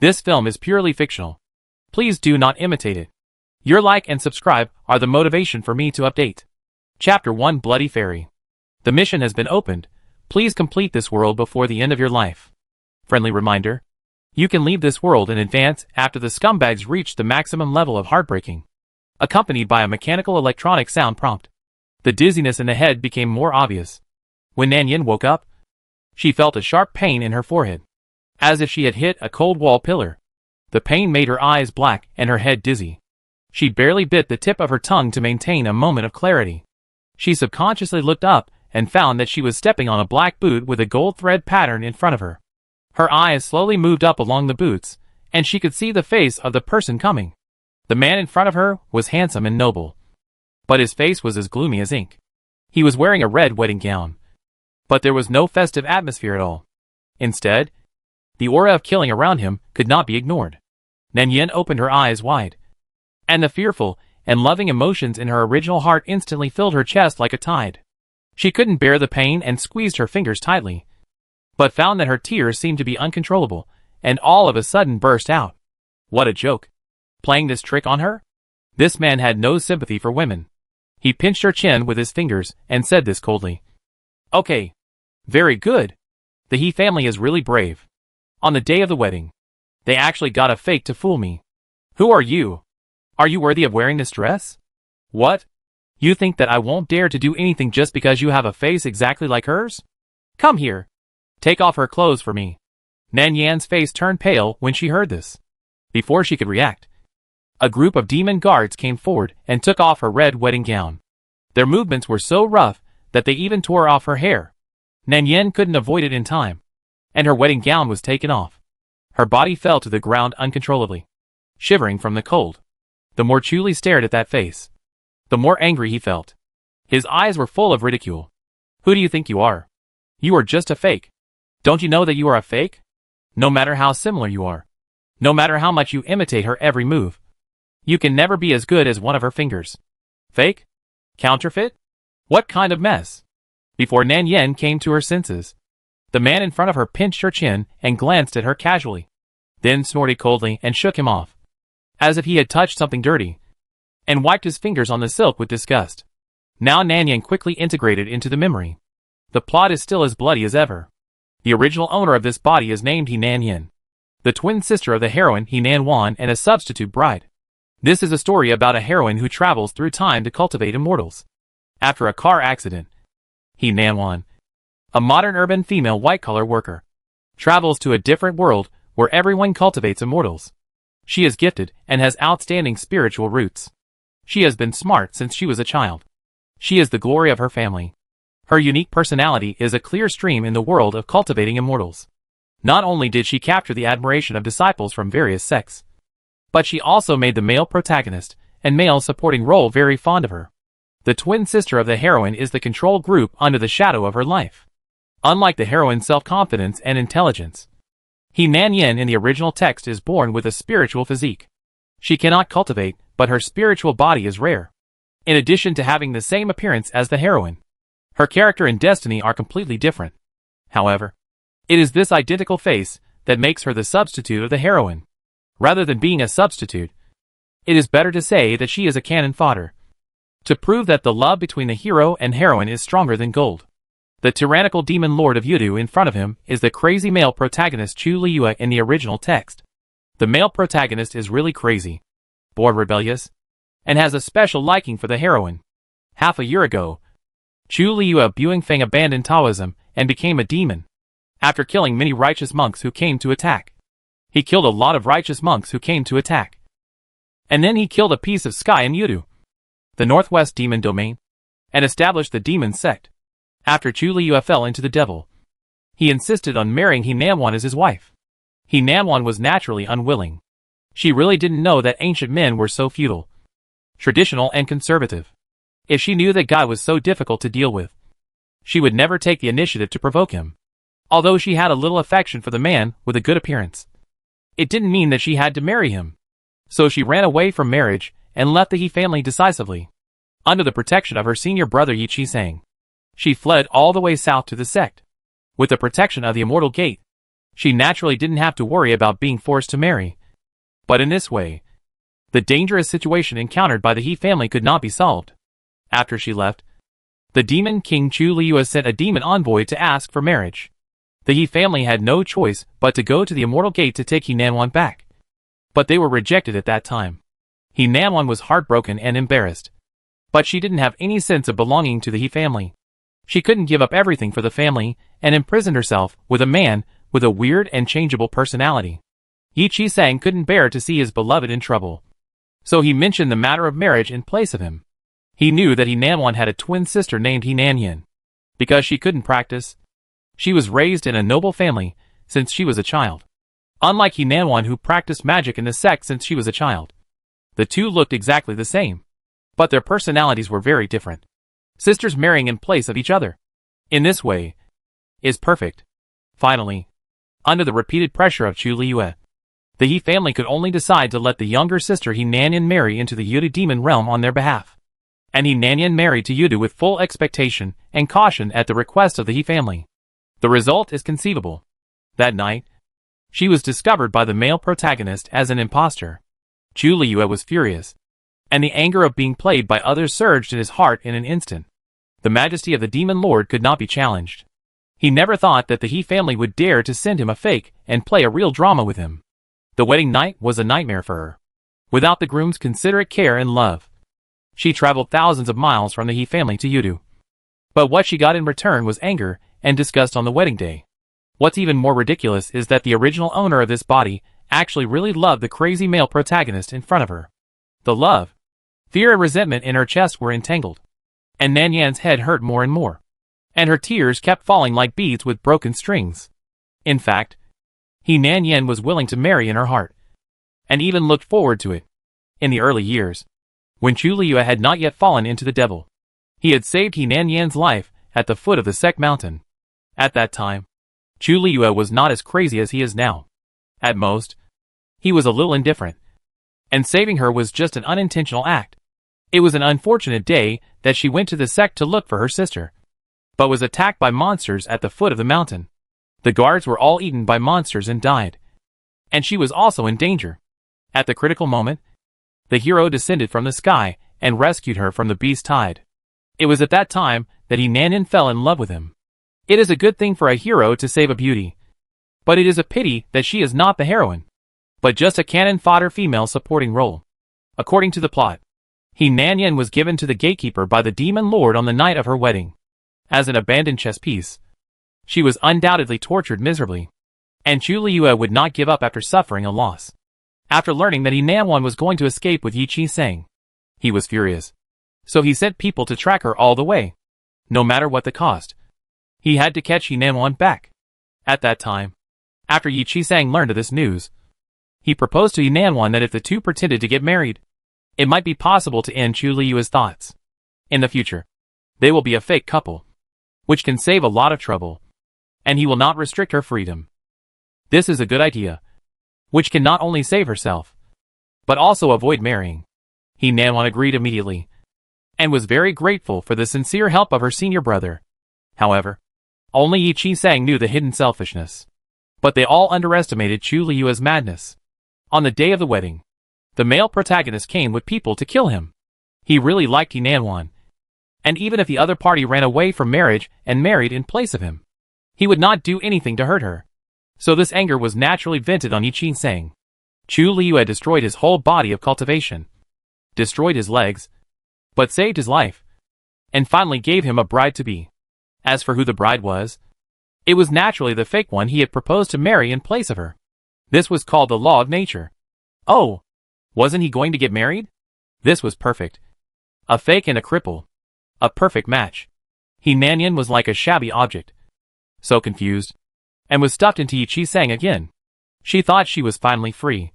This film is purely fictional. Please do not imitate it. Your like and subscribe are the motivation for me to update. Chapter 1 Bloody Fairy. The mission has been opened. Please complete this world before the end of your life. Friendly reminder. You can leave this world in advance after the scumbags reach the maximum level of heartbreaking. Accompanied by a mechanical electronic sound prompt. The dizziness in the head became more obvious. When Nan Yin woke up, she felt a sharp pain in her forehead, as if she had hit a cold wall pillar. The pain made her eyes black and her head dizzy. She barely bit the tip of her tongue to maintain a moment of clarity. She subconsciously looked up and found that she was stepping on a black boot with a gold thread pattern in front of her. Her eyes slowly moved up along the boots, and she could see the face of the person coming. The man in front of her was handsome and noble, but his face was as gloomy as ink. He was wearing a red wedding gown, but there was no festive atmosphere at all. Instead, the aura of killing around him could not be ignored. Nan Yin opened her eyes wide, and the fearful and loving emotions in her original heart instantly filled her chest like a tide. She couldn't bear the pain and squeezed her fingers tightly, but found that her tears seemed to be uncontrollable, and all of a sudden burst out. What a joke! Playing this trick on her? This man had no sympathy for women. He pinched her chin with his fingers and said this coldly. Okay. Very good. The He family is really brave. On the day of the wedding, they actually got a fake to fool me. Who are you? Are you worthy of wearing this dress? What? You think that I won't dare to do anything just because you have a face exactly like hers? Come here. Take off her clothes for me. Nan Yan's face turned pale when she heard this. Before she could react, a group of demon guards came forward and took off her red wedding gown. Their movements were so rough that they even tore off her hair. Nan Yin couldn't avoid it in time, and her wedding gown was taken off. Her body fell to the ground uncontrollably, shivering from the cold. The more Chu Li stared at that face, the more angry he felt. His eyes were full of ridicule. Who do you think you are? You are just a fake. Don't you know that you are a fake? No matter how similar you are, no matter how much you imitate her every move, you can never be as good as one of her fingers. Fake? Counterfeit? What kind of mess? Before Nan Yin came to her senses, the man in front of her pinched her chin and glanced at her casually, then snorted coldly and shook him off, as if he had touched something dirty, and wiped his fingers on the silk with disgust. Now Nan Yin quickly integrated into the memory. The plot is still as bloody as ever. The original owner of this body is named He Nan Yin, the twin sister of the heroine He Nan Wan and a substitute bride. This is a story about a heroine who travels through time to cultivate immortals. After a car accident, He Nan Wan, a modern urban female white-collar worker, travels to a different world where everyone cultivates immortals. She is gifted and has outstanding spiritual roots. She has been smart since she was a child. She is the glory of her family. Her unique personality is a clear stream in the world of cultivating immortals. Not only did she capture the admiration of disciples from various sects, but she also made the male protagonist and male supporting role very fond of her. The twin sister of the heroine is the control group under the shadow of her life. Unlike the heroine's self-confidence and intelligence, He Nan Yin in the original text is born with a spiritual physique. She cannot cultivate, but her spiritual body is rare. In addition to having the same appearance as the heroine, her character and destiny are completely different. However, it is this identical face that makes her the substitute of the heroine. Rather than being a substitute, it is better to say that she is a cannon fodder, to prove that the love between the hero and heroine is stronger than gold. The tyrannical demon lord of Yudu in front of him is the crazy male protagonist Chu Li in the original text. The male protagonist is really crazy, born rebellious, and has a special liking for the heroine. Half a year ago, Chu Li Buingfeng abandoned Taoism and became a demon, after killing many righteous monks who came to attack. He killed a lot of righteous monks who came to attack. And then he killed a piece of sky in Yudu, the northwest demon domain, and established the demon sect. After Chu Li fell into the devil, he insisted on marrying He Nan Wan as his wife. He Nan Wan was naturally unwilling. She really didn't know that ancient men were so feudal, traditional and conservative. If she knew that guy was so difficult to deal with, she would never take the initiative to provoke him. Although she had a little affection for the man with a good appearance, it didn't mean that she had to marry him. So she ran away from marriage and left the He family decisively, under the protection of her senior brother Yi Chi-sang. She fled all the way south to the sect, with the protection of the Immortal Gate. She naturally didn't have to worry about being forced to marry. But in this way, the dangerous situation encountered by the He family could not be solved. After she left, the Demon King Chu Liu sent a demon envoy to ask for marriage. The He family had no choice but to go to the Immortal Gate to take He Nanwan back. But they were rejected at that time. He Nanwan was heartbroken and embarrassed. But she didn't have any sense of belonging to the He family. She couldn't give up everything for the family and imprisoned herself with a man with a weird and changeable personality. Yi Chi-sang couldn't bear to see his beloved in trouble. So he mentioned the matter of marriage in place of him. He knew that He Nanwan had a twin sister named He Nanyan. Because she couldn't practice, she was raised in a noble family since she was a child. Unlike He Nanwan, who practiced magic in the sect since she was a child. The two looked exactly the same, but their personalities were very different. Sisters marrying in place of each other, in this way, is perfect. Finally, under the repeated pressure of Chu Liu, the He family could only decide to let the younger sister He Nanyan marry into the Yudu demon realm on their behalf. And He Nanyan married to Yudu with full expectation and caution at the request of the He family. The result is conceivable. That night, she was discovered by the male protagonist as an imposter. Chu Liu was furious, and the anger of being played by others surged in his heart in an instant. The majesty of the demon lord could not be challenged. He never thought that the He family would dare to send him a fake and play a real drama with him. The wedding night was a nightmare for her. Without the groom's considerate care and love, she traveled thousands of miles from the He family to Yudu. But what she got in return was anger and disgust on the wedding day. What's even more ridiculous is that the original owner of this body actually really loved the crazy male protagonist in front of her. The love, fear and resentment in her chest were entangled. And Nanyan's head hurt more and more. And her tears kept falling like beads with broken strings. In fact, He Nanyan was willing to marry in her heart, and even looked forward to it. In the early years, when Chu Liu had not yet fallen into the devil, he had saved He Nanyan's life at the foot of the Sek Mountain. At that time, Chu Liu was not as crazy as he is now. At most, he was a little indifferent. And saving her was just an unintentional act. It was an unfortunate day that she went to the sect to look for her sister, but was attacked by monsters at the foot of the mountain. The guards were all eaten by monsters and died. And she was also in danger. At the critical moment, the hero descended from the sky and rescued her from the beast tide. It was at that time that He Nanyan fell in love with him. It is a good thing for a hero to save a beauty. But it is a pity that she is not the heroine, but just a cannon fodder female supporting role. According to the plot, He Nanyan was given to the gatekeeper by the demon lord on the night of her wedding. As an abandoned chess piece, she was undoubtedly tortured miserably. And Chu Liu would not give up after suffering a loss. After learning that He Nanwan was going to escape with Yi Chi-sang, he was furious. So he sent people to track her all the way. No matter what the cost, he had to catch He Nanwan back. At that time, after Yi Chi-sang learned of this news, he proposed to He Nanwan that if the two pretended to get married, it might be possible to end Chu Liu's thoughts. In the future, they will be a fake couple, which can save a lot of trouble, and he will not restrict her freedom. This is a good idea, which can not only save herself, but also avoid marrying. He Nanwan agreed immediately, and was very grateful for the sincere help of her senior brother. However, only Yi Chi-sang knew the hidden selfishness. But they all underestimated Chu Liu's madness. On the day of the wedding, the male protagonist came with people to kill him. He really liked He Nanwan, and even if the other party ran away from marriage and married in place of him, he would not do anything to hurt her. So this anger was naturally vented on Yi Chi-sang. Chu Liu had destroyed his whole body of cultivation, destroyed his legs, but saved his life, and finally gave him a bride-to-be. As for who the bride was, it was naturally the fake one he had proposed to marry in place of her. This was called the law of nature. Oh, wasn't he going to get married? This was perfect. A fake and a cripple. A perfect match. He Nanyan was like a shabby object. So confused, and was stuffed into Yi Chi-sang again. She thought she was finally free.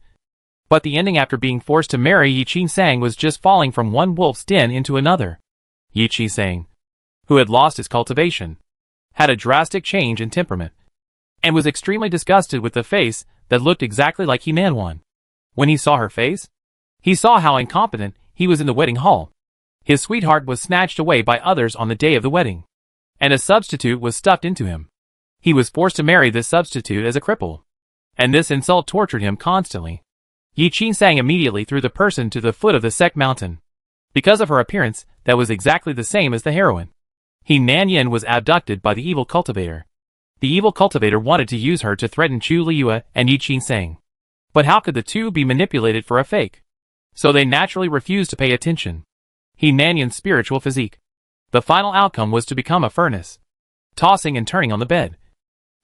But the ending after being forced to marry Yi Chi-sang was just falling from one wolf's den into another. Yi Chi-sang, who had lost his cultivation, had a drastic change in temperament, and was extremely disgusted with the face that looked exactly like He Nanwan. When he saw her face, he saw how incompetent he was in the wedding hall. His sweetheart was snatched away by others on the day of the wedding, and a substitute was stuffed into him. He was forced to marry this substitute as a cripple. And this insult tortured him constantly. Yi Qing immediately threw the person to the foot of the Sek Mountain. Because of her appearance, that was exactly the same as the heroine. He Nanyan was abducted by the evil cultivator. The evil cultivator wanted to use her to threaten Chu Liu and Yi Qing. But how could the two be manipulated for a fake? So they naturally refused to pay attention. He Nanyan's spiritual physique. The final outcome was to become a furnace, tossing and turning on the bed.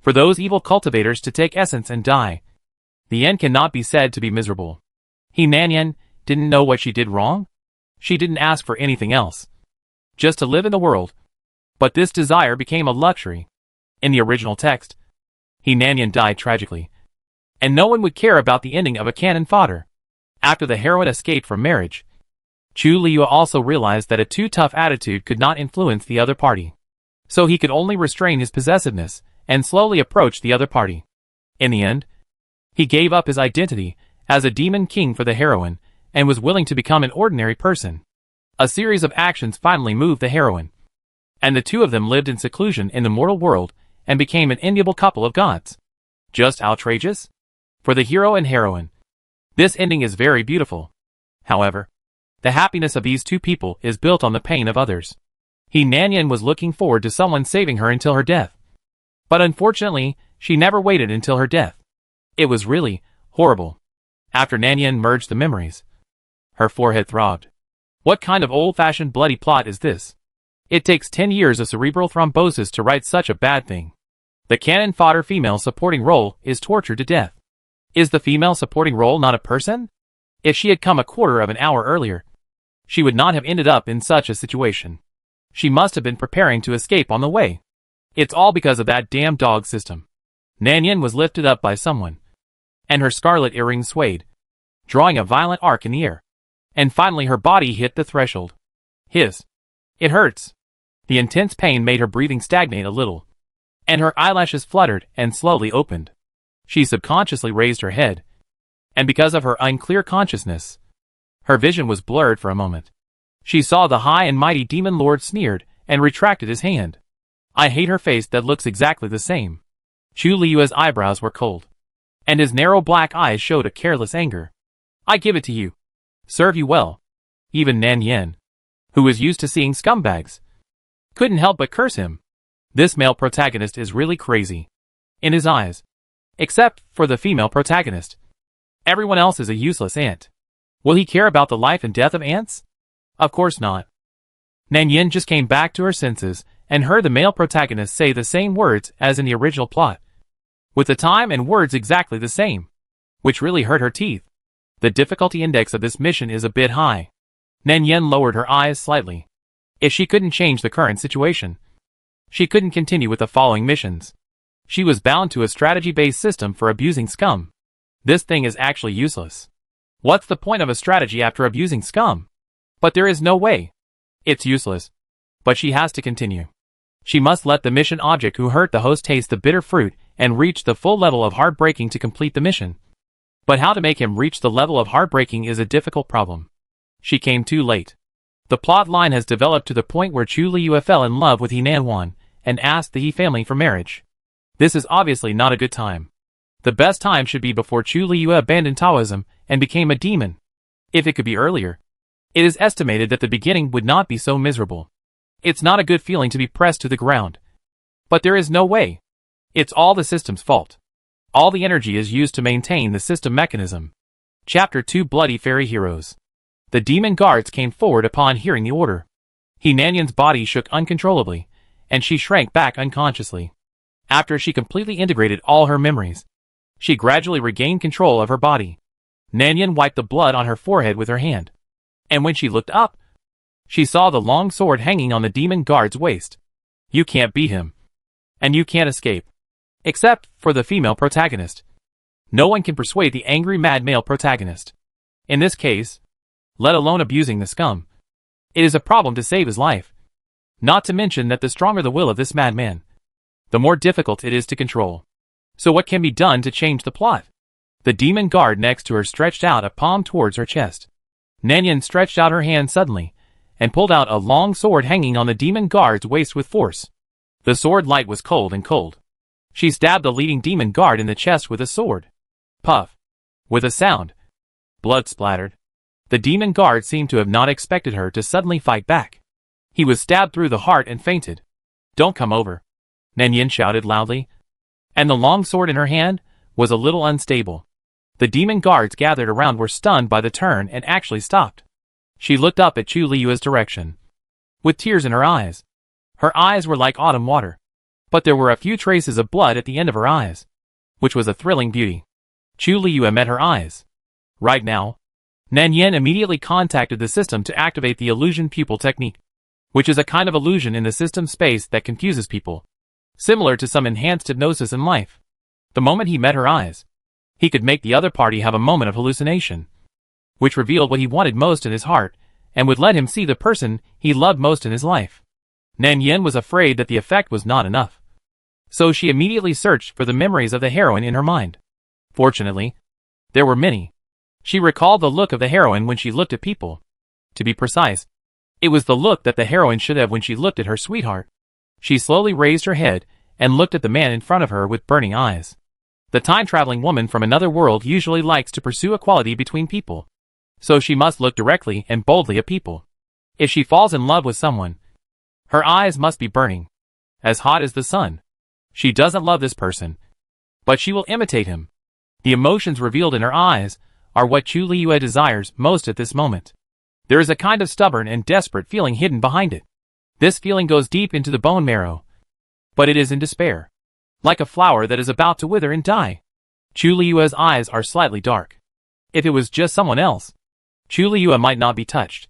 For those evil cultivators to take essence and die. The end cannot be said to be miserable. He Nanyan didn't know what she did wrong. She didn't ask for anything else. Just to live in the world. But this desire became a luxury. In the original text, He Nanyan died tragically. And no one would care about the ending of a cannon fodder. After the heroine escaped from marriage, Chu Liu also realized that a too tough attitude could not influence the other party. So he could only restrain his possessiveness and slowly approach the other party. In the end, he gave up his identity as a demon king for the heroine and was willing to become an ordinary person. A series of actions finally moved the heroine, and the two of them lived in seclusion in the mortal world and became an enviable couple of gods. Just outrageous? For the hero and heroine, this ending is very beautiful. However, the happiness of these two people is built on the pain of others. He Nanyan was looking forward to someone saving her until her death. But unfortunately, she never waited until her death. It was really horrible. After Nanyan merged the memories, her forehead throbbed. What kind of old-fashioned bloody plot is this? It takes 10 years of cerebral thrombosis to write such a bad thing. The cannon fodder female supporting role is tortured to death. Is the female supporting role not a person? If she had come a quarter of an hour earlier, she would not have ended up in such a situation. She must have been preparing to escape on the way. It's all because of that damn dog system. Nanyan was lifted up by someone, and her scarlet earrings swayed, drawing a violent arc in the air. And finally her body hit the threshold. Hiss. It hurts. The intense pain made her breathing stagnate a little, and her eyelashes fluttered and slowly opened. She subconsciously raised her head, and because of her unclear consciousness, her vision was blurred for a moment. She saw the high and mighty demon lord sneered and retracted his hand. I hate her face that looks exactly the same. Chu Liu's eyebrows were cold, and his narrow black eyes showed a careless anger. I give it to you. Serve you well. Even Nanyan, who was used to seeing scumbags, couldn't help but curse him. This male protagonist is really crazy. In his eyes. Except for the female protagonist. Everyone else is a useless ant. Will he care about the life and death of ants? Of course not. Nanyan just came back to her senses and heard the male protagonist say the same words as in the original plot, with the time and words exactly the same, which really hurt her teeth. The difficulty index of this mission is a bit high. Nanyan lowered her eyes slightly. If she couldn't change the current situation, she couldn't continue with the following missions. She was bound to a strategy-based system for abusing scum. This thing is actually useless. What's the point of a strategy after abusing scum? But there is no way. It's useless. But she has to continue. She must let the mission object who hurt the host taste the bitter fruit and reach the full level of heartbreaking to complete the mission. But how to make him reach the level of heartbreaking is a difficult problem. She came too late. The plot line has developed to the point where Chu Liu fell in love with He Nanwan and asked the He family for marriage. This is obviously not a good time. The best time should be before Chu Liu abandoned Taoism and became a demon. If it could be earlier, it is estimated that the beginning would not be so miserable. It's not a good feeling to be pressed to the ground. But there is no way. It's all the system's fault. All the energy is used to maintain the system mechanism. Chapter 2 Bloody Fairy Heroes. The demon guards came forward upon hearing the order. He Nanyan's body shook uncontrollably, and she shrank back unconsciously. After she completely integrated all her memories, she gradually regained control of her body. Nanyan wiped the blood on her forehead with her hand. And when she looked up, she saw the long sword hanging on the demon guard's waist. You can't beat him. And you can't escape. Except for the female protagonist. No one can persuade the angry mad male protagonist. In this case, let alone abusing the scum, it is a problem to save his life. Not to mention that the stronger the will of this madman, the more difficult it is to control. So what can be done to change the plot? The demon guard next to her stretched out a palm towards her chest. Nanyan stretched out her hand suddenly, and pulled out a long sword hanging on the demon guard's waist with force. The sword light was cold and cold. She stabbed the leading demon guard in the chest with a sword. Puff. With a sound. Blood splattered. The demon guard seemed to have not expected her to suddenly fight back. He was stabbed through the heart and fainted. "Don't come over," Nan Yin shouted loudly. And the long sword in her hand was a little unstable. The demon guards gathered around were stunned by the turn and actually stopped. She looked up at Chu Liyue's direction, with tears in her eyes. Her eyes were like autumn water, but there were a few traces of blood at the end of her eyes, which was a thrilling beauty. Chu Liyue met her eyes. Right now, Nan Yin immediately contacted the system to activate the illusion pupil technique, which is a kind of illusion in the system space that confuses people, similar to some enhanced hypnosis in life. The moment he met her eyes, he could make the other party have a moment of hallucination, which revealed what he wanted most in his heart and would let him see the person he loved most in his life. Nan Yin was afraid that the effect was not enough, so she immediately searched for the memories of the heroine in her mind. Fortunately, there were many. She recalled the look of the heroine when she looked at people. To be precise, it was the look that the heroine should have when she looked at her sweetheart. She slowly raised her head and looked at the man in front of her with burning eyes. The time-traveling woman from another world usually likes to pursue equality between people, so she must look directly and boldly at people. If she falls in love with someone, her eyes must be burning, as hot as the sun. She doesn't love this person, but she will imitate him. The emotions revealed in her eyes are what Chu Liyue desires most at this moment. There is a kind of stubborn and desperate feeling hidden behind it. This feeling goes deep into the bone marrow, but it is in despair, like a flower that is about to wither and die. Chu Liyue's eyes are slightly dark. If it was just someone else, Chu Liyue might not be touched.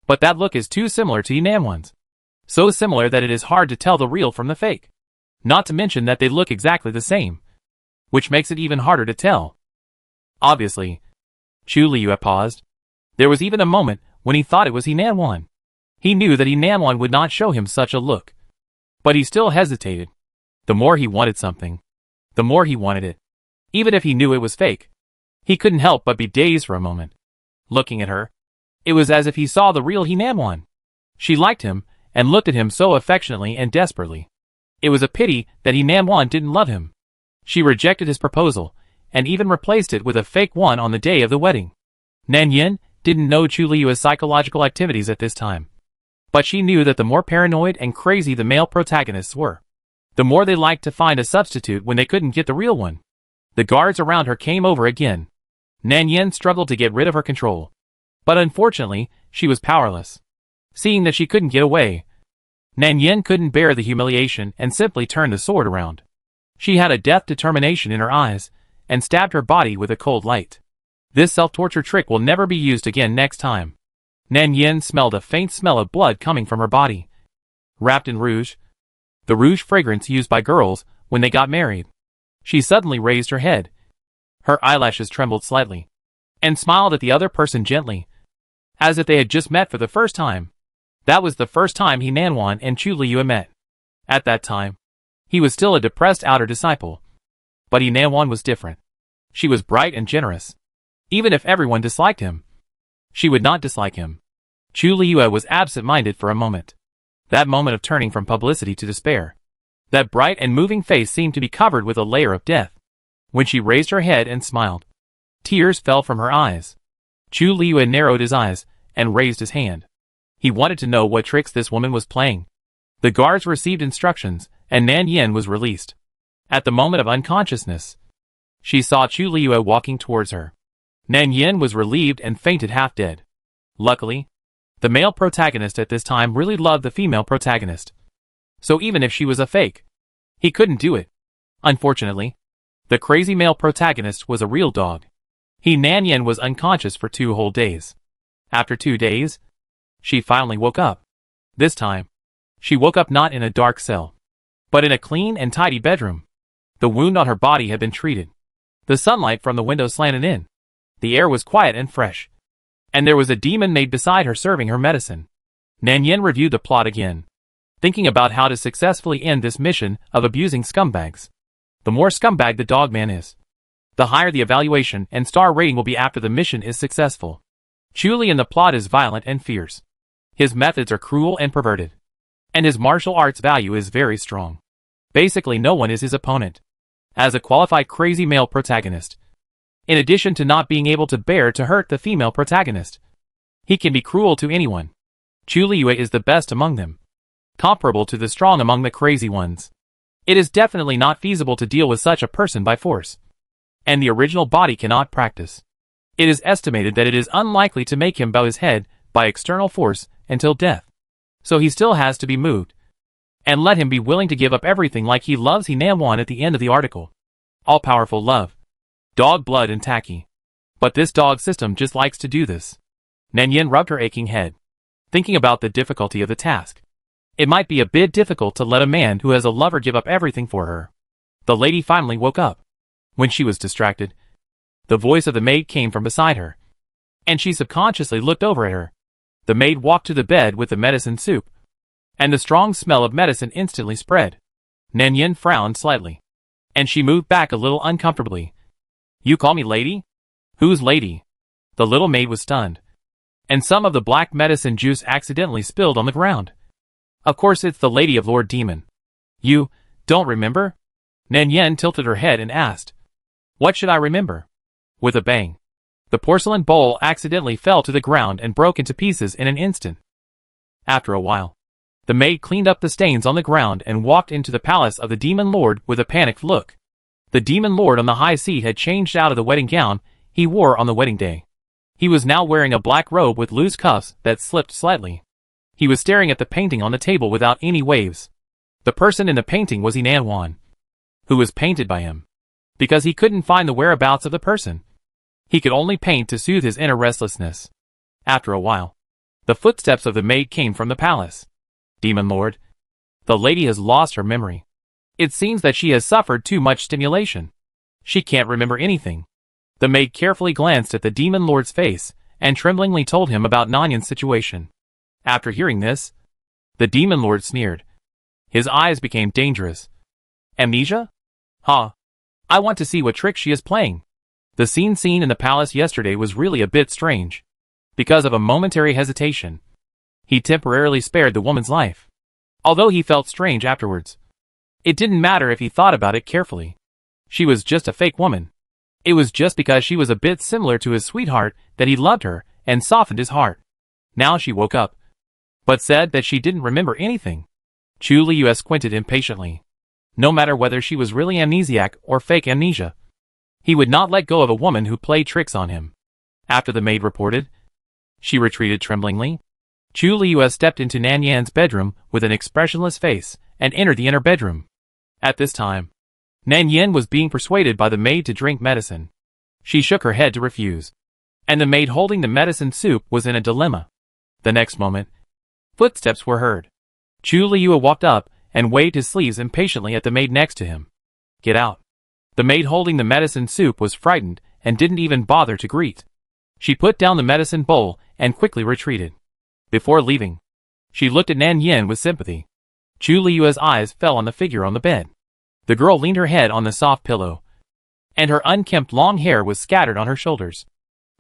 But that look is too similar to Yanwan's. So similar that it is hard to tell the real from the fake. Not to mention that they look exactly the same, which makes it even harder to tell. Obviously, Chu Liyue paused. There was even a moment when he thought it was Yanwan. He knew that Yanwan would not show him such a look. But he still hesitated. The more he wanted something, the more he wanted it. Even if he knew it was fake, he couldn't help but be dazed for a moment. Looking at her, it was as if he saw the real Yanwan. She liked him and looked at him so affectionately and desperately. It was a pity that Yanwan didn't love him. She rejected his proposal and even replaced it with a fake one on the day of the wedding. Nan Yin didn't know Chu Liyue's psychological activities at this time, but she knew that the more paranoid and crazy the male protagonists were, the more they liked to find a substitute when they couldn't get the real one. The guards around her came over again. Nan Yin struggled to get rid of her control, but unfortunately, she was powerless. Seeing that she couldn't get away, Nan Yin couldn't bear the humiliation and simply turned the sword around. She had a death determination in her eyes and stabbed her body with a cold light. This self-torture trick will never be used again next time. Nan Yin smelled a faint smell of blood coming from her body. Wrapped in rouge, the rouge fragrance used by girls when they got married. She suddenly raised her head. Her eyelashes trembled slightly, and smiled at the other person gently, as if they had just met for the first time. That was the first time Yanwan and Chu Liyue met. At that time, he was still a depressed outer disciple. But Yanwan was different. She was bright and generous. Even if everyone disliked him, she would not dislike him. Chu Liyue was absent-minded for a moment. That moment of turning from publicity to despair. That bright and moving face seemed to be covered with a layer of death. When she raised her head and smiled, tears fell from her eyes. Chu Liyue narrowed his eyes and raised his hand. He wanted to know what tricks this woman was playing. The guards received instructions, and Nan Yin was released. At the moment of unconsciousness, she saw Chu Liyue walking towards her. Nan Yin was relieved and fainted half dead. Luckily, the male protagonist at this time really loved the female protagonist. So even if she was a fake, he couldn't do it. Unfortunately, the crazy male protagonist was a real dog. Nan Yin was unconscious for 2 whole days. After 2 days, she finally woke up. This time, she woke up not in a dark cell, but in a clean and tidy bedroom. The wound on her body had been treated. The sunlight from the window slanted in. The air was quiet and fresh. And there was a demon maid beside her serving her medicine. Nan Yin reviewed the plot again, thinking about how to successfully end this mission of abusing scumbags. The more scumbag the dogman is, the higher the evaluation and star rating will be after the mission is successful. Chu Li in the plot is violent and fierce. His methods are cruel and perverted. And his martial arts value is very strong. Basically no one is his opponent. As a qualified crazy male protagonist, in addition to not being able to bear to hurt the female protagonist, he can be cruel to anyone. Chu Liyue is the best among them, comparable to the strong among the crazy ones. It is definitely not feasible to deal with such a person by force, and the original body cannot practice. It is estimated that it is unlikely to make him bow his head by external force until death. So he still has to be moved. And let him be willing to give up everything like he loves He Nam Wan at the end of the article. All-powerful love. Dog blood and tacky. But this dog system just likes to do this. Nan Yin rubbed her aching head, thinking about the difficulty of the task. It might be a bit difficult to let a man who has a lover give up everything for her. The lady finally woke up. When she was distracted, the voice of the maid came from beside her, and she subconsciously looked over at her. The maid walked to the bed with the medicine soup, and the strong smell of medicine instantly spread. Nan Yin frowned slightly, and she moved back a little uncomfortably. You call me lady? Who's lady? The little maid was stunned, and some of the black medicine juice accidentally spilled on the ground. Of course it's the lady of Lord Demon. You don't remember? Nan Yin tilted her head and asked. What should I remember? With a bang, the porcelain bowl accidentally fell to the ground and broke into pieces in an instant. After a while, the maid cleaned up the stains on the ground and walked into the palace of the Demon Lord with a panicked look. The Demon Lord on the high seat had changed out of the wedding gown he wore on the wedding day. He was now wearing a black robe with loose cuffs that slipped slightly. He was staring at the painting on the table without any waves. The person in the painting was He Nam Wan, who was painted by him, because he couldn't find the whereabouts of the person. He could only paint to soothe his inner restlessness. After a while, the footsteps of the maid came from the palace. Demon Lord, the lady has lost her memory. It seems that she has suffered too much stimulation. She can't remember anything. The maid carefully glanced at the Demon Lord's face and tremblingly told him about Nan Yin's situation. After hearing this, the Demon Lord sneered. His eyes became dangerous. Amnesia? Huh. I want to see what trick she is playing. The scene seen in the palace yesterday was really a bit strange. Because of a momentary hesitation, he temporarily spared the woman's life, although he felt strange afterwards. It didn't matter if he thought about it carefully. She was just a fake woman. It was just because she was a bit similar to his sweetheart that he loved her and softened his heart. Now she woke up, but said that she didn't remember anything. Chu Liyue squinted impatiently. No matter whether she was really amnesiac or fake amnesia, he would not let go of a woman who played tricks on him. After the maid reported, she retreated tremblingly. Chu Liyue stepped into Nan Yan's bedroom with an expressionless face and entered the inner bedroom. At this time, Nan Yin was being persuaded by the maid to drink medicine. She shook her head to refuse, and the maid holding the medicine soup was in a dilemma. The next moment, footsteps were heard. Chu Liyue walked up and waved his sleeves impatiently at the maid next to him. Get out. The maid holding the medicine soup was frightened and didn't even bother to greet. She put down the medicine bowl and quickly retreated. Before leaving, she looked at Nan Yin with sympathy. Chu Liyue's eyes fell on the figure on the bed. The girl leaned her head on the soft pillow, and her unkempt long hair was scattered on her shoulders,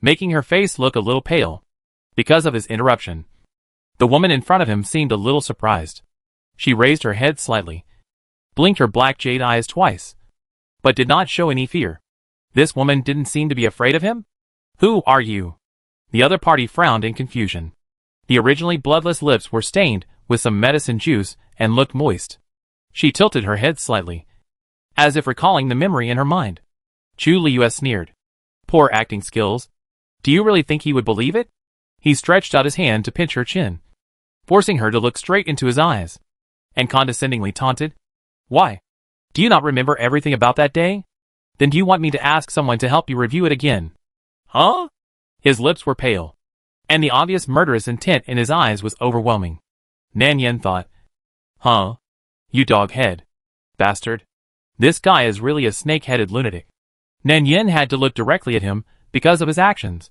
making her face look a little pale. Because of his interruption, the woman in front of him seemed a little surprised. She raised her head slightly, blinked her black jade eyes twice, but did not show any fear. This woman didn't seem to be afraid of him? Who are you? The other party frowned in confusion. The originally bloodless lips were stained with some medicine juice and looked moist. She tilted her head slightly, as if recalling the memory in her mind. Chu Liyue sneered. Poor acting skills. Do you really think he would believe it? He stretched out his hand to pinch her chin, forcing her to look straight into his eyes, and condescendingly taunted. Why? Do you not remember everything about that day? Then do you want me to ask someone to help you review it again? Huh? His lips were pale, and the obvious murderous intent in his eyes was overwhelming. Nan Yin thought, huh? You dog-head bastard. This guy is really a snake-headed lunatic. Nan Yin had to look directly at him because of his actions,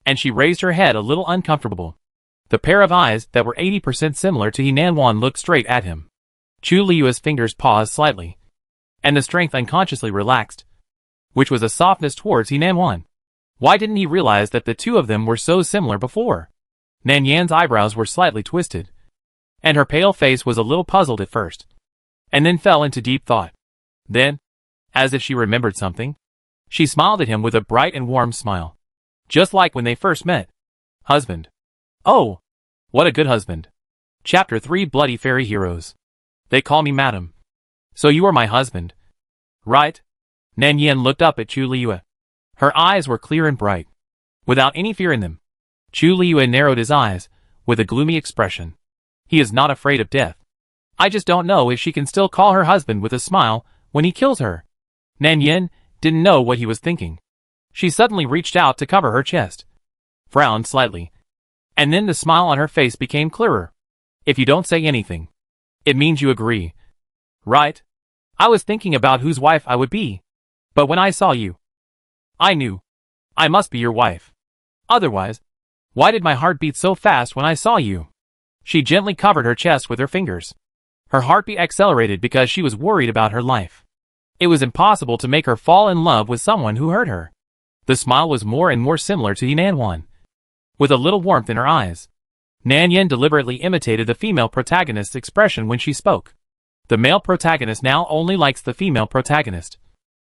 and she raised her head a little uncomfortable. The pair of eyes that were 80% similar to He Nam Wan looked straight at him. Chu Liyue's fingers paused slightly, and the strength unconsciously relaxed, which was a softness towards He Nam Wan. Why didn't he realize that the two of them were so similar before? Nan Yan's eyebrows were slightly twisted, and her pale face was a little puzzled at first. and then fell into deep thought. Then, as if she remembered something, she smiled at him with a bright and warm smile. Just like when they first met. Husband. Oh, what a good husband. Chapter 3 Bloody Fairy Heroes. They call me Madam. So you are my husband. Right? Nan Yin looked up at Chu Liyue. Her eyes were clear and bright, without any fear in them. Chu Liyue narrowed his eyes, with a gloomy expression. He is not afraid of death. I just don't know if she can still call her husband with a smile when he kills her. Nan Yin didn't know what he was thinking. She suddenly reached out to cover her chest, frowned slightly, and then the smile on her face became clearer. If you don't say anything, it means you agree. Right? I was thinking about whose wife I would be. But when I saw you, I knew. I must be your wife. Otherwise, why did my heart beat so fast when I saw you? She gently covered her chest with her fingers. Her heartbeat accelerated because she was worried about her life. It was impossible to make her fall in love with someone who hurt her. The smile was more and more similar to Nan, with a little warmth in her eyes. Nan Yin deliberately imitated the female protagonist's expression when she spoke. The male protagonist now only likes the female protagonist,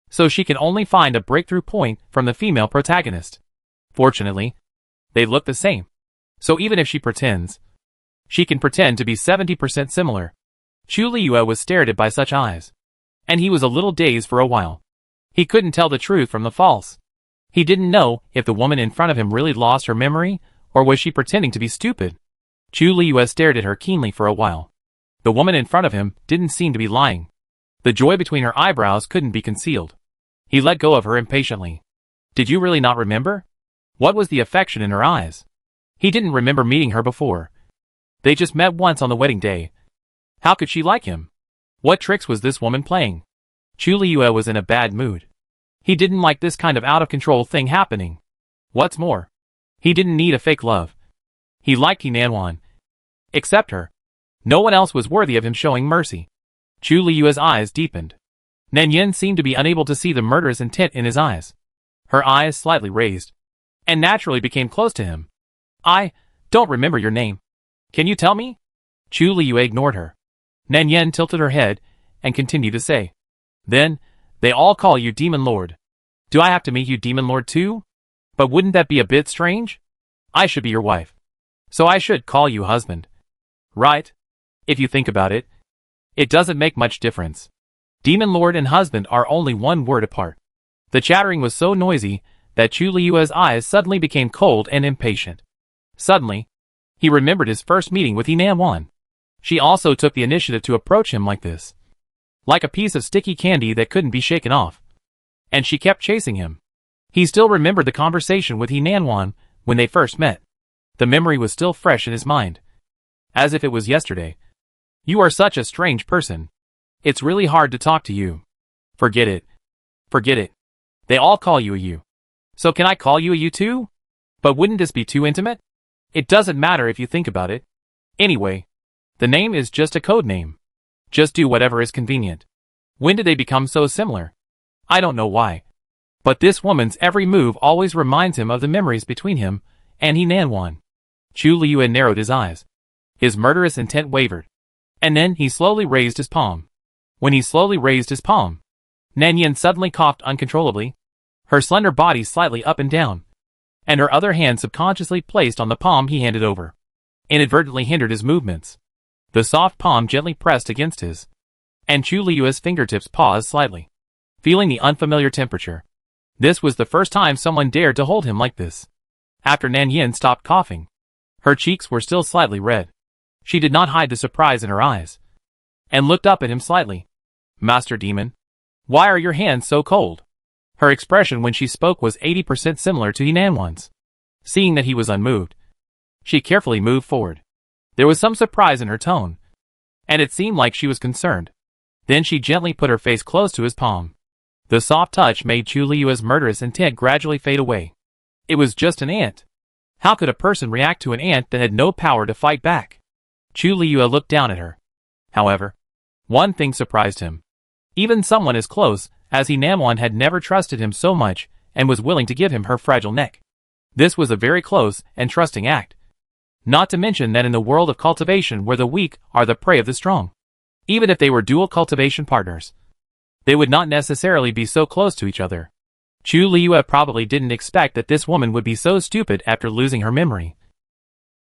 so she can only find a breakthrough point from the female protagonist. Fortunately, they look the same, so even if she pretends, she can pretend to be 70% similar. Chu Liyue was stared at by such eyes, and he was a little dazed for a while. He couldn't tell the truth from the false. He didn't know if the woman in front of him really lost her memory, or was she pretending to be stupid. Chu Liyue stared at her keenly for a while. The woman in front of him didn't seem to be lying. The joy between her eyebrows couldn't be concealed. He let go of her impatiently. Did you really not remember? What was the affection in her eyes? He didn't remember meeting her before. They just met once on the wedding day. How could she like him? What tricks was this woman playing? Chu Liyue was in a bad mood. He didn't like this kind of out-of-control thing happening. What's more, he didn't need a fake love. He liked Nan. Except her. No one else was worthy of him showing mercy. Chu Liyue's eyes deepened. Nan Yin seemed to be unable to see the murderous intent in his eyes. Her eyes slightly raised, and naturally became close to him. I don't remember your name. Can you tell me? Chu Liyue ignored her. Nan Yin tilted her head and continued to say, Then, they all call you Demon Lord. Do I have to meet you Demon Lord too? But wouldn't that be a bit strange? I should be your wife, so I should call you husband. Right? If you think about it, it doesn't make much difference. Demon Lord and husband are only one word apart. The chattering was so noisy that Chu Liyue's eyes suddenly became cold and impatient. Suddenly, he remembered his first meeting with Nan. She also took the initiative to approach him like this, like a piece of sticky candy that couldn't be shaken off. And she kept chasing him. He still remembered the conversation with Nan when they first met. The memory was still fresh in his mind, as if it was yesterday. You are such a strange person. It's really hard to talk to you. Forget it. Forget it. They all call you a you. So can I call you a you too? But wouldn't this be too intimate? It doesn't matter if you think about it. Anyway, the name is just a code name. Just do whatever is convenient. When did they become so similar? I don't know why. But this woman's every move always reminds him of the memories between him and Nan. Chu Liyue narrowed his eyes. His murderous intent wavered. And then he slowly raised his palm. When he slowly raised his palm, Nan Yin suddenly coughed uncontrollably, her slender body slightly up and down, and her other hand subconsciously placed on the palm he handed over, inadvertently hindered his movements. The soft palm gently pressed against his, and Chu Liyue's fingertips paused slightly, feeling the unfamiliar temperature. This was the first time someone dared to hold him like this. After Nan Yin stopped coughing, her cheeks were still slightly red. She did not hide the surprise in her eyes, and looked up at him slightly. Master Demon, why are your hands so cold? Her expression when she spoke was 80% similar to Nan's. Seeing that he was unmoved, she carefully moved forward. There was some surprise in her tone, and it seemed like she was concerned. Then she gently put her face close to his palm. The soft touch made Chu Liyue's murderous intent gradually fade away. It was just an ant. How could a person react to an ant that had no power to fight back? Chu Liyue looked down at her. However, one thing surprised him. Even someone as close as Nan had never trusted him so much and was willing to give him her fragile neck. This was a very close and trusting act. Not to mention that in the world of cultivation where the weak are the prey of the strong, Even if they were dual cultivation partners, they would not necessarily be so close to each other. Chu Liu probably didn't expect that this woman would be so stupid after losing her memory.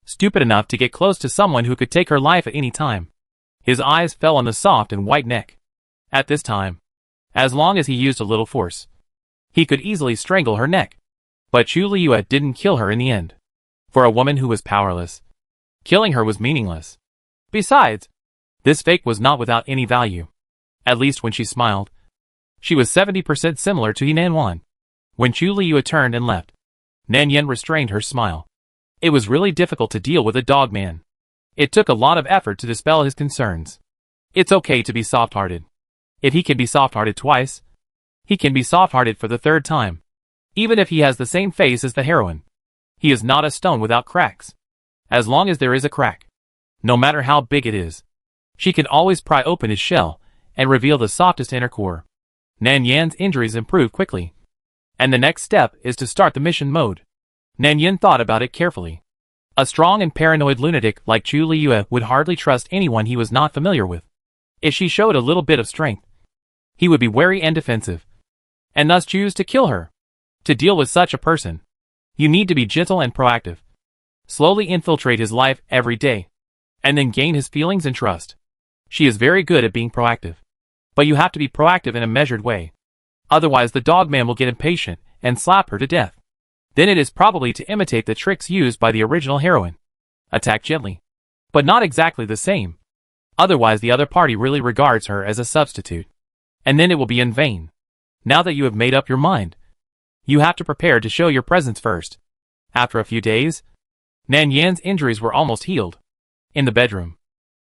Stupid enough to get close to someone who could take her life at any time. His eyes fell on the soft and white neck. At this time, as long as he used a little force, he could easily strangle her neck. But Chu Liu didn't kill her in the end. For a woman who was powerless, killing her was meaningless. Besides, this fake was not without any value. At least when she smiled. She was 70% similar to Nan Wan. When Chu Liu turned and left, Nan Yen restrained her smile. It was really difficult to deal with a dog man. It took a lot of effort to dispel his concerns. It's okay to be soft-hearted. If he can be soft-hearted twice, he can be soft-hearted for the third time. Even if he has the same face as the heroine. He is not a stone without cracks. As long as there is a crack, no matter how big it is, she can always pry open his shell and reveal the softest inner core. Nan Yan's injuries improved quickly. And the next step is to start the mission mode. Nan Yan thought about it carefully. A strong and paranoid lunatic like Chu Liu would hardly trust anyone he was not familiar with. If she showed a little bit of strength, he would be wary and defensive, and thus choose to kill her. To deal with such a person, you need to be gentle and proactive. Slowly infiltrate his life every day, and then gain his feelings and trust. She is very good at being proactive. But you have to be proactive in a measured way. Otherwise the dog man will get impatient and slap her to death. Then it is probably to imitate the tricks used by the original heroine. Attack gently, but not exactly the same. Otherwise the other party really regards her as a substitute. And then it will be in vain. Now that you have made up your mind, you have to prepare to show your presence first. After a few days, Nan Yan's injuries were almost healed. In the bedroom,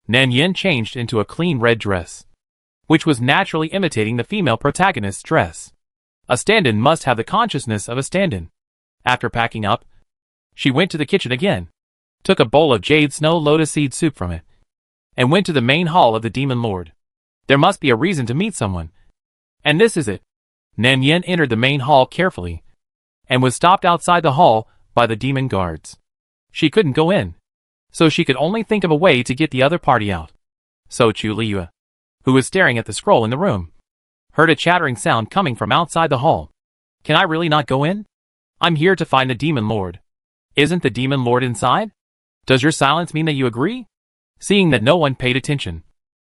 Nan Yan changed into a clean red dress, which was naturally imitating the female protagonist's dress. A stand-in must have the consciousness of a stand-in. After packing up, she went to the kitchen again, took a bowl of jade snow lotus seed soup from it, and went to the main hall of the Demon Lord. There must be a reason to meet someone. And this is it. Nan Yan entered the main hall carefully, and was stopped outside the hall by the demon guards. She couldn't go in, so she could only think of a way to get the other party out. So Chu Liu, who was staring at the scroll in the room, heard a chattering sound coming from outside the hall. Can I really not go in? I'm here to find the Demon Lord. Isn't the Demon Lord inside? Does your silence mean that you agree? Seeing that no one paid attention,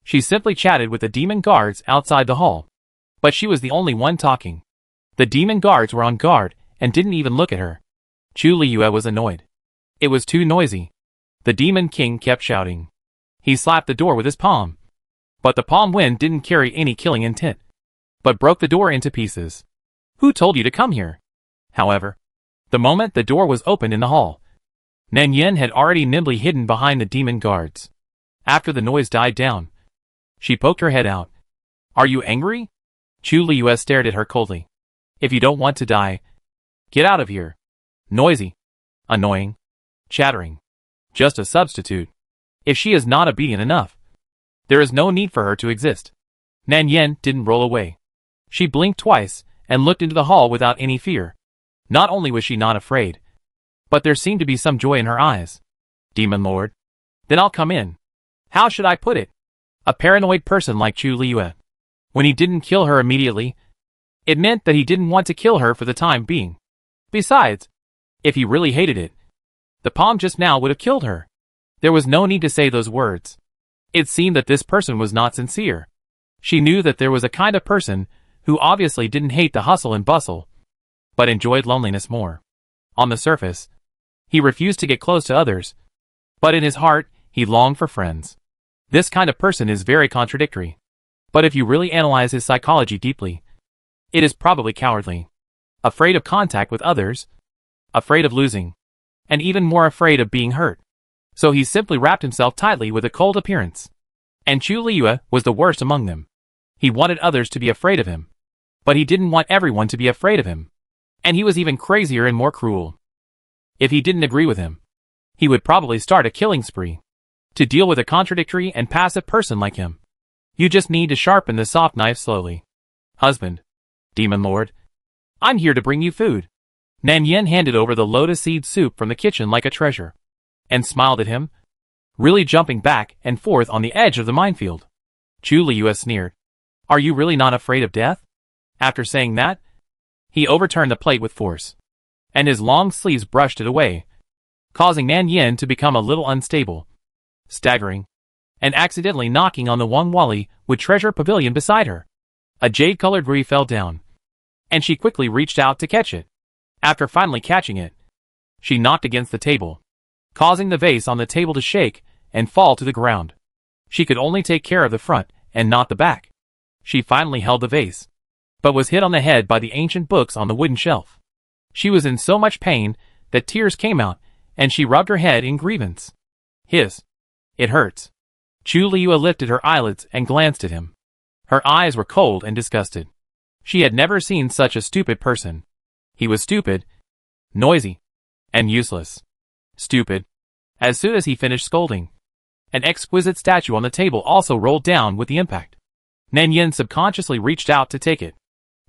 she simply chatted with the demon guards outside the hall. But she was the only one talking. The demon guards were on guard and didn't even look at her. Chu Liu was annoyed. It was too noisy. The Demon King kept shouting. He slapped the door with his palm. But the palm wind didn't carry any killing intent, but broke the door into pieces. Who told you to come here? However, the moment the door was opened in the hall, Nan Yan had already nimbly hidden behind the demon guards. After the noise died down, she poked her head out. Are you angry? Chu Liu stared at her coldly. If you don't want to die, get out of here. Noisy. Annoying. Chattering. Just a substitute. If she is not obedient enough, there is no need for her to exist. Nan Yan didn't roll away. She blinked twice and looked into the hall without any fear. Not only was she not afraid, but there seemed to be some joy in her eyes. Demon Lord. Then I'll come in. How should I put it? A paranoid person like Chu Liu. When he didn't kill her immediately, it meant that he didn't want to kill her for the time being. Besides, if he really hated it, the palm just now would have killed her. There was no need to say those words. It seemed that this person was not sincere. She knew that there was a kind of person who obviously didn't hate the hustle and bustle, but enjoyed loneliness more. On the surface, he refused to get close to others, but in his heart, he longed for friends. This kind of person is very contradictory. But if you really analyze his psychology deeply, it is probably cowardly. Afraid of contact with others, afraid of losing, and even more afraid of being hurt. So he simply wrapped himself tightly with a cold appearance. And Chu Liu was the worst among them. He wanted others to be afraid of him, but he didn't want everyone to be afraid of him. And he was even crazier and more cruel. If he didn't agree with him, he would probably start a killing spree. To deal with a contradictory and passive person like him, you just need to sharpen the soft knife slowly. Husband. Demon Lord. I'm here to bring you food. Nan Yan handed over the lotus seed soup from the kitchen like a treasure, and smiled at him, really jumping back and forth on the edge of the minefield. Chu Liu sneered. Are you really not afraid of death? After saying that, he overturned the plate with force, and his long sleeves brushed it away, causing Nan Yin to become a little unstable, staggering, and accidentally knocking on the Wang Wali with treasure pavilion beside her. A jade-colored ring fell down, and she quickly reached out to catch it. After finally catching it, she knocked against the table, causing the vase on the table to shake and fall to the ground. She could only take care of the front and not the back. She finally held the vase, but was hit on the head by the ancient books on the wooden shelf. She was in so much pain that tears came out, and she rubbed her head in grievance. Hiss. It hurts. Chu Liu lifted her eyelids and glanced at him. Her eyes were cold and disgusted. She had never seen such a stupid person. He was stupid, noisy, and useless. Stupid. As soon as he finished scolding, an exquisite statue on the table also rolled down with the impact. Nan Yin subconsciously reached out to take it.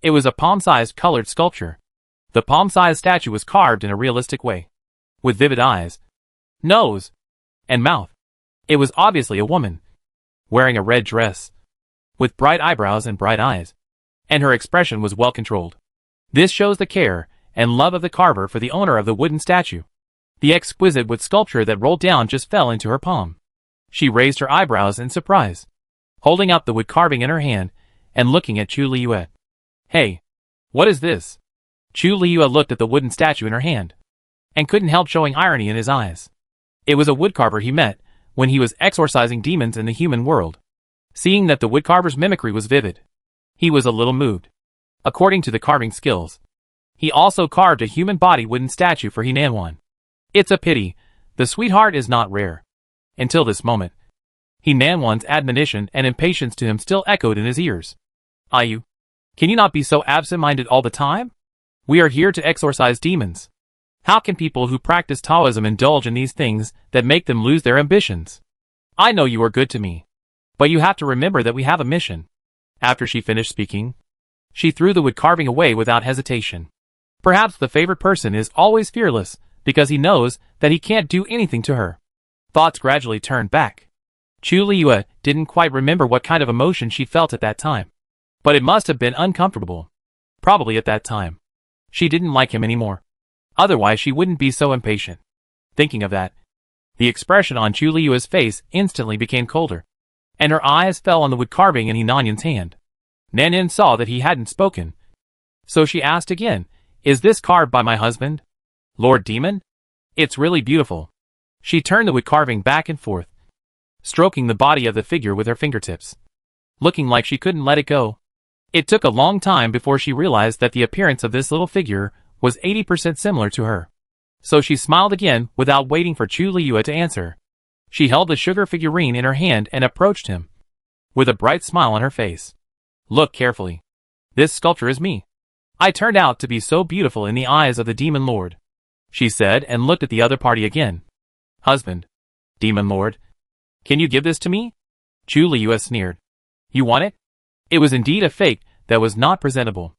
It was a palm-sized colored sculpture. The palm-sized statue was carved in a realistic way, with vivid eyes, nose, and mouth. It was obviously a woman, wearing a red dress, with bright eyebrows and bright eyes, and her expression was well controlled. This shows the care and love of the carver for the owner of the wooden statue. The exquisite wood sculpture that rolled down just fell into her palm. She raised her eyebrows in surprise, holding up the wood carving in her hand and looking at Chu Liu. Hey, what is this? Chu Liu looked at the wooden statue in her hand, and couldn't help showing irony in his eyes. It was a woodcarver he met when he was exorcising demons in the human world. Seeing that the woodcarver's mimicry was vivid, he was a little moved. According to the carving skills, he also carved a human body wooden statue for Nanwan. It's a pity, the sweetheart is not rare. Until this moment, Nanwan's admonition and impatience to him still echoed in his ears. Ayu, can you not be so absent-minded all the time? We are here to exorcise demons. How can people who practice Taoism indulge in these things that make them lose their ambitions? I know you are good to me, but you have to remember that we have a mission. After she finished speaking, she threw the wood carving away without hesitation. Perhaps the favorite person is always fearless because he knows that he can't do anything to her. Thoughts gradually turned back. Chu Liu didn't quite remember what kind of emotion she felt at that time, but it must have been uncomfortable. Probably at that time, she didn't like him anymore. Otherwise she wouldn't be so impatient. Thinking of that, the expression on Chu Liu's face instantly became colder, and her eyes fell on the wood carving in Nanyan's hand. Nan Yin saw that he hadn't spoken, so she asked again, is this carved by my husband, Lord Demon? It's really beautiful. She turned the wood carving back and forth, stroking the body of the figure with her fingertips, looking like she couldn't let it go. It took a long time before she realized that the appearance of this little figure was 80% similar to her. So she smiled again without waiting for Chu Liu to answer. She held the sugar figurine in her hand and approached him, with a bright smile on her face. Look carefully. This sculpture is me. I turned out to be so beautiful in the eyes of the Demon Lord, she said and looked at the other party again. Husband, Demon Lord, can you give this to me? Chu Liu sneered. You want it? It was indeed a fake that was not presentable.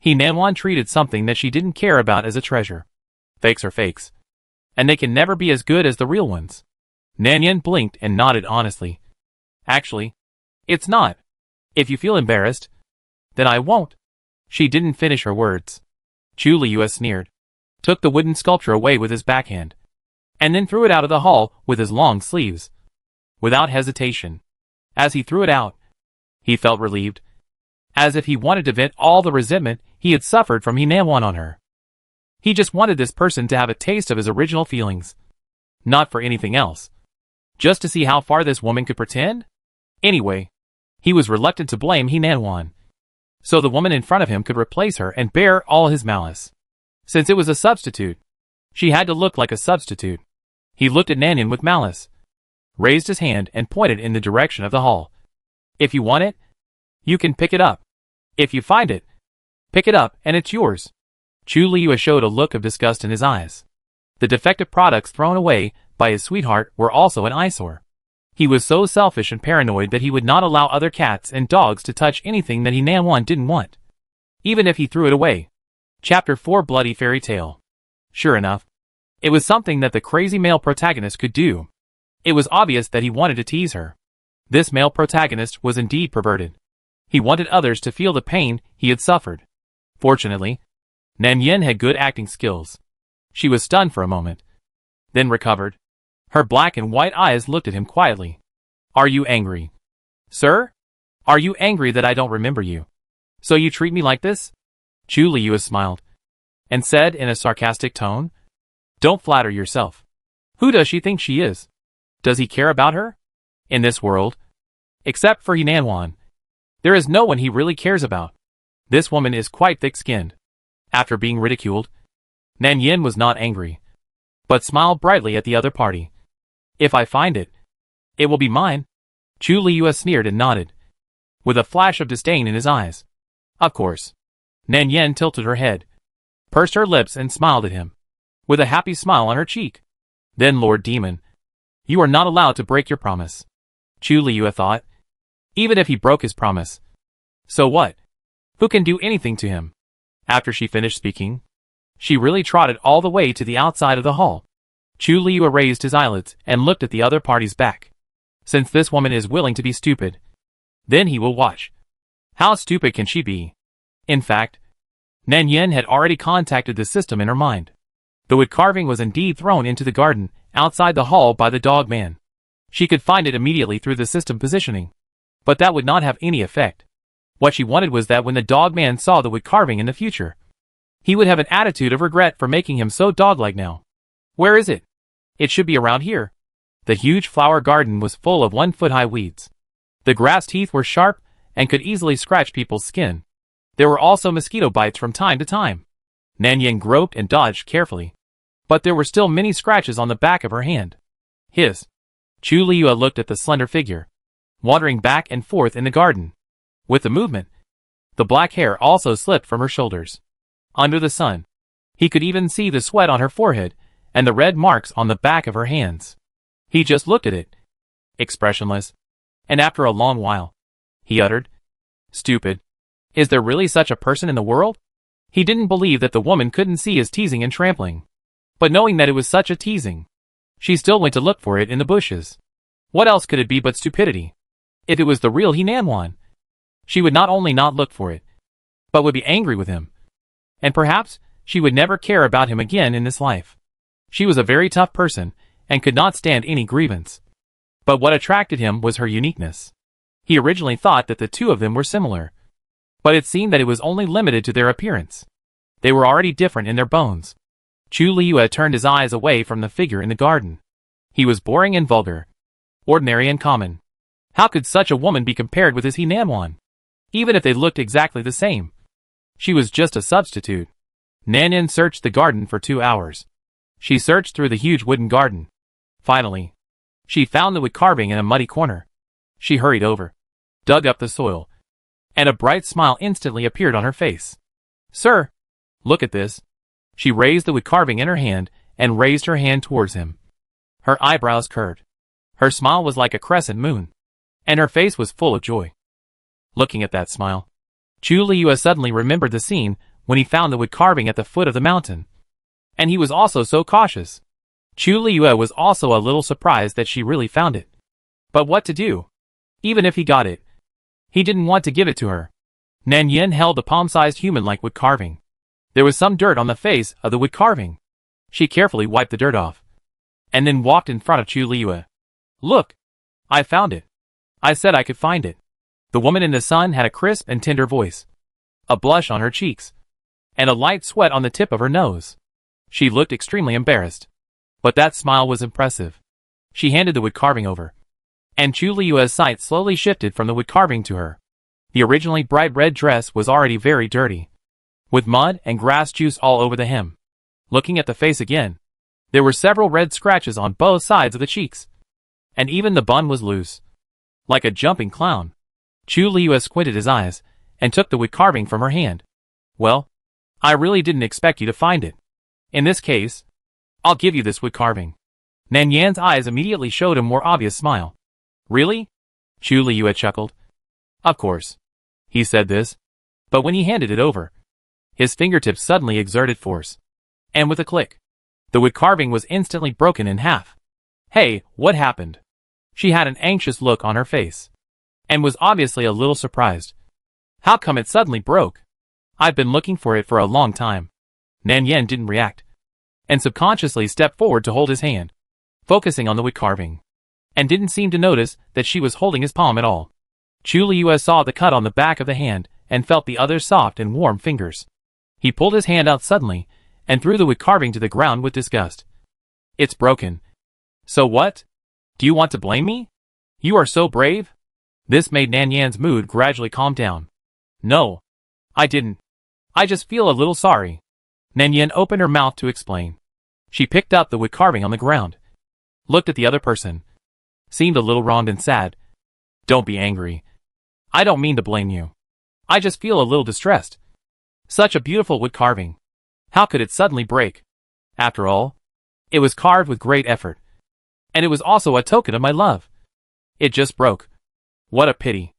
Nanwan treated something that she didn't care about as a treasure. Fakes are fakes, and they can never be as good as the real ones. Nan Yin blinked and nodded honestly. Actually, it's not. If you feel embarrassed, then I won't. She didn't finish her words. Chu Liu sneered, took the wooden sculpture away with his backhand, and then threw it out of the hall with his long sleeves. Without hesitation. As he threw it out, he felt relieved, as if he wanted to vent all the resentment he had suffered from Nanwan on her. He just wanted this person to have a taste of his original feelings. Not for anything else. Just to see how far this woman could pretend? Anyway, he was reluctant to blame Nanwan, so the woman in front of him could replace her and bear all his malice. Since it was a substitute, she had to look like a substitute. He looked at Nan Yin with malice, raised his hand and pointed in the direction of the hall. If you want it, you can pick it up. If you find it, pick it up and it's yours. Chu Liu showed a look of disgust in his eyes. The defective products thrown away by his sweetheart were also an eyesore. He was so selfish and paranoid that he would not allow other cats and dogs to touch anything that Nanwan didn't want, even if he threw it away. Chapter 4 Bloody Fairy Tale. Sure enough, it was something that the crazy male protagonist could do. It was obvious that he wanted to tease her. This male protagonist was indeed perverted. He wanted others to feel the pain he had suffered. Fortunately, Nan Yin had good acting skills. She was stunned for a moment, then recovered. Her black and white eyes looked at him quietly. Are you angry? Sir? Are you angry that I don't remember you? So you treat me like this? Chu Liyue smiled, and said in a sarcastic tone, Don't flatter yourself. Who does she think she is? Does he care about her? In this world, except for Yanwan, there is no one he really cares about. This woman is quite thick-skinned. After being ridiculed, Nan Yin was not angry, but smiled brightly at the other party. If I find it, it will be mine. Chu Liyue sneered and nodded, with a flash of disdain in his eyes. Of course. Nan Yin tilted her head, pursed her lips and smiled at him, with a happy smile on her cheek. Then Lord Demon, you are not allowed to break your promise. Chu Liyue thought, even if he broke his promise. So what? Who can do anything to him? After she finished speaking, she really trotted all the way to the outside of the hall. Chu Liyue raised his eyelids and looked at the other party's back. Since this woman is willing to be stupid, then he will watch. How stupid can she be? In fact, Nan Yin had already contacted the system in her mind. The wood carving was indeed thrown into the garden, outside the hall by the dog man. She could find it immediately through the system positioning. But that would not have any effect. What she wanted was that when the dog man saw the wood carving in the future, he would have an attitude of regret for making him so dog-like now. Where is it? It should be around here. The huge flower garden was full of 1-foot-high weeds. The grass teeth were sharp and could easily scratch people's skin. There were also mosquito bites from time to time. Nan Yin groped and dodged carefully, but there were still many scratches on the back of her hand. Chu Liyue looked at the slender figure, wandering back and forth in the garden. With the movement, the black hair also slipped from her shoulders. Under the sun, he could even see the sweat on her forehead and the red marks on the back of her hands. He just looked at it, expressionless, and after a long while, he uttered, Stupid. Is there really such a person in the world? He didn't believe that the woman couldn't see his teasing and trampling. But knowing that it was such a teasing, she still went to look for it in the bushes. What else could it be but stupidity? If it was the real Yanwan, she would not only not look for it, but would be angry with him. And perhaps she would never care about him again in this life. She was a very tough person and could not stand any grievance. But what attracted him was her uniqueness. He originally thought that the two of them were similar, but it seemed that it was only limited to their appearance. They were already different in their bones. Chu Liyue turned his eyes away from the figure in the garden. He was boring and vulgar, ordinary and common. How could such a woman be compared with his Yanwan? Even if they looked exactly the same. She was just a substitute. Nan Yin searched the garden for 2 hours. She searched through the huge wooden garden. Finally, she found the wood carving in a muddy corner. She hurried over, dug up the soil, and a bright smile instantly appeared on her face. Sir, look at this. She raised the wood carving in her hand and raised her hand towards him. Her eyebrows curved. Her smile was like a crescent moon, and her face was full of joy. Looking at that smile, Chu Liyue suddenly remembered the scene when he found the wood carving at the foot of the mountain. And he was also so cautious. Chu Liyue was also a little surprised that she really found it. But what to do? Even if he got it, he didn't want to give it to her. Nan Yin held a palm-sized human-like wood carving. There was some dirt on the face of the wood carving. She carefully wiped the dirt off, and then walked in front of Chu Liyue. Look! I found it. I said I could find it. The woman in the sun had a crisp and tender voice, a blush on her cheeks, and a light sweat on the tip of her nose. She looked extremely embarrassed, but that smile was impressive. She handed the wood carving over, and Chu Liyue's sight slowly shifted from the wood carving to her. The originally bright red dress was already very dirty, with mud and grass juice all over the hem. Looking at the face again, there were several red scratches on both sides of the cheeks, and even the bun was loose, like a jumping clown. Chu Liyue squinted his eyes and took the wood carving from her hand. Well, I really didn't expect you to find it. In this case, I'll give you this wood carving. Nan Yan's eyes immediately showed a more obvious smile. Really? Chu Liyue chuckled. Of course. He said this, but when he handed it over, his fingertips suddenly exerted force. And with a click, the wood carving was instantly broken in half. Hey, what happened? She had an anxious look on her face, and was obviously a little surprised. How come it suddenly broke? I've been looking for it for a long time. Nan Yen didn't react, and subconsciously stepped forward to hold his hand, focusing on the wood carving, and didn't seem to notice that she was holding his palm at all. Chu Liyue saw the cut on the back of the hand and felt the other's soft and warm fingers. He pulled his hand out suddenly and threw the wood carving to the ground with disgust. It's broken. So what? Do you want to blame me? You are so brave? This made Nan Yan's mood gradually calm down. No. I didn't. I just feel a little sorry. Nan Yan opened her mouth to explain. She picked up the wood carving on the ground, looked at the other person, seemed a little wronged and sad. Don't be angry. I don't mean to blame you. I just feel a little distressed. Such a beautiful wood carving. How could it suddenly break? After all, it was carved with great effort. And it was also a token of my love. It just broke. What a pity.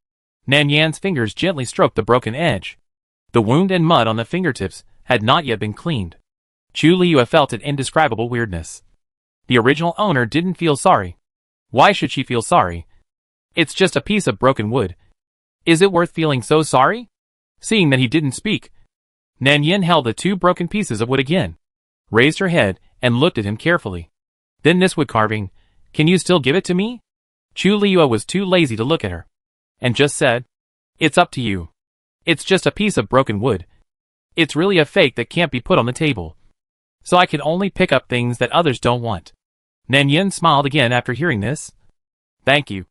Nan Yan's fingers gently stroked the broken edge. The wound and mud on the fingertips had not yet been cleaned. Chu Liyue felt an indescribable weirdness. The original owner didn't feel sorry. Why should she feel sorry? It's just a piece of broken wood. Is it worth feeling so sorry? Seeing that he didn't speak, Nan Yen held the two broken pieces of wood again, raised her head, and looked at him carefully. Then this wood carving, can you still give it to me? Chu Liyue was too lazy to look at her, and just said, It's up to you. It's just a piece of broken wood. It's really a fake that can't be put on the table. So I can only pick up things that others don't want. Nan Yen smiled again after hearing this. Thank you,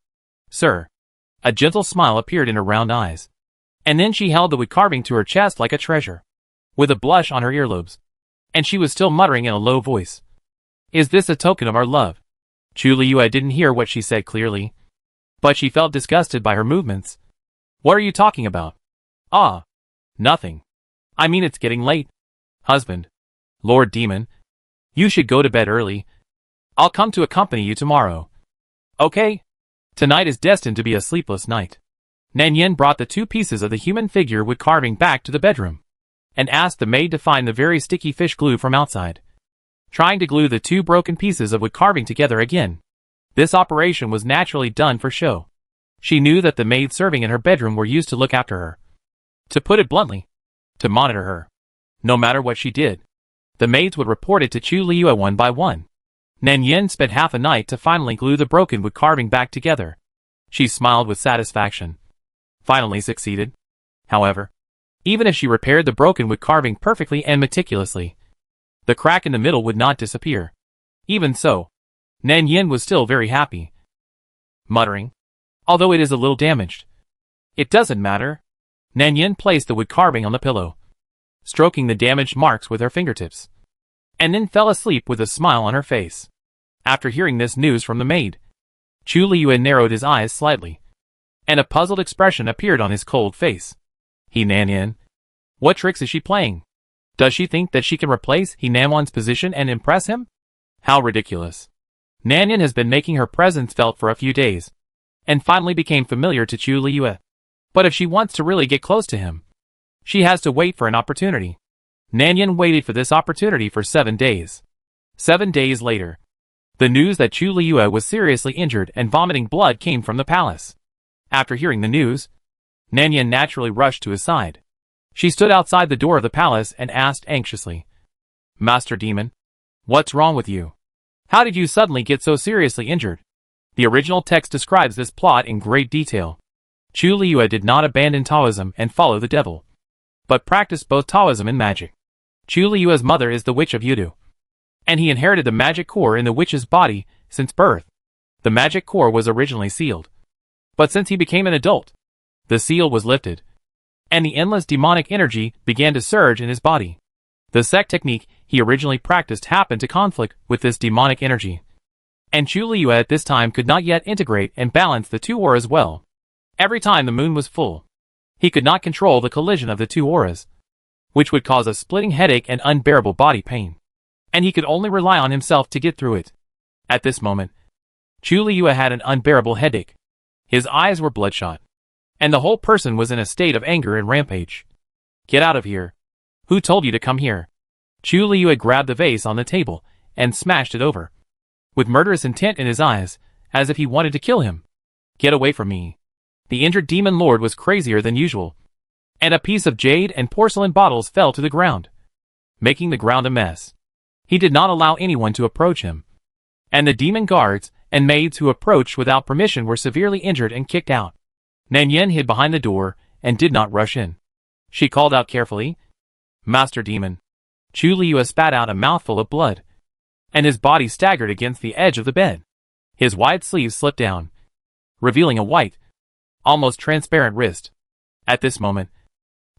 sir. A gentle smile appeared in her round eyes. And then she held the wood carving to her chest like a treasure, with a blush on her earlobes. And she was still muttering in a low voice. Is this a token of our love? Chu Liyue didn't hear what she said clearly, but she felt disgusted by her movements. What are you talking about? Ah, nothing. I mean, it's getting late. Husband, Lord Demon, you should go to bed early. I'll come to accompany you tomorrow. Okay? Tonight is destined to be a sleepless night. Nan Yen brought the two pieces of the human figure wood carving back to the bedroom, and asked the maid to find the very sticky fish glue from outside, trying to glue the two broken pieces of wood carving together again. This operation was naturally done for show. She knew that the maids serving in her bedroom were used to look after her. To put it bluntly, to monitor her. No matter what she did, the maids would report it to Chu Liyue one by one. Nan Yen spent half a night to finally glue the broken wood carving back together. She smiled with satisfaction. Finally succeeded. However, even if she repaired the broken wood carving perfectly and meticulously, the crack in the middle would not disappear. Even so, Nan Yen was still very happy. Muttering, although it is a little damaged, it doesn't matter. Nan Yen placed the wood carving on the pillow, stroking the damaged marks with her fingertips, and then fell asleep with a smile on her face. After hearing this news from the maid, Chu Liyue narrowed his eyes slightly, and a puzzled expression appeared on his cold face. Nan Yen, what tricks is she playing? Does she think that she can replace Nan Wan's position and impress him? How ridiculous. Nan Yen has been making her presence felt for a few days, and finally became familiar to Chu Liyue. But if she wants to really get close to him, she has to wait for an opportunity. Nan Yen waited for this opportunity for 7 days. 7 days later, the news that Chu Liyue was seriously injured and vomiting blood came from the palace. After hearing the news, Nan Yen naturally rushed to his side. She stood outside the door of the palace and asked anxiously, Master Demon, what's wrong with you? How did you suddenly get so seriously injured? The original text describes this plot in great detail. Chu Liyue did not abandon Taoism and follow the devil, but practiced both Taoism and magic. Chu Liyue's mother is the witch of Yudu, and he inherited the magic core in the witch's body since birth. The magic core was originally sealed, but since he became an adult, the seal was lifted, and the endless demonic energy began to surge in his body. The sect technique he originally practiced happened to conflict with this demonic energy, and Chu Liyue at this time could not yet integrate and balance the two auras well. Every time the moon was full, he could not control the collision of the two auras, which would cause a splitting headache and unbearable body pain, and he could only rely on himself to get through it. At this moment, Chu Liyue had an unbearable headache. His eyes were bloodshot, and the whole person was in a state of anger and rampage. Get out of here. Who told you to come here? Chu Liyue grabbed the vase on the table and smashed it over, with murderous intent in his eyes, as if he wanted to kill him. Get away from me. The injured demon lord was crazier than usual, and a piece of jade and porcelain bottles fell to the ground, making the ground a mess. He did not allow anyone to approach him, and the demon guards and maids who approached without permission were severely injured and kicked out. Nan Yen hid behind the door and did not rush in. She called out carefully, "Master Demon." Chu Liu spat out a mouthful of blood, and his body staggered against the edge of the bed. His wide sleeves slipped down, revealing a white, almost transparent wrist. At this moment,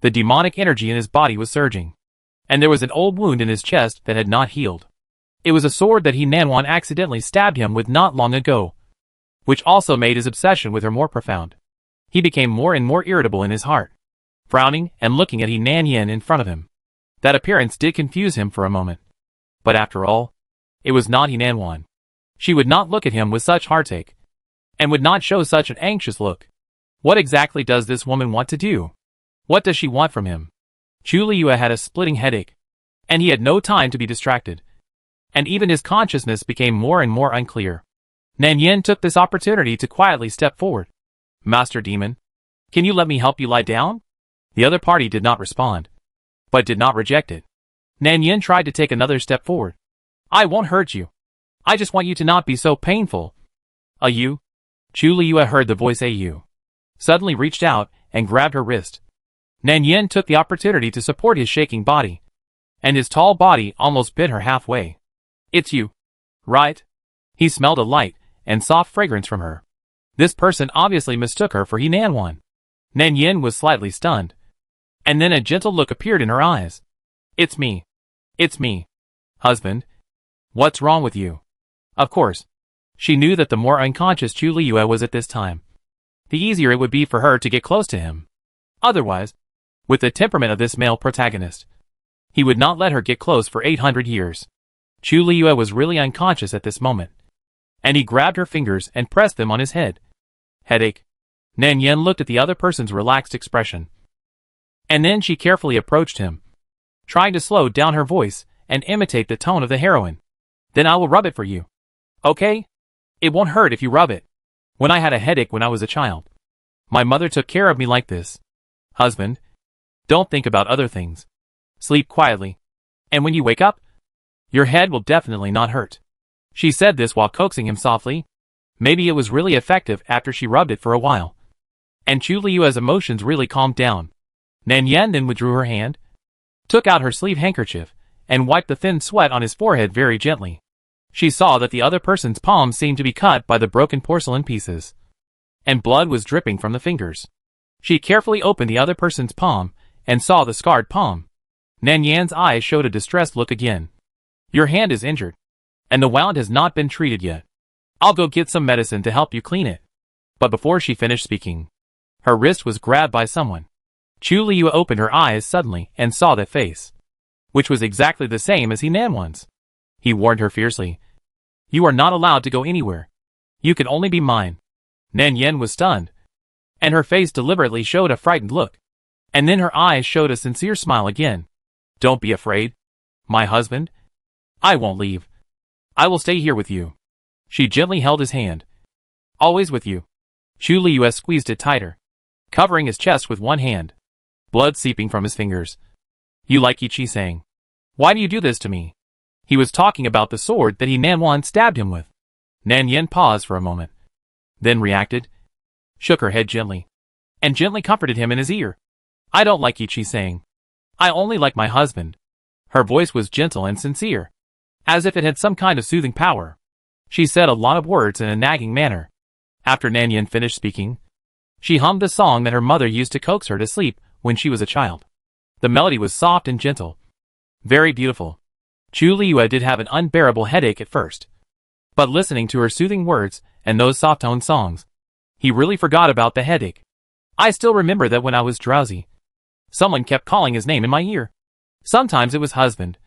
the demonic energy in his body was surging, and there was an old wound in his chest that had not healed. It was a sword that Nanwan accidentally stabbed him with not long ago, which also made his obsession with her more profound. He became more and more irritable in his heart, frowning and looking at Nan Yen in front of him. That appearance did confuse him for a moment. But after all, it was not Nanwan. She would not look at him with such heartache, and would not show such an anxious look. What exactly does this woman want to do? What does she want from him? Chu Liu had a splitting headache, and he had no time to be distracted, and even his consciousness became more and more unclear. Nan Yen took this opportunity to quietly step forward. "Master Demon, can you let me help you lie down?" The other party did not respond, but did not reject it. Nan Yen tried to take another step forward. "I won't hurt you. I just want you to not be so painful." "You?" Chu Liu heard the voice "You," suddenly reached out and grabbed her wrist. Nan Yen took the opportunity to support his shaking body, and his tall body almost bit her halfway. "It's you, right?" He smelled a light and soft fragrance from her. This person obviously mistook her for Nanwan. Nan Yen was slightly stunned, and then a gentle look appeared in her eyes. "It's me. It's me. Husband. What's wrong with you?" Of course, she knew that the more unconscious Chu Liu was at this time, the easier it would be for her to get close to him. Otherwise, with the temperament of this male protagonist, he would not let her get close for 800 years. Chu Liu was really unconscious at this moment, and he grabbed her fingers and pressed them on his head. "Headache?" Nan Yen looked at the other person's relaxed expression, and then she carefully approached him, trying to slow down her voice and imitate the tone of the heroine. "Then I will rub it for you. Okay? It won't hurt if you rub it. When I had a headache when I was a child, my mother took care of me like this. Husband, don't think about other things. Sleep quietly, and when you wake up, your head will definitely not hurt." She said this while coaxing him softly. Maybe it was really effective after she rubbed it for a while, and Chu Liu's emotions really calmed down. Nan Yen then withdrew her hand, took out her sleeve handkerchief, and wiped the thin sweat on his forehead very gently. She saw that the other person's palm seemed to be cut by the broken porcelain pieces, and blood was dripping from the fingers. She carefully opened the other person's palm and saw the scarred palm. Nan Yan's eyes showed a distressed look again. "Your hand is injured, and the wound has not been treated yet. I'll go get some medicine to help you clean it." But before she finished speaking, her wrist was grabbed by someone. Chu Liu opened her eyes suddenly and saw that face, which was exactly the same as Nanwan's. He warned her fiercely, "You are not allowed to go anywhere. You can only be mine." Nan Yen was stunned, and her face deliberately showed a frightened look, and then her eyes showed a sincere smile again. "Don't be afraid, my husband. I won't leave. I will stay here with you." She gently held his hand. "Always with you." Chu Liu squeezed it tighter, covering his chest with one hand, blood seeping from his fingers. "You like Ichi saying, why do you do this to me?" He was talking about the sword that Nanwan stabbed him with. Nan Yen paused for a moment, then reacted, shook her head gently, and gently comforted him in his ear. "I don't like Ichi saying. I only like my husband." Her voice was gentle and sincere, as if it had some kind of soothing power. She said a lot of words in a nagging manner. After Nan Yen finished speaking, she hummed the song that her mother used to coax her to sleep when she was a child. The melody was soft and gentle, very beautiful. Chu Liu did have an unbearable headache at first, but listening to her soothing words and those soft-toned songs, he really forgot about the headache. "I still remember that when I was drowsy, someone kept calling his name in my ear. Sometimes it was husband,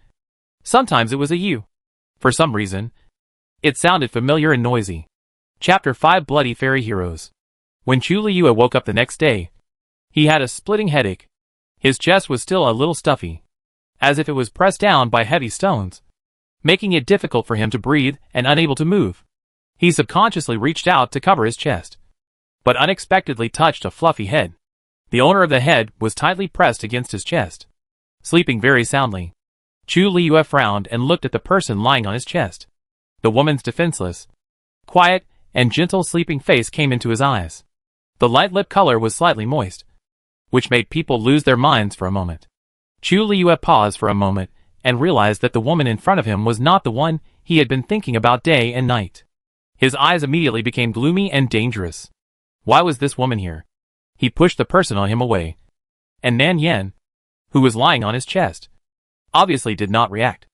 sometimes it was you. For some reason, it sounded familiar and noisy." Chapter 5 Bloody Fairy Heroes. When Chu Liu woke up the next day, he had a splitting headache. His chest was still a little stuffy, as if it was pressed down by heavy stones, making it difficult for him to breathe and unable to move. He subconsciously reached out to cover his chest, but unexpectedly touched a fluffy head. The owner of the head was tightly pressed against his chest, sleeping very soundly. Chu Liyue frowned and looked at the person lying on his chest. The woman's defenseless, quiet, and gentle sleeping face came into his eyes. The light lip color was slightly moist, which made people lose their minds for a moment. Chu Liyue paused for a moment and realized that the woman in front of him was not the one he had been thinking about day and night. His eyes immediately became gloomy and dangerous. Why was this woman here? He pushed the person on him away, and Nan Yan, who was lying on his chest, obviously did not react.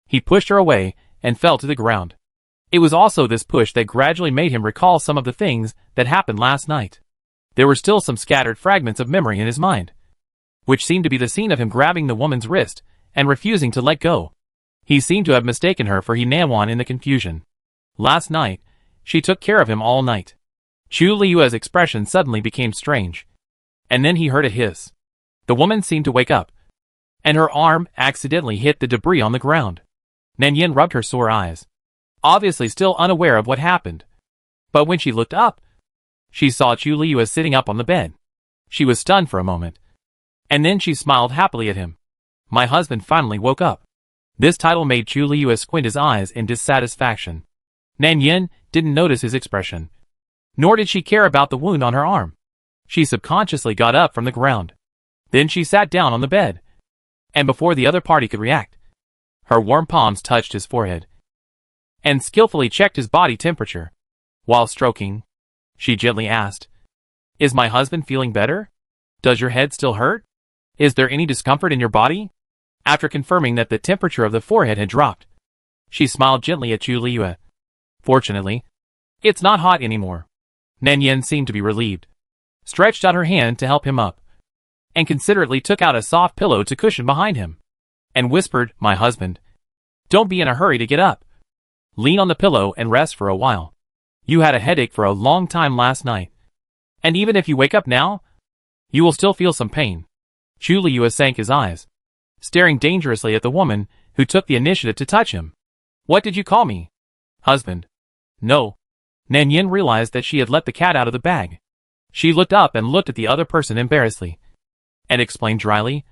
He pushed her away and fell to the ground. It was also this push that gradually made him recall some of the things that happened last night. There were still some scattered fragments of memory in his mind, which seemed to be the scene of him grabbing the woman's wrist and refusing to let go. He seemed to have mistaken her for Nan in the confusion. Last night, she took care of him all night. Chu Liyue's expression suddenly became strange, and then he heard a hiss. The woman seemed to wake up, and her arm accidentally hit the debris on the ground. Nan Yan rubbed her sore eyes, obviously still unaware of what happened. But when she looked up, she saw Chu Liyue sitting up on the bed. She was stunned for a moment, and then she smiled happily at him. My husband finally woke up. This title made Chu Liyue squint his eyes in dissatisfaction. Nan Yan didn't notice his expression, nor did she care about the wound on her arm. She subconsciously got up from the ground. Then she sat down on the bed, and before the other party could react, her warm palms touched his forehead and skillfully checked his body temperature. While stroking, she gently asked, "Is my husband feeling better? Does your head still hurt? Is there any discomfort in your body?" After confirming that the temperature of the forehead had dropped, she smiled gently at Chu Liyue. "Fortunately, it's not hot anymore." Nan Yan seemed to be relieved, stretched out her hand to help him up, and considerately took out a soft pillow to cushion behind him, and whispered, "My husband, don't be in a hurry to get up. Lean on the pillow and rest for a while. You had a headache for a long time last night, and even if you wake up now, you will still feel some pain." Chu Liyue sank his eyes, staring dangerously at the woman who took the initiative to touch him. "What did you call me? Husband?" "No." Nan Yan realized that she had let the cat out of the bag. She looked up and looked at the other person embarrassedly, and explained dryly,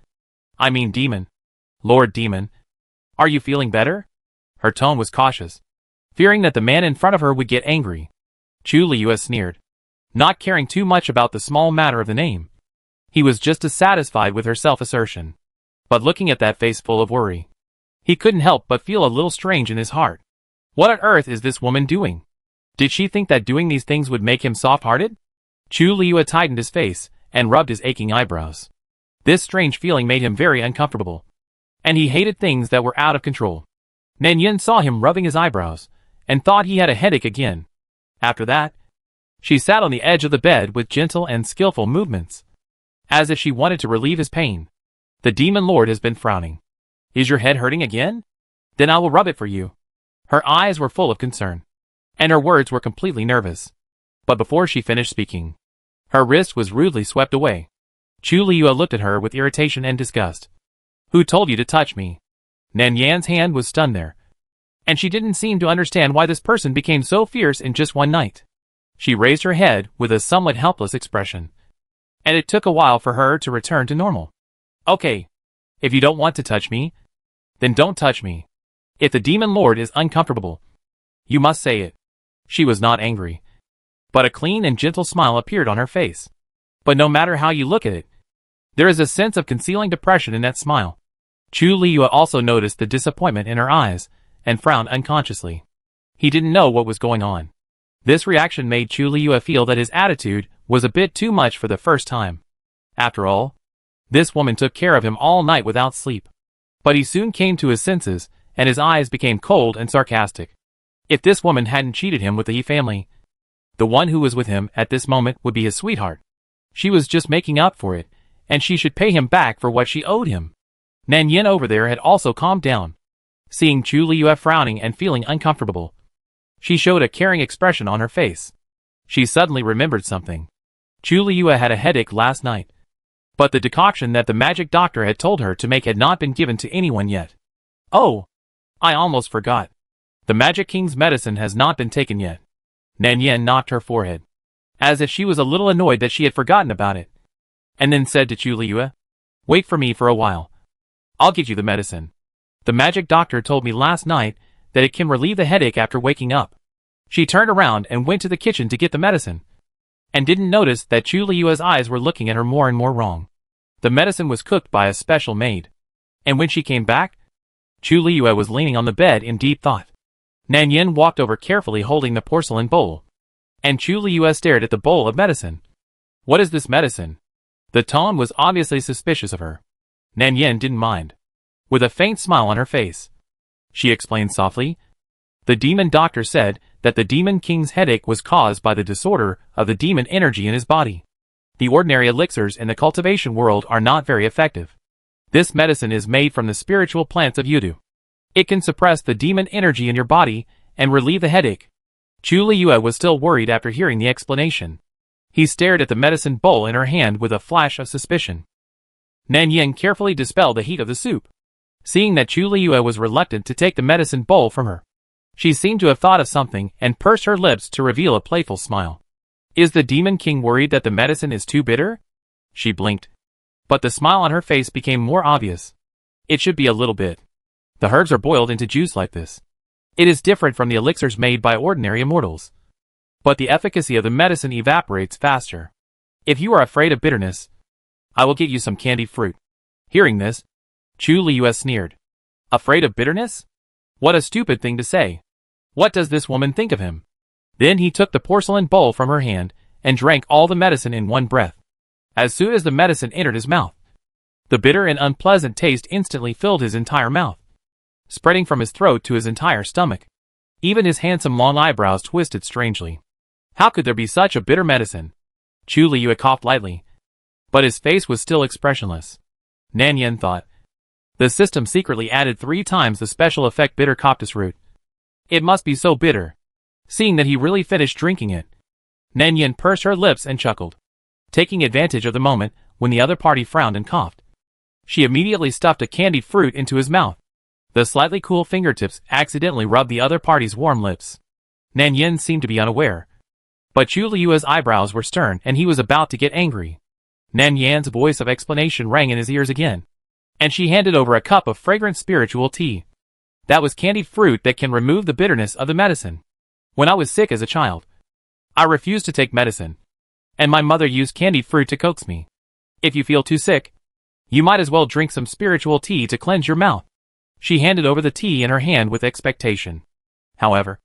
"I mean Demon. Lord Demon. Are you feeling better?" Her tone was cautious, fearing that the man in front of her would get angry. Chu Liyue sneered, not caring too much about the small matter of the name. He was just dissatisfied with her self-assertion. But looking at that face full of worry, he couldn't help but feel a little strange in his heart. What on earth is this woman doing? Did she think that doing these things would make him soft-hearted? Chu Liyue tightened his face and rubbed his aching eyebrows. This strange feeling made him very uncomfortable, and he hated things that were out of control. Nan Yan saw him rubbing his eyebrows and thought he had a headache again. After that, she sat on the edge of the bed with gentle and skillful movements, as if she wanted to relieve his pain. "The Demon Lord has been frowning. Is your head hurting again? Then I will rub it for you." Her eyes were full of concern, and her words were completely nervous. But before she finished speaking, her wrist was rudely swept away. Chu Liyue looked at her with irritation and disgust. "Who told you to touch me?" Nan Yan's hand was stunned there, and she didn't seem to understand why this person became so fierce in just one night. She raised her head with a somewhat helpless expression, and it took a while for her to return to normal. "Okay, if you don't want to touch me, then don't touch me. If the Demon Lord is uncomfortable, you must say it." She was not angry, but a clean and gentle smile appeared on her face. But no matter how you look at it, there is a sense of concealing depression in that smile. Chu Liyue also noticed the disappointment in her eyes and frowned unconsciously. He didn't know what was going on. This reaction made Chu Liyue feel that his attitude was a bit too much for the first time. After all, this woman took care of him all night without sleep. But he soon came to his senses, and his eyes became cold and sarcastic. If this woman hadn't cheated him with the He family, the one who was with him at this moment would be his sweetheart. She was just making up for it, and she should pay him back for what she owed him. Nan Yan over there had also calmed down. Seeing Chu Liyue frowning and feeling uncomfortable, she showed a caring expression on her face. She suddenly remembered something. Chu Liyue had a headache last night, but the decoction that the magic doctor had told her to make had not been given to anyone yet. "Oh, I almost forgot. The Magic King's medicine has not been taken yet." Nan Yen knocked her forehead, as if she was a little annoyed that she had forgotten about it, and then said to Chu Liyue, "Wait for me for a while. I'll get you the medicine. The magic doctor told me last night that it can relieve the headache after waking up." She turned around and went to the kitchen to get the medicine, and didn't notice that Chu Liyue's eyes were looking at her more and more wrong. The medicine was cooked by a special maid, and when she came back, Chu Liyue was leaning on the bed in deep thought. Nan Yen walked over carefully holding the porcelain bowl, and Chu Liyue stared at the bowl of medicine. "What is this medicine?" The tone was obviously suspicious of her. Nan Yen didn't mind. With a faint smile on her face, she explained softly, "The demon doctor said that the demon king's headache was caused by the disorder of the demon energy in his body. The ordinary elixirs in the cultivation world are not very effective. This medicine is made from the spiritual plants of Yudu. It can suppress the demon energy in your body and relieve the headache." Chu Liyue was still worried after hearing the explanation. He stared at the medicine bowl in her hand with a flash of suspicion. Nan Yen carefully dispelled the heat of the soup. Seeing that Chu Liyue was reluctant to take the medicine bowl from her, she seemed to have thought of something and pursed her lips to reveal a playful smile. "Is the demon king worried that the medicine is too bitter?" She blinked, but the smile on her face became more obvious. "It should be a little bit. The herbs are boiled into juice like this. It is different from the elixirs made by ordinary immortals. But the efficacy of the medicine evaporates faster. If you are afraid of bitterness, I will get you some candied fruit." Hearing this, Chu Liyue sneered. "Afraid of bitterness? What a stupid thing to say. What does this woman think of him?" Then he took the porcelain bowl from her hand and drank all the medicine in one breath. As soon as the medicine entered his mouth, the bitter and unpleasant taste instantly filled his entire mouth, spreading from his throat to his entire stomach. Even his handsome long eyebrows twisted strangely. How could there be such a bitter medicine? Chu Liyue coughed lightly, but his face was still expressionless. Nan Yen thought, the system secretly added 3 times the special effect bitter coptis root. It must be so bitter. Seeing that he really finished drinking it, Nan Yen pursed her lips and chuckled. Taking advantage of the moment when the other party frowned and coughed, she immediately stuffed a candied fruit into his mouth. The slightly cool fingertips accidentally rubbed the other party's warm lips. Nan Yen seemed to be unaware, but Chu Liyue's eyebrows were stern and he was about to get angry. Nan Yan's voice of explanation rang in his ears again, and she handed over a cup of fragrant spiritual tea. That was candied fruit that can remove the bitterness of the medicine. When I was sick as a child, I refused to take medicine, and my mother used candied fruit to coax me. If you feel too sick, you might as well drink some spiritual tea to cleanse your mouth. She handed over the tea in her hand with expectation. However,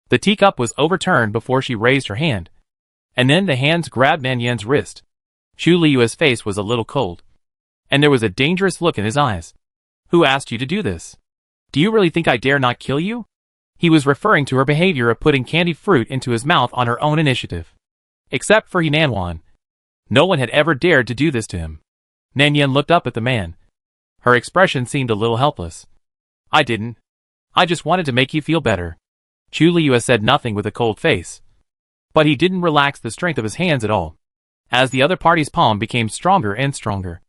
the teacup was overturned before she raised her hand, and then the hands grabbed Nan Yan's wrist. Chu Liyue's face was a little cold, and there was a dangerous look in his eyes. Who asked you to do this? Do you really think I dare not kill you? He was referring to her behavior of putting candied fruit into his mouth on her own initiative. Except for Hinanwan, no one had ever dared to do this to him. Nan Yen looked up at the man. Her expression seemed a little helpless. I didn't. I just wanted to make you feel better. Chu Liyue said nothing with a cold face. But he didn't relax the strength of his hands at all. As the other party's palm became stronger and stronger,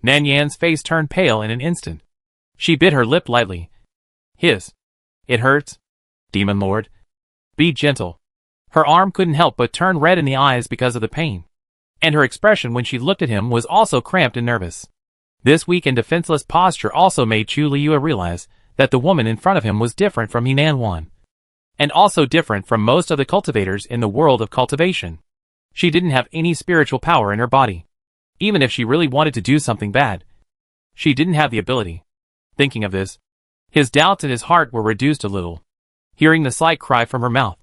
Nan Yan's face turned pale in an instant. She bit her lip lightly. Hiss. It hurts? Demon Lord. Be gentle. Her arm couldn't help but turn red in the eyes because of the pain, and her expression when she looked at him was also cramped and nervous. This weak and defenseless posture also made Chu Liyue realize that the woman in front of him was different from Hinanwan, and also different from most of the cultivators in the world of cultivation. She didn't have any spiritual power in her body. Even if she really wanted to do something bad, she didn't have the ability. Thinking of this, his doubts in his heart were reduced a little. Hearing the slight cry from her mouth,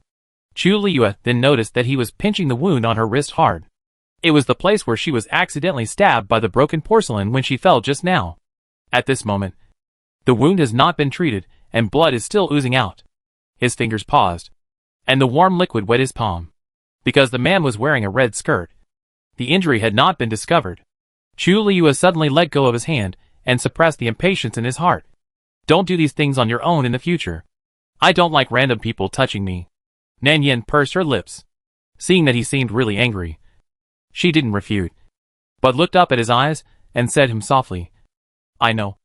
Chu Liyue then noticed that he was pinching the wound on her wrist hard. It was the place where she was accidentally stabbed by the broken porcelain when she fell just now. At this moment, the wound has not been treated and blood is still oozing out. His fingers paused, and the warm liquid wet his palm. Because the man was wearing a red skirt, the injury had not been discovered. Chu Liyue suddenly let go of his hand and suppressed the impatience in his heart. Don't do these things on your own in the future. I don't like random people touching me. Nan Yen pursed her lips, seeing that he seemed really angry. She didn't refute, but looked up at his eyes and said to him softly, I know.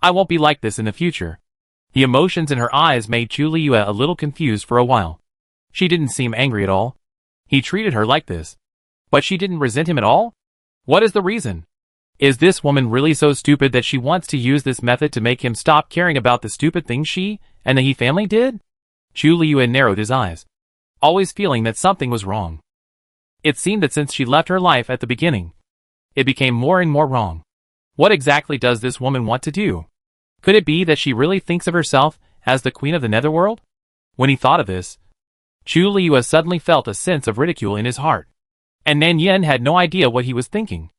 I won't be like this in the future. The emotions in her eyes made Chu Liyue a little confused for a while. She didn't seem angry at all. He treated her like this. But she didn't resent him at all? What is the reason? Is this woman really so stupid that she wants to use this method to make him stop caring about the stupid things she and the he family did? Chu Liyue narrowed his eyes, always feeling that something was wrong. It seemed that since she left her life at the beginning, it became more and more wrong. What exactly does this woman want to do? Could it be that she really thinks of herself as the queen of the netherworld? When he thought of this, Chu Liyue suddenly felt a sense of ridicule in his heart. And Nan Yen had no idea what he was thinking.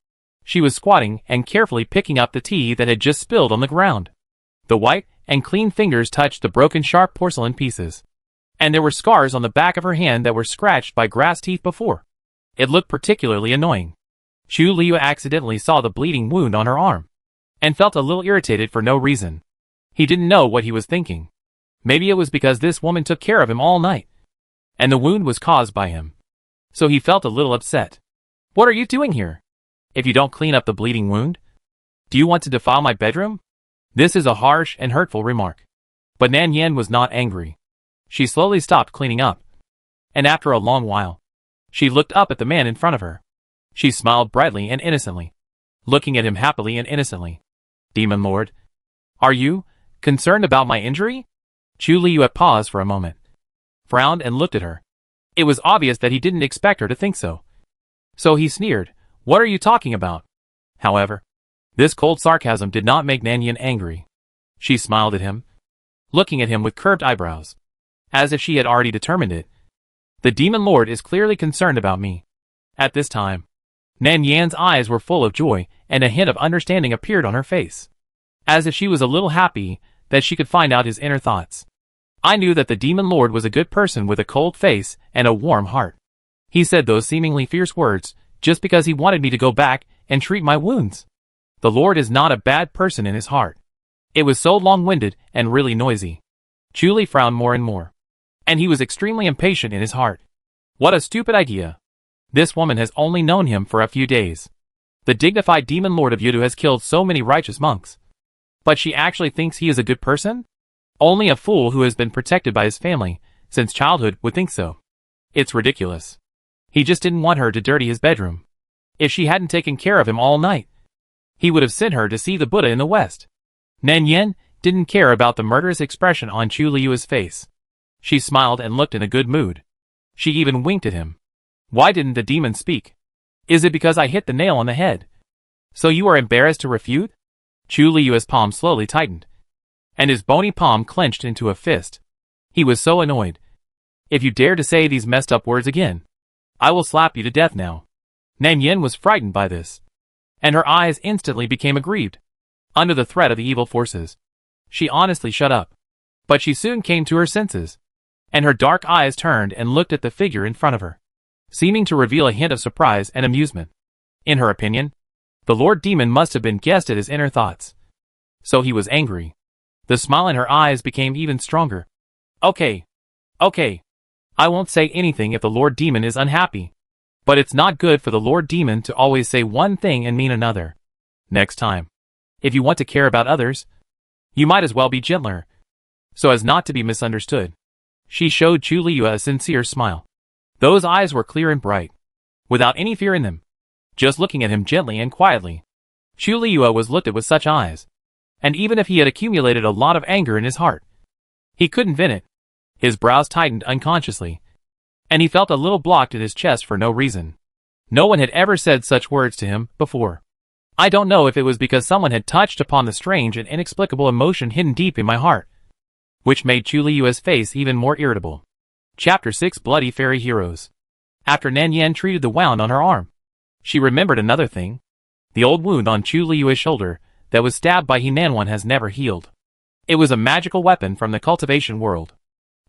She was squatting and carefully picking up the tea that had just spilled on the ground. The white and clean fingers touched the broken sharp porcelain pieces. And there were scars on the back of her hand that were scratched by grass teeth before. It looked particularly annoying. Chu Liyue accidentally saw the bleeding wound on her arm, and felt a little irritated for no reason. He didn't know what he was thinking. Maybe it was because this woman took care of him all night, and the wound was caused by him. So he felt a little upset. What are you doing here? If you don't clean up the bleeding wound? Do you want to defile my bedroom? This is a harsh and hurtful remark. But Nan Yen was not angry. She slowly stopped cleaning up. And after a long while, she looked up at the man in front of her. She smiled brightly and innocently, looking at him happily and innocently. Demon Lord, are you concerned about my injury? Chu Liyue paused for a moment, frowned and looked at her. It was obvious that he didn't expect her to think so. So he sneered, what are you talking about? However, this cold sarcasm did not make Nan Yen angry. She smiled at him, looking at him with curved eyebrows, as if she had already determined it. The Demon Lord is clearly concerned about me. At this time, Nan Yan's eyes were full of joy, and a hint of understanding appeared on her face, as if she was a little happy that she could find out his inner thoughts. I knew that the Demon Lord was a good person with a cold face and a warm heart. He said those seemingly fierce words just because he wanted me to go back and treat my wounds. The Lord is not a bad person in his heart. It was so long-winded and really noisy. Chu Li frowned more and more, and he was extremely impatient in his heart. What a stupid idea. This woman has only known him for a few days. The dignified Demon Lord of Yudu has killed so many righteous monks. But she actually thinks he is a good person? Only a fool who has been protected by his family since childhood would think so. It's ridiculous. He just didn't want her to dirty his bedroom. If she hadn't taken care of him all night, he would have sent her to see the Buddha in the West. Nan Yen didn't care about the murderous expression on Chu Liyue's face. She smiled and looked in a good mood. She even winked at him. Why didn't the demon speak? Is it because I hit the nail on the head? So you are embarrassed to refute? Chu Liyue's palm slowly tightened, and his bony palm clenched into a fist. He was so annoyed. If you dare to say these messed up words again, I will slap you to death now. Nan Yen was frightened by this, and her eyes instantly became aggrieved. Under the threat of the evil forces, she honestly shut up. But she soon came to her senses, and her dark eyes turned and looked at the figure in front of her, seeming to reveal a hint of surprise and amusement. In her opinion, the Lord Demon must have been guessed at his inner thoughts. So he was angry. The smile in her eyes became even stronger. Okay. I won't say anything if the Lord Demon is unhappy. But it's not good for the Lord Demon to always say one thing and mean another. Next time, if you want to care about others, you might as well be gentler, so as not to be misunderstood. She showed Chu Liyue a sincere smile. Those eyes were clear and bright, without any fear in them, just looking at him gently and quietly. Chu Liyue was looked at with such eyes, and even if he had accumulated a lot of anger in his heart, he couldn't vent it. His brows tightened unconsciously, and he felt a little blocked in his chest for no reason. No one had ever said such words to him before. I don't know if it was because someone had touched upon the strange and inexplicable emotion hidden deep in my heart, which made Chu Liyue's face even more irritable. Chapter 6 Bloody Fairy Heroes. After Nan Yen treated the wound on her arm, she remembered another thing. The old wound on Chu Liyue's shoulder that was stabbed by Hinanwan has never healed. It was a magical weapon from the cultivation world.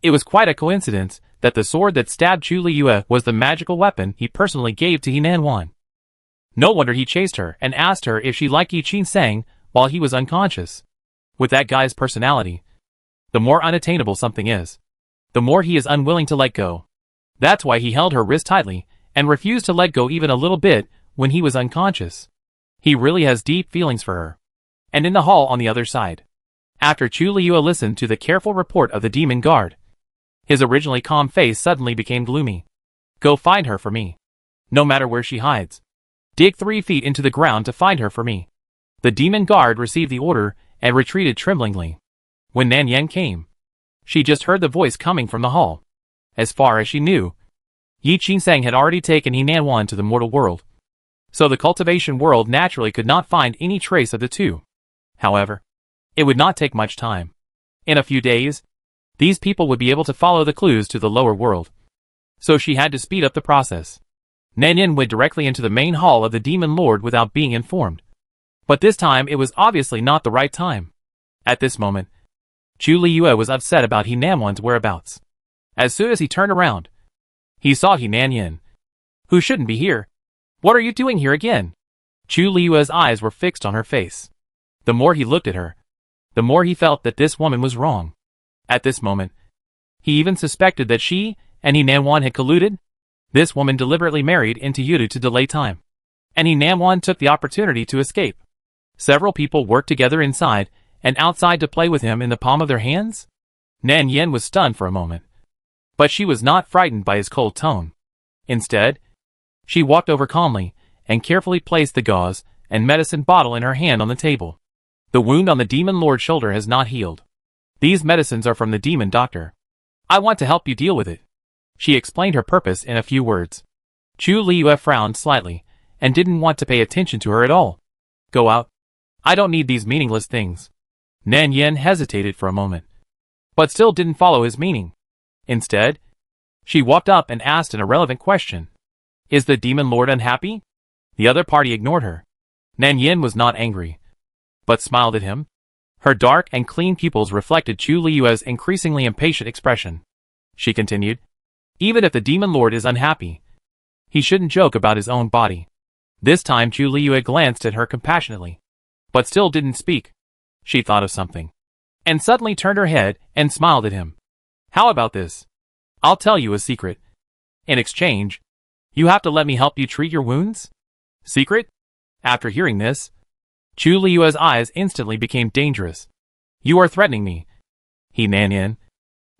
It was quite a coincidence that the sword that stabbed Chu Liyue was the magical weapon he personally gave to Hinanwan. No wonder he chased her and asked her if she liked Yi Qin Sang while he was unconscious. With that guy's personality, the more unattainable something is, the more he is unwilling to let go. That's why he held her wrist tightly and refused to let go even a little bit when he was unconscious. He really has deep feelings for her. And in the hall on the other side, after Chu Liyue listened to the careful report of the demon guard, His originally calm face suddenly became gloomy. Go find her for me. No matter where she hides. Dig 3 feet into the ground to find her for me. The demon guard received the order and retreated tremblingly. When Nan Yen came, she just heard the voice coming from the hall. As far as she knew, Yi Qingsang had already taken Henan Wan to the mortal world. So the cultivation world naturally could not find any trace of the two. However, it would not take much time. In a few days, these people would be able to follow the clues to the lower world. So she had to speed up the process. Nan Yen went directly into the main hall of the Demon Lord without being informed. But this time it was obviously not the right time. At this moment, Chu Liyue was upset about Henan Wan's whereabouts. As soon as he turned around, he saw Henan Yen. Who shouldn't be here? What are you doing here again? Chu Liyue's eyes were fixed on her face. The more he looked at her, the more he felt that this woman was wrong. At this moment, he even suspected that she and Henan Wan had colluded. This woman deliberately married into Yudu to delay time. And Henan Wan took the opportunity to escape. Several people worked together inside and outside to play with him in the palm of their hands. Nan Yen was stunned for a moment. But she was not frightened by his cold tone. Instead, she walked over calmly and carefully placed the gauze and medicine bottle in her hand on the table. The wound on the Demon Lord's shoulder has not healed. These medicines are from the demon doctor. I want to help you deal with it. She explained her purpose in a few words. Chu Liyue frowned slightly and didn't want to pay attention to her at all. Go out. I don't need these meaningless things. Nan Yen hesitated for a moment, but still didn't follow his meaning. Instead, she walked up and asked an irrelevant question. Is the Demon Lord unhappy? The other party ignored her. Nan Yen was not angry, but smiled at him. Her dark and clean pupils reflected Chu Liyue's increasingly impatient expression. She continued, even if the Demon Lord is unhappy, he shouldn't joke about his own body. This time Chu Liyue glanced at her compassionately, but still didn't speak. She thought of something, and suddenly turned her head and smiled at him. How about this? I'll tell you a secret. In exchange, you have to let me help you treat your wounds? Secret? After hearing this, Chu Liyue's eyes instantly became dangerous. You are threatening me. Henan Yen.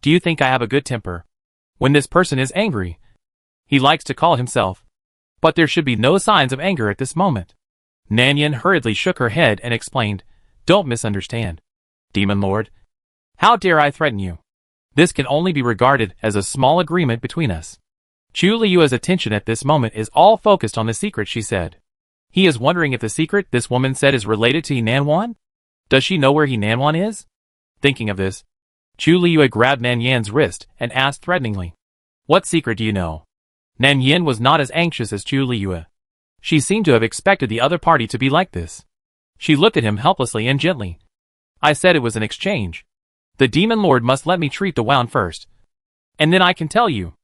Do you think I have a good temper? When this person is angry, he likes to call himself. But there should be no signs of anger at this moment. Nan Yen hurriedly shook her head and explained, don't misunderstand. Demon Lord, how dare I threaten you? This can only be regarded as a small agreement between us. Chu Liyue's attention at this moment is all focused on the secret she said. He is wondering if the secret this woman said is related to Henan Wan? Does she know where Henan Wan is? Thinking of this, Chu Liyue grabbed Nan Yan's wrist and asked threateningly, what secret do you know? Nan Yen was not as anxious as Chu Liyue. She seemed to have expected the other party to be like this. She looked at him helplessly and gently. I said it was an exchange. The Demon Lord must let me treat the wound first. And then I can tell you.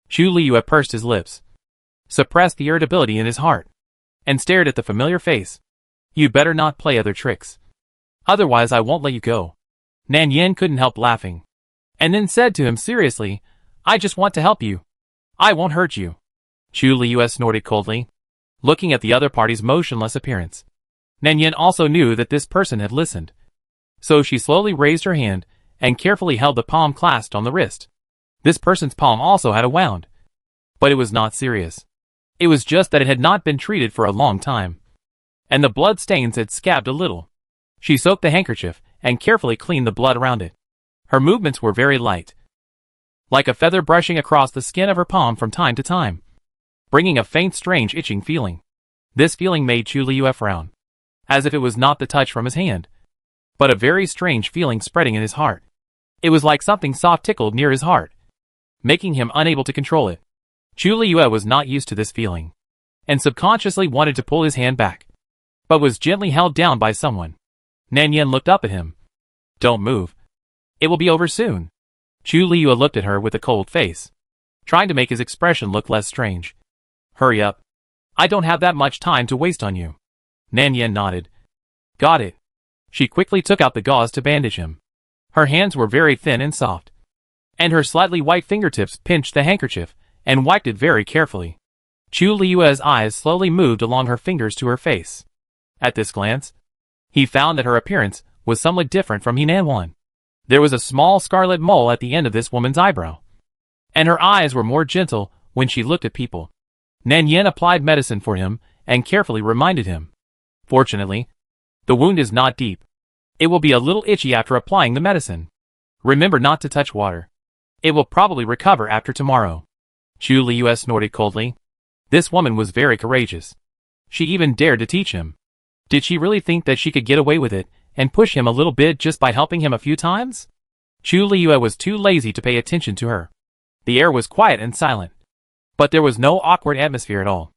Chu Liyue pursed his lips, suppressed the irritability in his heart, and stared at the familiar face. You better not play other tricks. Otherwise I won't let you go. Nan Yen couldn't help laughing, and then said to him seriously, I just want to help you. I won't hurt you. Chu Liyue snorted coldly, looking at the other party's motionless appearance. Nan Yen also knew that this person had listened. So she slowly raised her hand and carefully held the palm clasped on the wrist. This person's palm also had a wound. But it was not serious. It was just that it had not been treated for a long time. And the blood stains had scabbed a little. She soaked the handkerchief and carefully cleaned the blood around it. Her movements were very light, like a feather brushing across the skin of her palm from time to time, bringing a faint strange itching feeling. This feeling made Chu Liyue frown, as if it was not the touch from his hand, but a very strange feeling spreading in his heart. It was like something soft tickled near his heart, making him unable to control it. Chu Liyue was not used to this feeling, and subconsciously wanted to pull his hand back, but was gently held down by someone. Nan Yen looked up at him. Don't move. It will be over soon. Chu Liyue looked at her with a cold face, trying to make his expression look less strange. Hurry up. I don't have that much time to waste on you. Nan Yen nodded. Got it. She quickly took out the gauze to bandage him. Her hands were very thin and soft, and her slightly white fingertips pinched the handkerchief and wiped it very carefully. Chu Liyue's eyes slowly moved along her fingers to her face. At this glance, he found that her appearance was somewhat different from Henan Wan. There was a small scarlet mole at the end of this woman's eyebrow. and her eyes were more gentle when she looked at people. Nan Yin applied medicine for him and carefully reminded him. Fortunately, the wound is not deep. It will be a little itchy after applying the medicine. Remember not to touch water. It will probably recover after tomorrow. Chu Liu snorted coldly. This woman was very courageous. She even dared to teach him. Did she really think that she could get away with it and push him a little bit just by helping him a few times? Chu Liu was too lazy to pay attention to her. The air was quiet and silent. But there was no awkward atmosphere at all.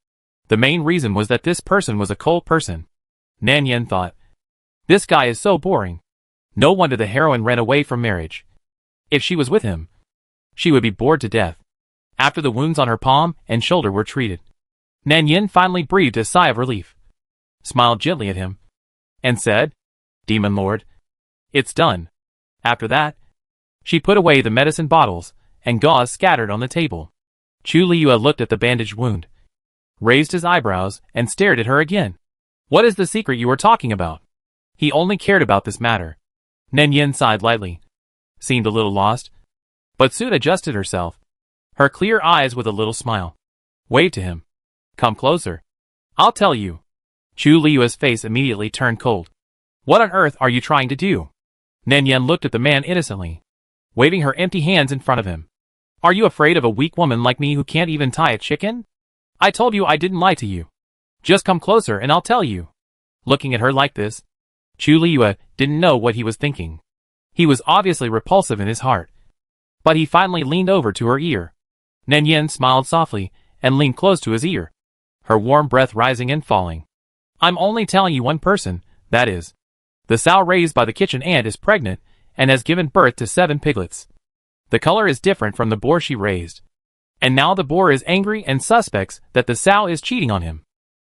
The main reason was that this person was a cold person. Nan Yin thought, this guy is so boring. No wonder the heroine ran away from marriage. If she was with him, she would be bored to death. After the wounds on her palm and shoulder were treated, Nan Yin finally breathed a sigh of relief, smiled gently at him, and said, Demon Lord, it's done. After that, she put away the medicine bottles and gauze scattered on the table. Chu Liu looked at the bandaged wound, raised his eyebrows, and stared at her again. What is the secret you were talking about? He only cared about this matter. Nan Yin sighed lightly, seemed a little lost, but soon adjusted herself. Her clear eyes with a little smile waved to him. Come closer. I'll tell you. Chu Liu's face immediately turned cold. What on earth are you trying to do? Nan Yin looked at the man innocently, waving her empty hands in front of him. Are you afraid of a weak woman like me who can't even tie a chicken? I told you I didn't lie to you. Just come closer and I'll tell you. Looking at her like this, Chu Liu didn't know what he was thinking. He was obviously repulsive in his heart. But he finally leaned over to her ear. Nan Yin smiled softly and leaned close to his ear, her warm breath rising and falling. I'm only telling you one person, that is. The sow raised by the kitchen ant is pregnant and has given birth to 7 piglets. The color is different from the boar she raised. And now the boar is angry and suspects that the sow is cheating on him.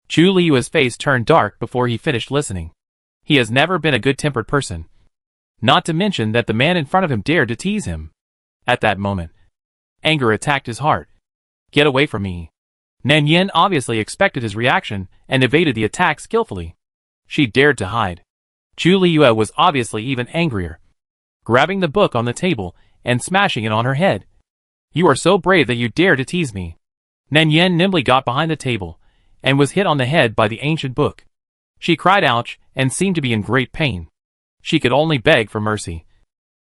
Chu Liu's face turned dark before he finished listening. He has never been a good-tempered person. Not to mention that the man in front of him dared to tease him. At that moment, anger attacked his heart. Get away from me. Nan Yin obviously expected his reaction and evaded the attack skillfully. She dared to hide. Chu Liu was obviously even angrier, grabbing the book on the table and smashing it on her head. You are so brave that you dare to tease me. Nan Yin nimbly got behind the table and was hit on the head by the ancient book. She cried ouch and seemed to be in great pain. She could only beg for mercy.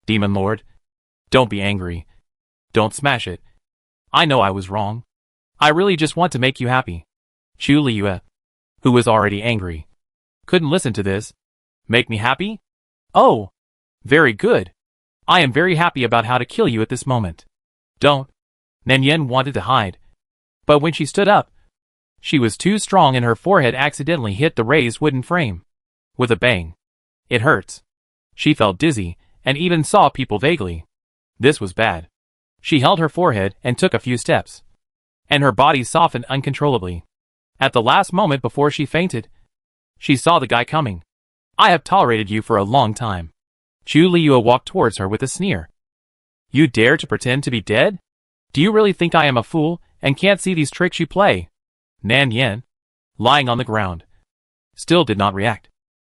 Demon Lord, don't be angry. Don't smash it. I know I was wrong. I really just want to make you happy. Chu Liu, who was already angry, couldn't listen to this. Make me happy? Oh, very good. I am very happy about how to kill you at this moment. Don't. Nan Yin wanted to hide. But when she stood up, she was too strong and her forehead accidentally hit the raised wooden frame. With a bang. It hurts. She felt dizzy and even saw people vaguely. This was bad. She held her forehead and took a few steps. And her body softened uncontrollably. At the last moment before she fainted, she saw the guy coming. I have tolerated you for a long time. Chu Liu walked towards her with a sneer. You dare to pretend to be dead? Do you really think I am a fool and can't see these tricks you play? Nan Yin, lying on the ground, still did not react.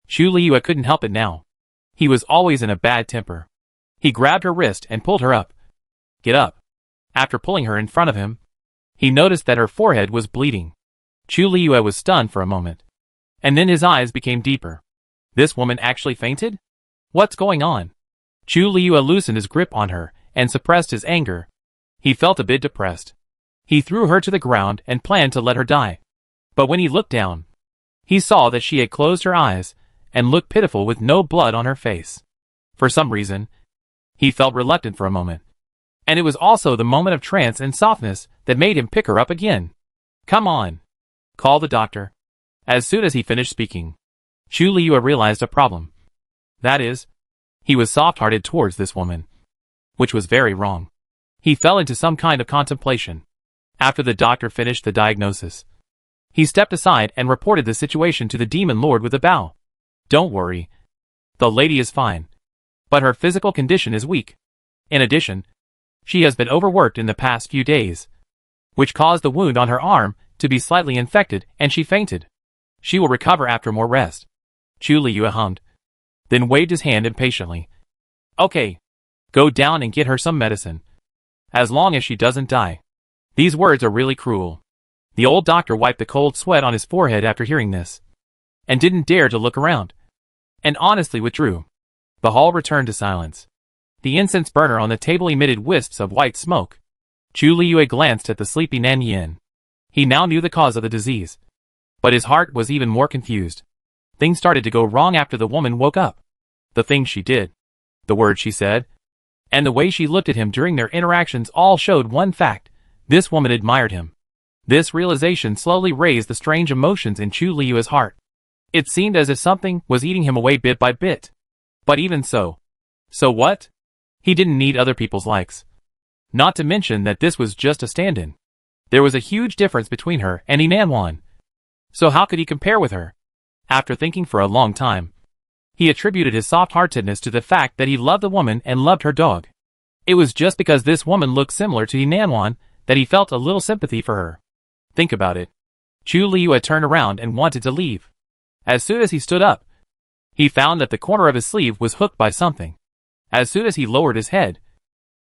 Chu Liu couldn't help it now. He was always in a bad temper. He grabbed her wrist and pulled her up. Get up. After pulling her in front of him, he noticed that her forehead was bleeding. Chu Liu was stunned for a moment. And then his eyes became deeper. This woman actually fainted? What's going on? Chu Liu loosened his grip on her and suppressed his anger. He felt a bit depressed. He threw her to the ground and planned to let her die. But when he looked down, he saw that she had closed her eyes and looked pitiful with no blood on her face. For some reason, he felt reluctant for a moment. And it was also the moment of trance and softness that made him pick her up again. Come on. Call the doctor. As soon as he finished speaking, Chu Liu realized a problem. That is, he was soft-hearted towards this woman, which was very wrong. He fell into some kind of contemplation. After the doctor finished the diagnosis, he stepped aside and reported the situation to the Demon Lord with a bow. Don't worry. The lady is fine. But her physical condition is weak. In addition, she has been overworked in the past few days, which caused the wound on her arm to be slightly infected and she fainted. She will recover after more rest. Chu Liu hummed, then waved his hand impatiently. Okay. Go down and get her some medicine. As long as she doesn't die. These words are really cruel. The old doctor wiped the cold sweat on his forehead after hearing this, and didn't dare to look around, and honestly withdrew. The hall returned to silence. The incense burner on the table emitted wisps of white smoke. Chu Liyue glanced at the sleepy Nan Yin. He now knew the cause of the disease, but his heart was even more confused. Things started to go wrong after the woman woke up. The things she did, the words she said, and the way she looked at him during their interactions all showed one fact: this woman admired him. This realization slowly raised the strange emotions in Chu Liyue's heart. It seemed as if something was eating him away bit by bit. But even so. So what? He didn't need other people's likes. Not to mention that this was just a stand-in. There was a huge difference between her and Nanwan. So how could he compare with her? After thinking for a long time, he attributed his soft-heartedness to the fact that he loved the woman and loved her dog. It was just because this woman looked similar to Nanwan that he felt a little sympathy for her. Think about it. Chu Liyue turned around and wanted to leave. As soon as he stood up, he found that the corner of his sleeve was hooked by something. As soon as he lowered his head,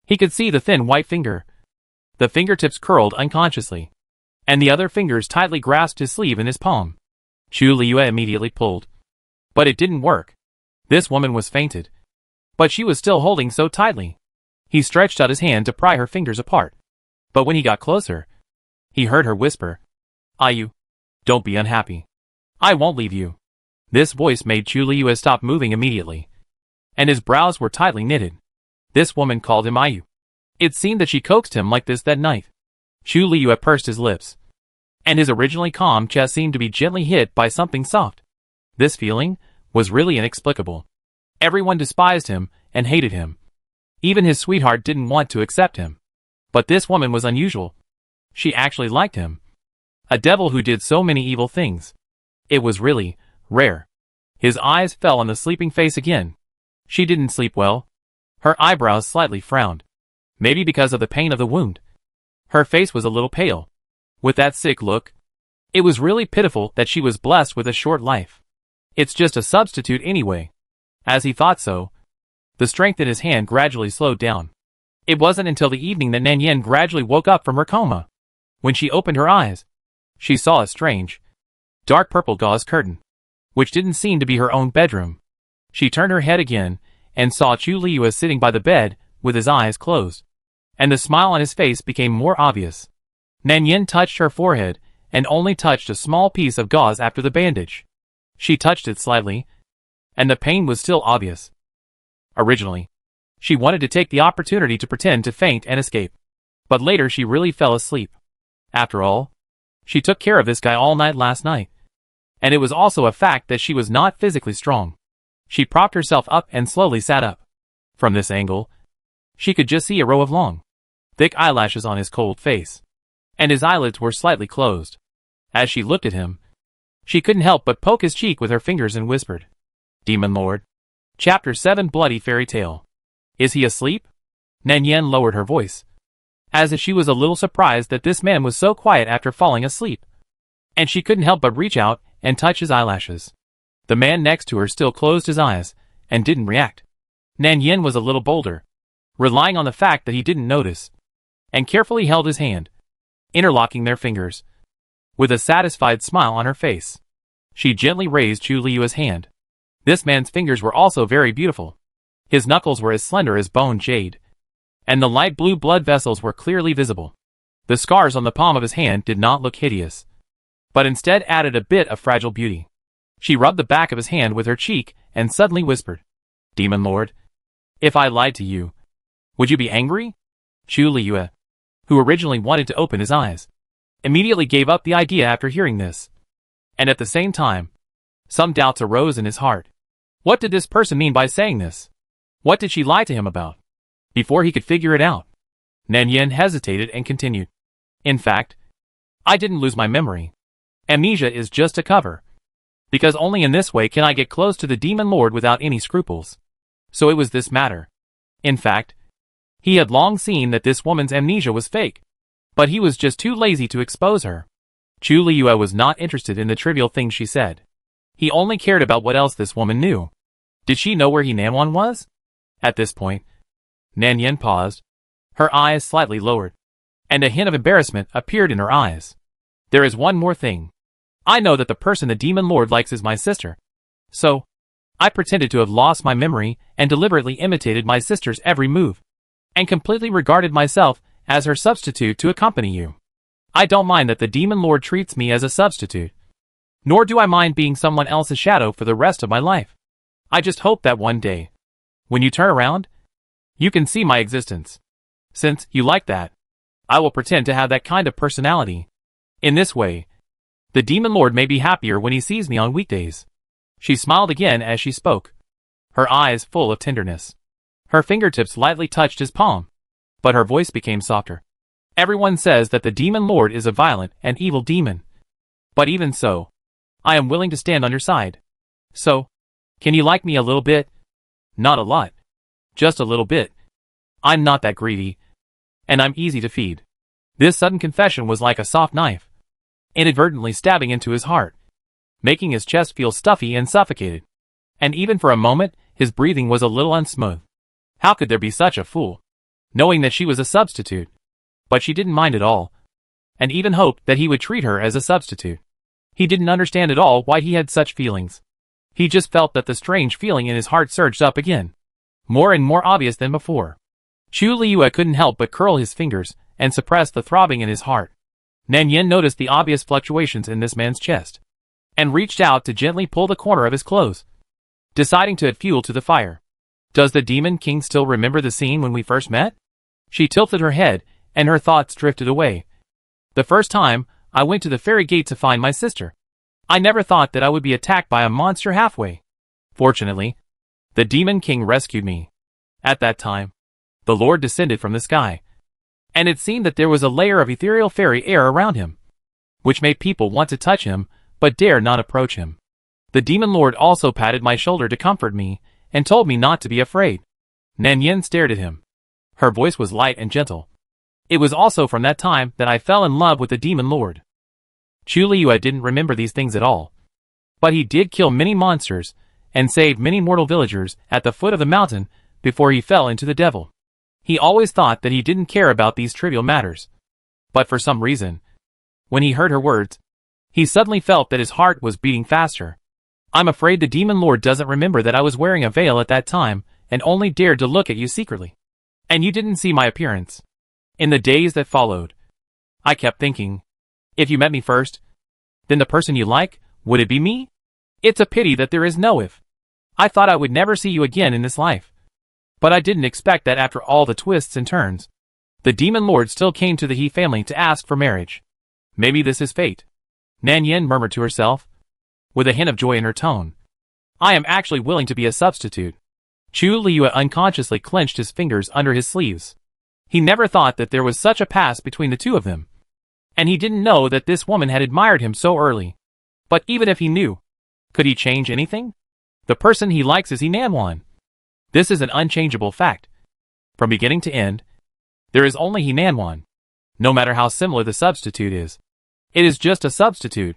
he could see the thin white finger. The fingertips curled unconsciously, and the other fingers tightly grasped his sleeve in his palm. Chu Liyue immediately pulled. But it didn't work. This woman was fainted. But she was still holding so tightly. He stretched out his hand to pry her fingers apart. But when he got closer, he heard her whisper, "Ayu, don't be unhappy. I won't leave you." This voice made Chu Liyue stop moving immediately, and his brows were tightly knitted. This woman called him Ayu. It seemed that she coaxed him like this that night. Chu Liyue pursed his lips, and his originally calm chest seemed to be gently hit by something soft. This feeling was really inexplicable. Everyone despised him and hated him. Even his sweetheart didn't want to accept him. But this woman was unusual. She actually liked him. A devil who did so many evil things. It was really rare. His eyes fell on the sleeping face again. She didn't sleep well. Her eyebrows slightly frowned. Maybe because of the pain of the wound. Her face was a little pale. With that sick look, it was really pitiful that she was blessed with a short life. It's just a substitute anyway. As he thought so, the strength in his hand gradually slowed down. It wasn't until the evening that Nan Yin gradually woke up from her coma. When she opened her eyes, she saw a strange, dark purple gauze curtain, which didn't seem to be her own bedroom. She turned her head again, and saw Chu Liyue sitting by the bed, with his eyes closed. And the smile on his face became more obvious. Nan Yin touched her forehead, and only touched a small piece of gauze after the bandage. She touched it slightly, and the pain was still obvious. Originally, she wanted to take the opportunity to pretend to faint and escape. But later she really fell asleep. After all, she took care of this guy all night last night. And it was also a fact that she was not physically strong. She propped herself up and slowly sat up. From this angle, she could just see a row of long, thick eyelashes on his cold face. And his eyelids were slightly closed. As she looked at him, she couldn't help but poke his cheek with her fingers and whispered, "Demon Lord." Chapter 7 Bloody Fairy Tale. Is he asleep? Nan Yin lowered her voice, as if she was a little surprised that this man was so quiet after falling asleep. And she couldn't help but reach out and touch his eyelashes. The man next to her still closed his eyes and didn't react. Nan Yin was a little bolder, relying on the fact that he didn't notice, and carefully held his hand, interlocking their fingers. With a satisfied smile on her face, she gently raised Chu Liyue's hand. This man's fingers were also very beautiful. His knuckles were as slender as bone jade, and the light blue blood vessels were clearly visible. The scars on the palm of his hand did not look hideous, but instead added a bit of fragile beauty. She rubbed the back of his hand with her cheek and suddenly whispered, "Demon Lord, if I lied to you, would you be angry?" Chu Liyue, who originally wanted to open his eyes, immediately gave up the idea after hearing this. And at the same time, some doubts arose in his heart. What did this person mean by saying this? What did she lie to him about? Before he could figure it out, Nan Yin hesitated and continued. "In fact, I didn't lose my memory. Amnesia is just a cover. Because only in this way can I get close to the Demon Lord without any scruples. So it was this matter. In fact, he had long seen that this woman's amnesia was fake. But he was just too lazy to expose her." Chu Liyue was not interested in the trivial things she said. He only cared about what else this woman knew. Did she know where Nanwan was? At this point, Nan Yin paused. Her eyes slightly lowered, and a hint of embarrassment appeared in her eyes. There is one more thing. I know that the person the demon lord likes is my sister. So, I pretended to have lost my memory and deliberately imitated my sister's every move, and completely regarded myself as her substitute to accompany you. I don't mind that the demon lord treats me as a substitute. Nor do I mind being someone else's shadow for the rest of my life. I just hope that one day, when you turn around, you can see my existence. Since you like that, I will pretend to have that kind of personality. In this way, the demon lord may be happier when he sees me on weekdays. She smiled again as she spoke, her eyes full of tenderness. Her fingertips lightly touched his palm, but her voice became softer. Everyone says that the demon lord is a violent and evil demon. But even so, I am willing to stand on your side. So, can you like me a little bit? Not a lot. Just a little bit. I'm not that greedy. And I'm easy to feed. This sudden confession was like a soft knife, inadvertently stabbing into his heart, making his chest feel stuffy and suffocated. And even for a moment, his breathing was a little unsmooth. How could there be such a fool? Knowing that she was a substitute. But she didn't mind at all, and even hoped that he would treat her as a substitute. He didn't understand at all why he had such feelings. He just felt that the strange feeling in his heart surged up again, more and more obvious than before. Chu Liuya couldn't help but curl his fingers and suppress the throbbing in his heart. Nan Yin noticed the obvious fluctuations in this man's chest, and reached out to gently pull the corner of his clothes, deciding to add fuel to the fire. Does the Demon King still remember the scene when we first met? She tilted her head, and her thoughts drifted away. The first time, I went to the fairy gate to find my sister. I never thought that I would be attacked by a monster halfway. Fortunately, the Demon King rescued me. At that time, the Lord descended from the sky, and it seemed that there was a layer of ethereal fairy air around him, which made people want to touch him, but dare not approach him. The Demon Lord also patted my shoulder to comfort me, and told me not to be afraid. Nan Yin stared at him. Her voice was light and gentle. It was also from that time that I fell in love with the Demon Lord. Chu Liuya didn't remember these things at all, but he did kill many monsters, and saved many mortal villagers at the foot of the mountain before he fell into the devil. He always thought that he didn't care about these trivial matters. But for some reason, when he heard her words, he suddenly felt that his heart was beating faster. I'm afraid the Demon Lord doesn't remember that I was wearing a veil at that time, and only dared to look at you secretly. And you didn't see my appearance. In the days that followed, I kept thinking, if you met me first, then the person you like, would it be me? It's a pity that there is no if. I thought I would never see you again in this life. But I didn't expect that after all the twists and turns, the Demon Lord still came to the He family to ask for marriage. Maybe this is fate. Nan Yin murmured to herself, with a hint of joy in her tone. I am actually willing to be a substitute. Chu Liuya unconsciously clenched his fingers under his sleeves. He never thought that there was such a past between the two of them. And he didn't know that this woman had admired him so early. But even if he knew, could he change anything? The person he likes is Hinanwan. This is an unchangeable fact. From beginning to end, there is only Hinanwan. No matter how similar the substitute is, it is just a substitute.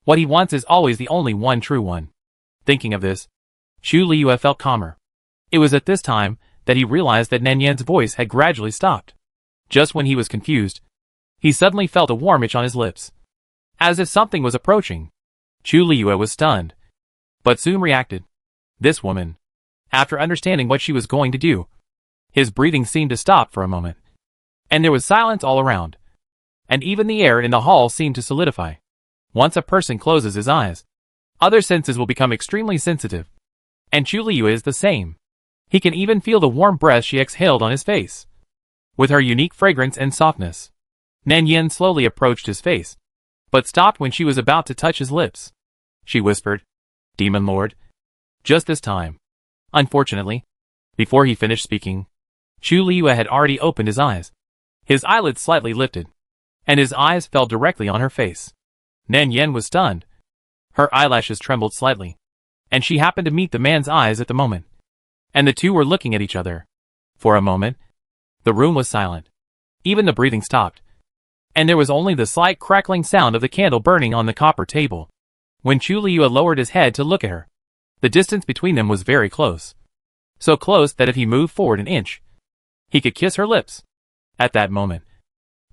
What he wants is always the only one true one. Thinking of this, Chu Liuya felt calmer. It was at this time that he realized that Nan Yan's voice had gradually stopped. Just when he was confused, he suddenly felt a warm itch on his lips, as if something was approaching. Chu Liuya was stunned, but soon reacted. This woman. After understanding what she was going to do, his breathing seemed to stop for a moment, and there was silence all around, and even the air in the hall seemed to solidify. Once a person closes his eyes, other senses will become extremely sensitive, and Chu Liuya is the same. He can even feel the warm breath she exhaled on his face. With her unique fragrance and softness, Nan Yin slowly approached his face, but stopped when she was about to touch his lips. She whispered, "Demon Lord." Just this time. Unfortunately, before he finished speaking, Chu Liuya had already opened his eyes. His eyelids slightly lifted, and his eyes fell directly on her face. Nan Yin was stunned. Her eyelashes trembled slightly, and she happened to meet the man's eyes at the moment. And the two were looking at each other. For a moment, the room was silent. Even the breathing stopped, and there was only the slight crackling sound of the candle burning on the copper table. When Chu Liuya lowered his head to look at her, the distance between them was very close. So close that if he moved forward an inch, he could kiss her lips. At that moment,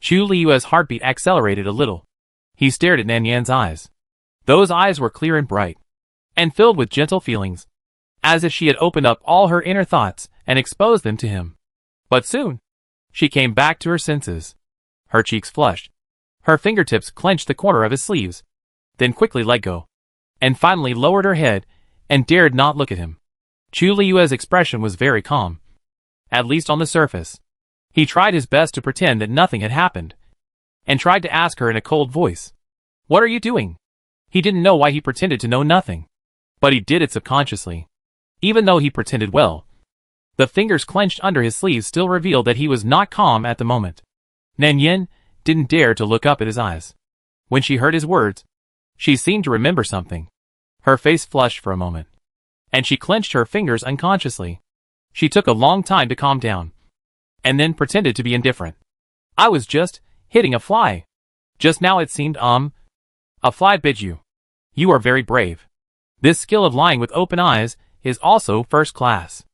Chu Liyue's heartbeat accelerated a little. He stared at Nan Yan's eyes. Those eyes were clear and bright, and filled with gentle feelings, as if she had opened up all her inner thoughts and exposed them to him. But soon, she came back to her senses. Her cheeks flushed. Her fingertips clenched the corner of his sleeves, then quickly let go, and finally lowered her head and dared not look at him. Chu Liyue's expression was very calm, at least on the surface. He tried his best to pretend that nothing had happened, and tried to ask her in a cold voice, "What are you doing?" He didn't know why he pretended to know nothing, but he did it subconsciously. Even though he pretended well, the fingers clenched under his sleeves still revealed that he was not calm at the moment. Nan Yan didn't dare to look up at his eyes. When she heard his words, she seemed to remember something. Her face flushed for a moment, and she clenched her fingers unconsciously. She took a long time to calm down, and then pretended to be indifferent. "I was just hitting a fly. Just now it seemed, a fly bit you. You are very brave." This skill of lying with open eyes is also first class.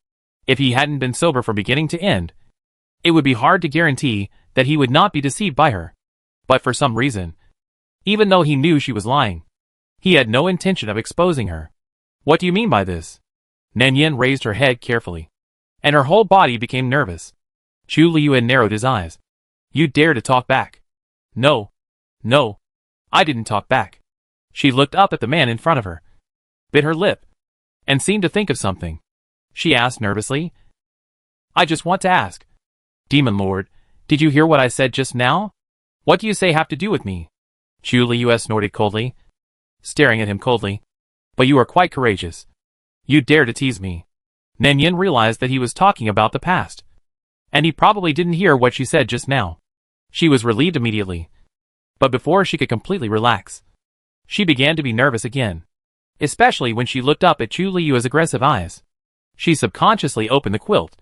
If he hadn't been sober from beginning to end, it would be hard to guarantee that he would not be deceived by her. But for some reason, even though he knew she was lying, he had no intention of exposing her. "What do you mean by this?" Nan Yan raised her head carefully, and her whole body became nervous. Chu Liyue narrowed his eyes. "You dare to talk back?" No, I didn't talk back." She looked up at the man in front of her, bit her lip, and seemed to think of something. She asked nervously, "I just want to ask, Demon Lord, did you hear what I said just now? What do you say have to do with me?" Chu Liyue snorted coldly, staring at him coldly. "But you are quite courageous. You dare to tease me." Nan Yan realized that he was talking about the past, and he probably didn't hear what she said just now. She was relieved immediately. But before she could completely relax, she began to be nervous again, especially when she looked up at Chu Liyue's aggressive eyes. She subconsciously opened the quilt,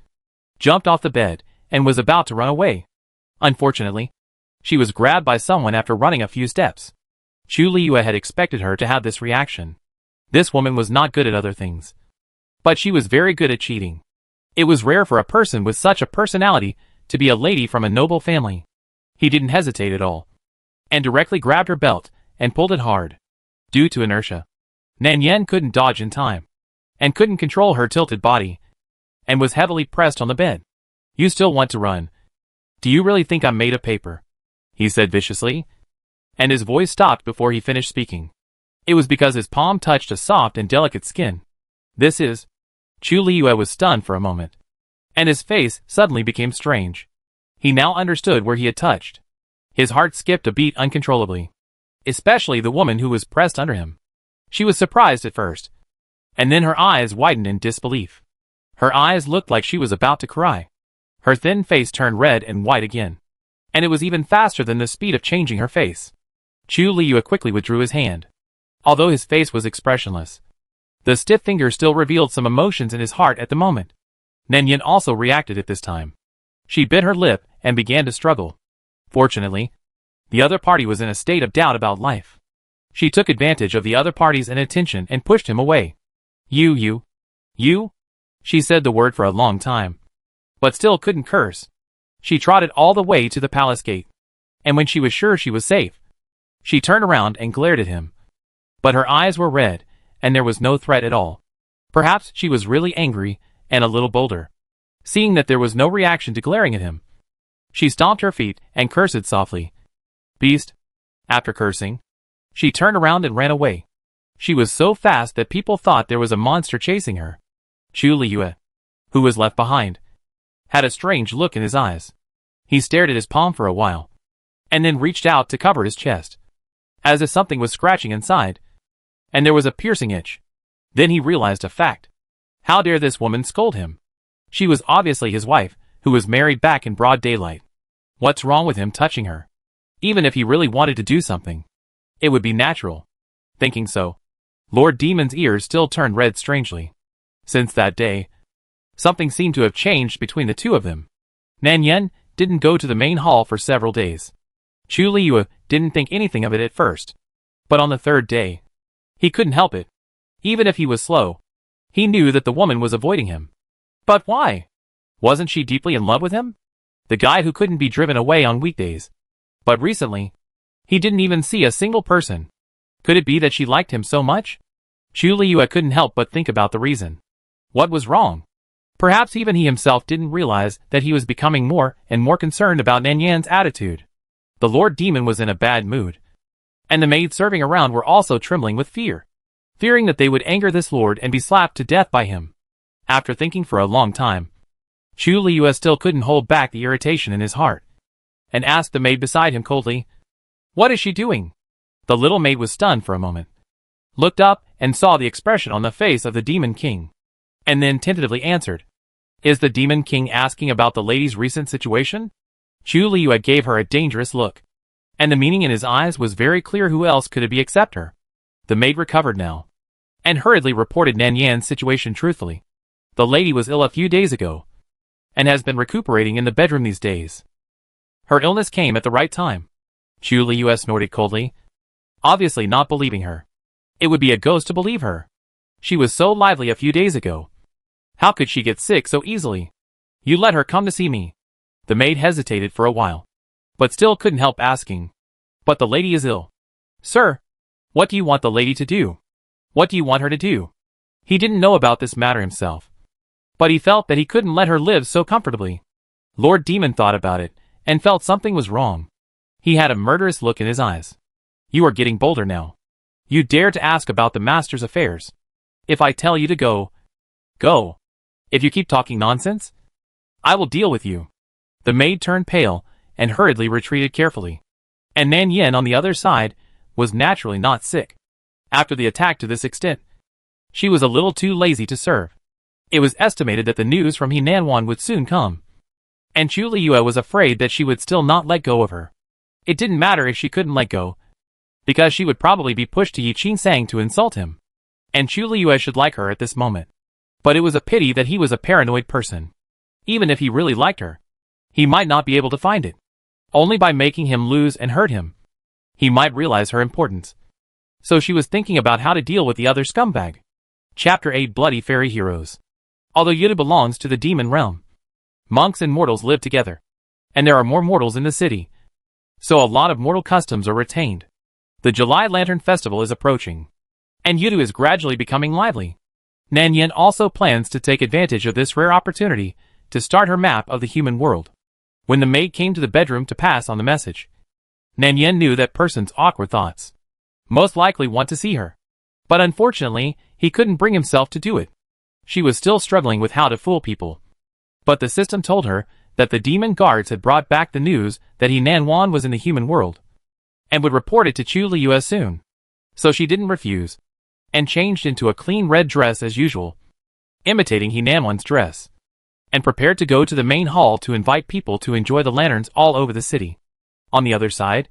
jumped off the bed, and was about to run away. Unfortunately, she was grabbed by someone after running a few steps. Chu Liyue had expected her to have this reaction. This woman was not good at other things, but she was very good at cheating. It was rare for a person with such a personality to be a lady from a noble family. He didn't hesitate at all, and directly grabbed her belt and pulled it hard. Due to inertia, Nan Yan couldn't dodge in time, and couldn't control her tilted body, and was heavily pressed on the bed. "You still want to run? Do you really think I'm made of paper?" he said viciously, and his voice stopped before he finished speaking. It was because his palm touched a soft and delicate skin. Chu Liyue was stunned for a moment, and his face suddenly became strange. He now understood where he had touched. His heart skipped a beat uncontrollably, especially the woman who was pressed under him. She was surprised at first, and then her eyes widened in disbelief. Her eyes looked like she was about to cry. Her thin face turned red and white again, and it was even faster than the speed of changing her face. Chu Liyue quickly withdrew his hand. Although his face was expressionless, the stiff fingers still revealed some emotions in his heart at the moment. Nan Yan also reacted at this time. She bit her lip and began to struggle. Fortunately, the other party was in a state of doubt about life. She took advantage of the other party's inattention and pushed him away. You? She said the word for a long time, but still couldn't curse. She trotted all the way to the palace gate, and when she was sure she was safe, she turned around and glared at him. But her eyes were red, and there was no threat at all. Perhaps she was really angry and a little bolder. Seeing that there was no reaction to glaring at him, she stomped her feet and cursed softly. "Beast." After cursing, she turned around and ran away. She was so fast that people thought there was a monster chasing her. Chu Liyue, who was left behind, had a strange look in his eyes. He stared at his palm for a while, and then reached out to cover his chest, as if something was scratching inside, and there was a piercing itch. Then he realized a fact. How dare this woman scold him? She was obviously his wife, who was married back in broad daylight. What's wrong with him touching her? Even if he really wanted to do something, it would be natural. Thinking so, Lord Demon's ears still turned red strangely. Since that day, something seemed to have changed between the two of them. Nan Yan didn't go to the main hall for several days. Chu Liyue didn't think anything of it at first, but on the third day, he couldn't help it. Even if he was slow, he knew that the woman was avoiding him. But why? Wasn't she deeply in love with him? The guy who couldn't be driven away on weekdays. But recently, he didn't even see a single person. Could it be that she liked him so much? Chu Liyue couldn't help but think about the reason. What was wrong? Perhaps even he himself didn't realize that he was becoming more and more concerned about Nan Yan's attitude. The Lord Demon was in a bad mood. And the maids serving around were also trembling with fear, fearing that they would anger this lord and be slapped to death by him. After thinking for a long time, Chu Liyue still couldn't hold back the irritation in his heart, and asked the maid beside him coldly, "What is she doing?" The little maid was stunned for a moment, looked up and saw the expression on the face of the Demon King, and then tentatively answered, "Is the Demon King asking about the lady's recent situation?" Chu Liyue gave her a dangerous look, and the meaning in his eyes was very clear. Who else could it be except her? The maid recovered now, and hurriedly reported Nan Yan's situation truthfully. The lady was ill a few days ago, and has been recuperating in the bedroom these days. Her illness came at the right time. Chu Liyue snorted coldly, obviously not believing her. It would be a ghost to believe her. She was so lively a few days ago. How could she get sick so easily? You let her come to see me. The maid hesitated for a while, but still couldn't help asking. But the lady is ill. Sir, what do you want the lady to do? What do you want her to do? He didn't know about this matter himself, but he felt that he couldn't let her live so comfortably. Lord Demon thought about it, and felt something was wrong. He had a murderous look in his eyes. You are getting bolder now. You dare to ask about the master's affairs. If I tell you to go, go. If you keep talking nonsense, I will deal with you. The maid turned pale, and hurriedly retreated carefully. And Nan Yan on the other side, was naturally not sick. After the attack to this extent, she was a little too lazy to serve. It was estimated that the news from He Nanwan would soon come, and Chu Liyue was afraid that she would still not let go of her. It didn't matter if she couldn't let go, because she would probably be pushed to Yi Qinsang to insult him, and Chu Liyue should like her at this moment. But it was a pity that he was a paranoid person. Even if he really liked her, he might not be able to find it. Only by making him lose and hurt him, he might realize her importance. So she was thinking about how to deal with the other scumbag. Chapter 8 Bloody Fairy Heroes. Although Yuta belongs to the demon realm, monks and mortals live together, and there are more mortals in the city, so a lot of mortal customs are retained. The July Lantern Festival is approaching, and Yuta is gradually becoming lively. Nan Yan also plans to take advantage of this rare opportunity to start her map of the human world. When the maid came to the bedroom to pass on the message, Nan Yan knew that person's awkward thoughts most likely want to see her. But unfortunately, he couldn't bring himself to do it. She was still struggling with how to fool people. But the system told her that the demon guards had brought back the news that He Nanwan was in the human world, and would report it to Chu Liyue soon. So she didn't refuse, and changed into a clean red dress as usual, imitating He Nanwan's dress, and prepared to go to the main hall to invite people to enjoy the lanterns all over the city. On the other side,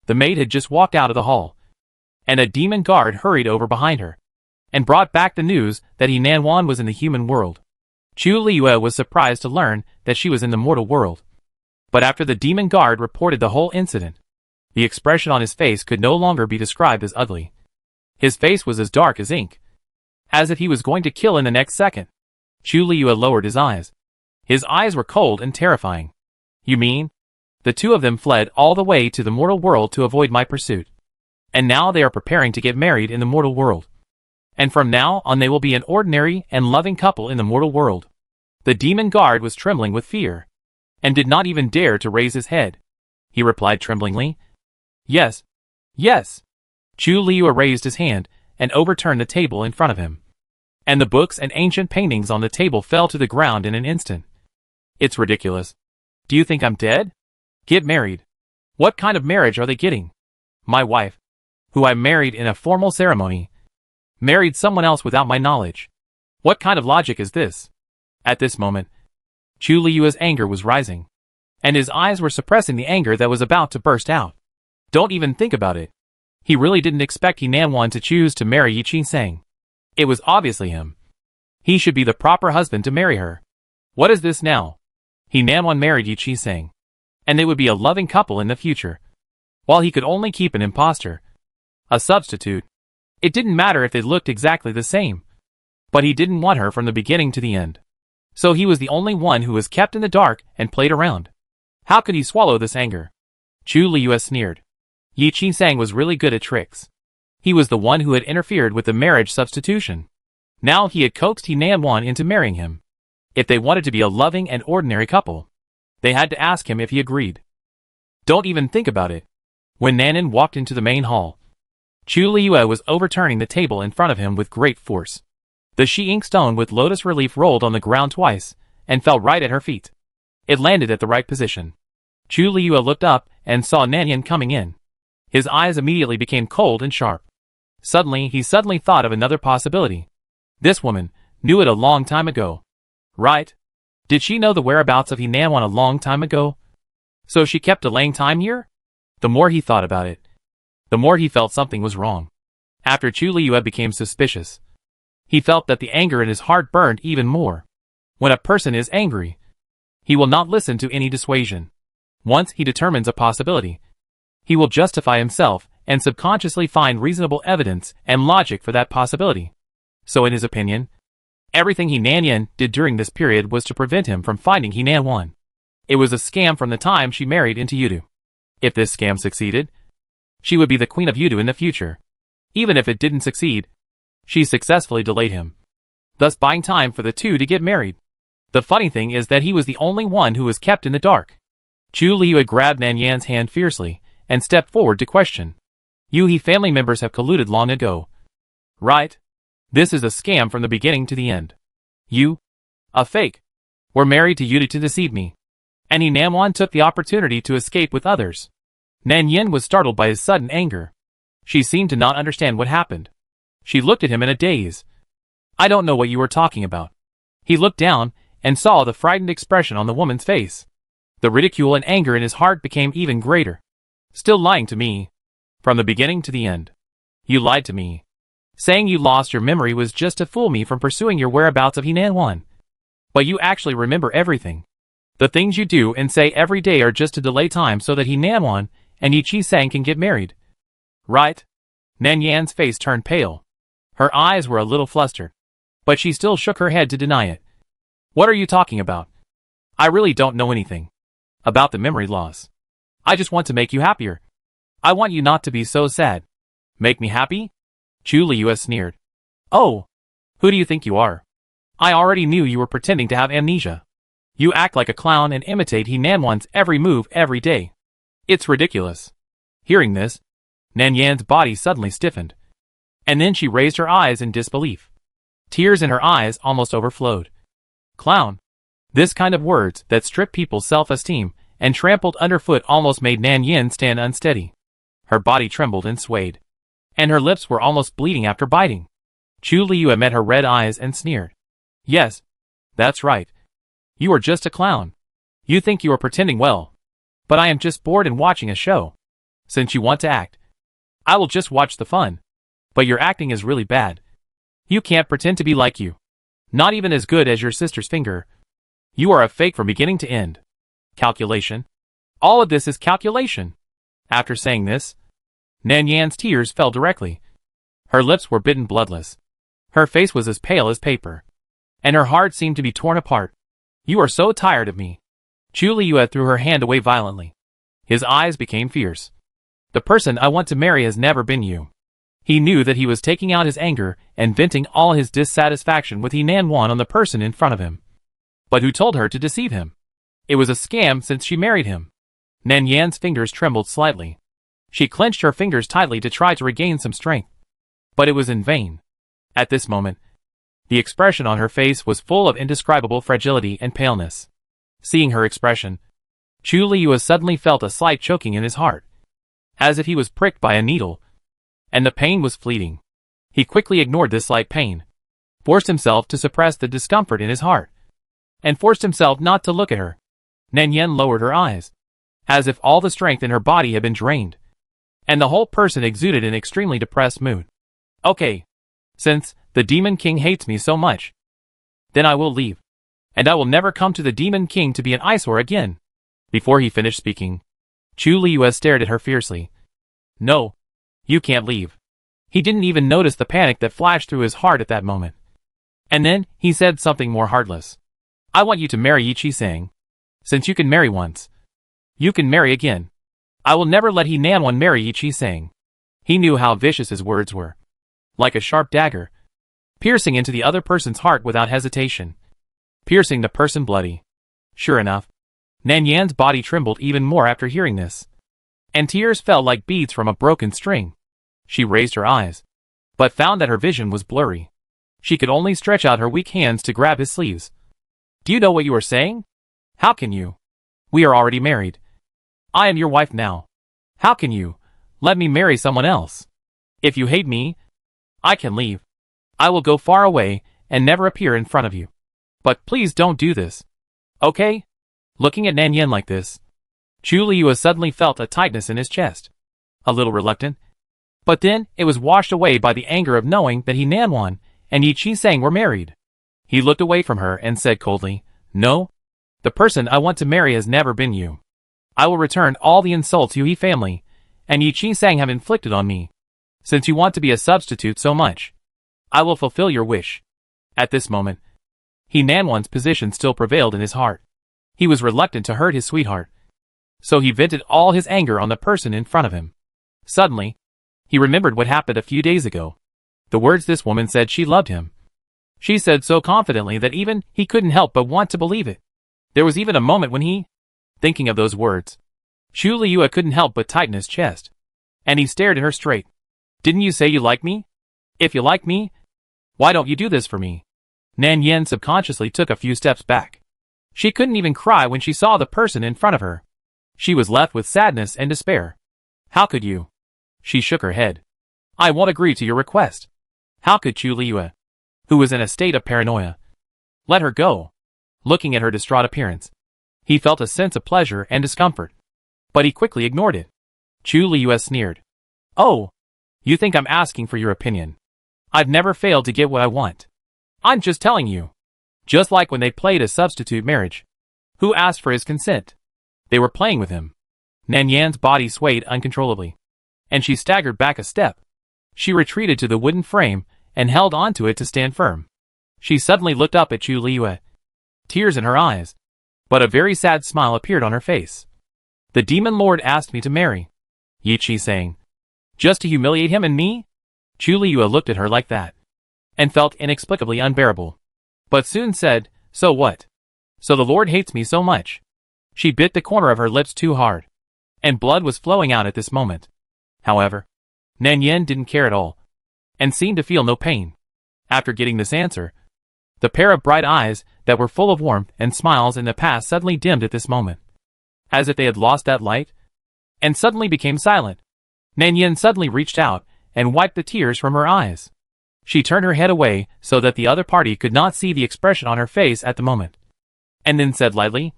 the maid had just walked out of the hall, and a demon guard hurried over behind her, and brought back the news that He Nanwan was in the human world. Chu Liyue was surprised to learn that she was in the mortal world. But after the demon guard reported the whole incident, the expression on his face could no longer be described as ugly. His face was as dark as ink, as if he was going to kill in the next second. Chu Liyue lowered his eyes. His eyes were cold and terrifying. You mean? The two of them fled all the way to the mortal world to avoid my pursuit. And now they are preparing to get married in the mortal world. And from now on they will be an ordinary and loving couple in the mortal world. The demon guard was trembling with fear, and did not even dare to raise his head. He replied tremblingly, "Yes, yes." Chu Liyue raised his hand, and overturned the table in front of him. And the books and ancient paintings on the table fell to the ground in an instant. It's ridiculous. Do you think I'm dead? Get married. What kind of marriage are they getting? My wife, who I married in a formal ceremony, married someone else without my knowledge. What kind of logic is this? At this moment, Chu Liyue's anger was rising, and his eyes were suppressing the anger that was about to burst out. Don't even think about it. He really didn't expect He Nanwan to choose to marry Yi Qinsang. It was obviously him. He should be the proper husband to marry her. What is this now? He Nanwan married Yi Qinsang, and they would be a loving couple in the future, while he could only keep an impostor, a substitute. It didn't matter if they looked exactly the same, but he didn't want her from the beginning to the end. So he was the only one who was kept in the dark and played around. How could he swallow this anger? Chu Liu sneered. Yi Qi-sang was really good at tricks. He was the one who had interfered with the marriage substitution. Now he had coaxed He Nanwan into marrying him. If they wanted to be a loving and ordinary couple, they had to ask him if he agreed. Don't even think about it. When Nanan walked into the main hall, Chu Liu was overturning the table in front of him with great force. The Shi-ink stone with lotus relief rolled on the ground twice, and fell right at her feet. It landed at the right position. Chu Liu looked up and saw Nanyan coming in. His eyes immediately became cold and sharp. He suddenly thought of another possibility. This woman knew it a long time ago. Right? Did she know the whereabouts of He Nanwan a long time ago? So she kept delaying time here? The more he thought about it, the more he felt something was wrong. After Chu Liu became suspicious, he felt that the anger in his heart burned even more. When a person is angry, he will not listen to any dissuasion. Once he determines a possibility, he will justify himself and subconsciously find reasonable evidence and logic for that possibility. So in his opinion, everything He Nanyan did during this period was to prevent him from finding He Nanwan. It was a scam from the time she married into Yudu. If this scam succeeded, she would be the queen of Yudu in the future. Even if it didn't succeed, she successfully delayed him, thus buying time for the two to get married. The funny thing is that he was the only one who was kept in the dark. Chu Liu grabbed Nanyan's hand fiercely and stepped forward to question. He family members have colluded long ago. Right? This is a scam from the beginning to the end. You, a fake, were married to Yudu to deceive me. And He Nanwan took the opportunity to escape with others. Nanyan was startled by his sudden anger. She seemed to not understand what happened. She looked at him in a daze. I don't know what you were talking about. He looked down and saw the frightened expression on the woman's face. The ridicule and anger in his heart became even greater. Still lying to me. From the beginning to the end. You lied to me. Saying you lost your memory was just to fool me from pursuing your whereabouts of He Nanwan. But you actually remember everything. The things you do and say every day are just to delay time so that He Nanwan and Yi Qi-sang can get married. Right? Nanyan's face turned pale. Her eyes were a little flustered. But she still shook her head to deny it. What are you talking about? I really don't know anything about the memory loss. I just want to make you happier. I want you not to be so sad. Make me happy? Chu Liu sneered. Oh, who do you think you are? I already knew you were pretending to have amnesia. You act like a clown and imitate He Nanwan's every move every day. It's ridiculous. Hearing this, Nanyan's body suddenly stiffened. And then she raised her eyes in disbelief. Tears in her eyes almost overflowed. Clown. This kind of words that stripped people's self-esteem and trampled underfoot almost made Nanyan stand unsteady. Her body trembled and swayed. And her lips were almost bleeding after biting. Chu Liu met her red eyes and sneered. Yes, that's right. You are just a clown. You think you are pretending well. But I am just bored and watching a show. Since you want to act, I will just watch the fun. But your acting is really bad. You can't pretend to be like you. Not even as good as your sister's finger. You are a fake from beginning to end. Calculation. All of this is calculation. After saying this, Nanyan's tears fell directly. Her lips were bitten bloodless. Her face was as pale as paper. And her heart seemed to be torn apart. You are so tired of me. Chu Liu threw her hand away violently. His eyes became fierce. The person I want to marry has never been you. He knew that he was taking out his anger and venting all his dissatisfaction with He Nanwan on the person in front of him. But who told her to deceive him? It was a scam since she married him. Nanyan's fingers trembled slightly. She clenched her fingers tightly to try to regain some strength. But it was in vain. At this moment, the expression on her face was full of indescribable fragility and paleness. Seeing her expression, Chu Liu suddenly felt a slight choking in his heart, as if he was pricked by a needle, and the pain was fleeting. He quickly ignored this slight pain, forced himself to suppress the discomfort in his heart, and forced himself not to look at her. Nanyan lowered her eyes, as if all the strength in her body had been drained, and the whole person exuded an extremely depressed mood. Okay. Since the Demon King hates me so much, then I will leave. And I will never come to the Demon King to be an eyesore again. Before he finished speaking, Chu Liu stared at her fiercely. No. You can't leave. He didn't even notice the panic that flashed through his heart at that moment. And then, he said something more heartless. I want you to marry Yi Qi-sang. Since you can marry once, You can marry again. I will never let He Nanwan marry Yi Chi-sang. He knew how vicious his words were. Like a sharp dagger, piercing into the other person's heart without hesitation. Piercing the person bloody. Sure enough, Nan Yan's body trembled even more after hearing this. And tears fell like beads from a broken string. She raised her eyes, but found that her vision was blurry. She could only stretch out her weak hands to grab his sleeves. Do you know what you are saying? How can you? We are already married. I am your wife now. How can you let me marry someone else? If you hate me, I can leave. I will go far away and never appear in front of you. But please don't do this. Okay? Looking at Nan Yan like this, Chu Liyue suddenly felt a tightness in his chest. A little reluctant. But then it was washed away by the anger of knowing that He Nanwan and Yi Chi-sang were married. He looked away from her and said coldly, No. The person I want to marry has never been you. I will return all the insults you He family and Yi Chi-sang have inflicted on me. Since you want to be a substitute so much, I will fulfill your wish. At this moment, He Nanwan's position still prevailed in his heart. He was reluctant to hurt his sweetheart. So he vented all his anger on the person in front of him. Suddenly, he remembered what happened a few days ago. The words this woman said she loved him. She said so confidently that even he couldn't help but want to believe it. There was even a moment when he, thinking of those words, Chu Liyue couldn't help but tighten his chest. And he stared at her straight. Didn't you say you like me? If you like me, why don't you do this for me? Nan Yan subconsciously took a few steps back. She couldn't even cry when she saw the person in front of her. She was left with sadness and despair. How could you? She shook her head. I won't agree to your request. How could Chu Liyue, who was in a state of paranoia, let her go? Looking at her distraught appearance, he felt a sense of pleasure and discomfort. But he quickly ignored it. Chu Liyue sneered. Oh, you think I'm asking for your opinion? I've never failed to get what I want. I'm just telling you. Just like when they played a substitute marriage. Who asked for his consent? They were playing with him. Nan Yan's body swayed uncontrollably, and she staggered back a step. She retreated to the wooden frame and held onto it to stand firm. She suddenly looked up at Chu Liyue, tears in her eyes, but a very sad smile appeared on her face. The demon lord asked me to marry Yi Chi-sang, just to humiliate him and me? Chu Liyue looked at her like that, and felt inexplicably unbearable, but soon said, So what? So the Lord hates me so much. She bit the corner of her lips too hard, and blood was flowing out at this moment. However, Nan Yan didn't care at all, and seemed to feel no pain. After getting this answer, the pair of bright eyes that were full of warmth and smiles in the past suddenly dimmed at this moment, as if they had lost that light, and suddenly became silent. Nan Yan suddenly reached out and wiped the tears from her eyes. She turned her head away so that the other party could not see the expression on her face at the moment, and then said lightly,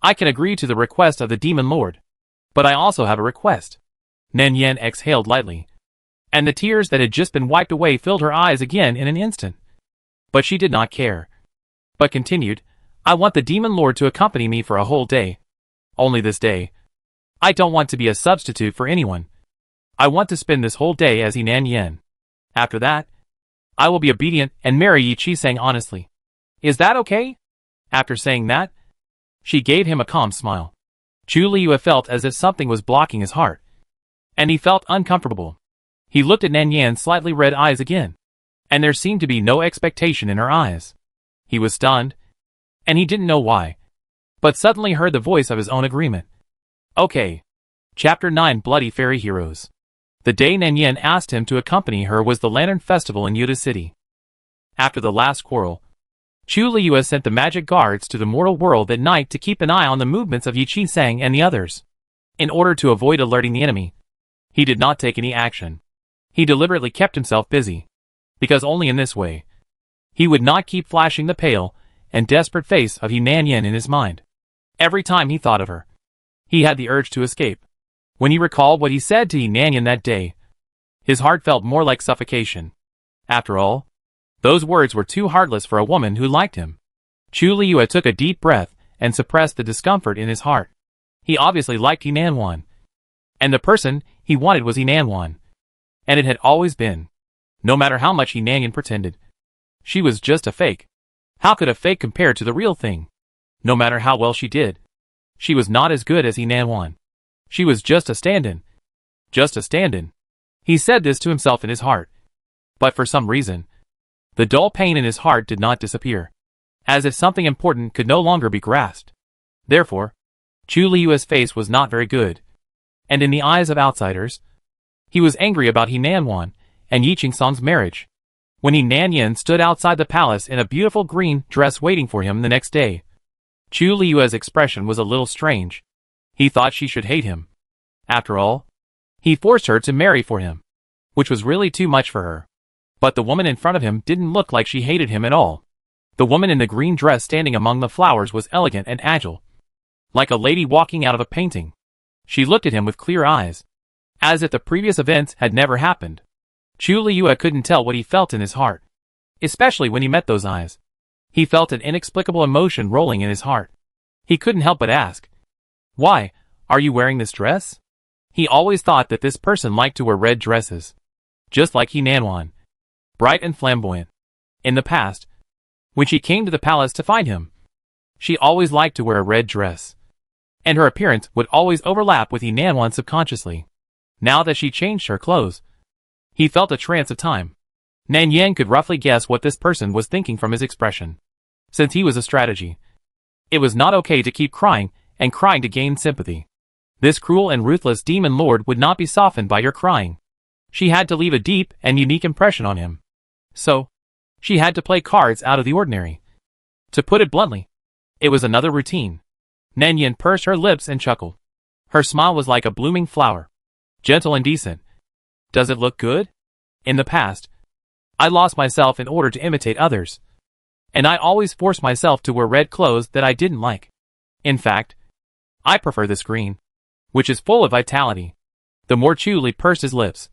I can agree to the request of the demon lord, but I also have a request. Nan Yan exhaled lightly, and the tears that had just been wiped away filled her eyes again in an instant. But she did not care, but continued, I want the demon lord to accompany me for a whole day. Only this day. I don't want to be a substitute for anyone. I want to spend this whole day as Nan Yan. After that, I will be obedient and marry Yi Chi-sang honestly. Is that okay? After saying that, she gave him a calm smile. Chu Liyue felt as if something was blocking his heart, and he felt uncomfortable. He looked at Nan Yan's slightly red eyes again, and there seemed to be no expectation in her eyes. He was stunned, and he didn't know why, but suddenly heard the voice of his own agreement. Okay. Chapter 9 Bloody Fairy Heroes. The day Nan Yan asked him to accompany her was the Lantern Festival in Yuta City. After the last quarrel, Chu Liyue sent the magic guards to the mortal world at night to keep an eye on the movements of Yi Chi-sang and the others. In order to avoid alerting the enemy, he did not take any action. He deliberately kept himself busy, because only in this way, he would not keep flashing the pale and desperate face of Yi Nan Yan in his mind. Every time he thought of her, he had the urge to escape. When he recalled what he said to Yi Nan Yan that day, his heart felt more like suffocation. After all, those words were too heartless for a woman who liked him. Chu Liyue took a deep breath and suppressed the discomfort in his heart. He obviously liked Yi Nanwan, and the person he wanted was Yi Nanwan, and it had always been. No matter how much Yi Nan Yan pretended, she was just a fake. How could a fake compare to the real thing? No matter how well she did, She was not as good as Nan Wan. She was just a stand-in. Just a stand-in. He said this to himself in his heart. But for some reason, the dull pain in his heart did not disappear. As if something important could no longer be grasped. Therefore, Chu Liyue's face was not very good. And in the eyes of outsiders, he was angry about He Nan Wan and Yi Qingsong's marriage. When He Nan Yin stood outside the palace in a beautiful green dress waiting for him the next day, Chu Liyue's expression was a little strange. He thought she should hate him. After all, he forced her to marry for him, which was really too much for her. But the woman in front of him didn't look like she hated him at all. The woman in the green dress standing among the flowers was elegant and agile, like a lady walking out of a painting. She looked at him with clear eyes, as if the previous events had never happened. Chu Liyue couldn't tell what he felt in his heart, especially when he met those eyes. He felt an inexplicable emotion rolling in his heart. He couldn't help but ask, "Why, are you wearing this dress?" He always thought that this person liked to wear red dresses, just like He Nan Wan, bright and flamboyant. In the past, when she came to the palace to find him, she always liked to wear a red dress, and her appearance would always overlap with He Nan Wan subconsciously. Now that she changed her clothes, he felt a trance of time. Nan Yan could roughly guess what this person was thinking from his expression. Since he was a strategy, it was not okay to keep crying and crying to gain sympathy. This cruel and ruthless demon lord would not be softened by your crying. She had to leave a deep and unique impression on him. So, she had to play cards out of the ordinary. To put it bluntly, it was another routine. Nan Yin pursed her lips and chuckled. Her smile was like a blooming flower, gentle and decent. Does it look good? In the past, I lost myself in order to imitate others, and I always forced myself to wear red clothes that I didn't like. In fact, I prefer this green, which is full of vitality. The more Chu Li pursed his lips,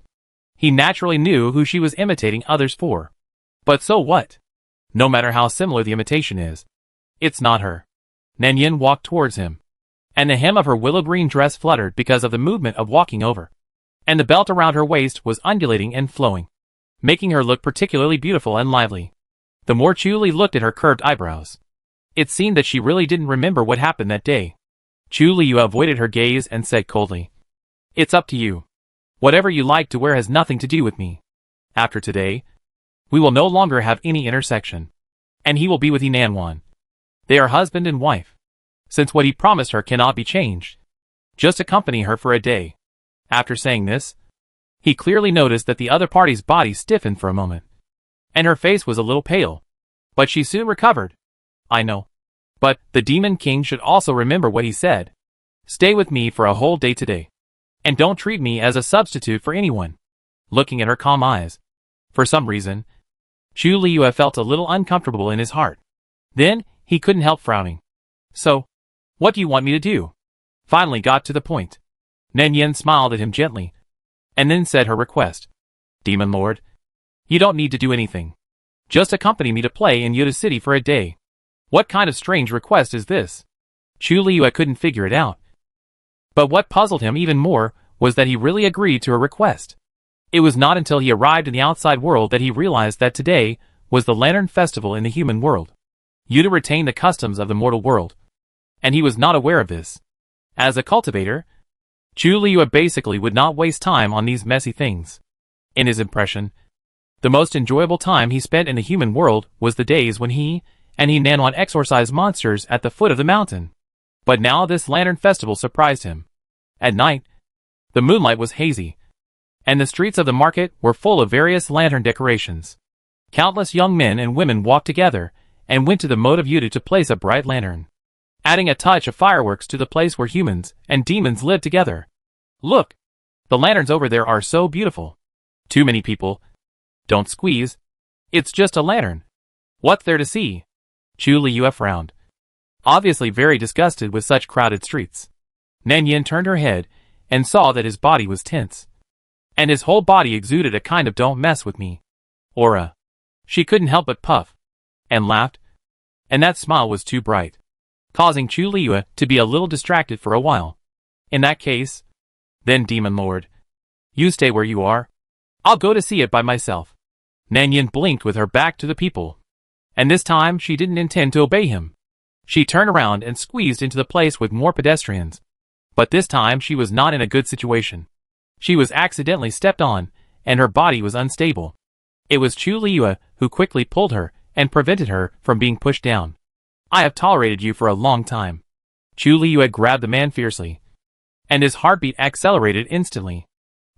he naturally knew who she was imitating others for. But so what? No matter how similar the imitation is, it's not her. Nan Yin walked towards him, and the hem of her willow green dress fluttered because of the movement of walking over, and the belt around her waist was undulating and flowing, making her look particularly beautiful and lively. The more Chu Li looked at her curved eyebrows, it seemed that she really didn't remember what happened that day. Chu Li avoided her gaze and said coldly, "It's up to you. Whatever you like to wear has nothing to do with me. After today, we will no longer have any intersection, and he will be with He Nan Wan. They are husband and wife. Since what he promised her cannot be changed, just accompany her for a day." After saying this, he clearly noticed that the other party's body stiffened for a moment, and her face was a little pale, but she soon recovered. "I know. But the Demon King should also remember what he said. Stay with me for a whole day today, and don't treat me as a substitute for anyone." Looking at her calm eyes, for some reason, Chu Liyue felt a little uncomfortable in his heart. Then, he couldn't help frowning. "So, what do you want me to do?" Finally got to the point. Nan Yin smiled at him gently, and then said her request. "Demon Lord, you don't need to do anything. Just accompany me to play in Yoda City for a day." What kind of strange request is this? Chu Liyue couldn't figure it out. But what puzzled him even more was that he really agreed to her request. It was not until he arrived in the outside world that he realized that today was the Lantern Festival in the human world. Yuta retained the customs of the mortal world, and he was not aware of this. As a cultivator, Chu Liyue basically would not waste time on these messy things. In his impression, the most enjoyable time he spent in the human world was the days when he and He Nan Wan exorcised monsters at the foot of the mountain. But now this Lantern Festival surprised him. At night, the moonlight was hazy, and the streets of the market were full of various lantern decorations. Countless young men and women walked together and went to the moat of Yuta to place a bright lantern, adding a touch of fireworks to the place where humans and demons lived together. "Look! The lanterns over there are so beautiful. Too many people. Don't squeeze. It's just a lantern. What's there to see?" Chu Liyue frowned, obviously very disgusted with such crowded streets. Nan Yin turned her head and saw that his body was tense, and his whole body exuded a kind of "don't mess with me" aura. She couldn't help but puff and laughed, and that smile was too bright, causing Chu Liyue to be a little distracted for a while. "In that case, then Demon Lord, you stay where you are. I'll go to see it by myself." Nan Yin blinked with her back to the people, and this time she didn't intend to obey him. She turned around and squeezed into the place with more pedestrians. But this time she was not in a good situation. She was accidentally stepped on, and her body was unstable. It was Chu Liua who quickly pulled her and prevented her from being pushed down. I have tolerated you for a long time. Chu Liua grabbed the man fiercely, and his heartbeat accelerated instantly.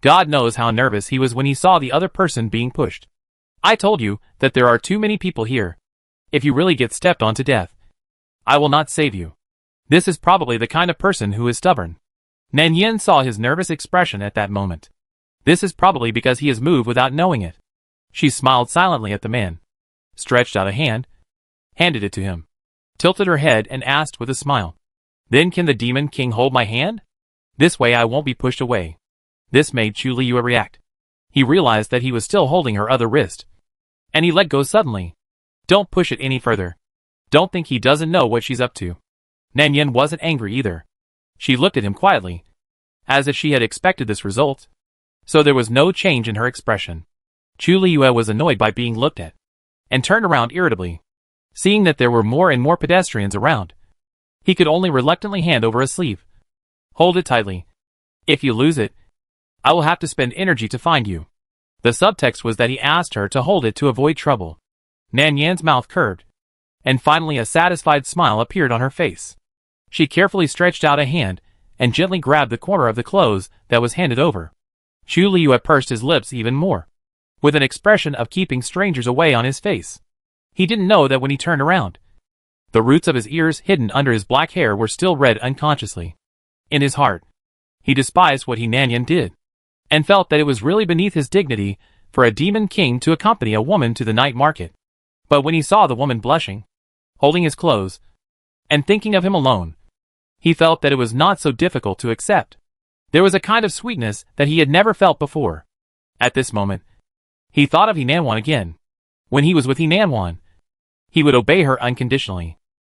God knows how nervous he was when he saw the other person being pushed. I told you that there are too many people here. If you really get stepped on to death, I will not save you. This is probably the kind of person who is stubborn. Nan Yin saw his nervous expression at that moment. This is probably because he has moved without knowing it. She smiled silently at the man, stretched out a hand, handed it to him, tilted her head and asked with a smile, "Then can the Demon King hold my hand? This way I won't be pushed away." This made Chu Liua react. He realized that he was still holding her other wrist, and he let go suddenly. "Don't push it any further. Don't think he doesn't know what she's up to." Nan Yin wasn't angry either. She looked at him quietly, as if she had expected this result. So there was no change in her expression. Chu Liua was annoyed by being looked at, and turned around irritably. Seeing that there were more and more pedestrians around, he could only reluctantly hand over a sleeve. "Hold it tightly. If you lose it, I will have to spend energy to find you." The subtext was that he asked her to hold it to avoid trouble. Nan Yan's mouth curved, and finally a satisfied smile appeared on her face. She carefully stretched out a hand and gently grabbed the corner of the clothes that was handed over. Chu Liua pursed his lips even more, with an expression of keeping strangers away on his face. He didn't know that when he turned around, the roots of his ears hidden under his black hair were still red unconsciously. In his heart, he despised what Nan Yin did, and felt that it was really beneath his dignity for a demon king to accompany a woman to the night market. But when he saw the woman blushing, holding his clothes, and thinking of him alone, he felt that it was not so difficult to accept. There was a kind of sweetness that he had never felt before. At this moment, he thought of Hinanwan again. When he was with Hinanwan, he would obey her unconditionally.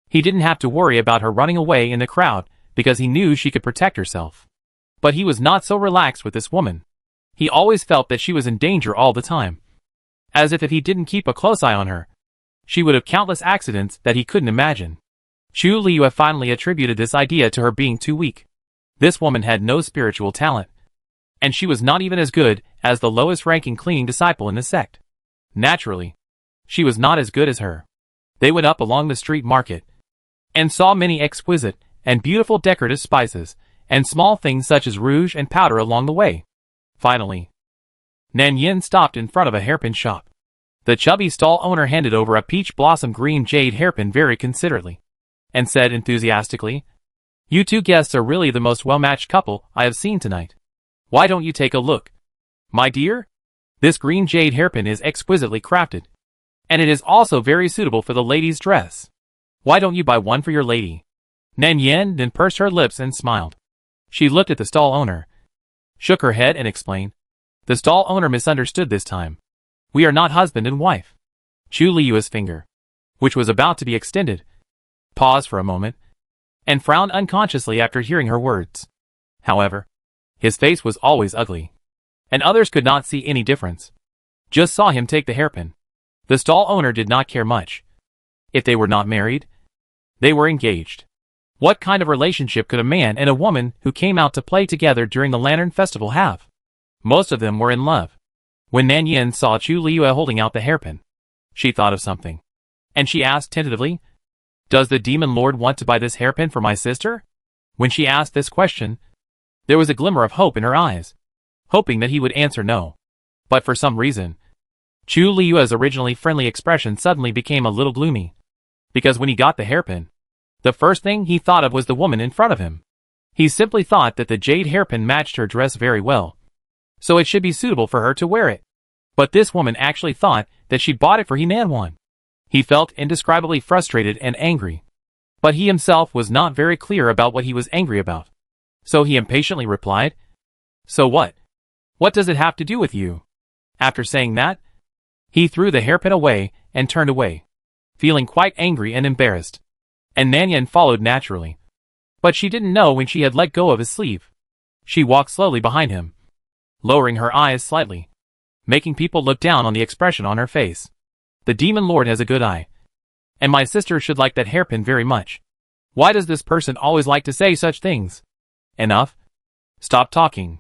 He didn't have to worry about her running away in the crowd because he knew she could protect herself. But he was not so relaxed with this woman. He always felt that she was in danger all the time. As if he didn't keep a close eye on her, she would have countless accidents that he couldn't imagine. Chu Liua finally attributed this idea to her being too weak. This woman had no spiritual talent, and she was not even as good as the lowest-ranking cleaning disciple in the sect. Naturally, she was not as good as her. They went up along the street market, and saw many exquisite and beautiful decorative spices, and small things such as rouge and powder along the way. Finally, Nan Yin stopped in front of a hairpin shop. The chubby stall owner handed over a peach blossom green jade hairpin very considerately, and said enthusiastically, "You two guests are really the most well-matched couple I have seen tonight. Why don't you take a look? My dear, this green jade hairpin is exquisitely crafted, and it is also very suitable for the lady's dress. Why don't you buy one for your lady?" Nan Yin then pursed her lips and smiled. She looked at the stall owner, shook her head and explained. The stall owner misunderstood this time. "We are not husband and wife." Chu Liua's finger, which was about to be extended, paused for a moment, and frowned unconsciously after hearing her words. However, his face was always ugly, and others could not see any difference. Just saw him take the hairpin. The stall owner did not care much. If they were not married, they were engaged. What kind of relationship could a man and a woman who came out to play together during the Lantern Festival have? Most of them were in love. When Nan Yin saw Chu Liua holding out the hairpin, she thought of something, and she asked tentatively, "Does the Demon Lord want to buy this hairpin for my sister?" When she asked this question, there was a glimmer of hope in her eyes, hoping that he would answer no. But for some reason, Chu Liua's originally friendly expression suddenly became a little gloomy, because when he got the hairpin, the first thing he thought of was the woman in front of him. He simply thought that the jade hairpin matched her dress very well, so it should be suitable for her to wear it. But this woman actually thought that she'd bought it for Hinanwan. He felt indescribably frustrated and angry, but he himself was not very clear about what he was angry about. So he impatiently replied, "So what? What does it have to do with you?" After saying that, he threw the hairpin away and turned away, feeling quite angry and embarrassed. And Nan Yin followed naturally. But she didn't know when she had let go of his sleeve. She walked slowly behind him, lowering her eyes slightly, making people look down on the expression on her face. The Demon Lord has a good eye, And my sister should like that hairpin very much. Why does this person always like to say such things? Enough. Stop talking.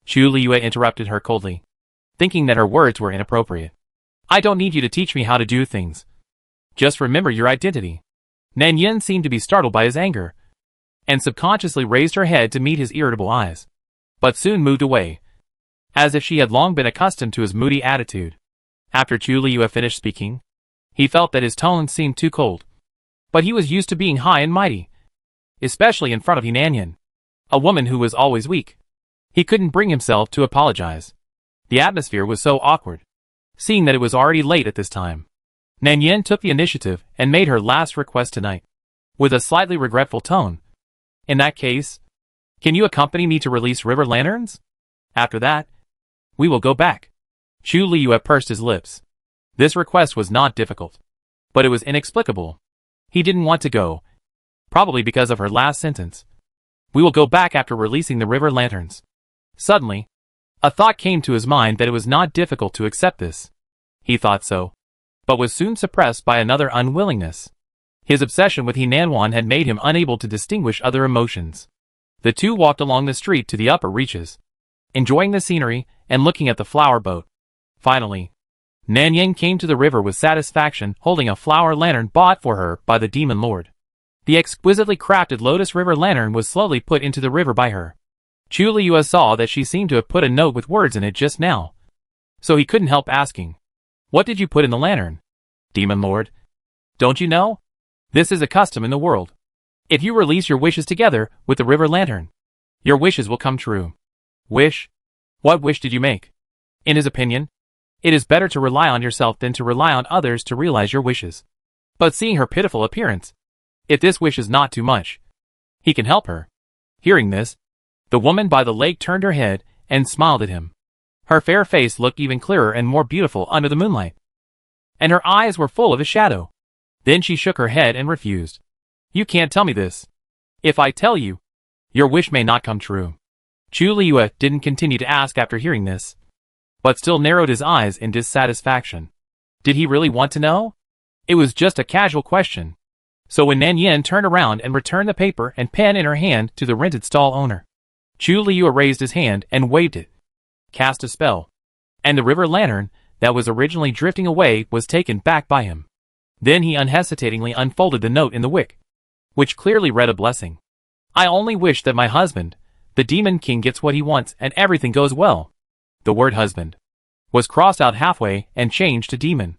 Chu Liyue interrupted her coldly, thinking that her words were inappropriate. I don't need you to teach me how to do things. Just remember your identity. Nan Yin seemed to be startled by his anger, and subconsciously raised her head to meet his irritable eyes, but soon moved away, as if she had long been accustomed to his moody attitude. After Chu Liyue finished speaking, he felt that his tone seemed too cold. But he was used to being high and mighty, especially in front of Nan Yin, a woman who was always weak. He couldn't bring himself to apologize. The atmosphere was so awkward, seeing that it was already late at this time. Nan Yin took the initiative and made her last request tonight, with a slightly regretful tone. In that case, can you accompany me to release river lanterns? After that, we will go back. Chu Liyue pursed his lips. This request was not difficult, but it was inexplicable. He didn't want to go, probably because of her last sentence. We will go back after releasing the river lanterns. Suddenly, a thought came to his mind that it was not difficult to accept this. He thought so, but was soon suppressed by another unwillingness. His obsession with Nanwan had made him unable to distinguish other emotions. The two walked along the street to the upper reaches, enjoying the scenery and looking at the flower boat. Finally, Nan Yin came to the river with satisfaction, holding a flower lantern bought for her by the demon lord. The exquisitely crafted Lotus River lantern was slowly put into the river by her. Chu Liyue saw that she seemed to have put a note with words in it just now, so he couldn't help asking, "What did you put in the lantern, demon lord? Don't you know? This is a custom in the world. If you release your wishes together with the river lantern, your wishes will come true." Wish? What wish did you make? In his opinion, it is better to rely on yourself than to rely on others to realize your wishes. But seeing her pitiful appearance, if this wish is not too much, he can help her. Hearing this, the woman by the lake turned her head and smiled at him. Her fair face looked even clearer and more beautiful under the moonlight, and her eyes were full of a shadow. Then she shook her head and refused. You can't tell me this. If I tell you, your wish may not come true. Chu Liyue didn't continue to ask after hearing this, but still narrowed his eyes in dissatisfaction. Did he really want to know? It was just a casual question. So when Nan Yin turned around and returned the paper and pen in her hand to the rented stall owner, Chu Liyue raised his hand and waved it, cast a spell, and the river lantern that was originally drifting away was taken back by him. Then he unhesitatingly unfolded the note in the wick, which clearly read a blessing. I only wish that my husband, the Demon King, gets what he wants and everything goes well. The word husband was crossed out halfway and changed to demon,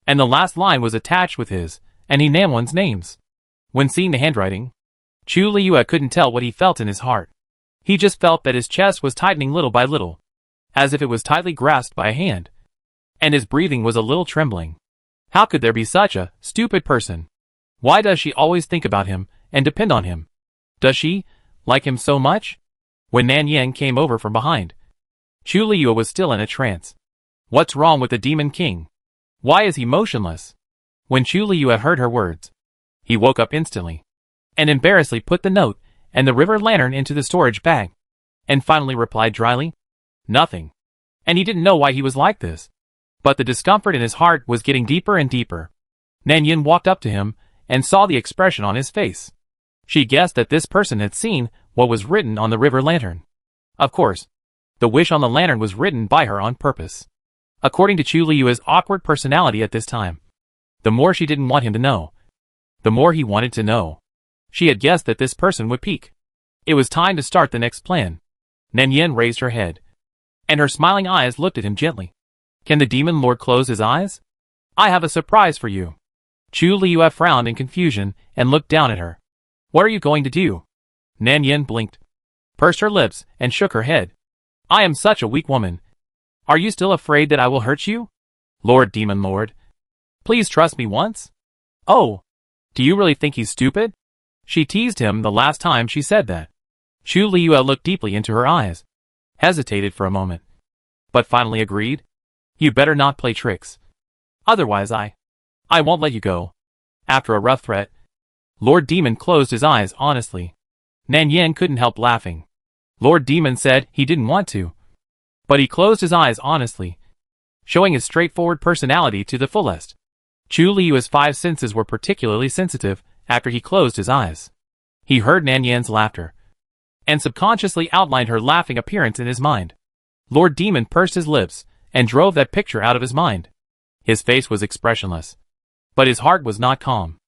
and the last line was attached with his and Nanwan's names. When seeing the handwriting, Chu Liyue couldn't tell what he felt in his heart. He just felt that his chest was tightening little by little, as if it was tightly grasped by a hand, and his breathing was a little trembling. How could there be such a stupid person? Why does she always think about him and depend on him? Does she like him so much? When Nan Yin came over from behind, Chu Liyue was still in a trance. What's wrong with the Demon King? Why is he motionless? When Chu Liyue heard her words, he woke up instantly, and embarrassedly put the note and the river lantern into the storage bag, and finally replied dryly, nothing. And he didn't know why he was like this, but the discomfort in his heart was getting deeper and deeper. Nan Yin walked up to him and saw the expression on his face. She guessed that this person had seen what was written on the river lantern. Of course, the wish on the lantern was written by her on purpose. According to Chu Liyue's awkward personality at this time, the more she didn't want him to know, the more he wanted to know. She had guessed that this person would peek. It was time to start the next plan. Nan Yin raised her head, and her smiling eyes looked at him gently. Can the demon lord close his eyes? I have a surprise for you. Chu Liyue frowned in confusion and looked down at her. What are you going to do? Nan Yin blinked, pursed her lips, and shook her head. I am such a weak woman. Are you still afraid that I will hurt you? Lord Demon Lord, please trust me once. Oh, do you really think he's stupid? She teased him the last time she said that. Chu Liyue looked deeply into her eyes, hesitated for a moment, but finally agreed. You better not play tricks. Otherwise I won't let you go. After a rough threat, Lord Demon closed his eyes honestly. Nan Yin couldn't help laughing. Lord Demon said he didn't want to, but he closed his eyes honestly, showing his straightforward personality to the fullest. Chu Liyue's five senses were particularly sensitive after he closed his eyes. He heard Nan Yan's laughter, and subconsciously outlined her laughing appearance in his mind. Lord Demon pursed his lips and drove that picture out of his mind. His face was expressionless, but his heart was not calm.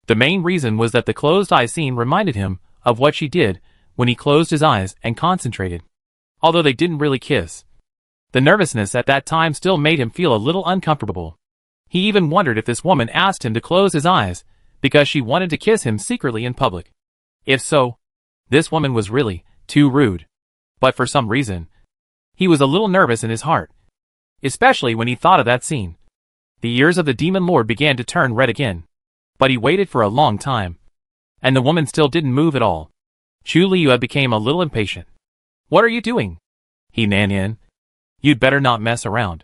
The main reason was that the closed-eye scene reminded him of what she did when he closed his eyes and concentrated. Although they didn't really kiss, the nervousness at that time still made him feel a little uncomfortable. He even wondered if this woman asked him to close his eyes because she wanted to kiss him secretly in public. If so, this woman was really too rude. But for some reason, he was a little nervous in his heart, especially when he thought of that scene. The ears of the Demon Lord began to turn red again, but he waited for a long time, and the woman still didn't move at all. Chu Liyue became a little impatient. "What are you doing?" he Nan Yan. "You'd better not mess around.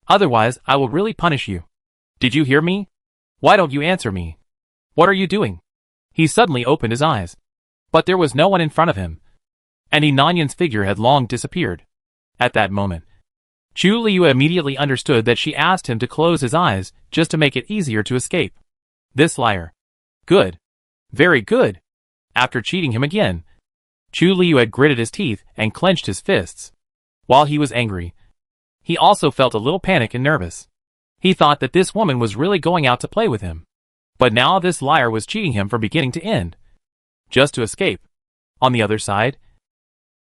Otherwise, I will really punish you. Did you hear me? Why don't you answer me? What are you doing?" He suddenly opened his eyes, but there was no one in front of him, and Nan Yan's figure had long disappeared. At that moment, Chu Liyue immediately understood that she asked him to close his eyes just to make it easier to escape. This liar. Good. Very good. After cheating him again, Chu Liyue had gritted his teeth and clenched his fists. While he was angry, he also felt a little panic and nervous. He thought that this woman was really going out to play with him. But now this liar was cheating him from beginning to end, just to escape. On the other side,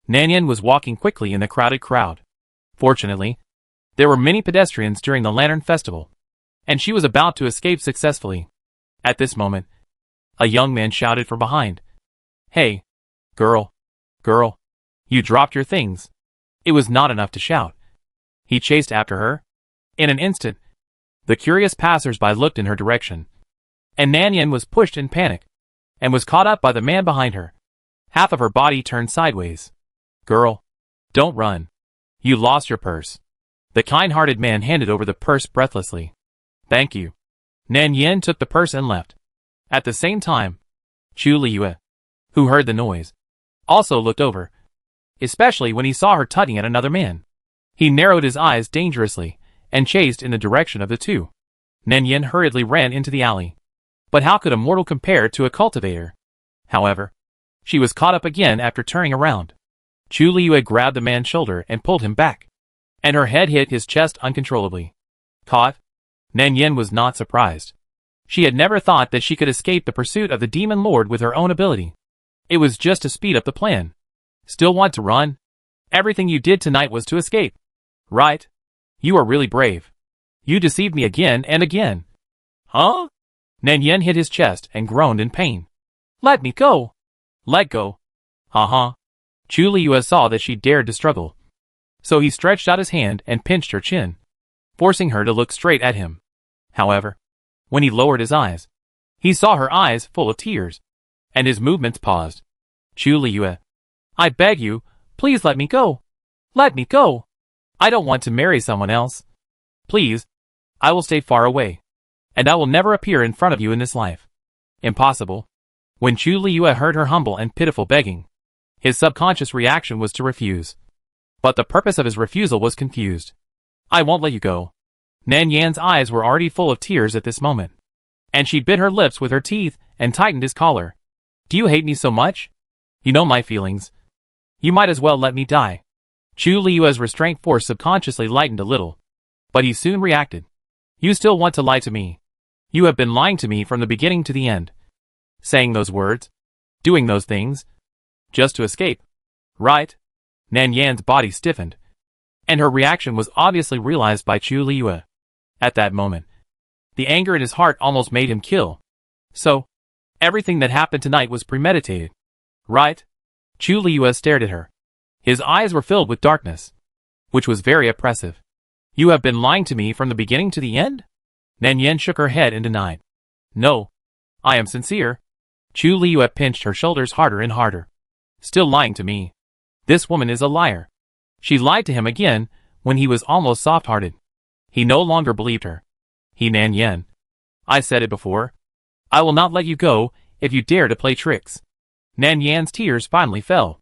Nan Yan was walking quickly in the crowded crowd. Fortunately, there were many pedestrians during the Lantern Festival, and she was about to escape successfully. At this moment, a young man shouted from behind, "Hey, girl, you dropped your things." It was not enough to shout. He chased after her. In an instant, the curious passers-by looked in her direction, and Nan Yan was pushed in panic, and was caught up by the man behind her. Half of her body turned sideways. "Girl, don't run. You lost your purse." The kind-hearted man handed over the purse breathlessly. "Thank you." Nan Yan took the purse and left. At the same time, Chu Liyue, who heard the noise, also looked over, especially when he saw her tugging at another man. He narrowed his eyes dangerously and chased in the direction of the two. Nan Yan hurriedly ran into the alley. But how could a mortal compare to a cultivator? However, she was caught up again after turning around. Chu Liyue grabbed the man's shoulder and pulled him back, and her head hit his chest uncontrollably. Caught? Nan Yan was not surprised. She had never thought that she could escape the pursuit of the Demon Lord with her own ability. It was just to speed up the plan. Still want to run? Everything you did tonight was to escape, right? You are really brave. You deceived me again and again. Huh? Nan Yan hit his chest and groaned in pain. "Let me go." "Let go." Uh-huh. Chu Liyue saw that she dared to struggle, so he stretched out his hand and pinched her chin, forcing her to look straight at him. However, when he lowered his eyes, he saw her eyes full of tears, and his movements paused. "Chu Liyue, I beg you, please let me go. Let me go. I don't want to marry someone else. Please, I will stay far away, and I will never appear in front of you in this life." Impossible. When Chu Liyue heard her humble and pitiful begging, his subconscious reaction was to refuse. But the purpose of his refusal was confused. "I won't let you go." Nan Yan's eyes were already full of tears at this moment, and she bit her lips with her teeth and tightened his collar. "Do you hate me so much? You know my feelings. You might as well let me die." Chu Liyue's restraint force subconsciously lightened a little, but he soon reacted. "You still want to lie to me. You have been lying to me from the beginning to the end. Saying those words, doing those things, just to escape, right?" Nan Yan's body stiffened, and her reaction was obviously realized by Chu Liyue. At that moment, the anger in his heart almost made him kill. "So, everything that happened tonight was premeditated, right?" Chu Liyue stared at her. His eyes were filled with darkness, which was very oppressive. "You have been lying to me from the beginning to the end?" Nan Yan shook her head and denied. "No, I am sincere." Chu Liyue pinched her shoulders harder and harder. "Still lying to me. This woman is a liar." She lied to him again when he was almost soft-hearted. He no longer believed her. "He Nan Yan, I said it before. I will not let you go if you dare to play tricks." Nan Yan's tears finally fell.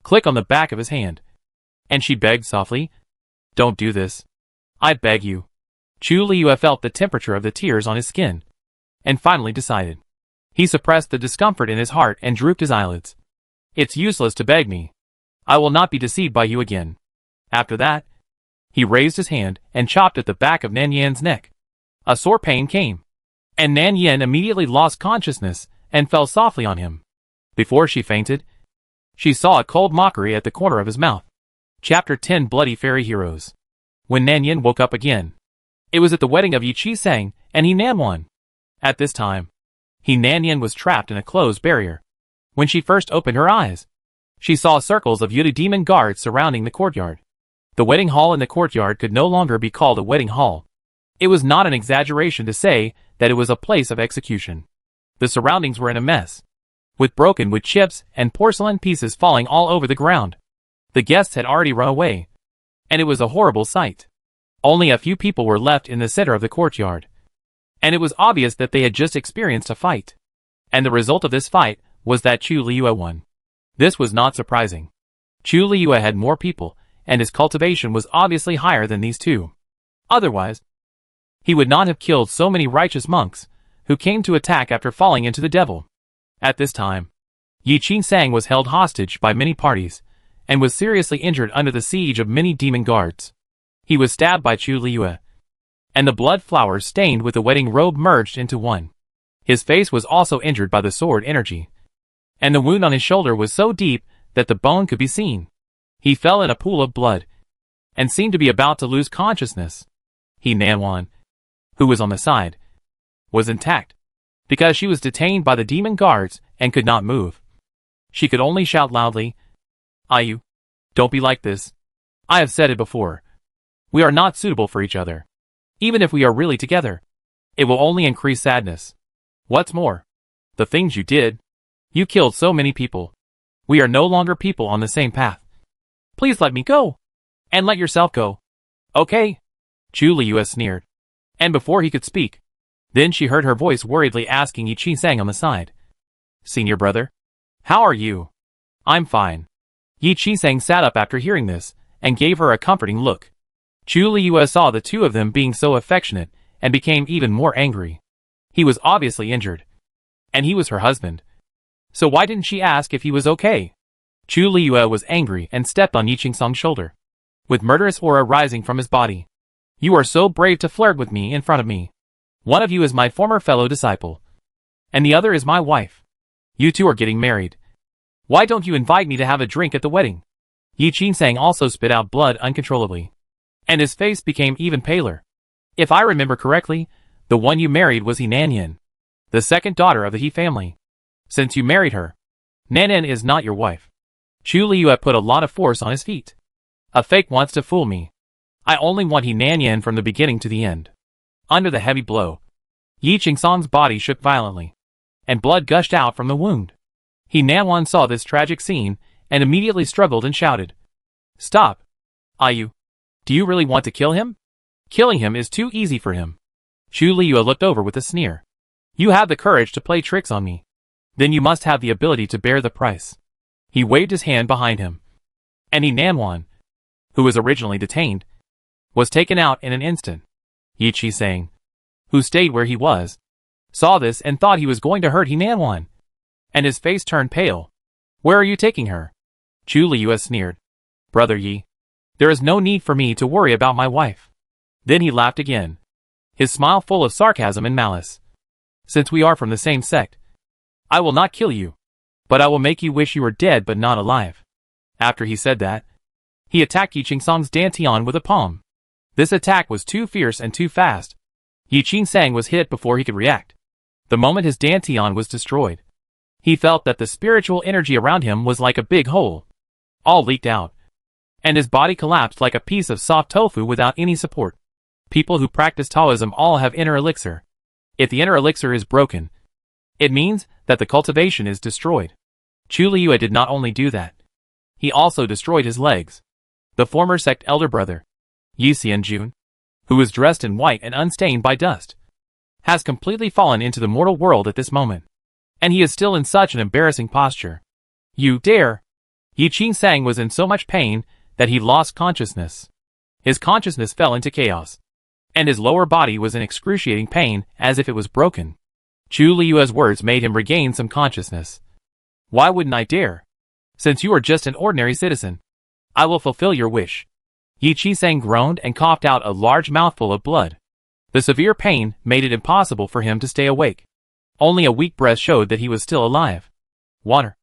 Click on the back of his hand, and she begged softly, "Don't do this. I beg you. Chu Liu felt the temperature of the tears on his skin, and finally decided. He suppressed the discomfort in his heart and drooped his eyelids. It's useless to beg me. I will not be deceived by you again. After that, he raised his hand and chopped at the back of Nan Yan's neck. A sore pain came, and Nan Yan immediately lost consciousness and fell softly on him. Before she fainted, she saw a cold mockery at the corner of his mouth. Chapter 10 Bloody Fairy Heroes. When Nan Yan woke up again, it was at the wedding of Yi Chi-sang and He Nanwan. At this time, He Nanyan was trapped in a closed barrier. When she first opened her eyes, she saw circles of Yuta demon guards surrounding the courtyard. The wedding hall in the courtyard could no longer be called a wedding hall. It was not an exaggeration to say that it was a place of execution. The surroundings were in a mess, with broken wood chips and porcelain pieces falling all over the ground. The guests had already run away, and it was a horrible sight. Only a few people were left in the center of the courtyard, and it was obvious that they had just experienced a fight. And the result of this fight was that Chu Liu won. This was not surprising. Chu Liu had more people, and his cultivation was obviously higher than these two. Otherwise, he would not have killed so many righteous monks, who came to attack after falling into the devil. At this time, Yi Chi-sang was held hostage by many parties, and was seriously injured under the siege of many demon guards. He was stabbed by Chu Liu, and the blood flowers stained with the wedding robe merged into one. His face was also injured by the sword energy, and the wound on his shoulder was so deep that the bone could be seen. He fell in a pool of blood, and seemed to be about to lose consciousness. He Nanwan, who was on the side, was intact, because she was detained by the demon guards and could not move. She could only shout loudly, "Ayu, don't be like this. I have said it before. We are not suitable for each other. Even if we are really together, it will only increase sadness. What's more, the things you did. You killed so many people. We are no longer people on the same path. Please let me go. And let yourself go. Okay?" Chu Liu sneered. And before he could speak, then she heard her voice worriedly asking Yi Chi-sang on the side. "Senior brother? How are you?" "I'm fine." Yi Chi-sang sat up after hearing this, and gave her a comforting look. Chu Liu saw the two of them being so affectionate, and became even more angry. He was obviously injured, and he was her husband. So why didn't she ask if he was okay? Chu Liu was angry and stepped on Yi Chi-sang's shoulder, with murderous aura rising from his body. "You are so brave to flirt with me in front of me. One of you is my former fellow disciple, and the other is my wife. You two are getting married. Why don't you invite me to have a drink at the wedding?" Yi Chi-sang also spit out blood uncontrollably, and his face became even paler. "If I remember correctly, the one you married was He Nanyan, the second daughter of the He family. Since you married her, Nanyan is not your wife." Chu Liu put a lot of force on his feet. "A fake wants to fool me. I only want He Nanyan from the beginning to the end." Under the heavy blow, Yi Chi-sang's body shook violently, and blood gushed out from the wound. He Nanwan saw this tragic scene, and immediately struggled and shouted, "Stop! Ayu, do you really want to kill him? Killing him is too easy for him." Chu Liu looked over with a sneer. "You have the courage to play tricks on me. Then you must have the ability to bear the price." He waved his hand behind him, and He Nanwan, who was originally detained, was taken out in an instant. Yi Chi-sang, who stayed where he was, saw this and thought he was going to hurt He Nanwan, and his face turned pale. "Where are you taking her?" Chu Liu sneered. "Brother Yi, there is no need for me to worry about my wife." Then he laughed again, his smile full of sarcasm and malice. "Since we are from the same sect, I will not kill you, but I will make you wish you were dead but not alive." After he said that, he attacked Yi Chi-sang's dantian with a palm. This attack was too fierce and too fast. Yi Chi-sang was hit before he could react. The moment his dantian was destroyed, he felt that the spiritual energy around him was like a big hole. All leaked out, and his body collapsed like a piece of soft tofu without any support. People who practice Taoism all have inner elixir. If the inner elixir is broken, it means that the cultivation is destroyed. Chu Liu did not only do that, he also destroyed his legs. The former sect elder brother, Yi Xianjun, who was dressed in white and unstained by dust, has completely fallen into the mortal world at this moment, and he is still in such an embarrassing posture. "You dare!" Yi Chi-sang was in so much pain that he lost consciousness. His consciousness fell into chaos. and his lower body was in excruciating pain as if it was broken. Chu Liu's words made him regain some consciousness. Why wouldn't I dare? Since you are just an ordinary citizen, I will fulfill your wish. Yi Qisang groaned and coughed out a large mouthful of blood. The severe pain made it impossible for him to stay awake. Only a weak breath showed that he was still alive. Water.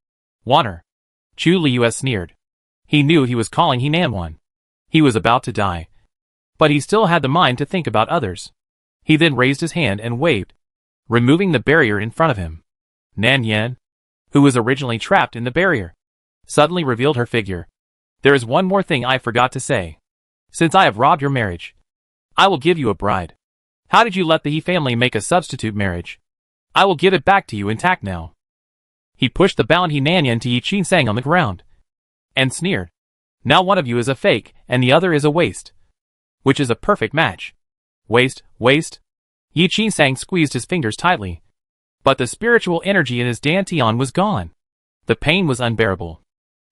Water. Chu Liu sneered. He knew he was calling Henan. He was about to die. But he still had the mind to think about others. He then raised his hand and waved, removing the barrier in front of him. Nan Yan, who was originally trapped in the barrier, suddenly revealed her figure. There is one more thing I forgot to say. Since I have robbed your marriage, I will give you a bride. How did you let the He family make a substitute marriage? I will give it back to you intact now. He pushed the bound Henan to Yi Qisang on the ground, and sneered. Now one of you is a fake, and the other is a waste. Which is a perfect match. Waste, waste. Yi Qisang squeezed his fingers tightly. But the spiritual energy in his dantian was gone. The pain was unbearable.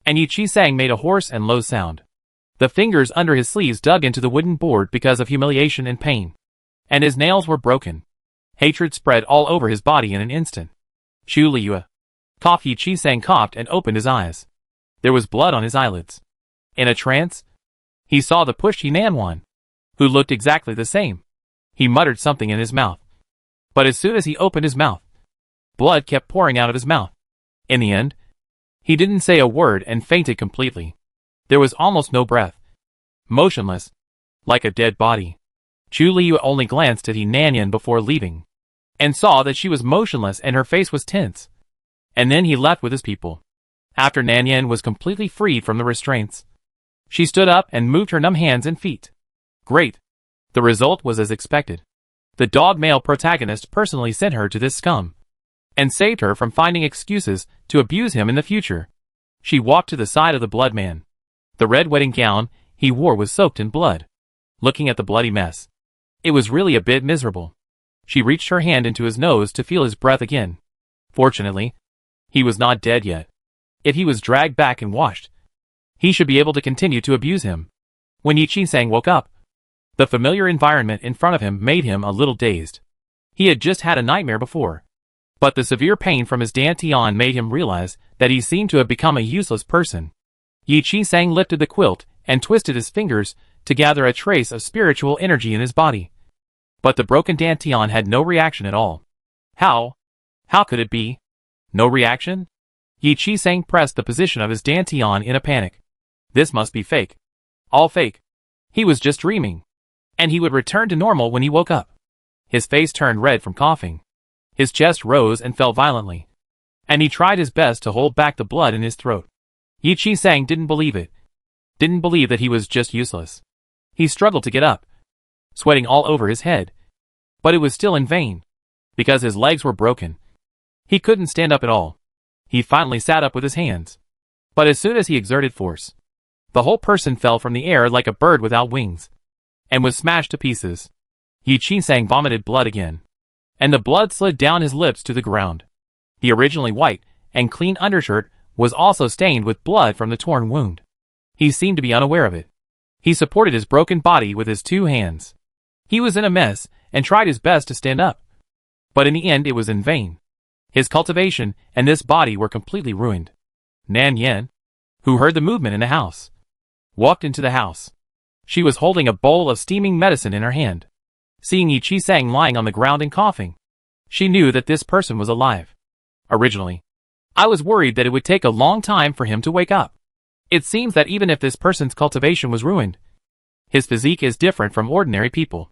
And Yi Qisang made a hoarse and low sound. The fingers under his sleeves dug into the wooden board because of humiliation and pain. And his nails were broken. Hatred spread all over his body in an instant. Chu Liu coughed. Yi Qisang coughed and opened his eyes. There was blood on his eyelids. In a trance, he saw the pushed Henan, who looked exactly the same. He muttered something in his mouth. But as soon as he opened his mouth, blood kept pouring out of his mouth. In the end, he didn't say a word and fainted completely. There was almost no breath. Motionless, like a dead body. Chu Liu only glanced at Henan before leaving, and saw that she was motionless and her face was tense. And then he left with his people. After Nan was completely freed from the restraints, she stood up and moved her numb hands and feet. Great. The result was as expected. The dog male protagonist personally sent her to this scum, and saved her from finding excuses to abuse him in the future. She walked to the side of the blood man. The red wedding gown he wore was soaked in blood. Looking at the bloody mess, it was really a bit miserable. She reached her hand into his nose to feel his breath again. Fortunately, he was not dead yet. If he was dragged back and washed, he should be able to continue to abuse him. When Yi Qisang woke up, the familiar environment in front of him made him a little dazed. He had just had a nightmare before. But the severe pain from his dantian made him realize that he seemed to have become a useless person. Yi Qisang lifted the quilt and twisted his fingers to gather a trace of spiritual energy in his body. But the broken dantian had no reaction at all. How could it be? No reaction? Yi Qisang pressed the position of his dantian in a panic. This must be fake. All fake. He was just dreaming. And he would return to normal when he woke up. His face turned red from coughing. His chest rose and fell violently. And he tried his best to hold back the blood in his throat. Yi Qisang didn't believe it. Didn't believe that he was just useless. He struggled to get up, sweating all over his head. But it was still in vain, because his legs were broken. He couldn't stand up at all. He finally sat up with his hands. But as soon as he exerted force, the whole person fell from the air like a bird without wings, and was smashed to pieces. Yi Qisang vomited blood again, and the blood slid down his lips to the ground. The originally white and clean undershirt was also stained with blood from the torn wound. He seemed to be unaware of it. He supported his broken body with his two hands. He was in a mess and tried his best to stand up. But in the end it was in vain. His cultivation and this body were completely ruined. Nan Yan, who heard the movement in the house, walked into the house. She was holding a bowl of steaming medicine in her hand. Seeing Yi Qisang lying on the ground and coughing, she knew that this person was alive. Originally, I was worried that it would take a long time for him to wake up. It seems that even if this person's cultivation was ruined, his physique is different from ordinary people.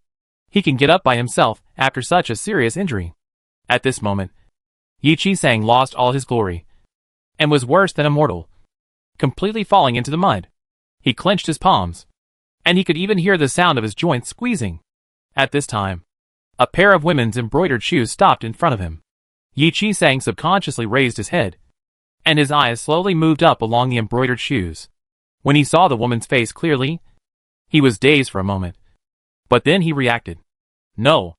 He can get up by himself after such a serious injury. At this moment, Yi Qisang lost all his glory, and was worse than a mortal, completely falling into the mud. He clenched his palms, and he could even hear the sound of his joints squeezing. At this time, a pair of women's embroidered shoes stopped in front of him. Yi Qisang subconsciously raised his head, and his eyes slowly moved up along the embroidered shoes. When he saw the woman's face clearly, he was dazed for a moment. But then he reacted. No,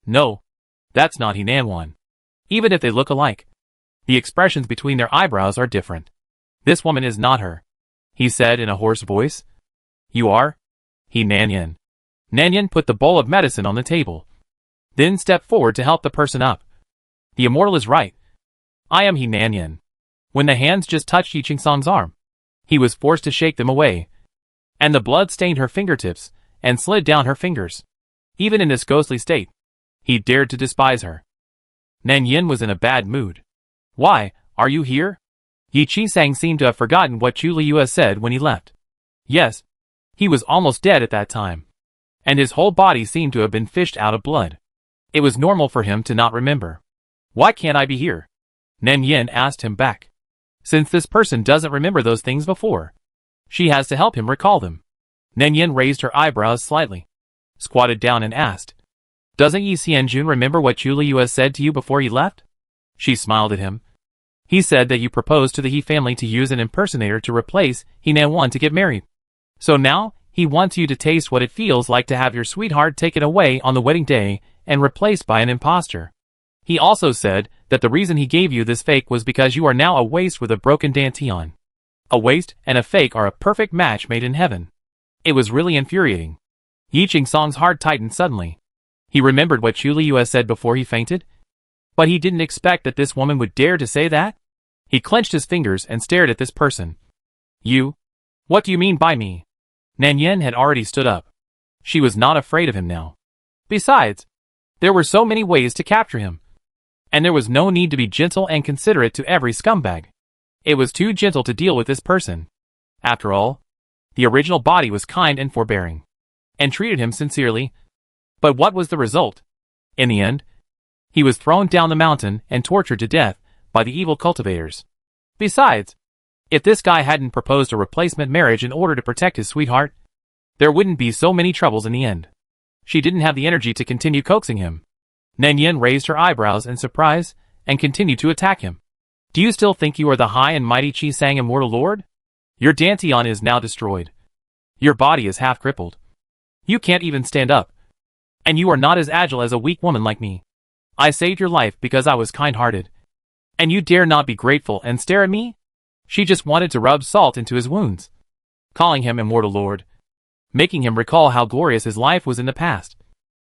that's not Henan. Even if they look alike, the expressions between their eyebrows are different. This woman is not her, he said in a hoarse voice. You are? Henan. Nanyan put the bowl of medicine on the table, then stepped forward to help the person up. The immortal is right. I am he Nanyan. When the hands just touched Yi Qingsong's arm, he was forced to shake them away, and the blood stained her fingertips and slid down her fingers. Even in this ghostly state, he dared to despise her. Nanyan was in a bad mood. Why, are you here? Yi Qisang seemed to have forgotten what Chu Liyue said when he left. Yes, he was almost dead at that time, and his whole body seemed to have been fished out of blood. It was normal for him to not remember. Why can't I be here? Nanyan asked him back. Since this person doesn't remember those things before, she has to help him recall them. Nanyan raised her eyebrows slightly, squatted down and asked, Doesn't Yi Xianjun remember what Chu Liyue said to you before he left? She smiled at him. He said that you proposed to the He family to use an impersonator to replace He Nanwan to get married. So now, he wants you to taste what it feels like to have your sweetheart taken away on the wedding day and replaced by an impostor. He also said that the reason he gave you this fake was because you are now a waste with a broken dantian. A waste and a fake are a perfect match made in heaven. It was really infuriating. Yi Qingsong's heart tightened suddenly. He remembered what Chu Liyue said before he fainted. But he didn't expect that this woman would dare to say that. He clenched his fingers and stared at this person. You? What do you mean by me? Nanyan had already stood up. She was not afraid of him now. Besides, there were so many ways to capture him. And there was no need to be gentle and considerate to every scumbag. It was too gentle to deal with this person. After all, the original body was kind and forbearing, and treated him sincerely. But what was the result? In the end, he was thrown down the mountain and tortured to death by the evil cultivators. Besides, if this guy hadn't proposed a replacement marriage in order to protect his sweetheart, there wouldn't be so many troubles in the end. She didn't have the energy to continue coaxing him. Nanyan raised her eyebrows in surprise and continued to attack him. Do you still think you are the high and mighty Qisang Immortal Lord? Your dantian is now destroyed. Your body is half crippled. You can't even stand up. And you are not as agile as a weak woman like me. I saved your life because I was kind-hearted. And you dare not be grateful and stare at me? She just wanted to rub salt into his wounds, calling him Immortal Lord, making him recall how glorious his life was in the past,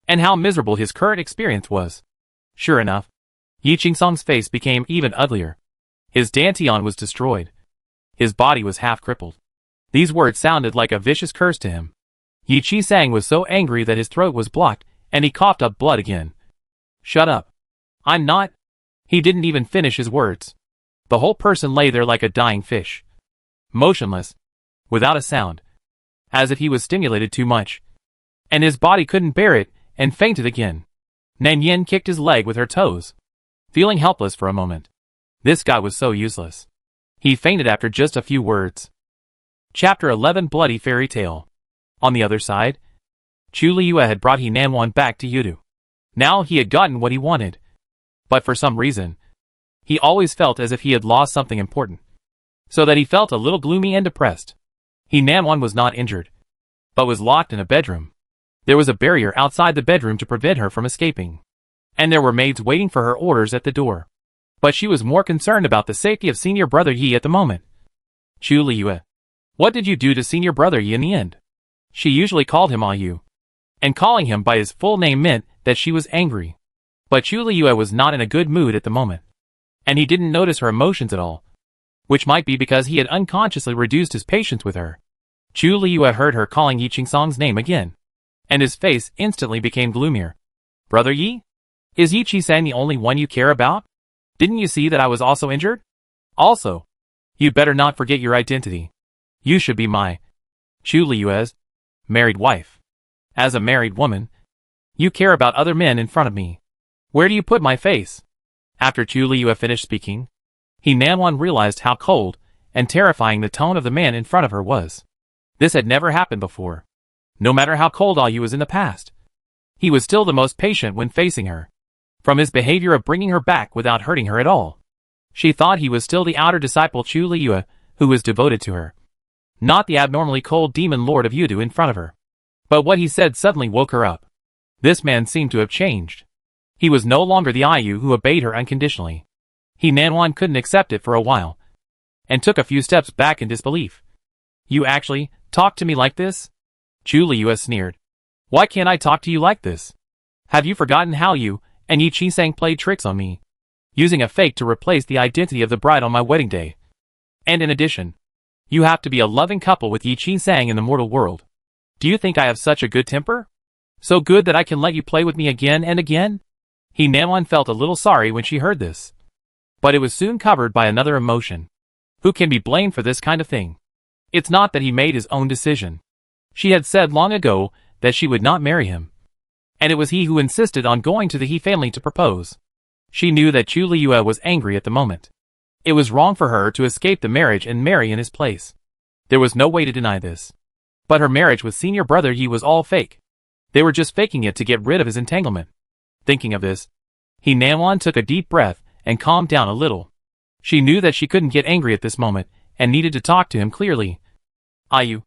and how miserable his current experience was. Sure enough, Yi Qingsong's face became even uglier. His dantian was destroyed. His body was half crippled. These words sounded like a vicious curse to him. Yi Qisang was so angry that his throat was blocked, and he coughed up blood again. Shut up. I'm not. He didn't even finish his words. The whole person lay there like a dying fish, motionless, without a sound, as if he was stimulated too much, and his body couldn't bear it, and fainted again. Nanyan kicked his leg with her toes, feeling helpless for a moment. This guy was so useless. He fainted after just a few words. Chapter 11 Bloody Fairy Tale. On the other side, Chu Liyue had brought He Nanwan back to Yudu. Now he had gotten what he wanted. But for some reason, he always felt as if he had lost something important, so that he felt a little gloomy and depressed. He Nanwan was not injured, but was locked in a bedroom. There was a barrier outside the bedroom to prevent her from escaping, and there were maids waiting for her orders at the door. But she was more concerned about the safety of senior brother Yi at the moment. Chu Liyue, what did you do to senior brother Yi in the end? She usually called him Yu, and calling him by his full name meant that she was angry. But Chu Liyue was not in a good mood at the moment, and he didn't notice her emotions at all, which might be because he had unconsciously reduced his patience with her. Chu Liyue heard her calling Yi Qingsong's name again, and his face instantly became gloomier. Brother Yi? Is Yi Qisang the only one you care about? Didn't you see that I was also injured? Also, you'd better not forget your identity. You should be my Chu Liyue's married wife. As a married woman, you care about other men in front of me. Where do you put my face? After Chu Liyue finished speaking, He Nanwan realized how cold and terrifying the tone of the man in front of her was. This had never happened before. No matter how cold Yu was in the past, he was still the most patient when facing her. From his behavior of bringing her back without hurting her at all, she thought he was still the outer disciple Chu Liyue, who was devoted to her, not the abnormally cold demon lord of Yudu in front of her. But what he said suddenly woke her up. This man seemed to have changed. He was no longer the Yu who obeyed her unconditionally. He Nanwan couldn't accept it for a while, and took a few steps back in disbelief. You actually talk to me like this? Chu Liyue sneered. Why can't I talk to you like this? Have you forgotten how you and Yi Qi-sang played tricks on me, using a fake to replace the identity of the bride on my wedding day? And in addition, you have to be a loving couple with Yi Qi-sang in the mortal world. Do you think I have such a good temper? So good that I can let you play with me again and again? He Nanwan felt a little sorry when she heard this. But it was soon covered by another emotion. Who can be blamed for this kind of thing? It's not that he made his own decision. She had said long ago that she would not marry him. And it was he who insisted on going to the He family to propose. She knew that Chu Liyue was angry at the moment. It was wrong for her to escape the marriage and marry in his place. There was no way to deny this. But her marriage with senior brother Yi was all fake. They were just faking it to get rid of his entanglement. Thinking of this, He Nanwan took a deep breath and calmed down a little. She knew that she couldn't get angry at this moment and needed to talk to him clearly. Ayu,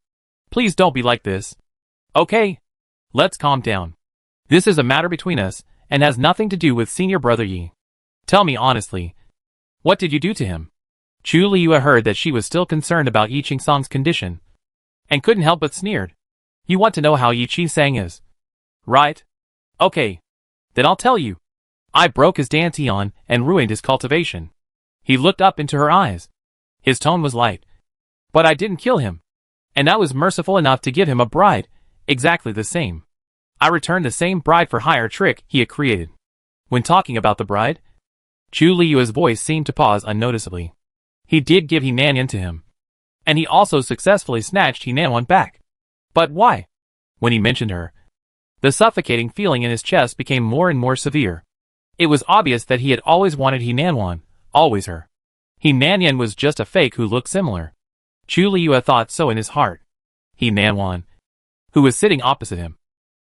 please don't be like this. Okay? Let's calm down. This is a matter between us and has nothing to do with senior brother Yi. Tell me honestly, what did you do to him? Chu Liyue heard that she was still concerned about Yi Qi-sang's condition and couldn't help but sneered. You want to know how Yi Qi-sang is, right? Okay. Then I'll tell you. I broke his dantian and ruined his cultivation. He looked up into her eyes. His tone was light. But I didn't kill him. And I was merciful enough to give him a bride, exactly the same. I returned the same bride for hire trick he had created. When talking about the bride, Chu Liyue's voice seemed to pause unnoticeably. He did give He Nanyan to him. And he also successfully snatched He Nanwan back. But why? When he mentioned her, the suffocating feeling in his chest became more and more severe. It was obvious that he had always wanted He Nanwan, always her. He Nanyan was just a fake who looked similar. Chu Liyue thought so in his heart. He Nanwan, who was sitting opposite him,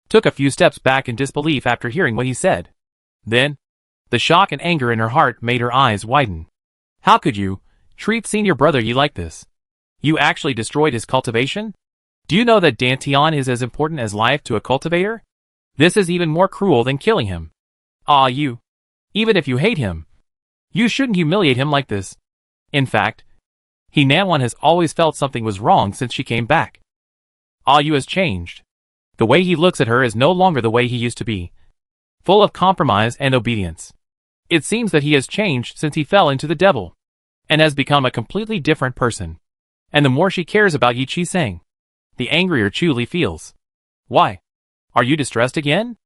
took a few steps back in disbelief after hearing what he said. Then, the shock and anger in her heart made her eyes widen. How could you treat senior brother Yi like this? You actually destroyed his cultivation? Do you know that dantian is as important as life to a cultivator? This is even more cruel than killing him. Ah, you. Even if you hate him, you shouldn't humiliate him like this. In fact, He Nanwan has always felt something was wrong since she came back. Ah, you has changed. The way he looks at her is no longer the way he used to be. Full of compromise and obedience. It seems that he has changed since he fell into the devil. And has become a completely different person. And the more she cares about Yi Qi-sang, the angrier Chu Li feels. Why? Are you distressed again?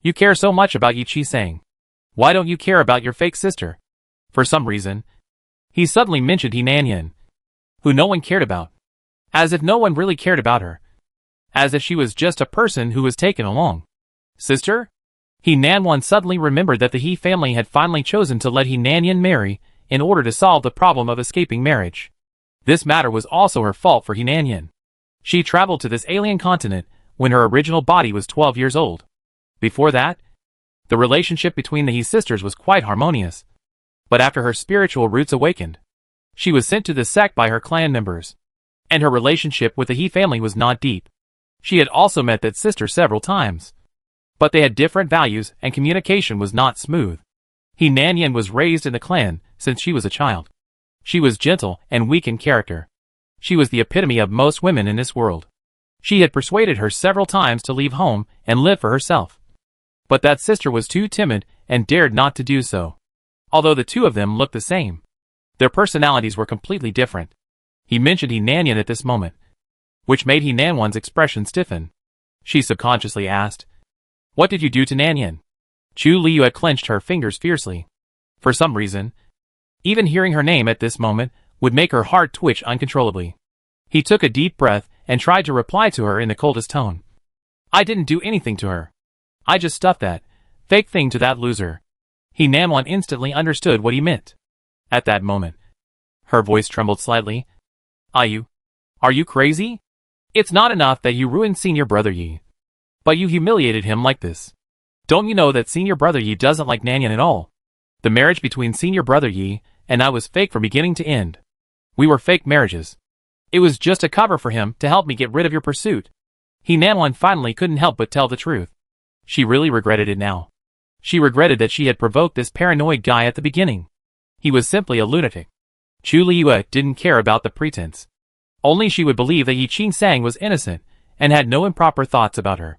You care so much about Yi Qi-sang. Why don't you care about your fake sister? For some reason, he suddenly mentioned He Nanyan, who no one cared about. As if no one really cared about her. As if she was just a person who was taken along. Sister? He Nanwan suddenly remembered that the He family had finally chosen to let He Nanyan marry in order to solve the problem of escaping marriage. This matter was also her fault for He Nanyan. She traveled to this alien continent when her original body was 12 years old. Before that, the relationship between the He sisters was quite harmonious. But after her spiritual roots awakened, she was sent to the sect by her clan members. And her relationship with the He family was not deep. She had also met that sister several times. But they had different values and communication was not smooth. He Nanyan was raised in the clan since she was a child. She was gentle and weak in character. She was the epitome of most women in this world. She had persuaded her several times to leave home and live for herself. But that sister was too timid and dared not to do so. Although the two of them looked the same, their personalities were completely different. He mentioned He Nanyan at this moment, which made He Nanwan's expression stiffen. She subconsciously asked, "What did you do to Nanyan?" Chu Liyue had clenched her fingers fiercely. For some reason, even hearing her name at this moment would make her heart twitch uncontrollably. He took a deep breath and tried to reply to her in the coldest tone. "I didn't do anything to her. I just stuffed that fake thing to that loser." He Nanwan instantly understood what he meant. At that moment, her voice trembled slightly. Are you crazy? It's not enough that you ruined senior brother Yi, but you humiliated him like this. Don't you know that senior brother Yi doesn't like Nanyan at all? The marriage between senior brother Yi and I was fake from beginning to end. We were fake marriages. It was just a cover for him to help me get rid of your pursuit. He Nanwan finally couldn't help but tell the truth. She really regretted it now. She regretted that she had provoked this paranoid guy at the beginning. He was simply a lunatic. Chu Liyue didn't care about the pretense. Only she would believe that Yi Qi-sang was innocent and had no improper thoughts about her.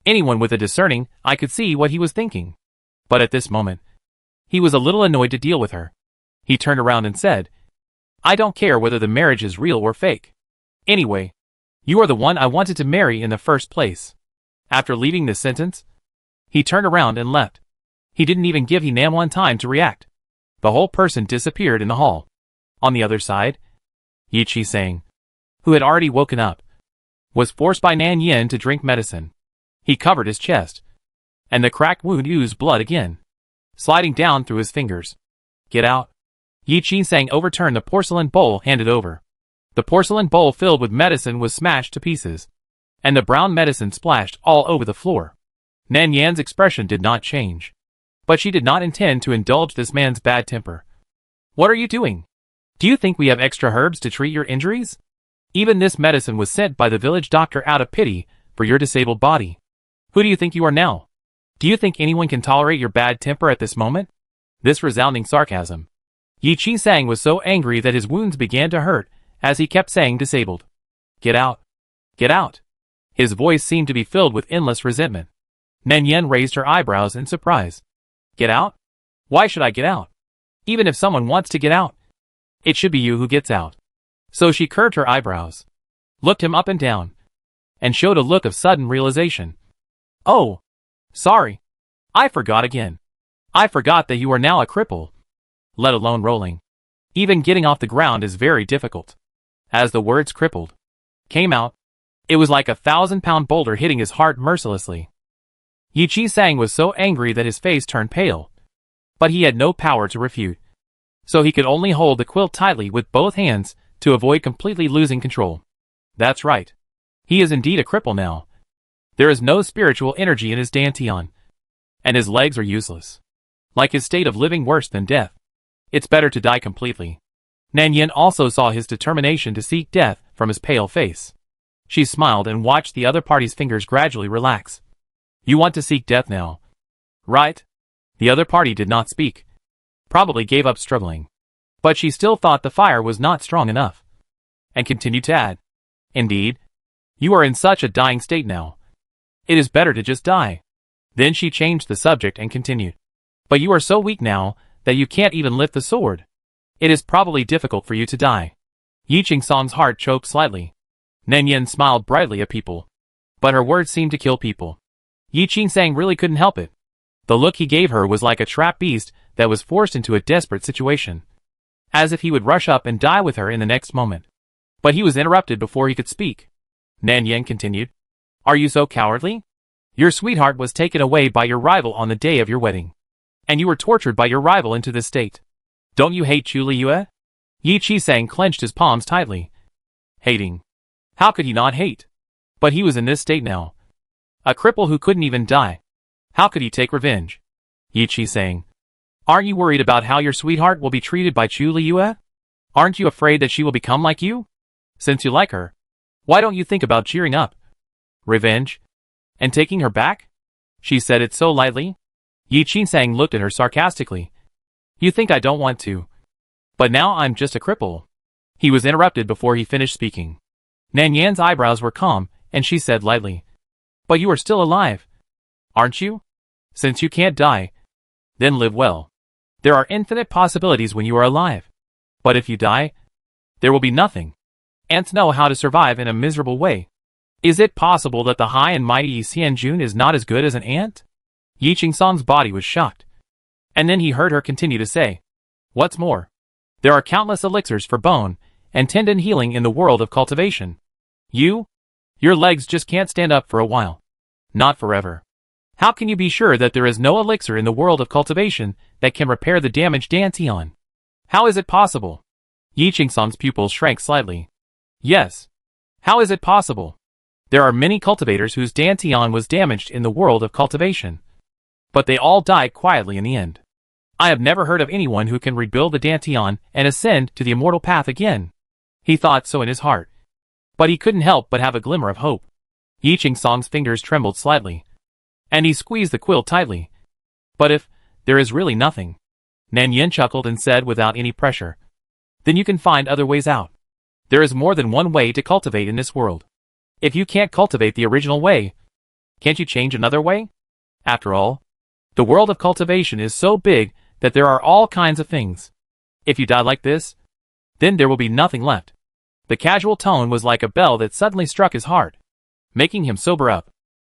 Anyone with a discerning eye could see what he was thinking. But at this moment, he was a little annoyed to deal with her. He turned around and said, I don't care whether the marriage is real or fake. Anyway, you are the one I wanted to marry in the first place. After leaving this sentence, he turned around and left. He didn't even give Nam time to react. The whole person disappeared in the hall. On the other side, Yi Chi-sang, who had already woken up, was forced by Nan Yin to drink medicine. He covered his chest, and the cracked wound oozed blood again, sliding down through his fingers. Get out. Yi Chi-sang overturned the porcelain bowl handed over. The porcelain bowl filled with medicine was smashed to pieces, and the brown medicine splashed all over the floor. Nan Yan's expression did not change, but she did not intend to indulge this man's bad temper. What are you doing? Do you think we have extra herbs to treat your injuries? Even this medicine was sent by the village doctor out of pity for your disabled body. Who do you think you are now? Do you think anyone can tolerate your bad temper at this moment? This resounding sarcasm. Yi Chi-sang was so angry that his wounds began to hurt as he kept saying disabled. Get out. Get out. His voice seemed to be filled with endless resentment. Nan Yin raised her eyebrows in surprise. Get out? Why should I get out? Even if someone wants to get out, it should be you who gets out. So she curved her eyebrows, looked him up and down, and showed a look of sudden realization. Oh, sorry. I forgot again. I forgot that you are now a cripple. Let alone rolling. Even getting off the ground is very difficult. As the words crippled came out, it was like a 1,000-pound boulder hitting his heart mercilessly. Yi Chi-sang was so angry that his face turned pale, but he had no power to refute. So he could only hold the quilt tightly with both hands to avoid completely losing control. That's right. He is indeed a cripple now. There is no spiritual energy in his dantian, and his legs are useless. Like his state of living worse than death. It's better to die completely. Nan Yin also saw his determination to seek death from his pale face. She smiled and watched the other party's fingers gradually relax. You want to seek death now, right? The other party did not speak. Probably gave up struggling. But she still thought the fire was not strong enough. And continued to add, Indeed, you are in such a dying state now. It is better to just die. Then she changed the subject and continued. But you are so weak now that you can't even lift the sword. It is probably difficult for you to die. Yi Ching-song's heart choked slightly. Nan Yin smiled brightly at people, but her words seemed to kill people. Yi Ching-sang really couldn't help it. The look he gave her was like a trapped beast that was forced into a desperate situation, as if he would rush up and die with her in the next moment. But he was interrupted before he could speak. Nan Yin continued, Are you so cowardly? Your sweetheart was taken away by your rival on the day of your wedding, and you were tortured by your rival into this state. Don't you hate Chu Liyue? Yi Chi-sang clenched his palms tightly. Hating. How could he not hate? But he was in this state now. A cripple who couldn't even die. How could he take revenge? Yi Chi-sang. Aren't you worried about how your sweetheart will be treated by Chu Liyue? Aren't you afraid that she will become like you? Since you like her, why don't you think about cheering up? Revenge? And taking her back? She said it so lightly. Yi Chi-sang looked at her sarcastically. You think I don't want to. But now I'm just a cripple. He was interrupted before he finished speaking. Nan Yan's eyebrows were calm, and she said lightly. But you are still alive. Aren't you? Since you can't die, then live well. There are infinite possibilities when you are alive. But if you die, there will be nothing. Ants know how to survive in a miserable way. Is it possible that the high and mighty Xianjun is not as good as an ant? Yi Ching-song's body was shocked. And then he heard her continue to say, What's more, there are countless elixirs for bone and tendon healing in the world of cultivation. Your legs just can't stand up for a while. Not forever. How can you be sure that there is no elixir in the world of cultivation that can repair the damaged dantian? How is it possible? Yi Ching-song's pupils shrank slightly. Yes. How is it possible? There are many cultivators whose dantian was damaged in the world of cultivation. But they all died quietly in the end. I have never heard of anyone who can rebuild the dantian and ascend to the immortal path again. He thought so in his heart. But he couldn't help but have a glimmer of hope. Yi Ching-song's fingers trembled slightly, and he squeezed the quill tightly. But if there is really nothing, Nan Yin chuckled and said without any pressure, then you can find other ways out. There is more than one way to cultivate in this world. If you can't cultivate the original way, Can't you change another way? After all, the world of cultivation is so big that there are all kinds of things. If you die like this, then there will be nothing left. The casual tone was like a bell that suddenly struck his heart, making him sober up.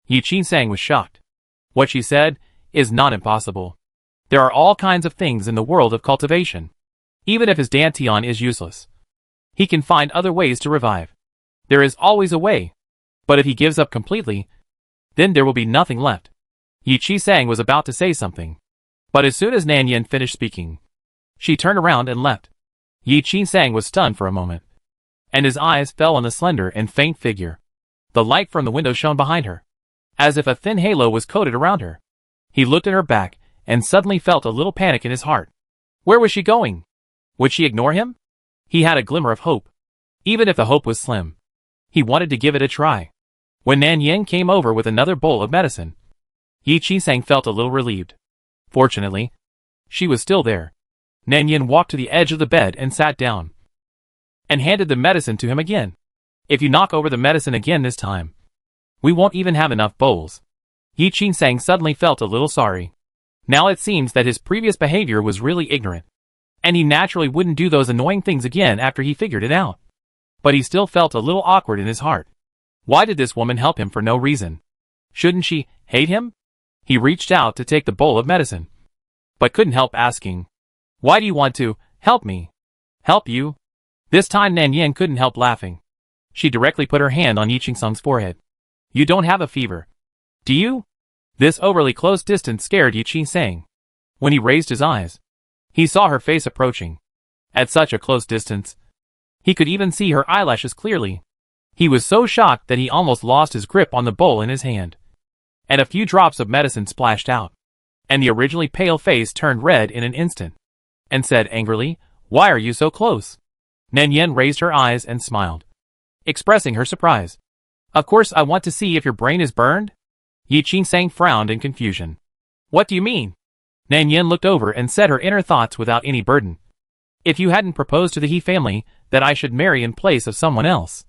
Yi Qing was shocked. What she said is not impossible. There are all kinds of things in the world of cultivation. Even if his dantian is useless, he can find other ways to revive. There is always a way. But if he gives up completely, then there will be nothing left. Yi Qing was about to say something. But as soon as Nan Yin finished speaking, she turned around and left. Yi Qing was stunned for a moment, and his eyes fell on the slender and faint figure. The light from the window shone behind her, as if a thin halo was coated around her. He looked at her back and suddenly felt a little panic in his heart. Where was she going? Would she ignore him? He had a glimmer of hope. Even if the hope was slim, he wanted to give it a try. When Nan Yin came over with another bowl of medicine, Yi Qing felt a little relieved. Fortunately, she was still there. Nan Yin walked to the edge of the bed and sat down, and handed the medicine to him again. If you knock over the medicine again this time, we won't even have enough bowls. Yi Qing suddenly felt a little sorry. Now it seems that his previous behavior was really ignorant, and he naturally wouldn't do those annoying things again after he figured it out. But he still felt a little awkward in his heart. Why did this woman help him for no reason? Shouldn't she hate him? He reached out to take the bowl of medicine, but couldn't help asking, why do you want to help me? Help you? This time Nan Yin couldn't help laughing. She directly put her hand on Yi Qing's forehead. You don't have a fever, do you? This overly close distance scared Yi Qing. When he raised his eyes, he saw her face approaching. At such a close distance, he could even see her eyelashes clearly. He was so shocked that he almost lost his grip on the bowl in his hand, and a few drops of medicine splashed out, and the originally pale face turned red in an instant, and said angrily, why are you so close? Nan Yin raised her eyes and smiled, expressing her surprise. Of course I want to see if your brain is burned? Yi Qing frowned in confusion. What do you mean? Nan Yin looked over and said her inner thoughts without any burden. If you hadn't proposed to the He family that I should marry in place of someone else,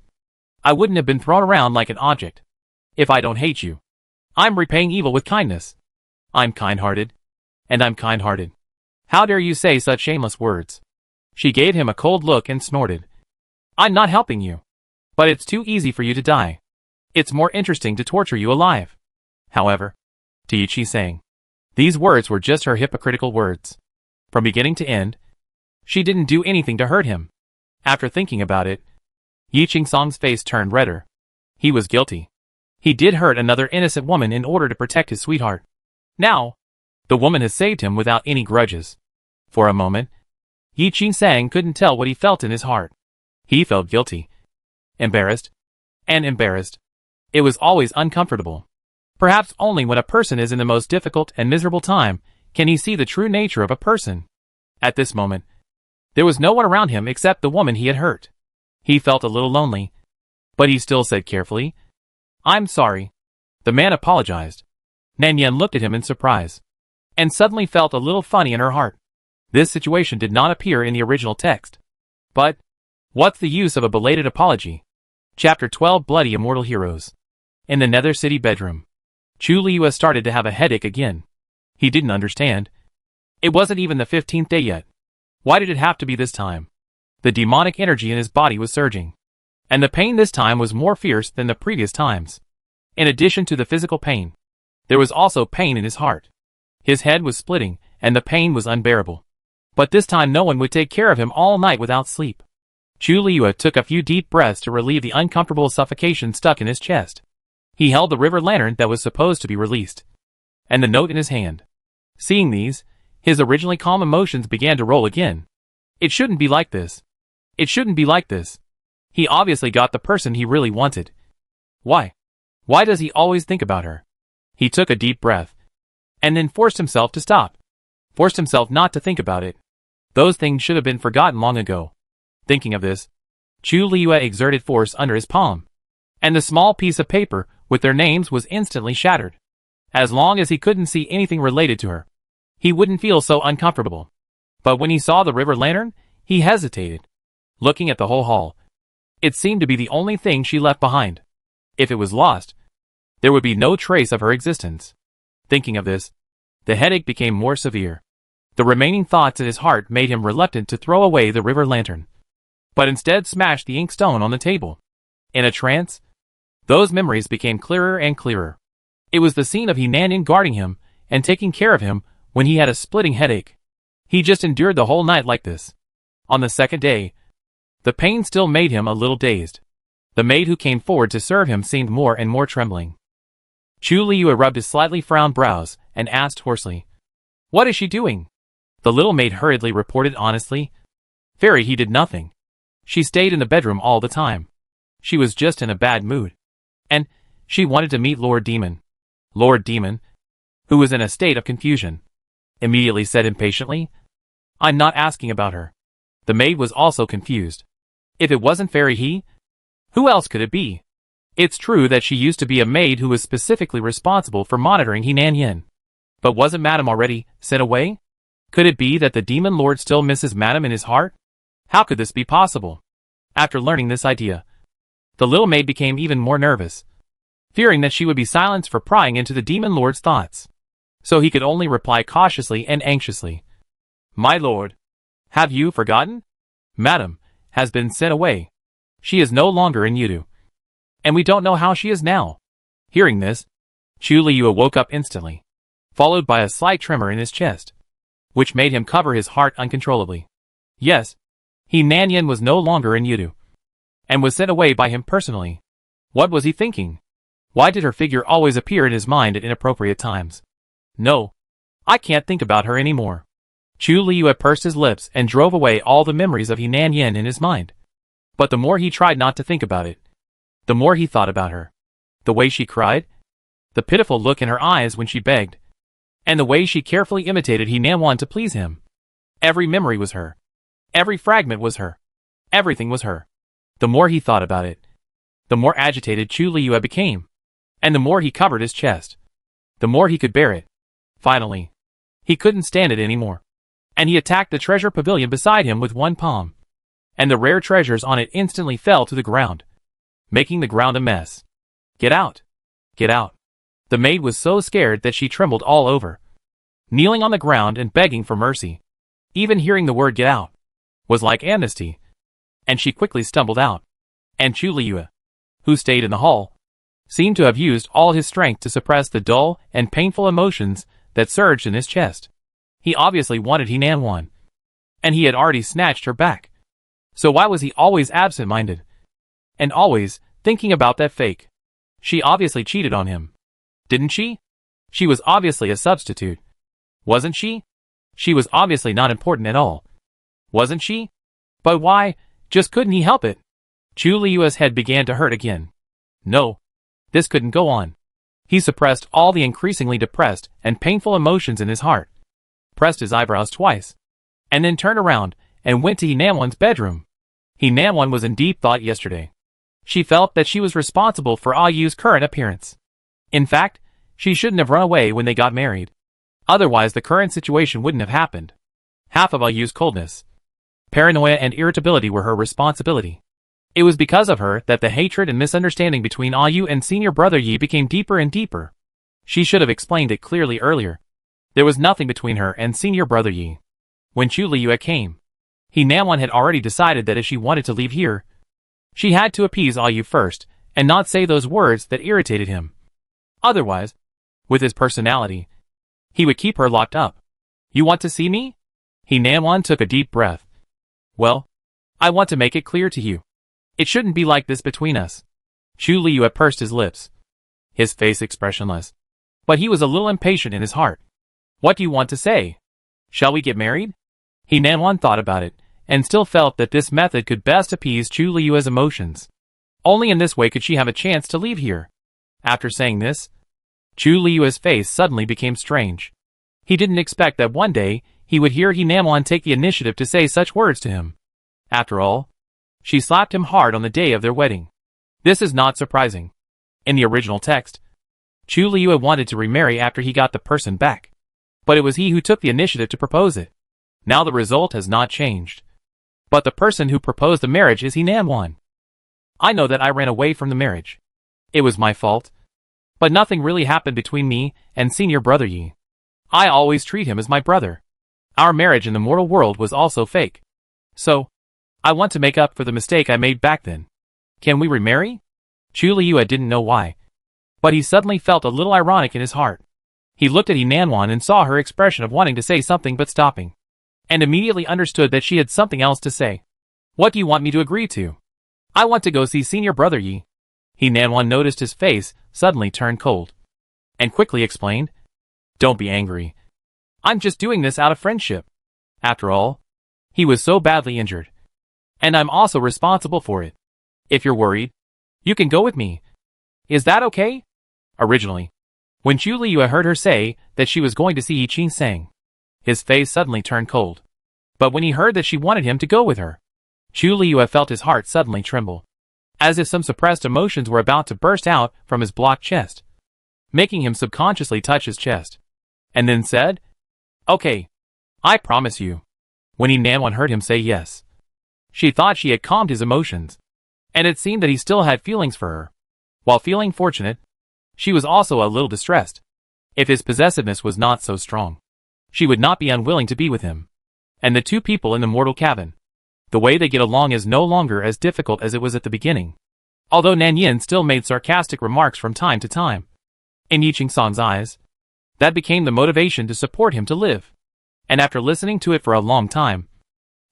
I wouldn't have been thrown around like an object. If I don't hate you, I'm repaying evil with kindness. I'm kind-hearted. And I'm kind-hearted. How dare you say such shameless words? She gave him a cold look and snorted. I'm not helping you. But it's too easy for you to die. It's more interesting to torture you alive. However, to Yi Qing, these words were just her hypocritical words. From beginning to end, she didn't do anything to hurt him. After thinking about it, Yi Qing's face turned redder. He was guilty. He did hurt another innocent woman in order to protect his sweetheart. Now, the woman has saved him without any grudges. For a moment, Yi Qing couldn't tell what he felt in his heart. He felt guilty, embarrassed, and embarrassed. It was always uncomfortable. Perhaps only when a person is in the most difficult and miserable time can he see the true nature of a person. At this moment, there was no one around him except the woman he had hurt. He felt a little lonely, but he still said carefully, I'm sorry. The man apologized. Nan Yin looked at him in surprise, and suddenly felt a little funny in her heart. This situation did not appear in the original text. But, what's the use of a belated apology? Chapter 12 Bloody Immortal Heroes. In the Nether City bedroom, Chu Liu started to have a headache again. He didn't understand. It wasn't even the 15th day yet. Why did it have to be this time? The demonic energy in his body was surging, and the pain this time was more fierce than the previous times. In addition to the physical pain, there was also pain in his heart. His head was splitting, and the pain was unbearable. But this time no one would take care of him all night without sleep. Chu Liu took a few deep breaths to relieve the uncomfortable suffocation stuck in his chest. He held the river lantern that was supposed to be released, and the note in his hand. Seeing these, his originally calm emotions began to roll again. It shouldn't be like this. It shouldn't be like this. He obviously got the person he really wanted. Why? Why does he always think about her? He took a deep breath, and then forced himself to stop. Forced himself not to think about it. Those things should have been forgotten long ago. Thinking of this, Chu Liu exerted force under his palm, and the small piece of paper with their names was instantly shattered. As long as he couldn't see anything related to her, he wouldn't feel so uncomfortable. But when he saw the river lantern, he hesitated. Looking at the whole hall, it seemed to be the only thing she left behind. If it was lost, There would be no trace of her existence. Thinking of this, the headache became more severe. The remaining thoughts in his heart made him reluctant to throw away the river lantern, but instead smashed the inkstone on the table. In a trance, those memories became clearer and clearer. It was the scene of Hinan guarding him and taking care of him when he had a splitting headache. He just endured the whole night like this. On the second day, the pain still made him a little dazed. The maid who came forward to serve him seemed more and more trembling. Chu Liyue rubbed his slightly frowned brows and asked hoarsely, "What is she doing?" The little maid hurriedly reported honestly, "Fairy, he did nothing. She stayed in the bedroom all the time. She was just in a bad mood. And she wanted to meet Lord Demon." Lord Demon, who was in a state of confusion, immediately said impatiently, "I'm not asking about her." The maid was also confused. If it wasn't Fairy, who else could it be? It's true that she used to be a maid who was specifically responsible for monitoring Hinan Yin. But wasn't Madame already sent away? Could it be that the Demon Lord still misses Madame in his heart? How could this be possible? After learning this idea, the little maid became even more nervous, fearing that she would be silenced for prying into the Demon Lord's thoughts. So he could only reply cautiously and anxiously, "My lord, have you forgotten? Madame has been sent away. She is no longer in Yudu. And we don't know how she is now." Hearing this, Chu Liyue woke up instantly, followed by a slight tremor in his chest, which made him cover his heart uncontrollably. Yes, Hinan Yin was no longer in Yudu, and was sent away by him personally. What was he thinking? Why did her figure always appear in his mind at inappropriate times? No, I can't think about her anymore. Chu Liyue pursed his lips and drove away all the memories of Hinan Yin in his mind. But the more he tried not to think about it, the more he thought about her. The way she cried, the pitiful look in her eyes when she begged, and the way she carefully imitated Hinan to please him. Every memory was her. Every fragment was her. Everything was her. The more he thought about it, the more agitated Chu Liyue became, and the more he covered his chest, the more he could bear it. Finally, he couldn't stand it anymore, and he attacked the treasure pavilion beside him with one palm, and the rare treasures on it instantly fell to the ground, making the ground a mess. "Get out! Get out!" The maid was so scared that she trembled all over, kneeling on the ground and begging for mercy. Even hearing the word "get out" was like amnesty, and she quickly stumbled out. And Chu Liyue, who stayed in the hall, seemed to have used all his strength to suppress the dull and painful emotions that surged in his chest. He obviously wanted Hinan, and he had already snatched her back. So why was he always absent-minded? And always thinking about that fake? She obviously cheated on him. Didn't she? She was obviously a substitute. Wasn't she? She was obviously not important at all. Wasn't she? But why, just couldn't he help it? Chu Liyue's head began to hurt again. No, this couldn't go on. He suppressed all the increasingly depressed and painful emotions in his heart, pressed his eyebrows twice, and then turned around and went to Hinan's bedroom. Hinan was in deep thought yesterday. She felt that she was responsible for Ayu's current appearance. In fact, she shouldn't have run away when they got married. Otherwise the current situation wouldn't have happened. Half of Ayu's coldness, paranoia and irritability were her responsibility. It was because of her that the hatred and misunderstanding between Ayu and senior brother Yi became deeper and deeper. She should have explained it clearly earlier. There was nothing between her and senior brother Yi. When Chu Liyue came, Hinan had already decided that if she wanted to leave here, she had to appease Ayu first and not say those words that irritated him. Otherwise, with his personality, he would keep her locked up. "You want to see me?" Hinan took a deep breath. "Well, I want to make it clear to you. It shouldn't be like this between us." Chu Liyue pursed his lips, his face expressionless, but he was a little impatient in his heart. "What do you want to say? Shall we get married?" Hinan thought about it, and still felt that this method could best appease Chu Liyue's emotions. Only in this way could she have a chance to leave here. After saying this, Chu Liyue's face suddenly became strange. He didn't expect that one day he would hear Hinan take the initiative to say such words to him. After all, she slapped him hard on the day of their wedding. This is not surprising. In the original text, Chu Liyue wanted to remarry after he got the person back, but it was he who took the initiative to propose it. Now the result has not changed. But the person who proposed the marriage is Hinan. I know that I ran away from the marriage. It was my fault. But nothing really happened between me and senior brother Yi. I always treat him as my brother. Our marriage in the mortal world was also fake. So, I want to make up for the mistake I made back then. Can we remarry? Chu Liyue didn't know why, but he suddenly felt a little ironic in his heart. He looked at Yi Nanwan and saw her expression of wanting to say something but stopping, and immediately understood that she had something else to say. What do you want me to agree to? I want to go see senior brother Yi. Yi Nanwan noticed his face suddenly turned cold, and quickly explained, Don't be angry. I'm just doing this out of friendship. After all, he was so badly injured, and I'm also responsible for it. If you're worried, you can go with me. Is that okay? Originally, when Chu Liyue heard her say that she was going to see Yi Qingsang, his face suddenly turned cold. But when he heard that she wanted him to go with her, Chu Liyue felt his heart suddenly tremble, as if some suppressed emotions were about to burst out from his blocked chest, making him subconsciously touch his chest, and then said, Okay, I promise you. When Yi Nanwan heard him say yes, she thought she had calmed his emotions, and it seemed that he still had feelings for her. While feeling fortunate, she was also a little distressed. If his possessiveness was not so strong, she would not be unwilling to be with him. And the two people in the mortal cabin, the way they get along is no longer as difficult as it was at the beginning. Although Nan Yin still made sarcastic remarks from time to time, in Yi Qingsang's eyes, that became the motivation to support him to live. And after listening to it for a long time,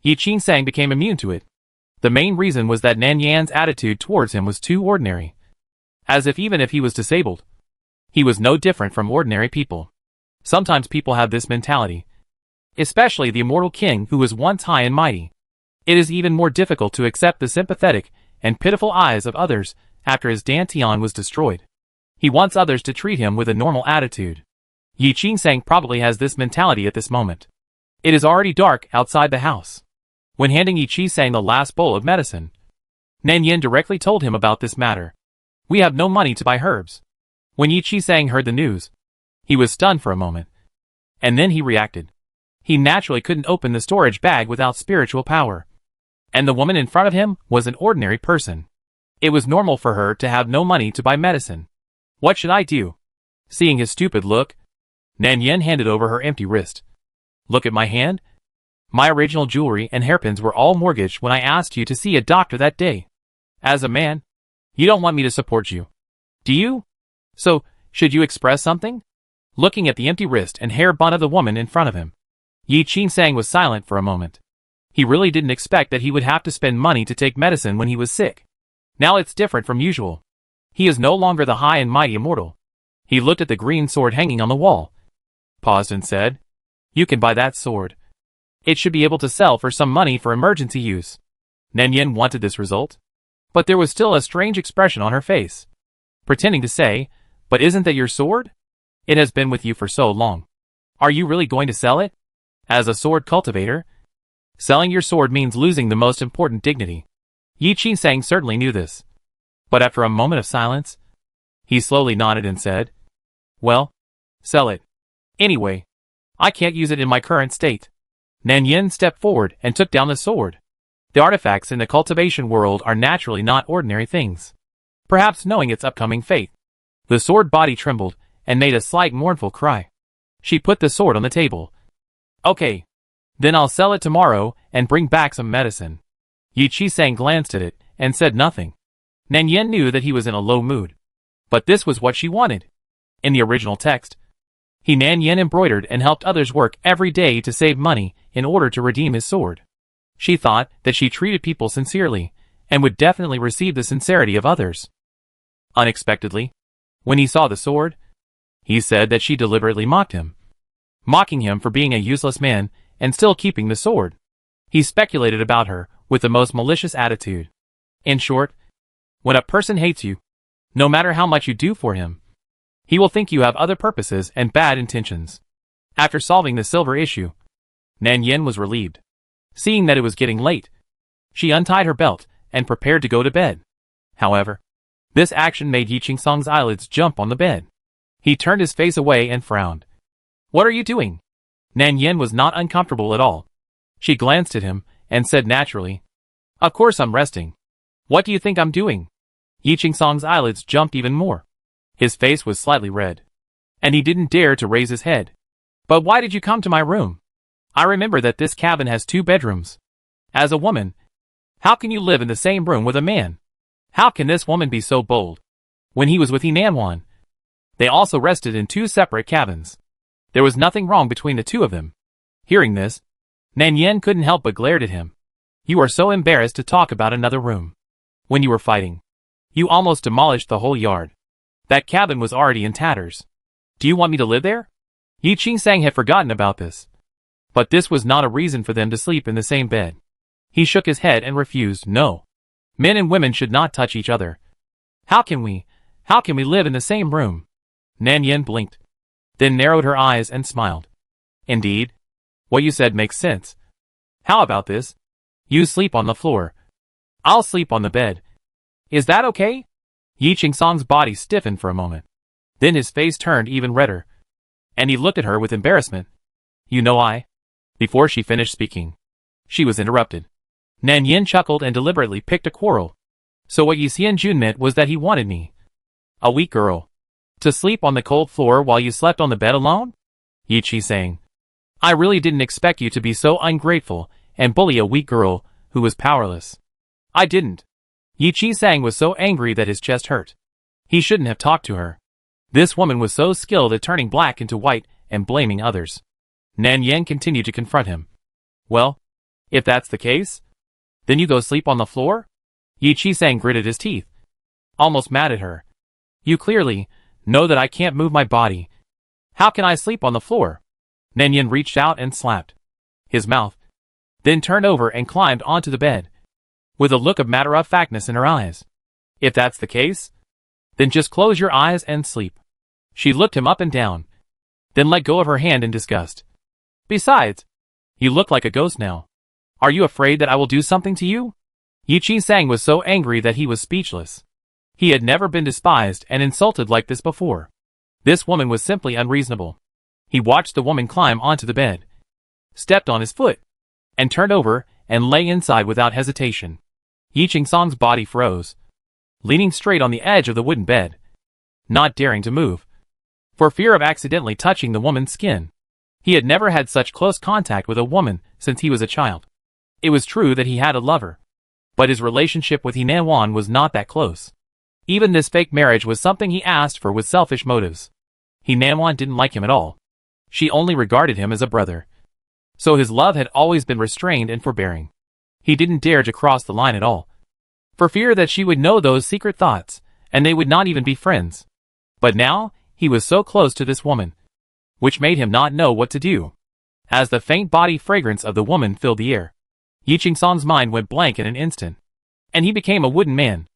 Yi Qingsang became immune to it. The main reason was that Nan Yan's attitude towards him was too ordinary. As if even if he was disabled, he was no different from ordinary people. Sometimes people have this mentality, especially the immortal king who was once high and mighty. It is even more difficult to accept the sympathetic and pitiful eyes of others after his dantian was destroyed. He wants others to treat him with a normal attitude. Yi Qingsang probably has this mentality at this moment. It is already dark outside the house. When handing Yi Qingsang the last bowl of medicine, Nan Yin directly told him about this matter. We have no money to buy herbs. When Yi Qingsang heard the news, he was stunned for a moment, and then he reacted. He naturally couldn't open the storage bag without spiritual power. And the woman in front of him was an ordinary person. It was normal for her to have no money to buy medicine. What should I do? Seeing his stupid look, Nan Yin handed over her empty wrist. Look at my hand. My original jewelry and hairpins were all mortgaged when I asked you to see a doctor that day. As a man, you don't want me to support you, do you? So, should you express something? Looking at the empty wrist and hair bun of the woman in front of him, Yi Qingsang was silent for a moment. He really didn't expect that he would have to spend money to take medicine when he was sick. Now it's different from usual. He is no longer the high and mighty immortal. He looked at the green sword hanging on the wall, paused and said, You can buy that sword. It should be able to sell for some money for emergency use. Nan Yin wanted this result, but there was still a strange expression on her face, pretending to say, But isn't that your sword? It has been with you for so long. Are you really going to sell it? As a sword cultivator, selling your sword means losing the most important dignity. Yi Qingsang certainly knew this. But after a moment of silence, he slowly nodded and said, Well, sell it. Anyway, I can't use it in my current state. Nan Yin stepped forward and took down the sword. The artifacts in the cultivation world are naturally not ordinary things. Perhaps knowing its upcoming fate, the sword body trembled and made a slight mournful cry. She put the sword on the table. Okay. Then I'll sell it tomorrow and bring back some medicine. Yi Qingsang glanced at it and said nothing. Nan Yin knew that he was in a low mood, but this was what she wanted. In the original text, Nan Yin embroidered and helped others work every day to save money in order to redeem his sword. She thought that she treated people sincerely and would definitely receive the sincerity of others. Unexpectedly, when he saw the sword, he said that she deliberately mocked him, mocking him for being a useless man and still keeping the sword. He speculated about her with the most malicious attitude. In short, when a person hates you, no matter how much you do for him, he will think you have other purposes and bad intentions. After solving the silver issue, Nan Yin was relieved. Seeing that it was getting late, she untied her belt and prepared to go to bed. However, this action made Yi Qingsang's eyelids jump on the bed. He turned his face away and frowned. What are you doing? Nan Yin was not uncomfortable at all. She glanced at him and said naturally, Of course I'm resting. What do you think I'm doing? Yi Qingsang's eyelids jumped even more. His face was slightly red, and he didn't dare to raise his head. But why did you come to my room? I remember that this cabin has 2 bedrooms. As a woman, how can you live in the same room with a man? How can this woman be so bold? When he was with Nanwan, they also rested in 2 separate cabins. There was nothing wrong between the 2 of them. Hearing this, Nan Yen couldn't help but glare at him. You are so embarrassed to talk about another room. When you were fighting, you almost demolished the whole yard. That cabin was already in tatters. Do you want me to live there? Yi Qing-sang had forgotten about this. But this was not a reason for them to sleep in the same bed. He shook his head and refused. No. Men and women should not touch each other. How can we live in the same room? Nan Yen blinked, then narrowed her eyes and smiled. Indeed. What you said makes sense. How about this? You sleep on the floor. I'll sleep on the bed. Is that okay? Yi Qing-sang's body stiffened for a moment. Then his face turned even redder, and he looked at her with embarrassment. You know Before she finished speaking, she was interrupted. Nan Yen chuckled and deliberately picked a quarrel. So what Yi Xianjun meant was that he wanted me, a weak girl, to sleep on the cold floor while you slept on the bed alone? Yi Qing-sang, I really didn't expect you to be so ungrateful and bully a weak girl who was powerless. I didn't. Yi Qing-sang was so angry that his chest hurt. He shouldn't have talked to her. This woman was so skilled at turning black into white and blaming others. Nan Yen continued to confront him. Well, if that's the case, then you go sleep on the floor? Yi Qing-sang gritted his teeth, almost mad at her. You clearly know that I can't move my body. How can I sleep on the floor? Nan Yen reached out and slapped his mouth, then turned over and climbed onto the bed, with a look of matter-of-factness in her eyes. If that's the case, then just close your eyes and sleep. She looked him up and down, then let go of her hand in disgust. Besides, you look like a ghost now. Are you afraid that I will do something to you? Yi Qing-sang was so angry that he was speechless. He had never been despised and insulted like this before. This woman was simply unreasonable. He watched the woman climb onto the bed, stepped on his foot, and turned over and lay inside without hesitation. Yi Qing-sang's body froze, leaning straight on the edge of the wooden bed, not daring to move, for fear of accidentally touching the woman's skin. He had never had such close contact with a woman since he was a child. It was true that he had a lover, but his relationship with Nanwan was not that close. Even this fake marriage was something he asked for with selfish motives. Nanwan didn't like him at all. She only regarded him as a brother. So his love had always been restrained and forbearing. He didn't dare to cross the line at all, for fear that she would know those secret thoughts, and they would not even be friends. But now, he was so close to this woman, which made him not know what to do. As the faint body fragrance of the woman filled the air, Yi Qing-sang's mind went blank in an instant, and he became a wooden man.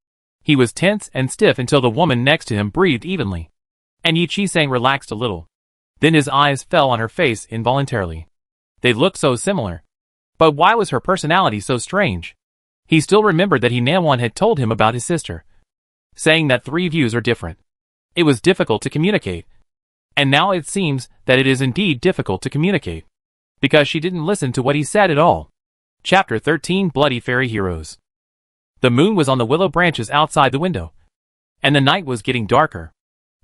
He was tense and stiff until the woman next to him breathed evenly, and Yi Qing-sang relaxed a little. Then his eyes fell on her face involuntarily. They looked so similar. But why was her personality so strange? He still remembered that Nanwan had told him about his sister, saying that 3 views are different. It was difficult to communicate. And now it seems that it is indeed difficult to communicate, because she didn't listen to what he said at all. Chapter 13 Bloody Fairy Heroes. The moon was on the willow branches outside the window, and the night was getting darker.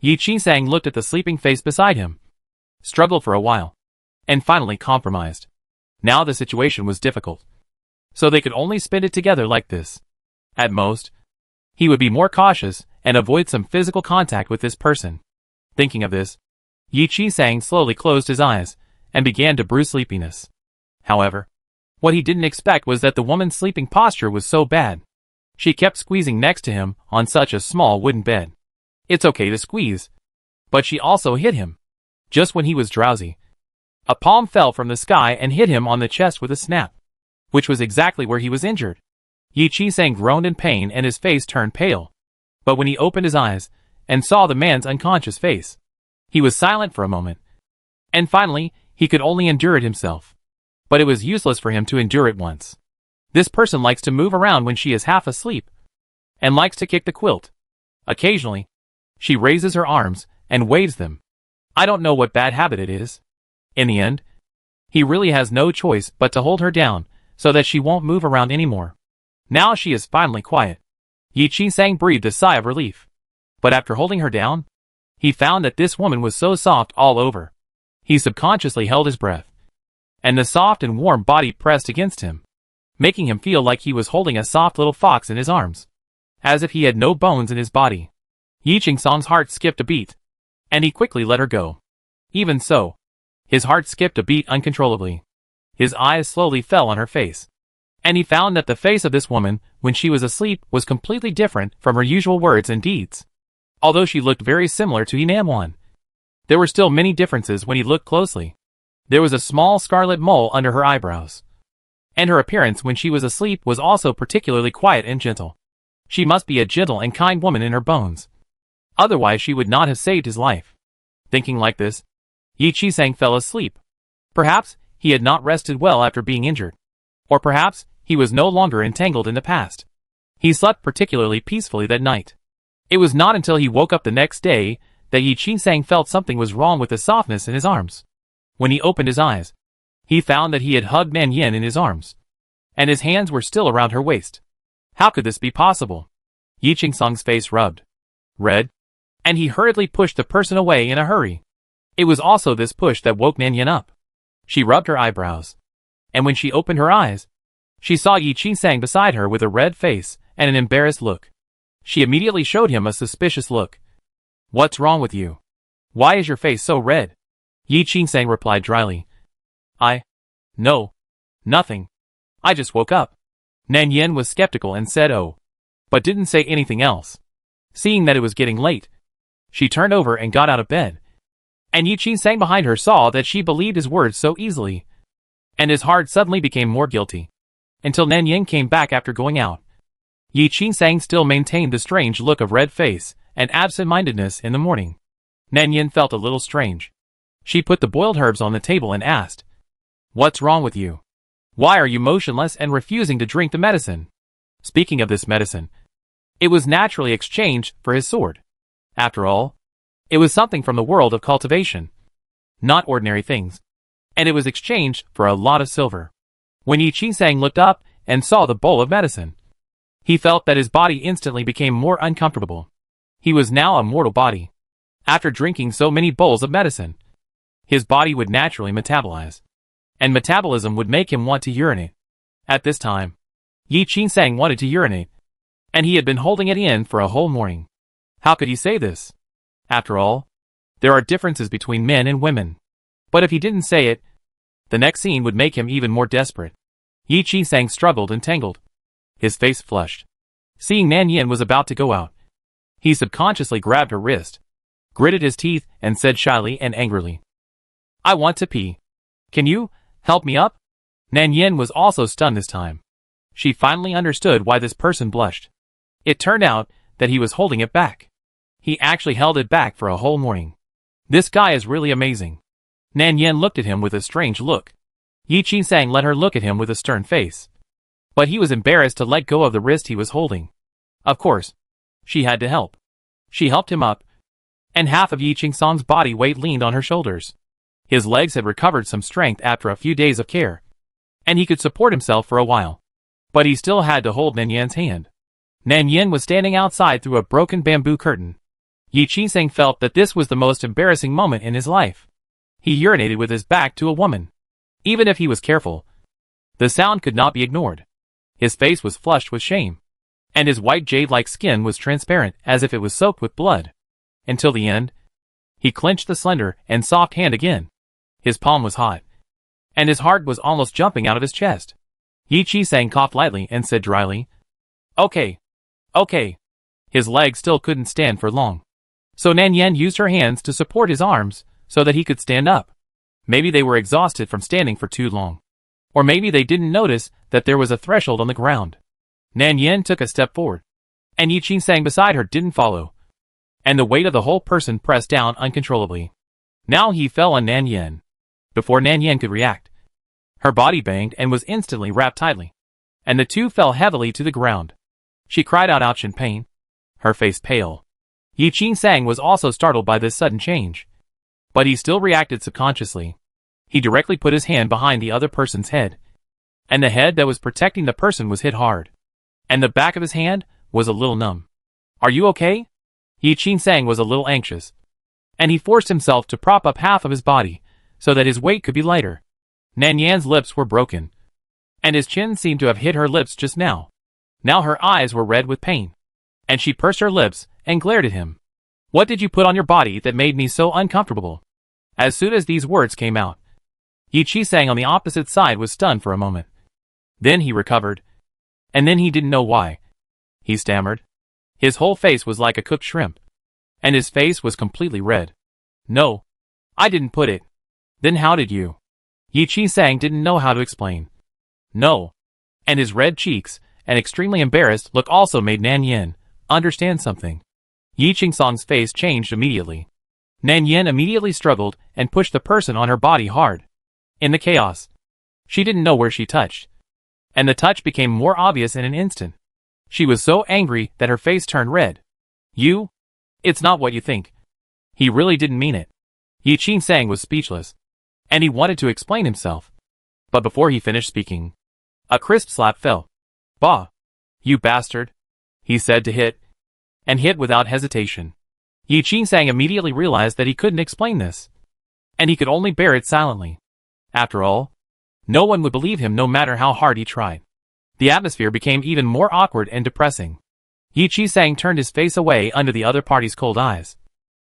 Yi Qing-sang looked at the sleeping face beside him, struggled for a while, and finally compromised. Now the situation was difficult, so they could only spend it together like this. At most, he would be more cautious and avoid some physical contact with this person. Thinking of this, Yi Qing-sang slowly closed his eyes and began to brew sleepiness. However, what he didn't expect was that the woman's sleeping posture was so bad. She kept squeezing next to him on such a small wooden bed. It's okay to squeeze, but she also hit him. Just when he was drowsy, a palm fell from the sky and hit him on the chest with a snap, which was exactly where he was injured. Yi Qing-sang groaned in pain and his face turned pale. But when he opened his eyes and saw the man's unconscious face, he was silent for a moment. And finally, he could only endure it himself. But it was useless for him to endure it once. This person likes to move around when she is half asleep, and likes to kick the quilt. Occasionally, she raises her arms and waves them. I don't know what bad habit it is. In the end, he really has no choice but to hold her down so that she won't move around anymore. Now she is finally quiet. Yi Qing-sang breathed a sigh of relief. But after holding her down, He found that this woman was so soft all over. He subconsciously held his breath, and the soft and warm body pressed against him, making him feel like he was holding a soft little fox in his arms, as if he had no bones in his body. Yi Qingsong's heart skipped a beat, and he quickly let her go. Even so, his heart skipped a beat uncontrollably. His eyes slowly fell on her face, and he found that the face of this woman, when she was asleep, was completely different from her usual words and deeds. Although she looked very similar to Yi, there were still many differences when he looked closely. There was a small scarlet mole under her eyebrows, and her appearance when she was asleep was also particularly quiet and gentle. She must be a gentle and kind woman in her bones. Otherwise she would not have saved his life. Thinking like this, Yi Qisang fell asleep. Perhaps he had not rested well after being injured. Or perhaps he was no longer entangled in the past. He slept particularly peacefully that night. It was not until he woke up the next day that Yi Qisang felt something was wrong with the softness in his arms. When he opened his eyes, he found that he had hugged Nan Yin in his arms, and his hands were still around her waist. How could this be possible? Yi Qingsong's face rubbed red, and he hurriedly pushed the person away in a hurry. It was also this push that woke Nan Yin up. She rubbed her eyebrows, and when she opened her eyes, she saw Yi Qisang beside her with a red face and an embarrassed look. She immediately showed him a suspicious look. "What's wrong with you? Why is your face so red?" Yi Qisang replied dryly. No, nothing. I just woke up." Nan Yin was skeptical and said oh, but didn't say anything else. Seeing that it was getting late, she turned over and got out of bed. And Yi Qisang behind her saw that she believed his words so easily, and his heart suddenly became more guilty. Until Nan Yin came back after going out, Yi Qisang still maintained the strange look of red face and absent-mindedness in the morning. Nan Yin felt a little strange. She put the boiled herbs on the table and asked, "What's wrong with you? Why are you motionless and refusing to drink the medicine?" Speaking of this medicine, it was naturally exchanged for his sword. After all, it was something from the world of cultivation, not ordinary things, and it was exchanged for a lot of silver. When Yi Qisang looked up and saw the bowl of medicine, he felt that his body instantly became more uncomfortable. He was now a mortal body. After drinking so many bowls of medicine, his body would naturally metabolize, and metabolism would make him want to urinate. At this time, Yi Qisang wanted to urinate, and he had been holding it in for a whole morning. How could he say this? After all, there are differences between men and women. But if he didn't say it, the next scene would make him even more desperate. Yi Qisang struggled and tangled. His face flushed. Seeing Nan Yin was about to go out, he subconsciously grabbed her wrist, gritted his teeth, and said shyly and angrily, "I want to pee. Can you help me up?" Nan Yin was also stunned this time. She finally understood why this person blushed. It turned out that he was holding it back. He actually held it back for a whole morning. This guy is really amazing. Nan Yin looked at him with a strange look. Yi Qisang let her look at him with a stern face. But he was embarrassed to let go of the wrist he was holding. Of course, she had to help. She helped him up, and half of Yi Qingsong's body weight leaned on her shoulders. His legs had recovered some strength after a few days of care, and he could support himself for a while. But he still had to hold Nan Yin's hand. Nan Yin was standing outside through a broken bamboo curtain. Yi Qisang felt that this was the most embarrassing moment in his life. He urinated with his back to a woman. Even if he was careful, the sound could not be ignored. His face was flushed with shame, and his white jade-like skin was transparent as if it was soaked with blood. Until the end, he clenched the slender and soft hand again. His palm was hot, and his heart was almost jumping out of his chest. Yi Qisang coughed lightly and said dryly, Okay. His legs still couldn't stand for long. So Nan Yin used her hands to support his arms so that he could stand up. Maybe they were exhausted from standing for too long. Or maybe they didn't notice that there was a threshold on the ground. Nan Yin took a step forward, and Yi Qisang beside her didn't follow, and the weight of the whole person pressed down uncontrollably. Now he fell on Nan Yin. Before Nan Yin could react, her body banged and was instantly wrapped tightly, and the two fell heavily to the ground. She cried out ouch in pain, her face pale. Yi Qisang was also startled by this sudden change, but he still reacted subconsciously. He directly put his hand behind the other person's head, and the head that was protecting the person was hit hard, and the back of his hand was a little numb. "Are you okay?" Yi Qisang was a little anxious. and he forced himself to prop up half of his body so that his weight could be lighter. Nan Yan's lips were broken, and his chin seemed to have hit her lips just now. Now her eyes were red with pain, and she pursed her lips and glared at him. What did you put on your body that made me so uncomfortable? As soon as these words came out, Yi Chi-sang on the opposite side was stunned for a moment. Then he recovered, and then he didn't know why. He stammered. His whole face was like a cooked shrimp, and his face was completely red. No, I didn't put it. Then how did you? Yi Chi-sang didn't know how to explain. No. And his red cheeks, and extremely embarrassed look also made Nan Yan understand something. Yi Chi-sang's face changed immediately. Nan Yan immediately struggled and pushed the person on her body hard. In the chaos, she didn't know where she touched, and the touch became more obvious in an instant. She was so angry that her face turned red. You? It's not what you think. He really didn't mean it. Yi Chi-sang was speechless, and he wanted to explain himself. But before he finished speaking, a crisp slap fell. Bah! You bastard! He said to hit, and hit without hesitation. Yi Chi-sang immediately realized that he couldn't explain this, and he could only bear it silently. After all, no one would believe him no matter how hard he tried. The atmosphere became even more awkward and depressing. Yi Chi-sang turned his face away under the other party's cold eyes,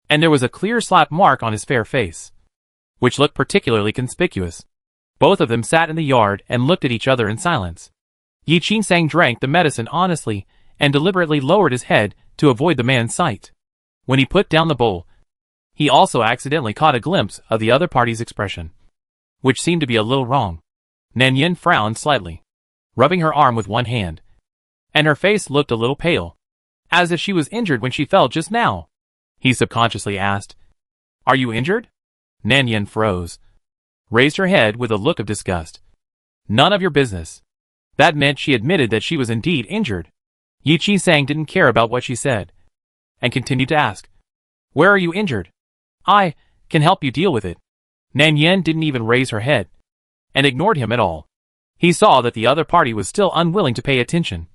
and there was a clear slap mark on his fair face, which looked particularly conspicuous. Both of them sat in the yard and looked at each other in silence. Yi Chi-sang drank the medicine honestly and deliberately lowered his head to avoid the man's sight. When he put down the bowl, he also accidentally caught a glimpse of the other party's expression, which seemed to be a little wrong. Nan Yan frowned slightly, rubbing her arm with one hand, and her face looked a little pale, as if she was injured when she fell just now. He subconsciously asked, Are you injured? Nan Yan froze, raised her head with a look of disgust. None of your business. That meant she admitted that she was indeed injured. Yi Chi-sang didn't care about what she said, and continued to ask, Where are you injured? I can help you deal with it. Nan Yan didn't even raise her head, and ignored him at all. He saw that the other party was still unwilling to pay attention,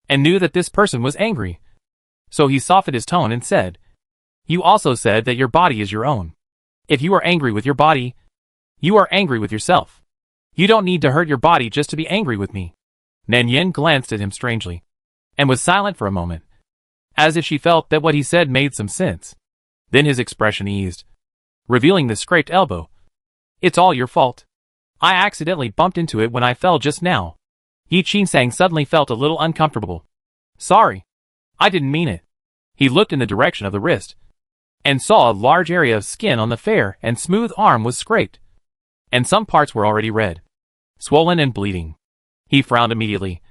and knew that this person was angry. So he softened his tone and said, You also said that your body is your own. If you are angry with your body, you are angry with yourself. You don't need to hurt your body just to be angry with me. Nan Yan glanced at him strangely, and was silent for a moment, as if she felt that what he said made some sense. Then his expression eased, revealing the scraped elbow. It's all your fault. I accidentally bumped into it when I fell just now. Yi Chi-sang suddenly felt a little uncomfortable. Sorry. I didn't mean it. He looked in the direction of the wrist, and saw a large area of skin on the fair and smooth arm was scraped, and some parts were already red, swollen and bleeding. He frowned immediately.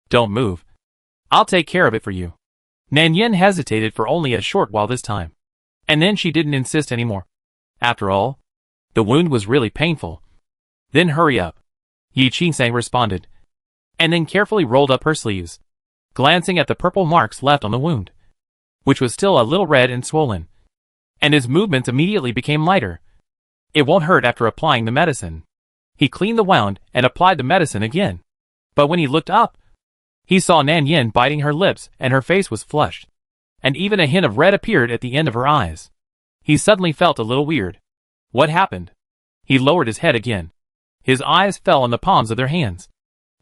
Don't move. I'll take care of it for you. Nan Yan hesitated for only a short while this time, and then she didn't insist anymore. After all, the wound was really painful. Then hurry up, Yi Chi-sang responded, and then carefully rolled up her sleeves, glancing at the purple marks left on the wound, which was still a little red and swollen, and his movements immediately became lighter. It won't hurt after applying the medicine. He cleaned the wound and applied the medicine again. But when he looked up, he saw Nan Yan biting her lips and her face was flushed, and even a hint of red appeared at the end of her eyes. He suddenly felt a little weird. What happened? He lowered his head again. His eyes fell on the palms of their hands,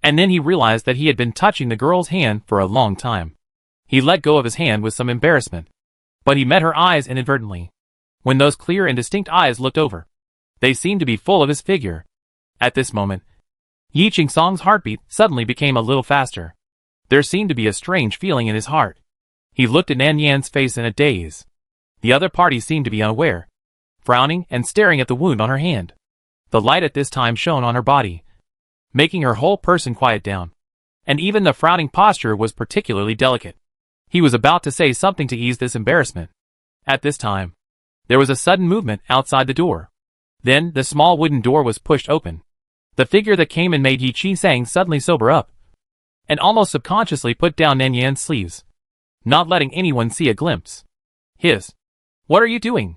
and then he realized that he had been touching the girl's hand for a long time. He let go of his hand with some embarrassment, but he met her eyes inadvertently. When those clear and distinct eyes looked over, they seemed to be full of his figure. At this moment, Yi Chi-sang's heartbeat suddenly became a little faster. There seemed to be a strange feeling in his heart. He looked at Nan Yan's face in a daze. The other party seemed to be unaware, frowning and staring at the wound on her hand. The light at this time shone on her body, making her whole person quiet down, and even the frowning posture was particularly delicate. He was about to say something to ease this embarrassment. At this time, there was a sudden movement outside the door. Then the small wooden door was pushed open. The figure that came in made Yi Chi-sang suddenly sober up, and almost subconsciously put down Nan Yan's sleeves, not letting anyone see a glimpse. Hiss. What are you doing?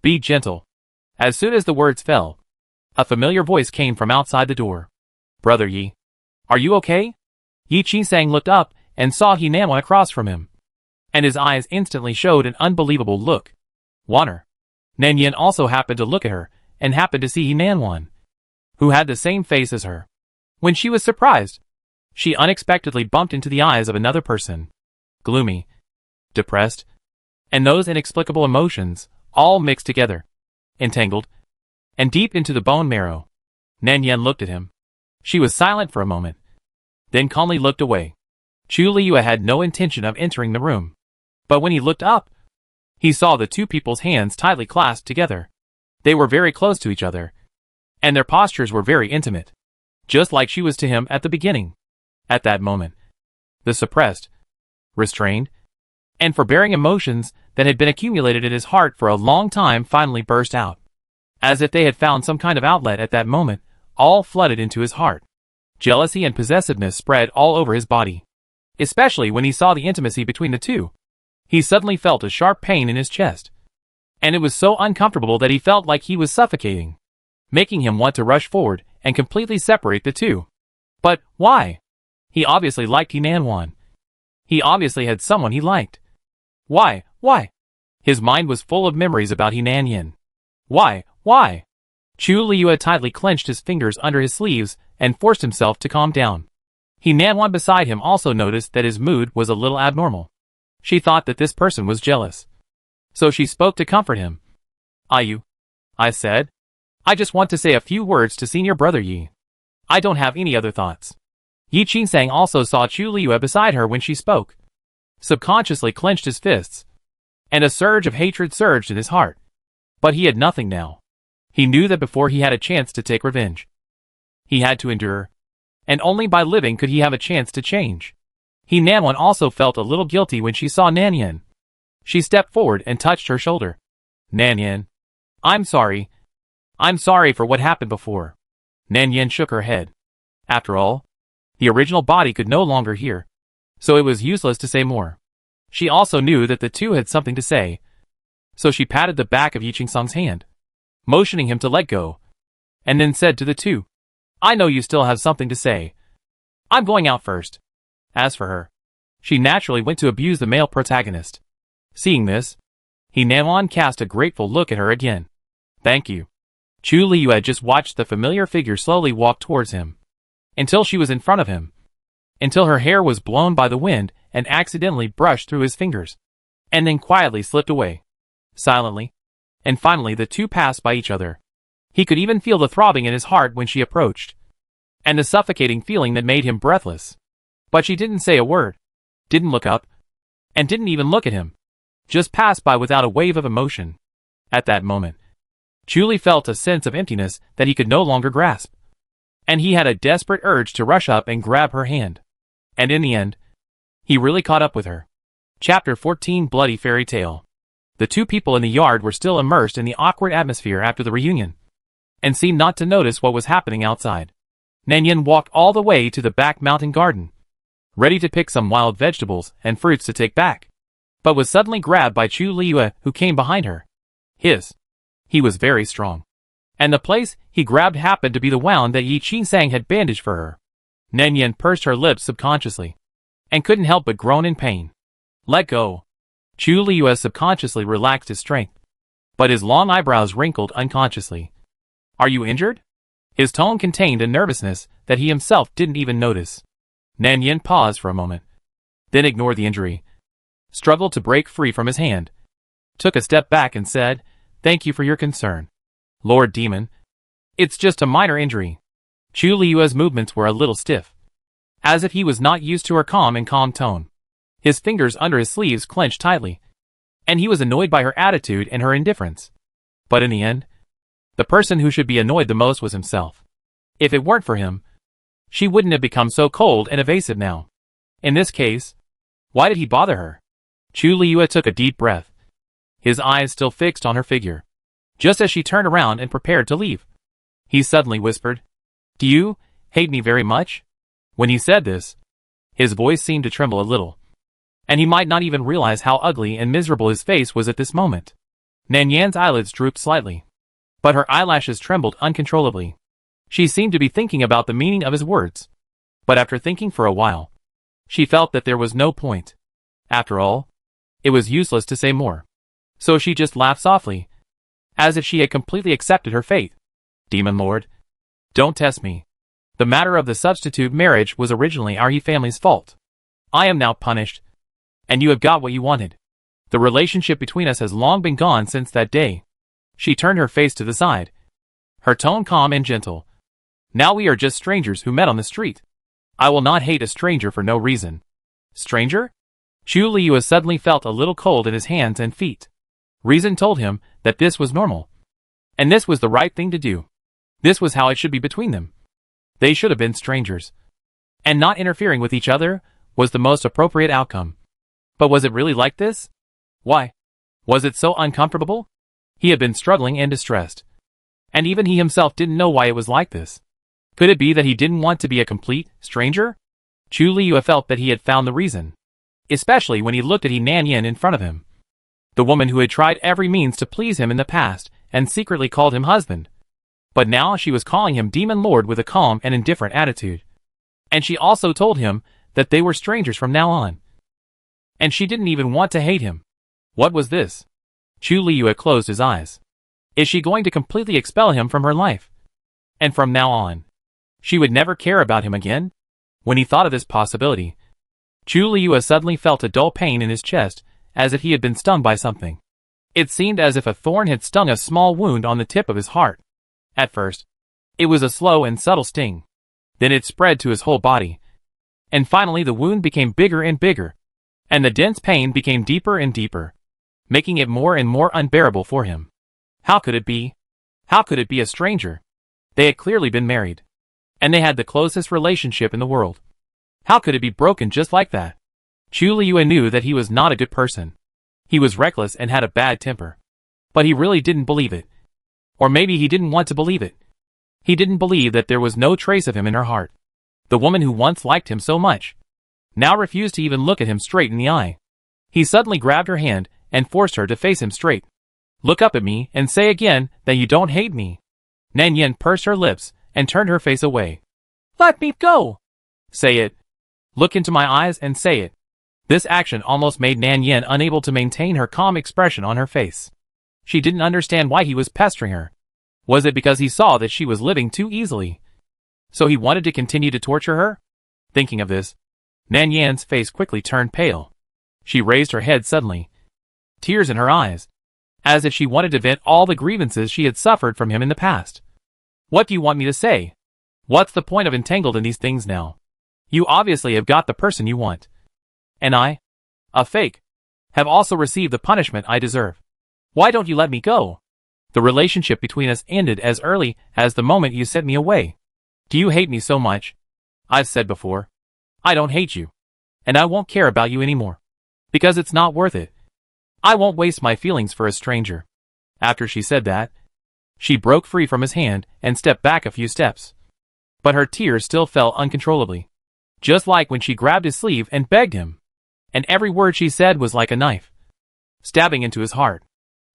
Be gentle. As soon as the words fell, a familiar voice came from outside the door. Brother Yi. Are you okay? Yi Chi-sang looked up and saw He Nan across from him, and his eyes instantly showed an unbelievable look. Wanner. Nan Yin also happened to look at her, and happened to see Nan Wan, who had the same face as her. When she was surprised, she unexpectedly bumped into the eyes of another person. Gloomy, depressed, and those inexplicable emotions, all mixed together, entangled, and deep into the bone marrow. Nan Yin looked at him. She was silent for a moment, then calmly looked away. Chu Liyue had no intention of entering the room, but when he looked up, he saw the two people's hands tightly clasped together. They were very close to each other, and their postures were very intimate, just like she was to him at the beginning. At that moment, the suppressed, restrained, and forbearing emotions that had been accumulated in his heart for a long time finally burst out. As if they had found some kind of outlet at that moment, all flooded into his heart. Jealousy and possessiveness spread all over his body. Especially when he saw the intimacy between the two. He suddenly felt a sharp pain in his chest. And it was so uncomfortable that he felt like he was suffocating, making him want to rush forward and completely separate the two. But why? He obviously liked Nan Wan. He obviously had someone he liked. Why? His mind was full of memories about Nan Yin. Why? Chu Liyue tightly clenched his fingers under his sleeves and forced himself to calm down. Nan Wan beside him also noticed that his mood was a little abnormal. She thought that this person was jealous. So she spoke to comfort him. I said. I just want to say a few words to senior brother Yi. I don't have any other thoughts. Yi Qingsang also saw Chu Liyue beside her when she spoke. Subconsciously clenched his fists, and a surge of hatred surged in his heart. But he had nothing now. He knew that before he had a chance to take revenge, he had to endure, and only by living could he have a chance to change. Nan Wan also felt a little guilty when she saw Nan Yin. She stepped forward and touched her shoulder. Nan Yin. I'm sorry. I'm sorry for what happened before. Nan Yin shook her head. After all, the original body could no longer hear, so it was useless to say more. She also knew that the two had something to say, so she patted the back of Yi Qingsang's hand, motioning him to let go, and then said to the two, I know you still have something to say. I'm going out first. As for her, she naturally went to abuse the male protagonist. Seeing this, Nan Wan cast a grateful look at her again. Thank you. Chu Liyue had just watched the familiar figure slowly walk towards him, until she was in front of him, until her hair was blown by the wind and accidentally brushed through his fingers, and then quietly slipped away, silently, and finally the two passed by each other. He could even feel the throbbing in his heart when she approached, and the suffocating feeling that made him breathless. But she didn't say a word, didn't look up, and didn't even look at him, just passed by without a wave of emotion. At that moment, Chu Li felt a sense of emptiness that he could no longer grasp, and he had a desperate urge to rush up and grab her hand. And in the end, he really caught up with her. Chapter 14 Bloody Fairy Tale. The two people in the yard were still immersed in the awkward atmosphere after the reunion, and seemed not to notice what was happening outside. Nan Yin walked all the way to the back mountain garden, ready to pick some wild vegetables and fruits to take back, but was suddenly grabbed by Chu Liyue, who came behind her. He was very strong, and the place he grabbed happened to be the wound that Yi Qingsang had bandaged for her. Nan Yin pursed her lips subconsciously, and couldn't help but groan in pain. Let go. Chu Liyue subconsciously relaxed his strength, but his long eyebrows wrinkled unconsciously. Are you injured? His tone contained a nervousness that he himself didn't even notice. Nan Yin paused for a moment, then ignored the injury, struggled to break free from his hand, took a step back and said, Thank you for your concern, Lord Demon. It's just a minor injury. Chu Liyue's movements were a little stiff, as if he was not used to her calm tone. His fingers under his sleeves clenched tightly, and he was annoyed by her attitude and her indifference. But in the end, the person who should be annoyed the most was himself. If it weren't for him, she wouldn't have become so cold and evasive now. In this case, why did he bother her? Chu Liyue took a deep breath, his eyes still fixed on her figure. Just as she turned around and prepared to leave, he suddenly whispered, Do you hate me very much? When he said this, his voice seemed to tremble a little, and he might not even realize how ugly and miserable his face was at this moment. Nan Yan's eyelids drooped slightly, but her eyelashes trembled uncontrollably. She seemed to be thinking about the meaning of his words, but after thinking for a while, she felt that there was no point. After all, it was useless to say more. So she just laughed softly, as if she had completely accepted her fate. Demon Lord, don't test me. The matter of the substitute marriage was originally our family's fault. I am now punished, and you have got what you wanted. The relationship between us has long been gone since that day. She turned her face to the side, her tone calm and gentle. Now we are just strangers who met on the street. I will not hate a stranger for no reason. Stranger? Chu Liu suddenly felt a little cold in his hands and feet. Reason told him that this was normal. And this was the right thing to do. This was how it should be between them. They should have been strangers. And not interfering with each other was the most appropriate outcome. But was it really like this? Why? Was it so uncomfortable? He had been struggling and distressed. And even he himself didn't know why it was like this. Could it be that he didn't want to be a complete stranger? Chu Liu felt that he had found the reason. Especially when he looked at Nan Yin in front of him. The woman who had tried every means to please him in the past and secretly called him husband. But now she was calling him Demon Lord with a calm and indifferent attitude. And she also told him that they were strangers from now on. And she didn't even want to hate him. What was this? Chu Liu had closed his eyes. Is she going to completely expel him from her life? And from now on, she would never care about him again? When he thought of this possibility, Chu Liu suddenly felt a dull pain in his chest, as if he had been stung by something. It seemed as if a thorn had stung a small wound on the tip of his heart. At first, it was a slow and subtle sting. Then it spread to his whole body. And finally the wound became bigger and bigger, and the dense pain became deeper and deeper, making it more and more unbearable for him. How could it be? How could it be a stranger? They had clearly been married. And they had the closest relationship in the world. How could it be broken just like that? Chu Liu knew that he was not a good person. He was reckless and had a bad temper. But he really didn't believe it. Or maybe he didn't want to believe it. He didn't believe that there was no trace of him in her heart. The woman who once liked him so much now refused to even look at him straight in the eye. He suddenly grabbed her hand and forced her to face him straight. Look up at me and say again that you don't hate me. Nan Yin pursed her lips and turned her face away. Let me go! Say it. Look into my eyes and say it. This action almost made Nan Yin unable to maintain her calm expression on her face. She didn't understand why he was pestering her. Was it because he saw that she was living too easily? So he wanted to continue to torture her? Thinking of this, Nan Yin's face quickly turned pale. She raised her head suddenly, tears in her eyes, as if she wanted to vent all the grievances she had suffered from him in the past. What do you want me to say? What's the point of entangled in these things now? You obviously have got the person you want. And I, a fake, have also received the punishment I deserve. Why don't you let me go? The relationship between us ended as early as the moment you sent me away. Do you hate me so much? I've said before, I don't hate you. And I won't care about you anymore. Because it's not worth it. I won't waste my feelings for a stranger. After she said that, she broke free from his hand and stepped back a few steps. But her tears still fell uncontrollably. Just like when she grabbed his sleeve and begged him. And every word she said was like a knife, stabbing into his heart.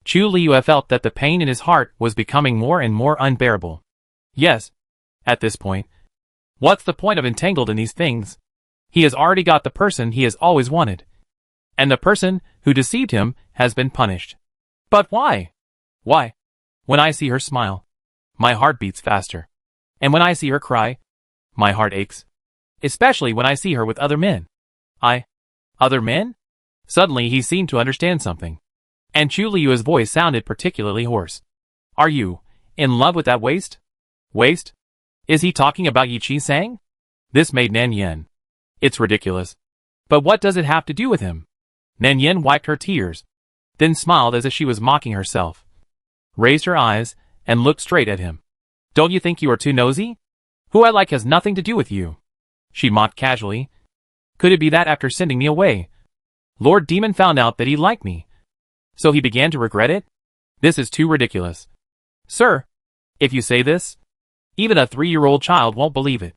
Chu Liu felt that the pain in his heart was becoming more and more unbearable. Yes, at this point, what's the point of entangled in these things? He has already got the person he has always wanted. And the person who deceived him has been punished. But why? Why? When I see her smile, my heart beats faster. And when I see her cry, my heart aches. Especially when I see her with other men. Other men? Suddenly he seemed to understand something. And Chu Liu's voice sounded particularly hoarse. Are you in love with that waste? Waste? Is he talking about Yi Chi-sang? This made Nan Yin. It's ridiculous. But what does it have to do with him? Nan Yin wiped her tears, then smiled as if she was mocking herself, raised her eyes, and looked straight at him. Don't you think you are too nosy? Who I like has nothing to do with you. She mocked casually. Could it be that after sending me away, Lord Demon found out that he liked me? So he began to regret it? This is too ridiculous. Sir, if you say this, even a 3-year-old child won't believe it.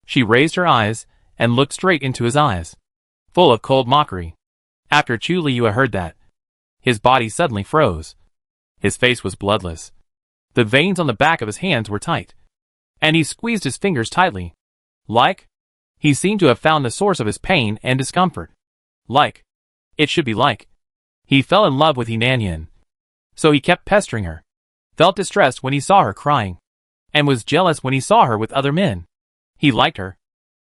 She raised her eyes and looked straight into his eyes, full of cold mockery. After Chu Liu heard that, his body suddenly froze. His face was bloodless. The veins on the back of his hands were tight, and he squeezed his fingers tightly. He seemed to have found the source of his pain and discomfort. It should be like. He fell in love with Nan. So he kept pestering her. Felt distressed when he saw her crying. And was jealous when he saw her with other men. He liked her.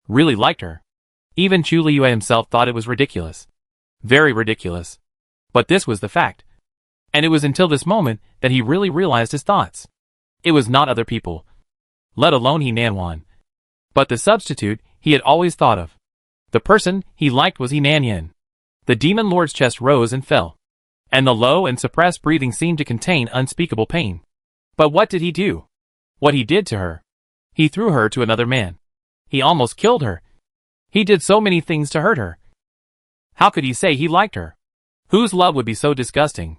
Really liked her. Even Chu Liyue himself thought it was ridiculous. Very ridiculous. But this was the fact. And it was until this moment that he really realized his thoughts. It was not other people. Let alone Nan, but the substitute he had always thought of. The person he liked was Nan. The demon lord's chest rose and fell. And the low and suppressed breathing seemed to contain unspeakable pain. But what did he do? What he did to her? He threw her to another man. He almost killed her. He did so many things to hurt her. How could he say he liked her? Whose love would be so disgusting?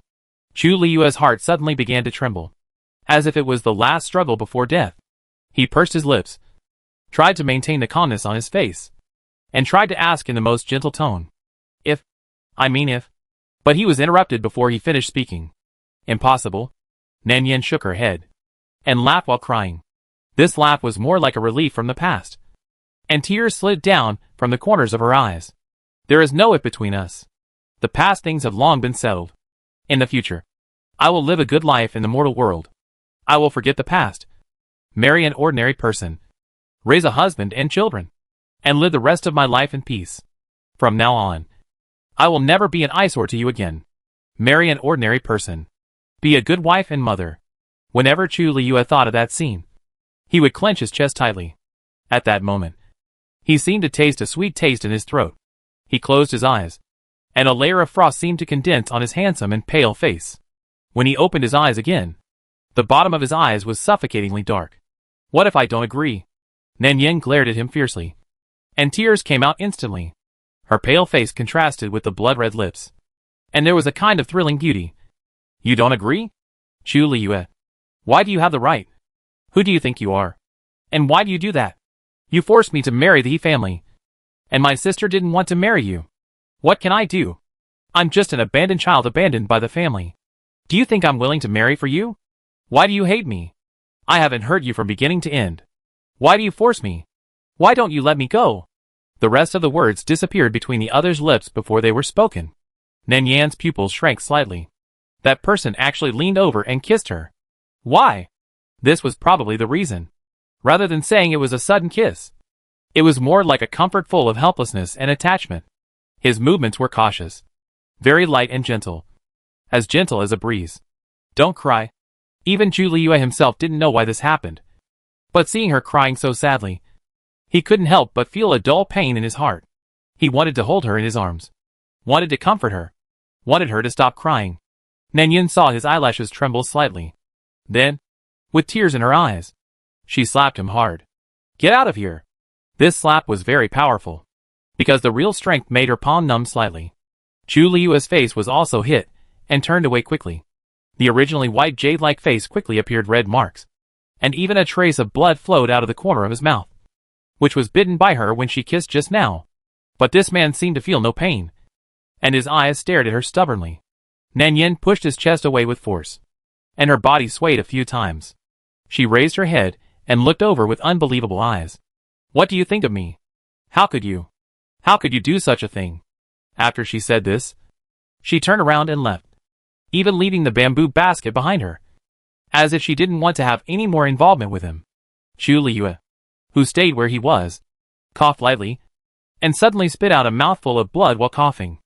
Chu Liyue's heart suddenly began to tremble. As if it was the last struggle before death. He pursed his lips. Tried to maintain the calmness on his face. And tried to ask in the most gentle tone. If. But he was interrupted before he finished speaking. Impossible. Nan shook her head. And laughed while crying. This laugh was more like a relief from the past. And tears slid down from the corners of her eyes. There is no if between us. The past things have long been settled. In the future, I will live a good life in the mortal world. I will forget the past. Marry an ordinary person. Raise a husband and children. And live the rest of my life in peace. From now on, I will never be an eyesore to you again. Marry an ordinary person. Be a good wife and mother. Whenever Chu Liyue thought of that scene, he would clench his chest tightly. At that moment, he seemed to taste a sweet taste in his throat. He closed his eyes, and a layer of frost seemed to condense on his handsome and pale face. When he opened his eyes again, the bottom of his eyes was suffocatingly dark. What if I don't agree? Nan glared at him fiercely. And tears came out instantly. Her pale face contrasted with the blood-red lips. And there was a kind of thrilling beauty. You don't agree? Chu Liyue. Why do you have the right? Who do you think you are? And why do you do that? You forced me to marry the He family. And my sister didn't want to marry you. What can I do? I'm just an abandoned child abandoned by the family. Do you think I'm willing to marry for you? Why do you hate me? I haven't hurt you from beginning to end. Why do you force me? Why don't you let me go? The rest of the words disappeared between the other's lips before they were spoken. Nanyan's pupils shrank slightly. That person actually leaned over and kissed her. Why? This was probably the reason. Rather than saying it was a sudden kiss, it was more like a comfort full of helplessness and attachment. His movements were cautious. Very light and gentle. As gentle as a breeze. Don't cry. Even Chu Liyue himself didn't know why this happened. But seeing her crying so sadly, he couldn't help but feel a dull pain in his heart. He wanted to hold her in his arms. Wanted to comfort her. Wanted her to stop crying. Nanyan saw his eyelashes tremble slightly. Then, with tears in her eyes, she slapped him hard. Get out of here. This slap was very powerful. Because the real strength made her palm numb slightly. Chu Liyue's face was also hit, and turned away quickly. The originally white jade-like face quickly appeared red marks. And even a trace of blood flowed out of the corner of his mouth, which was bitten by her when she kissed just now. But this man seemed to feel no pain, and his eyes stared at her stubbornly. Nanyan pushed his chest away with force, and her body swayed a few times. She raised her head and looked over with unbelievable eyes. What do you think of me? How could you? How could you do such a thing? After she said this, she turned around and left, even leaving the bamboo basket behind her, as if she didn't want to have any more involvement with him. Chu Liyue, who stayed where he was, coughed lightly, and suddenly spit out a mouthful of blood while coughing.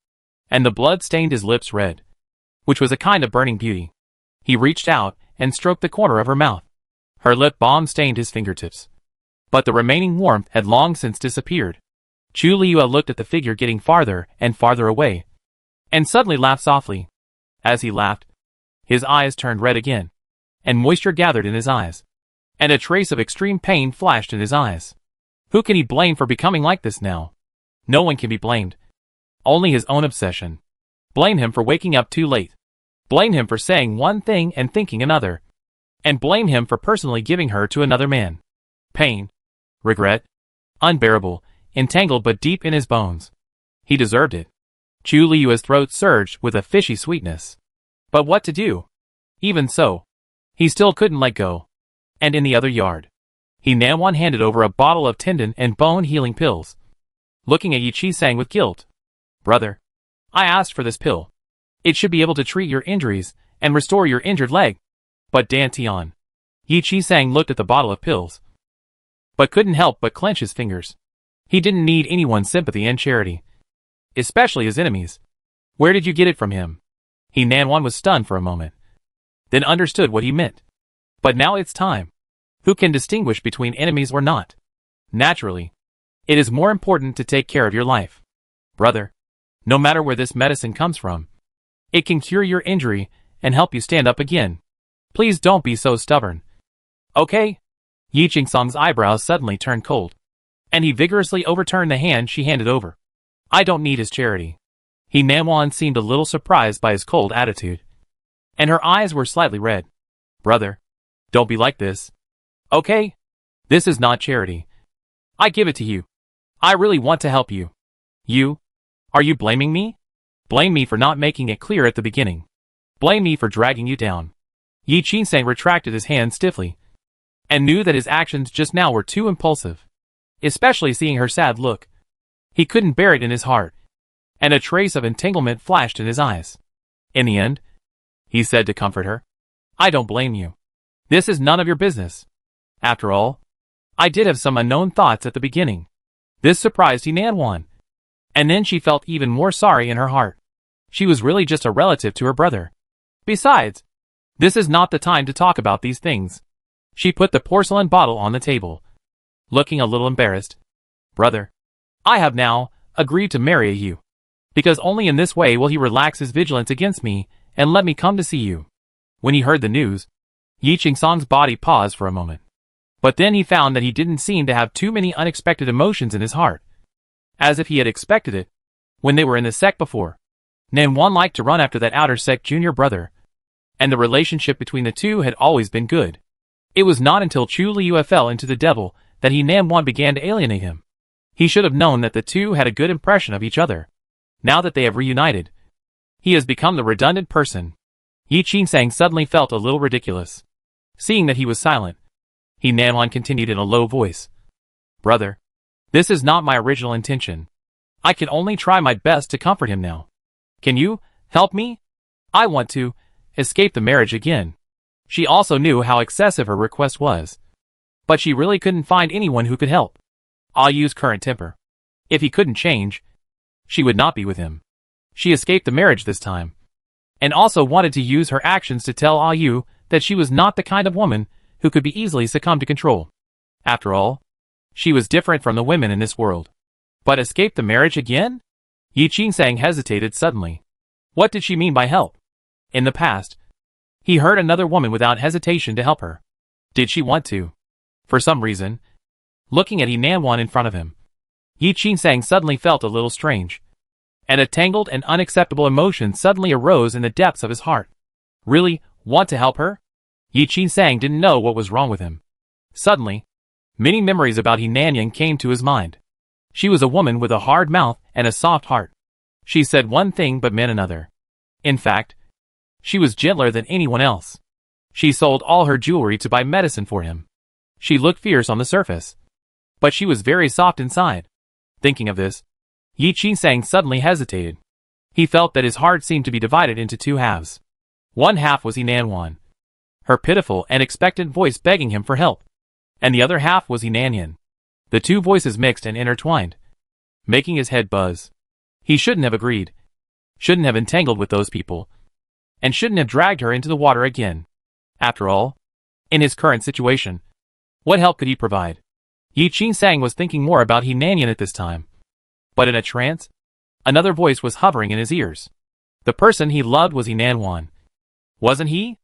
And the blood stained his lips red, which was a kind of burning beauty. He reached out and stroked the corner of her mouth. Her lip balm stained his fingertips. But the remaining warmth had long since disappeared. Chu Liyue looked at the figure getting farther and farther away, and suddenly laughed softly. As he laughed, his eyes turned red again, and moisture gathered in his eyes, and a trace of extreme pain flashed in his eyes. Who can he blame for becoming like this now? No one can be blamed. Only his own obsession. Blame him for waking up too late. Blame him for saying one thing and thinking another. And blame him for personally giving her to another man. Pain. Regret. Unbearable, entangled but deep in his bones. He deserved it. Chu Liyue's throat surged with a fishy sweetness. But what to do? Even so, he still couldn't let go. And in the other yard, Nan handed over a bottle of tendon and bone healing pills. Looking at Yi Chi sang with guilt. Brother, I asked for this pill. It should be able to treat your injuries and restore your injured leg. But Dan Tian. Yi Qi-sang looked at the bottle of pills, but couldn't help but clench his fingers. He didn't need anyone's sympathy and charity, especially his enemies. Where did you get it from him? He Nanwan was stunned for a moment, then understood what he meant. But now it's time. Who can distinguish between enemies or not? Naturally, it is more important to take care of your life. Brother, no matter where this medicine comes from, it can cure your injury and help you stand up again. Please don't be so stubborn. Okay? Yi Qingsong's eyebrows suddenly turned cold, and he vigorously overturned the hand she handed over. I don't need his charity. He Nanwan seemed a little surprised by his cold attitude, and her eyes were slightly red. Brother, don't be like this. Okay? This is not charity. I give it to you. I really want to help you. You? Are you blaming me? Blame me for not making it clear at the beginning. Blame me for dragging you down. Yi Qingsang retracted his hand stiffly, and knew that his actions just now were too impulsive, especially seeing her sad look. He couldn't bear it in his heart, and a trace of entanglement flashed in his eyes. In the end, he said to comfort her, I don't blame you. This is none of your business. After all, I did have some unknown thoughts at the beginning. This surprised He Nanwan, and then she felt even more sorry in her heart. She was really just a relative to her brother. Besides, this is not the time to talk about these things. She put the porcelain bottle on the table, looking a little embarrassed. Brother, I have now agreed to marry you, because only in this way will he relax his vigilance against me and let me come to see you. When he heard the news, Yi Qingsong's body paused for a moment. But then he found that he didn't seem to have too many unexpected emotions in his heart, as if he had expected it when they were in the sect before. Nanwan liked to run after that outer sect junior brother, and the relationship between the two had always been good. It was not until Chu Liu fell into the devil that He Nanwan began to alienate him. He should have known that the two had a good impression of each other. Now that they have reunited, he has become the redundant person. Yi Qingsang suddenly felt a little ridiculous. Seeing that he was silent, He Nanwan continued in a low voice. Brother, this is not my original intention. I can only try my best to comfort him now. Can you help me? I want to escape the marriage again. She also knew how excessive her request was, but she really couldn't find anyone who could help. I'll use current temper. If he couldn't change, she would not be with him. She escaped the marriage this time, and also wanted to use her actions to tell Ah Yu that she was not the kind of woman who could be easily succumb to control. After all, she was different from the women in this world. But escape the marriage again? Yi Qingsang hesitated suddenly. What did she mean by help? In the past, he heard another woman without hesitation to help her. Did she want to? For some reason, looking at He Nanwan in front of him, Yi Qingsang suddenly felt a little strange, and a tangled and unacceptable emotion suddenly arose in the depths of his heart. Really want to help her? Yi Qingsang didn't know what was wrong with him. Suddenly, many memories about He Nanyan came to his mind. She was a woman with a hard mouth and a soft heart. She said one thing but meant another. In fact, she was gentler than anyone else. She sold all her jewelry to buy medicine for him. She looked fierce on the surface, but she was very soft inside. Thinking of this, Yi Qingsang suddenly hesitated. He felt that his heart seemed to be divided into two halves. One half was He Nanwan, her pitiful and expectant voice begging him for help, and the other half was He Nanyan. The two voices mixed and intertwined, making his head buzz. He shouldn't have agreed, shouldn't have entangled with those people, and shouldn't have dragged her into the water again. After all, in his current situation, what help could he provide? Yi Qingsang was thinking more about He Nanyan at this time. But in a trance, another voice was hovering in his ears. The person he loved was He Nanwan. Wasn't he?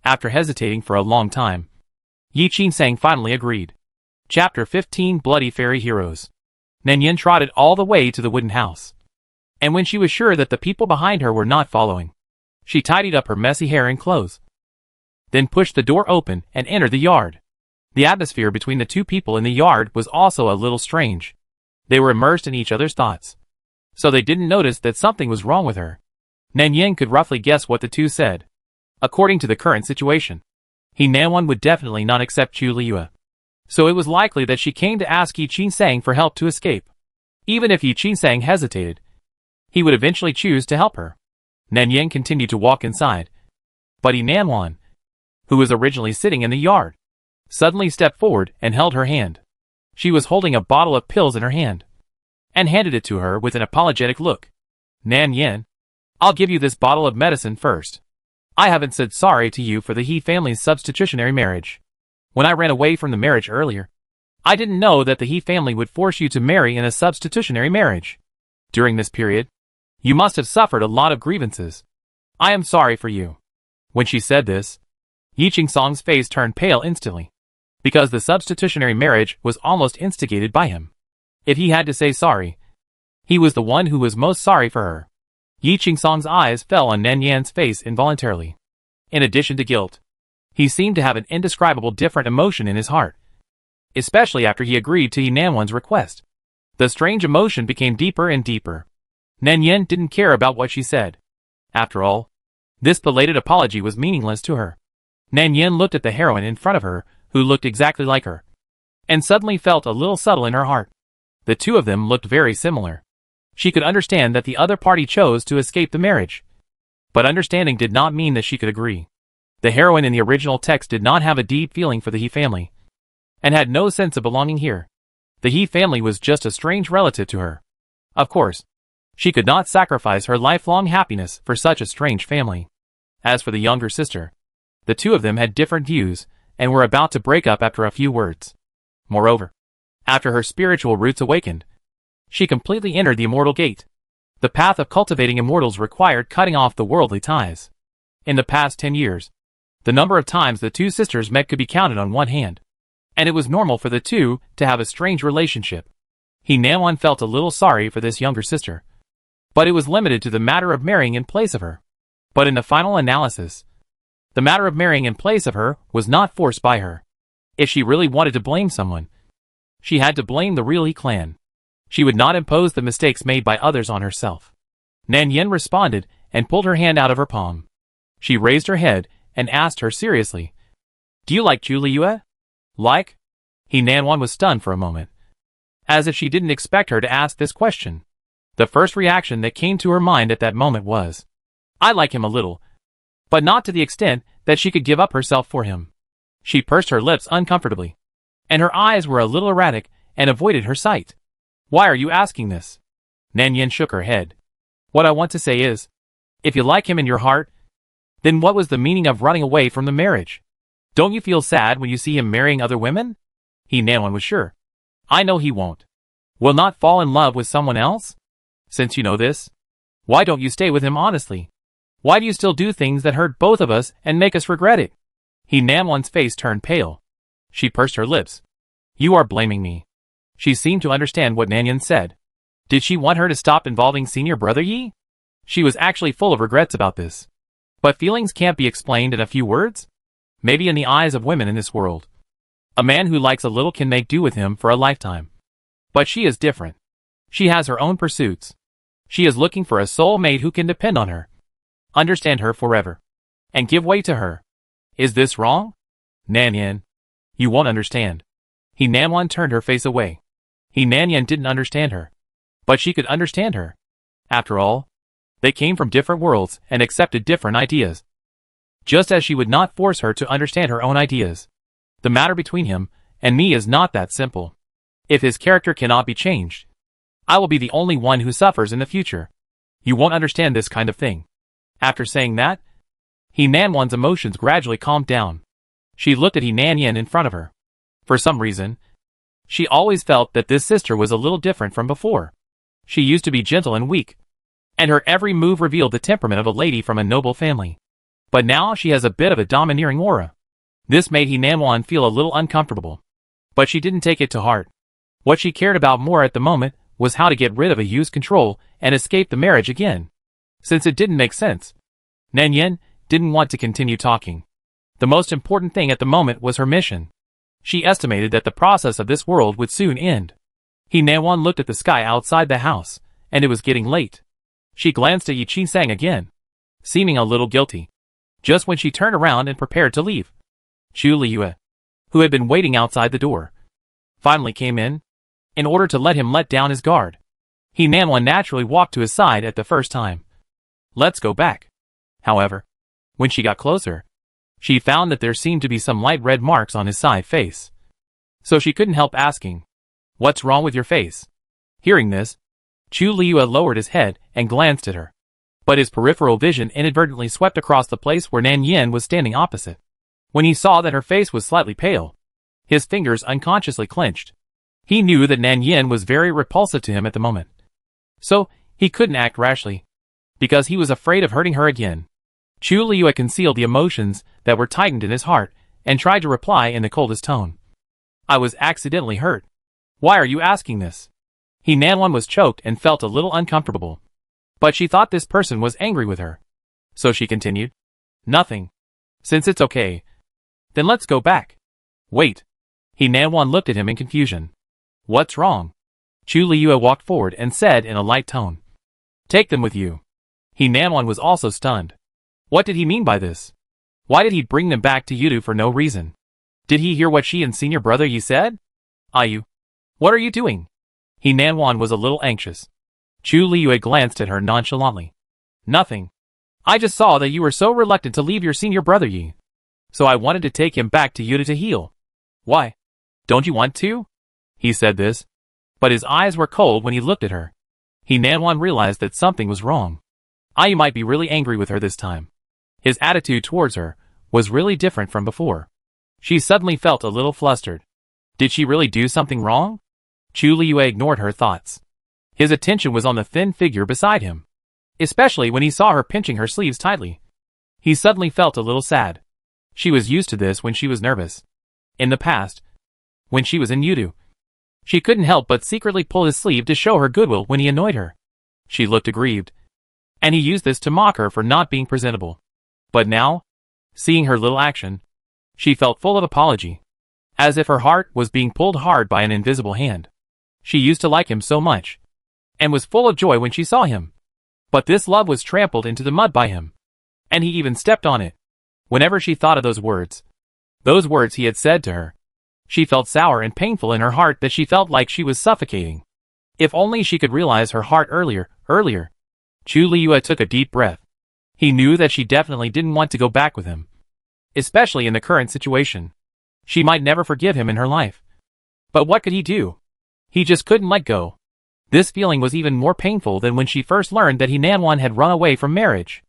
After hesitating for a long time, Yi Qingsang finally agreed. Chapter 15 Bloody Fairy Heroes. Nanyan trotted all the way to the wooden house, and when she was sure that the people behind her were not following, she tidied up her messy hair and clothes, then pushed the door open and entered the yard. The atmosphere between the two people in the yard was also a little strange. They were immersed in each other's thoughts, so they didn't notice that something was wrong with her. Nanyan could roughly guess what the two said. According to the current situation, He Nanwan would definitely not accept Chu Liu, so it was likely that she came to ask Yi Qingsang for help to escape. Even if Yi Qingsang hesitated, he would eventually choose to help her. Nan Yin continued to walk inside. But Nanwan, who was originally sitting in the yard, suddenly stepped forward and held her hand. She was holding a bottle of pills in her hand, and handed it to her with an apologetic look. Nan Yin, I'll give you this bottle of medicine first. I haven't said sorry to you for the He family's substitutionary marriage. When I ran away from the marriage earlier, I didn't know that the He family would force you to marry in a substitutionary marriage. During this period, you must have suffered a lot of grievances. I am sorry for you. When she said this, Yi Qingsong's face turned pale instantly, because the substitutionary marriage was almost instigated by him. If he had to say sorry, he was the one who was most sorry for her. Yi Qingsong's eyes fell on Nan Yan's face involuntarily. In addition to guilt, he seemed to have an indescribable different emotion in his heart, especially after he agreed to Yi Nanwan's request. The strange emotion became deeper and deeper. Nan Yin didn't care about what she said. After all, this belated apology was meaningless to her. Nan Yin looked at the heroine in front of her, who looked exactly like her, and suddenly felt a little subtle in her heart. The two of them looked very similar. She could understand that the other party chose to escape the marriage, but understanding did not mean that she could agree. The heroine in the original text did not have a deep feeling for the He family, and had no sense of belonging here. The He family was just a strange relative to her. Of course, she could not sacrifice her lifelong happiness for such a strange family. As for the younger sister, the two of them had different views, and were about to break up after a few words. Moreover, after her spiritual roots awakened, she completely entered the immortal gate. The path of cultivating immortals required cutting off the worldly ties. In the past 10 years, the number of times the two sisters met could be counted on one hand, and it was normal for the two to have a strange relationship. He Nanwan felt a little sorry for this younger sister, but it was limited to the matter of marrying in place of her. But in the final analysis, the matter of marrying in place of her was not forced by her. If she really wanted to blame someone, she had to blame the real He clan. She would not impose the mistakes made by others on herself. Nan Yin responded and pulled her hand out of her palm. She raised her head and asked her seriously, "Do you like Chu Liyue?" Like? He Nanwan was stunned for a moment, as if she didn't expect her to ask this question. The first reaction that came to her mind at that moment was, "I like him a little, but not to the extent that she could give up herself for him." She pursed her lips uncomfortably, and her eyes were a little erratic and avoided her sight. "Why are you asking this?" Nan Yin shook her head. "What I want to say is, if you like him in your heart, then what was the meaning of running away from the marriage? Don't you feel sad when you see him marrying other women?" He Nanwan was sure. "I know he won't. Will not fall in love with someone else? Since you know this, why don't you stay with him honestly? Why do you still do things that hurt both of us and make us regret it?" He Nanwan's face turned pale. She pursed her lips. "You are blaming me." She seemed to understand what Nan Yin said. Did she want her to stop involving senior brother Yi? She was actually full of regrets about this. But feelings can't be explained in a few words? Maybe in the eyes of women in this world, a man who likes a little can make do with him for a lifetime. But she is different. She has her own pursuits. She is looking for a soulmate who can depend on her, understand her forever, and give way to her. Is this wrong? Nan Yin, you won't understand. He Nanwan turned her face away. He Nan Yin didn't understand her, but she could understand her. After all, they came from different worlds and accepted different ideas. Just as she would not force her to understand her own ideas. The matter between him and me is not that simple. If his character cannot be changed, I will be the only one who suffers in the future. You won't understand this kind of thing. After saying that, He Nanwan's emotions gradually calmed down. She looked at He Nan Yin in front of her. For some reason, she always felt that this sister was a little different from before. She used to be gentle and weak, and her every move revealed the temperament of a lady from a noble family. But now she has a bit of a domineering aura. This made He Nanwan feel a little uncomfortable. But she didn't take it to heart. What she cared about more at the moment was how to get rid of a Yu's control and escape the marriage again. Since it didn't make sense, Nan Yin didn't want to continue talking. The most important thing at the moment was her mission. She estimated that the process of this world would soon end. He Nanwan looked at the sky outside the house, and it was getting late. She glanced at Yi Qingsong again, seeming a little guilty, just when she turned around and prepared to leave. Chu Liyue, who had been waiting outside the door, finally came in order to let him let down his guard. He Nanwan naturally walked to his side at the first time. Let's go back. However, when she got closer, she found that there seemed to be some light red marks on his side face. So she couldn't help asking, "What's wrong with your face?" Hearing this, Chu Liuya lowered his head and glanced at her. But his peripheral vision inadvertently swept across the place where Nan Yin was standing opposite. When he saw that her face was slightly pale, his fingers unconsciously clenched. He knew that Nan Yin was very repulsive to him at the moment. So, he couldn't act rashly, because he was afraid of hurting her again. Chu Liuya concealed the emotions that were tightened in his heart and tried to reply in the coldest tone. "I was accidentally hurt. Why are you asking this?" Nanwan was choked and felt a little uncomfortable. But she thought this person was angry with her. So she continued, "Nothing. Since it's okay, then let's go back." "Wait." Nanwan looked at him in confusion. "What's wrong?" Chu Liuya walked forward and said in a light tone, "Take them with you." Nanwan was also stunned. What did he mean by this? Why did he bring them back to Yudu for no reason? Did he hear what she and senior brother Yi said? "Ayu, what are you doing?" Nanwan was a little anxious. Chu Liuya glanced at her nonchalantly. "Nothing. I just saw that you were so reluctant to leave your senior brother Yi. So I wanted to take him back to Yudu to heal." "Why? Don't you want to?" He said this, but his eyes were cold when he looked at her. Nanwan realized that something was wrong. Ayu might be really angry with her this time. His attitude towards her was really different from before. She suddenly felt a little flustered. Did she really do something wrong? Chu Liuya ignored her thoughts. His attention was on the thin figure beside him, especially when he saw her pinching her sleeves tightly. He suddenly felt a little sad. She was used to this when she was nervous. In the past, when she was in Yudu, she couldn't help but secretly pull his sleeve to show her goodwill when he annoyed her. She looked aggrieved, and he used this to mock her for not being presentable. But now, seeing her little action, she felt full of apology, as if her heart was being pulled hard by an invisible hand. She used to like him so much, and was full of joy when she saw him. But this love was trampled into the mud by him, and he even stepped on it. Whenever she thought of those words he had said to her, she felt sour and painful in her heart that she felt like she was suffocating. If only she could realize her heart earlier. Chu Liuya took a deep breath. He knew that she definitely didn't want to go back with him, especially in the current situation. She might never forgive him in her life. But what could he do? He just couldn't let go. This feeling was even more painful than when she first learned that Nanwan had run away from marriage.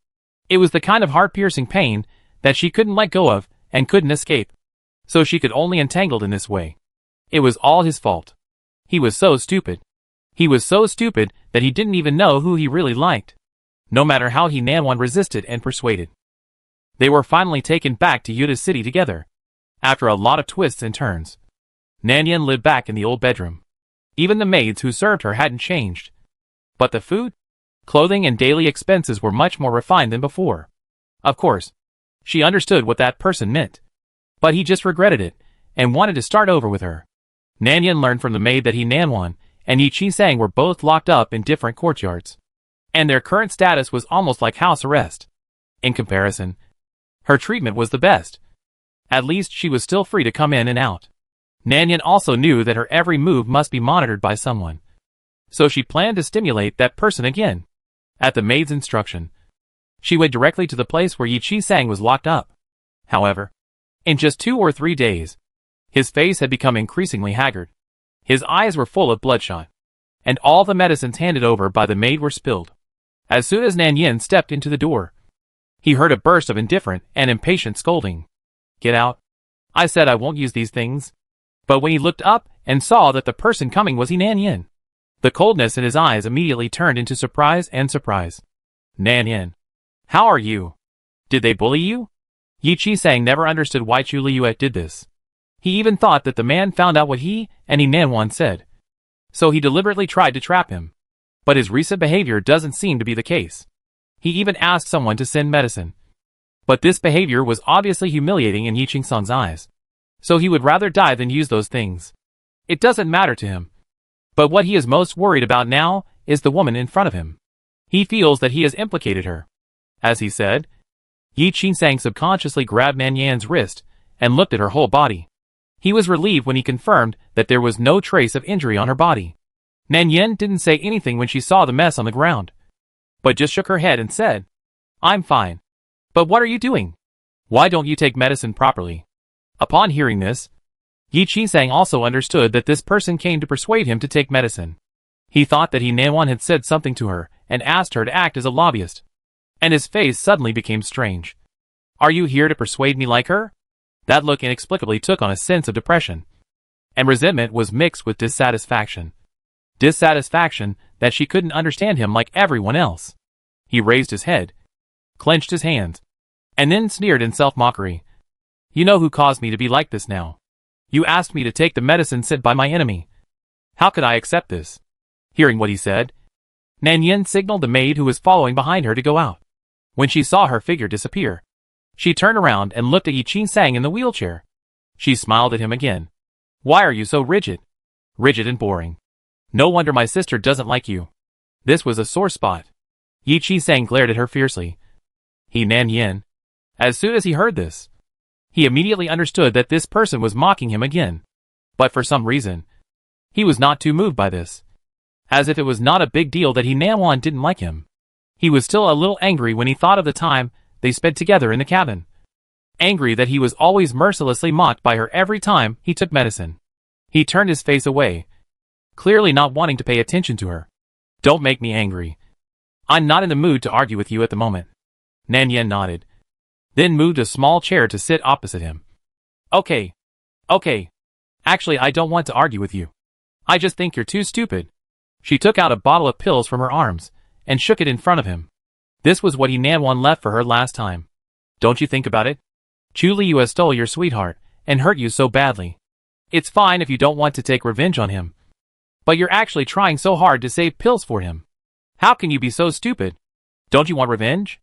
It was the kind of heart-piercing pain that she couldn't let go of and couldn't escape. So she could only entangled in this way. It was all his fault. He was so stupid. He was so stupid that he didn't even know who he really liked. No matter how Nanwan resisted and persuaded. They were finally taken back to Yuda City together. After a lot of twists and turns, Nan Yin lived back in the old bedroom. Even the maids who served her hadn't changed. But the food, clothing and daily expenses were much more refined than before. Of course, she understood what that person meant. But he just regretted it, and wanted to start over with her. Nan Yin learned from the maid that Nanwan and Yi Chi-sang were both locked up in different courtyards, and their current status was almost like house arrest. In comparison, her treatment was the best. At least she was still free to come in and out. Nan Yin also knew that her every move must be monitored by someone. So she planned to stimulate that person again. At the maid's instruction, she went directly to the place where Yi Chi-sang was locked up. However, in just 2 or 3 days, his face had become increasingly haggard. His eyes were full of bloodshot, and all the medicines handed over by the maid were spilled. As soon as Nan Yin stepped into the door, he heard a burst of indifferent and impatient scolding. "Get out. I said I won't use these things." But when he looked up and saw that the person coming was Nan Yin, the coldness in his eyes immediately turned into surprise and surprise. "Nan Yin, how are you? Did they bully you?" Yi Chi-sang never understood why Chu Liuya did this. He even thought that the man found out what he and Nanwan said. So he deliberately tried to trap him. But his recent behavior doesn't seem to be the case. He even asked someone to send medicine. But this behavior was obviously humiliating in Yi Chi-sang's eyes. So he would rather die than use those things. It doesn't matter to him. But what he is most worried about now is the woman in front of him. He feels that he has implicated her. As he said, Yi Chi-sang subconsciously grabbed Nan Yan's wrist and looked at her whole body. He was relieved when he confirmed that there was no trace of injury on her body. Nan Yin didn't say anything when she saw the mess on the ground, but just shook her head and said, I'm fine. But what are you doing? Why don't you take medicine properly? Upon hearing this, Yi Qisang also understood that this person came to persuade him to take medicine. He thought that He Nanwan had said something to her and asked her to act as a lobbyist. And his face suddenly became strange. Are you here to persuade me like her? That look inexplicably took on a sense of depression. And resentment was mixed with dissatisfaction. Dissatisfaction that she couldn't understand him like everyone else. He raised his head, clenched his hands, and then sneered in self-mockery. You know who caused me to be like this now. You asked me to take the medicine sent by my enemy. How could I accept this? Hearing what he said, Nan Yin signaled the maid who was following behind her to go out. When she saw her figure disappear, she turned around and looked at Yi Qisang in the wheelchair. She smiled at him again. Why are you so rigid? Rigid and boring. No wonder my sister doesn't like you. This was a sore spot. Yi Qisang glared at her fiercely. He Nan Yin. As soon as he heard this, he immediately understood that this person was mocking him again. But for some reason, he was not too moved by this. As if it was not a big deal that He Nanwan didn't like him. He was still a little angry when he thought of the time they spent together in the cabin. Angry that he was always mercilessly mocked by her every time he took medicine. He turned his face away, clearly not wanting to pay attention to her. Don't make me angry. I'm not in the mood to argue with you at the moment. Nan Yin nodded, then moved a small chair to sit opposite him. Okay. Actually, I don't want to argue with you. I just think you're too stupid. She took out a bottle of pills from her arms and shook it in front of him. This was what He Nanwan left for her last time. Don't you think about it? Chu Liu stole your sweetheart and hurt you so badly. It's fine if you don't want to take revenge on him. But you're actually trying so hard to save pills for him. How can you be so stupid? Don't you want revenge?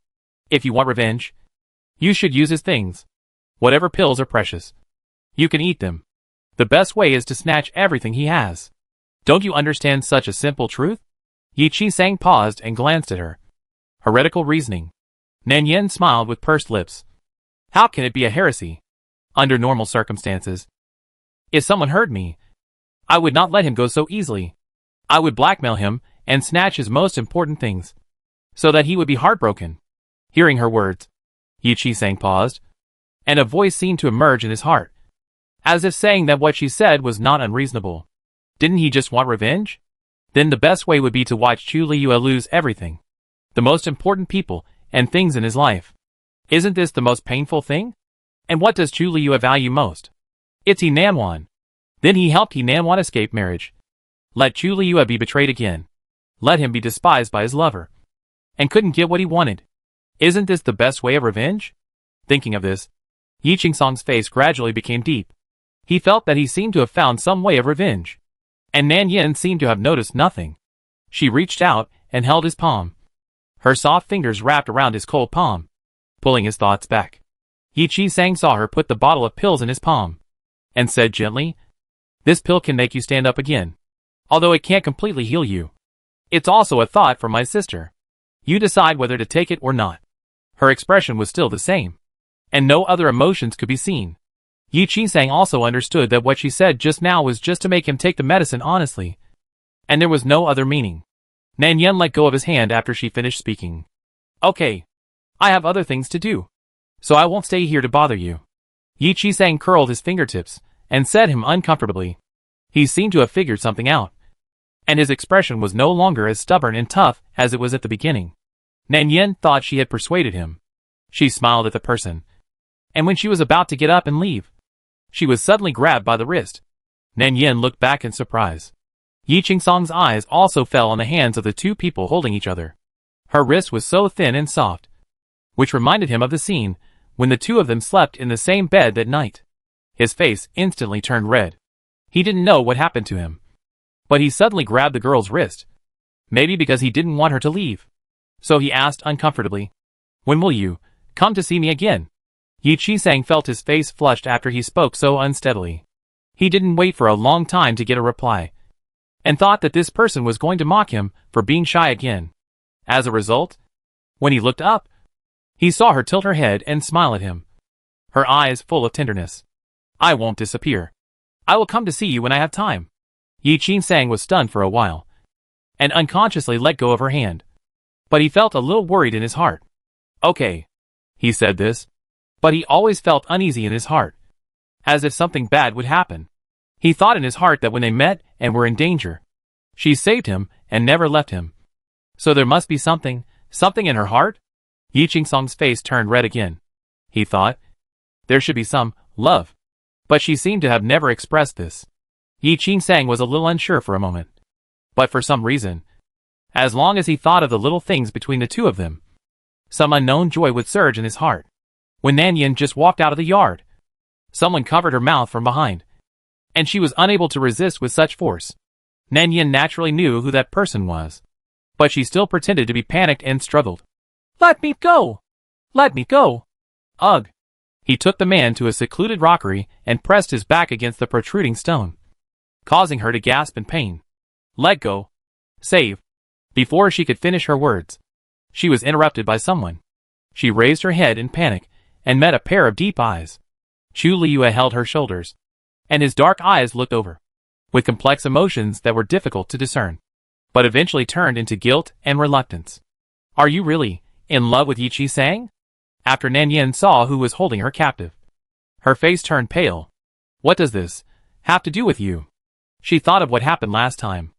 If you want revenge, you should use his things. Whatever pills are precious, you can eat them. The best way is to snatch everything he has. Don't you understand such a simple truth? Yi Qisang paused and glanced at her. Heretical reasoning. Nan Yin smiled with pursed lips. How can it be a heresy? Under normal circumstances, if someone hurt me, I would not let him go so easily. I would blackmail him and snatch his most important things, so that he would be heartbroken. Hearing her words, Yi Qisang paused, and a voice seemed to emerge in his heart, as if saying that what she said was not unreasonable. Didn't he just want revenge? Then the best way would be to watch Chu Liu lose everything. The most important people and things in his life. Isn't this the most painful thing? And what does Chu Liu value most? It's He Nanwan. Then he helped He Nanwan escape marriage. Let Chu Liu be betrayed again. Let him be despised by his lover. And couldn't get what he wanted. Isn't this the best way of revenge? Thinking of this, Yi Qisang's face gradually became deep. He felt that he seemed to have found some way of revenge. And Nan Yin seemed to have noticed nothing. She reached out and held his palm. Her soft fingers wrapped around his cold palm, pulling his thoughts back. Yi Qisang saw her put the bottle of pills in his palm, and said gently, This pill can make you stand up again. Although it can't completely heal you. It's also a thought for my sister. You decide whether to take it or not. Her expression was still the same, and no other emotions could be seen. Yi Qisang also understood that what she said just now was just to make him take the medicine honestly, and there was no other meaning. Nan Yin let go of his hand after she finished speaking. Okay. I have other things to do, so I won't stay here to bother you. Yi Qisang curled his fingertips and said him uncomfortably. He seemed to have figured something out, and his expression was no longer as stubborn and tough as it was at the beginning. Nan Yin thought she had persuaded him. She smiled at the person, and when she was about to get up and leave, she was suddenly grabbed by the wrist. Nan Yin looked back in surprise. Yi Qisang's eyes also fell on the hands of the two people holding each other. Her wrist was so thin and soft, which reminded him of the scene when the two of them slept in the same bed that night. His face instantly turned red. He didn't know what happened to him, but he suddenly grabbed the girl's wrist. Maybe because he didn't want her to leave. So he asked uncomfortably, When will you come to see me again? Yi Qisang felt his face flushed after he spoke so unsteadily. He didn't wait for a long time to get a reply, and thought that this person was going to mock him for being shy again. As a result, when he looked up, he saw her tilt her head and smile at him, her eyes full of tenderness. I won't disappear. I will come to see you when I have time. Yi Qisang was stunned for a while, and unconsciously let go of her hand. But he felt a little worried in his heart. Okay. He said this, but he always felt uneasy in his heart, as if something bad would happen. He thought in his heart that when they met and were in danger, she saved him and never left him. So there must be something in her heart? Yi Qingsang's face turned red again. He thought, there should be some love. But she seemed to have never expressed this. Yi Qingsang was a little unsure for a moment. But for some reason, as long as he thought of the little things between the two of them, some unknown joy would surge in his heart. When Nan Yin just walked out of the yard, someone covered her mouth from behind, and she was unable to resist with such force. Nan Yin naturally knew who that person was, but she still pretended to be panicked and struggled. Let me go! Let me go! Ugh! He took the man to a secluded rockery and pressed his back against the protruding stone, causing her to gasp in pain. Let go! Save! Before she could finish her words, she was interrupted by someone. She raised her head in panic and met a pair of deep eyes. Chu Liyue held her shoulders, and his dark eyes looked over, with complex emotions that were difficult to discern, but eventually turned into guilt and reluctance. Are you really in love with Yi Qingsang? After Nan Yin saw who was holding her captive, her face turned pale. What does this have to do with you? She thought of what happened last time.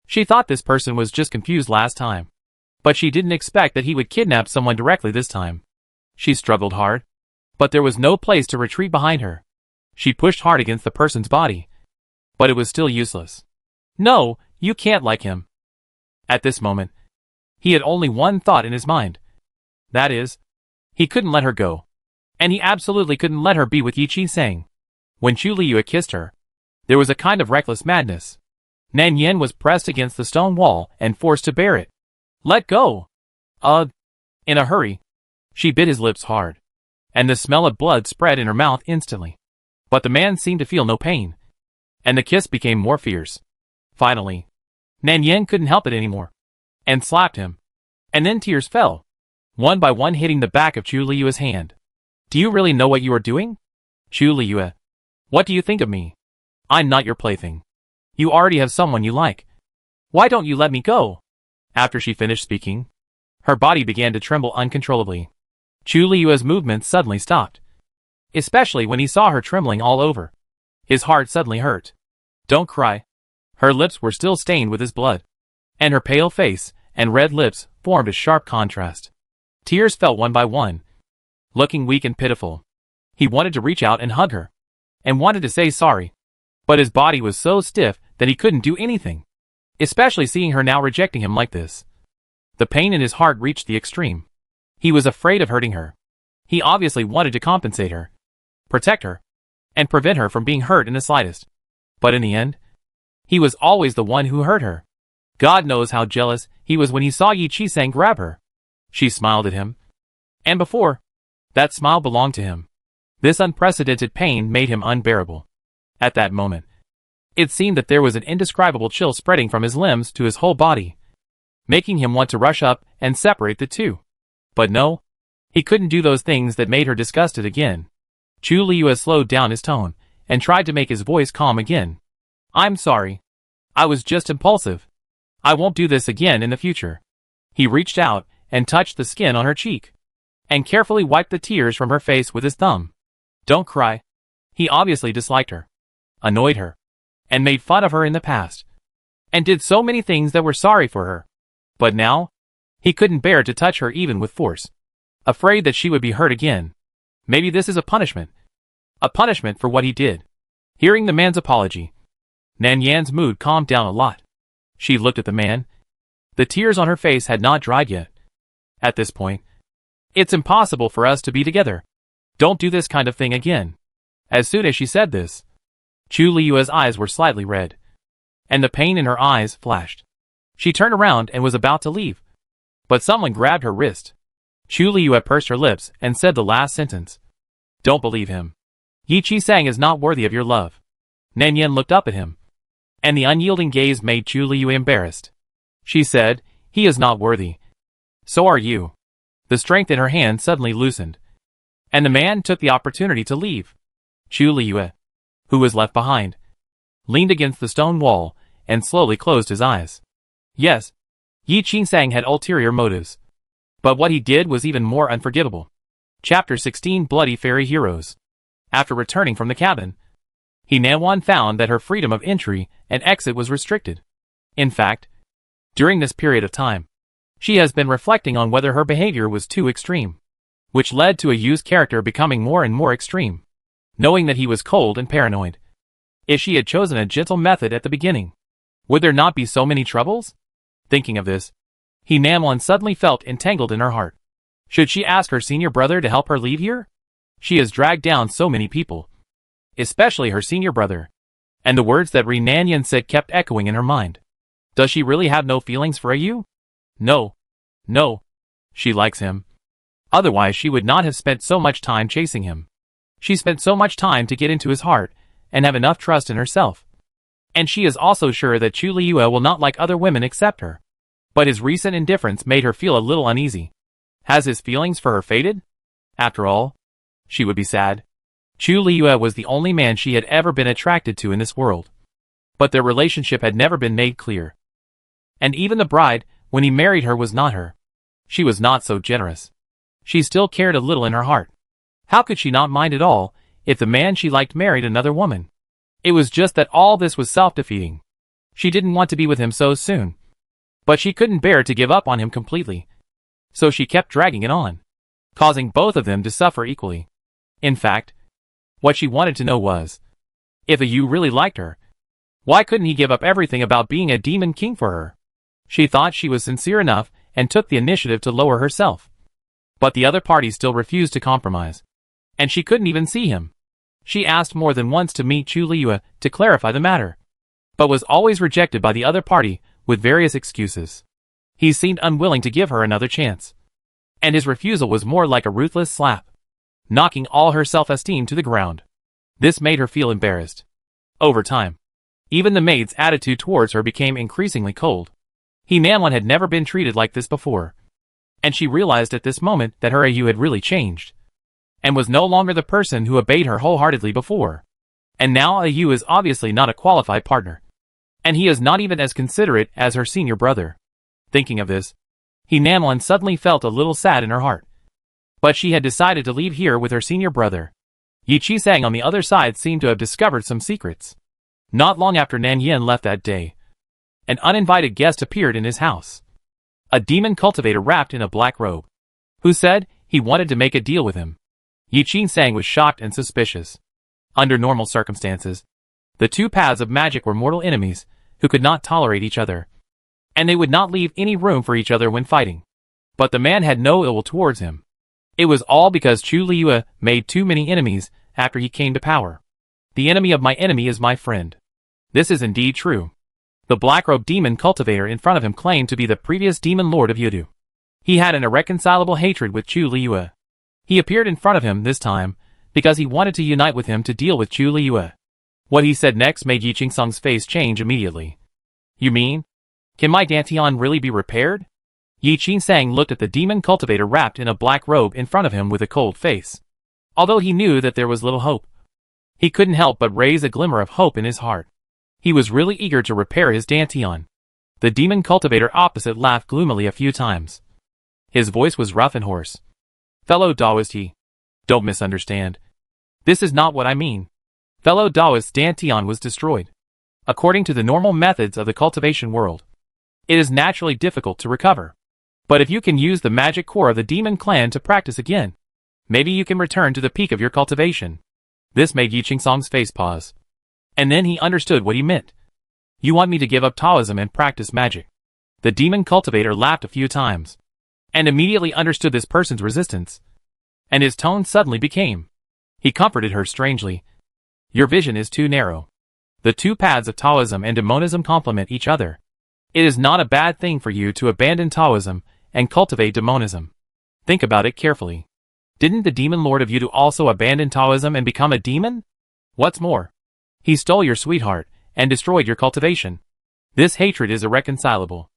She thought this person was just confused last time, but she didn't expect that he would kidnap someone directly this time. She struggled hard, but there was no place to retreat behind her. She pushed hard against the person's body, but it was still useless. No, you can't like him. At this moment, he had only one thought in his mind. That is, he couldn't let her go. And he absolutely couldn't let her be with Yi Qingsang. When Chu Liyue kissed her, there was a kind of reckless madness. Nan Yin was pressed against the stone wall and forced to bear it. Let go! Ugh! In a hurry, she bit his lips hard, and the smell of blood spread in her mouth instantly. But the man seemed to feel no pain, and the kiss became more fierce. Finally, Nan Yin couldn't help it anymore, and slapped him. And then tears fell, one by one hitting the back of Chu Liyue's hand. Do you really know what you are doing? Chu Liyue, what do you think of me? I'm not your plaything. You already have someone you like. Why don't you let me go? After she finished speaking, her body began to tremble uncontrollably. Chu Liyue's movements suddenly stopped, especially when he saw her trembling all over. His heart suddenly hurt. Don't cry. Her lips were still stained with his blood, and her pale face and red lips formed a sharp contrast. Tears fell one by one. Looking weak and pitiful, he wanted to reach out and hug her, and wanted to say sorry, but his body was so stiff that he couldn't do anything, especially seeing her now rejecting him like this. The pain in his heart reached the extreme. He was afraid of hurting her. He obviously wanted to compensate her, protect her, and prevent her from being hurt in the slightest. But in the end, he was always the one who hurt her. God knows how jealous he was when he saw Yi Qingsang grab her. She smiled at him, and before, that smile belonged to him. This unprecedented pain made him unbearable. At that moment, it seemed that there was an indescribable chill spreading from his limbs to his whole body, making him want to rush up and separate the two. But no, he couldn't do those things that made her disgusted again. Chu Liyue slowed down his tone and tried to make his voice calm again. I'm sorry. I was just impulsive. I won't do this again in the future. He reached out and touched the skin on her cheek, and carefully wiped the tears from her face with his thumb. Don't cry. He obviously disliked her, annoyed her, and made fun of her in the past, and did so many things that were sorry for her. But now, he couldn't bear to touch her even with force, afraid that she would be hurt again. Maybe this is a punishment for what he did. Hearing the man's apology, Nan Yan's mood calmed down a lot. She looked at the man. The tears on her face had not dried yet. At this point, it's impossible for us to be together. Don't do this kind of thing again. As soon as she said this, Chu Liyue's eyes were slightly red, and the pain in her eyes flashed. She turned around and was about to leave, but someone grabbed her wrist. Chu Liyue pursed her lips and said the last sentence. Don't believe him. Yi Qingsang is not worthy of your love. Nan Yin looked up at him, and the unyielding gaze made Chu Liyue embarrassed. She said, he is not worthy. So are you. The strength in her hand suddenly loosened, and the man took the opportunity to leave. Chu Liyue, who was left behind, leaned against the stone wall and slowly closed his eyes. Yes, Yi Qingsang had ulterior motives. But what he did was even more unforgivable. Chapter 16 Bloody Fairy Heroes. After returning from the cabin, Hinawan found that her freedom of entry and exit was restricted. In fact, during this period of time, she has been reflecting on whether her behavior was too extreme, which led to Yu's character becoming more and more extreme, knowing that he was cold and paranoid. If she had chosen a gentle method at the beginning, would there not be so many troubles? Thinking of this, Hinawan suddenly felt entangled in her heart. Should she ask her senior brother to help her leave here? She has dragged down so many people, especially her senior brother, and the words that Renanyan said kept echoing in her mind. Does she really have no feelings for Yu? No. She likes him. Otherwise she would not have spent so much time chasing him. She spent so much time to get into his heart and have enough trust in herself. And she is also sure that Chu Liua will not like other women except her. But his recent indifference made her feel a little uneasy. Has his feelings for her faded? After all, she would be sad. Chu Liua was the only man she had ever been attracted to in this world. But their relationship had never been made clear. And even the bride, when he married her, was not her. She was not so generous. She still cared a little in her heart. How could she not mind at all if the man she liked married another woman? It was just that all this was self-defeating. She didn't want to be with him so soon. But she couldn't bear to give up on him completely. So she kept dragging it on, causing both of them to suffer equally. In fact, what she wanted to know was, if Yu really liked her, why couldn't he give up everything about being a demon king for her? She thought she was sincere enough and took the initiative to lower herself. But the other party still refused to compromise. And she couldn't even see him. She asked more than once to meet Chu Liua to clarify the matter, but was always rejected by the other party with various excuses. He seemed unwilling to give her another chance. And his refusal was more like a ruthless slap, knocking all her self-esteem to the ground. This made her feel embarrassed. Over time, even the maid's attitude towards her became increasingly cold. Hinawan had never been treated like this before. And she realized at this moment that her Yu had really changed, and was no longer the person who obeyed her wholeheartedly before. And now Yu is obviously not a qualified partner. And he is not even as considerate as her senior brother. Thinking of this, Hinawan suddenly felt a little sad in her heart. But she had decided to leave here with her senior brother. Yi Qisang on the other side seemed to have discovered some secrets. Not long after Nan Yin left that day, an uninvited guest appeared in his house. A demon cultivator wrapped in a black robe, who said he wanted to make a deal with him. Yi Qisang was shocked and suspicious. Under normal circumstances, the two paths of magic were mortal enemies who could not tolerate each other, and they would not leave any room for each other when fighting. But the man had no ill will towards him. It was all because Chu Liua made too many enemies after he came to power. The enemy of my enemy is my friend. This is indeed true. The black-robed demon cultivator in front of him claimed to be the previous demon lord of Yudu. He had an irreconcilable hatred with Chu Liua. He appeared in front of him this time because he wanted to unite with him to deal with Chu Liua. What he said next made Yi Qingsang's face change immediately. You mean? Can my Dantian really be repaired? Yi Qingsang looked at the demon cultivator wrapped in a black robe in front of him with a cold face. Although he knew that there was little hope, he couldn't help but raise a glimmer of hope in his heart. He was really eager to repair his Dantian. The demon cultivator opposite laughed gloomily a few times. His voice was rough and hoarse. Fellow Taoist, don't misunderstand. This is not what I mean. Fellow Taoist, Dantian was destroyed. According to the normal methods of the cultivation world, it is naturally difficult to recover. But if you can use the magic core of the demon clan to practice again, maybe you can return to the peak of your cultivation. This made Yi Qingsang's face pause. And then he understood what he meant. You want me to give up Taoism and practice magic? The demon cultivator laughed a few times, and immediately understood this person's resistance. And his tone suddenly became. He comforted her strangely. Your vision is too narrow. The two paths of Taoism and demonism complement each other. It is not a bad thing for you to abandon Taoism and cultivate demonism. Think about it carefully. Didn't the demon lord of Yudu also abandon Taoism and become a demon? What's more, he stole your sweetheart and destroyed your cultivation. This hatred is irreconcilable.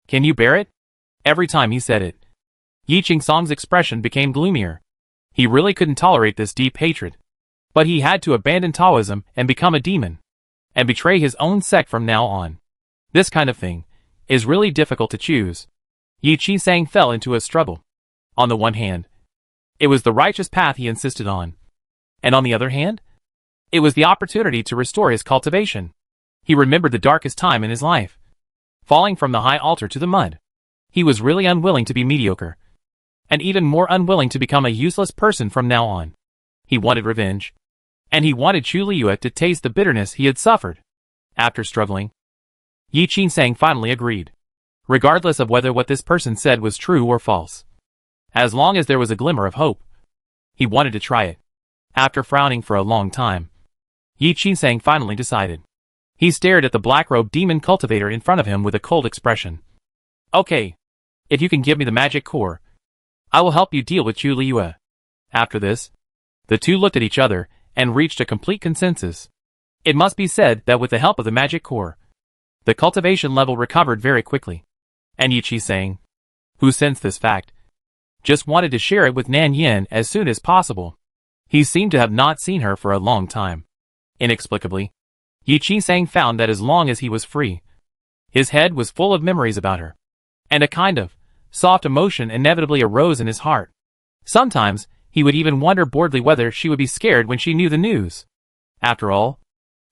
Can you bear it? Every time he said it, Yi Qingsang's expression became gloomier. He really couldn't tolerate this deep hatred. But he had to abandon Taoism and become a demon, and betray his own sect from now on. This kind of thing is really difficult to choose. Yi Qisang fell into a struggle. On the one hand, it was the righteous path he insisted on. And on the other hand, it was the opportunity to restore his cultivation. He remembered the darkest time in his life. Falling from the high altar to the mud. He was really unwilling to be mediocre. And even more unwilling to become a useless person from now on. He wanted revenge. And he wanted Chu Liyue to taste the bitterness he had suffered. After struggling, Yi Qinsang finally agreed. Regardless of whether what this person said was true or false. As long as there was a glimmer of hope. He wanted to try it. After frowning for a long time, Yi Qinsang finally decided. He stared at the black-robed demon cultivator in front of him with a cold expression. Okay. If you can give me the magic core, I will help you deal with Chu Liyue. After this, the two looked at each other and reached a complete consensus. It must be said that with the help of the magic core, the cultivation level recovered very quickly. And Yi Qinsang, who sensed this fact, just wanted to share it with Nan Yin as soon as possible. He seemed to have not seen her for a long time. Inexplicably, Yi Qinsang found that as long as he was free, his head was full of memories about her. And a kind of soft emotion inevitably arose in his heart. Sometimes, he would even wonder boredly whether she would be scared when she knew the news. After all,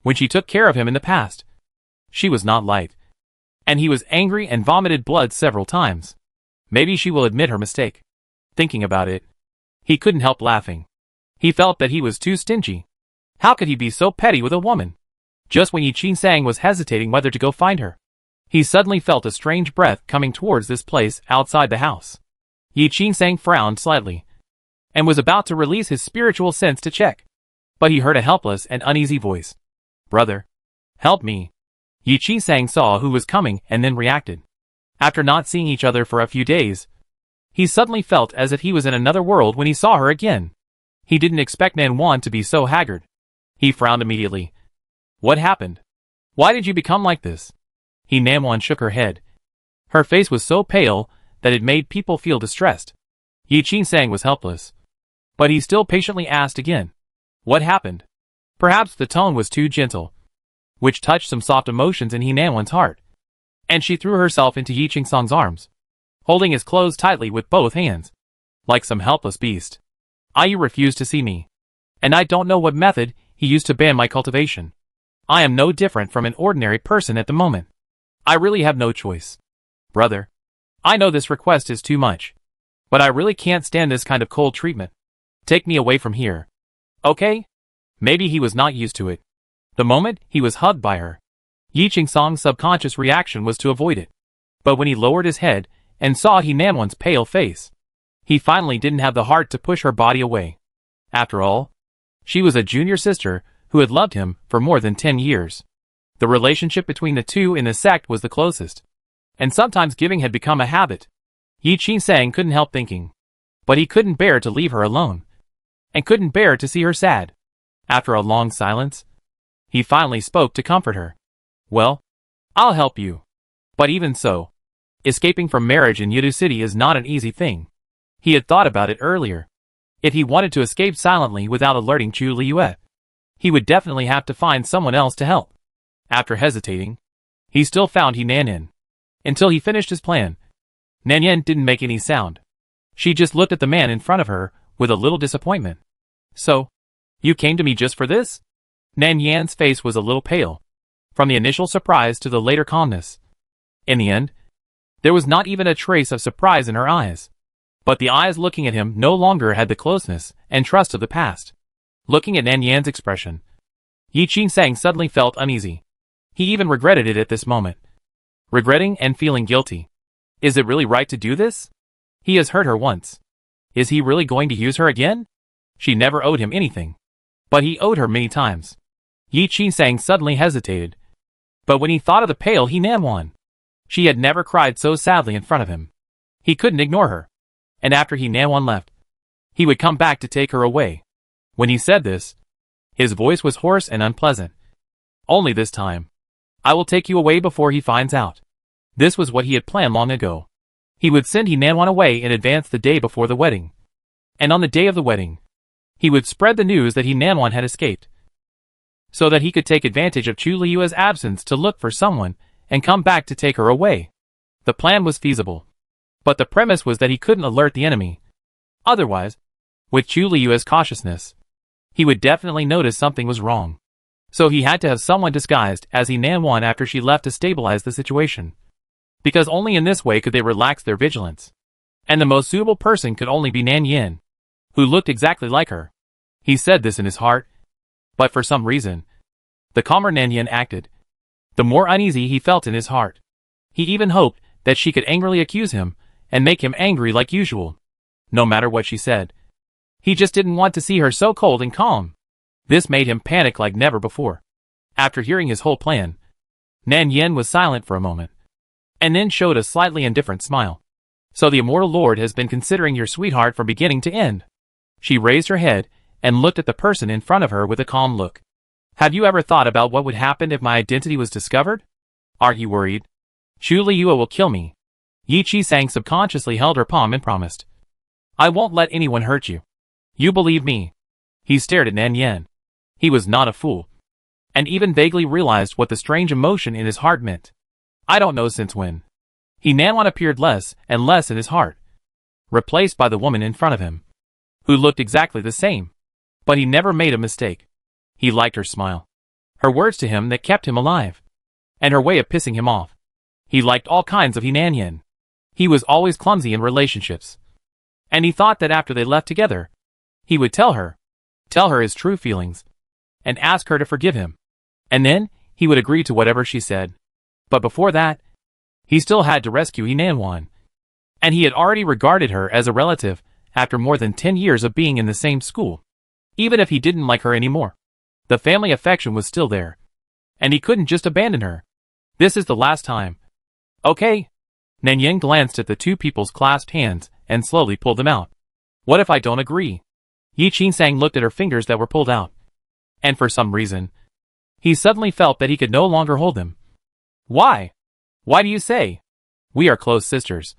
when she took care of him in the past, she was not light. And he was angry and vomited blood several times. Maybe she will admit her mistake. Thinking about it, he couldn't help laughing. He felt that he was too stingy. How could he be so petty with a woman? Just when Yi Qinsang was hesitating whether to go find her, he suddenly felt a strange breath coming towards this place outside the house. Yi Qinsang frowned slightly, and was about to release his spiritual sense to check. But he heard a helpless and uneasy voice. Brother, help me. Yi Qinsang saw who was coming and then reacted. After not seeing each other for a few days, he suddenly felt as if he was in another world when he saw her again. He didn't expect Nan Wan to be so haggard. He frowned immediately. What happened? Why did you become like this? Nan Wan shook her head. Her face was so pale that it made people feel distressed. Yi Qinsang was helpless. But he still patiently asked again. What happened? Perhaps the tone was too gentle, which touched some soft emotions in Nan Wan's heart. And she threw herself into Yi Qinsang's arms, holding his clothes tightly with both hands. Like some helpless beast. I refused to see me. And I don't know what method he used to ban my cultivation. I am no different from an ordinary person at the moment. I really have no choice. Brother, I know this request is too much. But I really can't stand this kind of cold treatment. Take me away from here. Okay? Maybe he was not used to it. The moment he was hugged by her, Yi Qinsang's subconscious reaction was to avoid it. But when he lowered his head and saw Nan Wan's pale face, he finally didn't have the heart to push her body away. After all, she was a junior sister who had loved him for more than 10 years. The relationship between the two in the sect was the closest. And sometimes giving had become a habit. Yi Qinsang couldn't help thinking. But he couldn't bear to leave her alone. And couldn't bear to see her sad. After a long silence, he finally spoke to comfort her. Well, I'll help you. But even so, escaping from marriage in Yidu City is not an easy thing. He had thought about it earlier. If he wanted to escape silently without alerting Chu Liyue, he would definitely have to find someone else to help. After hesitating, he still found Nan Yin. Until he finished his plan, Nan Yin didn't make any sound. She just looked at the man in front of her with a little disappointment. So, you came to me just for this? Nan Yan's face was a little pale, from the initial surprise to the later calmness. In the end, there was not even a trace of surprise in her eyes. But the eyes looking at him no longer had the closeness and trust of the past. Looking at Nan Yan's expression, Yi Qinsang suddenly felt uneasy. He even regretted it at this moment. Regretting and feeling guilty. Is it really right to do this? He has hurt her once. Is he really going to use her again? She never owed him anything. But he owed her many times. Yi Qinsang suddenly hesitated. But when he thought of the pale Nan Wan, she had never cried so sadly in front of him. He couldn't ignore her. And after Nan Wan left, he would come back to take her away. When he said this, his voice was hoarse and unpleasant. Only this time. I will take you away before he finds out. This was what he had planned long ago. He would send Nan Wan away in advance the day before the wedding. And on the day of the wedding, he would spread the news that Nan Wan had escaped. So that he could take advantage of Chu Liyue's absence to look for someone and come back to take her away. The plan was feasible. But the premise was that he couldn't alert the enemy, Otherwise, with Chu Liu's cautiousness, he would definitely notice something was wrong. So he had to have someone disguised as Nan after she left to stabilize the situation. Because only in this way could they relax their vigilance. And the most suitable person could only be Nan Yin, who looked exactly like her. He said this in his heart, but for some reason, the calmer Nan Yin acted, the more uneasy he felt in his heart. He even hoped that she could angrily accuse him and make him angry like usual. No matter what she said, he just didn't want to see her so cold and calm. This made him panic like never before. After hearing his whole plan, Nan Yin was silent for a moment, and then showed a slightly indifferent smile. So the immortal lord has been considering your sweetheart from beginning to end. She raised her head and looked at the person in front of her with a calm look. Have you ever thought about what would happen if my identity was discovered? Are you worried? Chu Liu will kill me. Yi Qisang subconsciously held her palm and promised. I won't let anyone hurt you. You believe me? He stared at Nan Yin. He was not a fool, and even vaguely realized what the strange emotion in his heart meant. I don't know since when. Nanwan appeared less and less in his heart, replaced by the woman in front of him, who looked exactly the same. But he never made a mistake. He liked her smile, her words to him that kept him alive, and her way of pissing him off. He liked all kinds of Nan Yin. He was always clumsy in relationships, and he thought that after they left together, he would tell her his true feelings, and ask her to forgive him. And then, he would agree to whatever she said. But before that, he still had to rescue Nanwan. And he had already regarded her as a relative after more than 10 years of being in the same school. Even if he didn't like her anymore, the family affection was still there. And he couldn't just abandon her. This is the last time. Okay. Nan Yin glanced at the two people's clasped hands and slowly pulled them out. What if I don't agree? Yi Qisang looked at her fingers that were pulled out. And for some reason, he suddenly felt that he could no longer hold them. Why? Why do you say? We are close sisters.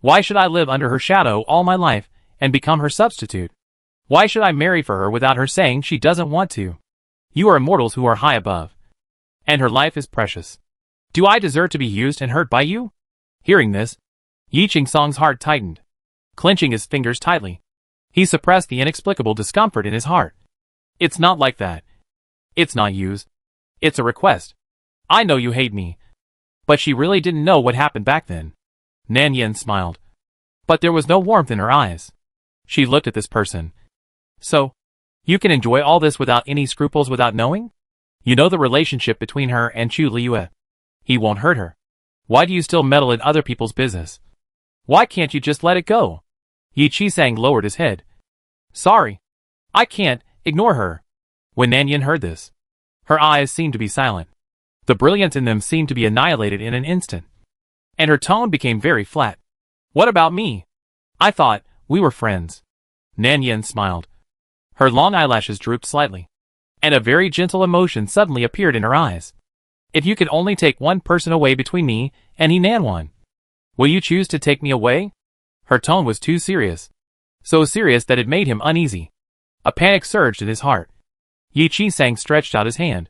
Why should I live under her shadow all my life and become her substitute? Why should I marry for her without her saying she doesn't want to? You are immortals who are high above, and her life is precious. Do I deserve to be used and hurt by you? Hearing this, Yi Qingsang's heart tightened. Clenching his fingers tightly, he suppressed the inexplicable discomfort in his heart. It's not like that. It's not use. It's a request. I know you hate me. But she really didn't know what happened back then. Nan Yin smiled. But there was no warmth in her eyes. She looked at this person. So, you can enjoy all this without any scruples without knowing? You know the relationship between her and Chu Liu. He won't hurt her. Why do you still meddle in other people's business? Why can't you just let it go? Yi Qisang lowered his head. Sorry. I can't. Ignore her. When Nan Yin heard this, her eyes seemed to be silent. The brilliance in them seemed to be annihilated in an instant. And her tone became very flat. What about me? I thought we were friends. Nan Yin smiled. Her long eyelashes drooped slightly, and a very gentle emotion suddenly appeared in her eyes. If you could only take one person away between me and Nanwan, will you choose to take me away? Her tone was too serious. So serious that it made him uneasy. A panic surged in his heart. Yi Qisang stretched out his hand,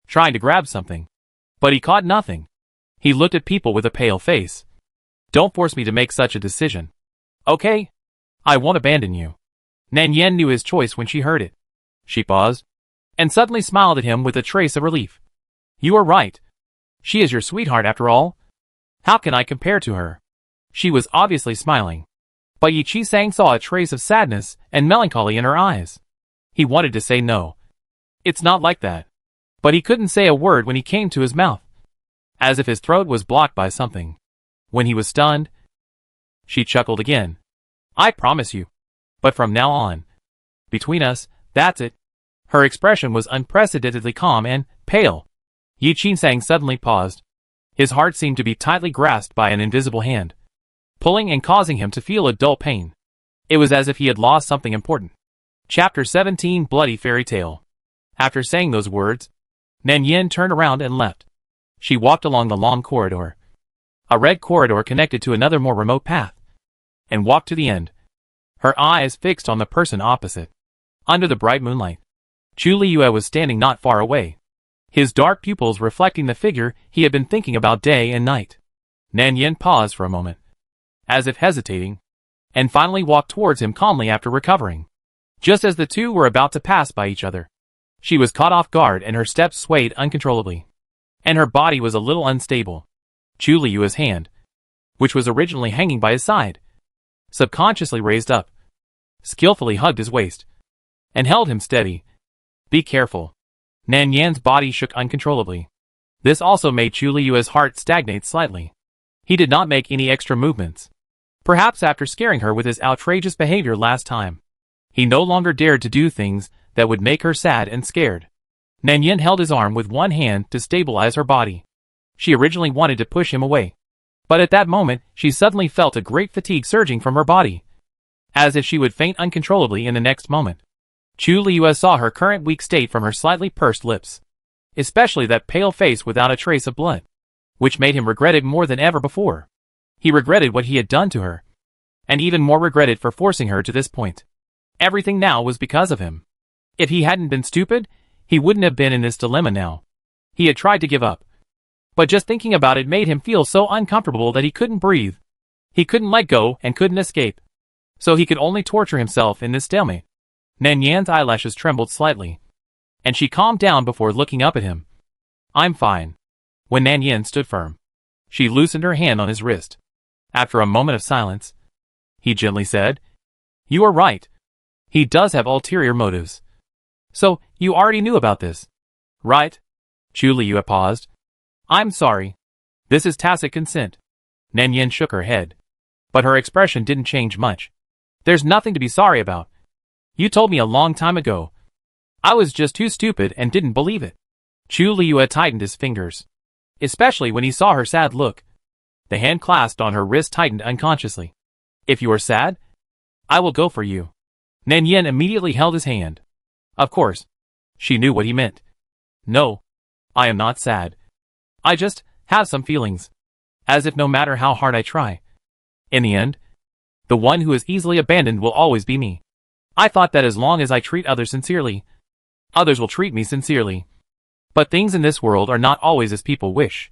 trying to grab something. But he caught nothing. He looked at people with a pale face. Don't force me to make such a decision. Okay? I won't abandon you. Nan Yin knew his choice when she heard it. She paused, and suddenly smiled at him with a trace of relief. You are right. She is your sweetheart after all. How can I compare to her? She was obviously smiling. But Yi Qisang saw a trace of sadness and melancholy in her eyes. He wanted to say no. It's not like that. But he couldn't say a word when he came to his mouth, as if his throat was blocked by something. When he was stunned, she chuckled again. I promise you. But from now on, between us, that's it. Her expression was unprecedentedly calm and pale. Yi Qisang suddenly paused. His heart seemed to be tightly grasped by an invisible hand, pulling and causing him to feel a dull pain. It was as if he had lost something important. Chapter 17 Bloody Fairy Tale. After saying those words, Nan Yin turned around and left. She walked along the long corridor. A red corridor connected to another more remote path, and walked to the end, her eyes fixed on the person opposite. Under the bright moonlight, Chu Liu was standing not far away, his dark pupils reflecting the figure he had been thinking about day and night. Nan Yin paused for a moment, as if hesitating. and finally walked towards him calmly after recovering. Just as the two were about to pass by each other, she was caught off guard and her steps swayed uncontrollably, and her body was a little unstable. Chu Liyue's hand, which was originally hanging by his side, subconsciously raised up, skillfully hugged his waist, and held him steady. "Be careful." Nan Yan's body shook uncontrollably. This also made Chu Liyue's heart stagnate slightly. He did not make any extra movements. Perhaps after scaring her with his outrageous behavior last time, he no longer dared to do things that would make her sad and scared. Nan Yan held his arm with one hand to stabilize her body. She originally wanted to push him away, but at that moment she suddenly felt a great fatigue surging from her body, as if she would faint uncontrollably in the next moment. Chu Liyue saw her current weak state from her slightly pursed lips, especially that pale face without a trace of blood, which made him regret it more than ever before. He regretted what he had done to her, and even more regretted for forcing her to this point. Everything now was because of him. If he hadn't been stupid, he wouldn't have been in this dilemma now. He had tried to give up, but just thinking about it made him feel so uncomfortable that he couldn't breathe. He couldn't let go and couldn't escape, so he could only torture himself in this stalemate. Nan Yan's eyelashes trembled slightly, and she calmed down before looking up at him. "I'm fine." When Nan Yan stood firm, she loosened her hand on his wrist. After a moment of silence, he gently said, "You are right. He does have ulterior motives. So, you already knew about this, right?" Chu Liyue paused. "I'm sorry. This is tacit consent." Nan Yan shook her head, but her expression didn't change much. "There's nothing to be sorry about. You told me a long time ago. I was just too stupid and didn't believe it." Chu Liyue tightened his fingers, especially when he saw her sad look. The hand clasped on her wrist tightened unconsciously. "If you are sad, I will go for you." Nan Yan immediately held his hand. Of course, she knew what he meant. "No, I am not sad. I just have some feelings, as if no matter how hard I try, in the end, the one who is easily abandoned will always be me. I thought that as long as I treat others sincerely, others will treat me sincerely. But things in this world are not always as people wish,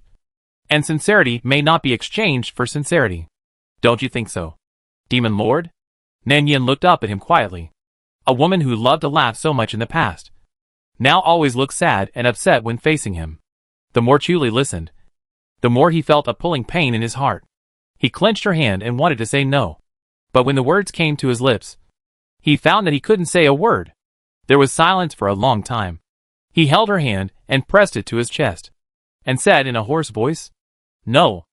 and sincerity may not be exchanged for sincerity. Don't you think so, Demon Lord?" Nan Yan looked up at him quietly. A woman who loved to laugh so much in the past now always looked sad and upset when facing him. The more Chu Li listened, the more he felt a pulling pain in his heart. He clenched her hand and wanted to say no, but when the words came to his lips, he found that he couldn't say a word. There was silence for a long time. He held her hand and pressed it to his chest, and said in a hoarse voice, "No,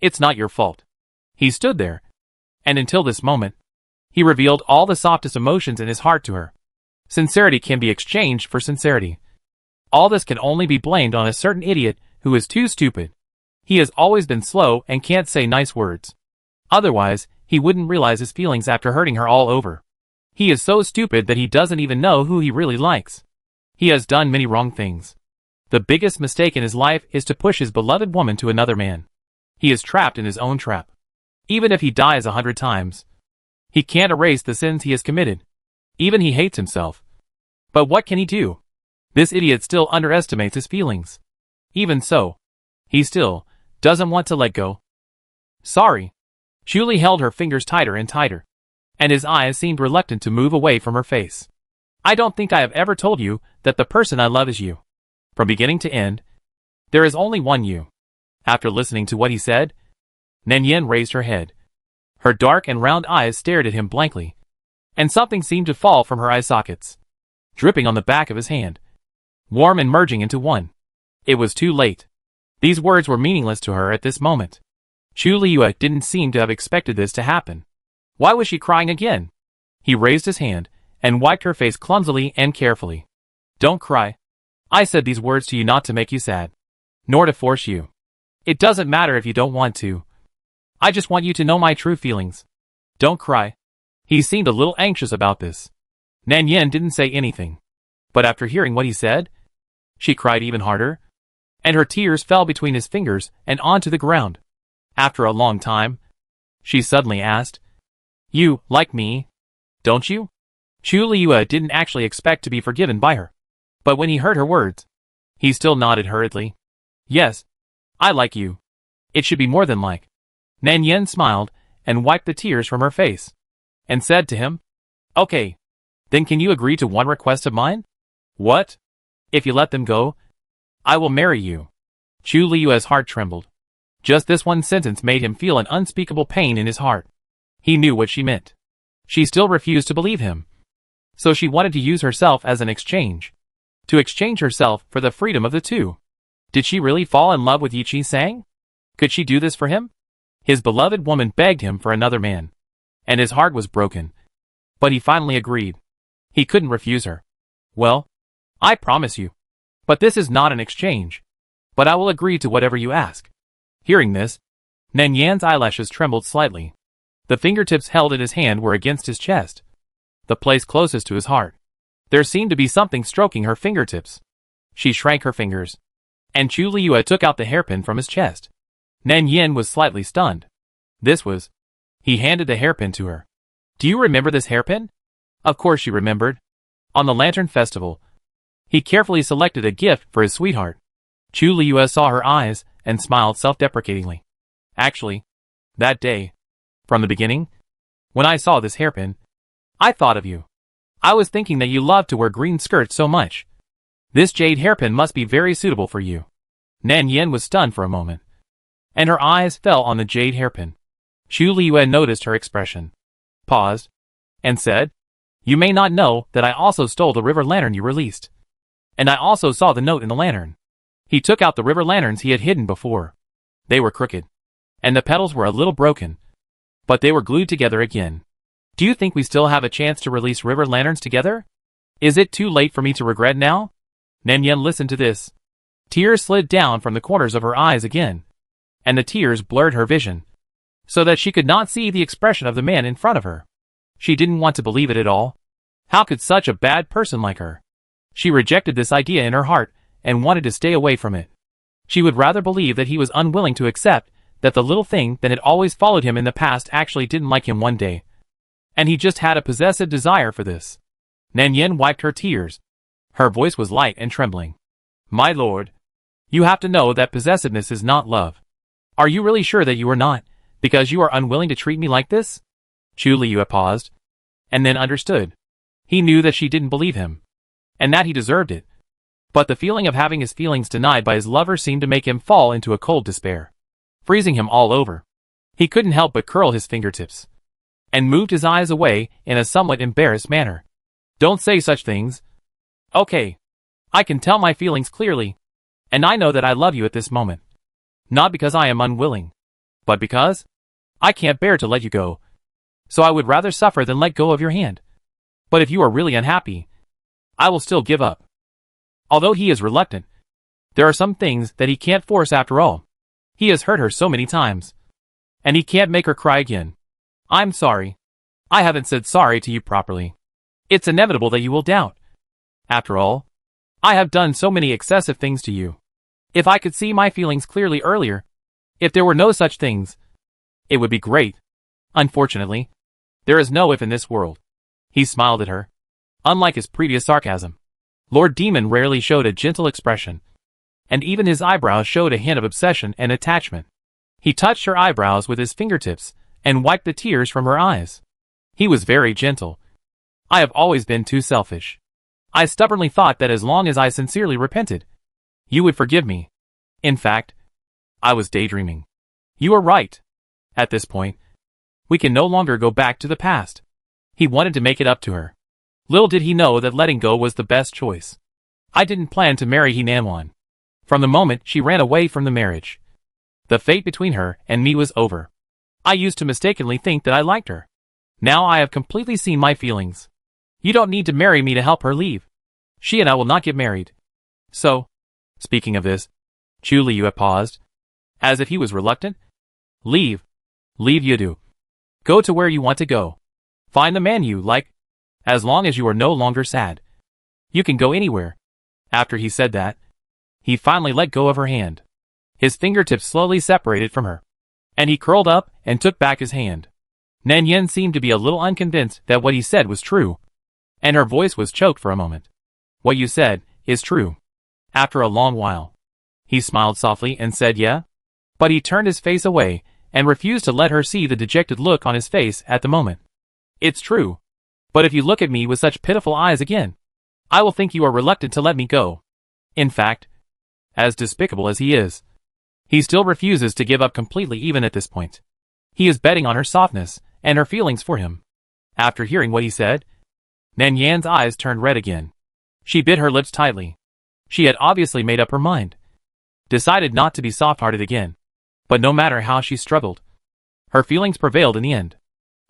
it's not your fault." He stood there, and until this moment, he revealed all the softest emotions in his heart to her. Sincerity can be exchanged for sincerity. All this can only be blamed on a certain idiot who is too stupid. He has always been slow and can't say nice words. Otherwise, he wouldn't realize his feelings after hurting her all over. He is so stupid that he doesn't even know who he really likes. He has done many wrong things. The biggest mistake in his life is to push his beloved woman to another man. He is trapped in his own trap. Even if he dies 100 times, he can't erase the sins he has committed. Even he hates himself. But what can he do? This idiot still underestimates his feelings. Even so, he still doesn't want to let go. "Sorry." Chu Li held her fingers tighter and tighter, and his eyes seemed reluctant to move away from her face. "I don't think I have ever told you that the person I love is you. From beginning to end, there is only one you." After listening to what he said, Nan Yan raised her head. Her dark and round eyes stared at him blankly, and something seemed to fall from her eye sockets, dripping on the back of his hand, warm and merging into one. It was too late. These words were meaningless to her at this moment. Chu Liyue didn't seem to have expected this to happen. Why was she crying again? He raised his hand and wiped her face clumsily and carefully. "Don't cry. I said these words to you not to make you sad, nor to force you. It doesn't matter if you don't want to. I just want you to know my true feelings. Don't cry." He seemed a little anxious about this. Nan Yan didn't say anything, but after hearing what he said, she cried even harder, and her tears fell between his fingers and onto the ground. After a long time, she suddenly asked, "You like me, don't you?" Chu Liyue didn't actually expect to be forgiven by her, but when he heard her words, he still nodded hurriedly. "Yes, I like you. It should be more than like." Nan Yan smiled and wiped the tears from her face. and said to him, "Okay, then can you agree to one request of mine?" "What?" "If you let them go, I will marry you." Chu Liyue's heart trembled. Just this one sentence made him feel an unspeakable pain in his heart. He knew what she meant. She still refused to believe him. So she wanted to use herself as an exchange. To exchange herself for the freedom of the two. Did she really fall in love with Yi Chi-sang? Could she do this for him? His beloved woman begged him for another man. And his heart was broken. But he finally agreed. He couldn't refuse her. "Well, I promise you. But this is not an exchange. But I will agree to whatever you ask." Hearing this, Nan Yan's eyelashes trembled slightly. The fingertips held in his hand were against his chest, the place closest to his heart. There seemed to be something stroking her fingertips. She shrank her fingers, and Chu Liyue took out the hairpin from his chest. Nan Yan was slightly stunned. This was... He handed the hairpin to her. "Do you remember this hairpin?" Of course she remembered. On the Lantern Festival, he carefully selected a gift for his sweetheart. Chu Liyue saw her eyes and smiled self-deprecatingly. "Actually, that day, from the beginning, when I saw this hairpin, I thought of you. I was thinking that you loved to wear green skirts so much. This jade hairpin must be very suitable for you." Nan Yan was stunned for a moment, and her eyes fell on the jade hairpin. Chu Liyue noticed her expression, paused, and said, "You may not know that I also stole the river lantern you released. And I also saw the note in the lantern." He took out the river lanterns he had hidden before. They were crooked, and the petals were a little broken, but they were glued together again. "Do you think we still have a chance to release river lanterns together? Is it too late for me to regret now?" Nan Yan listened to this. Tears slid down from the corners of her eyes again, and the tears blurred her vision, so that she could not see the expression of the man in front of her. She didn't want to believe it at all. How could such a bad person like her? She rejected this idea in her heart and wanted to stay away from it. She would rather believe that he was unwilling to accept that the little thing that had always followed him in the past actually didn't like him one day. And he just had a possessive desire for this. Nan Yan wiped her tears. Her voice was light and trembling. "My lord, you have to know that possessiveness is not love. Are you really sure that you are not, because you are unwilling to treat me like this?" Chu Liyue paused, and then understood. He knew that she didn't believe him, and that he deserved it. But the feeling of having his feelings denied by his lover seemed to make him fall into a cold despair, freezing him all over. He couldn't help but curl his fingertips, and moved his eyes away in a somewhat embarrassed manner. "Don't say such things. Okay, I can tell my feelings clearly, and I know that I love you at this moment. Not because I am unwilling, but because I can't bear to let you go. So I would rather suffer than let go of your hand. But if you are really unhappy, I will still give up." Although he is reluctant, there are some things that he can't force after all. He has hurt her so many times, and he can't make her cry again. "I'm sorry. I haven't said sorry to you properly. It's inevitable that you will doubt. After all, I have done so many excessive things to you. If I could see my feelings clearly earlier, if there were no such things, it would be great. Unfortunately, there is no if in this world." He smiled at her. Unlike his previous sarcasm, Lord Demon rarely showed a gentle expression, and even his eyebrows showed a hint of obsession and attachment. He touched her eyebrows with his fingertips and wiped the tears from her eyes. He was very gentle. "I have always been too selfish. I stubbornly thought that as long as I sincerely repented, you would forgive me. In fact, I was daydreaming. You are right. At this point, we can no longer go back to the past." He wanted to make it up to her. Little did he know that letting go was the best choice. "I didn't plan to marry He Nanwan. From the moment she ran away from the marriage, the fate between her and me was over. I used to mistakenly think that I liked her. Now I have completely seen my feelings. You don't need to marry me to help her leave. She and I will not get married. So," speaking of this, Chu Liyue paused, as if he was reluctant. "Leave. Leave you do. Go to where you want to go. Find the man you like. As long as you are no longer sad, you can go anywhere." After he said that, he finally let go of her hand. His fingertips slowly separated from her, and he curled up and took back his hand. Nan Yan seemed to be a little unconvinced that what he said was true, and her voice was choked for a moment. "What you said is true." After a long while, he smiled softly and said yeah, but he turned his face away and refused to let her see the dejected look on his face at the moment. It's true. But if you look at me with such pitiful eyes again, I will think you are reluctant to let me go. In fact, as despicable as he is, he still refuses to give up completely even at this point. He is betting on her softness and her feelings for him. After hearing what he said, Nan Yan's eyes turned red again. She bit her lips tightly. She had obviously made up her mind. Decided not to be soft-hearted again. But no matter how she struggled, her feelings prevailed in the end.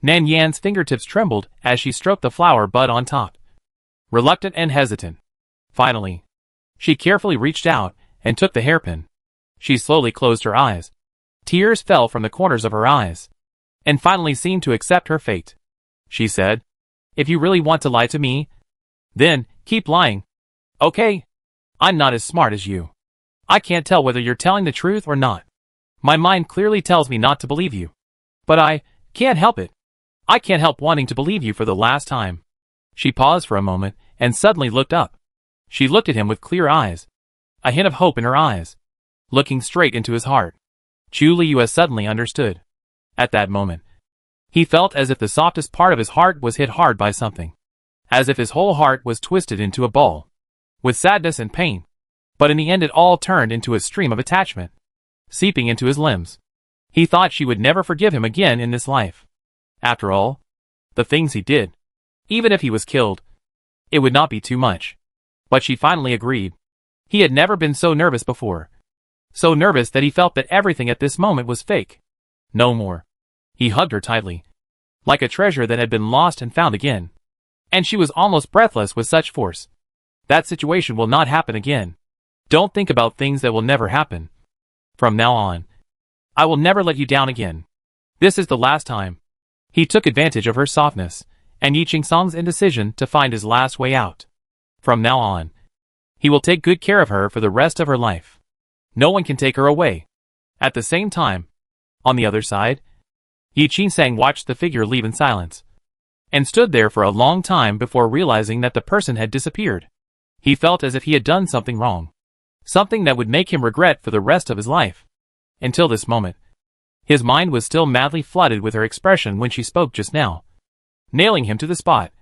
Nan Yan's fingertips trembled as she stroked the flower bud on top. Reluctant and hesitant. Finally, she carefully reached out and took the hairpin. She slowly closed her eyes. Tears fell from the corners of her eyes, and finally seemed to accept her fate. She said, "If you really want to lie to me, then keep lying. Okay? I'm not as smart as you. I can't tell whether you're telling the truth or not. My mind clearly tells me not to believe you. But I can't help it. I can't help wanting to believe you for the last time." She paused for a moment and suddenly looked up. She looked at him with clear eyes, a hint of hope in her eyes, looking straight into his heart. Chu Liyue suddenly understood. At that moment, he felt as if the softest part of his heart was hit hard by something. As if his whole heart was twisted into a ball, with sadness and pain. But in the end it all turned into a stream of attachment, seeping into his limbs. He thought she would never forgive him again in this life. After all, the things he did, even if he was killed, it would not be too much. But she finally agreed. He had never been so nervous before. So nervous that he felt that everything at this moment was fake. No more. He hugged her tightly, like a treasure that had been lost and found again. And she was almost breathless with such force. That situation will not happen again. Don't think about things that will never happen. From now on, I will never let you down again. This is the last time. He took advantage of her softness and Yi Qingsang's indecision to find his last way out. From now on, he will take good care of her for the rest of her life. No one can take her away. At the same time, on the other side, Yi Qingsang watched the figure leave in silence, and stood there for a long time before realizing that the person had disappeared. He felt as if he had done something wrong. Something that would make him regret for the rest of his life. Until this moment, his mind was still madly flooded with her expression when she spoke just now, nailing him to the spot.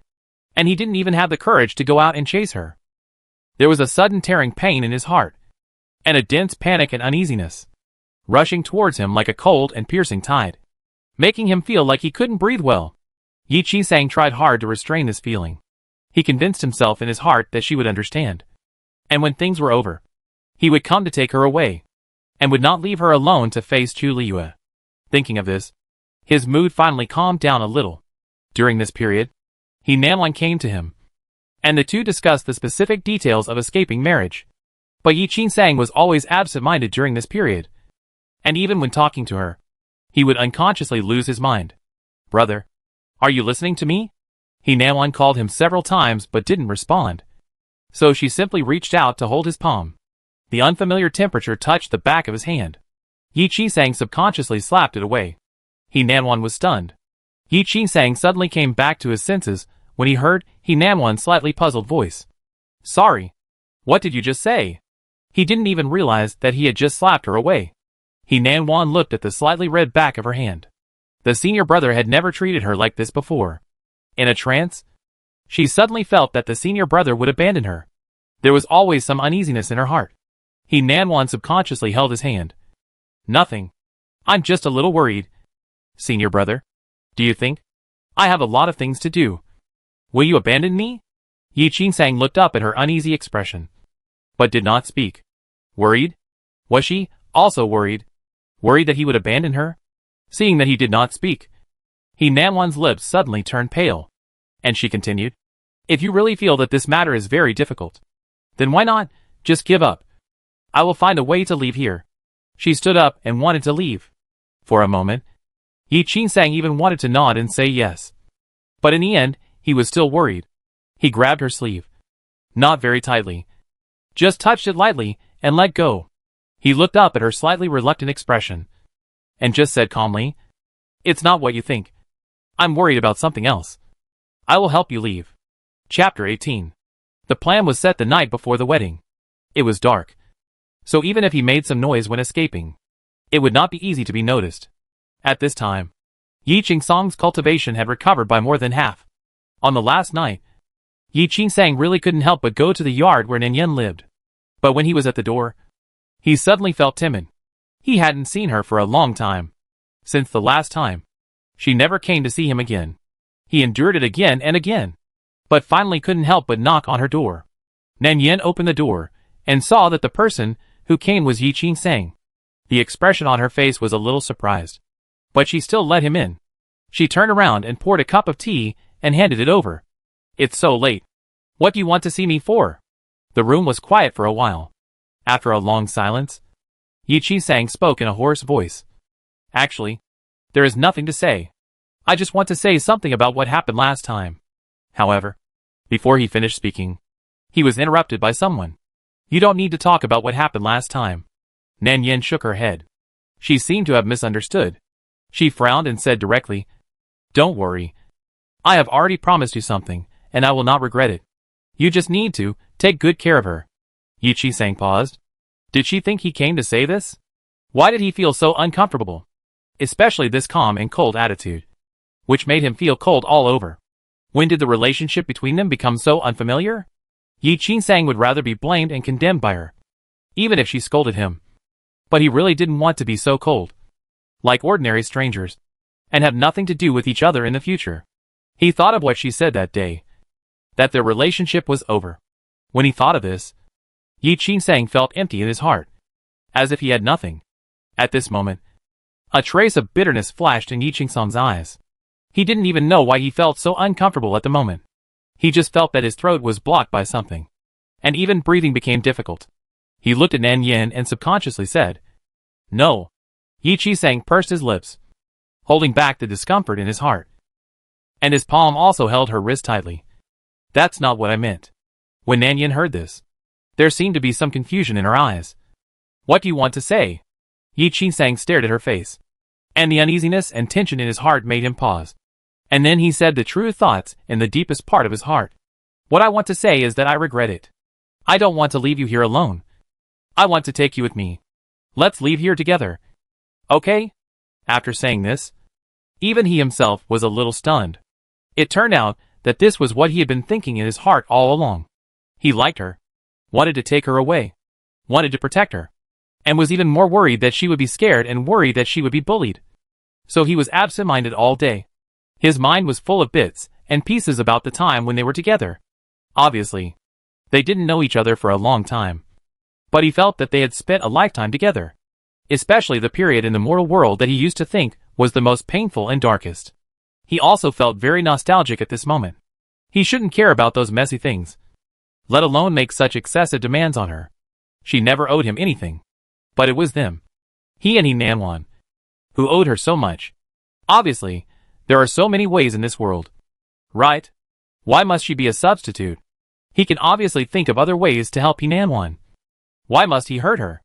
And he didn't even have the courage to go out and chase her. There was a sudden tearing pain in his heart, and a dense panic and uneasiness, rushing towards him like a cold and piercing tide, making him feel like he couldn't breathe well. Yi Qingsang tried hard to restrain this feeling. He convinced himself in his heart that she would understand. And when things were over, he would come to take her away, and would not leave her alone to face Chu Liyue. Thinking of this, his mood finally calmed down a little. During this period, Nanwan came to him, and the two discussed the specific details of escaping marriage. But Yi Qingsang was always absent-minded during this period, and even when talking to her, he would unconsciously lose his mind. "Brother, are you listening to me?" Nanwan called him several times but didn't respond. So she simply reached out to hold his palm. The unfamiliar temperature touched the back of his hand. Yi Qingsang subconsciously slapped it away. Nanwan was stunned. Yi Qingsang suddenly came back to his senses when he heard Nanwan's slightly puzzled voice. "Sorry. What did you just say?" He didn't even realize that he had just slapped her away. Nanwan looked at the slightly red back of her hand. The senior brother had never treated her like this before. In a trance, she suddenly felt that the senior brother would abandon her. There was always some uneasiness in her heart. Nanwan subconsciously held his hand. "Nothing. I'm just a little worried. Senior brother, do you think? I have a lot of things to do. Will you abandon me?" Yi Qingsang looked up at her uneasy expression, but did not speak. Worried? Was she also worried? Worried that he would abandon her? Seeing that he did not speak, Nanwan's lips suddenly turned pale, and she continued, "If you really feel that this matter is very difficult, then why not just give up? I will find a way to leave here." She stood up and wanted to leave. For a moment, Yi Qingsang even wanted to nod and say yes. But in the end, he was still worried. He grabbed her sleeve. Not very tightly. Just touched it lightly and let go. He looked up at her slightly reluctant expression, and just said calmly, "It's not what you think. I'm worried about something else. I will help you leave." Chapter 18. The plan was set the night before the wedding. It was dark, so even if he made some noise when escaping, it would not be easy to be noticed. At this time, Yi Qingsang's cultivation had recovered by more than half. On the last night, Yi Qingsang really couldn't help but go to the yard where Nan Yin lived. But when he was at the door, he suddenly felt timid. He hadn't seen her for a long time. Since the last time, she never came to see him again. He endured it again and again, but finally couldn't help but knock on her door. Nan Yin opened the door, and saw that the person who came was Yi Qingsang. The expression on her face was a little surprised, but she still let him in. She turned around and poured a cup of tea and handed it over. "It's so late. What do you want to see me for?" The room was quiet for a while. After a long silence, Yi Qingsang spoke in a hoarse voice. "Actually, there is nothing to say. I just want to say something about what happened last time." However, before he finished speaking, he was interrupted by someone. "You don't need to talk about what happened last time." Nan Yin shook her head. She seemed to have misunderstood. She frowned and said directly, "Don't worry. I have already promised you something, and I will not regret it. You just need to take good care of her." Yi Qingsang paused. Did she think he came to say this? Why did he feel so uncomfortable? Especially this calm and cold attitude, which made him feel cold all over. When did the relationship between them become so unfamiliar? Yi Qingsang would rather be blamed and condemned by her, even if she scolded him. But he really didn't want to be so cold, like ordinary strangers, and have nothing to do with each other in the future. He thought of what she said that day, that their relationship was over. When he thought of this, Yi Qingsang felt empty in his heart, as if he had nothing. At this moment, a trace of bitterness flashed in Yi Qingsang's eyes. He didn't even know why he felt so uncomfortable at the moment. He just felt that his throat was blocked by something, and even breathing became difficult. He looked at Nan Yin and subconsciously said, "No." Yi Qingsang pursed his lips, holding back the discomfort in his heart. And his palm also held her wrist tightly. "That's not what I meant." When Nan Yin heard this, there seemed to be some confusion in her eyes. "What do you want to say?" Yi Qingsang stared at her face, and the uneasiness and tension in his heart made him pause. And then he said the true thoughts in the deepest part of his heart. "What I want to say is that I regret it. I don't want to leave you here alone. I want to take you with me. Let's leave here together. Okay?" After saying this, even he himself was a little stunned. It turned out that this was what he had been thinking in his heart all along. He liked her, wanted to take her away, wanted to protect her, and was even more worried that she would be scared and worried that she would be bullied. So he was absent-minded all day. His mind was full of bits and pieces about the time when they were together. Obviously, they didn't know each other for a long time, but he felt that they had spent a lifetime together, especially the period in the mortal world that he used to think was the most painful and darkest. He also felt very nostalgic at this moment. He shouldn't care about those messy things, let alone make such excessive demands on her. She never owed him anything, but it was them, he and Nanwan, who owed her so much. Obviously, there are so many ways in this world, right? Why must she be a substitute? He can obviously think of other ways to help Nanwan. Why must he hurt her?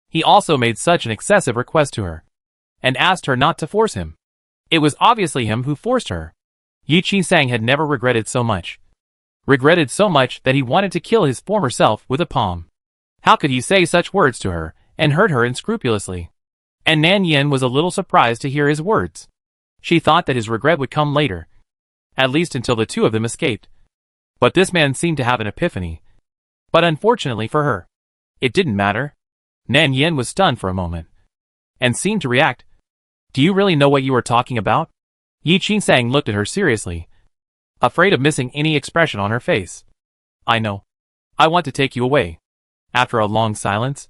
He also made such an excessive request to her, and asked her not to force him. It was obviously him who forced her. Yi Qingsang had never regretted so much. Regretted so much that he wanted to kill his former self with a palm. How could he say such words to her, and hurt her unscrupulously? And Nan Yin was a little surprised to hear his words. She thought that his regret would come later, at least until the two of them escaped. But this man seemed to have an epiphany. But unfortunately for her, it didn't matter. Nan Yin was stunned for a moment, and seemed to react. "Do you really know what you are talking about?" Yi Qingsang looked at her seriously, afraid of missing any expression on her face. "I know. I want to take you away." After a long silence,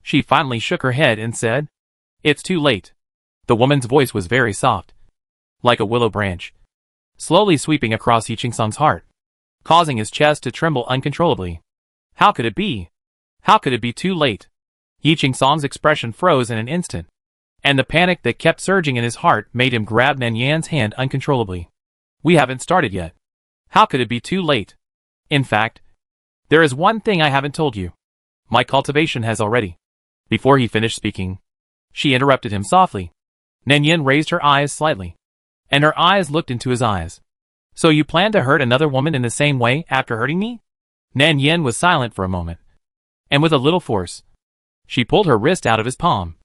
she finally shook her head and said, "It's too late." The woman's voice was very soft, like a willow branch, slowly sweeping across Yi Qingsang's heart, causing his chest to tremble uncontrollably. How could it be? How could it be too late? Yi Qingsang's expression froze in an instant, and the panic that kept surging in his heart made him grab Nan Yan's hand uncontrollably. "We haven't started yet. How could it be too late? In fact, there is one thing I haven't told you. My cultivation has already..." Before he finished speaking, she interrupted him softly. Nan Yin raised her eyes slightly, and her eyes looked into his eyes. "So you plan to hurt another woman in the same way after hurting me?" Nan Yin was silent for a moment, and with a little force, she pulled her wrist out of his palm.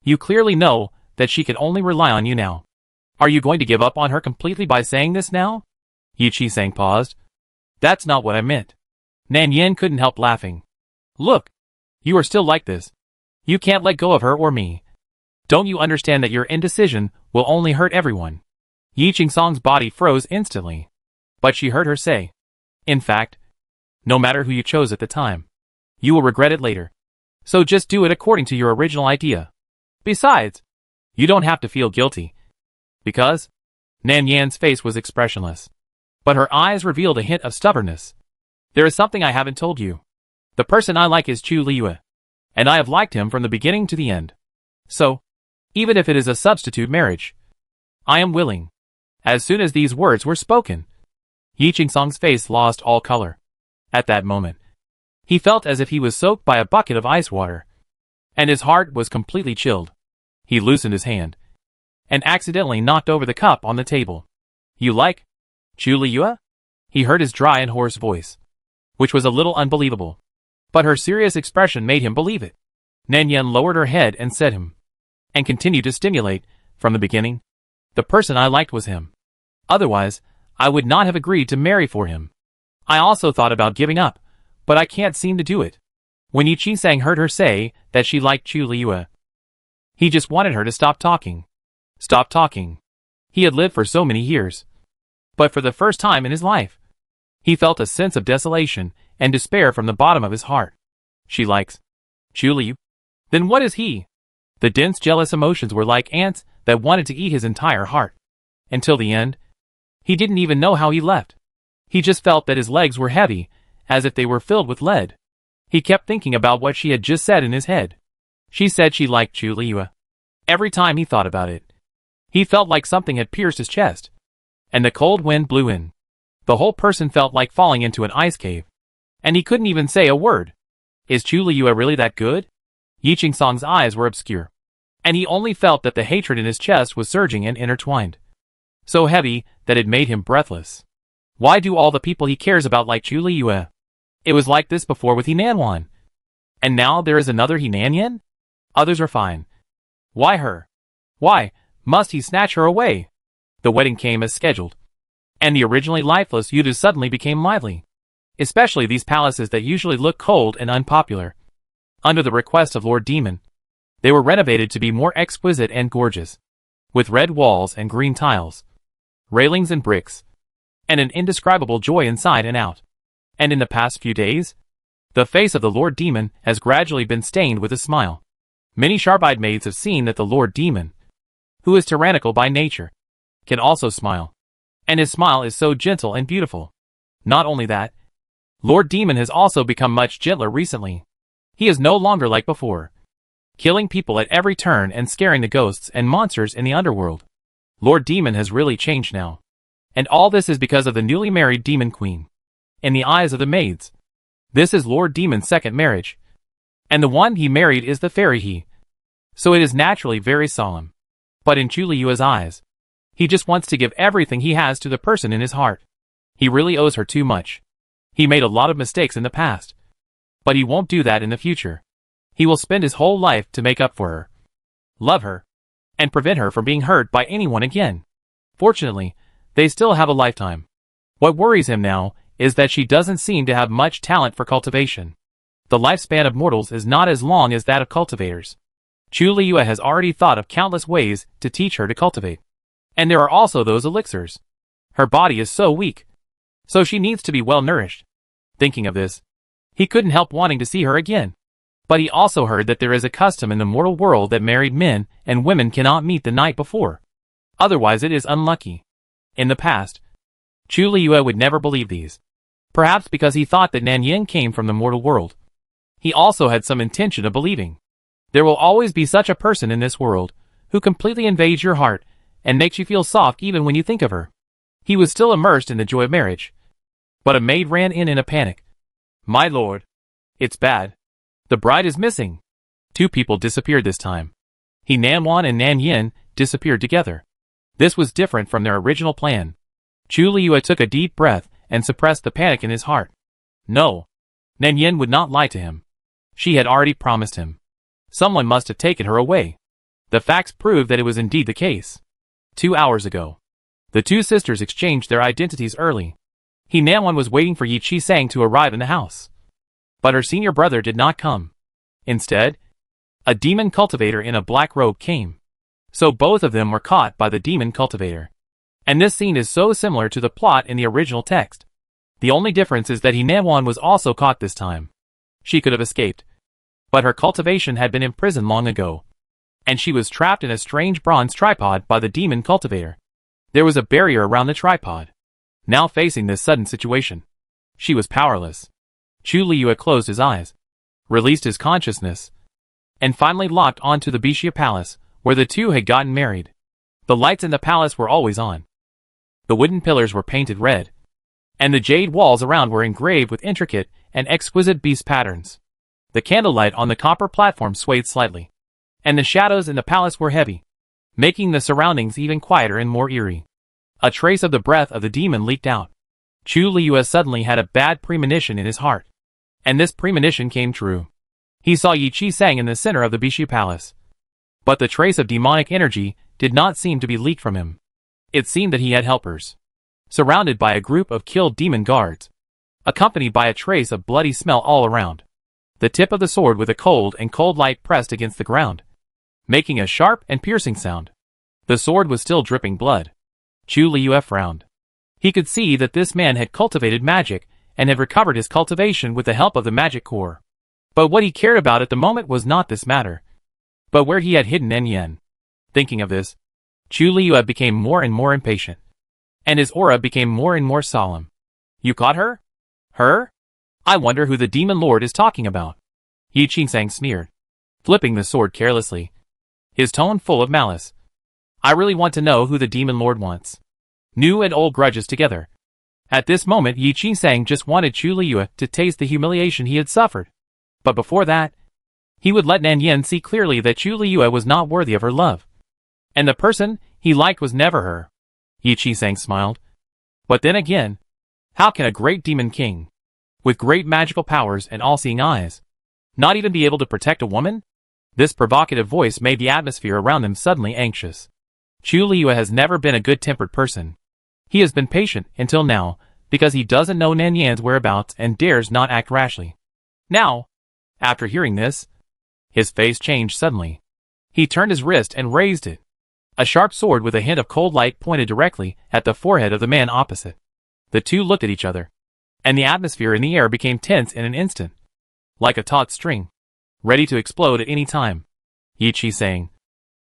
"You clearly know that she can only rely on you now. Are you going to give up on her completely by saying this now? Yi Qisang paused. That's not what I meant. Nan Yin couldn't help laughing. Look, you are still like this. You can't let go of her or me. Don't you understand that your indecision will only hurt everyone? Yi Qisang's body froze instantly. But she heard her say, in fact, no matter who you chose at the time, you will regret it later. So just do it according to your original idea. Besides, you don't have to feel guilty. Because? Nan Yan's face was expressionless. But her eyes revealed a hint of stubbornness. There is something I haven't told you. The person I like is Chu Liyue. And I have liked him from the beginning to the end. So, even if it is a substitute marriage, I am willing. As soon as these words were spoken, Yi Qisang's face lost all color. At that moment, he felt as if he was soaked by a bucket of ice water. And his heart was completely chilled. He loosened his hand and accidentally knocked over the cup on the table. You like Chu Liyue? He heard his dry and hoarse voice, which was a little unbelievable. But her serious expression made him believe it. Nan Yin lowered her head and said him, and continued to stimulate, from the beginning. The person I liked was him. Otherwise, I would not have agreed to marry for him. I also thought about giving up, but I can't seem to do it. When Yi Qisang heard her say that she liked Chu Liyue, he just wanted her to stop talking. Stop talking. He had lived for so many years. But for the first time in his life, he felt a sense of desolation and despair from the bottom of his heart. She likes Chu Liyue? Then what is he? The dense jealous emotions were like ants that wanted to eat his entire heart. Until the end, he didn't even know how he left. He just felt that his legs were heavy, as if they were filled with lead. He kept thinking about what she had just said in his head. She said she liked Chu Liyue. Every time he thought about it, he felt like something had pierced his chest. And the cold wind blew in. The whole person felt like falling into an ice cave. And he couldn't even say a word. Is Chu Liyue really that good? Yi Qisang's eyes were obscure. And he only felt that the hatred in his chest was surging and intertwined. So heavy that it made him breathless. Why do all the people he cares about like Chu Liyue? It was like this before with Hinanwan. And now there is another Hinanyan? Others are fine. Why her? Why must he snatch her away? The wedding came as scheduled. And the originally lifeless Yudu suddenly became lively. Especially these palaces that usually look cold and unpopular. Under the request of Lord Demon, they were renovated to be more exquisite and gorgeous. With red walls and green tiles, railings and bricks, and an indescribable joy inside and out. And in the past few days, the face of the Lord Demon has gradually been stained with a smile. Many sharp-eyed maids have seen that the Lord Demon, who is tyrannical by nature, can also smile. And his smile is so gentle and beautiful. Not only that, Lord Demon has also become much gentler recently. He is no longer like before, killing people at every turn and scaring the ghosts and monsters in the underworld. Lord Demon has really changed now. And all this is because of the newly married Demon Queen. In the eyes of the maids, this is Lord Demon's second marriage. And the one he married is the fairy he. So it is naturally very solemn. But in Chu Liyue's eyes, he just wants to give everything he has to the person in his heart. He really owes her too much. He made a lot of mistakes in the past. But he won't do that in the future. He will spend his whole life to make up for her, love her, and prevent her from being hurt by anyone again. Fortunately, they still have a lifetime. What worries him now is that she doesn't seem to have much talent for cultivation. The lifespan of mortals is not as long as that of cultivators. Chu Liyue has already thought of countless ways to teach her to cultivate. And there are also those elixirs. Her body is so weak, so she needs to be well nourished. Thinking of this, he couldn't help wanting to see her again. But he also heard that there is a custom in the mortal world that married men and women cannot meet the night before. Otherwise it is unlucky. In the past, Chu Liyue would never believe these. Perhaps because he thought that Nan Yin came from the mortal world. He also had some intention of believing. There will always be such a person in this world, who completely invades your heart, and makes you feel soft even when you think of her. He was still immersed in the joy of marriage. But a maid ran in a panic. My lord. It's bad. The bride is missing. Two people disappeared this time. Hinanwan and Nan Yin disappeared together. This was different from their original plan. Chu Liyue took a deep breath and suppressed the panic in his heart. No. Nan Yin would not lie to him. She had already promised him. Someone must have taken her away. The facts proved that it was indeed the case. 2 hours ago. The two sisters exchanged their identities early. He Nanwan was waiting for Yi Chi-sang to arrive in the house. But her senior brother did not come. Instead, a demon cultivator in a black robe came. So both of them were caught by the demon cultivator. And this scene is so similar to the plot in the original text. The only difference is that He Nanwan was also caught this time. She could have escaped. But her cultivation had been imprisoned long ago. And she was trapped in a strange bronze tripod by the demon cultivator. There was a barrier around the tripod. Now facing this sudden situation, she was powerless. Chu Liyue closed his eyes, released his consciousness, and finally locked onto the Bixia Palace, where the two had gotten married. The lights in the palace were always on. The wooden pillars were painted red, and the jade walls around were engraved with intricate and exquisite beast patterns. The candlelight on the copper platform swayed slightly, and the shadows in the palace were heavy, making the surroundings even quieter and more eerie. A trace of the breath of the demon leaked out. Chu Liyue suddenly had a bad premonition in his heart. And this premonition came true. He saw Yi Chi-sang in the center of the Bixia Palace. But the trace of demonic energy did not seem to be leaked from him. It seemed that he had helpers. Surrounded by a group of killed demon guards. Accompanied by a trace of bloody smell all around. The tip of the sword with a cold light pressed against the ground, making a sharp and piercing sound. The sword was still dripping blood. Chu Liyue frowned. He could see that this man had cultivated magic, and had recovered his cultivation with the help of the magic core. But what he cared about at the moment was not this matter, but where he had hidden Yen. Thinking of this, Chu Liyue became more and more impatient, and his aura became more and more solemn. You caught her? Her? I wonder who the demon lord is talking about. Yi Chi-sang sneered, flipping the sword carelessly, his tone full of malice. I really want to know who the demon lord wants. New and old grudges together. At this moment Yi Chi-sang just wanted Chu Liyue to taste the humiliation he had suffered. But before that, he would let Nan Yen see clearly that Chu Liyue was not worthy of her love. And the person he liked was never her. Yi Chi-sang smiled. But then again, how can a great demon king, with great magical powers and all-seeing eyes, not even be able to protect a woman? This provocative voice made the atmosphere around them suddenly anxious. Chu Liyue has never been a good-tempered person. He has been patient until now, because he doesn't know Nan Yan's whereabouts and dares not act rashly. Now, after hearing this, his face changed suddenly. He turned his wrist and raised it. A sharp sword with a hint of cold light pointed directly at the forehead of the man opposite. The two looked at each other, and the atmosphere in the air became tense in an instant, like a taut string, ready to explode at any time. Yi Chi-sang,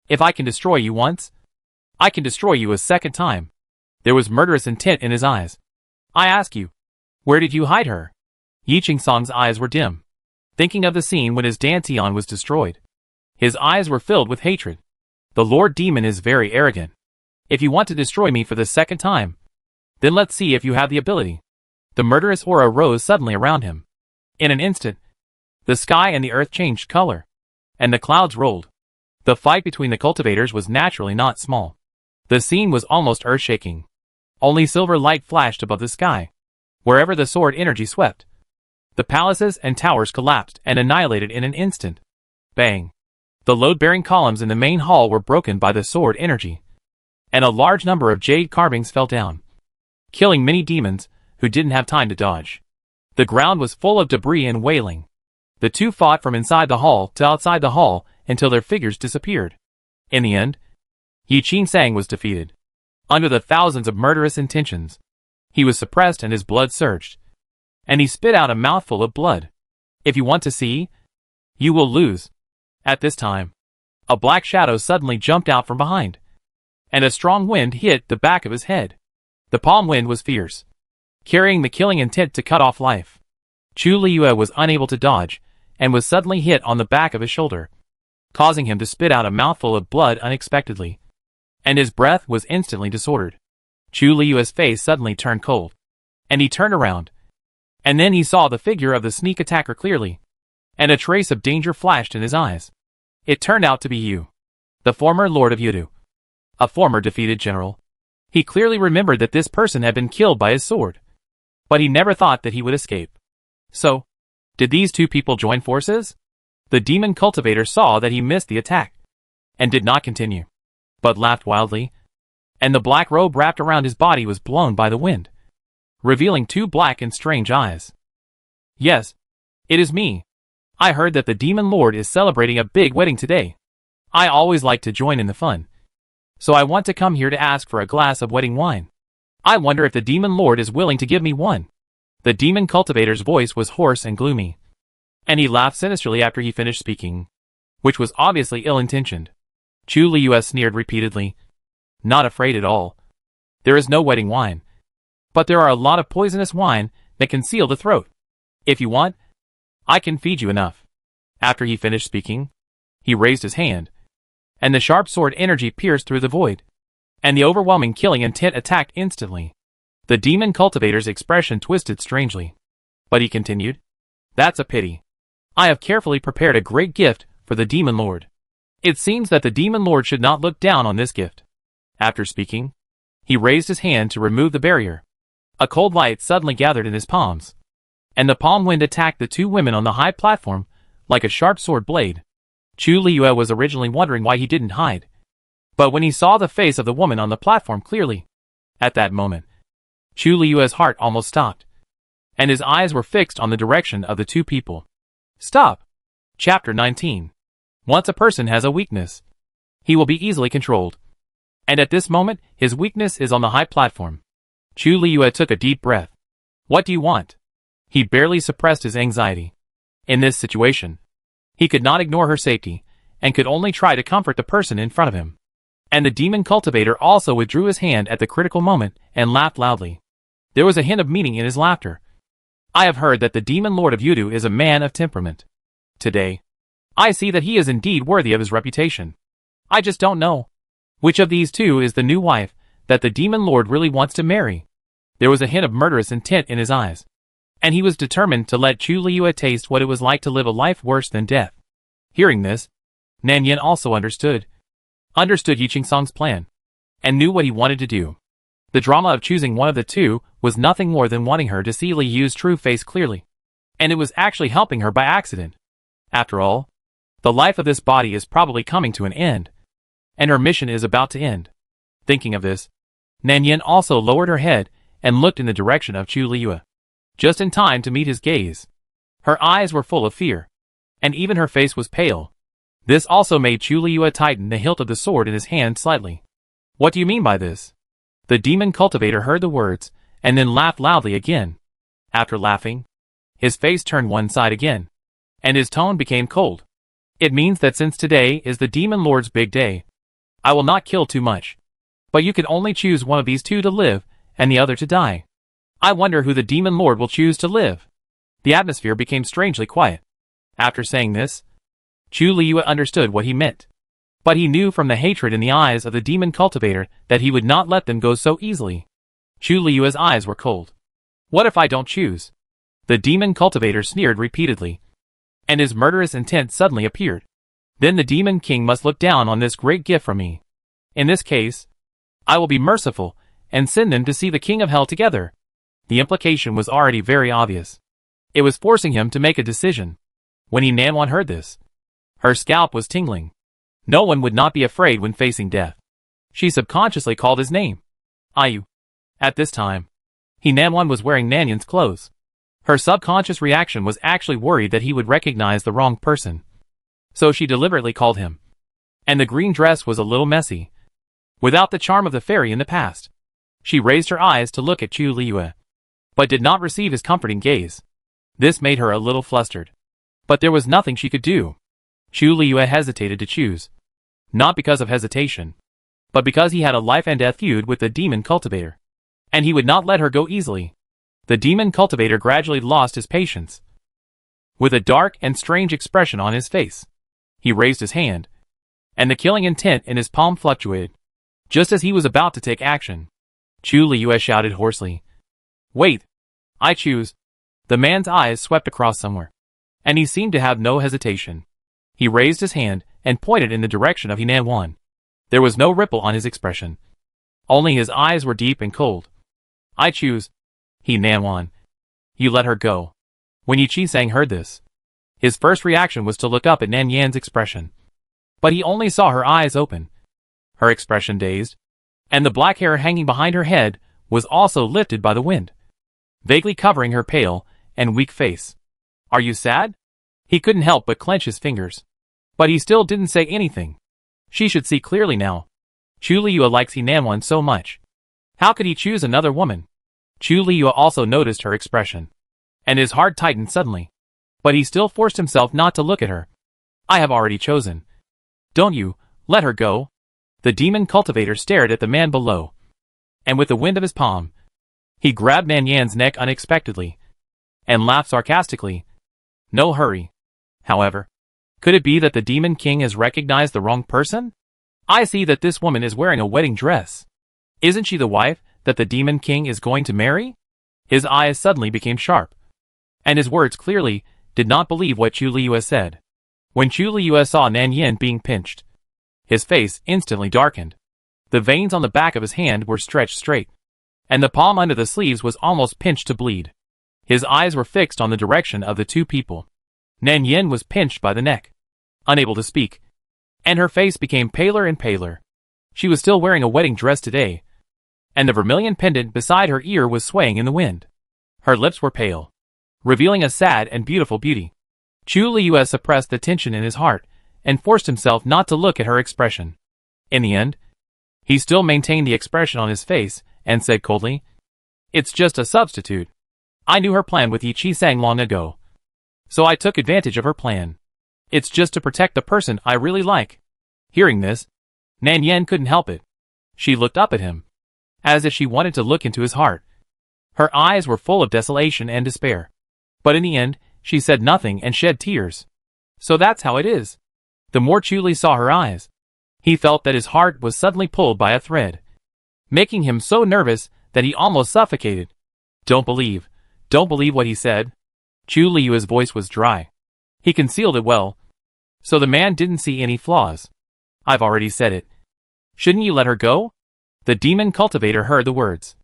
if I can destroy you once, I can destroy you a second time. There was murderous intent in his eyes. I ask you, where did you hide her? Yi Chi-sang's eyes were dim, thinking of the scene when his Dantian was destroyed. His eyes were filled with hatred. The Lord Demon is very arrogant. If you want to destroy me for the second time, then let's see if you have the ability. The murderous aura rose suddenly around him. In an instant, the sky and the earth changed color, and the clouds rolled. The fight between the cultivators was naturally not small. The scene was almost earth-shaking. Only silver light flashed above the sky, wherever the sword energy swept. The palaces and towers collapsed and annihilated in an instant. Bang! The load-bearing columns in the main hall were broken by the sword energy, and a large number of jade carvings fell down, killing many demons who didn't have time to dodge. The ground was full of debris and wailing. The two fought from inside the hall to outside the hall until their figures disappeared. In the end, Yi Chi-sang was defeated. Under the thousands of murderous intentions, he was suppressed and his blood surged, and he spit out a mouthful of blood. If you want to see, you will lose. At this time, a black shadow suddenly jumped out from behind, and a strong wind hit the back of his head. The palm wind was fierce, carrying the killing intent to cut off life. Chu Liyue was unable to dodge, and was suddenly hit on the back of his shoulder, causing him to spit out a mouthful of blood unexpectedly, and his breath was instantly disordered. Chu Liyue's face suddenly turned cold, and he turned around, and then he saw the figure of the sneak attacker clearly, and a trace of danger flashed in his eyes. It turned out to be you, the former Lord of Yudu, a former defeated general. He clearly remembered that this person had been killed by his sword, but he never thought that he would escape. So, did these two people join forces? The demon cultivator saw that he missed the attack, and did not continue, but laughed wildly. and the black robe wrapped around his body was blown by the wind, revealing two black and strange eyes. Yes, it is me. I heard that the Demon Lord is celebrating a big wedding today. I always like to join in the fun. So I want to come here to ask for a glass of wedding wine. I wonder if the Demon Lord is willing to give me one. The demon cultivator's voice was hoarse and gloomy, and he laughed sinisterly after he finished speaking, which was obviously ill-intentioned. Chu Liu sneered repeatedly. Not afraid at all. There is no wedding wine. But there are a lot of poisonous wine that can seal the throat. If you want, I can feed you enough. After he finished speaking, he raised his hand, and the sharp sword energy pierced through the void, and the overwhelming killing intent attacked instantly. The demon cultivator's expression twisted strangely, but he continued, That's a pity. I have carefully prepared a great gift for the Demon Lord. It seems that the Demon Lord should not look down on this gift. After speaking, he raised his hand to remove the barrier. A cold light suddenly gathered in his palms, and the palm wind attacked the two women on the high platform like a sharp sword blade. Chu Liu was originally wondering why he didn't hide, but when he saw the face of the woman on the platform clearly, at that moment, Chu Liu's heart almost stopped, and his eyes were fixed on the direction of the two people. Stop! Chapter 19. Once a person has a weakness, he will be easily controlled. And at this moment, his weakness is on the high platform. Chu Liu took a deep breath. What do you want? He barely suppressed his anxiety. In this situation, he could not ignore her safety, and could only try to comfort the person in front of him. And the demon cultivator also withdrew his hand at the critical moment and laughed loudly. There was a hint of meaning in his laughter. I have heard that the Demon Lord of Yudu is a man of temperament. Today, I see that he is indeed worthy of his reputation. I just don't know which of these two is the new wife that the Demon Lord really wants to marry. There was a hint of murderous intent in his eyes, and he was determined to let Chu Liu taste what it was like to live a life worse than death. Hearing this, Nan Yin also understood Yi Qingsong's plan, and knew what he wanted to do. The drama of choosing one of the two was nothing more than wanting her to see Li Yu's true face clearly, and it was actually helping her by accident. After all, the life of this body is probably coming to an end, and her mission is about to end. Thinking of this, Nan Yin also lowered her head and looked in the direction of Chu Liu, just in time to meet his gaze. Her eyes were full of fear, and even her face was pale. This also made Chu Liu tighten the hilt of the sword in his hand slightly. What do you mean by this? The demon cultivator heard the words, and then laughed loudly again. After laughing, his face turned one side again, and his tone became cold. It means that since today is the Demon Lord's big day, I will not kill too much. But you can only choose one of these two to live, and the other to die. I wonder who the Demon Lord will choose to live. The atmosphere became strangely quiet. After saying this, Chu Liu understood what he meant. But he knew from the hatred in the eyes of the demon cultivator that he would not let them go so easily. Chu Liu's eyes were cold. What if I don't choose? The demon cultivator sneered repeatedly, and his murderous intent suddenly appeared. Then the demon king must look down on this great gift from me. In this case, I will be merciful and send them to see the king of hell together. The implication was already very obvious. It was forcing him to make a decision. When Nanwan heard this, her scalp was tingling. No one would not be afraid when facing death. She subconsciously called his name. Ayu. At this time, Nanwan was wearing Nanyan's clothes. Her subconscious reaction was actually worried that he would recognize the wrong person. So she deliberately called him. And the green dress was a little messy, without the charm of the fairy in the past. She raised her eyes to look at Chu Liu, but did not receive his comforting gaze. This made her a little flustered. But there was nothing she could do. Chu Liu hesitated to choose. Not because of hesitation, but because he had a life and death feud with the demon cultivator, and he would not let her go easily. The demon cultivator gradually lost his patience. With a dark and strange expression on his face, he raised his hand, and the killing intent in his palm fluctuated. Just as he was about to take action, Chu Liu shouted hoarsely, "Wait! I choose!" The man's eyes swept across somewhere, and he seemed to have no hesitation. He raised his hand and pointed in the direction of Nanwan. There was no ripple on his expression. Only his eyes were deep and cold. "I choose." Nanwan. You let her go. When Yi Qisang heard this, his first reaction was to look up at Nan Yan's expression. But he only saw her eyes open, her expression dazed, and the black hair hanging behind her head was also lifted by the wind, vaguely covering her pale and weak face. "Are you sad?" He couldn't help but clench his fingers. But he still didn't say anything. She should see clearly now. Chu Liyue likes He Nanwan so much. How could he choose another woman? Chu Liyue also noticed her expression, and his heart tightened suddenly. But he still forced himself not to look at her. "I have already chosen." "Don't you let her go." The demon cultivator stared at the man below, and with the wind of his palm, he grabbed Nan Yan's neck unexpectedly, and laughed sarcastically. "No hurry." However, could it be that the Demon King has recognized the wrong person? "I see that this woman is wearing a wedding dress. Isn't she the wife that the Demon King is going to marry?" His eyes suddenly became sharp, and his words clearly did not believe what Chu Liyue said. When Chu Liyue saw Nan Yan being pinched, his face instantly darkened. The veins on the back of his hand were stretched straight, and the palm under the sleeves was almost pinched to bleed. His eyes were fixed on the direction of the two people. Nan Yan was pinched by the neck, unable to speak, and her face became paler and paler. She was still wearing a wedding dress today, and the vermilion pendant beside her ear was swaying in the wind. Her lips were pale, revealing a sad and beautiful beauty. Chu Liyue suppressed the tension in his heart and forced himself not to look at her expression. In the end, he still maintained the expression on his face and said coldly, "It's just a substitute. I knew her plan with Yi Chi-sang long ago, so I took advantage of her plan. It's just to protect the person I really like." Hearing this, Nan Yan couldn't help it. She looked up at him, as if she wanted to look into his heart. Her eyes were full of desolation and despair. But in the end, she said nothing and shed tears. So that's how it is. The more Chu Li saw her eyes, he felt that his heart was suddenly pulled by a thread, making him so nervous that he almost suffocated. Don't believe what he said." Chu Liyue's voice was dry. He concealed it well, so the man didn't see any flaws. "I've already said it. Shouldn't you let her go?" The demon cultivator heard the words,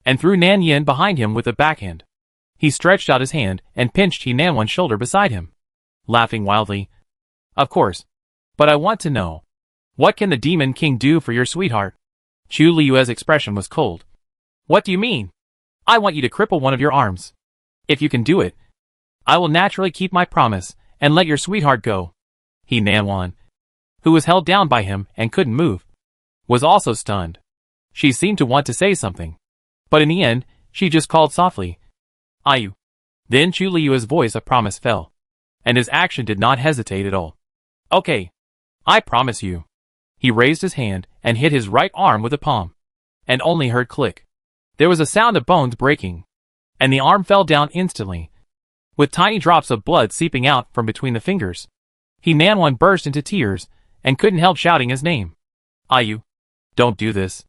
and threw Nan Yan behind him with a backhand. He stretched out his hand and pinched He Nanwan's shoulder beside him, laughing wildly. "Of course. But I want to know, what can the Demon King do for your sweetheart?" Chu Liyue's expression was cold. "What do you mean?" "I want you to cripple one of your arms. If you can do it, I will naturally keep my promise and let your sweetheart go." He Nanwan, who was held down by him and couldn't move, was also stunned. She seemed to want to say something, but in the end, she just called softly, "Ayu." Then Chu Liyue's voice of promise fell, and his action did not hesitate at all. "Okay, I promise you." He raised his hand and hit his right arm with the palm, and only heard click. There was a sound of bones breaking, and the arm fell down instantly, with tiny drops of blood seeping out from between the fingers. He Nanwan burst into tears and couldn't help shouting his name. "Ayu, don't do this."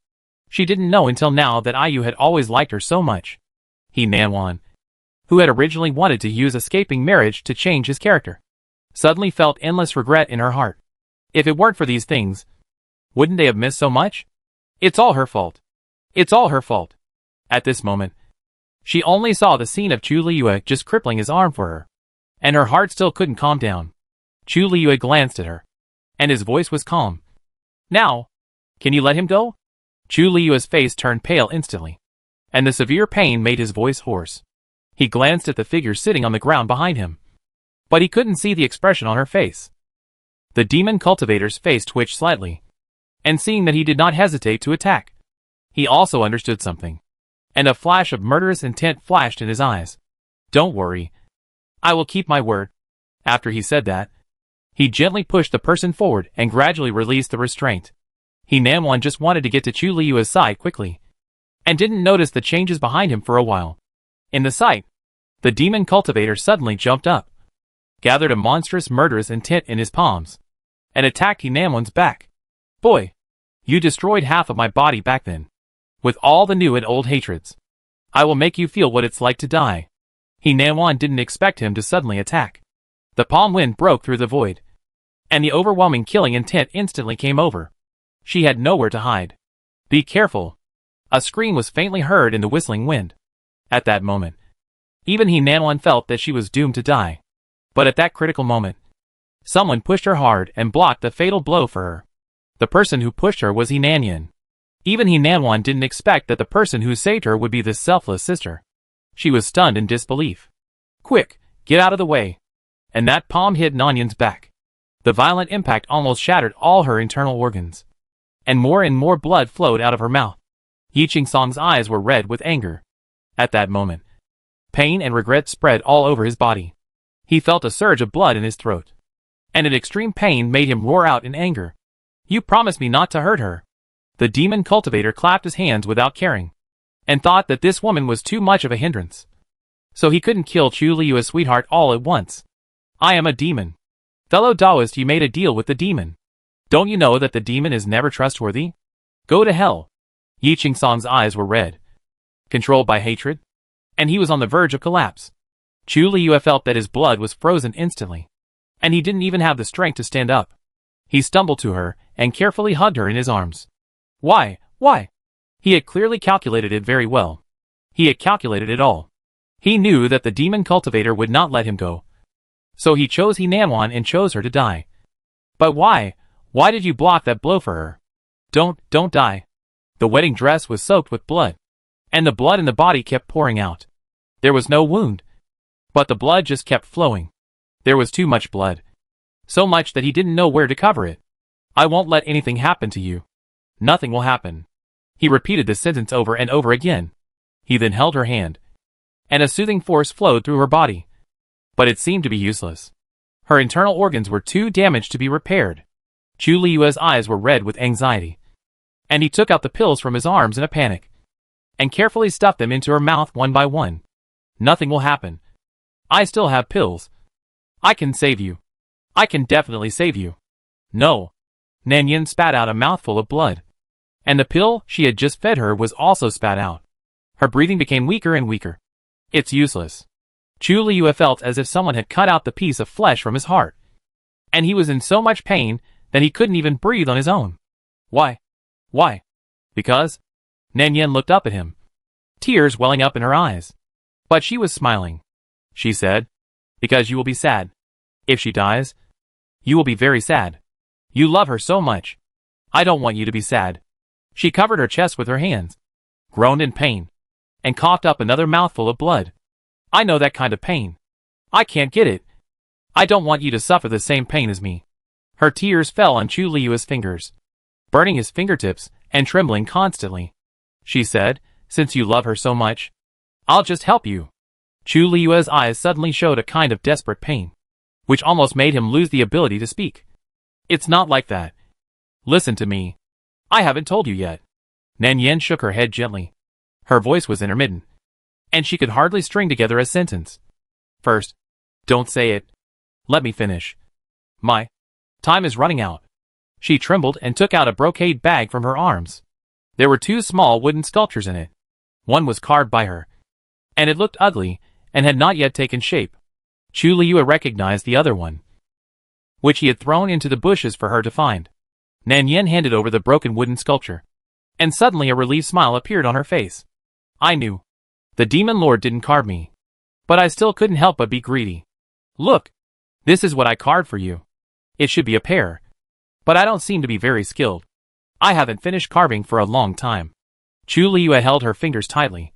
She didn't know until now that Ayu had always liked her so much. He Nanwan, who had originally wanted to use escaping marriage to change his character, suddenly felt endless regret in her heart. If it weren't for these things, wouldn't they have missed so much? It's all her fault. It's all her fault. At this moment, she only saw the scene of Chu Liyue just crippling his arm for her, and her heart still couldn't calm down. Chu Liyue glanced at her, and his voice was calm. "Now, can you let him go?" Chu Liyue's face turned pale instantly, and the severe pain made his voice hoarse. He glanced at the figure sitting on the ground behind him, but he couldn't see the expression on her face. The demon cultivator's face twitched slightly, and seeing that he did not hesitate to attack, he also understood something, and a flash of murderous intent flashed in his eyes. "Don't worry. I will keep my word." After he said that, he gently pushed the person forward and gradually released the restraint. He Nanwan just wanted to get to Chu Liyue's side quickly, and didn't notice the changes behind him for a while. In the sight, the demon cultivator suddenly jumped up, gathered a monstrous murderous intent in his palms, and attacked He Nanwan's back. "Boy, you destroyed half of my body back then, with all the new and old hatreds. I will make you feel what it's like to die." He Nanwan didn't expect him to suddenly attack. The palm wind broke through the void, and the overwhelming killing intent instantly came over. She had nowhere to hide. "Be careful." A scream was faintly heard in the whistling wind. At that moment, even He Nanwan felt that she was doomed to die. But at that critical moment, someone pushed her hard and blocked the fatal blow for her. The person who pushed her was He Nanyan. Even He Nanwan didn't expect that the person who saved her would be this selfless sister. She was stunned in disbelief. Quick, get out of the way. And that palm hit Nanyan's back. The violent impact almost shattered all her internal organs. And more blood flowed out of her mouth. Yi Qingsong's eyes were red with anger. At that moment, pain and regret spread all over his body. He felt a surge of blood in his throat. And an extreme pain made him roar out in anger. You promised me not to hurt her. The demon cultivator clapped his hands without caring, and thought that this woman was too much of a hindrance. So he couldn't kill Chu Liu's sweetheart all at once. I am a demon. Fellow Taoist, you made a deal with the demon. Don't you know that the demon is never trustworthy? Go to hell. Yi Qingsong's eyes were red, controlled by hatred, and he was on the verge of collapse. Chu Liu felt that his blood was frozen instantly, and he didn't even have the strength to stand up. He stumbled to her and carefully hugged her in his arms. Why? Why? He had clearly calculated it very well. He had calculated it all. He knew that the demon cultivator would not let him go. So he chose He Nanwan and chose her to die. But why? Why did you block that blow for her? Don't die. The wedding dress was soaked with blood, and the blood in the body kept pouring out. There was no wound, but the blood just kept flowing. There was too much blood. So much that he didn't know where to cover it. I won't let anything happen to you. Nothing will happen. He repeated this sentence over and over again. He then held her hand, and a soothing force flowed through her body. But it seemed to be useless. Her internal organs were too damaged to be repaired. Chu Liu's eyes were red with anxiety, and he took out the pills from his arms in a panic, and carefully stuffed them into her mouth one by one. Nothing will happen. I still have pills. I can save you. I can definitely save you. No. Nanyan spat out a mouthful of blood, and the pill she had just fed her was also spat out. Her breathing became weaker and weaker. It's useless. Chu Liu felt as if someone had cut out the piece of flesh from his heart, and he was in so much pain that he couldn't even breathe on his own. Why? Why? Because? Nanyan looked up at him, tears welling up in her eyes. But she was smiling. She said, because you will be sad. If she dies, you will be very sad. You love her so much. I don't want you to be sad. She covered her chest with her hands, groaned in pain, and coughed up another mouthful of blood. I know that kind of pain. I can't get it. I don't want you to suffer the same pain as me. Her tears fell on Chu Liu's fingers, burning his fingertips and trembling constantly. She said, since you love her so much, I'll just help you. Chu Liu's eyes suddenly showed a kind of desperate pain, which almost made him lose the ability to speak. It's not like that. Listen to me. I haven't told you yet. Nanyan shook her head gently. Her voice was intermittent, and she could hardly string together a sentence. First, don't say it. Let me finish. My time is running out. She trembled and took out a brocade bag from her arms. There were 2 small wooden sculptures in it. One was carved by her, and it looked ugly and had not yet taken shape. Chu Liu recognized the other one, which he had thrown into the bushes for her to find. Nanyan handed over the broken wooden sculpture, and suddenly a relieved smile appeared on her face. I knew. The demon lord didn't carve me, but I still couldn't help but be greedy. Look, this is what I carved for you. It should be a pear, but I don't seem to be very skilled. I haven't finished carving for a long time. Chu Liu held her fingers tightly,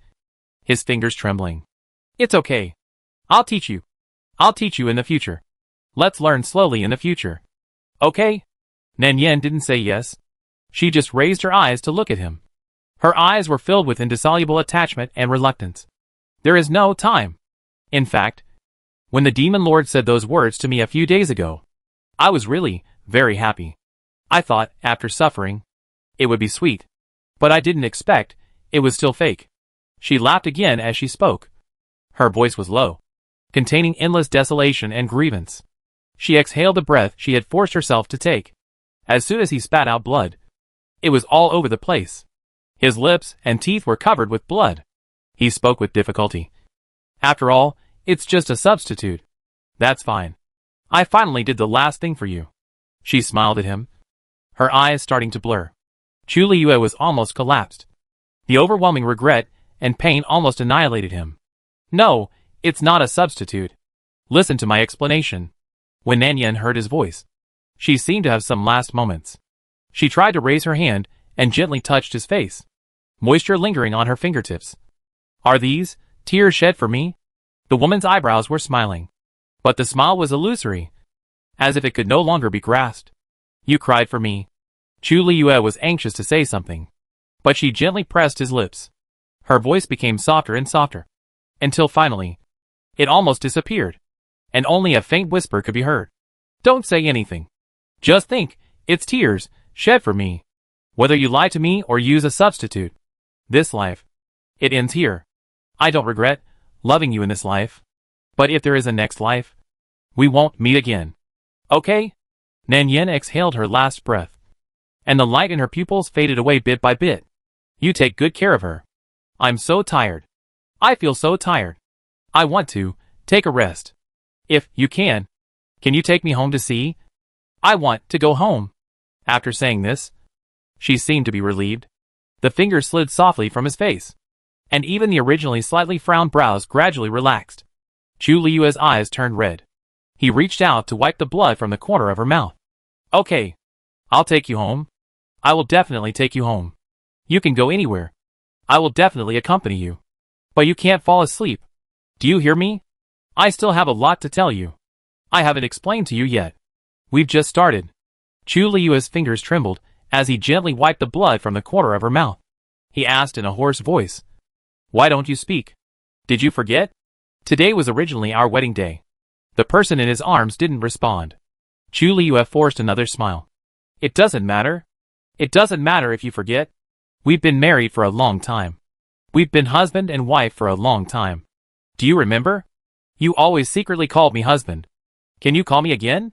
his fingers trembling. It's okay. I'll teach you. I'll teach you in the future. Let's learn slowly in the future. Okay? Nanyan didn't say yes. She just raised her eyes to look at him. Her eyes were filled with indissoluble attachment and reluctance. There is no time. In fact, when the demon lord said those words to me a few days ago, I was really very happy. I thought, after suffering, it would be sweet. But I didn't expect it was still fake. She laughed again as she spoke. Her voice was low, containing endless desolation and grievance. She exhaled the breath she had forced herself to take. As soon as he spat out blood, it was all over the place. His lips and teeth were covered with blood. He spoke with difficulty. After all, it's just a substitute. That's fine. I finally did the last thing for you. She smiled at him, her eyes starting to blur. Chu Liu was almost collapsed. The overwhelming regret and pain almost annihilated him. No, it's not a substitute. Listen to my explanation. When Nanyan heard his voice, she seemed to have some last moments. She tried to raise her hand and gently touched his face, moisture lingering on her fingertips. Are these tears shed for me? The woman's eyebrows were smiling, but the smile was illusory, as if it could no longer be grasped. You cried for me. Chu Liyue was anxious to say something, but she gently pressed his lips. Her voice became softer and softer, until finally, it almost disappeared, and only a faint whisper could be heard. Don't say anything. Just think, it's tears shed for me. Whether you lie to me or use a substitute. This life, it ends here. I don't regret loving you in this life. But if there is a next life, we won't meet again. Okay? Nan Yin exhaled her last breath, and the light in her pupils faded away bit by bit. You take good care of her. I'm so tired. I feel so tired. I want to take a rest. If you can you take me home to see? I want to go home. After saying this, she seemed to be relieved. The fingers slid softly from his face, and even the originally slightly frowned brows gradually relaxed. Chu Liyue's eyes turned red. He reached out to wipe the blood from the corner of her mouth. Okay. I'll take you home. I will definitely take you home. You can go anywhere. I will definitely accompany you. But you can't fall asleep. Do you hear me? I still have a lot to tell you. I haven't explained to you yet. We've just started. Chu Liyue's fingers trembled as he gently wiped the blood from the corner of her mouth. He asked in a hoarse voice. Why don't you speak? Did you forget? Today was originally our wedding day. The person in his arms didn't respond. Chu Liyue forced another smile. It doesn't matter. It doesn't matter if you forget. We've been married for a long time. We've been husband and wife for a long time. Do you remember? You always secretly called me husband. Can you call me again?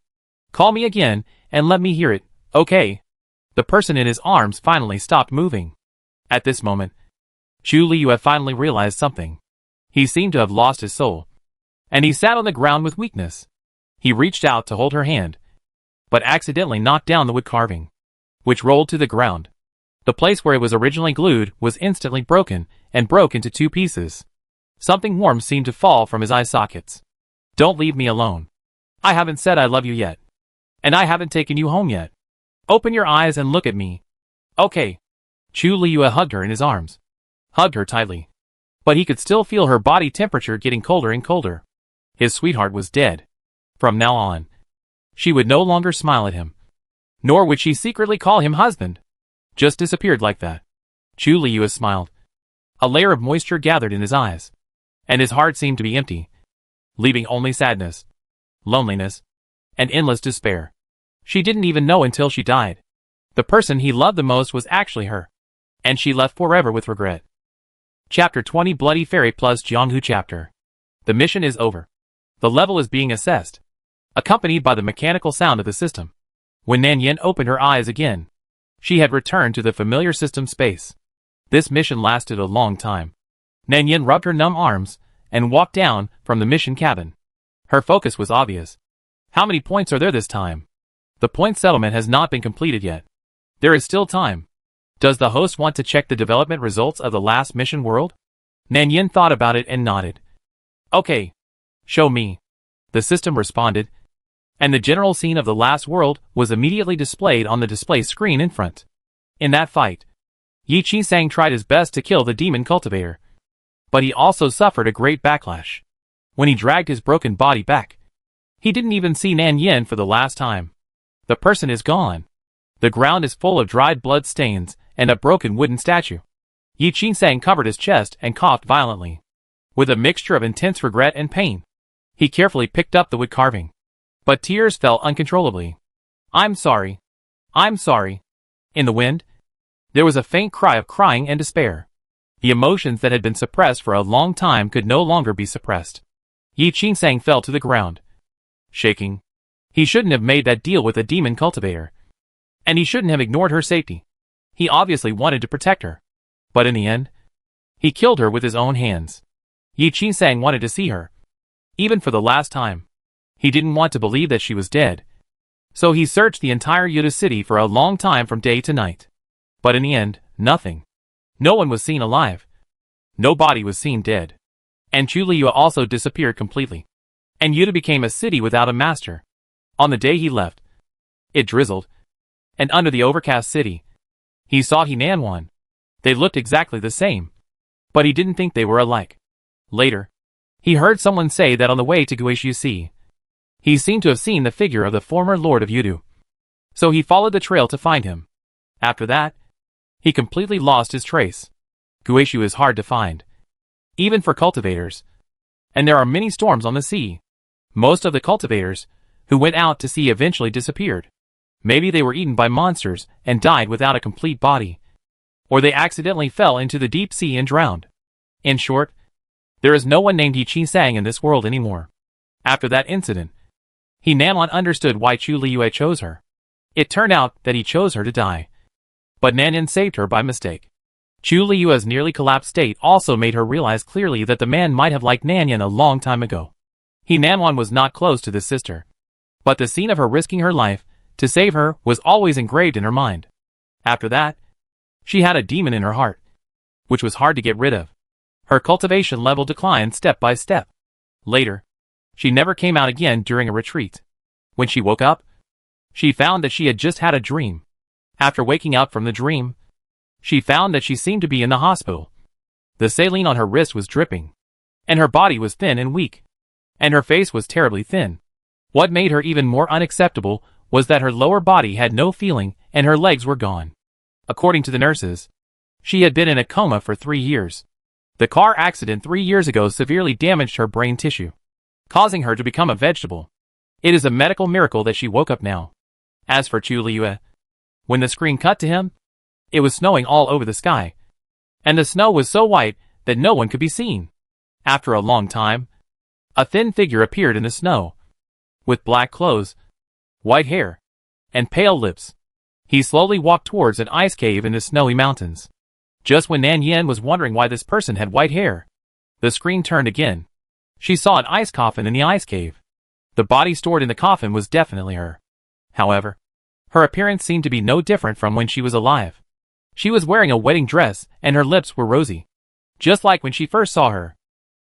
Call me again, and let me hear it, okay? The person in his arms finally stopped moving. At this moment, Chu Liyue finally realized something. He seemed to have lost his soul, and he sat on the ground with weakness. He reached out to hold her hand, but accidentally knocked down the wood carving, which rolled to the ground. The place where it was originally glued was instantly broken and broke into two pieces. Something warm seemed to fall from his eye sockets. Don't leave me alone. I haven't said I love you yet. And I haven't taken you home yet. Open your eyes and look at me. Okay. Chu Liyue hugged her in his arms. Hugged her tightly. But he could still feel her body temperature getting colder and colder. His sweetheart was dead. From now on, she would no longer smile at him. Nor would she secretly call him husband. Just disappeared like that. Chu Liyue smiled. A layer of moisture gathered in his eyes, and his heart seemed to be empty, leaving only sadness, loneliness, and endless despair. She didn't even know until she died. The person he loved the most was actually her, and she left forever with regret. Chapter 20 Bloody Fairy plus Jianghu Chapter. The mission is over. The level is being assessed, accompanied by the mechanical sound of the system. When Nan Yin opened her eyes again, she had returned to the familiar system space. This mission lasted a long time. Nan Yin rubbed her numb arms and walked down from the mission cabin. Her focus was obvious. How many points are there this time? The point settlement has not been completed yet. There is still time. Does the host want to check the development results of the last mission world? Nan Yin thought about it and nodded. Okay. Show me. The system responded, and the general scene of the last world was immediately displayed on the display screen in front. In that fight, Yi Qisang tried his best to kill the demon cultivator, but he also suffered a great backlash. When he dragged his broken body back, he didn't even see Nan Yin for the last time. The person is gone. The ground is full of dried blood stains and a broken wooden statue. Yi Qisang covered his chest and coughed violently. With a mixture of intense regret and pain, he carefully picked up the wood carving. But tears fell uncontrollably. I'm sorry. I'm sorry. In the wind, there was a faint cry of crying and despair. The emotions that had been suppressed for a long time could no longer be suppressed. Yi Qisang fell to the ground, shaking. He shouldn't have made that deal with a demon cultivator. And he shouldn't have ignored her safety. He obviously wanted to protect her. But in the end, he killed her with his own hands. Yi Qisang wanted to see her, even for the last time. He didn't want to believe that she was dead. So he searched the entire Yuta city for a long time from day to night. But in the end, nothing. No one was seen alive. No body was seen dead. And Chu Liyue also disappeared completely. And Yuta became a city without a master. On the day he left, it drizzled. And under the overcast city, He saw He Nanwan. They looked exactly the same. But he didn't think they were alike. Later, he heard someone say that on the way to Guishu, he seemed to have seen the figure of the former Lord of Yudu. So he followed the trail to find him. After that, he completely lost his trace. Guishu is hard to find, even for cultivators. And there are many storms on the sea. Most of the cultivators who went out to sea eventually disappeared. Maybe they were eaten by monsters and died without a complete body. Or they accidentally fell into the deep sea and drowned. In short, there is no one named Yi Chi-sang in this world anymore. After that incident, He Nanwan understood why Chu Liyue chose her. It turned out that he chose her to die. But Nanyan saved her by mistake. Chu Liyue's nearly collapsed state also made her realize clearly that the man might have liked Nanyan a long time ago. He Nanwan was not close to this sister. But the scene of her risking her life to save her was always engraved in her mind. After that, she had a demon in her heart, which was hard to get rid of. Her cultivation level declined step by step. Later, she never came out again during a retreat. When she woke up, she found that she had just had a dream. After waking up from the dream, she found that she seemed to be in the hospital. The saline on her wrist was dripping, and her body was thin and weak, and her face was terribly thin. What made her even more unacceptable was that her lower body had no feeling and her legs were gone. According to the nurses, she had been in a coma for 3 years. The car accident 3 years ago severely damaged her brain tissue, causing her to become a vegetable. It is a medical miracle that she woke up now. As for Chu Liyue, when the screen cut to him, it was snowing all over the sky, and the snow was so white that no one could be seen. After a long time, a thin figure appeared in the snow, with black clothes, white hair, and pale lips. He slowly walked towards an ice cave in the snowy mountains. Just when Nan Yin was wondering why this person had white hair, the screen turned again. She saw an ice coffin in the ice cave. The body stored in the coffin was definitely her. However, her appearance seemed to be no different from when she was alive. She was wearing a wedding dress and her lips were rosy, just like when she first saw her,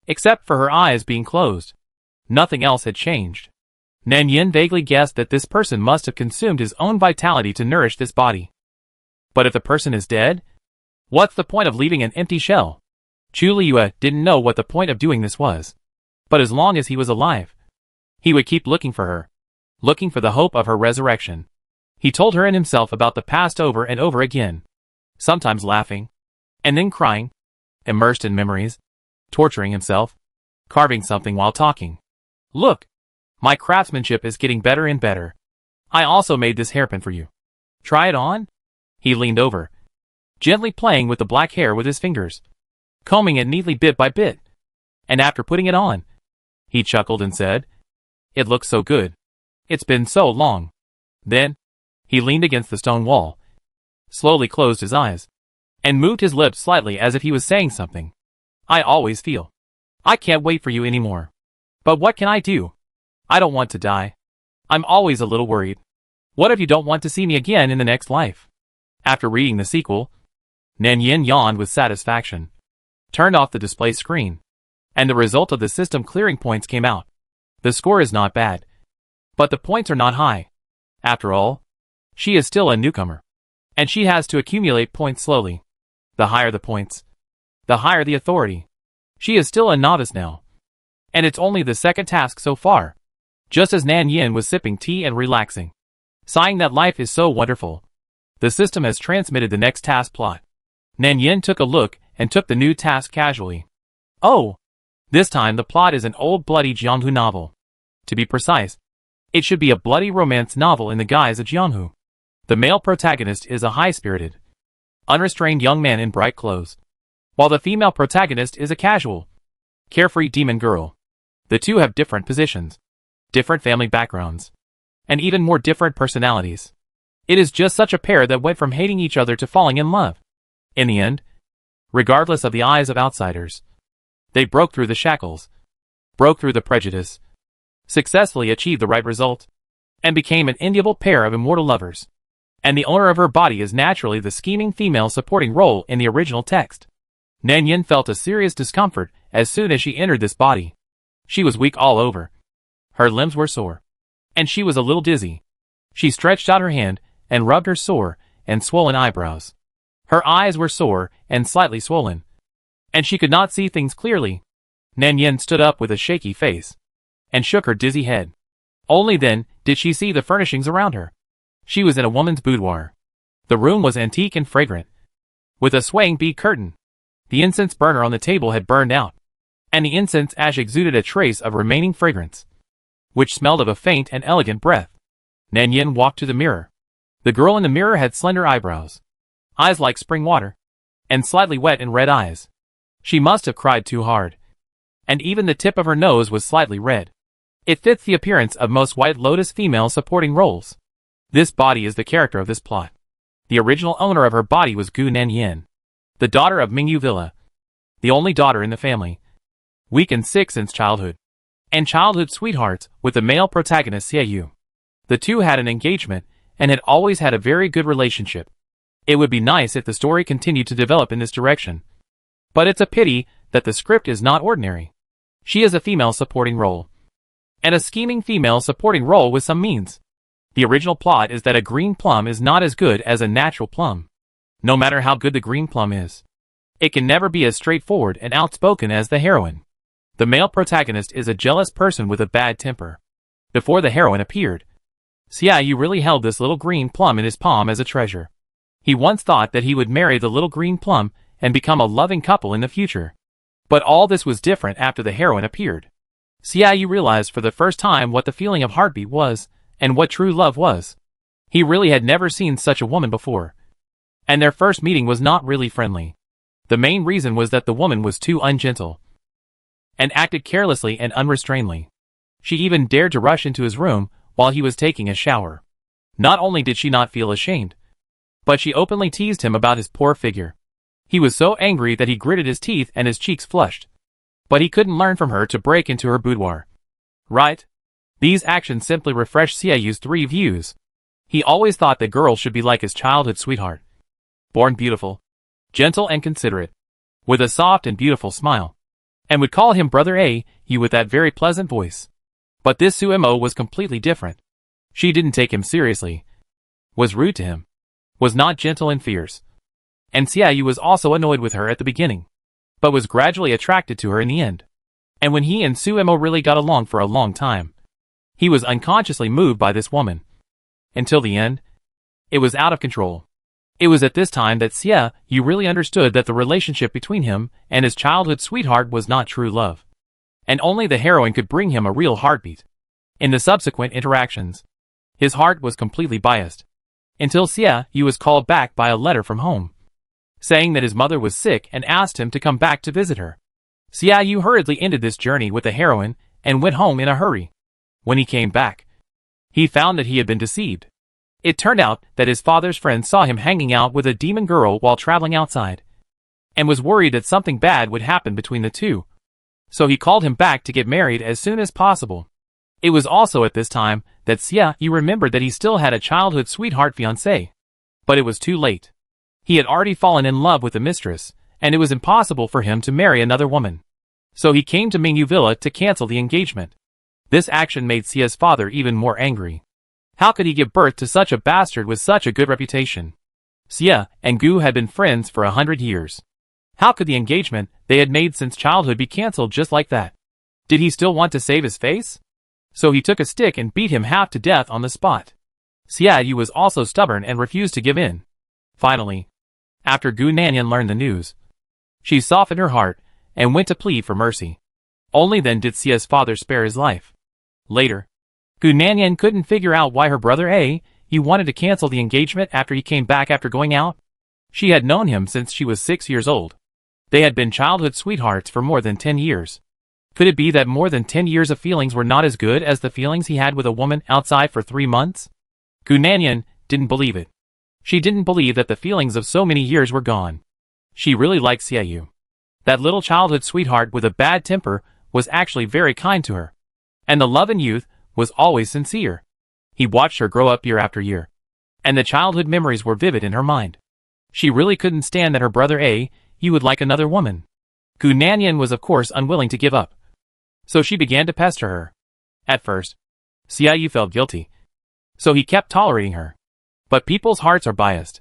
except for her eyes being closed. Nothing else had changed. Nan Yin vaguely guessed that this person must have consumed his own vitality to nourish this body. But if the person is dead, what's the point of leaving an empty shell? Chu Liyue didn't know what the point of doing this was. But as long as he was alive, he would keep looking for her, looking for the hope of her resurrection. He told her and himself about the past over and over again, sometimes laughing, and then crying, immersed in memories, torturing himself, carving something while talking. Look, my craftsmanship is getting better and better. I also made this hairpin for you. Try it on? He leaned over, gently playing with the black hair with his fingers, combing it neatly bit by bit. And after putting it on, he chuckled and said, "It looks so good. It's been so long." Then, he leaned against the stone wall, slowly closed his eyes, and moved his lips slightly as if he was saying something. "I always feel I can't wait for you anymore. But what can I do? I don't want to die. I'm always a little worried. What if you don't want to see me again in the next life?" After reading the sequel, Nan Yin yawned with satisfaction, turned off the display screen, and the result of the system clearing points came out. The score is not bad, but the points are not high. After all, she is still a newcomer, and she has to accumulate points slowly. The higher the points, the higher the authority. She is still a novice now, and it's only the second task so far. Just as Nan Yin was sipping tea and relaxing, sighing that life is so wonderful, the system has transmitted the next task plot. Nan Yin took a look and took the new task casually. Oh! This time the plot is an old bloody Jianghu novel. To be precise, it should be a bloody romance novel in the guise of Jianghu. The male protagonist is a high-spirited, unrestrained young man in bright clothes, while the female protagonist is a casual, carefree demon girl. The two have different positions, different family backgrounds, and even more different personalities. It is just such a pair that went from hating each other to falling in love. In the end, regardless of the eyes of outsiders, they broke through the shackles, broke through the prejudice, successfully achieved the right result, and became an enviable pair of immortal lovers. And the owner of her body is naturally the scheming female supporting role in the original text. Nan Yin felt a serious discomfort as soon as she entered this body. She was weak all over. Her limbs were sore, and she was a little dizzy. She stretched out her hand and rubbed her sore and swollen eyebrows. Her eyes were sore and slightly swollen, and she could not see things clearly. Nan Yin stood up with a shaky face and shook her dizzy head. Only then did she see the furnishings around her. She was in a woman's boudoir. The room was antique and fragrant, with a swaying bead curtain. The incense burner on the table had burned out, and the incense ash exuded a trace of remaining fragrance, which smelled of a faint and elegant breath. Nan Yin walked to the mirror. The girl in the mirror had slender eyebrows, eyes like spring water, and slightly wet and red eyes. She must have cried too hard, and even the tip of her nose was slightly red. It fits the appearance of most White Lotus female supporting roles. This body is the character of this plot. The original owner of her body was Gu Nanyan, the daughter of Mingyu Villa, the only daughter in the family, weak and sick since childhood, and childhood sweethearts with the male protagonist Xiaoyu. The two had an engagement and had always had a very good relationship. It would be nice if the story continued to develop in this direction. But it's a pity that the script is not ordinary. She is a female supporting role, and a scheming female supporting role with some means. The original plot is that a green plum is not as good as a natural plum. No matter how good the green plum is, it can never be as straightforward and outspoken as the heroine. The male protagonist is a jealous person with a bad temper. Before the heroine appeared, Xiaoyu really held this little green plum in his palm as a treasure. He once thought that he would marry the little green plum and become a loving couple in the future. But all this was different after the heroine appeared. Xiaoyu realized for the first time what the feeling of heartbeat was, and what true love was. He really had never seen such a woman before. And their first meeting was not really friendly. The main reason was that the woman was too ungentle, and acted carelessly and unrestrainedly. She even dared to rush into his room while he was taking a shower. Not only did she not feel ashamed, but she openly teased him about his poor figure. He was so angry that he gritted his teeth and his cheeks flushed. But he couldn't learn from her to break into her boudoir. Right? These actions simply refreshed Xiaoyu's three views. He always thought that girls should be like his childhood sweetheart. Born beautiful, gentle and considerate, with a soft and beautiful smile. And would call him Brother A, you with that very pleasant voice. But this Suemo was completely different. She didn't take him seriously, was rude to him, was not gentle and fierce. And Xiaoyu was also annoyed with her at the beginning, but was gradually attracted to her in the end. And when he and Suemo really got along for a long time, he was unconsciously moved by this woman. Until the end, it was out of control. It was at this time that Xiaoyu really understood that the relationship between him and his childhood sweetheart was not true love. And only the heroine could bring him a real heartbeat. In the subsequent interactions, his heart was completely biased. Until Xiaoyu was called back by a letter from home, saying that his mother was sick and asked him to come back to visit her. Xiaoyu hurriedly ended this journey with the heroine and went home in a hurry. When he came back, he found that he had been deceived. It turned out that his father's friend saw him hanging out with a demon girl while traveling outside, and was worried that something bad would happen between the two. So he called him back to get married as soon as possible. It was also at this time that Xiaoyu remembered that he still had a childhood sweetheart fiancée. But it was too late. He had already fallen in love with the mistress, and it was impossible for him to marry another woman. So he came to Mingyu Villa to cancel the engagement. This action made Xia's father even more angry. How could he give birth to such a bastard with such a good reputation? Xia and Gu had been friends for 100 years. How could the engagement they had made since childhood be cancelled just like that? Did he still want to save his face? So he took a stick and beat him half to death on the spot. Xiaoyu was also stubborn and refused to give in. Finally, after Gu Nanyan learned the news, she softened her heart and went to plead for mercy. Only then did Xia's father spare his life. Later, Gu Nanyan couldn't figure out why her brother A, he wanted to cancel the engagement after he came back after going out. She had known him since she was 6 years old. They had been childhood sweethearts for more than 10 years. Could it be that more than 10 years of feelings were not as good as the feelings he had with a woman outside for 3 months? Gu Nanyan didn't believe it. She didn't believe that the feelings of so many years were gone. She really liked Xiaoyu. That little childhood sweetheart with a bad temper was actually very kind to her. And the love in youth was always sincere. He watched her grow up year after year, and the childhood memories were vivid in her mind. She really couldn't stand that her brother A, he would like another woman. Gu Nanyan was of course unwilling to give up. So she began to pester her. At first, Xiaoyu felt guilty, so he kept tolerating her. But people's hearts are biased.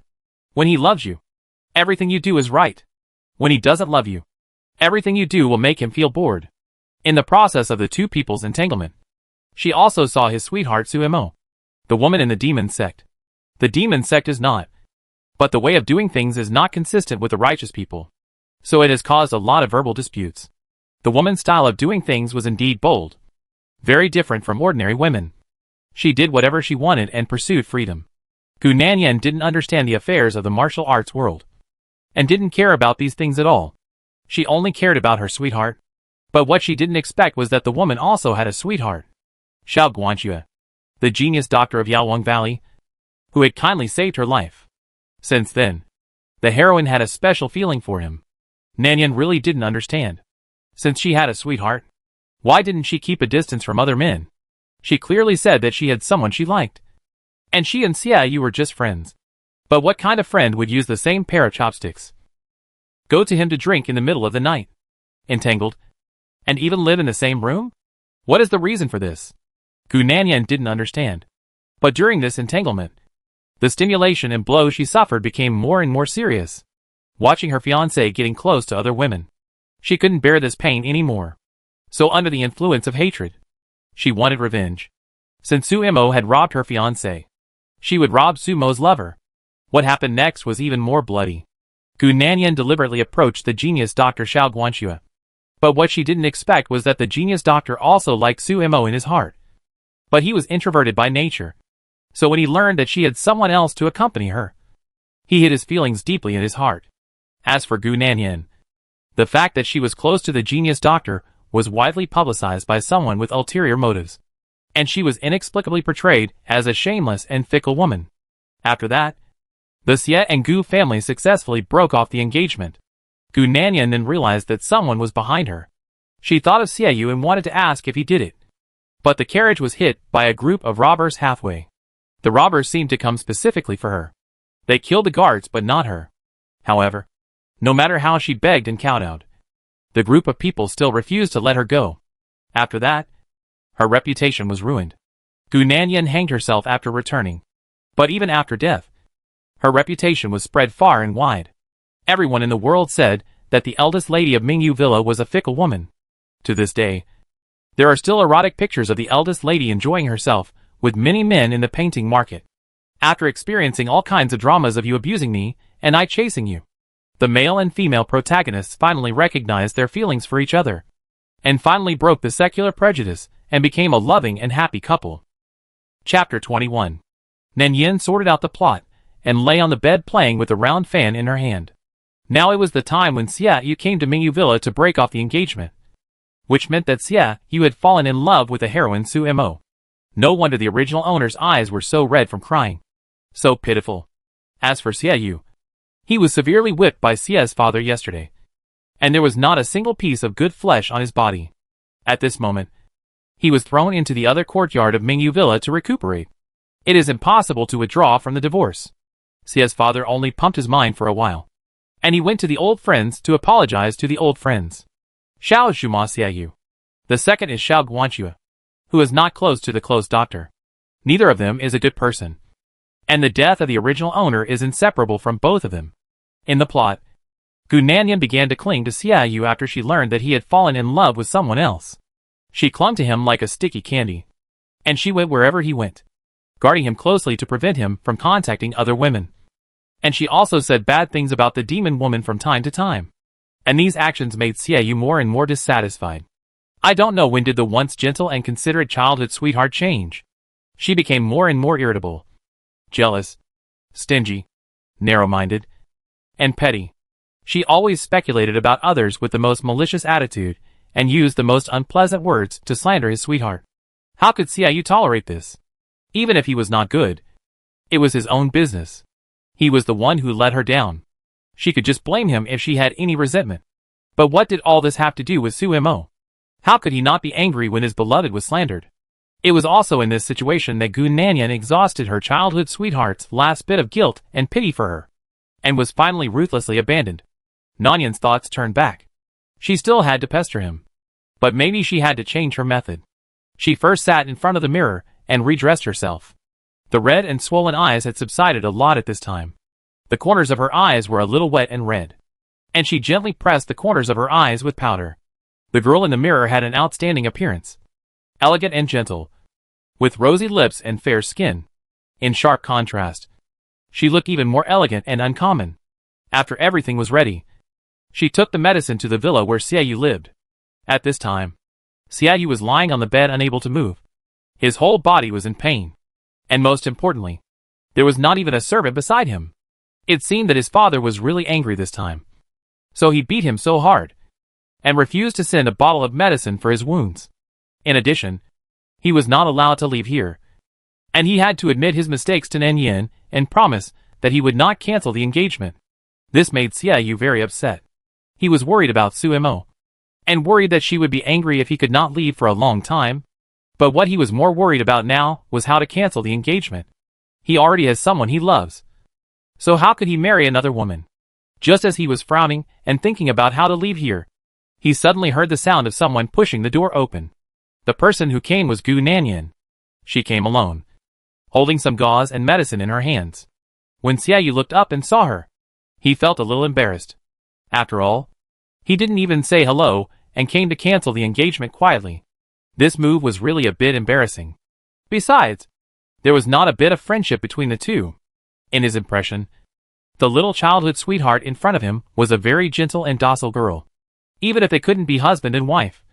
When he loves you, Everything you do is right. When he doesn't love you, everything you do will make him feel bored. In the process of the two people's entanglement, she also saw his sweetheart Suemo, the woman in the demon sect. The demon sect is not, but the way of doing things is not consistent with the righteous people. So it has caused a lot of verbal disputes. The woman's style of doing things was indeed bold, very different from ordinary women. She did whatever she wanted and pursued freedom. Gu Nanyan didn't understand the affairs of the martial arts world, and didn't care about these things at all. She only cared about her sweetheart. But what she didn't expect was that the woman also had a sweetheart. Xiao Guanxue, the genius doctor of Yaowang Valley, who had kindly saved her life. Since then, the heroine had a special feeling for him. Nanyan really didn't understand. Since she had a sweetheart, why didn't she keep a distance from other men? She clearly said that she had someone she liked. And she and Xia Yu were just friends. But what kind of friend would use the same pair of chopsticks? Go to him to drink in the middle of the night? Entangled? And even live in the same room? What is the reason for this? Gu Nanyan didn't understand. But during this entanglement, the stimulation and blows she suffered became more and more serious. Watching her fiancé getting close to other women, she couldn't bear this pain anymore. So under the influence of hatred, she wanted revenge. Since Suemo had robbed her fiancé, she would rob Sumo's lover. What happened next was even more bloody. Gu Nanyan deliberately approached the genius doctor Xiao Guanxue. But what she didn't expect was that the genius doctor also liked Suemo in his heart. But he was introverted by nature. So when he learned that she had someone else to accompany her, he hid his feelings deeply in his heart. As for Gu Nanyan, the fact that she was close to the genius doctor was widely publicized by someone with ulterior motives. And she was inexplicably portrayed as a shameless and fickle woman. After that, the Xie and Gu families successfully broke off the engagement. Gu Nanyan then realized that someone was behind her. She thought of Xie Yu and wanted to ask if he did it. But the carriage was hit by a group of robbers halfway. The robbers seemed to come specifically for her. They killed the guards but not her. However, no matter how she begged and kowtowed, the group of people still refused to let her go. After that, her reputation was ruined. Gu Nanyan hanged herself after returning. But even after death, her reputation was spread far and wide. Everyone in the world said that the eldest lady of Mingyu Villa was a fickle woman. To this day, there are still erotic pictures of the eldest lady enjoying herself with many men in the painting market. After experiencing all kinds of dramas of you abusing me and I chasing you, the male and female protagonists finally recognized their feelings for each other, and finally broke the secular prejudice and became a loving and happy couple. Chapter 21. Nanyan sorted out the plot and lay on the bed playing with a round fan in her hand. Now it was the time when Xia Yu came to Mingyu Villa to break off the engagement, which meant that Xia Yu had fallen in love with the heroine Suemo. No wonder the original owner's eyes were so red from crying. So pitiful. As for Xia Yu, he was severely whipped by Xia's father yesterday, and there was not a single piece of good flesh on his body. At this moment, he was thrown into the other courtyard of Mingyu Villa to recuperate. It is impossible to withdraw from the divorce. Xia's father only pumped his mind for a while, and he went to the old friends to apologize to the old friends. Xiao Xuma Xia Yu. The second is Xiao Guanxue, who is not close to the close doctor. Neither of them is a good person, and the death of the original owner is inseparable from both of them. In the plot, Gu Nanyan began to cling to Xia Yu after she learned that he had fallen in love with someone else. She clung to him like a sticky candy, and she went wherever he went, guarding him closely to prevent him from contacting other women. And she also said bad things about the demon woman from time to time. And these actions made Xia Yu more and more dissatisfied. I don't know when did the once gentle and considerate childhood sweetheart change. She became more and more irritable, jealous, stingy, narrow-minded, and petty. She always speculated about others with the most malicious attitude, and used the most unpleasant words to slander his sweetheart. How could Xia Yu tolerate this? Even if he was not good, it was his own business. He was the one who let her down. She could just blame him if she had any resentment. But what did all this have to do with Suemo? How could he not be angry when his beloved was slandered? It was also in this situation that Gu Nanyan exhausted her childhood sweetheart's last bit of guilt and pity for her, and was finally ruthlessly abandoned. Nanyan's thoughts turned back. She still had to pester him. But maybe she had to change her method. She first sat in front of the mirror and redressed herself. The red and swollen eyes had subsided a lot at this time. The corners of her eyes were a little wet and red, and she gently pressed the corners of her eyes with powder. The girl in the mirror had an outstanding appearance, elegant and gentle, with rosy lips and fair skin. In sharp contrast, she looked even more elegant and uncommon. After everything was ready, she took the medicine to the villa where Xiaoyu lived. At this time, Xiaoyu was lying on the bed unable to move. His whole body was in pain. And most importantly, there was not even a servant beside him. It seemed that his father was really angry this time. So he beat him so hard, and refused to send a bottle of medicine for his wounds. In addition, he was not allowed to leave here, and he had to admit his mistakes to Nanyan and promise that he would not cancel the engagement. This made Xiaoyu very upset. He was worried about Suemo, and worried that she would be angry if he could not leave for a long time. But what he was more worried about now was how to cancel the engagement. He already has someone he loves. So how could he marry another woman? Just as he was frowning and thinking about how to leave here, he suddenly heard the sound of someone pushing the door open. The person who came was Gu Nanyan. She came alone, holding some gauze and medicine in her hands. When Xiaoyu looked up and saw her, he felt a little embarrassed. After all, he didn't even say hello and came to cancel the engagement quietly. This move was really a bit embarrassing. Besides, there was not a bit of friendship between the two. In his impression, the little childhood sweetheart in front of him was a very gentle and docile girl. Even if they couldn't be husband and wife,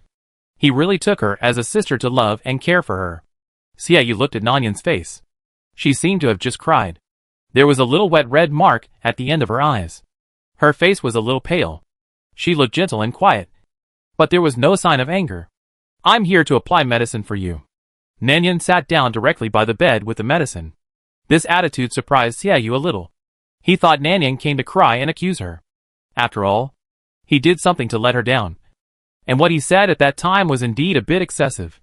he really took her as a sister to love and care for her. Xiaoyu looked at Nanyan's face. She seemed to have just cried. There was a little wet red mark at the end of her eyes. Her face was a little pale. She looked gentle and quiet, but there was no sign of anger. I'm here to apply medicine for you. Nanyan sat down directly by the bed with the medicine. This attitude surprised Xiaoyu a little. He thought Nanyan came to cry and accuse her. After all, he did something to let her down. And what he said at that time was indeed a bit excessive.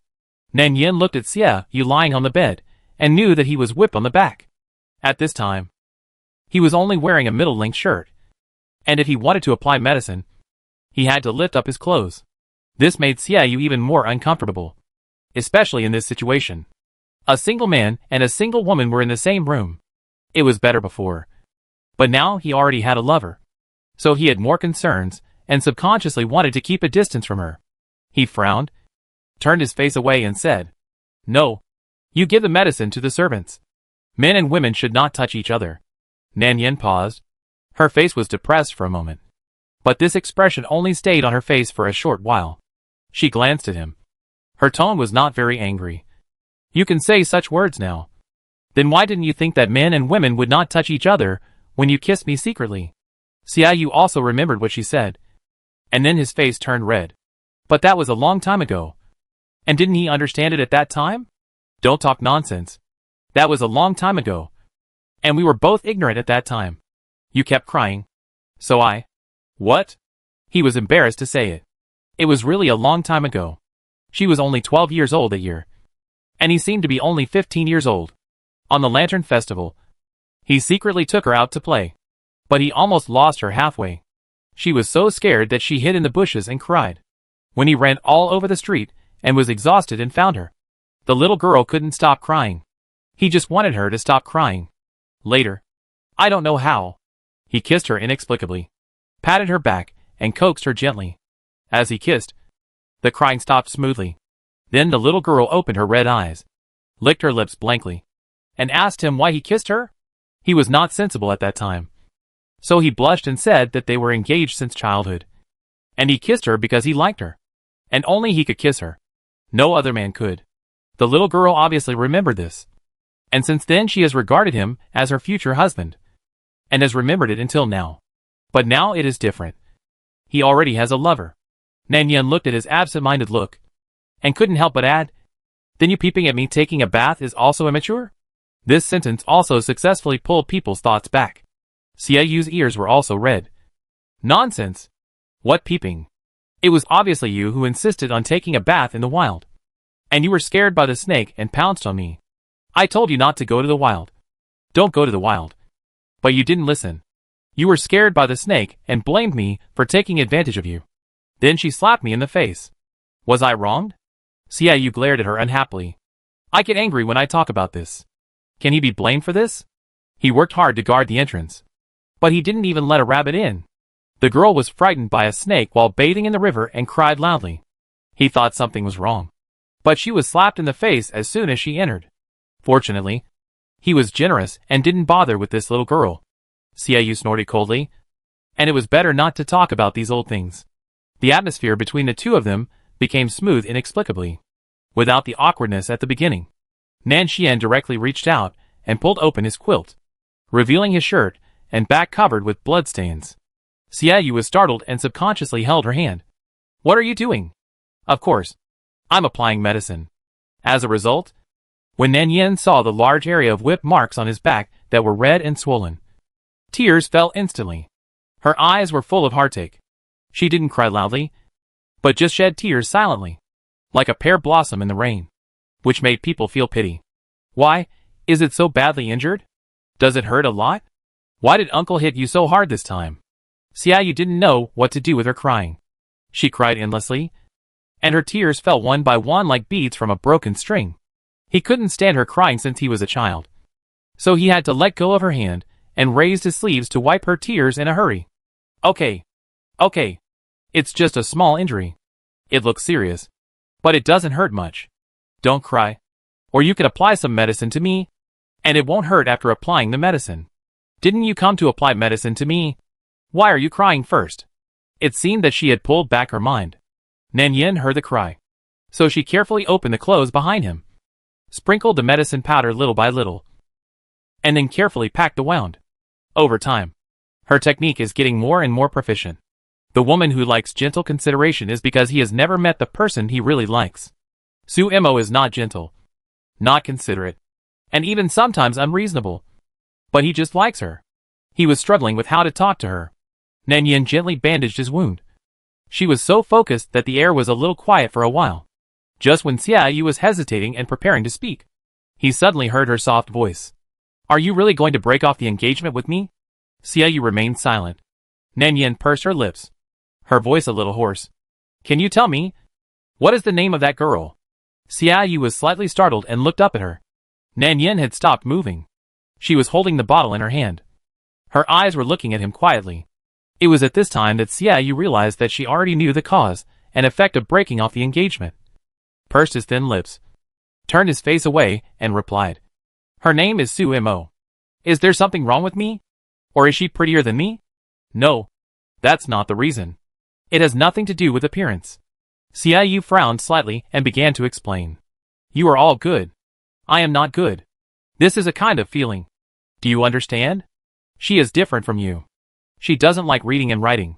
Nanyan looked at Xiaoyu lying on the bed, and knew that he was whipped on the back. At this time, he was only wearing a middle-length shirt. And if he wanted to apply medicine, he had to lift up his clothes. This made Xiaoyu even more uncomfortable, especially in this situation. A single man and a single woman were in the same room. It was better before. But now he already had a lover. So he had more concerns, and subconsciously wanted to keep a distance from her. He frowned, turned his face away and said, "No. You give the medicine to the servants. Men and women should not touch each other." Nanyan paused. Her face was depressed for a moment. But this expression only stayed on her face for a short while. She glanced at him. Her tone was not very angry. "You can say such words now. Then why didn't you think that men and women would not touch each other when you kissed me secretly?" Xiaoyu also remembered what she said. And then his face turned red. But that was a long time ago. And didn't he understand it at that time? Don't talk nonsense. That was a long time ago. And we were both ignorant at that time. You kept crying. So I... What? He was embarrassed to say it. It was really a long time ago. She was only 12 years old that year. And he seemed to be only 15 years old. On the Lantern Festival, he secretly took her out to play. But he almost lost her halfway. She was so scared that she hid in the bushes and cried. When he ran all over the street and was exhausted and found her, the little girl couldn't stop crying. He just wanted her to stop crying. Later, I don't know how, he kissed her inexplicably, patted her back, and coaxed her gently. As he kissed, the crying stopped smoothly. Then the little girl opened her red eyes, licked her lips blankly, and asked him why he kissed her. He was not sensible at that time. So he blushed and said that they were engaged since childhood. And he kissed her because he liked her. And only he could kiss her. No other man could. The little girl obviously remembered this. And since then she has regarded him as her future husband. And has remembered it until now. But now it is different. He already has a lover. Nanyan looked at his absent-minded look, and couldn't help but add, "Then you peeping at me taking a bath is also immature?" This sentence also successfully pulled people's thoughts back. Xiaoyu's ears were also red. Nonsense! What peeping? It was obviously you who insisted on taking a bath in the wild. And you were scared by the snake and pounced on me. I told you not to go to the wild. Don't go to the wild. But you didn't listen. You were scared by the snake and blamed me for taking advantage of you. Then she slapped me in the face. Was I wronged? Xiaoyu glared at her unhappily. I get angry when I talk about this. Can he be blamed for this? He worked hard to guard the entrance. But he didn't even let a rabbit in. The girl was frightened by a snake while bathing in the river and cried loudly. He thought something was wrong. But she was slapped in the face as soon as she entered. Fortunately, he was generous and didn't bother with this little girl. Xiaoyu snorted coldly. And it was better not to talk about these old things. The atmosphere between the two of them became smooth inexplicably, without the awkwardness at the beginning. Nan Xian directly reached out and pulled open his quilt, revealing his shirt and back covered with bloodstains. Xiaoyu was startled and subconsciously held her hand. What are you doing? Of course. I'm applying medicine. As a result, when Nan Yin saw the large area of whip marks on his back that were red and swollen, tears fell instantly. Her eyes were full of heartache. She didn't cry loudly, but just shed tears silently, like a pear blossom in the rain, which made people feel pity. Why? Is it so badly injured? Does it hurt a lot? Why did Uncle hit you so hard this time? Xiaoyu didn't know what to do with her crying. She cried endlessly, and her tears fell one by one like beads from a broken string. He couldn't stand her crying since he was a child, so he had to let go of her hand and raised his sleeves to wipe her tears in a hurry. Okay. It's just a small injury. It looks serious, but it doesn't hurt much. Don't cry. Or you could apply some medicine to me, and it won't hurt after applying the medicine. Didn't you come to apply medicine to me? Why are you crying first? It seemed that she had pulled back her mind. Nan Yin heard the cry, so she carefully opened the clothes behind him, sprinkled the medicine powder little by little, and then carefully packed the wound. Over time, her technique is getting more and more proficient. The woman who likes gentle consideration is because he has never met the person he really likes. Su Imo is not gentle, not considerate, and even sometimes unreasonable. But he just likes her. He was struggling with how to talk to her. Nan Yin gently bandaged his wound. She was so focused that the air was a little quiet for a while. Just when Xiaoyu was hesitating and preparing to speak, he suddenly heard her soft voice. Are you really going to break off the engagement with me? Xiaoyu remained silent. Nan Yin pursed her lips, her voice a little hoarse. Can you tell me? What is the name of that girl? Xiaoyu was slightly startled and looked up at her. Nan Yin had stopped moving. She was holding the bottle in her hand. Her eyes were looking at him quietly. It was at this time that Xiaoyu realized that she already knew the cause and effect of breaking off the engagement. Pursed his thin lips, turned his face away, and replied. Her name is Su Imo. Is there something wrong with me? Or is she prettier than me? No. That's not the reason. It has nothing to do with appearance. Xiaoyu frowned slightly and began to explain. You are all good. I am not good. This is a kind of feeling. Do you understand? She is different from you. She doesn't like reading and writing.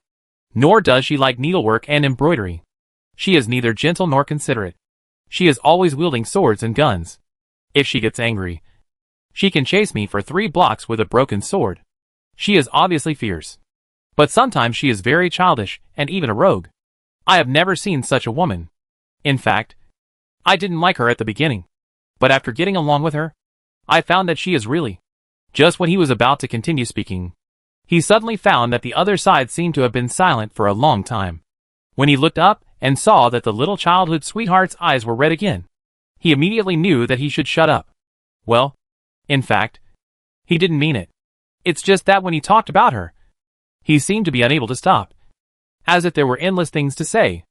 Nor does she like needlework and embroidery. She is neither gentle nor considerate. She is always wielding swords and guns. If she gets angry, she can chase me for 3 blocks with a broken sword. She is obviously fierce. But sometimes she is very childish and even a rogue. I have never seen such a woman. In fact, I didn't like her at the beginning. But after getting along with her, I found that she is really... Just when he was about to continue speaking, he suddenly found that the other side seemed to have been silent for a long time. When he looked up and saw that the little childhood sweetheart's eyes were red again, he immediately knew that he should shut up. Well, in fact, he didn't mean it. It's just that when he talked about her, he seemed to be unable to stop, as if there were endless things to say.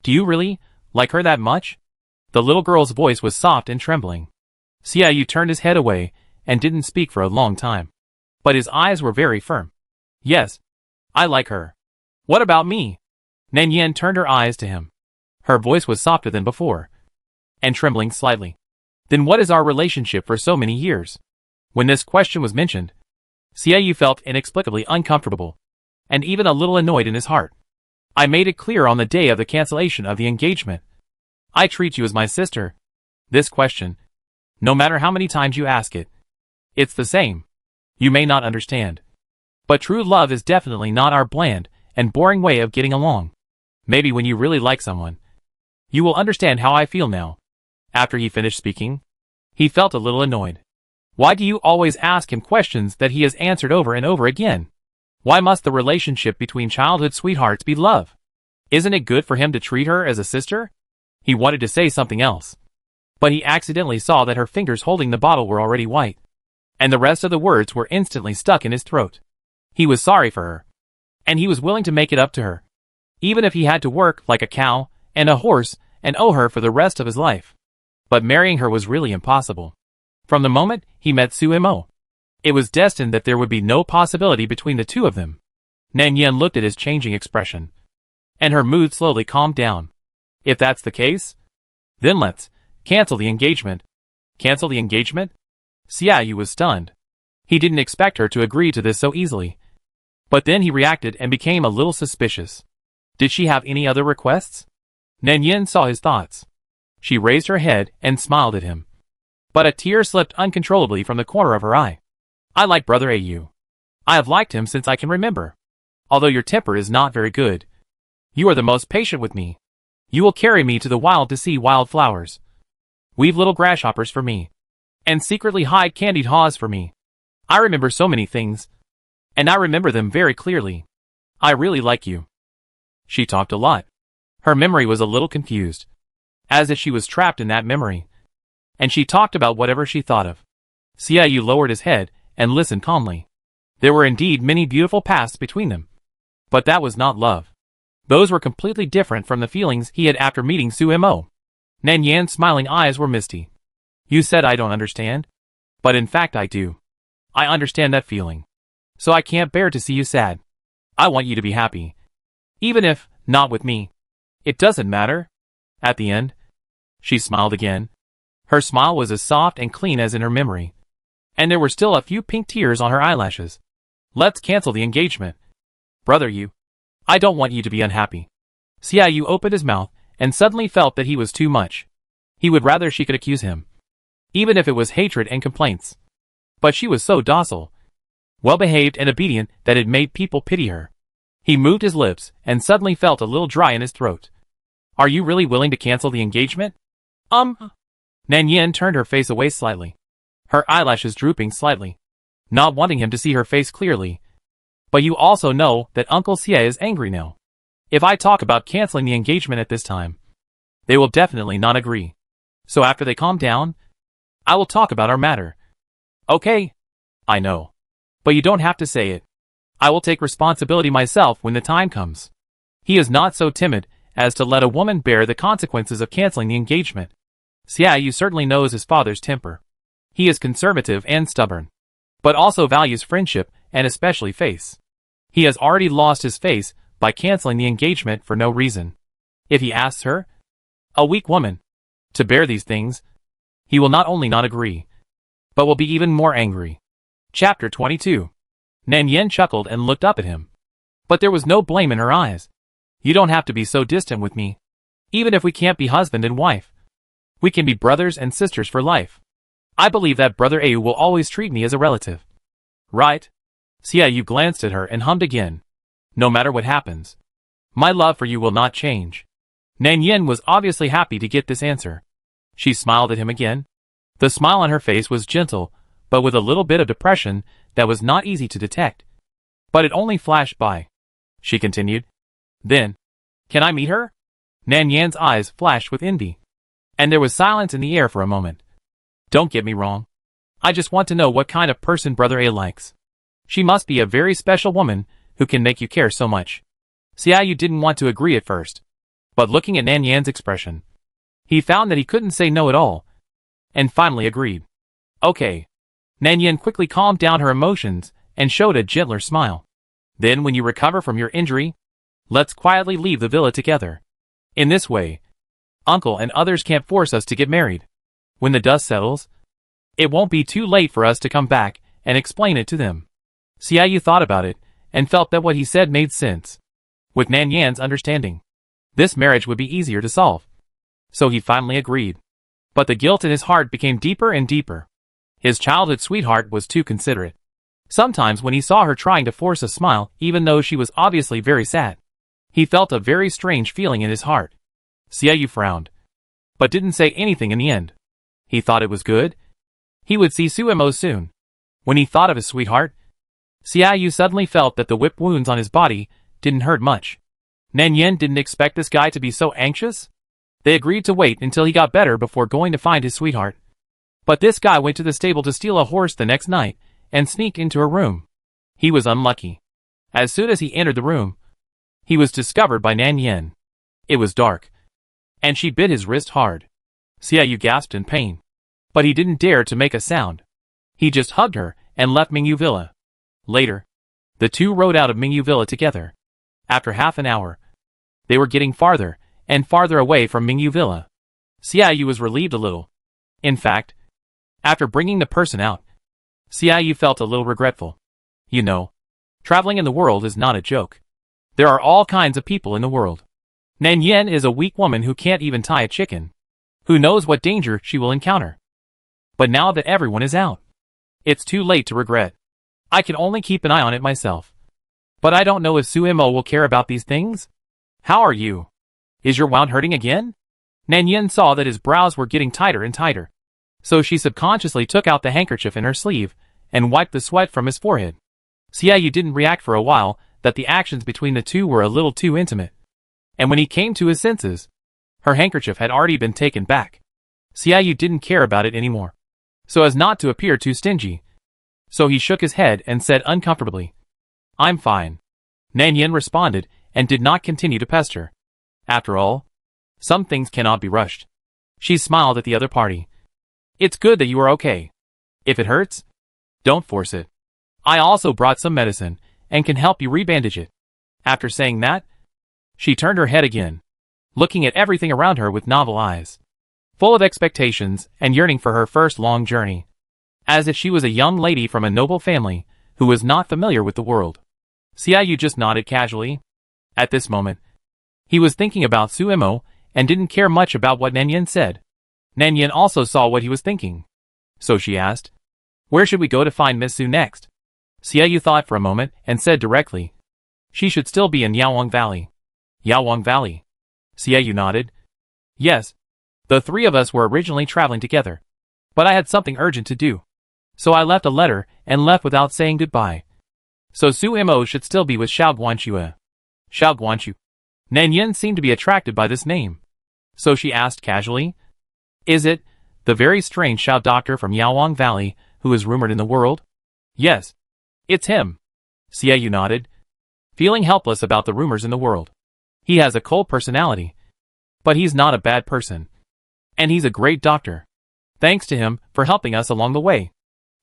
Do you really like her that much? The little girl's voice was soft and trembling. Xiaoyu turned his head away and didn't speak for a long time. But his eyes were very firm. Yes, I like her. What about me? Nan Yin turned her eyes to him. Her voice was softer than before, and trembling slightly. Then what is our relationship for so many years? When this question was mentioned, Xiaoyu felt inexplicably uncomfortable, and even a little annoyed in his heart. I made it clear on the day of the cancellation of the engagement. I treat you as my sister. This question, no matter how many times you ask it, it's the same. You may not understand. But true love is definitely not our bland and boring way of getting along. Maybe when you really like someone, you will understand how I feel now. After he finished speaking, he felt a little annoyed. Why do you always ask him questions that he has answered over and over again? Why must the relationship between childhood sweethearts be love? Isn't it good for him to treat her as a sister? He wanted to say something else, but he accidentally saw that her fingers holding the bottle were already white, and the rest of the words were instantly stuck in his throat. He was sorry for her, and he was willing to make it up to her, even if he had to work like a cow and a horse and owe her for the rest of his life. But marrying her was really impossible. From the moment he met Suemo, it was destined that there would be no possibility between the two of them. Nan Yen looked at his changing expression, and her mood slowly calmed down. If that's the case, then let's cancel the engagement. Cancel the engagement? Xiaoyu was stunned. He didn't expect her to agree to this so easily. But then he reacted and became a little suspicious. Did she have any other requests? Nan Yen saw his thoughts. She raised her head and smiled at him. But a tear slipped uncontrollably from the corner of her eye. I like Brother Au. I have liked him since I can remember. Although your temper is not very good, you are the most patient with me. You will carry me to the wild to see wild flowers. Weave little grasshoppers for me, and secretly hide candied haws for me. I remember so many things, and I remember them very clearly. I really like you. She talked a lot. Her memory was a little confused, as if she was trapped in that memory, and she talked about whatever she thought of. Xiaoyu lowered his head and listened calmly. There were indeed many beautiful paths between them, but that was not love. Those were completely different from the feelings he had after meeting Suemo. Nan Yan's smiling eyes were misty. You said I don't understand? But in fact I do. I understand that feeling. So I can't bear to see you sad. I want you to be happy. Even if, not with me. It doesn't matter. At the end, she smiled again. Her smile was as soft and clean as in her memory, and there were still a few pink tears on her eyelashes. Let's cancel the engagement. Brother Yu, I don't want you to be unhappy. Xiaoyu opened his mouth and suddenly felt that he was too much. He would rather she could accuse him, even if it was hatred and complaints. But she was so docile, well-behaved and obedient that it made people pity her. He moved his lips and suddenly felt a little dry in his throat. Are you really willing to cancel the engagement? Nan Yen turned her face away slightly, her eyelashes drooping slightly, not wanting him to see her face clearly. But you also know that Uncle Xie is angry now. If I talk about canceling the engagement at this time, they will definitely not agree. So after they calm down, I will talk about our matter. Okay? I know. But you don't have to say it. I will take responsibility myself when the time comes. He is not so timid as to let a woman bear the consequences of canceling the engagement. Xiaoyu certainly knows his father's temper. He is conservative and stubborn, but also values friendship and especially face. He has already lost his face by canceling the engagement for no reason. If he asks her, a weak woman, to bear these things, he will not only not agree, but will be even more angry. Chapter 22. Nan Yen chuckled and looked up at him. But there was no blame in her eyes. You don't have to be so distant with me. Even if we can't be husband and wife, we can be brothers and sisters for life. I believe that Brother Au will always treat me as a relative. Right? Xiaoyu glanced at her and hummed again. No matter what happens, my love for you will not change. Nan Yen was obviously happy to get this answer. She smiled at him again. The smile on her face was gentle, but with a little bit of depression that was not easy to detect. But it only flashed by. She continued. Then, can I meet her? Nan Yan's eyes flashed with envy, and there was silence in the air for a moment. Don't get me wrong. I just want to know what kind of person Brother A likes. She must be a very special woman who can make you care so much. Xiaoyu didn't want to agree at first, but looking at Nan Yan's expression, he found that he couldn't say no at all, and finally agreed. Okay. Nan Yan quickly calmed down her emotions and showed a gentler smile. Then when you recover from your injury, let's quietly leave the villa together. In this way, Uncle and others can't force us to get married. When the dust settles, it won't be too late for us to come back and explain it to them. Xiaoyu thought about it and felt that what he said made sense. With Nan Yan's understanding, this marriage would be easier to solve. So he finally agreed. But the guilt in his heart became deeper and deeper. His childhood sweetheart was too considerate. Sometimes when he saw her trying to force a smile, even though she was obviously very sad, he felt a very strange feeling in his heart. Xiaoyu frowned, but didn't say anything in the end. He thought it was good. He would see Suemo soon. When he thought of his sweetheart, Xiaoyu suddenly felt that the whip wounds on his body didn't hurt much. Nan Yen didn't expect this guy to be so anxious. They agreed to wait until he got better before going to find his sweetheart. But this guy went to the stable to steal a horse the next night and sneak into her room. He was unlucky. As soon as he entered the room, he was discovered by Nan Yen. It was dark, and she bit his wrist hard. Xiaoyu gasped in pain, but he didn't dare to make a sound. He just hugged her and left Mingyu Villa. Later, the two rode out of Mingyu Villa together. After half an hour, they were getting farther and farther away from Mingyu Villa. Xiaoyu was relieved a little. In fact, after bringing the person out, Xiaoyu felt a little regretful. You know, traveling in the world is not a joke. There are all kinds of people in the world. Nan Yen is a weak woman who can't even tie a chicken. Who knows what danger she will encounter? But now that everyone is out, it's too late to regret. I can only keep an eye on it myself. But I don't know if Suimo will care about these things. How are you? Is your wound hurting again? Nan Yen saw that his brows were getting tighter and tighter. So she subconsciously took out the handkerchief in her sleeve and wiped the sweat from his forehead. Xiaoyu didn't react for a while, that the actions between the two were a little too intimate. And when he came to his senses, her handkerchief had already been taken back. Xiaoyu didn't care about it anymore, so as not to appear too stingy. So he shook his head and said uncomfortably, "I'm fine." Nan Yen responded and did not continue to pester. After all, some things cannot be rushed. She smiled at the other party. "It's good that you are okay. If it hurts, don't force it. I also brought some medicine and can help you rebandage it." After saying that, she turned her head again, looking at everything around her with novel eyes, full of expectations and yearning for her first long journey, as if she was a young lady from a noble family who was not familiar with the world. Xiaoyu just nodded casually. At this moment, he was thinking about Suimo and didn't care much about what Nan Yen said. Nan Yen also saw what he was thinking. So she asked, "Where should we go to find Miss Su next?" Xiaoyu thought for a moment and said directly, "She should still be in Yaowang Valley." Yaowang Valley? Xiaoyu nodded. "Yes. The three of us were originally traveling together. But I had something urgent to do. So I left a letter and left without saying goodbye. So Suimo should still be with Xiao Guanxue." Xiao Guanxue? Nan Yen seemed to be attracted by this name. So she asked casually, "Is it the very strange Xiao doctor from Yaowang Valley who is rumored in the world?" "Yes. It's him." Xiaoyu nodded, feeling helpless about the rumors in the world. He has a cold personality. But he's not a bad person. And he's a great doctor. Thanks to him for helping us along the way.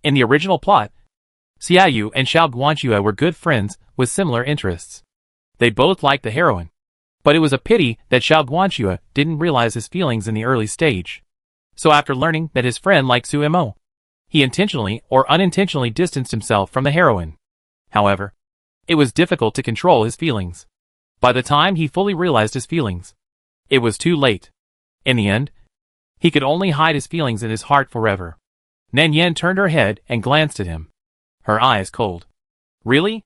In the original plot, Xiaoyu and Xiao Guanxue were good friends with similar interests. They both liked the heroine. But it was a pity that Xiao Guanxue didn't realize his feelings in the early stage. So after learning that his friend liked Suimo, he intentionally or unintentionally distanced himself from the heroine. However, it was difficult to control his feelings. By the time he fully realized his feelings, it was too late. In the end, he could only hide his feelings in his heart forever. Nan Yen turned her head and glanced at him, her eyes cold. "Really?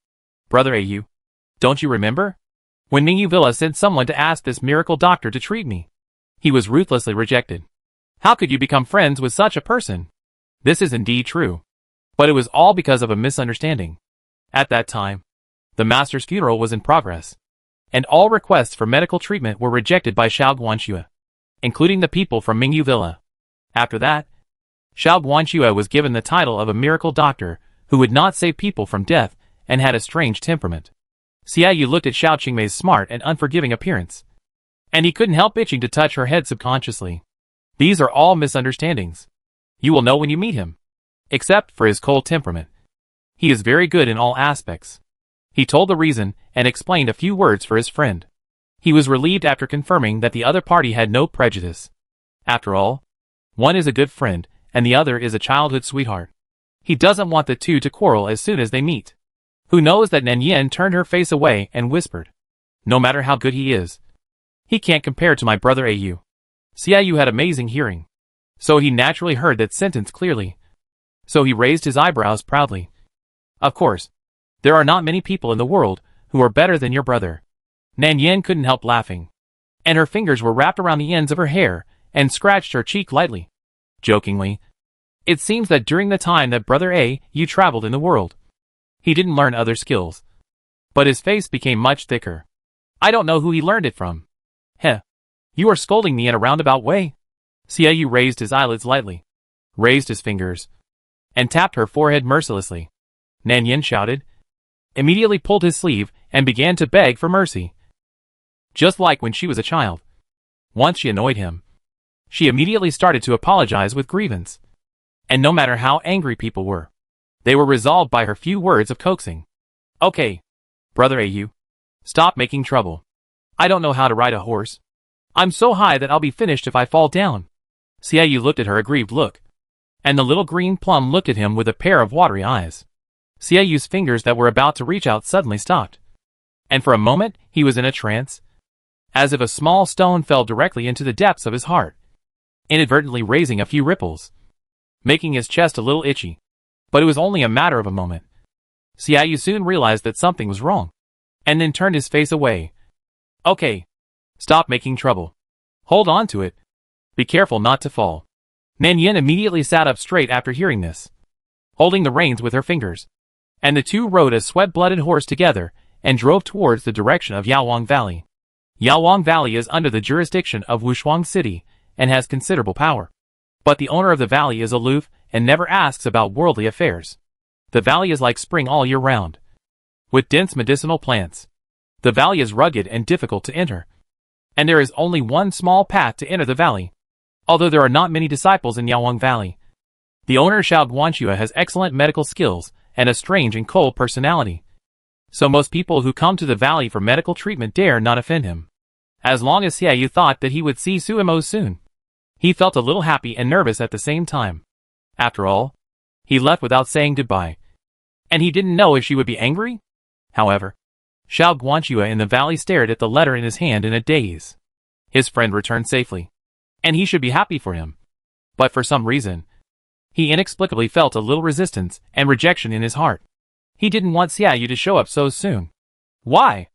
Brother Au? Don't you remember? When Mingyu Villa sent someone to ask this miracle doctor to treat me, he was ruthlessly rejected. How could you become friends with such a person?" This is indeed true. But it was all because of a misunderstanding. At that time, the master's funeral was in progress, and all requests for medical treatment were rejected by Xiao Guanxue, including the people from Mingyu Villa. After that, Xiao Guanxue was given the title of a miracle doctor who would not save people from death and had a strange temperament. Xiaoyu looked at Xiao Qingmei's smart and unforgiving appearance, and he couldn't help itching to touch her head subconsciously. These are all misunderstandings. You will know when you meet him. Except for his cold temperament. He is very good in all aspects. He told the reason and explained a few words for his friend. He was relieved after confirming that the other party had no prejudice. After all, one is a good friend, and the other is a childhood sweetheart. He doesn't want the two to quarrel as soon as they meet. Who knows that Nan Yen turned her face away and whispered, "No matter how good he is, he can't compare to my brother Au." Xiaoyu had amazing hearing, so he naturally heard that sentence clearly. So he raised his eyebrows proudly. "Of course, there are not many people in the world who are better than your brother." Nan Yen couldn't help laughing, and her fingers were wrapped around the ends of her hair and scratched her cheek lightly. Jokingly, "It seems that during the time that brother you traveled in the world, he didn't learn other skills." But his face became much thicker. "I don't know who he learned it from." "Heh. You are scolding me in a roundabout way." Xiaoyu raised his eyelids lightly, raised his fingers, and tapped her forehead mercilessly. Nan Yen shouted, immediately pulled his sleeve and began to beg for mercy. Just like when she was a child. Once she annoyed him, she immediately started to apologize with grievance. And no matter how angry people were, they were resolved by her few words of coaxing. Okay, brother Au. Stop making trouble. I don't know how to ride a horse. I'm so high that I'll be finished if I fall down. Xiaoyu looked at her aggrieved look. And the little green plum looked at him with a pair of watery eyes. Xiaoyu's fingers that were about to reach out suddenly stopped. And for a moment, he was in a trance. As if a small stone fell directly into the depths of his heart, inadvertently raising a few ripples, making his chest a little itchy. But it was only a matter of a moment. Xiaoyu soon realized that something was wrong, and then turned his face away. Okay. Stop making trouble. Hold on to it. Be careful not to fall. Nan Yin immediately sat up straight after hearing this, holding the reins with her fingers. And the two rode a sweat-blooded horse together and drove towards the direction of Yaowang Valley. Yaowang Valley is under the jurisdiction of Wushuang City and has considerable power. But the owner of the valley is aloof and never asks about worldly affairs. The valley is like spring all year round, with dense medicinal plants. The valley is rugged and difficult to enter, and there is only one small path to enter the valley. Although there are not many disciples in Yaowang Valley, the owner Xiao Guanxue has excellent medical skills and a strange and cold personality. So most people who come to the valley for medical treatment dare not offend him. As long as Xiaoyu thought that he would see Suemo soon, he felt a little happy and nervous at the same time. After all, he left without saying goodbye, and he didn't know if she would be angry. However, Xiao Guanxue in the valley stared at the letter in his hand in a daze. His friend returned safely, and he should be happy for him. But for some reason, he inexplicably felt a little resistance and rejection in his heart. He didn't want Xiaoyu to show up so soon. Why?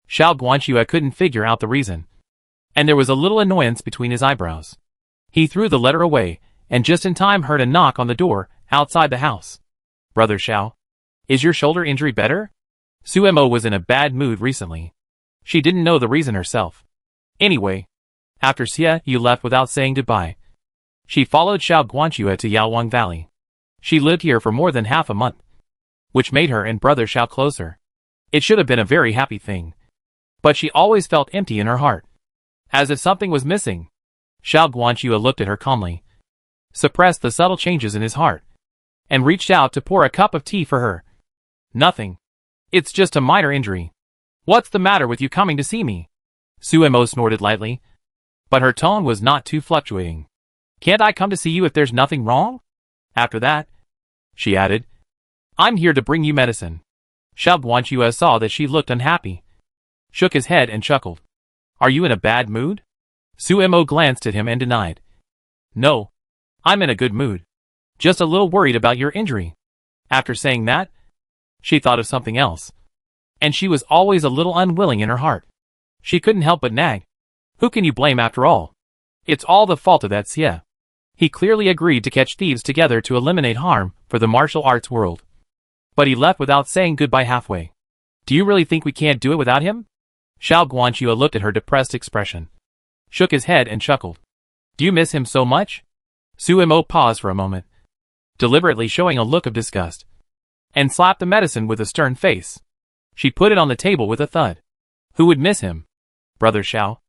Xiao Guanxue couldn't figure out the reason, and there was a little annoyance between his eyebrows. He threw the letter away, and just in time heard a knock on the door outside the house. Brother Xiao, is your shoulder injury better? Suemo was in a bad mood recently. She didn't know the reason herself. Anyway, after Xiaoyu left without saying goodbye, she followed Xiao Guanxue to Yaowang Valley. She lived here for more than half a month, which made her and brother Xiao closer. It should have been a very happy thing, but she always felt empty in her heart, as if something was missing. Xiao Guanxue looked at her calmly, suppressed the subtle changes in his heart, and reached out to pour a cup of tea for her. Nothing. It's just a minor injury. What's the matter with you coming to see me? Suemo snorted lightly, but her tone was not too fluctuating. Can't I come to see you if there's nothing wrong? After that, she added, I'm here to bring you medicine. Xiao Guanxue saw that she looked unhappy, shook his head and chuckled. Are you in a bad mood? Suemo glanced at him and denied. No, I'm in a good mood. Just a little worried about your injury. After saying that, she thought of something else, and she was always a little unwilling in her heart. She couldn't help but nag. Who can you blame after all? It's all the fault of that Xie. He clearly agreed to catch thieves together to eliminate harm for the martial arts world. But he left without saying goodbye halfway. Do you really think we can't do it without him? Xiao Guanxue looked at her depressed expression, shook his head and chuckled. Do you miss him so much? Suemo paused for a moment, deliberately showing a look of disgust, and slapped the medicine with a stern face. She put it on the table with a thud. Who would miss him? Brother Xiao,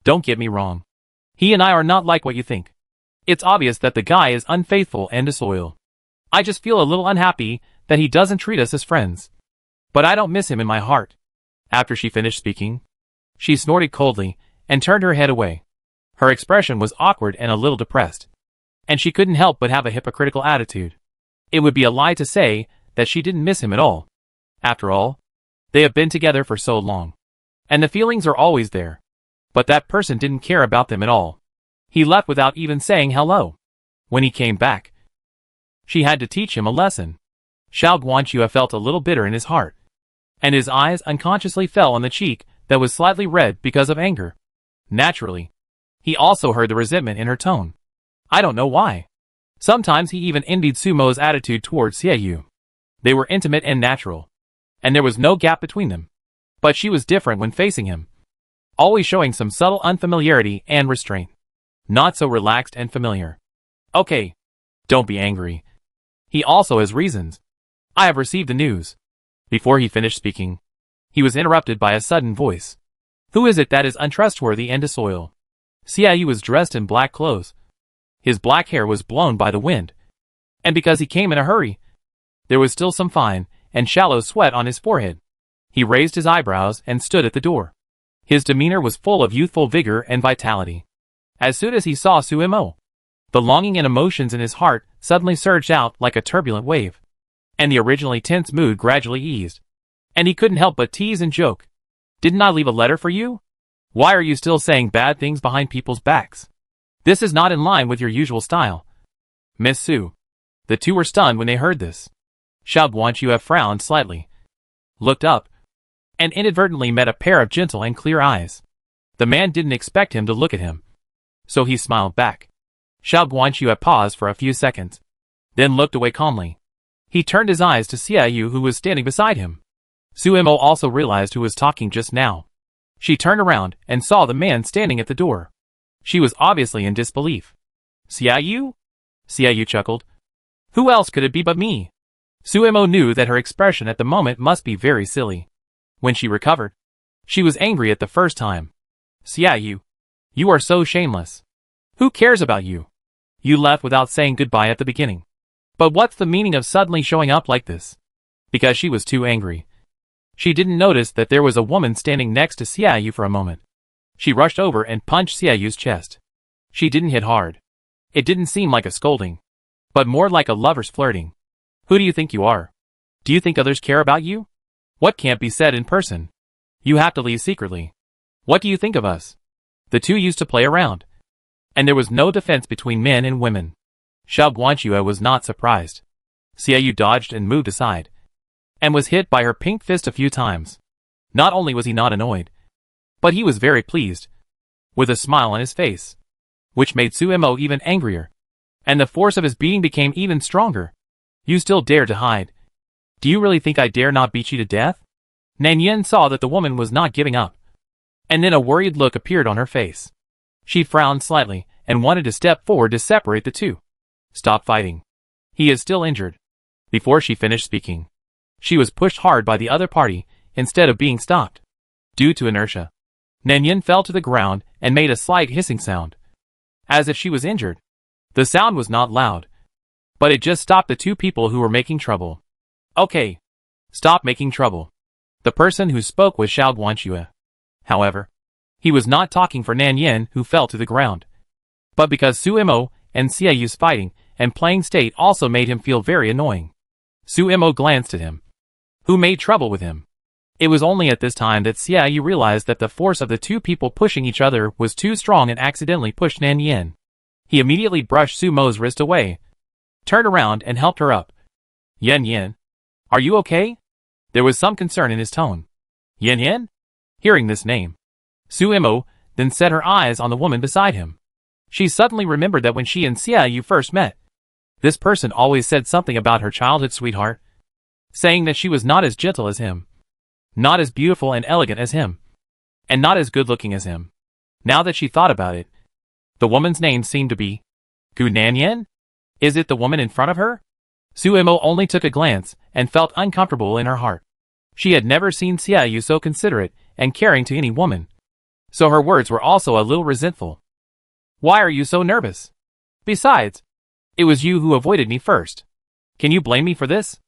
don't get me wrong. He and I are not like what you think. It's obvious that the guy is unfaithful and disloyal. I just feel a little unhappy that he doesn't treat us as friends. But I don't miss him in my heart. After she finished speaking, she snorted coldly and turned her head away. Her expression was awkward and a little depressed, and she couldn't help but have a hypocritical attitude. It would be a lie to say that she didn't miss him at all. After all, they have been together for so long, and the feelings are always there. But that person didn't care about them at all. He left without even saying hello. When he came back, she had to teach him a lesson. Xiao Guanxue felt a little bitter in his heart, and his eyes unconsciously fell on the cheek that was slightly red because of anger. Naturally, he also heard the resentment in her tone. I don't know why. Sometimes he even envied Sumo's attitude towards Xiaoyu. They were intimate and natural, and there was no gap between them. But she was different when facing him, always showing some subtle unfamiliarity and restraint. Not so relaxed and familiar. Okay, don't be angry. He also has reasons. I have received the news. Before he finished speaking, he was interrupted by a sudden voice. Who is it that is untrustworthy and disloyal? Xiaoyu was dressed in black clothes. His black hair was blown by the wind. And because he came in a hurry, there was still some fine and shallow sweat on his forehead. He raised his eyebrows and stood at the door. His demeanor was full of youthful vigor and vitality. As soon as he saw Suemo, the longing and emotions in his heart suddenly surged out like a turbulent wave. And the originally tense mood gradually eased. And he couldn't help but tease and joke. Didn't I leave a letter for you? Why are you still saying bad things behind people's backs? This is not in line with your usual style. Miss Su. The two were stunned when they heard this. Xiao Guanxue frowned slightly, looked up, and inadvertently met a pair of gentle and clear eyes. The man didn't expect him to look at him, so he smiled back. Xiao Guanxue paused for a few seconds, then looked away calmly. He turned his eyes to Xiaoyu, who was standing beside him. Suemo also realized who was talking just now. She turned around and saw the man standing at the door. She was obviously in disbelief. Xiaoyu? Xiaoyu chuckled. Who else could it be but me? Suemo knew that her expression at the moment must be very silly. When she recovered, she was angry at the first time. Xiaoyu, you are so shameless. Who cares about you? You left without saying goodbye at the beginning. But what's the meaning of suddenly showing up like this? Because she was too angry. She didn't notice that there was a woman standing next to Xiaoyu for a moment. She rushed over and punched Xiaoyu's chest. She didn't hit hard. It didn't seem like a scolding, but more like a lover's flirting. Who do you think you are? Do you think others care about you? What can't be said in person? You have to leave secretly. What do you think of us? The two used to play around, and there was no defense between men and women. Xiao Guanxue was not surprised. Xiaoyu dodged and moved aside, and was hit by her pink fist a few times. Not only was he not annoyed, but he was very pleased, with a smile on his face, which made Suemo even angrier, and the force of his beating became even stronger. You still dare to hide? Do you really think I dare not beat you to death? Nanyan saw that the woman was not giving up, and then a worried look appeared on her face. She frowned slightly and wanted to step forward to separate the two. Stop fighting. He is still injured. Before she finished speaking, she was pushed hard by the other party instead of being stopped. Due to inertia, Nanyan fell to the ground and made a slight hissing sound, as if she was injured. The sound was not loud, but it just stopped the two people who were making trouble. Okay. Stop making trouble. The person who spoke was Xiao Guanxue. However, he was not talking for Nanyan, who fell to the ground, but because Suemo and Xiaoyu's fighting and playing state also made him feel very annoying. Suemo glanced at him. Who made trouble with him? It was only at this time that Xiaoyu realized that the force of the two people pushing each other was too strong and accidentally pushed Nanyan. He immediately brushed Sumo's wrist away, turned around and helped her up. Yan Yan, are you okay? There was some concern in his tone. Yan Yan? Hearing this name, Suemo then set her eyes on the woman beside him. She suddenly remembered that when she and Xiaoyu first met, this person always said something about her childhood sweetheart, saying that she was not as gentle as him, not as beautiful and elegant as him, and not as good-looking as him. Now that she thought about it, the woman's name seemed to be Gu Nanyan? Is it the woman in front of her? Suemo only took a glance and felt uncomfortable in her heart. She had never seen Xiaoyu so considerate and caring to any woman, so her words were also a little resentful. Why are you so nervous? Besides, it was you who avoided me first. Can you blame me for this?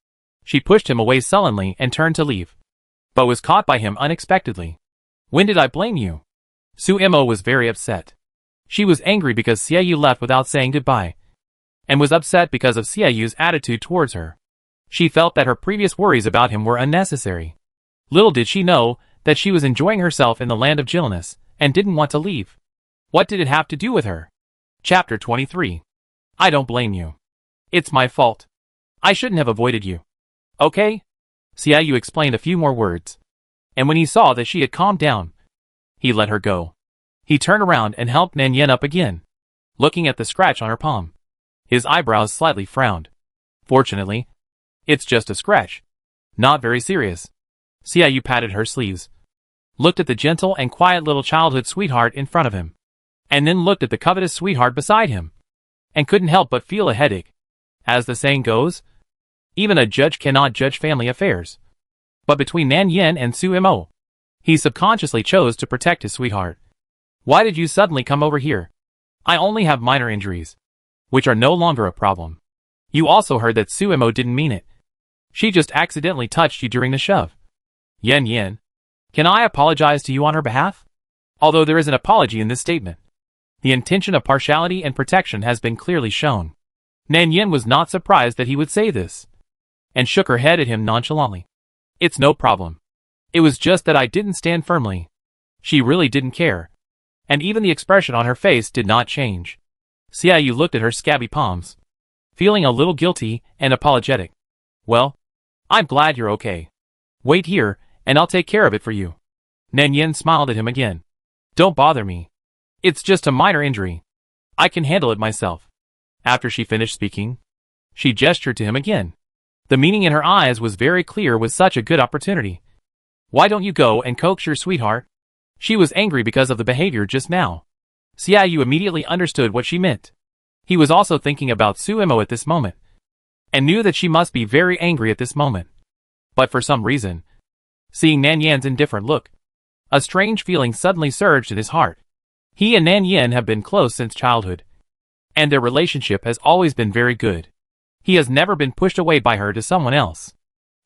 She pushed him away sullenly and turned to leave, but was caught by him unexpectedly. When did I blame you? Suemo was very upset. She was angry because Xiaoyu left without saying goodbye, and was upset because of Xiaoyu's attitude towards her. She felt that her previous worries about him were unnecessary. Little did she know that she was enjoying herself in the land of gentleness and didn't want to leave. What did it have to do with her? Chapter 23. I don't blame you. It's my fault. I shouldn't have avoided you. Okay? Xiaoyu explained a few more words, and when he saw that she had calmed down, he let her go. He turned around and helped Nanyan up again, looking at the scratch on her palm. His eyebrows slightly frowned. Fortunately, it's just a scratch. Not very serious. Xiaoyu patted her sleeves, looked at the gentle and quiet little childhood sweetheart in front of him, and then looked at the covetous sweetheart beside him, and couldn't help but feel a headache. As the saying goes, even a judge cannot judge family affairs. but between Nan Yin and Su Mo, he subconsciously chose to protect his sweetheart. Why did you suddenly come over here? I only have minor injuries, which are no longer a problem. You also heard that Su Mo didn't mean it. She just accidentally touched you during the shove. Yen Yin, can I apologize to you on her behalf? Although there is an apology in this statement, the intention of partiality and protection has been clearly shown. Nan Yin was not surprised that he would say this, and shook her head at him nonchalantly. It's no problem. It was just that I didn't stand firmly. She really didn't care, and even the expression on her face did not change. Xiaoyu looked at her scabby palms, feeling a little guilty and apologetic. Well, I'm glad you're okay. Wait here, and I'll take care of it for you. Nan Yin smiled at him again. Don't bother me. It's just a minor injury. I can handle it myself. After she finished speaking, she gestured to him again. The meaning in her eyes was very clear with such a good opportunity. Why don't you go and coax your sweetheart? She was angry because of the behavior just now. Xiaoyu immediately understood what she meant. He was also thinking about Su Mo at this moment, and knew that she must be very angry at this moment. But for some reason, seeing Nan Yan's indifferent look, a strange feeling suddenly surged in his heart. He and Nan Yan have been close since childhood, and their relationship has always been very good. He has never been pushed away by her to someone else.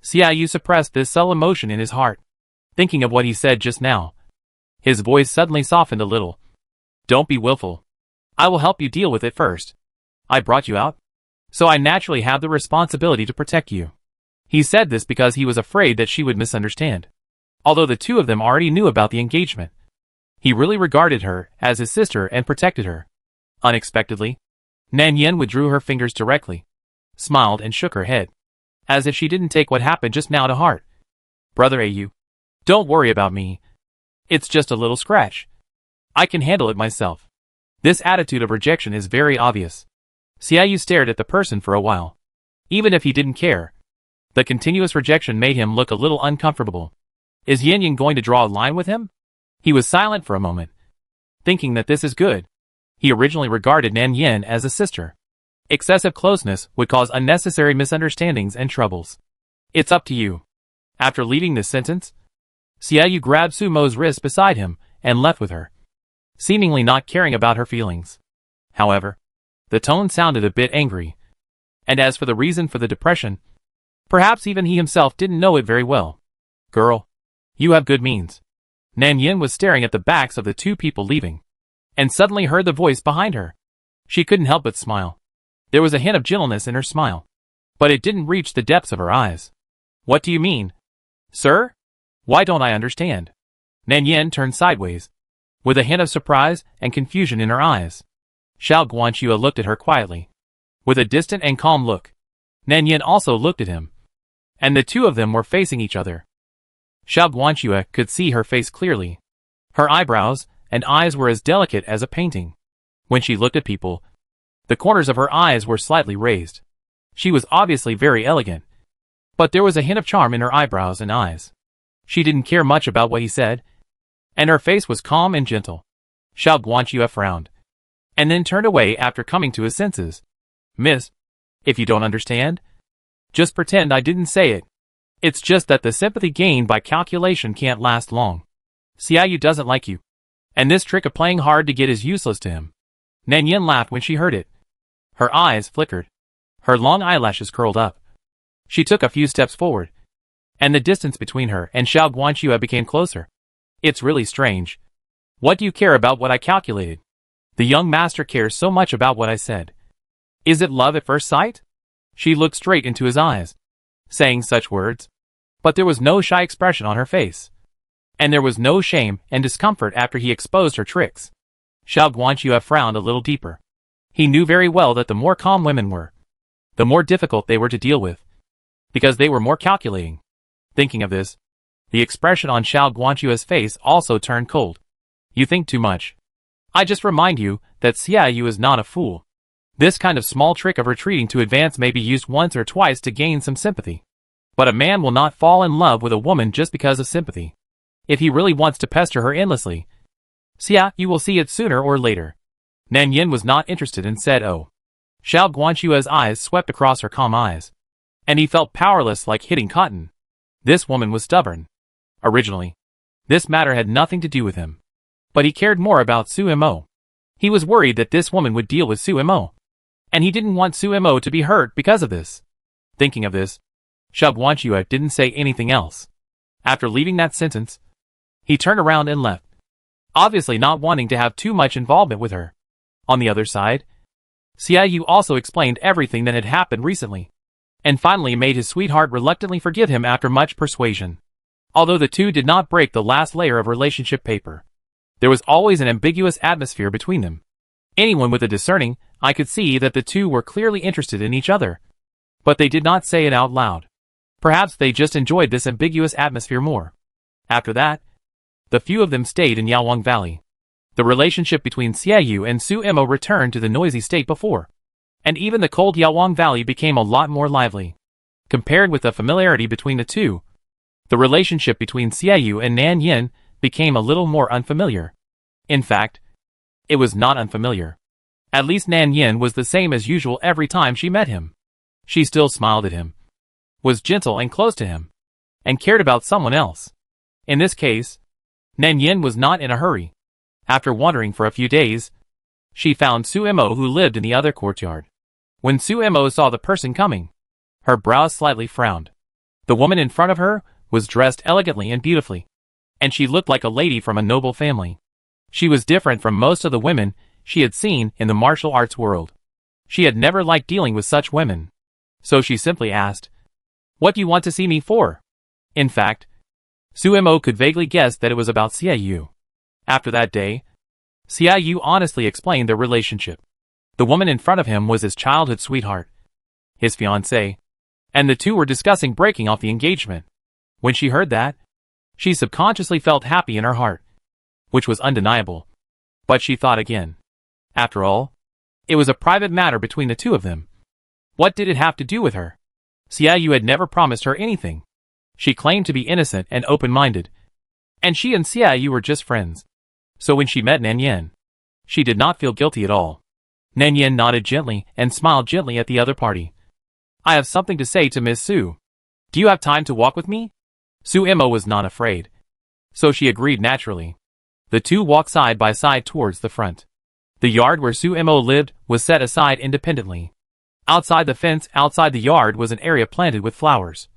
Xiaoyu suppressed this subtle emotion in his heart, thinking of what he said just now. His voice suddenly softened a little. Don't be willful. I will help you deal with it first. I brought you out, so I naturally have the responsibility to protect you. He said this because he was afraid that she would misunderstand. Although the two of them already knew about the engagement, he really regarded her as his sister and protected her. Unexpectedly, Nan Yin withdrew her fingers directly, smiled and shook her head, as if she didn't take what happened just now to heart. Brother Au, don't worry about me. It's just a little scratch. I can handle it myself. This attitude of rejection is very obvious. Xiaoyu stared at the person for a while. Even if he didn't care, the continuous rejection made him look a little uncomfortable. Is Yin Yang going to draw a line with him? He was silent for a moment, thinking that this is good. He originally regarded Nan Yin as a sister. Excessive closeness would cause unnecessary misunderstandings and troubles. It's up to you. After leaving this sentence, Xiaoyu grabbed Su Mo's wrist beside him and left with her, seemingly not caring about her feelings. However, the tone sounded a bit angry. And as for the reason for the depression, perhaps even he himself didn't know it very well. Girl, you have good means. Nan Yin was staring at the backs of the two people leaving, and suddenly heard the voice behind her. She couldn't help but smile. There was a hint of gentleness in her smile, but it didn't reach the depths of her eyes. What do you mean? Sir? Why don't I understand? Nan Yin turned sideways, with a hint of surprise and confusion in her eyes. Xiao Guanxue looked at her quietly, with a distant and calm look. Nan Yin also looked at him, and the two of them were facing each other. Xiao Guanxue could see her face clearly. Her eyebrows and eyes were as delicate as a painting. When she looked at people, the corners of her eyes were slightly raised. She was obviously very elegant, but there was a hint of charm in her eyebrows and eyes. She didn't care much about what he said, and her face was calm and gentle. Xiao Guanxue frowned, and then turned away after coming to his senses. Miss, if you don't understand, just pretend I didn't say it. It's just that the sympathy gained by calculation can't last long. Xiaoyu doesn't like you, and this trick of playing hard to get is useless to him. Nan Yin laughed when she heard it. Her eyes flickered. Her long eyelashes curled up. She took a few steps forward, and the distance between her and Xiao Guanxue became closer. It's really strange. What do you care about what I calculated? The young master cares so much about what I said. Is it love at first sight? She looked straight into his eyes, saying such words, but there was no shy expression on her face, and there was no shame and discomfort after he exposed her tricks. Xiao Guanxue frowned a little deeper. He knew very well that the more calm women were, the more difficult they were to deal with, because they were more calculating. Thinking of this, the expression on Xiao Guanxue's face also turned cold. You think too much. I just remind you that Xiaoyu is not a fool. This kind of small trick of retreating to advance may be used once or twice to gain some sympathy. But a man will not fall in love with a woman just because of sympathy. If he really wants to pester her endlessly, Xia, you will see it sooner or later. Nan Yin was not interested and said, oh. Xiao Guanxue's eyes swept across her calm eyes, and he felt powerless like hitting cotton. This woman was stubborn. Originally, this matter had nothing to do with him. But he cared more about Suemo. He was worried that this woman would deal with Suemo. And he didn't want Suemo to be hurt because of this. Thinking of this, Xiao Guanxue didn't say anything else. After leaving that sentence, he turned around and left, obviously not wanting to have too much involvement with her. On the other side, Xiaoyu also explained everything that had happened recently, and finally made his sweetheart reluctantly forgive him after much persuasion. Although the two did not break the last layer of relationship paper, there was always an ambiguous atmosphere between them. Anyone with a discerning eye could see that the two were clearly interested in each other, but they did not say it out loud. Perhaps they just enjoyed this ambiguous atmosphere more. After that, the few of them stayed in Yaowang Valley. The relationship between Xiaoyu and Suemo returned to the noisy state before, and even the cold Yaowang Valley became a lot more lively. Compared with the familiarity between the two, the relationship between Xiaoyu and Nan Yin became a little more unfamiliar. In fact, it was not unfamiliar. At least Nan Yin was the same as usual every time she met him. She still smiled at him, was gentle and close to him, and cared about someone else. In this case, Nan Yin was not in a hurry. After wandering for a few days, she found Suemo, who lived in the other courtyard. When Suemo saw the person coming, her brows slightly frowned. The woman in front of her was dressed elegantly and beautifully, and she looked like a lady from a noble family. She was different from most of the women she had seen in the martial arts world. She had never liked dealing with such women. So she simply asked, "What do you want to see me for?" In fact, Suemo could vaguely guess that it was about Xiaoyu. After that day, Xiaoyu honestly explained their relationship. The woman in front of him was his childhood sweetheart, his fiancée, and the two were discussing breaking off the engagement. When she heard that, she subconsciously felt happy in her heart, which was undeniable. But she thought again. After all, it was a private matter between the two of them. What did it have to do with her? Xiaoyu had never promised her anything. She claimed to be innocent and open-minded, and she and Xiaoyu were just friends. So when she met Nan Yin, she did not feel guilty at all. Nan Yin nodded gently and smiled gently at the other party. "I have something to say to Miss Su. Do you have time to walk with me?" Suemo was not afraid, so she agreed naturally. The two walked side by side towards the front. The yard where Suemo lived was set aside independently. Outside the fence outside the yard was an area planted with flowers,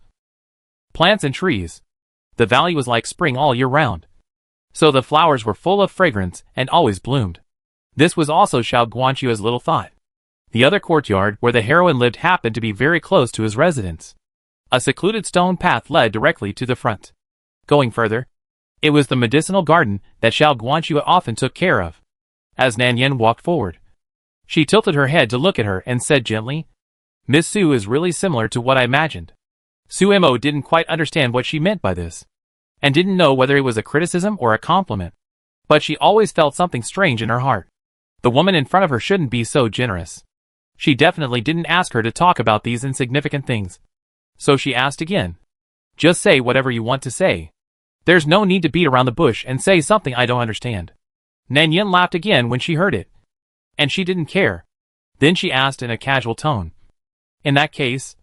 plants and trees. The valley was like spring all year round, so the flowers were full of fragrance and always bloomed. This was also Xiao Guanxue's little thought. The other courtyard where the heroine lived happened to be very close to his residence. A secluded stone path led directly to the front. Going further, it was the medicinal garden that Xiao Guanxue often took care of. As Nan Yin walked forward, she tilted her head to look at her and said gently, "Miss Su is really similar to what I imagined." Suemo didn't quite understand what she meant by this, and didn't know whether it was a criticism or a compliment. But she always felt something strange in her heart. The woman in front of her shouldn't be so generous. She definitely didn't ask her to talk about these insignificant things. So she asked again, "Just say whatever you want to say. There's no need to beat around the bush and say something I don't understand." Nan Yin laughed again when she heard it, and she didn't care. Then she asked in a casual tone, "In that case,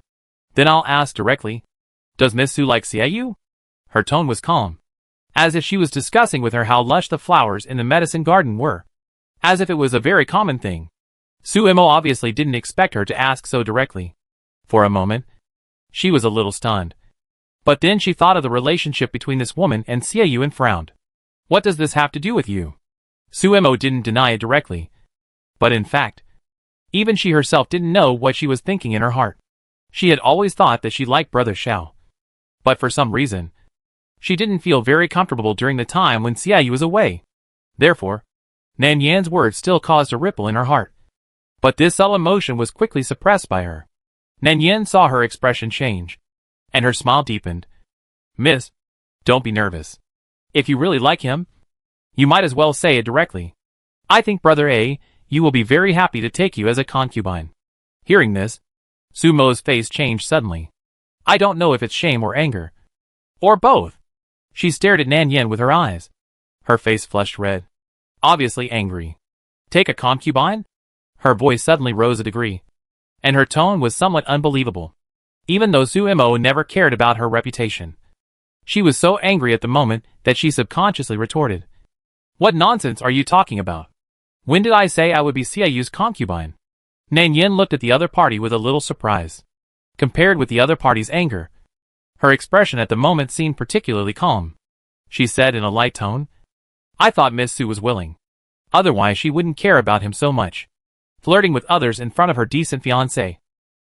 then I'll ask directly. Does Miss Su like Xiaoyu?" Her tone was calm, as if she was discussing with her how lush the flowers in the medicine garden were, as if it was a very common thing. Suemo obviously didn't expect her to ask so directly. For a moment, she was a little stunned. But then she thought of the relationship between this woman and Xiaoyu and frowned. "What does this have to do with you?" Suemo didn't deny it directly. But in fact, even she herself didn't know what she was thinking in her heart. She had always thought that she liked Brother Xiao. But for some reason, she didn't feel very comfortable during the time when Xiaoyu was away. Therefore, Nan Yan's words still caused a ripple in her heart. But this subtle emotion was quickly suppressed by her. Nan Yan saw her expression change, and her smile deepened. "Miss, don't be nervous. If you really like him, you might as well say it directly. I think Brother A, you will be very happy to take you as a concubine." Hearing this, Sumo's face changed suddenly. I don't know if it's shame or anger, or both. She stared at Nan Yin with her eyes. Her face flushed red, obviously angry. "Take a concubine?" Her voice suddenly rose a degree, and her tone was somewhat unbelievable, even though Suemo never cared about her reputation. She was so angry at the moment that she subconsciously retorted. What nonsense are you talking about? When did I say I would be Xiaoyu's concubine? Nan Yin looked at the other party with a little surprise. Compared with the other party's anger, her expression at the moment seemed particularly calm. She said in a light tone, I thought Miss Su was willing. Otherwise she wouldn't care about him so much. Flirting with others in front of her decent fiancé.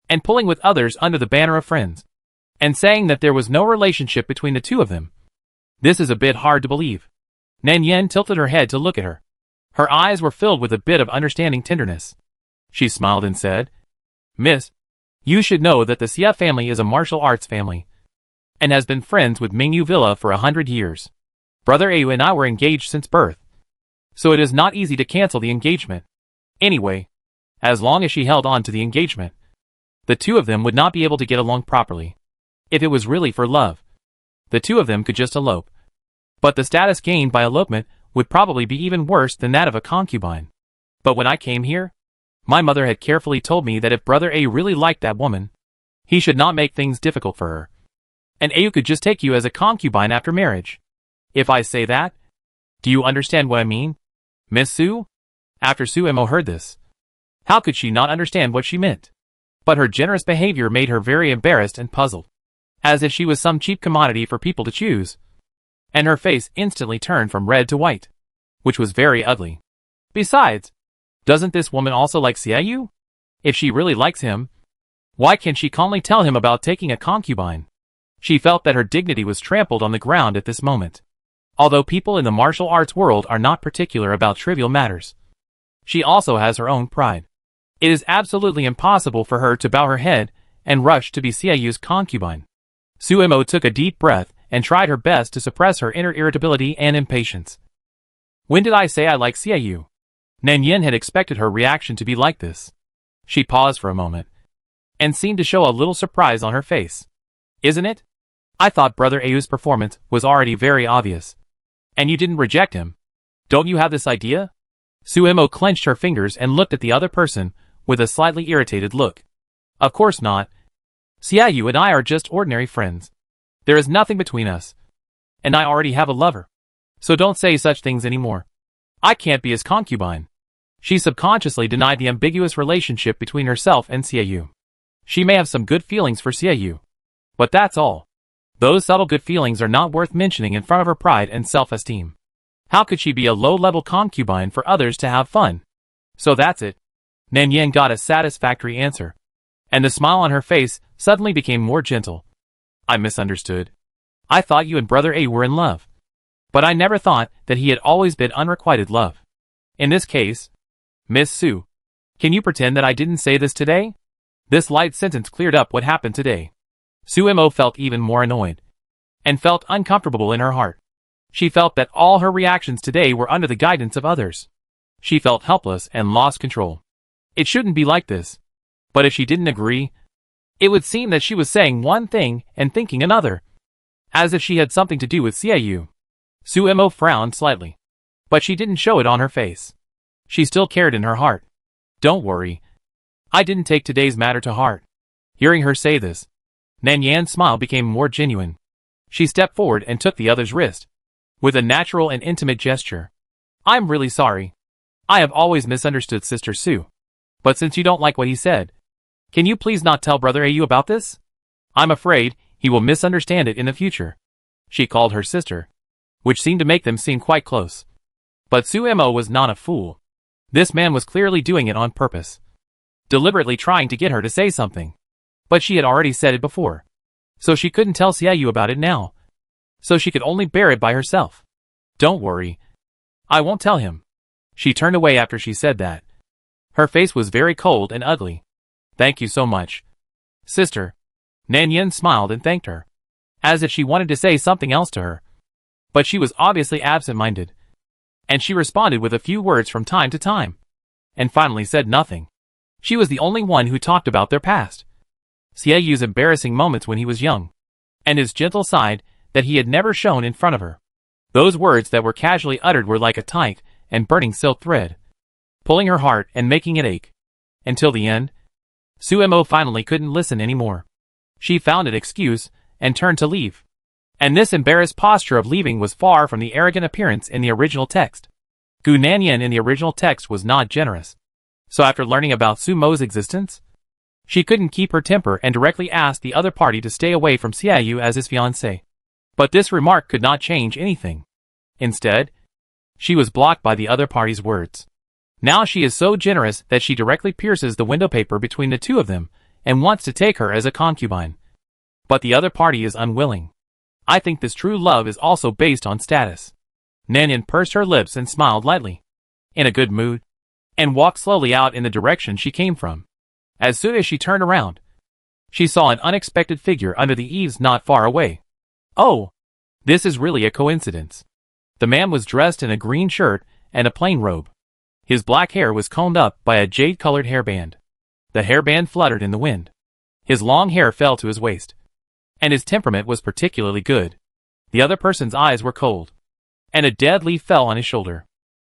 And pulling with others under the banner of friends. And saying that there was no relationship between the two of them. This is a bit hard to believe. Nan Yin tilted her head to look at her. Her eyes were filled with a bit of understanding tenderness. She smiled and said, Miss, you should know that the Xia family is a martial arts family. And has been friends with Mingyu Villa for 100 years. Brother Ayu and I were engaged since birth. So it is not easy to cancel the engagement. Anyway, as long as she held on to the engagement, the two of them would not be able to get along properly. If it was really for love, the two of them could just elope. But the status gained by elopement would probably be even worse than that of a concubine. But when I came here, my mother had carefully told me that if Brother Ayu really liked that woman, he should not make things difficult for her. And Ayu could just take you as a concubine after marriage. If I say that, do you understand what I mean, Miss Su? After Su Emo heard this, how could she not understand what she meant? But her generous behavior made her very embarrassed and puzzled, as if she was some cheap commodity for people to choose. And her face instantly turned from red to white, which was very ugly. Besides, doesn't this woman also like Xiaoyu? If she really likes him, why can't she calmly tell him about taking a concubine? She felt that her dignity was trampled on the ground at this moment. Although people in the martial arts world are not particular about trivial matters, she also has her own pride. It is absolutely impossible for her to bow her head and rush to be Xiaoyu's concubine. Suemo took a deep breath and tried her best to suppress her inner irritability and impatience. When did I say I like Xiaoyu? Nan Yin had expected her reaction to be like this. She paused for a moment and seemed to show a little surprise on her face. Isn't it? I thought Brother Ayu's performance was already very obvious. And you didn't reject him. Don't you have this idea? Suemo clenched her fingers and looked at the other person with a slightly irritated look. Of course not. Xiaoyu and I are just ordinary friends. There is nothing between us. And I already have a lover. So don't say such things anymore. I can't be his concubine. She subconsciously denied the ambiguous relationship between herself and Xiaoyu. She may have some good feelings for Xiaoyu, but that's all. Those subtle good feelings are not worth mentioning in front of her pride and self-esteem. How could she be a low-level concubine for others to have fun? So that's it. Nan Yin got a satisfactory answer, and the smile on her face suddenly became more gentle. I misunderstood. I thought you and Brother A were in love. But I never thought that he had always been unrequited love. In this case, Miss Su, can you pretend that I didn't say this today? This light sentence cleared up what happened today. Suemo felt even more annoyed, and felt uncomfortable in her heart. She felt that all her reactions today were under the guidance of others. She felt helpless and lost control. It shouldn't be like this. But if she didn't agree, it would seem that she was saying one thing and thinking another, as if she had something to do with Xiaoyu. Suemo frowned slightly, but she didn't show it on her face. She still cared in her heart. Don't worry. I didn't take today's matter to heart. Hearing her say this, Nan Yan's smile became more genuine. She stepped forward and took the other's wrist, with a natural and intimate gesture. I'm really sorry. I have always misunderstood Sister Su. But since you don't like what he said, can you please not tell Brother Ayu about this? I'm afraid he will misunderstand it in the future. She called her sister, which seemed to make them seem quite close. But Suemo was not a fool. This man was clearly doing it on purpose, deliberately trying to get her to say something. But she had already said it before, so she couldn't tell Xiaoyu about it now. So she could only bear it by herself. Don't worry. I won't tell him. She turned away after she said that. Her face was very cold and ugly. Thank you so much, sister. Nan Yin smiled and thanked her, as if she wanted to say something else to her. But she was obviously absent-minded, and she responded with a few words from time to time, and finally said nothing. She was the only one who talked about their past. Xiaoyu's embarrassing moments when he was young, and his gentle side that he had never shown in front of her. Those words that were casually uttered were like a tight and burning silk thread, pulling her heart and making it ache. Until the end, Suemo finally couldn't listen anymore. She found an excuse and turned to leave. And this embarrassed posture of leaving was far from the arrogant appearance in the original text. Gu Nanyan in the original text was not generous. So after learning about Sumo's existence, she couldn't keep her temper and directly asked the other party to stay away from Xiaoyu as his fiancé. But this remark could not change anything. Instead, she was blocked by the other party's words. Now she is so generous that she directly pierces the window paper between the two of them and wants to take her as a concubine. But the other party is unwilling. I think this true love is also based on status. Nanyan pursed her lips and smiled lightly, in a good mood, and walked slowly out in the direction she came from. As soon as she turned around, she saw an unexpected figure under the eaves not far away. Oh, this is really a coincidence. The man was dressed in a green shirt and a plain robe. His black hair was combed up by a jade-colored hairband. The hairband fluttered in the wind. His long hair fell to his waist. And his temperament was particularly good. The other person's eyes were cold. And a dead leaf fell on his shoulder.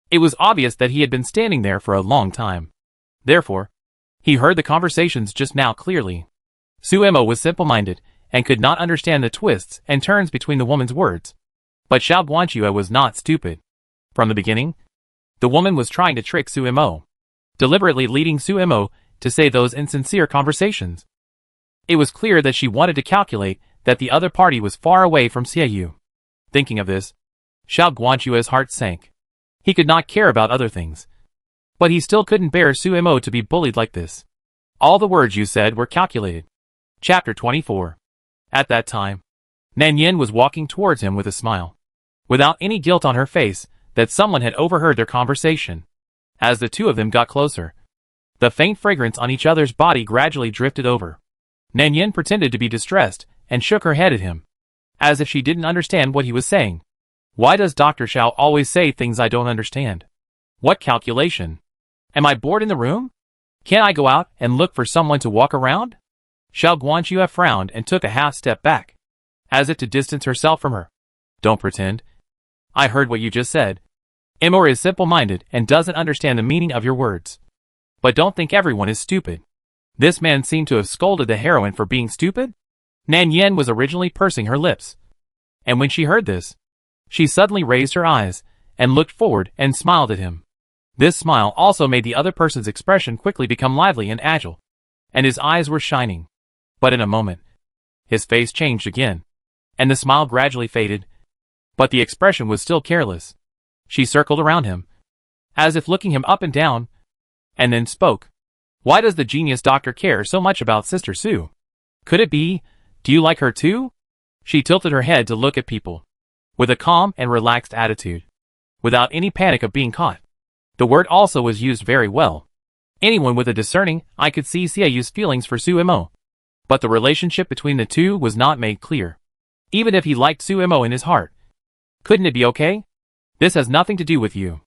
It was obvious that he had been standing there for a long time. Therefore, he heard the conversations just now clearly. Suemo was simple-minded and could not understand the twists and turns between the woman's words. But Xiao Guanxue was not stupid. From the beginning, the woman was trying to trick Suemo, deliberately leading Suemo to say those insincere conversations. It was clear that she wanted to calculate that the other party was far away from Xiaoyu. Thinking of this, Xiao Guanxue's heart sank. He could not care about other things. But he still couldn't bear Suemo to be bullied like this. All the words you said were calculated. Chapter 24. At that time, Nanyan was walking towards him with a smile, without any guilt on her face that someone had overheard their conversation. As the two of them got closer, the faint fragrance on each other's body gradually drifted over. Nanyan pretended to be distressed and shook her head at him, as if she didn't understand what he was saying. Why does Dr. Xiao always say things I don't understand? What calculation? Am I bored in the room? Can't I go out and look for someone to walk around? Xiao Guanxue frowned and took a half step back, as if to distance herself from her. Don't pretend. I heard what you just said. Emor is simple-minded and doesn't understand the meaning of your words. But don't think everyone is stupid. This man seemed to have scolded the heroine for being stupid? Nanyan was originally pursing her lips. And when she heard this, she suddenly raised her eyes and looked forward and smiled at him. This smile also made the other person's expression quickly become lively and agile, and his eyes were shining. But in a moment, his face changed again, and the smile gradually faded. But the expression was still careless. She circled around him, as if looking him up and down, and then spoke. Why does the genius doctor care so much about Sister Sue? Could it be, do you like her too? She tilted her head to look at people, with a calm and relaxed attitude, without any panic of being caught. The word also was used very well. Anyone with a discerning eye could see Xiaoyu's feelings for Suemo. But the relationship between the two was not made clear. Even if he liked Suemo in his heart, couldn't it be okay? This has nothing to do with you.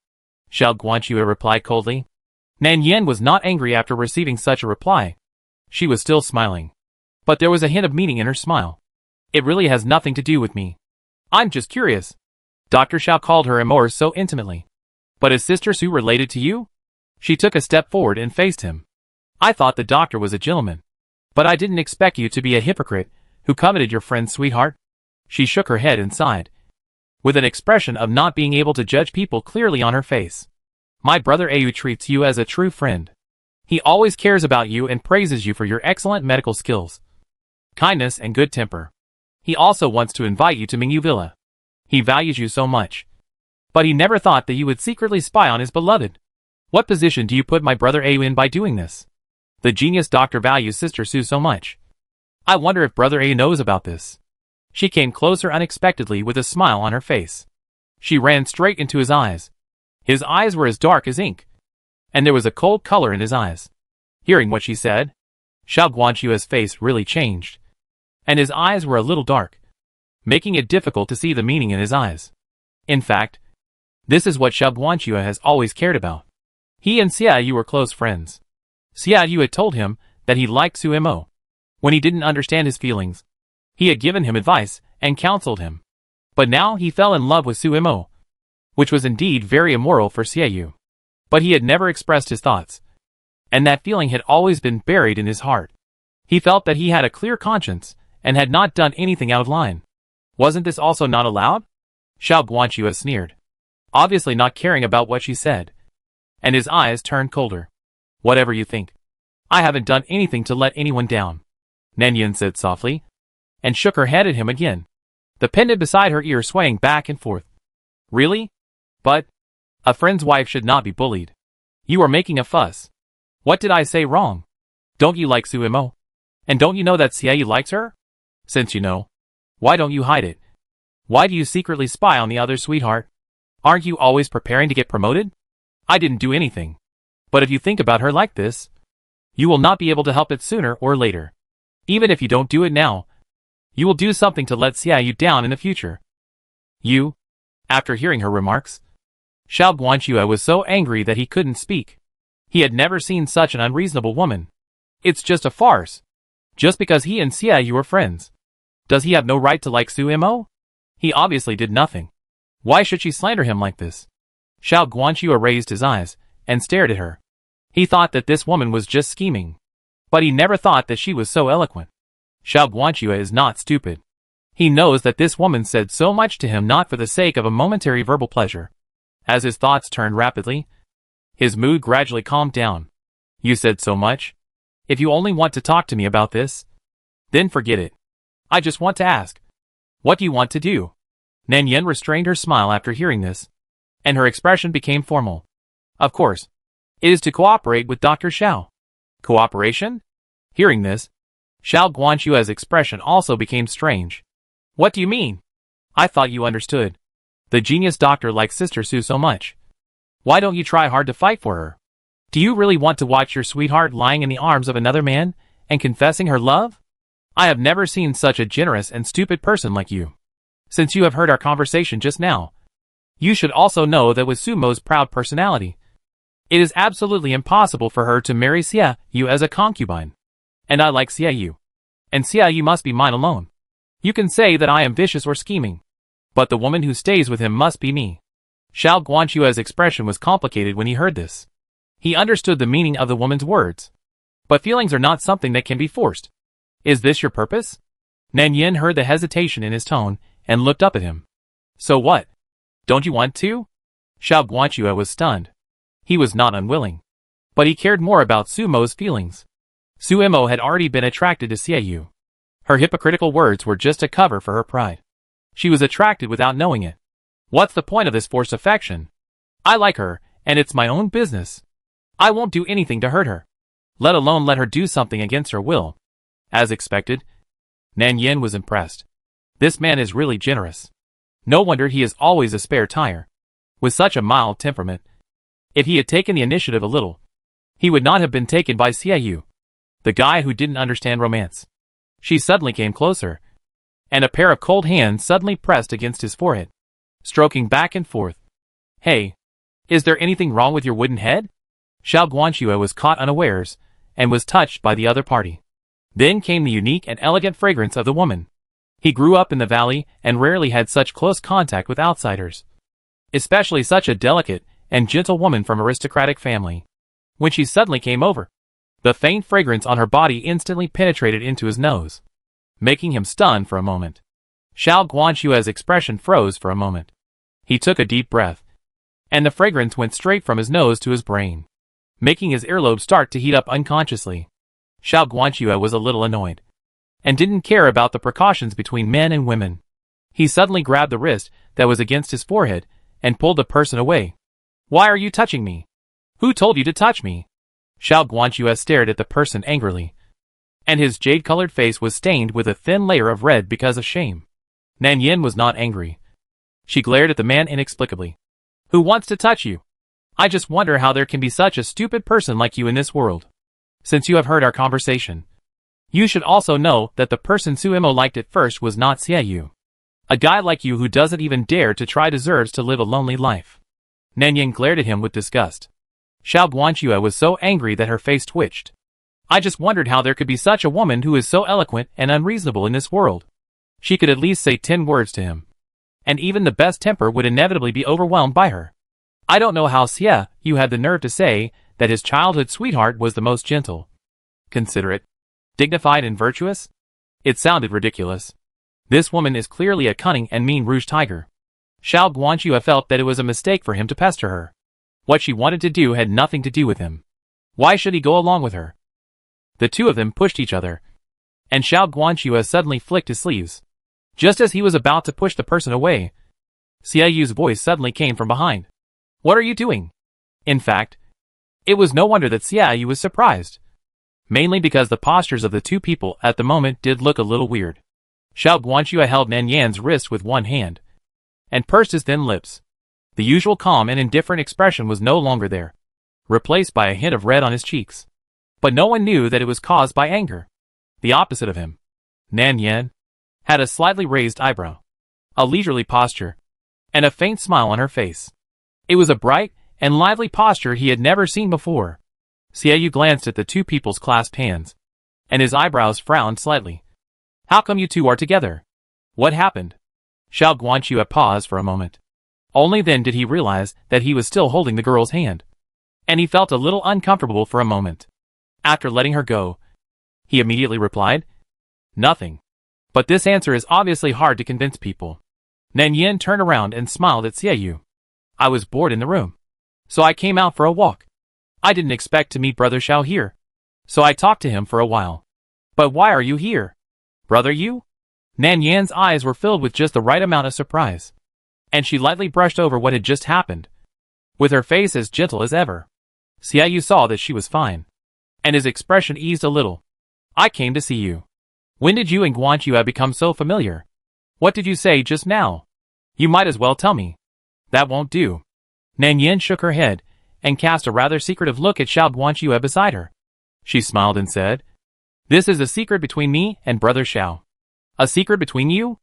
Xiao Guanxue replied coldly. Nanyan was not angry after receiving such a reply. She was still smiling. But there was a hint of meaning in her smile. It really has nothing to do with me. I'm just curious. Dr. Xiao called her Emor so intimately. But is Sister Sue related to you? She took a step forward and faced him. I thought the doctor was a gentleman. But I didn't expect you to be a hypocrite who coveted your friend's sweetheart. She shook her head and sighed, with an expression of not being able to judge people clearly on her face. My brother Ayu treats you as a true friend. He always cares about you and praises you for your excellent medical skills, kindness and good temper. He also wants to invite you to Mingyu Villa. He values you so much. But he never thought that you would secretly spy on his beloved. What position do you put my brother Ayu in by doing this? The genius doctor values Sister Sue so much. I wonder if brother Ayu knows about this. She came closer unexpectedly with a smile on her face. She ran straight into his eyes. His eyes were as dark as ink, and there was a cold color in his eyes. Hearing what she said, Xiao Guanxue's face really changed, and his eyes were a little dark, making it difficult to see the meaning in his eyes. In fact, this is what Xiao Guanxue has always cared about. He and Xiaoyu were close friends. Xiaoyu had told him that he liked Suemo. When he didn't understand his feelings, he had given him advice and counseled him. But now he fell in love with Suemo, which was indeed very immoral for Xiaoyu. But he had never expressed his thoughts, and that feeling had always been buried in his heart. He felt that he had a clear conscience and had not done anything out of line. Wasn't this also not allowed? Xiao Guanxue sneered, obviously not caring about what she said. And his eyes turned colder. Whatever you think. I haven't done anything to let anyone down, Nan Yin said softly, and shook her head at him again, the pendant beside her ear swaying back and forth. Really? But a friend's wife should not be bullied. You are making a fuss. What did I say wrong? Don't you like Suimo? And don't you know that Xie likes her? Since you know, why don't you hide it? Why do you secretly spy on the other sweetheart? Aren't you always preparing to get promoted? I didn't do anything. But if you think about her like this, you will not be able to help it sooner or later. Even if you don't do it now, you will do something to let Xie down in the future. You? After hearing her remarks, Xiao Guanxue was so angry that he couldn't speak. He had never seen such an unreasonable woman. It's just a farce. Just because he and Xie were friends, does he have no right to like Suimo? He obviously did nothing. Why should she slander him like this? Xiao Guanxue raised his eyes and stared at her. He thought that this woman was just scheming. But he never thought that she was so eloquent. Xiao Guanxue is not stupid. He knows that this woman said so much to him not for the sake of a momentary verbal pleasure. As his thoughts turned rapidly, his mood gradually calmed down. You said so much. If you only want to talk to me about this, then forget it. I just want to ask. What do you want to do? Nan Yin restrained her smile after hearing this, and her expression became formal. Of course. It is to cooperate with Dr. Xiao. Cooperation? Hearing this, Xiao Guanxue's expression also became strange. What do you mean? I thought you understood. The genius doctor likes Sister Su so much. Why don't you try hard to fight for her? Do you really want to watch your sweetheart lying in the arms of another man and confessing her love? I have never seen such a generous and stupid person like you. Since you have heard our conversation just now, you should also know that with Sumo's proud personality, it is absolutely impossible for her to marry Xie Yu as a concubine. And I like Xie Yu. And Xie Yu must be mine alone. You can say that I am vicious or scheming, but the woman who stays with him must be me. Xiao Guanxue's expression was complicated when he heard this. He understood the meaning of the woman's words. But feelings are not something that can be forced. Is this your purpose? Nan Yin heard the hesitation in his tone and looked up at him. So what? Don't you want to? Xiao Guanxue was stunned. He was not unwilling. But he cared more about Sumo's feelings. Suimo had already been attracted to Xie Yu. Her hypocritical words were just a cover for her pride. She was attracted without knowing it. What's the point of this forced affection? I like her, and it's my own business. I won't do anything to hurt her, let alone let her do something against her will. As expected, Nan Yin was impressed. This man is really generous. No wonder he is always a spare tire. With such a mild temperament, if he had taken the initiative a little, he would not have been taken by Xie Yu, the guy who didn't understand romance. She suddenly came closer, and a pair of cold hands suddenly pressed against his forehead, stroking back and forth. Hey, is there anything wrong with your wooden head? Xiao Guanxue was caught unawares, and was touched by the other party. Then came the unique and elegant fragrance of the woman. He grew up in the valley and rarely had such close contact with outsiders, especially such a delicate and gentle woman from aristocratic family. When she suddenly came over, the faint fragrance on her body instantly penetrated into his nose, making him stunned for a moment. Xiao Guanxue's expression froze for a moment. He took a deep breath, and the fragrance went straight from his nose to his brain, making his earlobe start to heat up unconsciously. Xiao Guanxue was a little annoyed, and didn't care about the precautions between men and women. He suddenly grabbed the wrist that was against his forehead, and pulled the person away. Why are you touching me? Who told you to touch me? Xiao Guanxue stared at the person angrily, and his jade-colored face was stained with a thin layer of red because of shame. Nan Yin was not angry. She glared at the man inexplicably. Who wants to touch you? I just wonder how there can be such a stupid person like you in this world. Since you have heard our conversation, you should also know that the person Suimo liked at first was not Xie Yu. A guy like you who doesn't even dare to try deserves to live a lonely life. Nan Yin glared at him with disgust. Xiao Guanxue was so angry that her face twitched. I just wondered how there could be such a woman who is so eloquent and unreasonable in this world. She could at least say 10 words to him, and even the best temper would inevitably be overwhelmed by her. I don't know how Xie Yu had the nerve to say that his childhood sweetheart was the most gentle, considerate, dignified and virtuous. It sounded ridiculous. This woman is clearly a cunning and mean rouge tiger. Xiao Guanxue felt that it was a mistake for him to pester her. What she wanted to do had nothing to do with him. Why should he go along with her? The two of them pushed each other, and Xiao Guanxue suddenly flicked his sleeves. Just as he was about to push the person away, Xiaoyu's voice suddenly came from behind. What are you doing? In fact, it was no wonder that Xiaoyu was surprised. Mainly because the postures of the two people at the moment did look a little weird. Xiao Guanxue held Nan Yan's wrist with one hand, and pursed his thin lips. The usual calm and indifferent expression was no longer there, replaced by a hint of red on his cheeks. But no one knew that it was caused by anger. The opposite of him, Nan Yan, had a slightly raised eyebrow, a leisurely posture, and a faint smile on her face. It was a bright and lively posture he had never seen before. Xiaoyu glanced at the two people's clasped hands, and his eyebrows frowned slightly. How come you two are together? What happened? Xiao Guanxue paused for a moment. Only then did he realize that he was still holding the girl's hand, and he felt a little uncomfortable for a moment. After letting her go, he immediately replied, Nothing. But this answer is obviously hard to convince people. Nan Yan turned around and smiled at Xiaoyu. I was bored in the room, so I came out for a walk. I didn't expect to meet Brother Xiao here, so I talked to him for a while. But why are you here? Brother you? Nan Yan's eyes were filled with just the right amount of surprise, and she lightly brushed over what had just happened, with her face as gentle as ever. Xiaoyu saw that she was fine, and his expression eased a little. I came to see you. When did you and Guanxue become so familiar? What did you say just now? You might as well tell me. That won't do. Nan Yan shook her head, and cast a rather secretive look at Xiao Guanxue beside her. She smiled and said, This is a secret between me and Brother Xiao. A secret between you?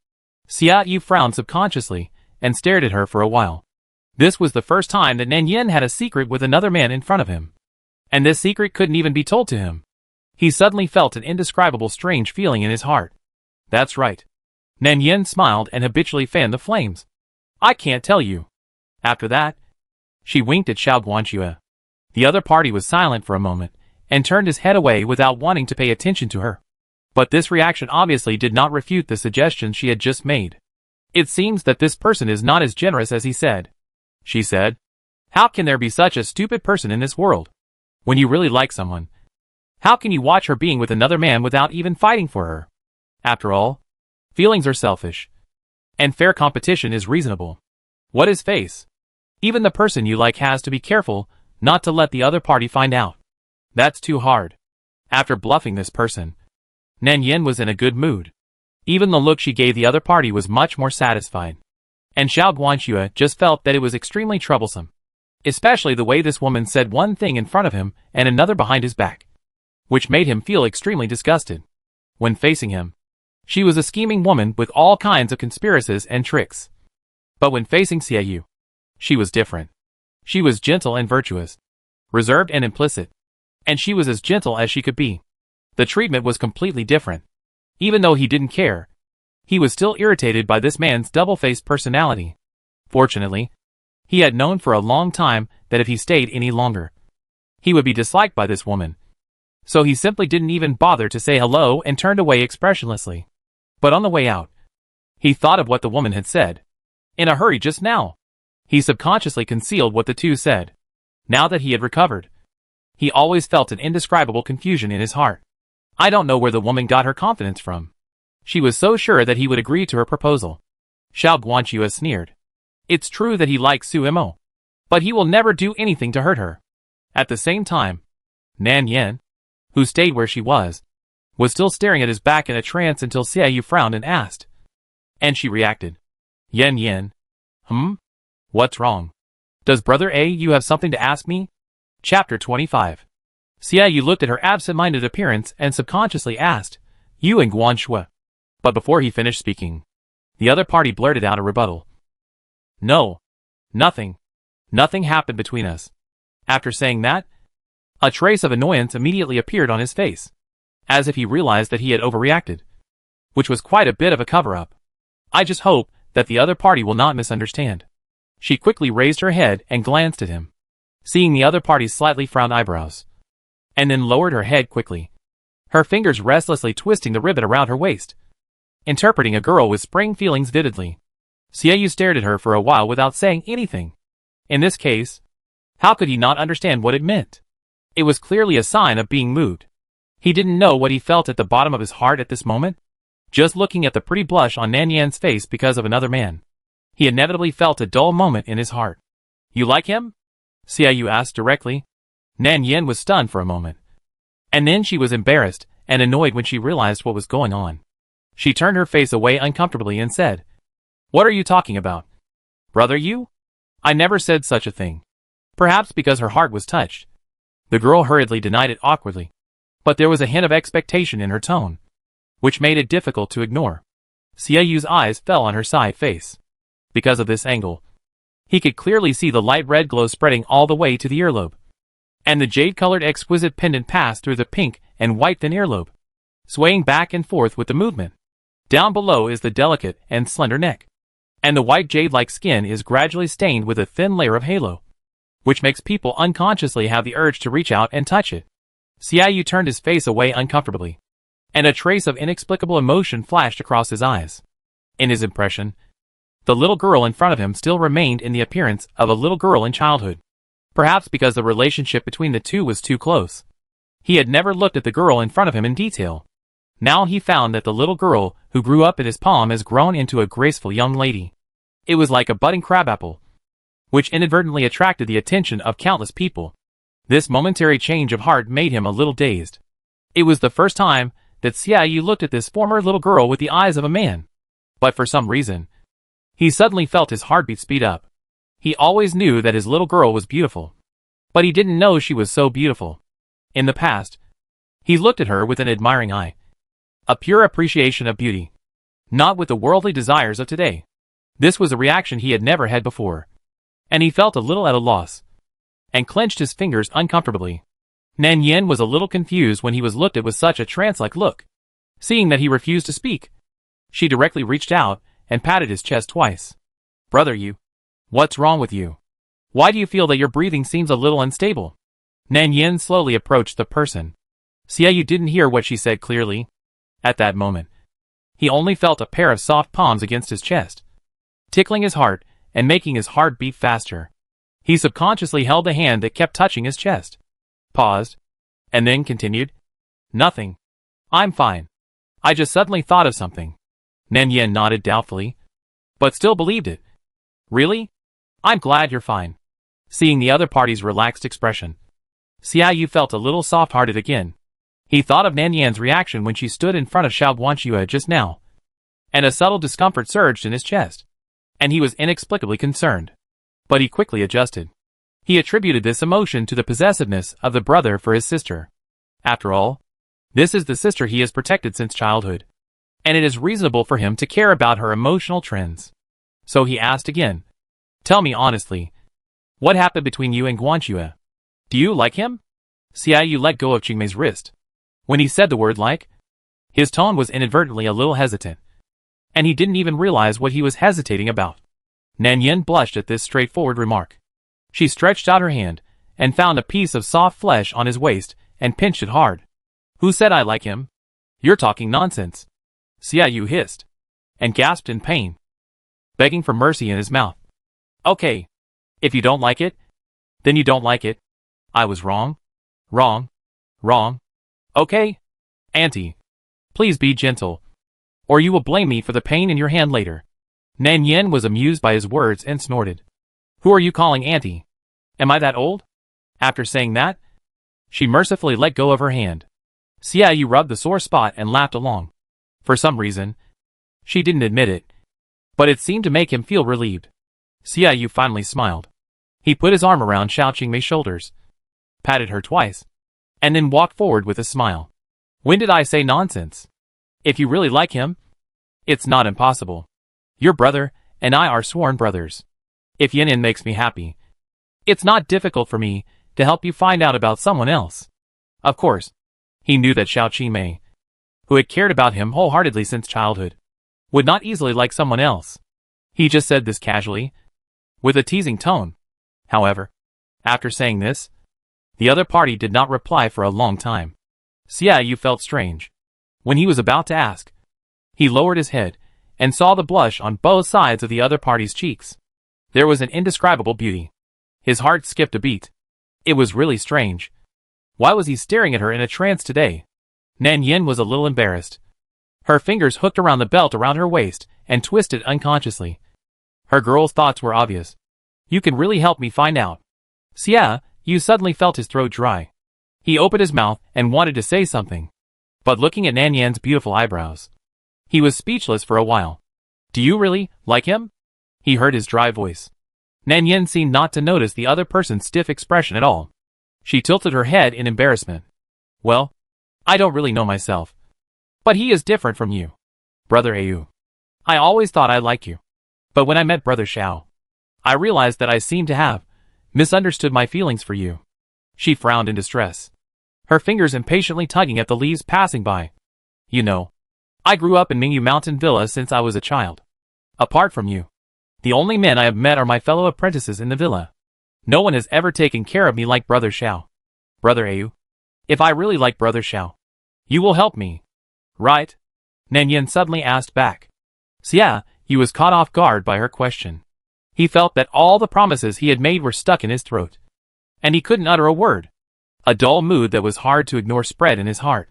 Xiaoyu frowned subconsciously, and stared at her for a while. This was the first time that Nan Yan had a secret with another man in front of him. And this secret couldn't even be told to him. He suddenly felt an indescribable strange feeling in his heart. That's right. Nan Yan smiled and habitually fanned the flames. I can't tell you. After that, she winked at Xiao Guanxue. The other party was silent for a moment, and turned his head away without wanting to pay attention to her. But this reaction obviously did not refute the suggestion she had just made. It seems that this person is not as generous as he said. She said, How can there be such a stupid person in this world? When you really like someone, how can you watch her being with another man without even fighting for her? After all, feelings are selfish, and fair competition is reasonable. What is face? Even the person you like has to be careful not to let the other party find out. That's too hard. After bluffing this person, Nan Yan was in a good mood. Even the look she gave the other party was much more satisfied. And Xiao Guanxue just felt that it was extremely troublesome. Especially the way this woman said one thing in front of him and another behind his back, which made him feel extremely disgusted. When facing him, she was a scheming woman with all kinds of conspiracies and tricks. But when facing Xiaoyu, she was different. She was gentle and virtuous, reserved and implicit, and she was as gentle as she could be. The treatment was completely different. Even though he didn't care, he was still irritated by this man's double-faced personality. Fortunately, he had known for a long time that if he stayed any longer, he would be disliked by this woman. So he simply didn't even bother to say hello and turned away expressionlessly. But on the way out, he thought of what the woman had said. In a hurry just now. He subconsciously concealed what the two said. Now that he had recovered, he always felt an indescribable confusion in his heart. I don't know where the woman got her confidence from. She was so sure that he would agree to her proposal. Xiao Guanxue sneered. It's true that he likes Su Imo, but he will never do anything to hurt her. At the same time, Nan Yan, who stayed where she was still staring at his back in a trance until Xiaoyu frowned and asked. And she reacted. Yan. What's wrong? Does Brother A you have something to ask me? Chapter 25. Xiaoyu looked at her absent-minded appearance and subconsciously asked, You and Guanxue. But before he finished speaking, the other party blurted out a rebuttal. No. Nothing. Nothing happened between us. After saying that, a trace of annoyance immediately appeared on his face, as if he realized that he had overreacted, which was quite a bit of a cover-up. I just hope that the other party will not misunderstand. She quickly raised her head and glanced at him, seeing the other party's slightly frowned eyebrows, and then lowered her head quickly, her fingers restlessly twisting the ribbon around her waist. interpreting a girl with spring feelings vividly. Xiaoyu stared at her for a while without saying anything. In this case, how could he not understand what it meant? It was clearly a sign of being moved. He didn't know what he felt at the bottom of his heart at this moment. Just looking at the pretty blush on Nan Yan's face because of another man, he inevitably felt a dull moment in his heart. You like him? Xiaoyu asked directly. Nan Yan was stunned for a moment. And then she was embarrassed and annoyed when she realized what was going on. She turned her face away uncomfortably and said, What are you talking about? Brother you? I never said such a thing. Perhaps because her heart was touched. The girl hurriedly denied it awkwardly. But there was a hint of expectation in her tone, which made it difficult to ignore. Xiaoyu's eyes fell on her side face. Because of this angle, he could clearly see the light red glow spreading all the way to the earlobe. And the jade-colored exquisite pendant passed through the pink and white thin earlobe, swaying back and forth with the movement. Down below is the delicate and slender neck. And the white jade-like skin is gradually stained with a thin layer of halo, which makes people unconsciously have the urge to reach out and touch it. Xiaoyu turned his face away uncomfortably, and a trace of inexplicable emotion flashed across his eyes. In his impression, the little girl in front of him still remained in the appearance of a little girl in childhood. Perhaps because the relationship between the two was too close. He had never looked at the girl in front of him in detail. Now he found that the little girl who grew up in his palm has grown into a graceful young lady. It was like a budding crabapple, which inadvertently attracted the attention of countless people. This momentary change of heart made him a little dazed. It was the first time that Xiaoyu looked at this former little girl with the eyes of a man. But for some reason, he suddenly felt his heartbeat speed up. He always knew that his little girl was beautiful, but he didn't know she was so beautiful. In the past, he looked at her with an admiring eye, a pure appreciation of beauty, not with the worldly desires of today. This was a reaction he had never had before, and he felt a little at a loss, and clenched his fingers uncomfortably. Nan Yan was a little confused when he was looked at with such a trance-like look. Seeing that he refused to speak, she directly reached out and patted his chest twice. Brother you. What's wrong with you? Why do you feel that your breathing seems a little unstable? Nan Yan slowly approached the person. Xiaoyu didn't hear what she said clearly. At that moment, he only felt a pair of soft palms against his chest, tickling his heart and making his heart beat faster. He subconsciously held the hand that kept touching his chest, paused, and then continued. Nothing. I'm fine. I just suddenly thought of something. Nan Yan nodded doubtfully, but still believed it. Really? I'm glad you're fine. Seeing the other party's relaxed expression, Xiaoyu felt a little soft-hearted again. He thought of Nan Yan's reaction when she stood in front of Xiao Guanxue just now, and a subtle discomfort surged in his chest, and he was inexplicably concerned. But he quickly adjusted. He attributed this emotion to the possessiveness of the brother for his sister. After all, this is the sister he has protected since childhood, and it is reasonable for him to care about her emotional trends. So he asked again, Tell me honestly, what happened between you and Guanxue? Do you like him? Xiaoyu let go of Qingmei's wrist. When he said the word like, his tone was inadvertently a little hesitant, and he didn't even realize what he was hesitating about. Nan Yan blushed at this straightforward remark. She stretched out her hand and found a piece of soft flesh on his waist and pinched it hard. Who said I like him? You're talking nonsense. Xiaoyu hissed and gasped in pain, begging for mercy in his mouth. Okay. If you don't like it, then you don't like it. I was wrong. Wrong. Wrong. Okay? Auntie, please be gentle, or you will blame me for the pain in your hand later. Nan Yan was amused by his words and snorted. Who are you calling auntie? Am I that old? After saying that, she mercifully let go of her hand. Xiaoyu rubbed the sore spot and laughed along. For some reason, she didn't admit it, but it seemed to make him feel relieved. Xiaoyu finally smiled. He put his arm around Xiao Qingmei's shoulders, patted her twice, and then walked forward with a smile. When did I say nonsense? If you really like him, it's not impossible. Your brother and I are sworn brothers. If Yan'an makes me happy, it's not difficult for me to help you find out about someone else. Of course, he knew that Xiao Qingmei, who had cared about him wholeheartedly since childhood, would not easily like someone else. He just said this casually, with a teasing tone. However, after saying this, the other party did not reply for a long time. Xiaoyu felt strange. When he was about to ask, He lowered his head, and saw the blush on both sides of the other party's cheeks. There was an indescribable beauty. His heart skipped a beat. It was really strange. Why was he staring at her in a trance today? Nan Yin was a little embarrassed. Her fingers hooked around the belt around her waist and twisted unconsciously. Her girl's thoughts were obvious. You can really help me find out. Xia, Yu suddenly felt his throat dry. He opened his mouth and wanted to say something. But looking at Nan Yan's beautiful eyebrows, he was speechless for a while. Do you really like him? He heard his dry voice. Nan Yin seemed not to notice the other person's stiff expression at all. She tilted her head in embarrassment. Well, I don't really know myself. But he is different from you. Brother Au. I always thought I liked you. But when I met Brother Xiao, I realized that I seemed to have misunderstood my feelings for you. She frowned in distress, her fingers impatiently tugging at the leaves passing by. You know, I grew up in Mingyu Mountain Villa since I was a child. Apart from you, the only men I have met are my fellow apprentices in the villa. No one has ever taken care of me like Brother Xiao. Brother Au, if I really like Brother Xiao, you will help me, right? Nan Yin suddenly asked back. Xia, he was caught off guard by her question. He felt that all the promises he had made were stuck in his throat, and he couldn't utter a word. A dull mood that was hard to ignore spread in his heart.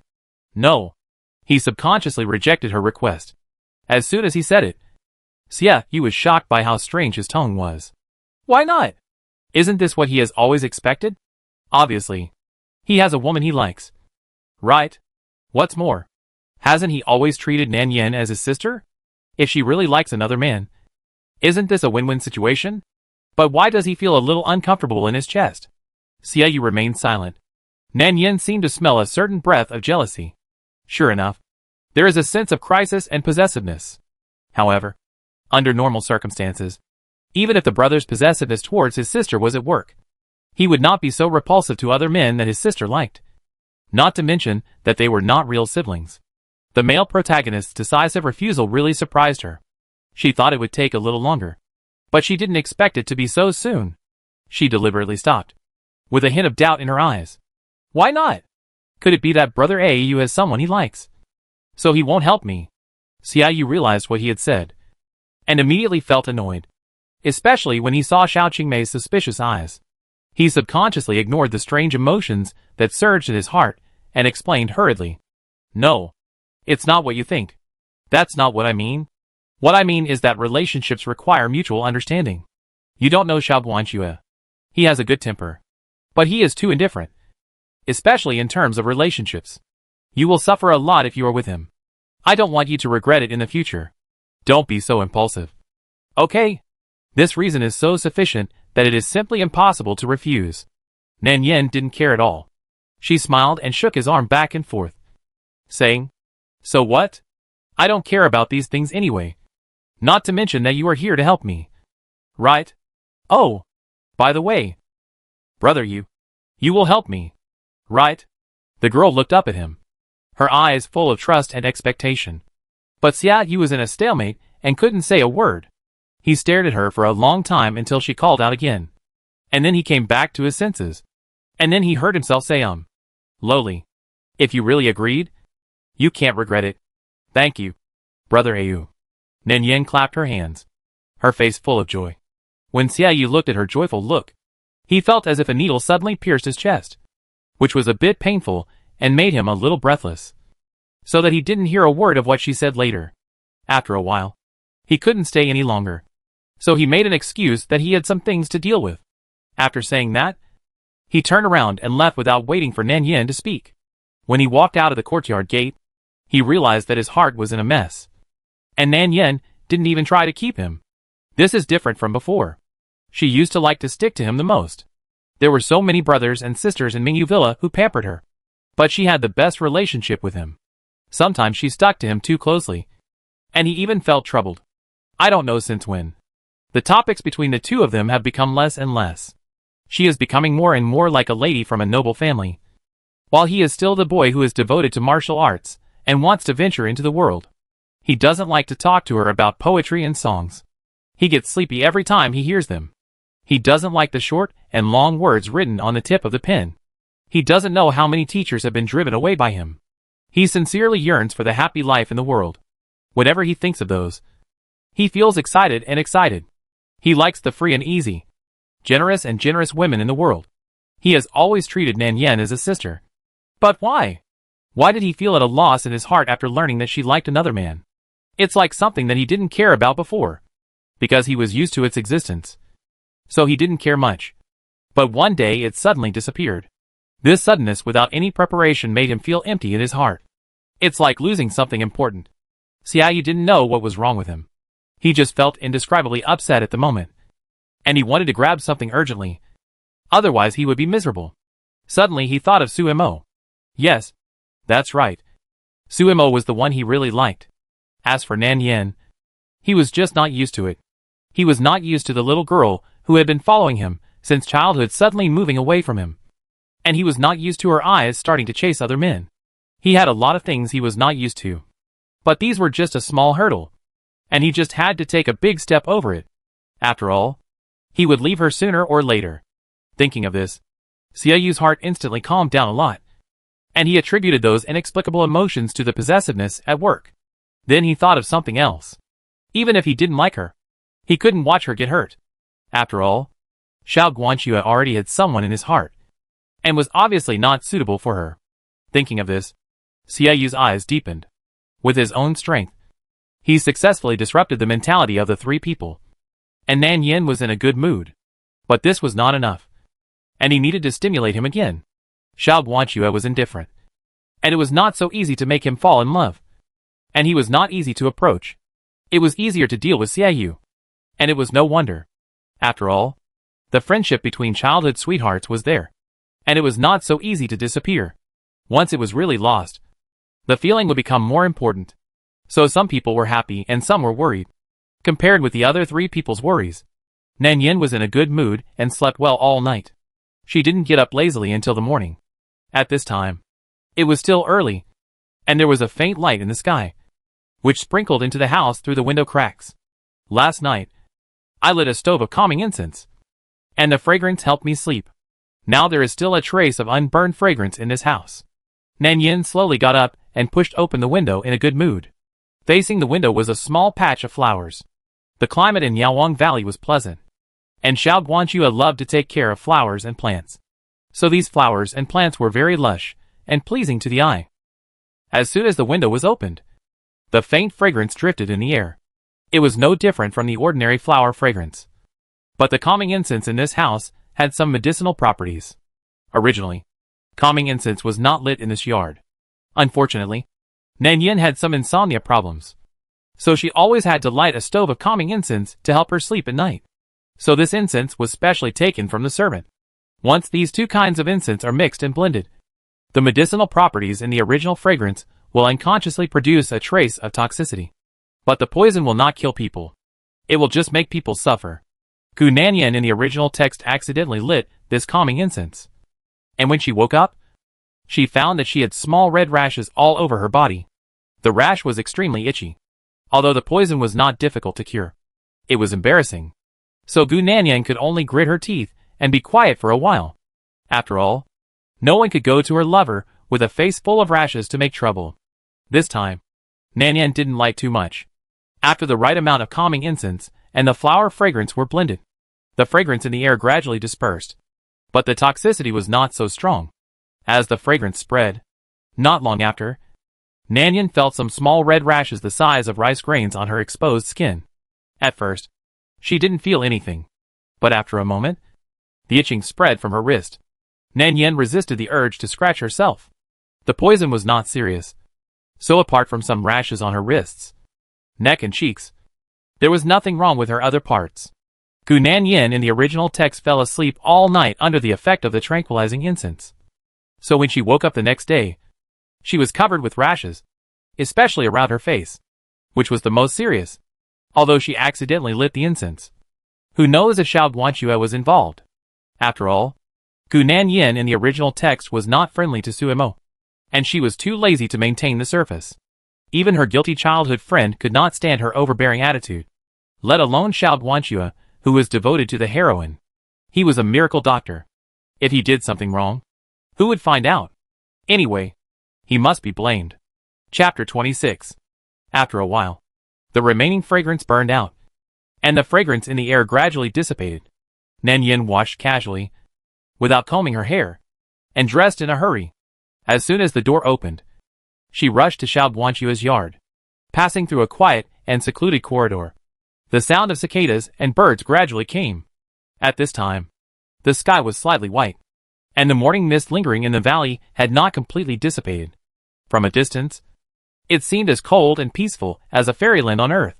No. He subconsciously rejected her request. As soon as he said it, Xia Yu was shocked by how strange his tone was. Why not? Isn't this what he has always expected? Obviously. He has a woman he likes. Right? What's more, hasn't he always treated Nan Yin as his sister? If she really likes another man, isn't this a win-win situation? But why does he feel a little uncomfortable in his chest? Xia Yu remained silent. Nan Yin seemed to smell a certain breath of jealousy. Sure enough, there is a sense of crisis and possessiveness. However, under normal circumstances, even if the brother's possessiveness towards his sister was at work, he would not be so repulsive to other men that his sister liked. Not to mention that they were not real siblings. The male protagonist's decisive refusal really surprised her. She thought it would take a little longer, but she didn't expect it to be so soon. She deliberately stopped, with a hint of doubt in her eyes. Why not? Could it be that Brother Au has someone he likes? So he won't help me? Xia Yu realized what he had said, and immediately felt annoyed, especially when he saw Xiao Qingmei's suspicious eyes. He subconsciously ignored the strange emotions that surged in his heart and explained hurriedly. No, it's not what you think. That's not what I mean. What I mean is that relationships require mutual understanding. You don't know Xiao Guanxue. He has a good temper, but he is too indifferent, especially in terms of relationships. You will suffer a lot if you are with him. I don't want you to regret it in the future. Don't be so impulsive. Okay? This reason is so sufficient that it is simply impossible to refuse. Nan Yin didn't care at all. She smiled and shook his arm back and forth, saying, So what? I don't care about these things anyway. Not to mention that you are here to help me. Right? Oh, by the way, Brother you will help me. Right? The girl looked up at him, her eyes full of trust and expectation. But Xia Yu was in a stalemate and couldn't say a word. He stared at her for a long time until she called out again. And then he came back to his senses. And then he heard himself say lowly, if you really agreed, you can't regret it. Thank you, Brother Au. Nan Yin clapped her hands, her face full of joy. When Xia Yu looked at her joyful look, he felt as if a needle suddenly pierced his chest, which was a bit painful and made him a little breathless, so that he didn't hear a word of what she said later. After a while, he couldn't stay any longer, so he made an excuse that he had some things to deal with. After saying that, he turned around and left without waiting for Nan Yin to speak. When he walked out of the courtyard gate, he realized that his heart was in a mess, and Nan Yin didn't even try to keep him. This is different from before. She used to like to stick to him the most. There were so many brothers and sisters in Mingyu Villa who pampered her, but she had the best relationship with him. Sometimes she stuck to him too closely, and he even felt troubled. I don't know since when. The topics between the two of them have become less and less. She is becoming more and more like a lady from a noble family, while he is still the boy who is devoted to martial arts and wants to venture into the world. He doesn't like to talk to her about poetry and songs. He gets sleepy every time he hears them. He doesn't like the short and long words written on the tip of the pen. He doesn't know how many teachers have been driven away by him. He sincerely yearns for the happy life in the world. Whenever he thinks of those, he feels excited and excited. He likes the free and easy, generous women in the world. He has always treated Nan Yen as a sister. But why? Why did he feel at a loss in his heart after learning that she liked another man? It's like something that he didn't care about before, because he was used to its existence. So he didn't care much. But one day it suddenly disappeared. This suddenness without any preparation made him feel empty in his heart. It's like losing something important. Xiaoyu didn't know what was wrong with him. He just felt indescribably upset at the moment. And he wanted to grab something urgently. Otherwise he would be miserable. Suddenly he thought of Suemo. Yes, that's right. Suemo was the one he really liked. As for Nan Yen, he was just not used to it. He was not used to the little girl who had been following him since childhood suddenly moving away from him. And he was not used to her eyes starting to chase other men. He had a lot of things he was not used to. But these were just a small hurdle. And he just had to take a big step over it. After all, he would leave her sooner or later. Thinking of this, Xiaoyu's heart instantly calmed down a lot. And he attributed those inexplicable emotions to the possessiveness at work. Then he thought of something else. Even if he didn't like her, he couldn't watch her get hurt. After all, Xiao Guanxue already had someone in his heart, and was obviously not suitable for her. Thinking of this, Xiaoyu's eyes deepened. With his own strength, he successfully disrupted the mentality of the three people. And Nan Yen was in a good mood. But this was not enough. And he needed to stimulate him again. Xiao Guanxue was indifferent. And it was not so easy to make him fall in love. And he was not easy to approach. It was easier to deal with Xiaoyu. And it was no wonder. After all, the friendship between childhood sweethearts was there. And it was not so easy to disappear. Once it was really lost, the feeling would become more important. So some people were happy and some were worried. Compared with the other three people's worries, Nan Yen was in a good mood and slept well all night. She didn't get up lazily until the morning. At this time, it was still early, and there was a faint light in the sky, which sprinkled into the house through the window cracks. Last night, I lit a stove of calming incense, and the fragrance helped me sleep. Now there is still a trace of unburned fragrance in this house. Nan Yen slowly got up and pushed open the window in a good mood. Facing the window was a small patch of flowers. The climate in Yaowang Valley was pleasant, and Xiao Guanxue loved to take care of flowers and plants. So these flowers and plants were very lush and pleasing to the eye. As soon as the window was opened, the faint fragrance drifted in the air. It was no different from the ordinary flower fragrance. But the calming incense in this house had some medicinal properties. Originally, calming incense was not lit in this yard. Unfortunately, Nan Yen had some insomnia problems. So she always had to light a stove of calming incense to help her sleep at night. So this incense was specially taken from the servant. Once these two kinds of incense are mixed and blended, the medicinal properties in the original fragrance will unconsciously produce a trace of toxicity. But the poison will not kill people. It will just make people suffer. Gu Nanyan in the original text accidentally lit this calming incense. And when she woke up, she found that she had small red rashes all over her body. The rash was extremely itchy. Although the poison was not difficult to cure, it was embarrassing. So Gu Nanyan could only grit her teeth and be quiet for a while. After all, no one could go to her lover with a face full of rashes to make trouble. This time, Nanyan didn't light too much. After the right amount of calming incense and the flower fragrance were blended, the fragrance in the air gradually dispersed. But the toxicity was not so strong. As the fragrance spread, not long after, Nanyan felt some small red rashes the size of rice grains on her exposed skin. At first, she didn't feel anything. But after a moment, the itching spread from her wrist. Nanyan resisted the urge to scratch herself. The poison was not serious. So apart from some rashes on her wrists, neck and cheeks, there was nothing wrong with her other parts. Gu Nanyan in the original text fell asleep all night under the effect of the tranquilizing incense. So when she woke up the next day, she was covered with rashes, especially around her face, which was the most serious, although she accidentally lit the incense. Who knows if Xiao Guanxue was involved? After all, Gu Nanyan in the original text was not friendly to Suemo, and she was too lazy to maintain the surface. Even her guilty childhood friend could not stand her overbearing attitude, let alone Xiao Guanxue, who was devoted to the heroine. He was a miracle doctor. If he did something wrong, who would find out? Anyway, he must be blamed. Chapter 26. After a while, the remaining fragrance burned out, and the fragrance in the air gradually dissipated. Nan Yin washed casually, without combing her hair, and dressed in a hurry. As soon as the door opened, she rushed to Xiao Guanxue's yard, passing through a quiet and secluded corridor. The sound of cicadas and birds gradually came. At this time, the sky was slightly white, and the morning mist lingering in the valley had not completely dissipated. From a distance, it seemed as cold and peaceful as a fairyland on earth.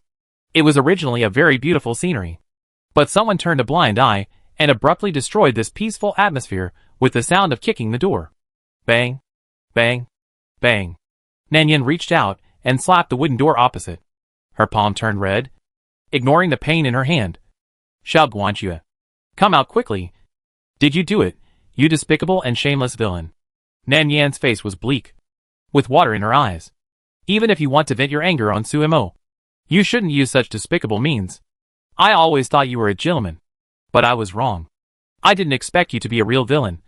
It was originally a very beautiful scenery, but someone turned a blind eye and abruptly destroyed this peaceful atmosphere with the sound of kicking the door. Bang, bang, bang. Nan Yin reached out and slapped the wooden door opposite. Her palm turned red, ignoring the pain in her hand. Xiao Guanxue, come out quickly. Did you do it, you despicable and shameless villain? Nan Yan's face was bleak, with water in her eyes. Even if you want to vent your anger on Suimo, you shouldn't use such despicable means. I always thought you were a gentleman, but I was wrong. I didn't expect you to be a real villain,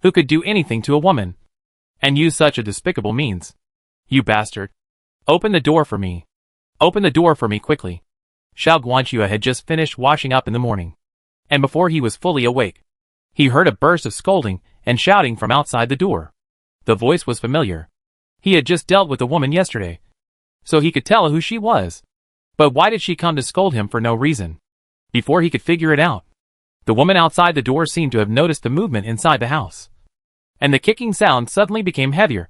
who could do anything to a woman, and use such a despicable means. You bastard. Open the door for me. Open the door for me quickly. Xiao Guanxue had just finished washing up in the morning, and before he was fully awake, he heard a burst of scolding and shouting from outside the door. The voice was familiar. He had just dealt with a woman yesterday, so he could tell who she was. But why did she come to scold him for no reason? Before he could figure it out, the woman outside the door seemed to have noticed the movement inside the house, and the kicking sound suddenly became heavier,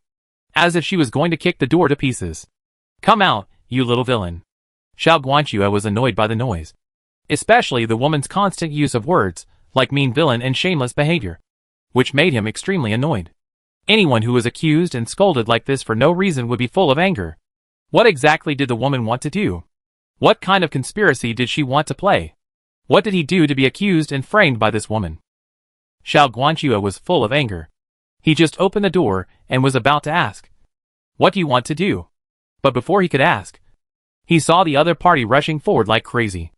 as if she was going to kick the door to pieces. Come out, you little villain. Xiao Guanxue was annoyed by the noise, especially the woman's constant use of words like mean villain and shameless behavior, which made him extremely annoyed. Anyone who was accused and scolded like this for no reason would be full of anger. What exactly did the woman want to do? What kind of conspiracy did she want to play? What did he do to be accused and framed by this woman? Xiao Guanxue was full of anger. He just opened the door and was about to ask, "What do you want to do?" But before he could ask, he saw the other party rushing forward like crazy,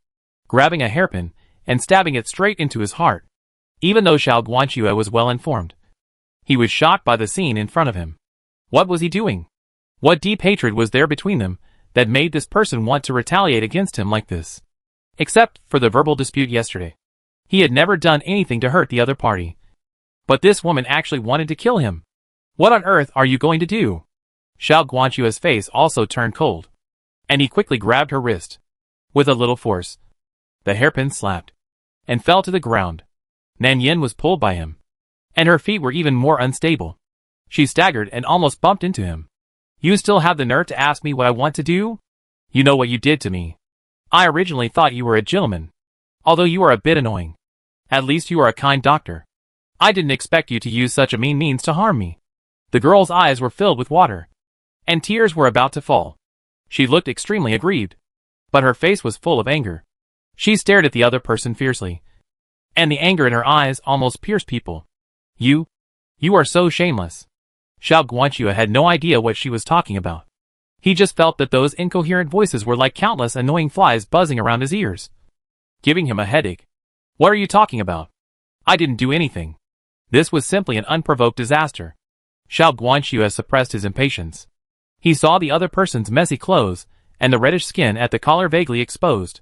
grabbing a hairpin and stabbing it straight into his heart. Even though Xiao Guanxue was well informed, he was shocked by the scene in front of him. What was he doing? What deep hatred was there between them that made this person want to retaliate against him like this? Except for the verbal dispute yesterday, he had never done anything to hurt the other party. But this woman actually wanted to kill him. What on earth are you going to do? Xiao Guanxue's face also turned cold, and he quickly grabbed her wrist. With a little force, the hairpin slapped and fell to the ground. Nan Yin was pulled by him, and her feet were even more unstable. She staggered and almost bumped into him. You still have the nerve to ask me what I want to do? You know what you did to me. I originally thought you were a gentleman, although you are a bit annoying. At least you are a kind doctor. I didn't expect you to use such a mean means to harm me. The girl's eyes were filled with water, and tears were about to fall. She looked extremely aggrieved, but her face was full of anger. She stared at the other person fiercely, and the anger in her eyes almost pierced people. You are so shameless. Xiao Guanxue had no idea what she was talking about. He just felt that those incoherent voices were like countless annoying flies buzzing around his ears, giving him a headache. What are you talking about? I didn't do anything. This was simply an unprovoked disaster. Xiao Guanxue suppressed his impatience. He saw the other person's messy clothes and the reddish skin at the collar vaguely exposed.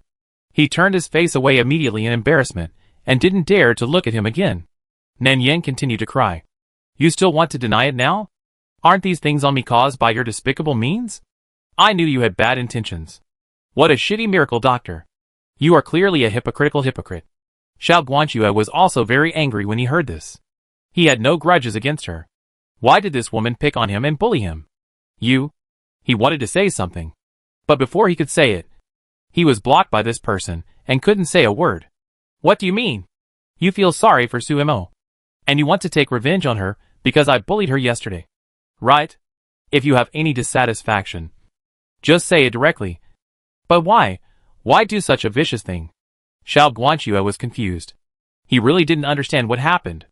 He turned his face away immediately in embarrassment and didn't dare to look at him again. Nan Yin continued to cry. You still want to deny it now? Aren't these things on me caused by your despicable means? I knew you had bad intentions. What a shitty miracle doctor. You are clearly a hypocritical hypocrite. Xiao Guanxue was also very angry when he heard this. He had no grudges against her. Why did this woman pick on him and bully him? He wanted to say something, but before he could say it, he was blocked by this person and couldn't say a word. What do you mean? You feel sorry for Suimo, and you want to take revenge on her because I bullied her yesterday, right? If you have any dissatisfaction, just say it directly. But why? Why do such a vicious thing? Xiao Guanxue was confused. He really didn't understand what happened.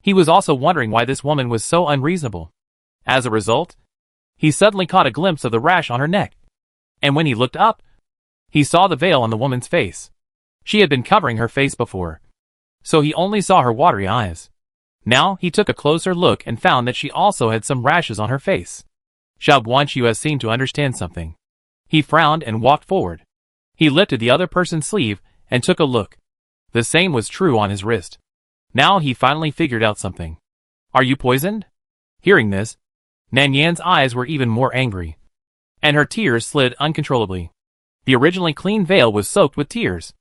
He was also wondering why this woman was so unreasonable. As a result, he suddenly caught a glimpse of the rash on her neck. And when he looked up, he saw the veil on the woman's face. She had been covering her face before, so he only saw her watery eyes. Now he took a closer look and found that she also had some rashes on her face. Xiao Guanxue seemed to understand something. He frowned and walked forward. He lifted the other person's sleeve and took a look. The same was true on his wrist. Now he finally figured out something. Are you poisoned? Hearing this, Nan Yan's eyes were even more angry, and her tears slid uncontrollably. The originally clean veil was soaked with tears.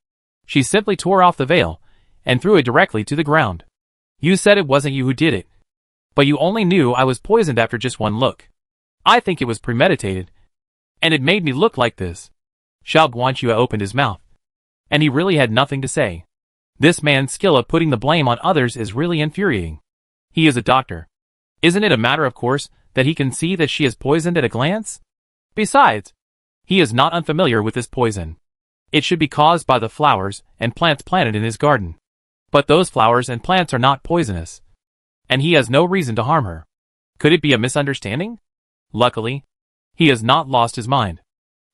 She simply tore off the veil and threw it directly to the ground. You said it wasn't you who did it, but you only knew I was poisoned after just one look. I think it was premeditated, and it made me look like this. Xiao Guanxue opened his mouth, and he really had nothing to say. This man's skill of putting the blame on others is really infuriating. He is a doctor. Isn't it a matter of course that he can see that she is poisoned at a glance? Besides, he is not unfamiliar with this poison. It should be caused by the flowers and plants planted in his garden. But those flowers and plants are not poisonous, and he has no reason to harm her. Could it be a misunderstanding? Luckily, he has not lost his mind.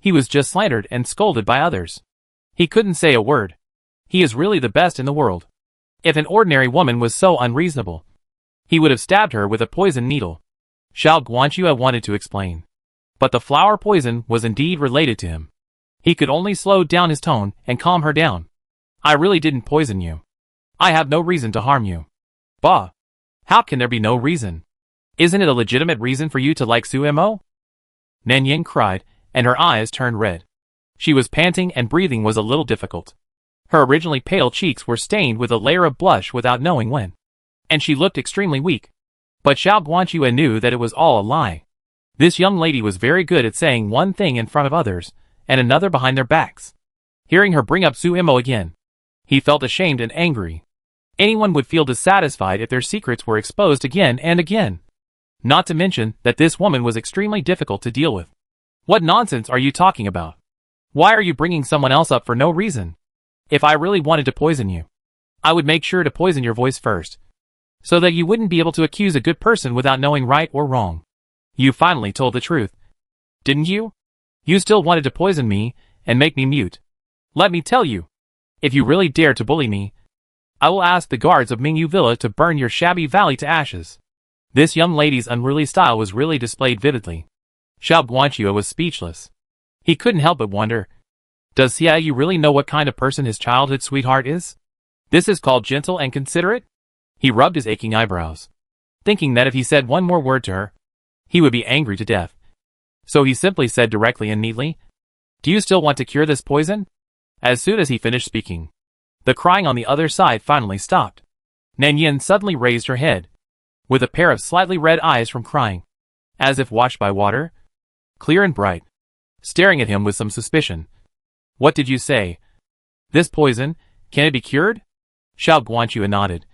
He was just slandered and scolded by others. He couldn't say a word. He is really the best in the world. If an ordinary woman was so unreasonable, he would have stabbed her with a poison needle. Xiao Guanxue wanted to explain, but the flower poison was indeed related to him. He could only slow down his tone and calm her down. I really didn't poison you. I have no reason to harm you. Bah! How can there be no reason? Isn't it a legitimate reason for you to like Suemo? Nan Yin cried, and her eyes turned red. She was panting and breathing was a little difficult. Her originally pale cheeks were stained with a layer of blush without knowing when, and she looked extremely weak. But Xiao Guanxue knew that it was all a lie. This young lady was very good at saying one thing in front of others, and another behind their backs. Hearing her bring up Suemo again, he felt ashamed and angry. Anyone would feel dissatisfied if their secrets were exposed again and again. Not to mention that this woman was extremely difficult to deal with. What nonsense are you talking about? Why are you bringing someone else up for no reason? If I really wanted to poison you, I would make sure to poison your voice first, so that you wouldn't be able to accuse a good person without knowing right or wrong. You finally told the truth, didn't you? You still wanted to poison me and make me mute. Let me tell you, if you really dare to bully me, I will ask the guards of Mingyu Villa to burn your shabby valley to ashes. This young lady's unruly style was really displayed vividly. Xiao Guanxue was speechless. He couldn't help but wonder, does Xia Yu really know what kind of person his childhood sweetheart is? This is called gentle and considerate? He rubbed his aching eyebrows, thinking that if he said one more word to her, he would be angry to death. So he simply said directly and neatly, do you still want to cure this poison? As soon as he finished speaking, the crying on the other side finally stopped. Nan Yin suddenly raised her head, with a pair of slightly red eyes from crying, as if washed by water, clear and bright, staring at him with some suspicion. What did you say? This poison, can it be cured? Xiao Guanxue nodded.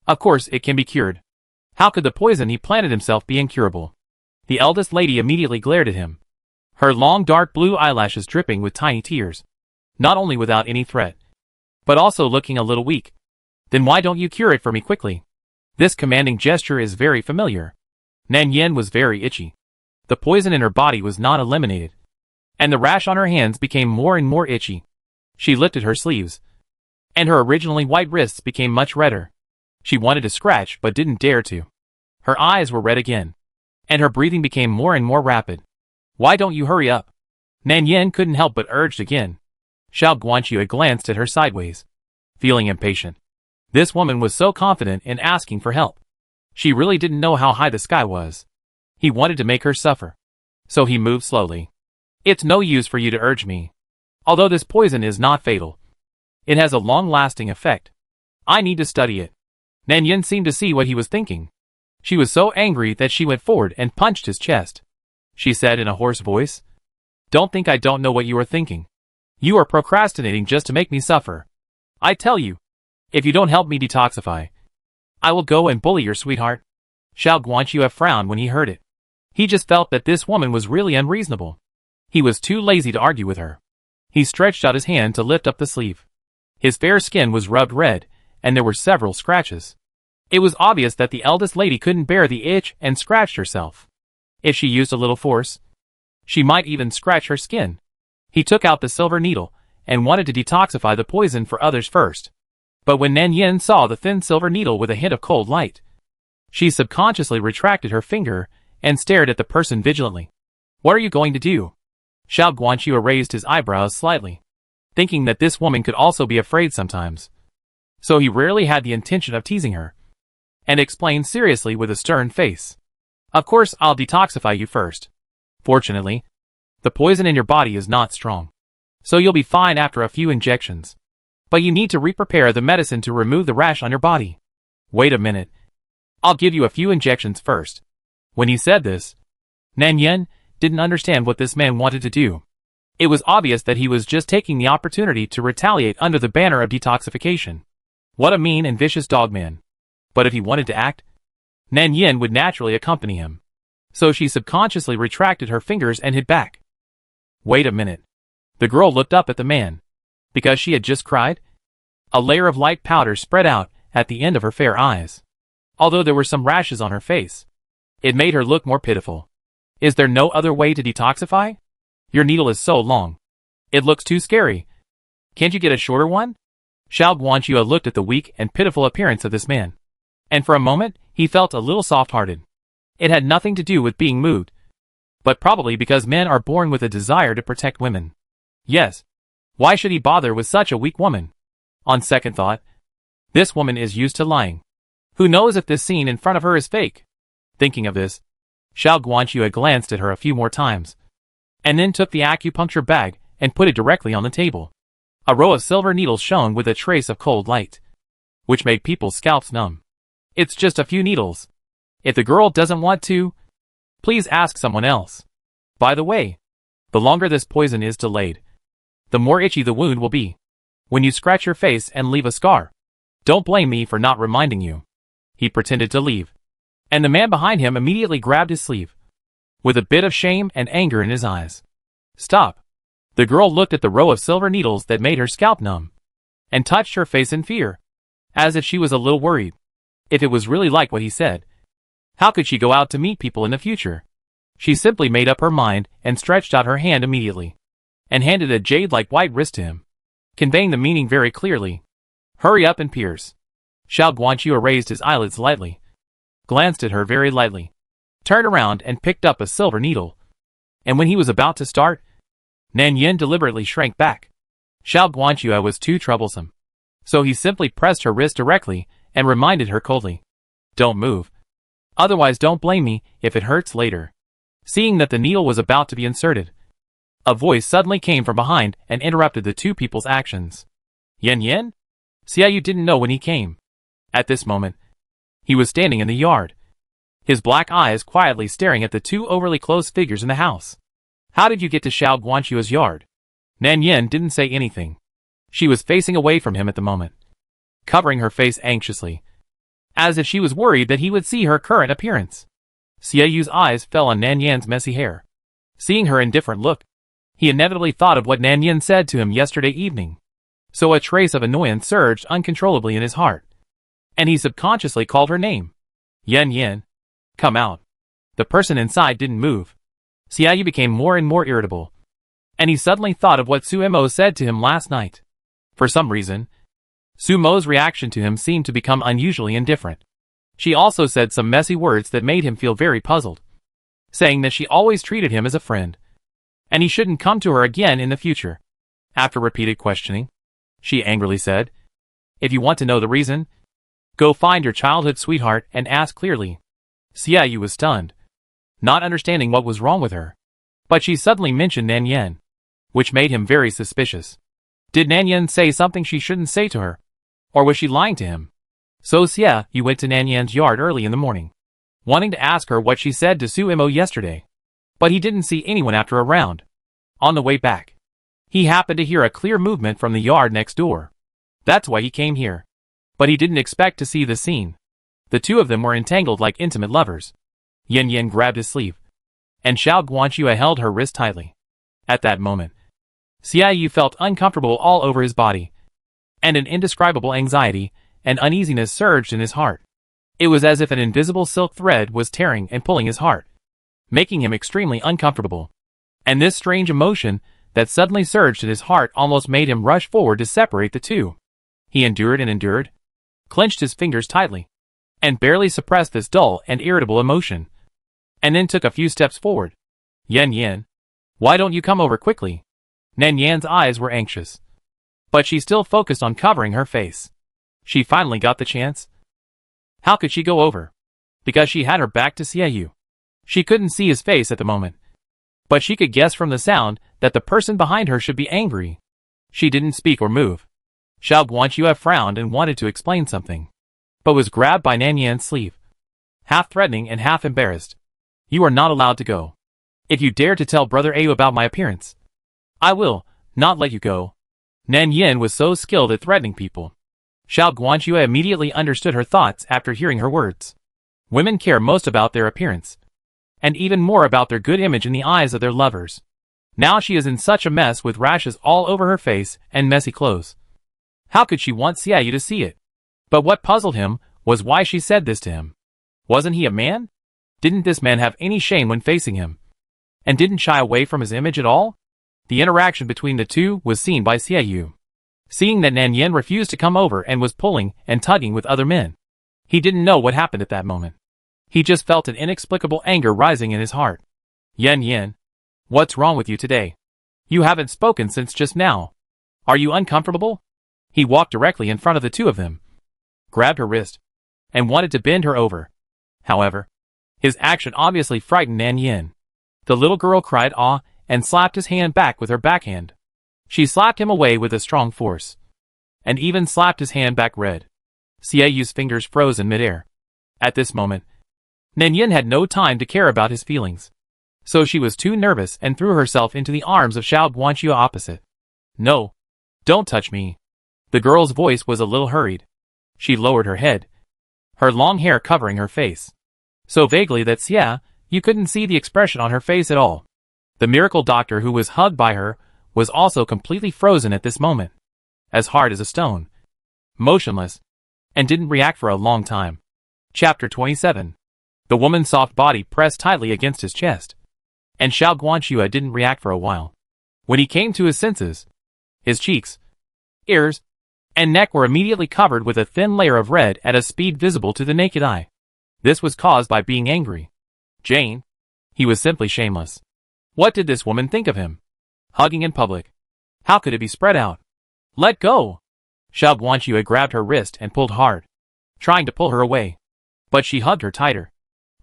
Of course it can be cured. How could the poison he planted himself be incurable? The eldest lady immediately glared at him, her long dark blue eyelashes dripping with tiny tears, not only without any threat, but also looking a little weak. Then why don't you cure it for me quickly? This commanding gesture is very familiar. Nan Yin was very itchy. The poison in her body was not eliminated, and the rash on her hands became more and more itchy. She lifted her sleeves, and her originally white wrists became much redder. She wanted to scratch but didn't dare to. Her eyes were red again, and her breathing became more and more rapid. Why don't you hurry up? Nan Yin couldn't help but urged again. Xiao Guanxue glanced at her sideways, feeling impatient. This woman was so confident in asking for help. She really didn't know how high the sky was. He wanted to make her suffer, so he moved slowly. It's no use for you to urge me. Although this poison is not fatal, it has a long-lasting effect. I need to study it. Nan Yin seemed to see what he was thinking. She was so angry that she went forward and punched his chest. She said in a hoarse voice, don't think I don't know what you are thinking. You are procrastinating just to make me suffer. I tell you, if you don't help me detoxify, I will go and bully your sweetheart. Xiao Guanxue frowned when he heard it. He just felt that this woman was really unreasonable. He was too lazy to argue with her. He stretched out his hand to lift up the sleeve. His fair skin was rubbed red, and there were several scratches. It was obvious that the eldest lady couldn't bear the itch and scratched herself. If she used a little force, she might even scratch her skin. He took out the silver needle and wanted to detoxify the poison for others first. But when Nan Yin saw the thin silver needle with a hint of cold light, she subconsciously retracted her finger and stared at the person vigilantly. What are you going to do? Xiao Guanxue raised his eyebrows slightly, thinking that this woman could also be afraid sometimes. So he rarely had the intention of teasing her, and explained seriously with a stern face. Of course, I'll detoxify you first. Fortunately, the poison in your body is not strong, so you'll be fine after a few injections. But you need to re-prepare the medicine to remove the rash on your body. Wait a minute. I'll give you a few injections first. When he said this, Nan Yen didn't understand what this man wanted to do. It was obvious that he was just taking the opportunity to retaliate under the banner of detoxification. What a mean and vicious dogman. But if he wanted to act, Nan Yen would naturally accompany him. So she subconsciously retracted her fingers and hid back. Wait a minute. The girl looked up at the man. Because she had just cried? A layer of light powder spread out at the end of her fair eyes. Although there were some rashes on her face, it made her look more pitiful. Is there no other way to detoxify? Your needle is so long. It looks too scary. Can't you get a shorter one? Xiao Guanxue looked at the weak and pitiful appearance of this man, and for a moment he felt a little soft-hearted. It had nothing to do with being moved, but probably because men are born with a desire to protect women. Yes. Why should he bother with such a weak woman? On second thought, this woman is used to lying. Who knows if this scene in front of her is fake? Thinking of this, Xiao Guanxue glanced at her a few more times, and then took the acupuncture bag and put it directly on the table. A row of silver needles shone with a trace of cold light, which made people's scalps numb. It's just a few needles. If the girl doesn't want to, please ask someone else. By the way, the longer this poison is delayed, the more itchy the wound will be. When you scratch your face and leave a scar, don't blame me for not reminding you. He pretended to leave, and the man behind him immediately grabbed his sleeve, with a bit of shame and anger in his eyes. Stop. The girl looked at the row of silver needles that made her scalp numb, and touched her face in fear, as if she was a little worried. If it was really like what he said, how could she go out to meet people in the future? She simply made up her mind and stretched out her hand immediately, and handed a jade-like white wrist to him, conveying the meaning very clearly. Hurry up and pierce. Xiao Guanxue raised his eyelids lightly, glanced at her very lightly, turned around and picked up a silver needle. And when he was about to start, Nan Yen deliberately shrank back. Xiao Guanxue was too troublesome, so he simply pressed her wrist directly and reminded her coldly, "Don't move. Otherwise don't blame me if it hurts later." Seeing that the needle was about to be inserted, a voice suddenly came from behind and interrupted the two people's actions. Yen Yen? Xiaoyu didn't know when he came. At this moment, he was standing in the yard, his black eyes quietly staring at the two overly close figures in the house. How did you get to Xiao Guanxue's yard? Nan Yen didn't say anything. She was facing away from him at the moment, covering her face anxiously, as if she was worried that he would see her current appearance. Xiaoyu's eyes fell on Nan Yan's messy hair. Seeing her indifferent look, he inevitably thought of what Nan Yan said to him yesterday evening. So a trace of annoyance surged uncontrollably in his heart, and he subconsciously called her name. Yen Yen, come out. The person inside didn't move. Xiaoyu became more and more irritable, and he suddenly thought of what Sumo said to him last night. For some reason, Sumo's reaction to him seemed to become unusually indifferent. She also said some messy words that made him feel very puzzled, saying that she always treated him as a friend, and he shouldn't come to her again in the future. After repeated questioning, she angrily said, "If you want to know the reason, go find your childhood sweetheart and ask clearly." Xiaoyu was stunned, not understanding what was wrong with her. But she suddenly mentioned Nan Yan, which made him very suspicious. Did Nan Yan say something she shouldn't say to her? Or was she lying to him? So Xiaoyu went to Nan Yan's yard early in the morning, wanting to ask her what she said to Sumo yesterday. But he didn't see anyone after a round. On the way back, he happened to hear a clear movement from the yard next door. That's why he came here. But he didn't expect to see the scene. The two of them were entangled like intimate lovers. Yen Yen grabbed his sleeve, and Xiao Guanxue held her wrist tightly. At that moment, Xiaoyu felt uncomfortable all over his body, and an indescribable anxiety and uneasiness surged in his heart. It was as if an invisible silk thread was tearing and pulling his heart, making him extremely uncomfortable. And this strange emotion that suddenly surged in his heart almost made him rush forward to separate the two. He endured and endured, clenched his fingers tightly, and barely suppressed this dull and irritable emotion, and then took a few steps forward. Yen Yen, Why don't you come over quickly? Nan Yan's eyes were anxious, but she still focused on covering her face. She finally got the chance. How could she go over? Because she had her back to Xiaoyu. She couldn't see his face at the moment, but she could guess from the sound that the person behind her should be angry. She didn't speak or move. Xiao Guanxue frowned and wanted to explain something, but was grabbed by Nan Yan's sleeve, half threatening and half embarrassed. You are not allowed to go. If you dare to tell Brother Au about my appearance, I will not let you go. Nan Yan was so skilled at threatening people. Xiao Guanxue immediately understood her thoughts after hearing her words. Women care most about their appearance, and even more about their good image in the eyes of their lovers. Now she is in such a mess with rashes all over her face and messy clothes. How could she want Xiaoyu to see it? But what puzzled him was why she said this to him. Wasn't he a man? Didn't this man have any shame when facing him? And didn't shy away from his image at all? The interaction between the two was seen by Xiaoyu. Seeing that Nan Yan refused to come over and was pulling and tugging with other men, he didn't know what happened at that moment. He just felt an inexplicable anger rising in his heart. Yan, what's wrong with you today? You haven't spoken since just now. Are you uncomfortable? He walked directly in front of the two of them, grabbed her wrist, and wanted to bend her over. However, his action obviously frightened Nan Yan. The little girl cried "Ah!" and slapped his hand back with her backhand. She slapped him away with a strong force, and even slapped his hand back red. Xiaoyu's fingers froze in midair. At this moment, Nan Yan had no time to care about his feelings, so she was too nervous and threw herself into the arms of Xiao Guanxue opposite. No, don't touch me. The girl's voice was a little hurried. She lowered her head, her long hair covering her face, so vaguely that Xiaoyu couldn't see the expression on her face at all. The miracle doctor who was hugged by her was also completely frozen at this moment, as hard as a stone, motionless, and didn't react for a long time. Chapter 27. The woman's soft body pressed tightly against his chest, and Xiao Guanxue didn't react for a while. When he came to his senses, his cheeks, ears, and neck were immediately covered with a thin layer of red at a speed visible to the naked eye. This was caused by being angry. Jane. He was simply shameless. What did this woman think of him? Hugging in public. How could it be spread out? Let go! Xiao Guanxue grabbed her wrist and pulled hard, trying to pull her away. But she hugged her tighter,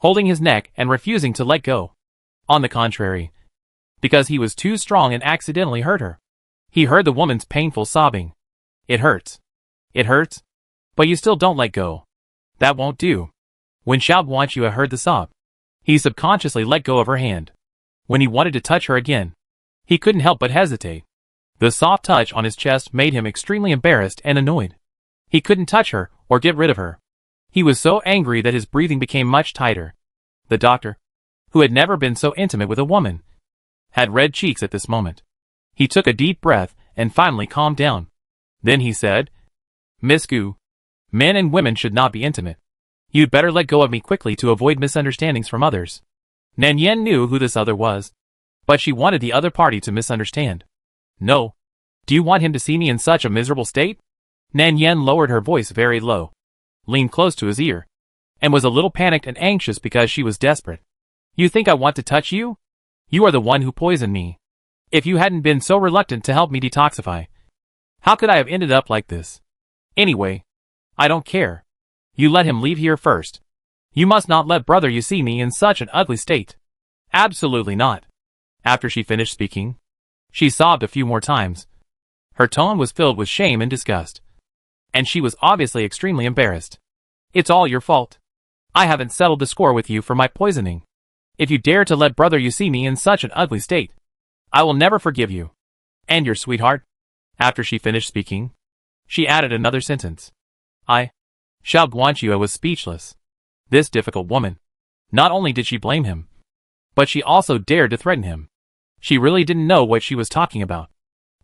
holding his neck and refusing to let go. On the contrary, because he was too strong and accidentally hurt her. He heard the woman's painful sobbing. It hurts. It hurts? But you still don't let go. That won't do. When Xiao Guanxue heard the sob, he subconsciously let go of her hand. When he wanted to touch her again, he couldn't help but hesitate. The soft touch on his chest made him extremely embarrassed and annoyed. He couldn't touch her or get rid of her. He was so angry that his breathing became much tighter. The doctor, who had never been so intimate with a woman, had red cheeks at this moment. He took a deep breath and finally calmed down. Then he said, Miss Gu, men and women should not be intimate. You'd better let go of me quickly to avoid misunderstandings from others. Nan Yan knew who this other was, but she wanted the other party to misunderstand. No. Do you want him to see me in such a miserable state? Nan Yan lowered her voice very low, leaned close to his ear, and was a little panicked and anxious because she was desperate. You think I want to touch you? You are the one who poisoned me. If you hadn't been so reluctant to help me detoxify, how could I have ended up like this? Anyway, I don't care. You let him leave here first. You must not let brother you see me in such an ugly state. Absolutely not. After she finished speaking, she sobbed a few more times. Her tone was filled with shame and disgust, and she was obviously extremely embarrassed. It's all your fault. I haven't settled the score with you for my poisoning. If you dare to let brother you see me in such an ugly state, I will never forgive you. And your sweetheart? After she finished speaking, she added another sentence. Xiao Guanxue was speechless. This difficult woman. Not only did she blame him, but she also dared to threaten him. She really didn't know what she was talking about.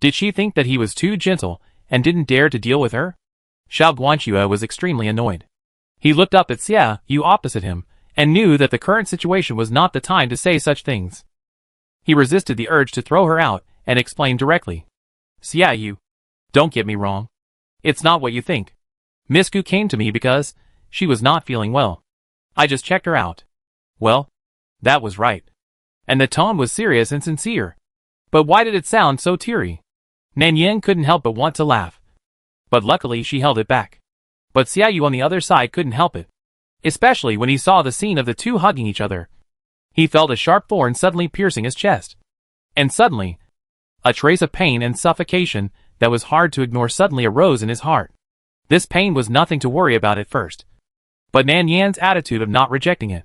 Did she think that he was too gentle and didn't dare to deal with her? Xiao Guanxue was extremely annoyed. He looked up at Xiaoyu opposite him and knew that the current situation was not the time to say such things. He resisted the urge to throw her out and explained directly. Xiaoyu, don't get me wrong. It's not what you think. Miss Gu came to me because she was not feeling well. I just checked her out. Well, that was right. And the tone was serious and sincere. But why did it sound so teary? Nan Yin couldn't help but want to laugh. But luckily she held it back. But Xiaoyu on the other side couldn't help it. Especially when he saw the scene of the two hugging each other. He felt a sharp thorn suddenly piercing his chest. And suddenly, a trace of pain and suffocation that was hard to ignore suddenly arose in his heart. This pain was nothing to worry about at first. But Nan Yan's attitude of not rejecting it,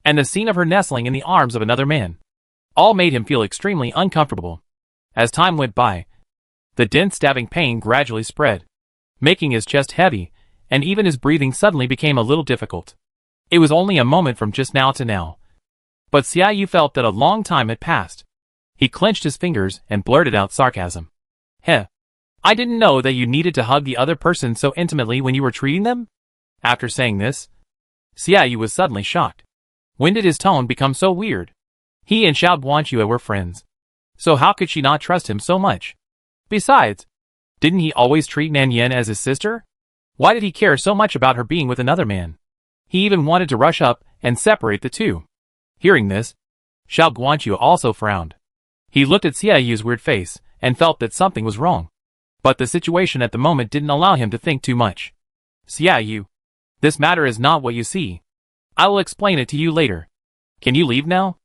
and the scene of her nestling in the arms of another man, all made him feel extremely uncomfortable. As time went by, the dense stabbing pain gradually spread, making his chest heavy, and even his breathing suddenly became a little difficult. It was only a moment from just now to now. But Xiaoyu felt that a long time had passed. He clenched his fingers and blurted out sarcasm. Heh. I didn't know that you needed to hug the other person so intimately when you were treating them? After saying this, Xiaoyu was suddenly shocked. When did his tone become so weird? He and Xiao Guanxue were friends. So how could she not trust him so much? Besides, didn't he always treat Nan Yin as his sister? Why did he care so much about her being with another man? He even wanted to rush up and separate the two. Hearing this, Xiao Guanxue also frowned. He looked at Xiaoyu's weird face and felt that something was wrong. But the situation at the moment didn't allow him to think too much. Xiaoyu, this matter is not what you see. I will explain it to you later. Can you leave now?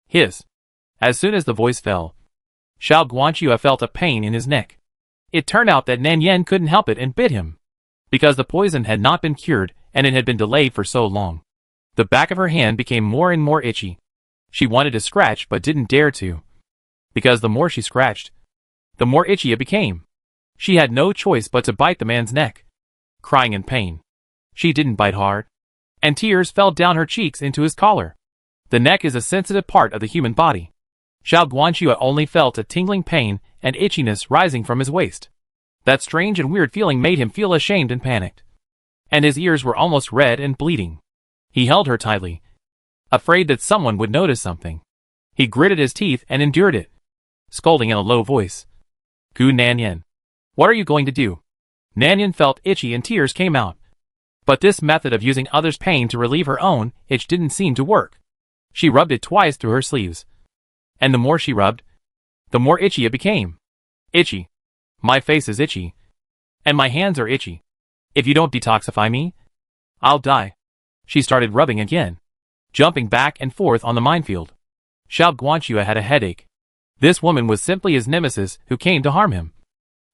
Hiss. As soon as the voice fell, Xiao Guanxue felt a pain in his neck. It turned out that Nan Yin couldn't help it and bit him. Because the poison had not been cured and it had been delayed for so long. The back of her hand became more and more itchy. She wanted to scratch but didn't dare to. Because the more she scratched, the more itchy it became. She had no choice but to bite the man's neck. Crying in pain, she didn't bite hard, and tears fell down her cheeks into his collar. The neck is a sensitive part of the human body. Xiao Guanxue only felt a tingling pain and itchiness rising from his waist. That strange and weird feeling made him feel ashamed and panicked. And his ears were almost red and bleeding. He held her tightly, afraid that someone would notice something. He gritted his teeth and endured it, scolding in a low voice. Gu Nan Yin, what are you going to do? Nan Yin felt itchy and tears came out. But this method of using others' pain to relieve her own itch didn't seem to work. She rubbed it twice through her sleeves. And the more she rubbed, the more itchy it became. Itchy. My face is itchy. And my hands are itchy. If you don't detoxify me, I'll die. She started rubbing again, jumping back and forth on the minefield. Xiao Guanxue had a headache. This woman was simply his nemesis who came to harm him.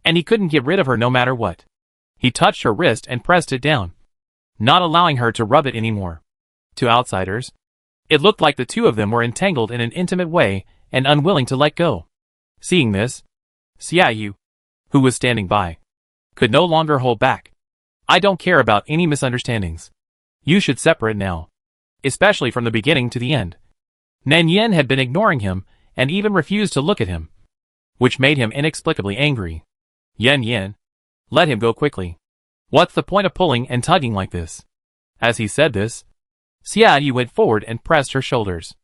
And he couldn't get rid of her no matter what. He touched her wrist and pressed it down, not allowing her to rub it anymore. To outsiders, it looked like the two of them were entangled in an intimate way and unwilling to let go. Seeing this, Xiaoyu, who was standing by, could no longer hold back. I don't care about any misunderstandings. You should separate now. Especially from the beginning to the end. Nan Yin had been ignoring him and even refused to look at him, which made him inexplicably angry. Yin, let him go quickly. What's the point of pulling and tugging like this? As he said this, Xiaoyu went forward and pressed her shoulders.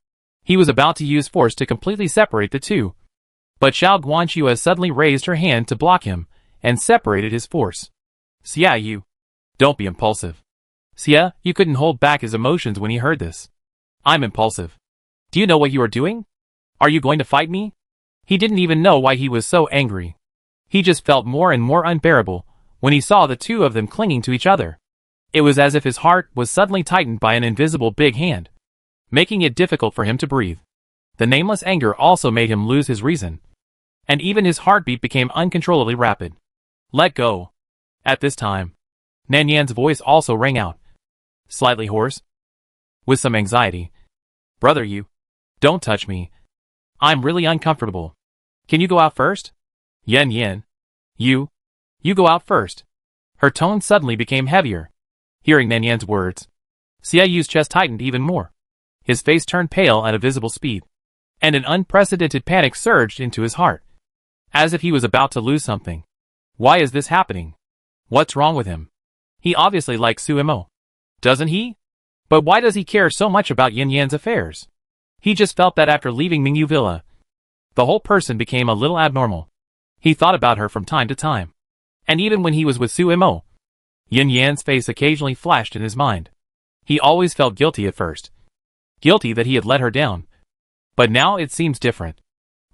He was about to use force to completely separate the two. But Xiao Guanxue suddenly raised her hand to block him and separated his force. Xiaoyu, don't be impulsive. Xia, you couldn't hold back his emotions when he heard this. I'm impulsive. Do you know what you are doing? Are you going to fight me? He didn't even know why he was so angry. He just felt more and more unbearable when he saw the two of them clinging to each other. It was as if his heart was suddenly tightened by an invisible big hand, making it difficult for him to breathe. The nameless anger also made him lose his reason, and even his heartbeat became uncontrollably rapid. Let go. At this time, Nan Yan's voice also rang out, slightly hoarse, with some anxiety. Brother, you, don't touch me. I'm really uncomfortable. Can you go out first? Yin, you go out first. Her tone suddenly became heavier. Hearing Nan Yan's words, Xiaoyu's chest tightened even more. His face turned pale at a visible speed, and an unprecedented panic surged into his heart, as if he was about to lose something. Why is this happening? What's wrong with him? He obviously likes Suemo, doesn't he? But why does he care so much about Yin Yan's affairs? He just felt that after leaving Mingyu Villa, the whole person became a little abnormal. He thought about her from time to time. And even when he was with Suemo, Yin Yan's face occasionally flashed in his mind. He always felt guilty at first. Guilty that he had let her down. But now it seems different.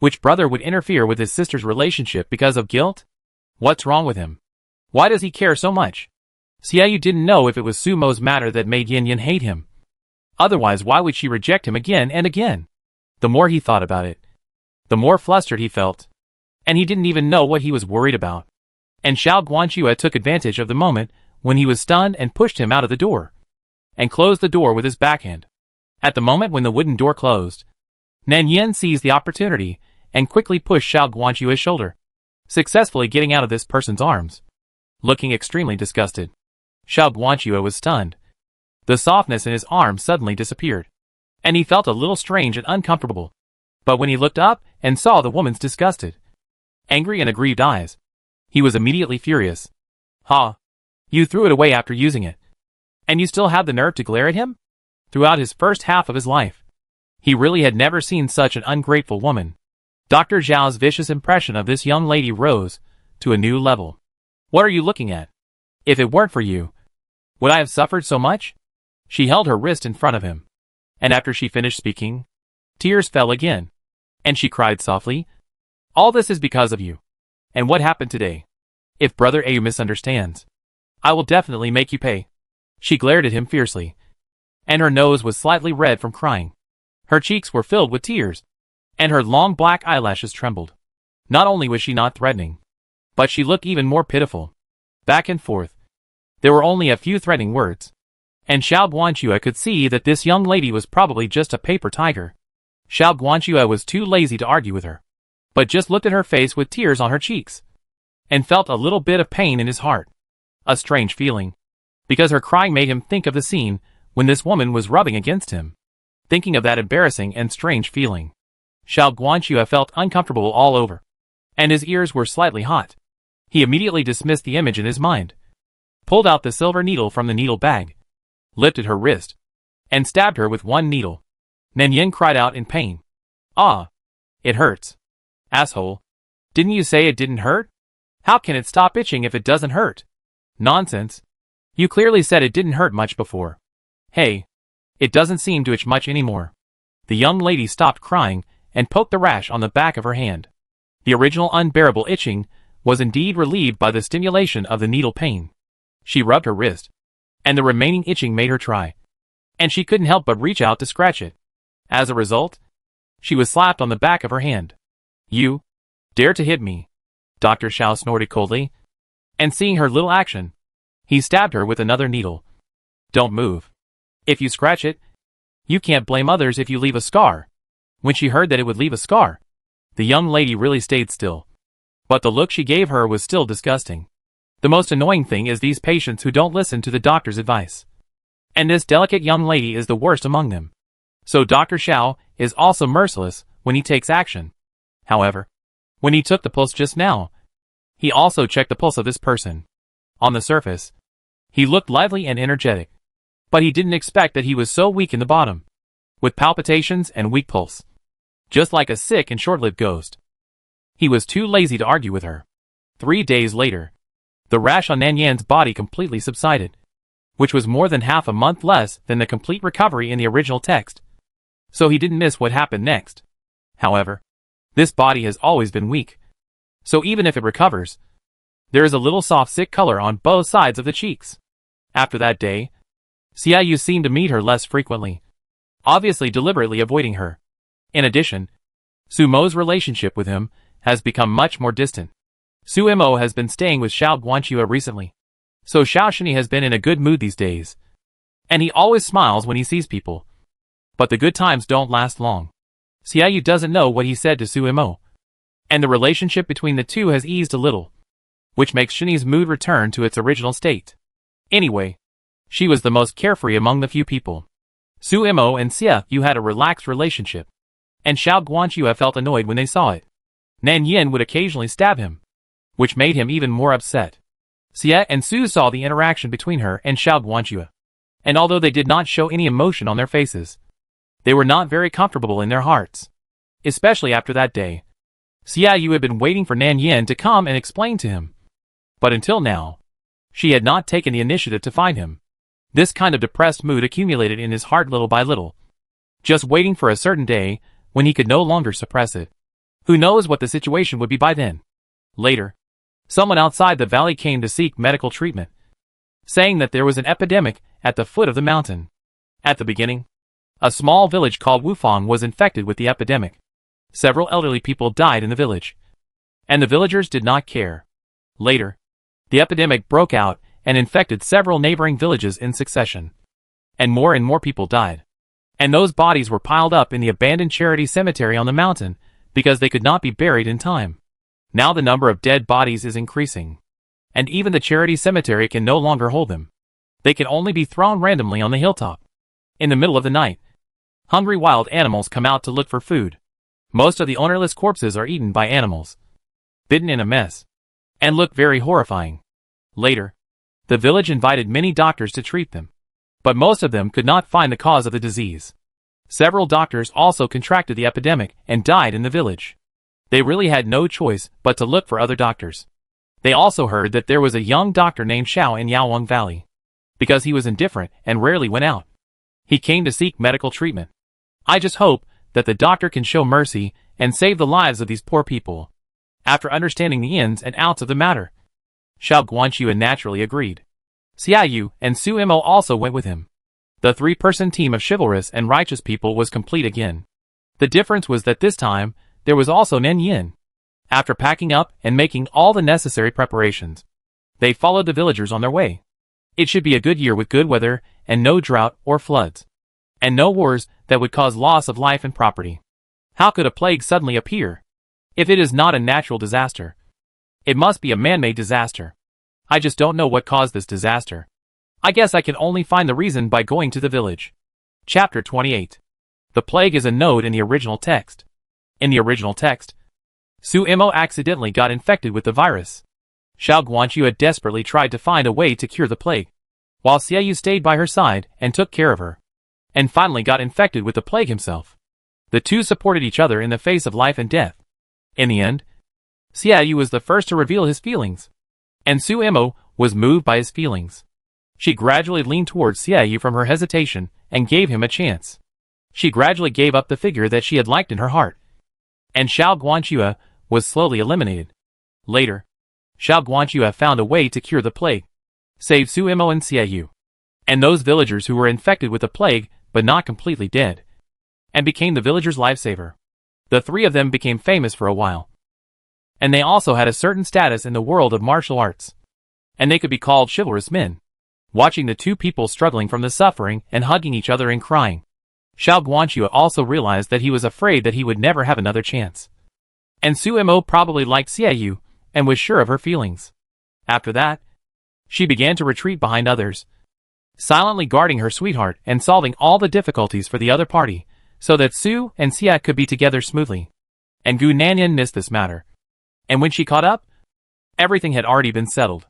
Which brother would interfere with his sister's relationship because of guilt? What's wrong with him? Why does he care so much? Xiaoyu didn't know if it was Sumo's matter that made Yin Yin hate him. Otherwise, why would she reject him again and again? The more he thought about it, the more flustered he felt. And he didn't even know what he was worried about. And Xiao Guanxue took advantage of the moment when he was stunned and pushed him out of the door. And closed the door with his backhand. At the moment when the wooden door closed, Nan Yin seized the opportunity and quickly pushed Xiao Guanxue's shoulder, successfully getting out of this person's arms. Looking extremely disgusted, Xiao Guanxue was stunned. The softness in his arm suddenly disappeared, and he felt a little strange and uncomfortable. But when he looked up and saw the woman's disgusted, angry and aggrieved eyes, he was immediately furious. Ha! You threw it away after using it. And you still have the nerve to glare at him? Throughout his first half of his life, he really had never seen such an ungrateful woman. Dr. Zhao's vicious impression of this young lady rose to a new level. What are you looking at? If it weren't for you, would I have suffered so much? She held her wrist in front of him, and after she finished speaking, tears fell again, and she cried softly, all this is because of you. And what happened today? If Brother Ayu misunderstands, I will definitely make you pay. She glared at him fiercely, and her nose was slightly red from crying. Her cheeks were filled with tears, and her long black eyelashes trembled. Not only was she not threatening, but she looked even more pitiful. Back and forth, there were only a few threatening words, and Xiao Guanxue could see that this young lady was probably just a paper tiger. Xiao Guanxue was too lazy to argue with her, but just looked at her face with tears on her cheeks, and felt a little bit of pain in his heart. A strange feeling, because her crying made him think of the scene when this woman was rubbing against him. Thinking of that embarrassing and strange feeling, Xiao Guanxue felt uncomfortable all over, and his ears were slightly hot. He immediately dismissed the image in his mind, pulled out the silver needle from the needle bag, lifted her wrist, and stabbed her with one needle. Nan Yin cried out in pain. Ah! It hurts. Asshole. Didn't you say it didn't hurt? How can it stop itching if it doesn't hurt? Nonsense. You clearly said it didn't hurt much before. Hey. It doesn't seem to itch much anymore. The young lady stopped crying and poked the rash on the back of her hand. The original unbearable itching was indeed relieved by the stimulation of the needle pain. She rubbed her wrist, and the remaining itching made her try, and she couldn't help but reach out to scratch it. As a result, she was slapped on the back of her hand. You dare to hit me? Dr. Xiao snorted coldly, and seeing her little action, he stabbed her with another needle. Don't move. If you scratch it, you can't blame others if you leave a scar. When she heard that it would leave a scar, the young lady really stayed still. But the look she gave her was still disgusting. The most annoying thing is these patients who don't listen to the doctor's advice. And this delicate young lady is the worst among them. So Dr. Xiao is also merciless when he takes action. However, when he took the pulse just now, he also checked the pulse of this person. On the surface, he looked lively and energetic, but he didn't expect that he was so weak in the bottom, with palpitations and weak pulse, just like a sick and short-lived ghost. He was too lazy to argue with her. 3 days later, the rash on Nan Yan's body completely subsided, which was more than half a month less than the complete recovery in the original text. So he didn't miss what happened next. However, this body has always been weak, so even if it recovers, there is a little soft sick color on both sides of the cheeks. After that day, Xiaoyu seemed to meet her less frequently, obviously deliberately avoiding her. In addition, Sumo's relationship with him has become much more distant. Sumo has been staying with Xiao Guanxue recently, so Xiao Shini has been in a good mood these days, and he always smiles when he sees people. But the good times don't last long. Xiaoyu doesn't know what he said to Sumo, and the relationship between the two has eased a little, which makes Shini's mood return to its original state. Anyway, she was the most carefree among the few people. Sumo and Xiaoyu had a relaxed relationship, and Xiao Guanxue felt annoyed when they saw it. Nan Yin would occasionally stab him, which made him even more upset. Xia and Su saw the interaction between her and Xiao Guanxue, and although they did not show any emotion on their faces, they were not very comfortable in their hearts. Especially after that day, Xiaoyu had been waiting for Nan Yin to come and explain to him. But until now, she had not taken the initiative to find him. This kind of depressed mood accumulated in his heart little by little, just waiting for a certain day when he could no longer suppress it. Who knows what the situation would be by then? Later, someone outside the valley came to seek medical treatment, saying that there was an epidemic at the foot of the mountain. At the beginning, a small village called Wufang was infected with the epidemic. Several elderly people died in the village, and the villagers did not care. Later, the epidemic broke out and infected several neighboring villages in succession, and more people died. And those bodies were piled up in the abandoned charity cemetery on the mountain because they could not be buried in time. Now the number of dead bodies is increasing, and even the charity cemetery can no longer hold them. They can only be thrown randomly on the hilltop. In the middle of the night, hungry wild animals come out to look for food. Most of the ownerless corpses are eaten by animals, bitten in a mess, and look very horrifying. Later, the village invited many doctors to treat them, but most of them could not find the cause of the disease. Several doctors also contracted the epidemic and died in the village. They really had no choice but to look for other doctors. They also heard that there was a young doctor named Xiao in Yaowang Valley. Because he was indifferent and rarely went out, he came to seek medical treatment. I just hope that the doctor can show mercy and save the lives of these poor people. After understanding the ins and outs of the matter, Xiao Guanxue naturally agreed. Xiaoyu and Su Imo also went with him. The three-person team of chivalrous and righteous people was complete again. The difference was that this time, there was also Nen Yin. After packing up and making all the necessary preparations, they followed the villagers on their way. It should be a good year with good weather and no drought or floods, and no wars that would cause loss of life and property. How could a plague suddenly appear? If it is not a natural disaster, it must be a man-made disaster. I just don't know what caused this disaster. I guess I can only find the reason by going to the village. Chapter 28. The plague is a node in the original text. In the original text, Su Imo accidentally got infected with the virus. Xiao Guanxue desperately tried to find a way to cure the plague, while Xiaoyu stayed by her side and took care of her, and finally got infected with the plague himself. The two supported each other in the face of life and death. In the end, Xiaoyu was the first to reveal his feelings, and Su Imo was moved by his feelings. She gradually leaned towards Xiaoyu from her hesitation and gave him a chance. She gradually gave up the figure that she had liked in her heart, and Xiao Guanxue was slowly eliminated. Later, Xiao Guanxue found a way to cure the plague, save Su Imo and Xiaoyu, and those villagers who were infected with the plague but not completely dead, and became the villagers' lifesaver. The three of them became famous for a while, and they also had a certain status in the world of martial arts, and they could be called chivalrous men. Watching the two people struggling from the suffering and hugging each other and crying, Xiao Guanxue also realized that he was afraid that he would never have another chance. And Su Imo probably liked Xiaoyu and was sure of her feelings. After that, she began to retreat behind others, silently guarding her sweetheart and solving all the difficulties for the other party, so that Su and Xia could be together smoothly. And Gu Nanyan missed this matter. And when she caught up, everything had already been settled.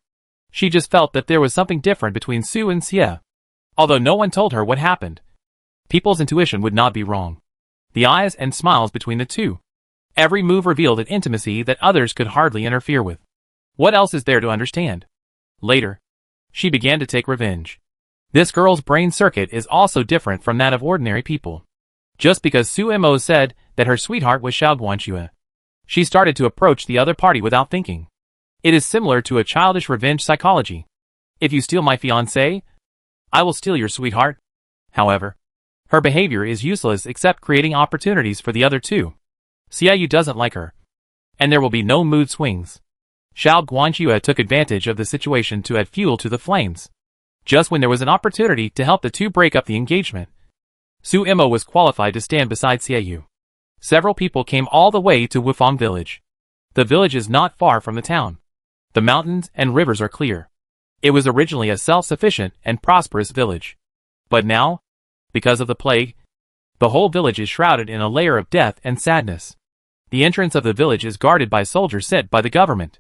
She just felt that there was something different between Su and Xia. Although no one told her what happened, people's intuition would not be wrong. The eyes and smiles between the two. Every move revealed an intimacy that others could hardly interfere with. What else is there to understand? Later, she began to take revenge. This girl's brain circuit is also different from that of ordinary people. Just because Su Imo said that her sweetheart was Xiao Guanxue, she started to approach the other party without thinking. It is similar to a childish revenge psychology. If you steal my fiancé, I will steal your sweetheart. However, her behavior is useless except creating opportunities for the other two. Xiaoyu doesn't like her, and there will be no mood swings. Xiao Guanxue took advantage of the situation to add fuel to the flames. Just when there was an opportunity to help the two break up the engagement, Su Imo was qualified to stand beside Xiaoyu. Several people came all the way to Wufang village. The village is not far from the town. The mountains and rivers are clear. It was originally a self-sufficient and prosperous village. But now, because of the plague, the whole village is shrouded in a layer of death and sadness. The entrance of the village is guarded by soldiers sent by the government.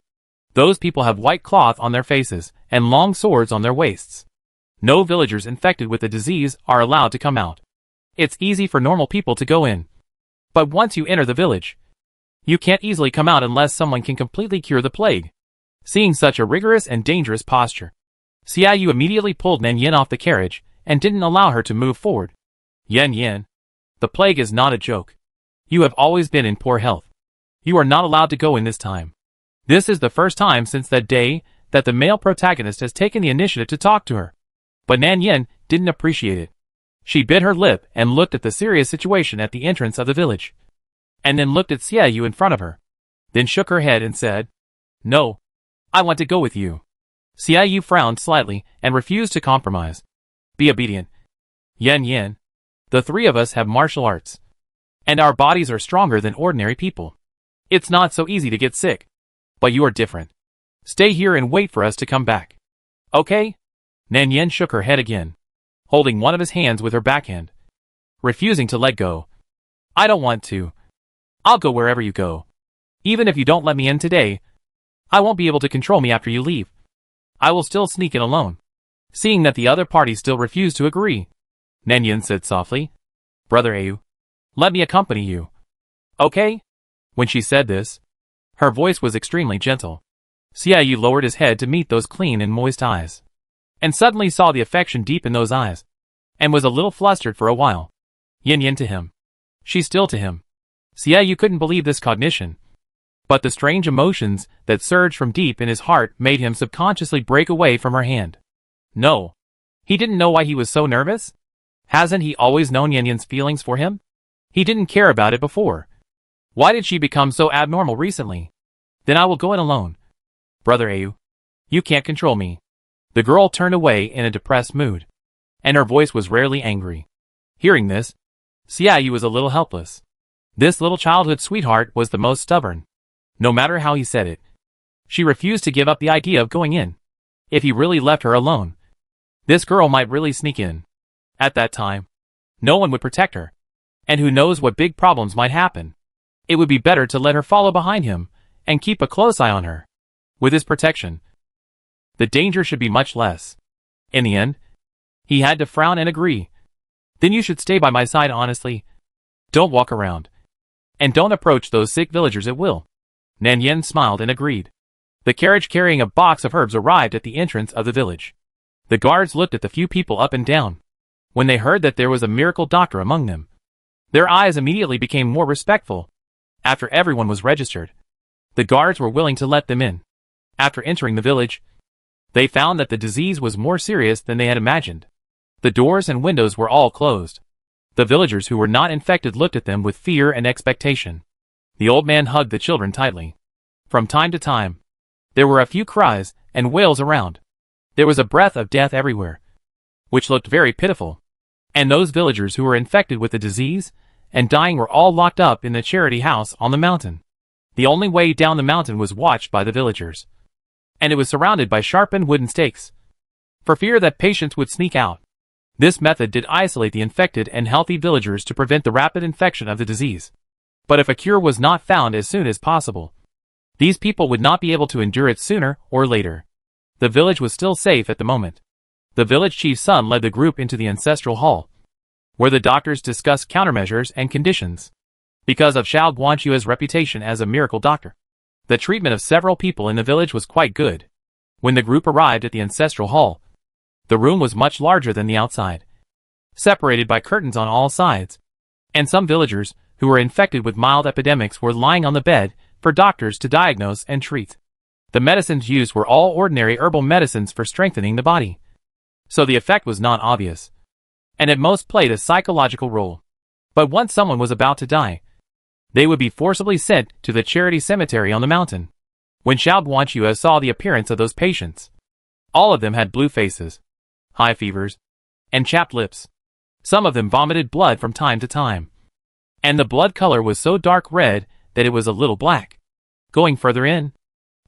Those people have white cloth on their faces and long swords on their waists. No villagers infected with the disease are allowed to come out. It's easy for normal people to go in. But once you enter the village, you can't easily come out unless someone can completely cure the plague. Seeing such a rigorous and dangerous posture, Xiaoyu immediately pulled Nen Yin off the carriage and didn't allow her to move forward. Yen, the plague is not a joke. You have always been in poor health. You are not allowed to go in this time. This is the first time since that day that the male protagonist has taken the initiative to talk to her. But Nan Yin didn't appreciate it. She bit her lip and looked at the serious situation at the entrance of the village. And then looked at Xia Yu in front of her. Then shook her head and said, "No. I want to go with you." Xia Yu frowned slightly and refused to compromise. "Be obedient. Yin. The three of us have martial arts. And our bodies are stronger than ordinary people. It's not so easy to get sick. But you are different. Stay here and wait for us to come back. Okay?" Nan Yin shook her head again, holding one of his hands with her backhand, refusing to let go. "I don't want to. I'll go wherever you go. Even if you don't let me in today, I won't be able to control me after you leave. I will still sneak in alone." Seeing that the other party still refused to agree, Nan Yin said softly, "Brother Au, let me accompany you. Okay?" When she said this, her voice was extremely gentle. Xia Yu lowered his head to meet those clean and moist eyes, and suddenly saw the affection deep in those eyes, and was a little flustered for a while. Yin to him. She still to him. Xia Yu couldn't believe this cognition. But the strange emotions that surged from deep in his heart made him subconsciously break away from her hand. No. He didn't know why he was so nervous. Hasn't he always known Yin's feelings for him? He didn't care about it before. Why did she become so abnormal recently? Then I will go in alone. Brother Au, you can't control me. The girl turned away in a depressed mood, and her voice was rarely angry. Hearing this, Xia Yu was a little helpless. This little childhood sweetheart was the most stubborn. No matter how he said it, she refused to give up the idea of going in. If he really left her alone, this girl might really sneak in. At that time, no one would protect her. And who knows what big problems might happen. It would be better to let her follow behind him and keep a close eye on her. With his protection, the danger should be much less. In the end, he had to frown and agree. Then you should stay by my side honestly. Don't walk around. And don't approach those sick villagers at will. Nan Yin smiled and agreed. The carriage carrying a box of herbs arrived at the entrance of the village. The guards looked at the few people up and down. When they heard that there was a miracle doctor among them, their eyes immediately became more respectful. After everyone was registered, the guards were willing to let them in. After entering the village, they found that the disease was more serious than they had imagined. The doors and windows were all closed. The villagers who were not infected looked at them with fear and expectation. The old man hugged the children tightly. From time to time, there were a few cries and wails around. There was a breath of death everywhere, which looked very pitiful. And those villagers who were infected with the disease and dying were all locked up in the charity house on the mountain. The only way down the mountain was watched by the villagers, and it was surrounded by sharpened wooden stakes, for fear that patients would sneak out. This method did isolate the infected and healthy villagers to prevent the rapid infection of the disease. But if a cure was not found as soon as possible, these people would not be able to endure it sooner or later. The village was still safe at the moment. The village chief's son led the group into the ancestral hall, where the doctors discussed countermeasures and conditions. Because of Xiao Guanchua's reputation as a miracle doctor, the treatment of several people in the village was quite good. When the group arrived at the ancestral hall, the room was much larger than the outside, separated by curtains on all sides, and some villagers who were infected with mild epidemics were lying on the bed for doctors to diagnose and treat. The medicines used were all ordinary herbal medicines for strengthening the body, so the effect was not obvious, and at most played a psychological role. But once someone was about to die, they would be forcibly sent to the charity cemetery on the mountain. When Xiao Guanchua saw the appearance of those patients, all of them had blue faces, high fevers, and chapped lips. Some of them vomited blood from time to time, and the blood color was so dark red that it was a little black. Going further in,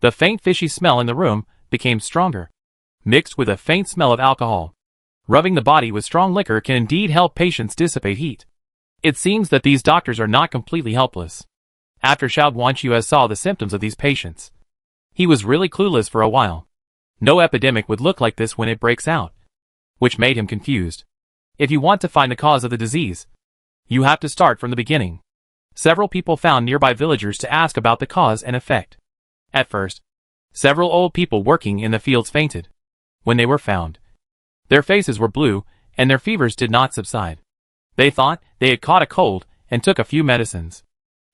the faint fishy smell in the room became stronger, mixed with a faint smell of alcohol. Rubbing the body with strong liquor can indeed help patients dissipate heat. It seems that these doctors are not completely helpless. After Xiao Guanchua saw the symptoms of these patients, he was really clueless for a while. No epidemic would look like this when it breaks out, which made him confused. If you want to find the cause of the disease, you have to start from the beginning. Several people found nearby villagers to ask about the cause and effect. At first, several old people working in the fields fainted. When they were found, their faces were blue, and their fevers did not subside. They thought they had caught a cold and took a few medicines.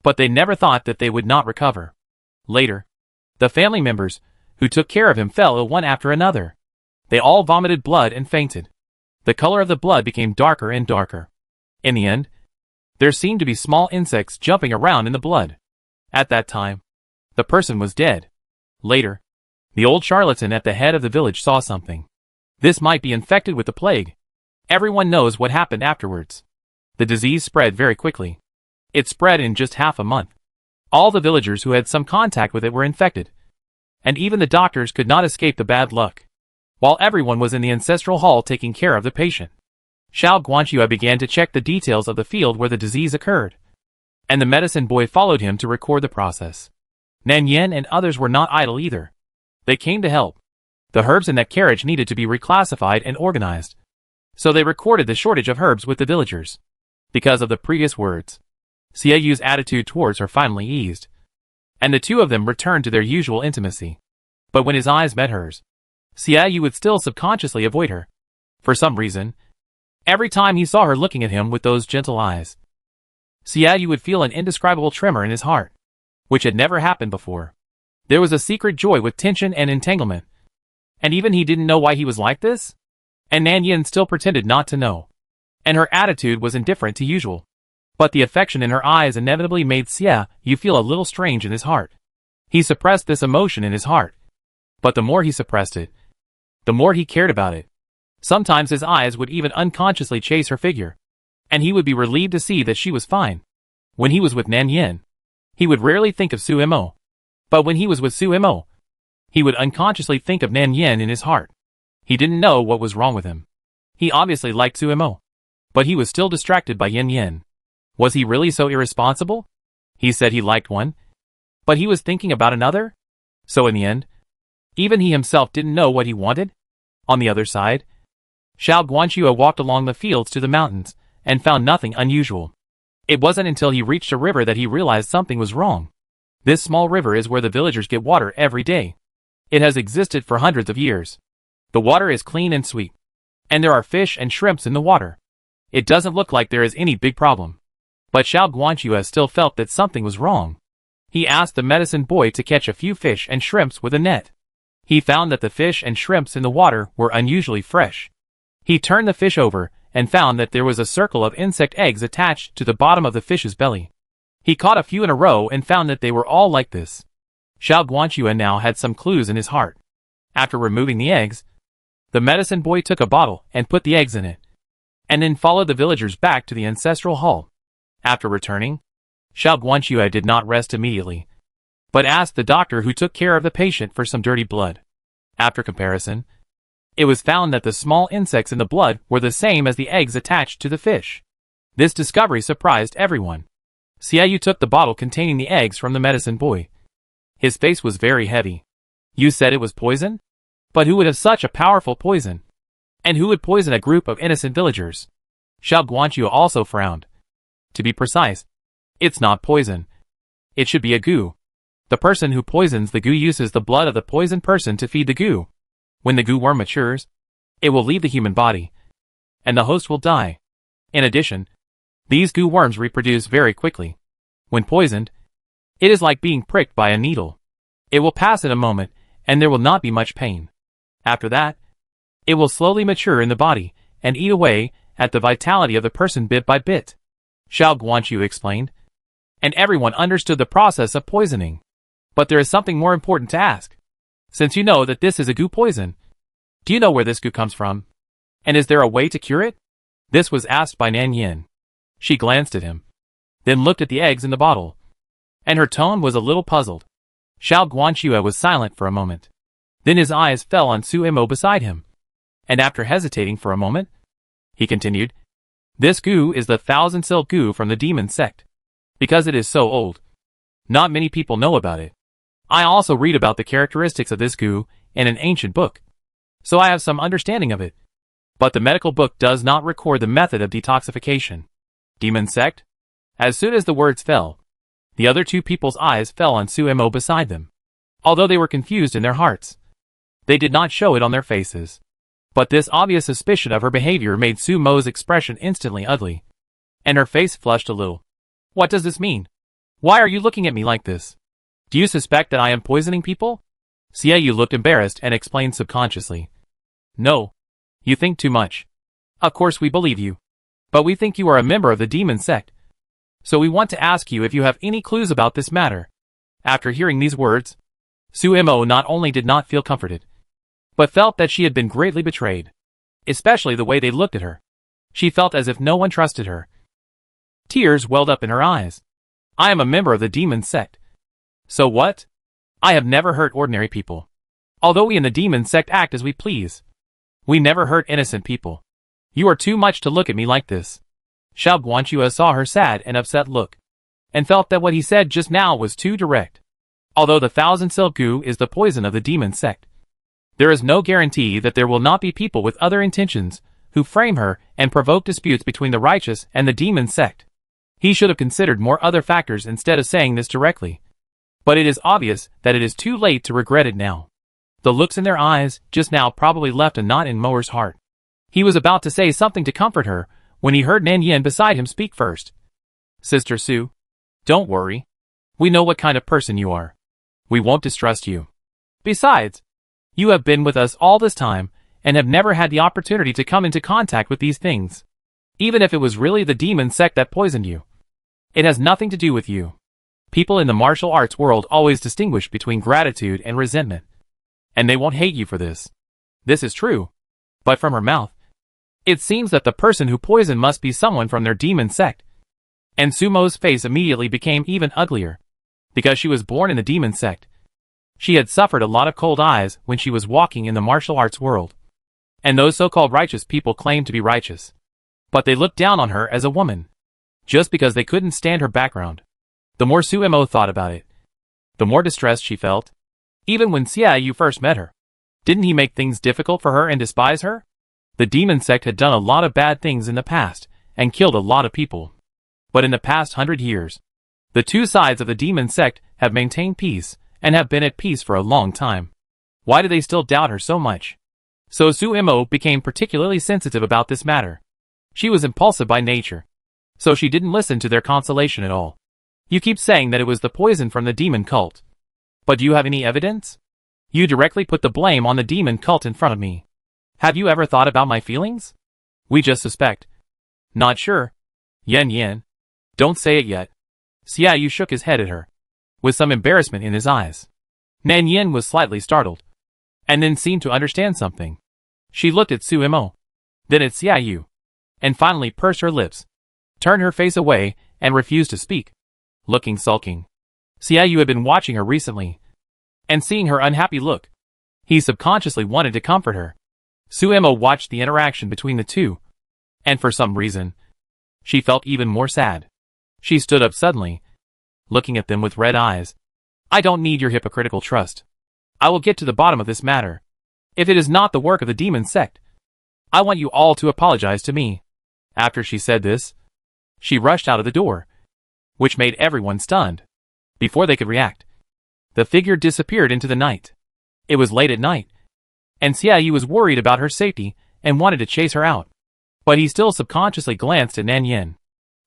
but they never thought that they would not recover. Later, the family members who took care of him fell ill one after another. They all vomited blood and fainted. The color of the blood became darker and darker. In the end, there seemed to be small insects jumping around in the blood. At that time, the person was dead. Later, the old charlatan at the head of the village saw something. This might be infected with the plague. Everyone knows what happened afterwards. The disease spread very quickly. It spread in just half a month. All the villagers who had some contact with it were infected. And even the doctors could not escape the bad luck. While everyone was in the ancestral hall taking care of the patient, Xiao Guanxue began to check the details of the field where the disease occurred. And the medicine boy followed him to record the process. Nan Yen and others were not idle either. They came to help. The herbs in that carriage needed to be reclassified and organized. So they recorded the shortage of herbs with the villagers. Because of the previous words, Xie Yu's attitude towards her finally eased, and the two of them returned to their usual intimacy. But when his eyes met hers, Xie Yu would still subconsciously avoid her. For some reason, every time he saw her looking at him with those gentle eyes, Xie Yu would feel an indescribable tremor in his heart, which had never happened before. There was a secret joy with tension and entanglement. And even he didn't know why he was like this? And Nan Yin still pretended not to know. And her attitude was indifferent to usual. But the affection in her eyes inevitably made Xie Yu feel a little strange in his heart. He suppressed this emotion in his heart. But the more he suppressed it, the more he cared about it. Sometimes his eyes would even unconsciously chase her figure. And he would be relieved to see that she was fine. When he was with Nan Yin, he would rarely think of Su Mo. But when he was with Su Mo, he would unconsciously think of Nan Yin in his heart. He didn't know what was wrong with him. He obviously liked Su Mo. But he was still distracted by Yin Yin. Was he really so irresponsible? He said he liked one, but he was thinking about another? So in the end, even he himself didn't know what he wanted? On the other side, Xiao Guanxue walked along the fields to the mountains, and found nothing unusual. It wasn't until he reached a river that he realized something was wrong. This small river is where the villagers get water every day. It has existed for hundreds of years. The water is clean and sweet. And there are fish and shrimps in the water. It doesn't look like there is any big problem. But Xiao Guanxue still felt that something was wrong. He asked the medicine boy to catch a few fish and shrimps with a net. He found that the fish and shrimps in the water were unusually fresh. He turned the fish over and found that there was a circle of insect eggs attached to the bottom of the fish's belly. He caught a few in a row and found that they were all like this. Xiao Guanxue now had some clues in his heart. After removing the eggs, the medicine boy took a bottle and put the eggs in it, and then followed the villagers back to the ancestral hall. After returning, Xiao Guanxue did not rest immediately, but asked the doctor who took care of the patient for some dirty blood. After comparison, it was found that the small insects in the blood were the same as the eggs attached to the fish. This discovery surprised everyone. Xie Yu took the bottle containing the eggs from the medicine boy. His face was very heavy. You said it was poison? But who would have such a powerful poison? And who would poison a group of innocent villagers? Xiao Guanxue also frowned. To be precise, it's not poison. It should be a goo. The person who poisons the goo uses the blood of the poisoned person to feed the goo. When the goo worm matures, it will leave the human body, and the host will die. In addition, these goo worms reproduce very quickly. When poisoned, it is like being pricked by a needle. It will pass in a moment, and there will not be much pain. After that, it will slowly mature in the body, and eat away at the vitality of the person bit by bit. Xiao Guanxue explained. And everyone understood the process of poisoning. But there is something more important to ask. Since you know that this is a goo poison, do you know where this goo comes from? And is there a way to cure it? This was asked by Nan Yin. She glanced at him, then looked at the eggs in the bottle, and her tone was a little puzzled. Xiao Guanxue was silent for a moment. Then his eyes fell on Su Mo beside him. And after hesitating for a moment, he continued, This goo is the thousand silk goo from the demon sect. Because it is so old, not many people know about it. I also read about the characteristics of this goo in an ancient book, so I have some understanding of it. But the medical book does not record the method of detoxification. Demon sect? As soon as the words fell, the other two people's eyes fell on Su Mo beside them. Although they were confused in their hearts, they did not show it on their faces. But this obvious suspicion of her behavior made Su Mo's expression instantly ugly, and her face flushed a little. What does this mean? Why are you looking at me like this? Do you suspect that I am poisoning people? Xiaoyu looked embarrassed and explained subconsciously. No. You think too much. Of course we believe you. But we think you are a member of the demon sect. So we want to ask you if you have any clues about this matter. After hearing these words, Suemo not only did not feel comforted, but felt that she had been greatly betrayed. Especially the way they looked at her. She felt as if no one trusted her. Tears welled up in her eyes. I am a member of the demon sect. So what? I have never hurt ordinary people. Although we in the demon sect act as we please, we never hurt innocent people. You are too much to look at me like this. Xiao Guanxue saw her sad and upset look, and felt that what he said just now was too direct. Although the thousand silk goo is the poison of the demon sect, there is no guarantee that there will not be people with other intentions who frame her and provoke disputes between the righteous and the demon sect. He should have considered more other factors instead of saying this directly. But it is obvious that it is too late to regret it now. The looks in their eyes just now probably left a knot in Moer's heart. He was about to say something to comfort her when he heard Nan Yin beside him speak first. Sister Su, don't worry. We know what kind of person you are. We won't distrust you. Besides, you have been with us all this time and have never had the opportunity to come into contact with these things. Even if it was really the demon sect that poisoned you, it has nothing to do with you. People in the martial arts world always distinguish between gratitude and resentment. And they won't hate you for this. This is true. But from her mouth, it seems that the person who poisoned must be someone from their demon sect. And Sumo's face immediately became even uglier. Because she was born in the demon sect. She had suffered a lot of cold eyes when she was walking in the martial arts world. And those so-called righteous people claimed to be righteous. But they looked down on her as a woman. Just because they couldn't stand her background. The more Suemo thought about it, the more distressed she felt. Even when Xiaoyu first met her, didn't he make things difficult for her and despise her? The demon sect had done a lot of bad things in the past, and killed a lot of people. But in the past 100 years, the two sides of the demon sect have maintained peace, and have been at peace for a long time. Why do they still doubt her so much? So Suemo became particularly sensitive about this matter. She was impulsive by nature, so she didn't listen to their consolation at all. You keep saying that it was the poison from the demon cult. But do you have any evidence? You directly put the blame on the demon cult in front of me. Have you ever thought about my feelings? We just suspect. Not sure. Yen. Don't say it yet. Xiaoyu shook his head at her, with some embarrassment in his eyes. Nan Yin was slightly startled, and then seemed to understand something. She looked at Suemo, then at Xiaoyu, and finally pursed her lips, turned her face away, and refused to speak, looking sulking. Xiaoyu had been watching her recently, and seeing her unhappy look, he subconsciously wanted to comfort her. Suemo watched the interaction between the two, and for some reason, she felt even more sad. She stood up suddenly, looking at them with red eyes. I don't need your hypocritical trust. I will get to the bottom of this matter. If it is not the work of the demon sect, I want you all to apologize to me. After she said this, she rushed out of the door, which made everyone stunned. Before they could react, the figure disappeared into the night. It was late at night, and Xiaoyu was worried about her safety and wanted to chase her out. But he still subconsciously glanced at Nan Yin.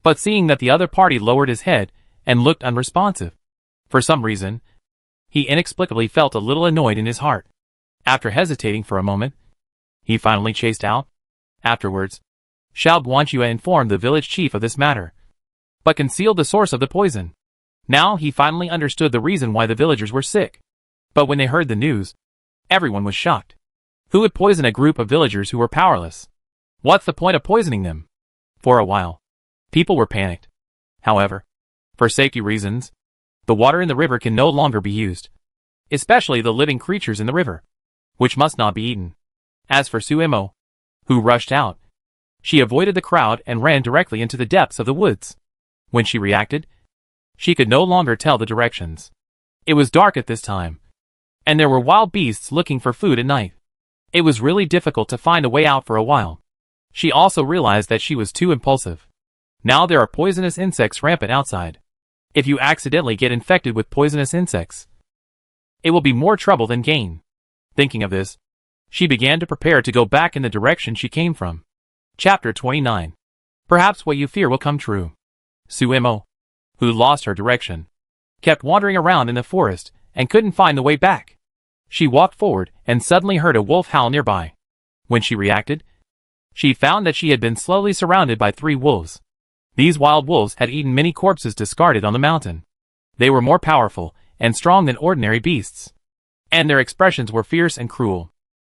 But seeing that the other party lowered his head and looked unresponsive, for some reason, he inexplicably felt a little annoyed in his heart. After hesitating for a moment, he finally chased out. Afterwards, Xiao Guanxue informed the village chief of this matter, but concealed the source of the poison. Now he finally understood the reason why the villagers were sick. But when they heard the news, everyone was shocked. Who would poison a group of villagers who were powerless? What's the point of poisoning them? For a while, people were panicked. However, for safety reasons, the water in the river can no longer be used, especially the living creatures in the river, which must not be eaten. As for Suemo, who rushed out, she avoided the crowd and ran directly into the depths of the woods. When she reacted, she could no longer tell the directions. It was dark at this time, and there were wild beasts looking for food at night. It was really difficult to find a way out for a while. She also realized that she was too impulsive. Now there are poisonous insects rampant outside. If you accidentally get infected with poisonous insects, it will be more trouble than gain. Thinking of this, she began to prepare to go back in the direction she came from. Chapter 29. Perhaps what you fear will come true. Suemo, who lost her direction, kept wandering around in the forest and couldn't find the way back. She walked forward and suddenly heard a wolf howl nearby. When she reacted, she found that she had been slowly surrounded by 3 wolves. These wild wolves had eaten many corpses discarded on the mountain. They were more powerful and strong than ordinary beasts, and their expressions were fierce and cruel.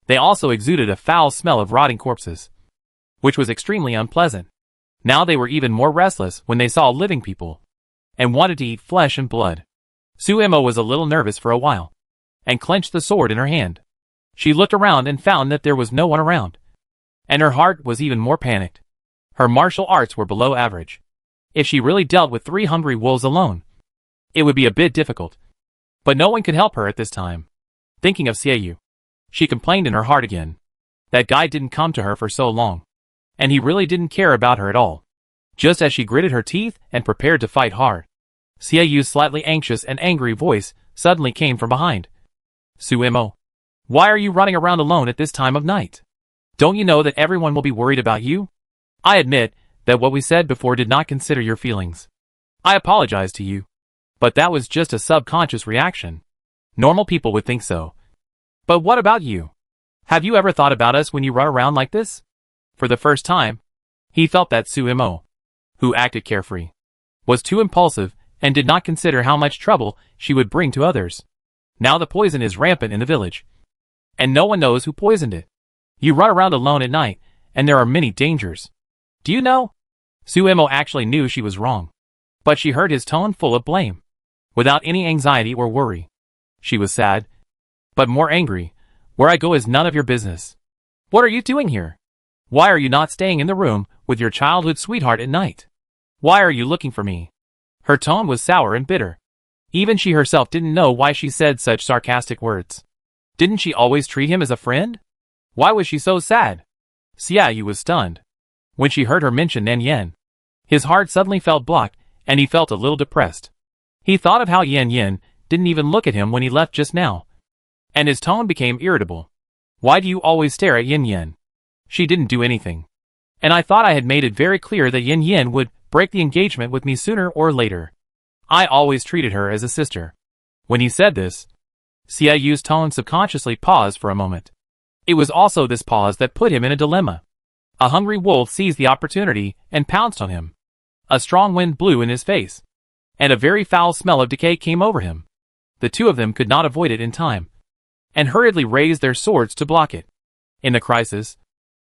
They also exuded a foul smell of rotting corpses, which was extremely unpleasant. Now they were even more restless when they saw living people, and wanted to eat flesh and blood. Suemo was a little nervous for a while, and clenched the sword in her hand. She looked around and found that there was no one around, and her heart was even more panicked. Her martial arts were below average. If she really dealt with 3 hungry wolves alone, it would be a bit difficult. But no one could help her at this time. Thinking of Xiaoyu, she complained in her heart again. That guy didn't come to her for so long, and he really didn't care about her at all. Just as she gritted her teeth and prepared to fight hard, Xiaoyu's slightly anxious and angry voice suddenly came from behind. Suemo, why are you running around alone at this time of night? Don't you know that everyone will be worried about you? I admit that what we said before did not consider your feelings. I apologize to you. But that was just a subconscious reaction. Normal people would think so. But what about you? Have you ever thought about us when you run around like this? For the first time, he felt that Suemo, who acted carefree, was too impulsive and did not consider how much trouble she would bring to others. Now the poison is rampant in the village, and no one knows who poisoned it. You run around alone at night, and there are many dangers. Do you know? Suemo actually knew she was wrong, but she heard his tone full of blame. Without any anxiety or worry, she was sad, but more angry. Where I go is none of your business. What are you doing here? Why are you not staying in the room with your childhood sweetheart at night? Why are you looking for me? Her tone was sour and bitter. Even she herself didn't know why she said such sarcastic words. Didn't she always treat him as a friend? Why was she so sad? Xiaoyu was stunned when she heard her mention Nan Yen. His heart suddenly felt blocked, and he felt a little depressed. He thought of how Yan Yin didn't even look at him when he left just now, and his tone became irritable. Why do you always stare at Yin Yin? She didn't do anything, and I thought I had made it very clear that Yin Yin would break the engagement with me sooner or later. I always treated her as a sister. When he said this, Xiaoyu's tone subconsciously paused for a moment. It was also this pause that put him in a dilemma. A hungry wolf seized the opportunity and pounced on him. A strong wind blew in his face, and a very foul smell of decay came over him. The 2 of them could not avoid it in time, and hurriedly raised their swords to block it. In the crisis,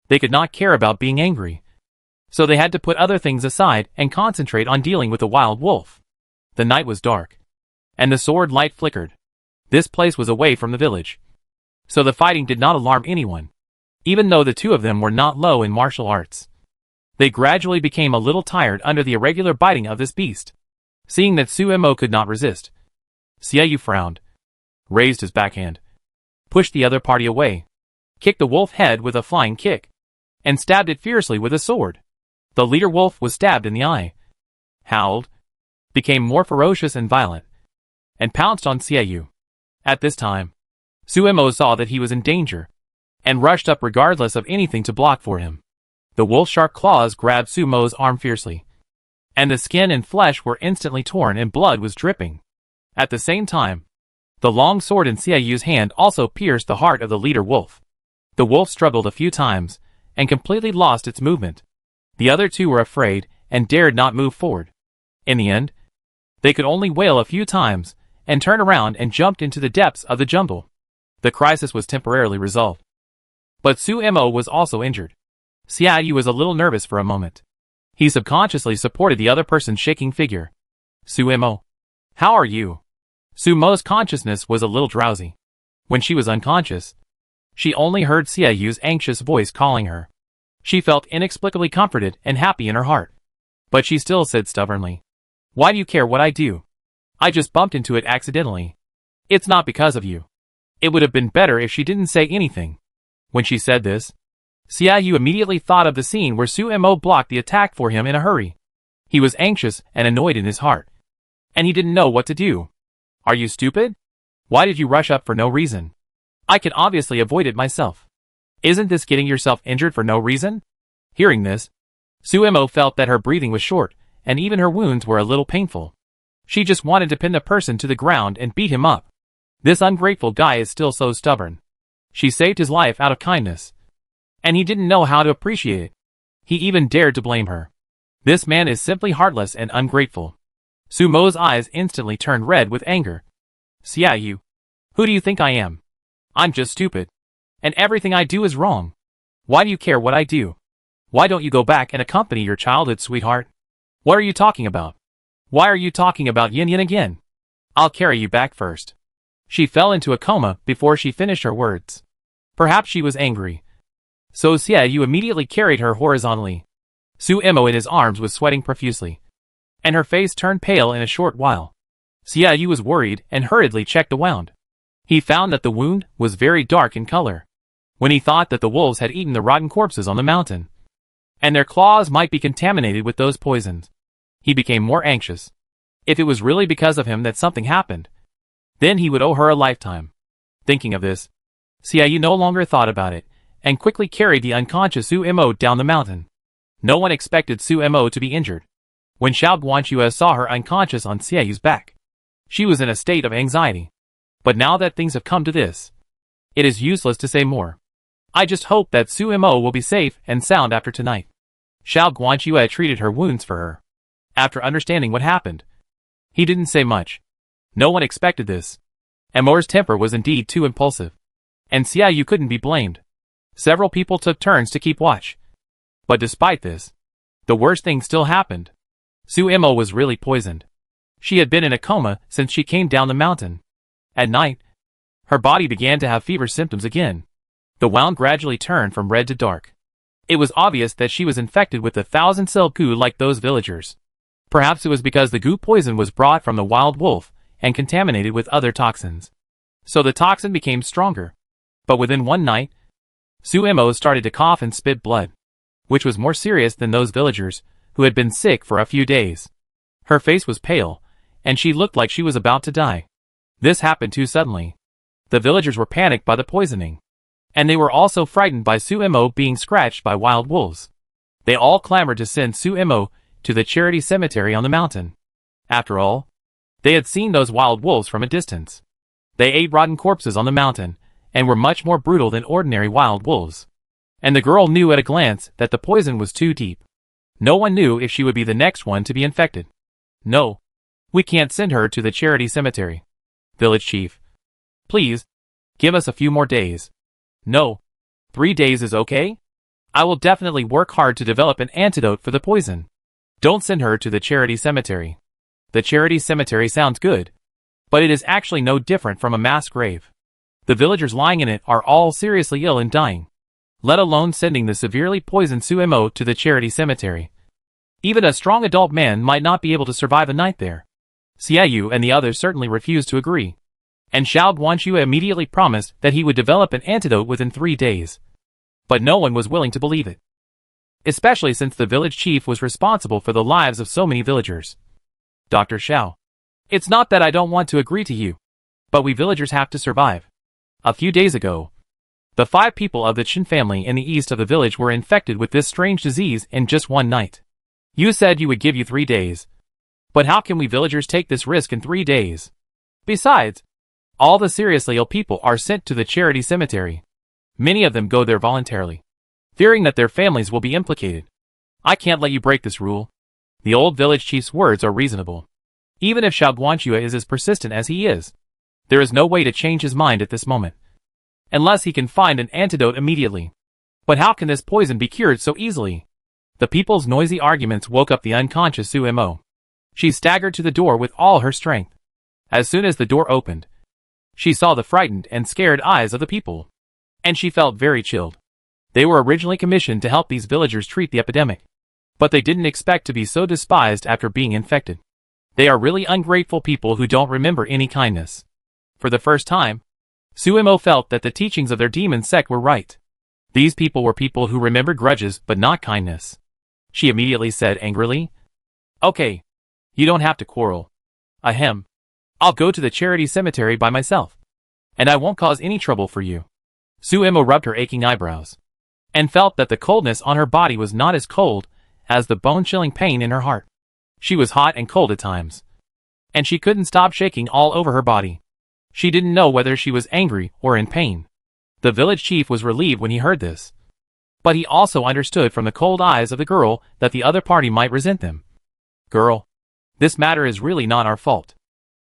they could not care about being angry, so they had to put other things aside and concentrate on dealing with the wild wolf. The night was dark, and the sword light flickered. This place was away from the village, so the fighting did not alarm anyone. Even though the 2 of them were not low in martial arts, they gradually became a little tired under the irregular biting of this beast. Seeing that Suemo could not resist, Xiaoyu frowned, raised his backhand, pushed the other party away, kicked the wolf head with a flying kick, and stabbed it fiercely with a sword. The leader wolf was stabbed in the eye, howled, became more ferocious and violent, and pounced on Xiaoyu. At this time, Suemo saw that he was in danger, and rushed up regardless of anything to block for him. The wolf's sharp claws grabbed Suemo's arm fiercely, and the skin and flesh were instantly torn and blood was dripping. At the same time, the long sword in Xiaoyu's hand also pierced the heart of the leader wolf. The wolf struggled a few times, and completely lost its movement. The other 2 were afraid, and dared not move forward. In the end, they could only wail a few times, and turn around and jumped into the depths of the jungle. The crisis was temporarily resolved. But Suemo was also injured. Xiaoyu was a little nervous for a moment. He subconsciously supported the other person's shaking figure. Suemo, how are you? Suemo's consciousness was a little drowsy. When she was unconscious, she only heard Xiaoyu's anxious voice calling her. She felt inexplicably comforted and happy in her heart. But she still said stubbornly, why do you care what I do? I just bumped into it accidentally. It's not because of you. It would have been better if she didn't say anything. When she said this, Xiaoyu immediately thought of the scene where Suemo blocked the attack for him in a hurry. He was anxious and annoyed in his heart, and he didn't know what to do. Are you stupid? Why did you rush up for no reason? I can obviously avoid it myself. Isn't this getting yourself injured for no reason? Hearing this, Suemo felt that her breathing was short, and even her wounds were a little painful. She just wanted to pin the person to the ground and beat him up. This ungrateful guy is still so stubborn. She saved his life out of kindness. And he didn't know how to appreciate it. He even dared to blame her. This man is simply heartless and ungrateful. Sumo's eyes instantly turned red with anger. Xiaoyu. Who do you think I am? I'm just stupid. And everything I do is wrong. Why do you care what I do? Why don't you go back and accompany your childhood sweetheart? What are you talking about? Why are you talking about Yin Yin again? I'll carry you back first. She fell into a coma before she finished her words. Perhaps she was angry. So Xiaoyu immediately carried her horizontally. Su Imo in his arms was sweating profusely. And her face turned pale in a short while. Xiaoyu was worried and hurriedly checked the wound. He found that the wound was very dark in color. When he thought that the wolves had eaten the rotten corpses on the mountain, and their claws might be contaminated with those poisons, he became more anxious. If it was really because of him that something happened, then he would owe her a lifetime. Thinking of this, Xiaoyu no longer thought about it, and quickly carried the unconscious Su Imo down the mountain. No one expected Su Imo to be injured. When Xiao Guanxue saw her unconscious on Xiaoyu's back, she was in a state of anxiety. But now that things have come to this, it is useless to say more. I just hope that Su Imo will be safe and sound after tonight. Xiao Guanxue treated her wounds for her. After understanding what happened, he didn't say much. No one expected this. Amor's temper was indeed too impulsive. And Xiaoyu couldn't be blamed. Several people took turns to keep watch. But despite this, the worst thing still happened. Su Imo was really poisoned. She had been in a coma since she came down the mountain. At night, her body began to have fever symptoms again. The wound gradually turned from red to dark. It was obvious that she was infected with the 1,000-cell goo like those villagers. Perhaps it was because the goo poison was brought from the wild wolf and contaminated with other toxins. So the toxin became stronger. But within one night, Su Imo started to cough and spit blood, which was more serious than those villagers who had been sick for a few days. Her face was pale, and she looked like she was about to die. This happened too suddenly. The villagers were panicked by the poisoning. And they were also frightened by Su Imo being scratched by wild wolves. They all clamored to send Su Imo to the charity cemetery on the mountain. After all, they had seen those wild wolves from a distance. They ate rotten corpses on the mountain, and were much more brutal than ordinary wild wolves. And the girl knew at a glance that the poison was too deep. No one knew if she would be the next one to be infected. No. We can't send her to the charity cemetery. Village chief. Please, give us a few more days. No. 3 days is okay? I will definitely work hard to develop an antidote for the poison. Don't send her to the charity cemetery. The charity cemetery sounds good, but it is actually no different from a mass grave. The villagers lying in it are all seriously ill and dying, let alone sending the severely poisoned Su Imo to the charity cemetery. Even a strong adult man might not be able to survive a night there. Xiaoyu and the others certainly refused to agree. And Xiao Guanxue immediately promised that he would develop an antidote within 3 days. But no one was willing to believe it. Especially since the village chief was responsible for the lives of so many villagers. Dr. Xiao. It's not that I don't want to agree to you, but we villagers have to survive. A few days ago, the 5 people of the Chen family in the east of the village were infected with this strange disease in just one night. You said you would give you 3 days. But how can we villagers take this risk in 3 days? Besides, all the seriously ill people are sent to the charity cemetery. Many of them go there voluntarily, fearing that their families will be implicated. I can't let you break this rule. The old village chief's words are reasonable. Even if Xiao Guanxue is as persistent as he is, there is no way to change his mind at this moment. Unless he can find an antidote immediately. But how can this poison be cured so easily? The people's noisy arguments woke up the unconscious Su Imo. She staggered to the door with all her strength. As soon as the door opened, she saw the frightened and scared eyes of the people. And she felt very chilled. They were originally commissioned to help these villagers treat the epidemic. But they didn't expect to be so despised after being infected. They are really ungrateful people who don't remember any kindness. For the first time, Su Imo felt that the teachings of their demon sect were right. These people were people who remembered grudges but not kindness. She immediately said angrily, "Okay, you don't have to quarrel. Ahem. I'll go to the charity cemetery by myself. And I won't cause any trouble for you." Su Imo rubbed her aching eyebrows, and felt that the coldness on her body was not as cold as the bone-chilling pain in her heart. She was hot and cold at times. and she couldn't stop shaking all over her body. She didn't know whether she was angry or in pain. The village chief was relieved when he heard this. But he also understood from the cold eyes of the girl that the other party might resent them. Girl, this matter is really not our fault.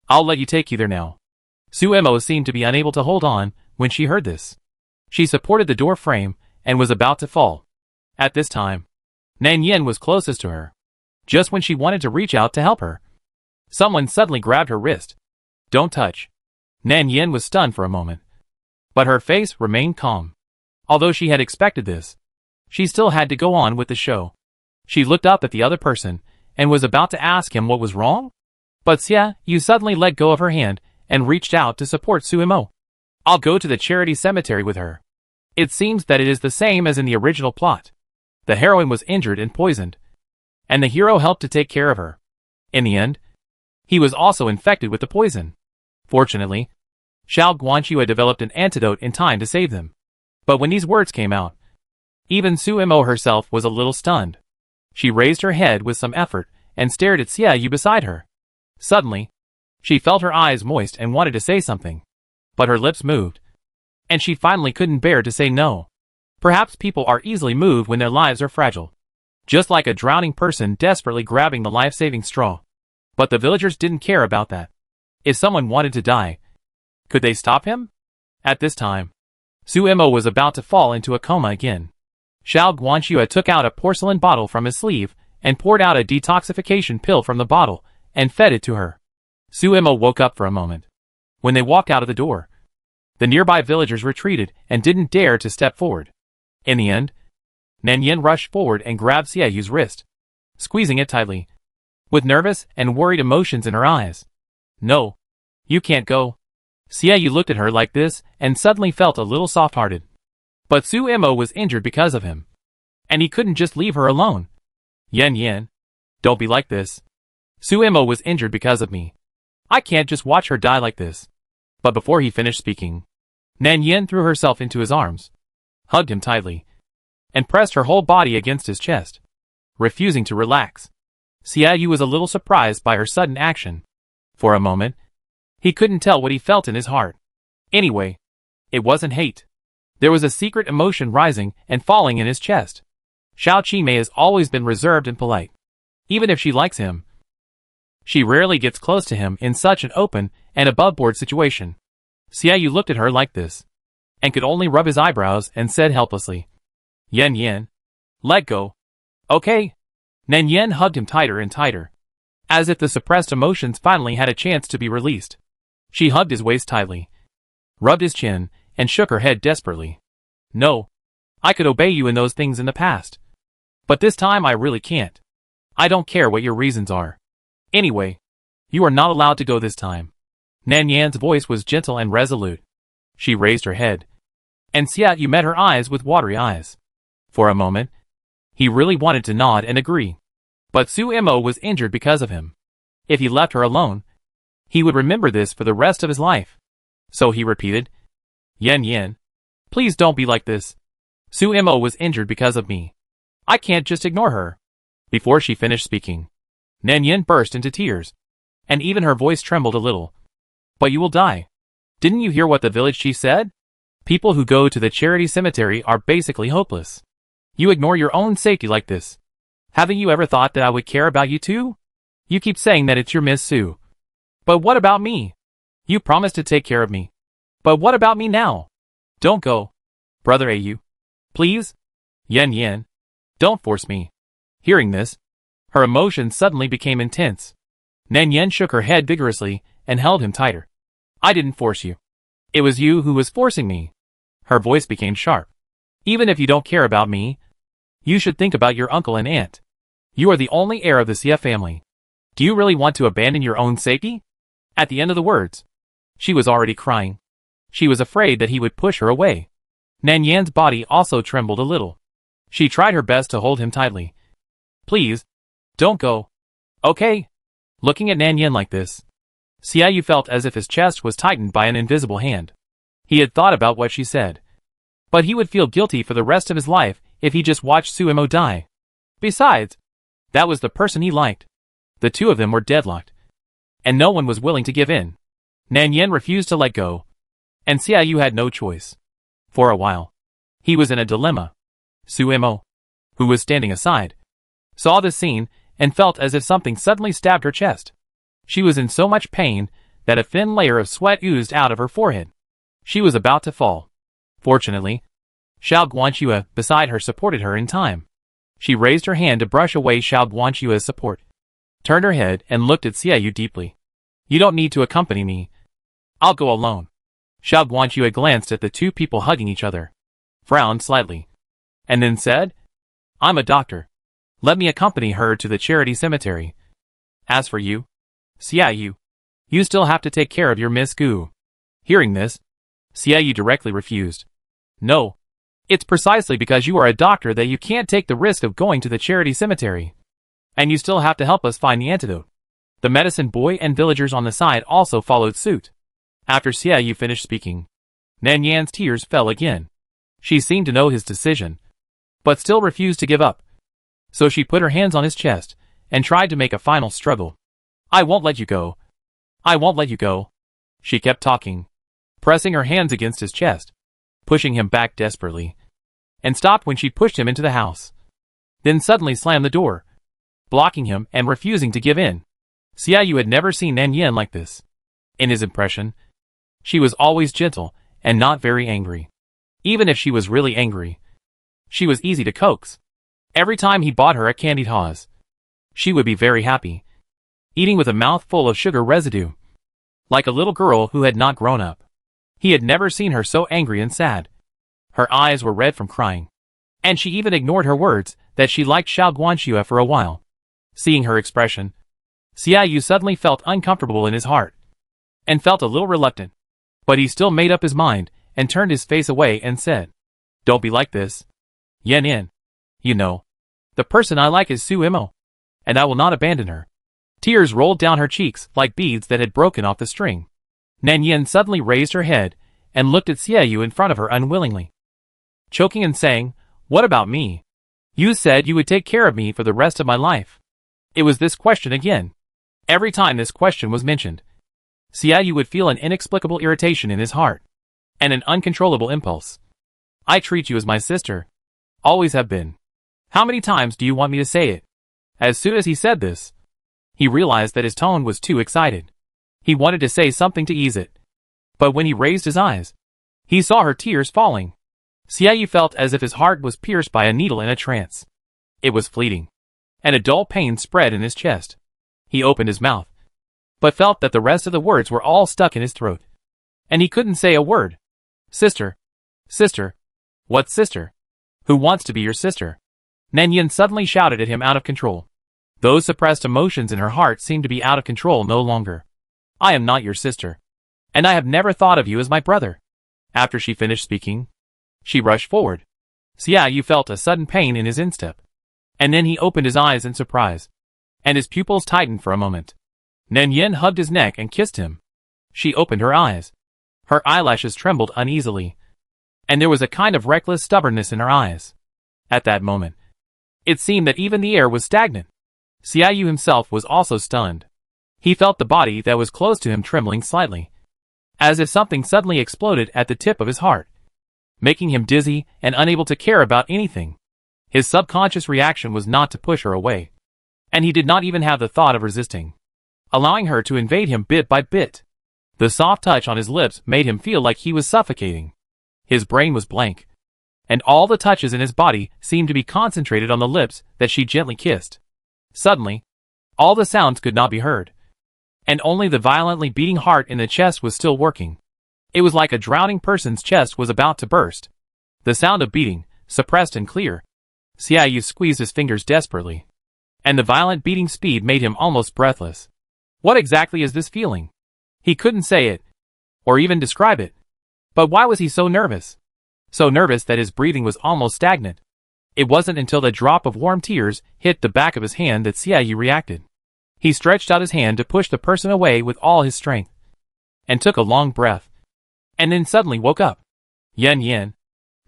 I'll let you take you there now. Suemo seemed to be unable to hold on when she heard this. She supported the door frame and was about to fall. At this time, Nan Yin was closest to her. Just when she wanted to reach out to help her, someone suddenly grabbed her wrist. Don't touch. Nan Yin was stunned for a moment. But her face remained calm. Although she had expected this, she still had to go on with the show. She looked up at the other person and was about to ask him what was wrong. But Xia Yu suddenly let go of her hand and reached out to support Suemo. I'll go to the charity cemetery with her. It seems that it is the same as in the original plot. The heroine was injured and poisoned, and the hero helped to take care of her. In the end, he was also infected with the poison. Fortunately, Xiao Guanqiu had developed an antidote in time to save them. But when these words came out, even Suemo herself was a little stunned. She raised her head with some effort and stared at Xia Yu beside her. Suddenly, she felt her eyes moist and wanted to say something. But her lips moved, and she finally couldn't bear to say no. Perhaps people are easily moved when their lives are fragile. Just like a drowning person desperately grabbing the life-saving straw. But the villagers didn't care about that. If someone wanted to die, could they stop him? At this time, Suemo was about to fall into a coma again. Xiao Guanqiu took out a porcelain bottle from his sleeve and poured out a detoxification pill from the bottle and fed it to her. Suemo woke up for a moment. When they walked out of the door, the nearby villagers retreated and didn't dare to step forward. In the end, Nan Yin rushed forward and grabbed Xia Yu's wrist, squeezing it tightly, with nervous and worried emotions in her eyes. No, you can't go. Xia Yu looked at her like this and suddenly felt a little soft-hearted. But Suemo was injured because of him, and he couldn't just leave her alone. Yen, don't be like this. Suemo was injured because of me. I can't just watch her die like this. But before he finished speaking, Nan Yin threw herself into his arms, hugged him tightly, and pressed her whole body against his chest, refusing to relax. Xia Yu was a little surprised by her sudden action. For a moment, he couldn't tell what he felt in his heart. Anyway, it wasn't hate. There was a secret emotion rising and falling in his chest. Xiao Qimei has always been reserved and polite. Even if she likes him, she rarely gets close to him in such an open and above-board situation. Xia Yu looked at her like this, and could only rub his eyebrows and said helplessly, Yen, let go. Okay. Nan Yen hugged him tighter and tighter, as if the suppressed emotions finally had a chance to be released. She hugged his waist tightly, rubbed his chin, and shook her head desperately. No. I could obey you in those things in the past. But this time I really can't. I don't care what your reasons are. Anyway, you are not allowed to go this time. Nan Yan's voice was gentle and resolute. She raised her head, and Xia Yu met her eyes with watery eyes. For a moment, he really wanted to nod and agree. But Suemo was injured because of him. If he left her alone, he would remember this for the rest of his life. So he repeated, Yen, please don't be like this. Suemo was injured because of me. I can't just ignore her. Before she finished speaking, Nan Yin burst into tears, and even her voice trembled a little. But you will die. Didn't you hear what the village chief said? People who go to the charity cemetery are basically hopeless. You ignore your own safety like this. Haven't you ever thought that I would care about you too? You keep saying that it's your Miss Sue. But what about me? You promised to take care of me. But what about me now? Don't go. Brother Au. Please? Yen, don't force me. Hearing this, her emotions suddenly became intense. Nan Yen shook her head vigorously and held him tighter. I didn't force you. It was you who was forcing me. Her voice became sharp. Even if you don't care about me, you should think about your uncle and aunt. You are the only heir of the Xia family. Do you really want to abandon your own safety? At the end of the words, she was already crying. She was afraid that he would push her away. Nan Yan's body also trembled a little. She tried her best to hold him tightly. Please, don't go. Okay. Looking at Nan Yan like this, Xia Yu felt as if his chest was tightened by an invisible hand. He had thought about what she said, but he would feel guilty for the rest of his life if he just watched Suemo die. Besides, that was the person he liked. The two of them were deadlocked, and no one was willing to give in. Nan Yin refused to let go, and Xiaoyu had no choice. For a while, he was in a dilemma. Su Imo, who was standing aside, saw this scene and felt as if something suddenly stabbed her chest. She was in so much pain that a thin layer of sweat oozed out of her forehead. She was about to fall. Fortunately, Xiao Guanxue beside her supported her in time. She raised her hand to brush away Xiao Guanxue's support, turned her head and looked at Xiaoyu deeply. You don't need to accompany me. I'll go alone. Xiao Guanxue glanced at the two people hugging each other, frowned slightly, and then said, I'm a doctor. Let me accompany her to the charity cemetery. As for you, Xiaoyu, you still have to take care of your Miss Gu. Hearing this, Xiaoyu directly refused. No. It's precisely because you are a doctor that you can't take the risk of going to the charity cemetery. And you still have to help us find the antidote. The medicine boy and villagers on the side also followed suit. After Xiaoyu finished speaking, Nan Yan's tears fell again. She seemed to know his decision, but still refused to give up. So she put her hands on his chest and tried to make a final struggle. I won't let you go. I won't let you go. She kept talking, pressing her hands against his chest, pushing him back desperately, and stopped when she pushed him into the house. Then suddenly slammed the door, blocking him and refusing to give in. Xiaoyu had never seen Nan Yan like this. In his impression, she was always gentle and not very angry. Even if she was really angry, she was easy to coax. Every time he bought her a candied Haws, she would be very happy, eating with a mouth full of sugar residue, like a little girl who had not grown up. He had never seen her so angry and sad. Her eyes were red from crying, and she even ignored her words that she liked Xiao Guanxue for a while. Seeing her expression, Xiaoyu suddenly felt uncomfortable in his heart, and felt a little reluctant. But he still made up his mind, and turned his face away and said, Don't be like this. Yan Yin. You know, the person I like is Su Imo, and I will not abandon her. Tears rolled down her cheeks like beads that had broken off the string. Nan Yin suddenly raised her head, and looked at Xiaoyu in front of her unwillingly, choking and saying, What about me? You said you would take care of me for the rest of my life. It was this question again. Every time this question was mentioned, Xiaoyu would feel an inexplicable irritation in his heart, and an uncontrollable impulse. I treat you as my sister. Always have been. How many times do you want me to say it? As soon as he said this, he realized that his tone was too excited. He wanted to say something to ease it. But when he raised his eyes, he saw her tears falling. Xiaoyu felt as if his heart was pierced by a needle in a trance. It was fleeting, and a dull pain spread in his chest. He opened his mouth, but felt that the rest of the words were all stuck in his throat, and he couldn't say a word. Sister. Sister. What sister? Who wants to be your sister? Nan Yin suddenly shouted at him out of control. Those suppressed emotions in her heart seemed to be out of control no longer. I am not your sister, and I have never thought of you as my brother. After she finished speaking, she rushed forward. Xiaoyu felt a sudden pain in his instep, and then he opened his eyes in surprise, and his pupils tightened for a moment. Nan Yin hugged his neck and kissed him. She opened her eyes. Her eyelashes trembled uneasily, and there was a kind of reckless stubbornness in her eyes. At that moment, it seemed that even the air was stagnant. Xiaoyu himself was also stunned. He felt the body that was close to him trembling slightly, as if something suddenly exploded at the tip of his heart, making him dizzy and unable to care about anything. His subconscious reaction was not to push her away, and he did not even have the thought of resisting, allowing her to invade him bit by bit. The soft touch on his lips made him feel like he was suffocating. His brain was blank, and all the touches in his body seemed to be concentrated on the lips that she gently kissed. Suddenly, all the sounds could not be heard, and only the violently beating heart in the chest was still working. It was like a drowning person's chest was about to burst. The sound of beating, suppressed and clear. Xiaoyu squeezed his fingers desperately, and the violent beating speed made him almost breathless. What exactly is this feeling? He couldn't say it, or even describe it. But why was he so nervous? So nervous that his breathing was almost stagnant. It wasn't until the drop of warm tears hit the back of his hand that Xiaoyu reacted. He stretched out his hand to push the person away with all his strength, and took a long breath, and then suddenly woke up. Yan Yin.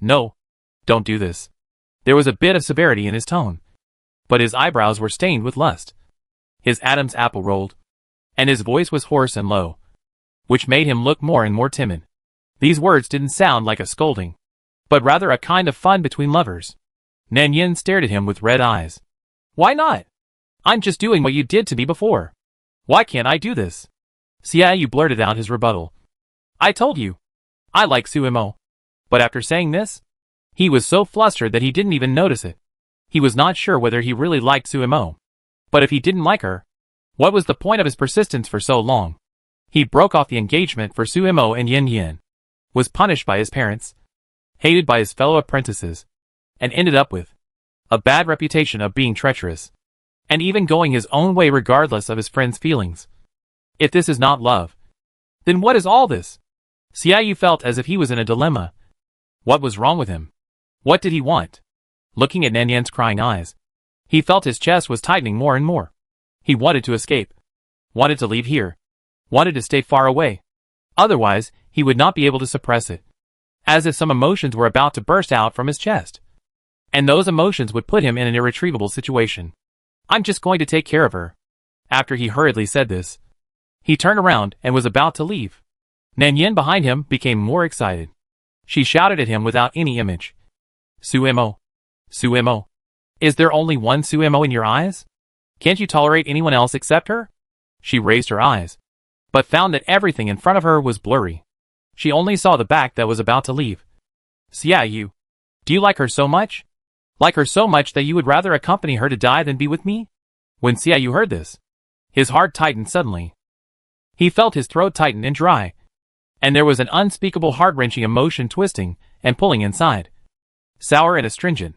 No. Don't do this. There was a bit of severity in his tone, but his eyebrows were stained with lust. His Adam's apple rolled, and his voice was hoarse and low, which made him look more and more timid. These words didn't sound like a scolding, but rather a kind of fun between lovers. Nan Yin stared at him with red eyes. Why not? I'm just doing what you did to me before. Why can't I do this? Xiaoyu blurted out his rebuttal. I told you. I like Suimo. But after saying this, he was so flustered that he didn't even notice it. He was not sure whether he really liked Suimo. But if he didn't like her, what was the point of his persistence for so long? He broke off the engagement for Suimo and Yin Yin, was punished by his parents, hated by his fellow apprentices, and ended up with a bad reputation of being treacherous, and even going his own way regardless of his friends' feelings. If this is not love, then what is all this? Xiaoyu felt as if he was in a dilemma. What was wrong with him? What did he want? Looking at Nan Yan's crying eyes, he felt his chest was tightening more and more. He wanted to escape, wanted to leave here, wanted to stay far away. Otherwise, he would not be able to suppress it, as if some emotions were about to burst out from his chest. And those emotions would put him in an irretrievable situation. I'm just going to take care of her. After he hurriedly said this, he turned around and was about to leave. Nan Yin behind him became more excited. She shouted at him without any image. Suimo. Suimo. Is there only one Suimo in your eyes? Can't you tolerate anyone else except her? She raised her eyes, but found that everything in front of her was blurry. She only saw the back that was about to leave. Xiaoyu. Do you like her so much? Like her so much that you would rather accompany her to die than be with me? When Xiaoyu heard this, his heart tightened suddenly. He felt his throat tighten and dry, and there was an unspeakable heart-wrenching emotion twisting and pulling inside, sour and astringent,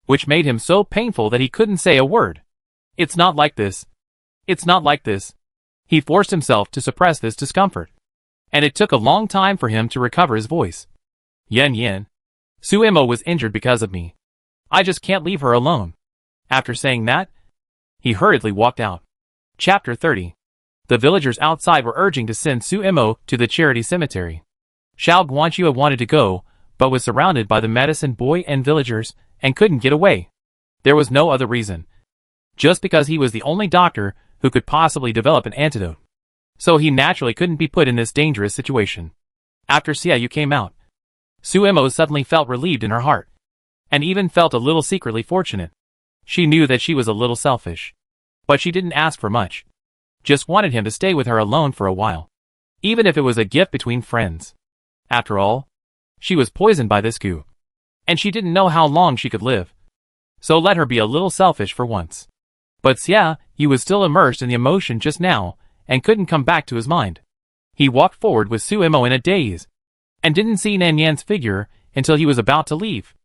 which made him so painful that he couldn't say a word. It's not like this. It's not like this. He forced himself to suppress this discomfort, and it took a long time for him to recover his voice. Yin Yin. Suimo was injured because of me. I just can't leave her alone. After saying that, he hurriedly walked out. Chapter 30. The villagers outside were urging to send Suimo to the charity cemetery. Xiao Guanxue wanted to go, but was surrounded by the medicine boy and villagers, and couldn't get away. There was no other reason. Just because he was the only doctor who could possibly develop an antidote. So he naturally couldn't be put in this dangerous situation. After Xiaoyu came out, Suimo suddenly felt relieved in her heart, and even felt a little secretly fortunate. She knew that she was a little selfish, but she didn't ask for much. Just wanted him to stay with her alone for a while, even if it was a gift between friends. After all, she was poisoned by this goo, and she didn't know how long she could live. So let her be a little selfish for once. But Xiaoyu was still immersed in the emotion just now, and couldn't come back to his mind. He walked forward with Suimo in a daze, and didn't see Nan Yan's figure until he was about to leave.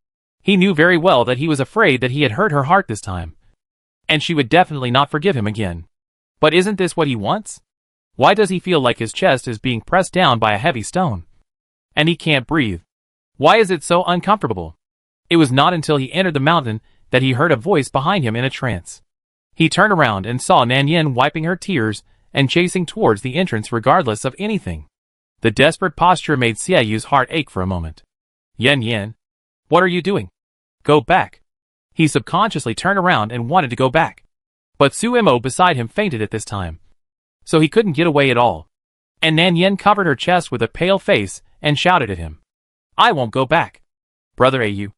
He knew very well that he was afraid that he had hurt her heart this time, and she would definitely not forgive him again. But isn't this what he wants? Why does he feel like his chest is being pressed down by a heavy stone? And he can't breathe. Why is it so uncomfortable? It was not until he entered the mountain that he heard a voice behind him in a trance. He turned around and saw Nan Yin wiping her tears and chasing towards the entrance regardless of anything. The desperate posture made Xiaoyu's heart ache for a moment. Yin Yin, what are you doing? Go back. He subconsciously turned around and wanted to go back. But Suimo beside him fainted at this time, so he couldn't get away at all. And Nan Yin covered her chest with a pale face and shouted at him. I won't go back. Brother Au,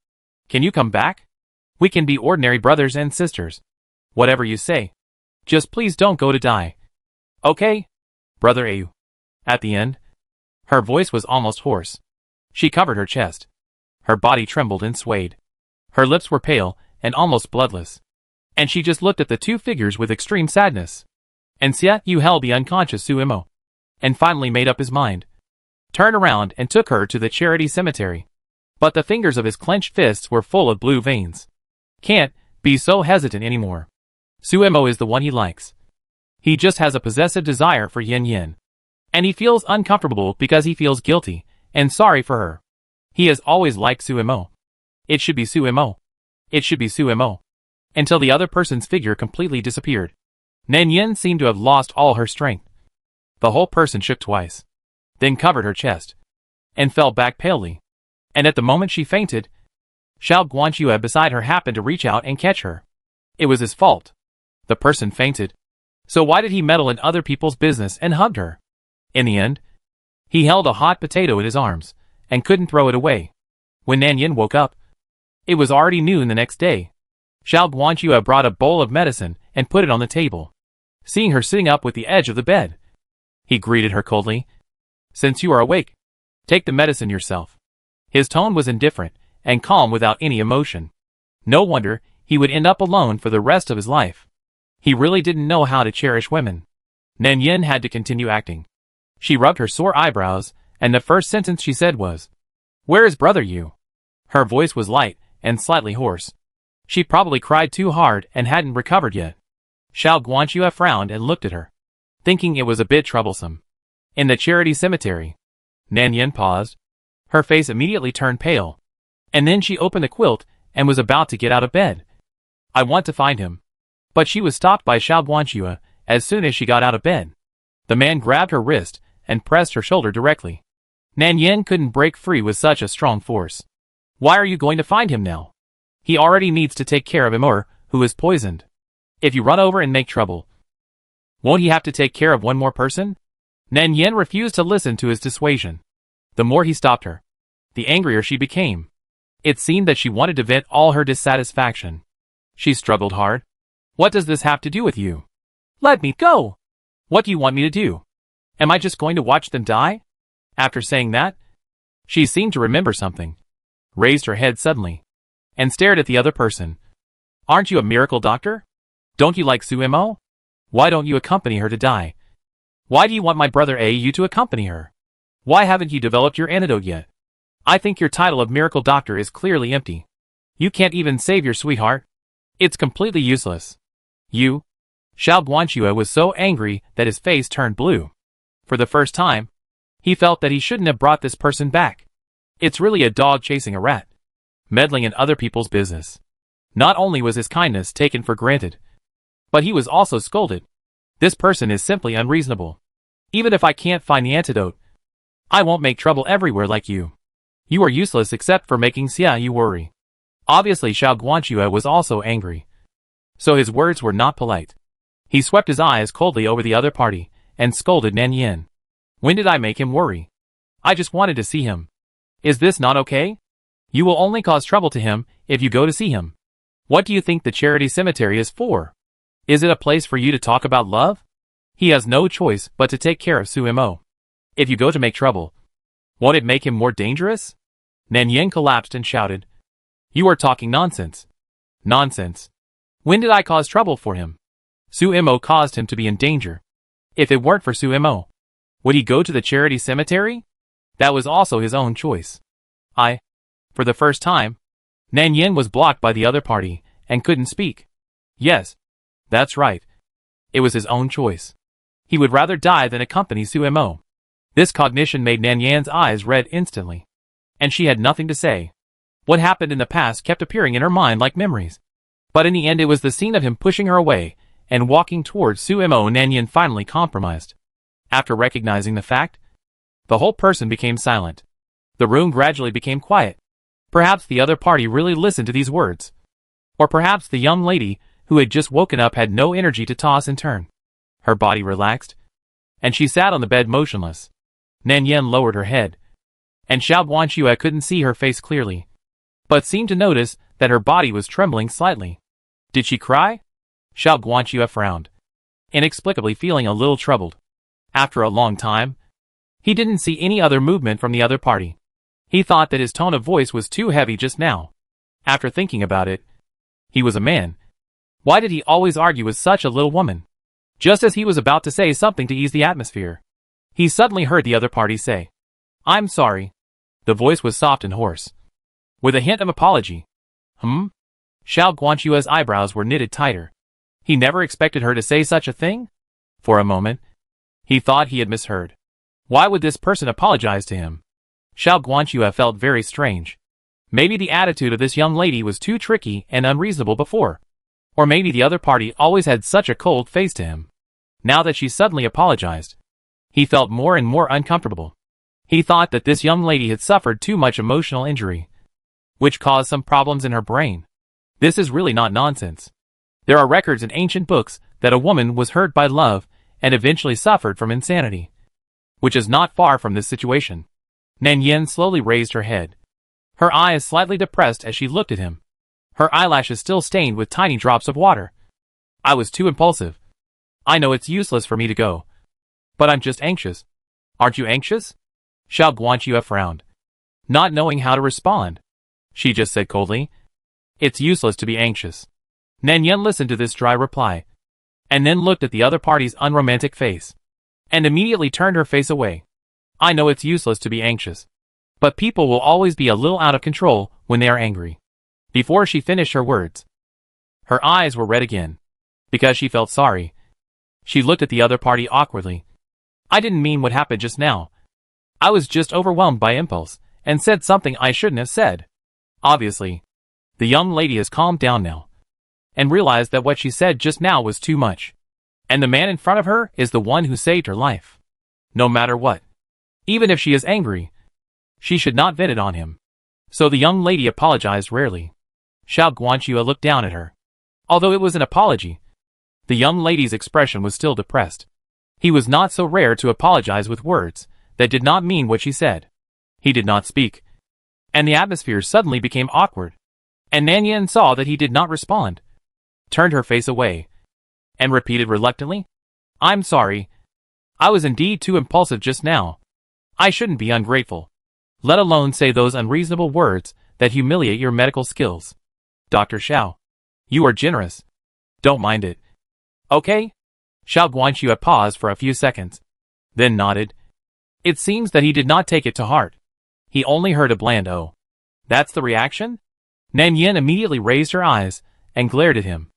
can you come back? We can be ordinary brothers and sisters. Whatever you say. Just please don't go to die. Okay? Brother Au. At the end, her voice was almost hoarse. She covered her chest. Her body trembled and swayed. Her lips were pale and almost bloodless, and she just looked at the two figures with extreme sadness. And Xiaoyu held the unconscious Suimo, and finally made up his mind. Turned around and took her to the charity cemetery. But the fingers of his clenched fists were full of blue veins. Can't be so hesitant anymore. Suimo is the one he likes. He just has a possessive desire for Yin Yin. And he feels uncomfortable because he feels guilty and sorry for her. He has always liked Suimo. It should be Suimo. It should be Suimo. Until the other person's figure completely disappeared. Nan Yin seemed to have lost all her strength. The whole person shook twice, then covered her chest, and fell back palely. And at the moment she fainted, Xiao Guanxue beside her happened to reach out and catch her. It was his fault. The person fainted. So why did he meddle in other people's business and hugged her? In the end, he held a hot potato in his arms and couldn't throw it away. When Nanyan woke up, it was already noon the next day. Xiao Guanxue brought a bowl of medicine and put it on the table. Seeing her sitting up with the edge of the bed, he greeted her coldly. Since you are awake, take the medicine yourself. His tone was indifferent and calm without any emotion. No wonder he would end up alone for the rest of his life. He really didn't know how to cherish women. Nanyan had to continue acting. She rubbed her sore eyebrows, and the first sentence she said was, "Where is brother you?" Her voice was light and slightly hoarse. She probably cried too hard and hadn't recovered yet. Xiao Guanxue frowned and looked at her, thinking it was a bit troublesome. In the charity cemetery, Nanyan paused. Her face immediately turned pale, and then she opened the quilt and was about to get out of bed. "I want to find him." But she was stopped by Xiao Guanxue as soon as she got out of bed. The man grabbed her wrist and pressed her shoulder directly. Nanyan couldn't break free with such a strong force. "Why are you going to find him now? He already needs to take care of Amur, who is poisoned. If you run over and make trouble, won't he have to take care of one more person?" Nanyan refused to listen to his dissuasion. The more he stopped her, the angrier she became. It seemed that she wanted to vent all her dissatisfaction. She struggled hard. "What does this have to do with you? Let me go! What do you want me to do? Am I just going to watch them die?" After saying that, she seemed to remember something, raised her head suddenly, and stared at the other person. "Aren't you a miracle doctor? Don't you like Suemo? Why don't you accompany her to die? Why do you want my brother Au to accompany her? Why haven't you developed your antidote yet? I think your title of miracle doctor is clearly empty. You can't even save your sweetheart. It's completely useless." "You?" Xiao Guanxue was so angry that his face turned blue. For the first time, he felt that he shouldn't have brought this person back. It's really a dog chasing a rat, meddling in other people's business. Not only was his kindness taken for granted, but he was also scolded. This person is simply unreasonable. Even if I can't find the antidote, I won't make trouble everywhere like you. You are useless except for making Xia Yu worry. Obviously Xiao Guanxue was also angry, so his words were not polite. He swept his eyes coldly over the other party and scolded Nanyan. "When did I make him worry? I just wanted to see him. Is this not okay? You will only cause trouble to him if you go to see him. What do you think the charity cemetery is for? Is it a place for you to talk about love? He has no choice but to take care of Suemo. If you go to make trouble, won't it make him more dangerous?" Nanyan collapsed and shouted, "You are talking nonsense." "Nonsense. When did I cause trouble for him? Suemo caused him to be in danger. If it weren't for Suemo, would he go to the charity cemetery? That was also his own choice." For the first time, Nanyan was blocked by the other party and couldn't speak. Yes, that's right. It was his own choice. He would rather die than accompany Suemo. This cognition made Nanyan's eyes red instantly, and she had nothing to say. What happened in the past kept appearing in her mind like memories. But in the end it was the scene of him pushing her away and walking towards Suemo Nanyan finally compromised. After recognizing the fact, the whole person became silent. The room gradually became quiet. Perhaps the other party really listened to these words. Or perhaps the young lady who had just woken up had no energy to toss and turn. Her body relaxed, and she sat on the bed motionless. Nanyan lowered her head, and Xiao Guanxue couldn't see her face clearly, but seemed to notice that her body was trembling slightly. Did she cry? Xiao Guanxue frowned, inexplicably feeling a little troubled. After a long time, he didn't see any other movement from the other party. He thought that his tone of voice was too heavy just now. After thinking about it, he was a man. Why did he always argue with such a little woman? Just as he was about to say something to ease the atmosphere, he suddenly heard the other party say, "I'm sorry." The voice was soft and hoarse, with a hint of apology. Xiao Guanxue's eyebrows were knitted tighter. He never expected her to say such a thing. For a moment, he thought he had misheard. Why would this person apologize to him? Xiao Guanxue felt very strange. Maybe the attitude of this young lady was too tricky and unreasonable before. Or maybe the other party always had such a cold face to him. Now that she suddenly apologized, he felt more and more uncomfortable. He thought that this young lady had suffered too much emotional injury, which caused some problems in her brain. This is really not nonsense. There are records in ancient books that a woman was hurt by love and eventually suffered from insanity. Which is not far from this situation. Nan Yin slowly raised her head. Her eyes slightly depressed as she looked at him. Her eyelashes still stained with tiny drops of water. I was too impulsive. I know it's useless for me to go. But I'm just anxious. Aren't you anxious? Xiao Guanxue frowned. Not knowing how to respond. She just said coldly. It's useless to be anxious. Nan Yin listened to this dry reply. And then looked at the other party's unromantic face. And immediately turned her face away. I know it's useless to be anxious. But people will always be a little out of control when they are angry. Before she finished her words, her eyes were red again. Because she felt sorry. She looked at the other party awkwardly. I didn't mean what happened just now. I was just overwhelmed by impulse, and said something I shouldn't have said. Obviously. The young lady has calmed down now. And realized that what she said just now was too much. And the man in front of her is the one who saved her life. No matter what. Even if she is angry, she should not vent it on him. So the young lady apologized rarely. Xiao Guanxue looked down at her. Although it was an apology, the young lady's expression was still depressed. He was not so rare to apologize with words that did not mean what she said. He did not speak. And the atmosphere suddenly became awkward. And Nan Yin saw that he did not respond. Turned her face away. And repeated reluctantly, I'm sorry. I was indeed too impulsive just now. I shouldn't be ungrateful. Let alone say those unreasonable words that humiliate your medical skills. Dr. Xiao. You are generous. Don't mind it. Okay? Xiao Guanxue paused for a few seconds. Then nodded. It seems that he did not take it to heart. He only heard a bland oh. That's the reaction? Nan Yin immediately raised her eyes and glared at him,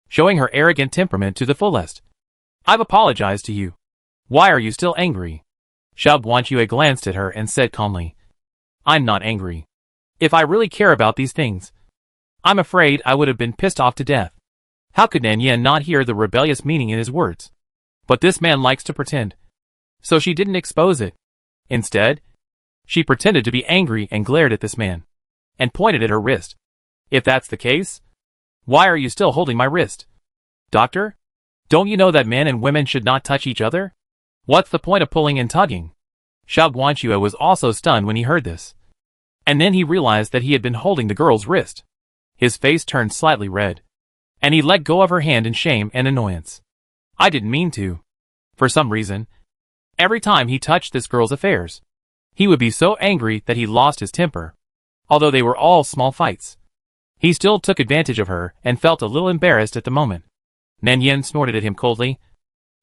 showing her arrogant temperament to the fullest. I've apologized to you. Why are you still angry? Xiao Guanxue glanced at her and said calmly, I'm not angry. If I really care about these things, I'm afraid I would have been pissed off to death. How could Nan Yin not hear the rebellious meaning in his words? But this man likes to pretend. So she didn't expose it. Instead, she pretended to be angry and glared at this man, and pointed at her wrist. If that's the case, why are you still holding my wrist? Doctor? Don't you know that men and women should not touch each other? What's the point of pulling and tugging? Xiao Guanxue was also stunned when he heard this. And then he realized that he had been holding the girl's wrist. His face turned slightly red. And he let go of her hand in shame and annoyance. I didn't mean to. For some reason, every time he touched this girl's affairs, he would be so angry that he lost his temper. Although they were all small fights, he still took advantage of her and felt a little embarrassed at the moment. Nan Yin snorted at him coldly,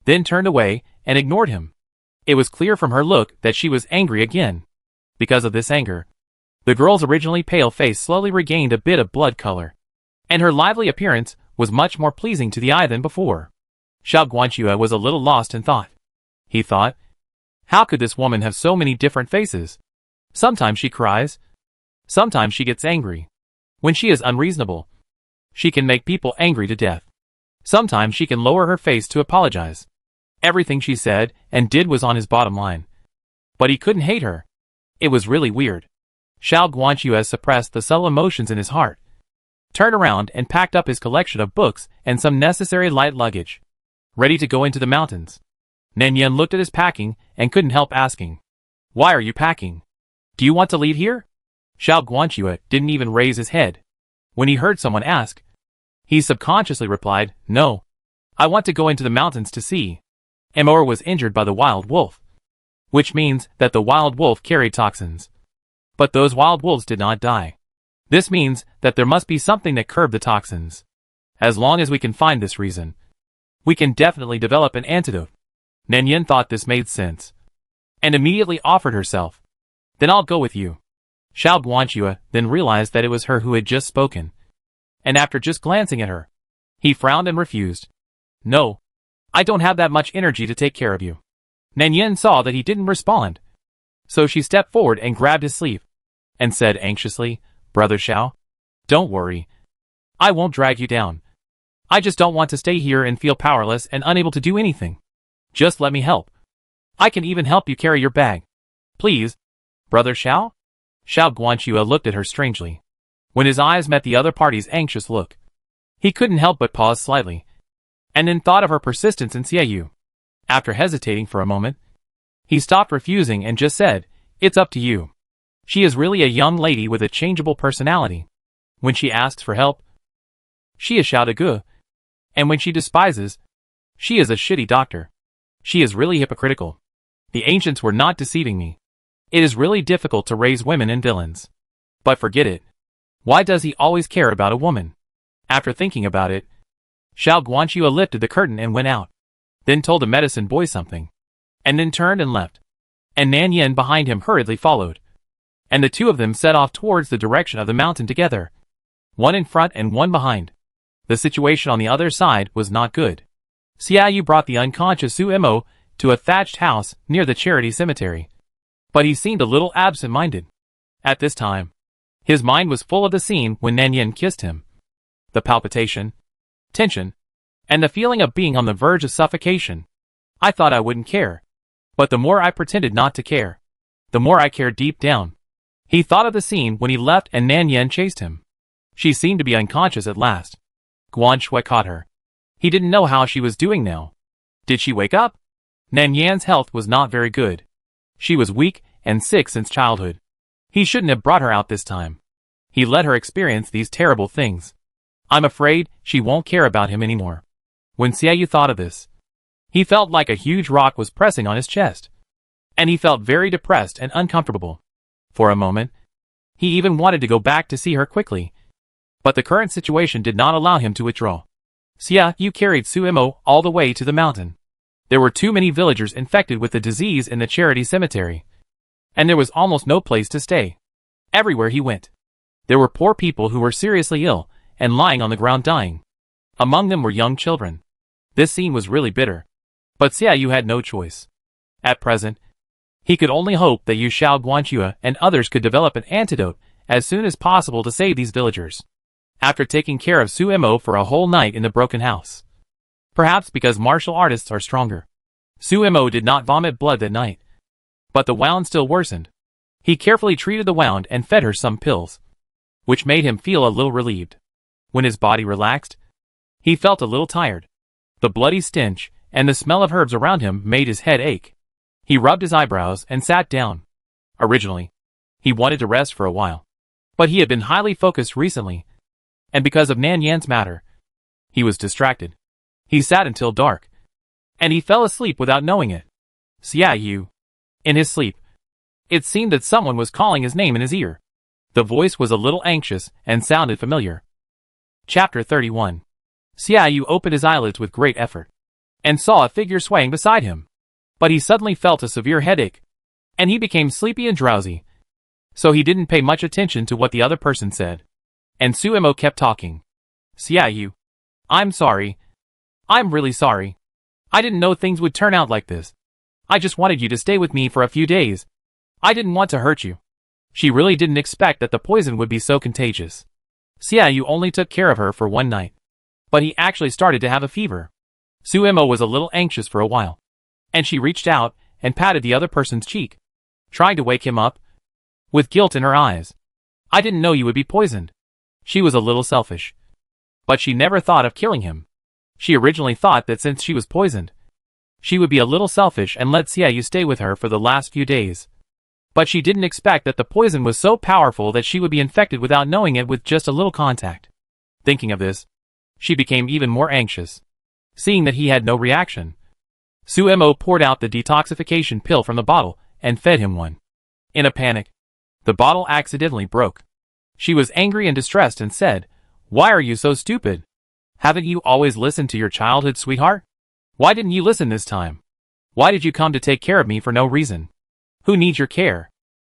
then turned away and ignored him. It was clear from her look that she was angry again. Because of this anger, the girl's originally pale face slowly regained a bit of blood color, and her lively appearance was much more pleasing to the eye than before. Xiao Guanxue was a little lost in thought. He thought, how could this woman have so many different faces? Sometimes she cries. Sometimes she gets angry. When she is unreasonable, she can make people angry to death. Sometimes she can lower her face to apologize. Everything she said and did was on his bottom line. But he couldn't hate her. It was really weird. Xiao Guanxue suppressed the subtle emotions in his heart, turned around and packed up his collection of books and some necessary light luggage, ready to go into the mountains. Nan Yin looked at his packing and couldn't help asking, why are you packing? Do you want to leave here? Xiao Guanxue didn't even raise his head. When he heard someone ask, he subconsciously replied, no. I want to go into the mountains to see. Amor was injured by the wild wolf, which means that the wild wolf carried toxins. But those wild wolves did not die. This means that there must be something that curbed the toxins. As long as we can find this reason, we can definitely develop an antidote. Nan Yin thought this made sense, and immediately offered herself. Then I'll go with you. Xiao Guanxue then realized that it was her who had just spoken, and after just glancing at her, he frowned and refused. No, I don't have that much energy to take care of you. Nan Yin saw that he didn't respond, so she stepped forward and grabbed his sleeve, and said anxiously, Brother Xiao, don't worry. I won't drag you down. I just don't want to stay here and feel powerless and unable to do anything. Just let me help. I can even help you carry your bag. Please, Brother Xiao? Xiao Guanxue looked at her strangely. When his eyes met the other party's anxious look, he couldn't help but pause slightly. and then thought of her persistence in Xiaoyu. After hesitating for a moment, he stopped refusing and just said, "It's up to you." She is really a young lady with a changeable personality. When she asks for help, she is shouted good, and when she despises, she is a shitty doctor. She is really hypocritical. The ancients were not deceiving me. It is really difficult to raise women and villains. But forget it. Why does he always care about a woman? After thinking about it, Xiao Guanxue lifted the curtain and went out, then told the medicine boy something, and then turned and left. And Nan Yin behind him hurriedly followed, and the two of them set off towards the direction of the mountain together, one in front and one behind. The situation on the other side was not good. Xiaoyu brought the unconscious Su Mo to a thatched house near the charity cemetery, but he seemed a little absent-minded. At this time, his mind was full of the scene when Nan Yin kissed him. The palpitation, tension, and the feeling of being on the verge of suffocation. I thought I wouldn't care, but the more I pretended not to care, the more I cared deep down. He thought of the scene when he left and Nan Yin chased him. She seemed to be unconscious at last. Guanxue caught her. He didn't know how she was doing now. Did she wake up? Nan Yan's health was not very good. She was weak and sick since childhood. He shouldn't have brought her out this time. He let her experience these terrible things. I'm afraid she won't care about him anymore. When Xiaoyu thought of this, he felt like a huge rock was pressing on his chest. And he felt very depressed and uncomfortable. For a moment, he even wanted to go back to see her quickly. But the current situation did not allow him to withdraw. Xiaoyu carried Su Mo all the way to the mountain. There were too many villagers infected with the disease in the charity cemetery, and there was almost no place to stay. Everywhere he went, there were poor people who were seriously ill and lying on the ground dying. Among them were young children. This scene was really bitter. But Xiaoyu had no choice. At present, he could only hope that Xiao Guanxue and others could develop an antidote as soon as possible to save these villagers. After taking care of Su Mo for a whole night in the broken house, perhaps because martial artists are stronger, Su Mo did not vomit blood that night. But the wound still worsened. He carefully treated the wound and fed her some pills, which made him feel a little relieved. When his body relaxed, he felt a little tired. The bloody stench and the smell of herbs around him made his head ache. He rubbed his eyebrows and sat down. Originally, he wanted to rest for a while, but he had been highly focused recently, and because of Nan Yan's matter, he was distracted. He sat until dark, and he fell asleep without knowing it. Xiaoyu. In his sleep, it seemed that someone was calling his name in his ear. The voice was a little anxious and sounded familiar. Chapter 31. Xiaoyu opened his eyelids with great effort, and saw a figure swaying beside him. But he suddenly felt a severe headache, and he became sleepy and drowsy. So he didn't pay much attention to what the other person said. And Su Mo kept talking. Xiaoyu. I'm sorry. I'm really sorry. I didn't know things would turn out like this. I just wanted you to stay with me for a few days. I didn't want to hurt you. She really didn't expect that the poison would be so contagious. Xiaoyu only took care of her for one night, but he actually started to have a fever. Su Mo was a little anxious for a while, and she reached out and patted the other person's cheek, trying to wake him up, with guilt in her eyes. I didn't know you would be poisoned. She was a little selfish, but she never thought of killing him. She originally thought that since she was poisoned, she would be a little selfish and let Xiaoyu stay with her for the last few days. But she didn't expect that the poison was so powerful that she would be infected without knowing it with just a little contact. Thinking of this, she became even more anxious. Seeing that he had no reaction, Su Mo poured out the detoxification pill from the bottle and fed him one. In a panic, the bottle accidentally broke. She was angry and distressed and said, "Why are you so stupid? Haven't you always listened to your childhood sweetheart? Why didn't you listen this time? Why did you come to take care of me for no reason? Who needs your care?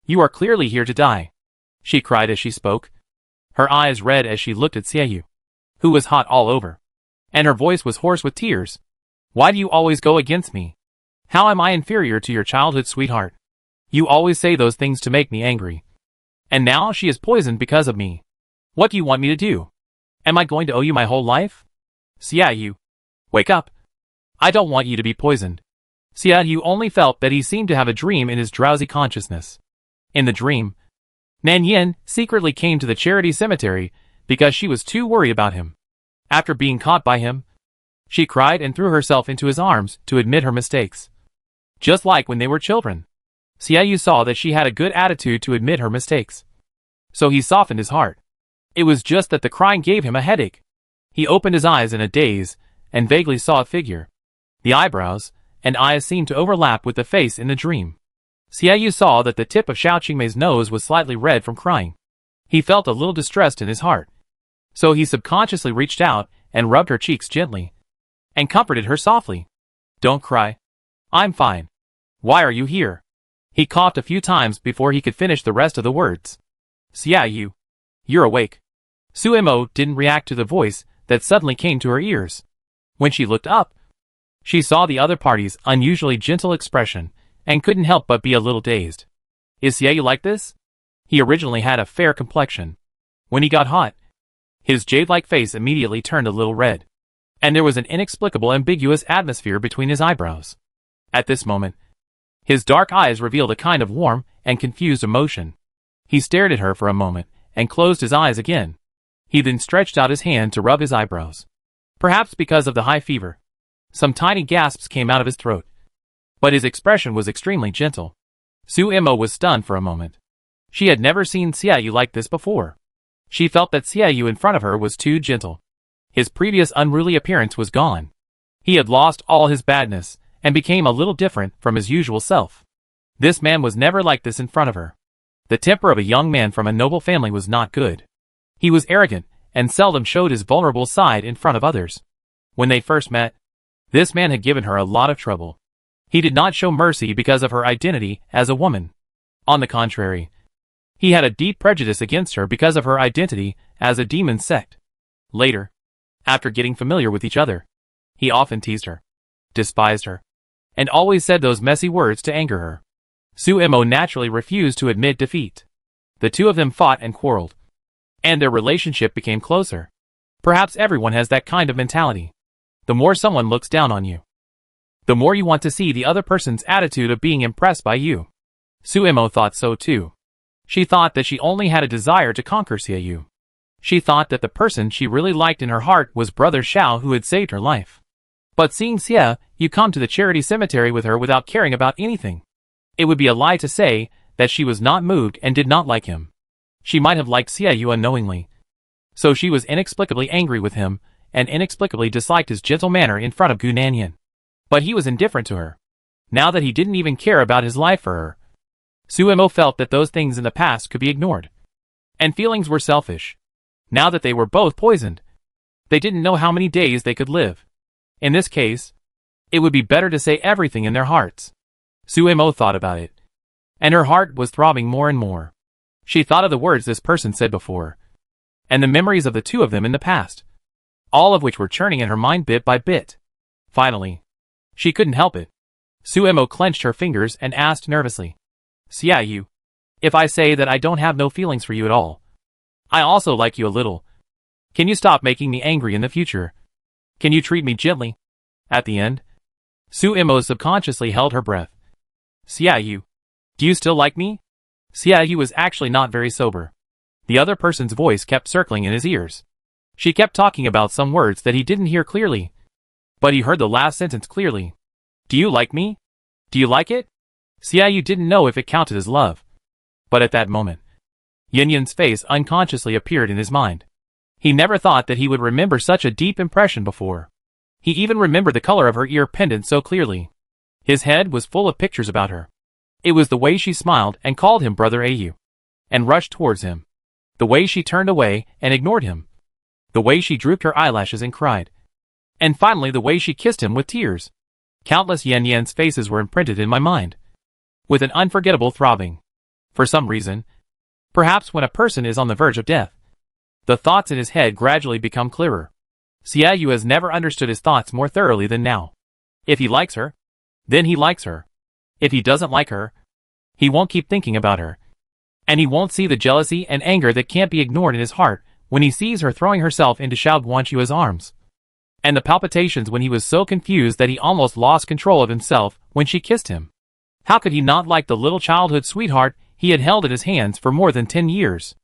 You are clearly here to die," she cried as she spoke. Her eyes red as she looked at Xiaoyu, who was hot all over, and her voice was hoarse with tears. "Why do you always go against me? How am I inferior to your childhood sweetheart? You always say those things to make me angry. And now she is poisoned because of me. What do you want me to do? Am I going to owe you my whole life? Xiaoyu, wake up. I don't want you to be poisoned." Xiaoyu only felt that he seemed to have a dream in his drowsy consciousness. In the dream, Nan Yin secretly came to the charity cemetery because she was too worried about him. After being caught by him, She cried and threw herself into his arms to admit her mistakes. Just like when they were children. Xiaoyu saw that she had a good attitude to admit her mistakes. So he softened his heart. It was just that the crying gave him a headache. He opened his eyes in a daze, and vaguely saw a figure. The eyebrows and eyes seemed to overlap with the face in the dream. Xiaoyu saw that the tip of Xiao Qingmei's nose was slightly red from crying. He felt a little distressed in his heart. So he subconsciously reached out and rubbed her cheeks gently, and comforted her softly. Don't cry. I'm fine. Why are you here? He coughed a few times before he could finish the rest of the words. Xiaoyu, you're awake. Suemo didn't react to the voice that suddenly came to her ears. When she looked up, she saw the other party's unusually gentle expression and couldn't help but be a little dazed. Is Xiaoyu like this? He originally had a fair complexion. When he got hot, his jade-like face immediately turned a little red, and there was an inexplicable ambiguous atmosphere between his eyebrows. At this moment, his dark eyes revealed a kind of warm and confused emotion. He stared at her for a moment and closed his eyes again. He then stretched out his hand to rub his eyebrows. Perhaps because of the high fever, some tiny gasps came out of his throat. But his expression was extremely gentle. Suemo was stunned for a moment. She had never seen Xiaoyu like this before. She felt that Xiaoyu in front of her was too gentle. His previous unruly appearance was gone. He had lost all his badness and became a little different from his usual self. This man was never like this in front of her. The temper of a young man from a noble family was not good. He was arrogant and seldom showed his vulnerable side in front of others. When they first met, this man had given her a lot of trouble. He did not show mercy because of her identity as a woman. On the contrary, he had a deep prejudice against her because of her identity as a demon sect. Later, after getting familiar with each other, he often teased her, despised her, and always said those messy words to anger her. Suemo naturally refused to admit defeat. The two of them fought and quarreled, and their relationship became closer. Perhaps everyone has that kind of mentality. The more someone looks down on you, the more you want to see the other person's attitude of being impressed by you. Suemo thought so too. She thought that she only had a desire to conquer Xiaoyu. She thought that the person she really liked in her heart was Brother Xiao, who had saved her life. But seeing Xiaoyu come to the charity cemetery with her without caring about anything, it would be a lie to say that she was not moved and did not like him. She might have liked Xiaoyu unknowingly. So she was inexplicably angry with him and inexplicably disliked his gentle manner in front of Gu Nanyan. But he was indifferent to her, now that he didn't even care about his life for her. Suemo felt that those things in the past could be ignored. And feelings were selfish. Now that they were both poisoned, they didn't know how many days they could live. In this case, it would be better to say everything in their hearts. Suemo thought about it, and her heart was throbbing more and more. She thought of the words this person said before, and the memories of the two of them in the past, all of which were churning in her mind bit by bit. Finally, she couldn't help it. Suemo clenched her fingers and asked nervously, Xiaoyu, if I say that I don't have no feelings for you at all, I also like you a little. Can you stop making me angry in the future? Can you treat me gently? At the end, Suemo subconsciously held her breath. Xiaoyu, do you still like me? Xiaoyu was actually not very sober. The other person's voice kept circling in his ears. She kept talking about some words that he didn't hear clearly, but he heard the last sentence clearly. Do you like me? Do you like it? Xiaoyu didn't know if it counted as love. But at that moment, Yanyan's face unconsciously appeared in his mind. He never thought that he would remember such a deep impression before. He even remembered the color of her ear pendant so clearly. His head was full of pictures about her. It was the way she smiled and called him Brother Au, and rushed towards him. The way she turned away and ignored him. The way she drooped her eyelashes and cried. And finally the way she kissed him with tears. Countless Yanyan's faces were imprinted in my mind, with an unforgettable throbbing. For some reason, perhaps when a person is on the verge of death, the thoughts in his head gradually become clearer. Xiaoyu has never understood his thoughts more thoroughly than now. If he likes her, then he likes her. If he doesn't like her, he won't keep thinking about her. And he won't see the jealousy and anger that can't be ignored in his heart when he sees her throwing herself into Xiao Guanchua's arms. And the palpitations when he was so confused that he almost lost control of himself when she kissed him. How could he not like the little childhood sweetheart he had held in his hands for more than 10 years?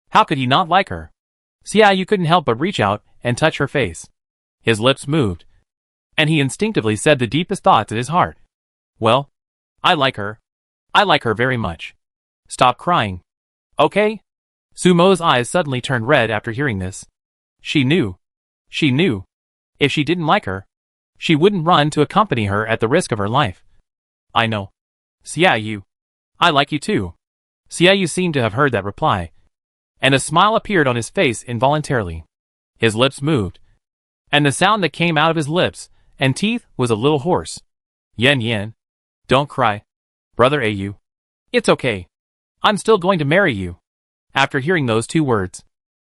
How could he not like her? Xiaoyu couldn't help but reach out and touch her face. His lips moved, and he instinctively said the deepest thoughts in his heart. Well, I like her. I like her very much. Stop crying. Okay? Sumo's eyes suddenly turned red after hearing this. She knew. She knew. If she didn't like her, she wouldn't run to accompany her at the risk of her life. I know. Xiaoyu. I like you too. Xiaoyu seemed to have heard that reply, and a smile appeared on his face involuntarily. His lips moved, and the sound that came out of his lips and teeth was a little hoarse. Yen Yen. Don't cry. Brother Ayu. It's okay. I'm still going to marry you. After hearing those two words,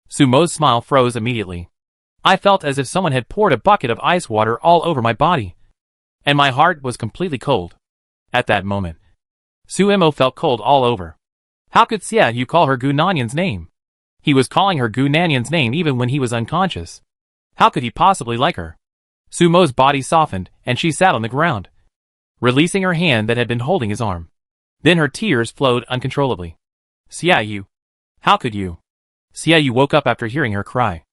Sumo's smile froze immediately. I felt as if someone had poured a bucket of ice water all over my body, and my heart was completely cold. At that moment, Sumo felt cold all over. How could Xiaoyu call her Gu Nanyan's name? He was calling her Gu Nanyan's name even when he was unconscious. How could he possibly like her? Sumo's body softened, and she sat on the ground, releasing her hand that had been holding his arm. Then her tears flowed uncontrollably. Xiaoyu. How could you? Xiaoyu woke up after hearing her cry.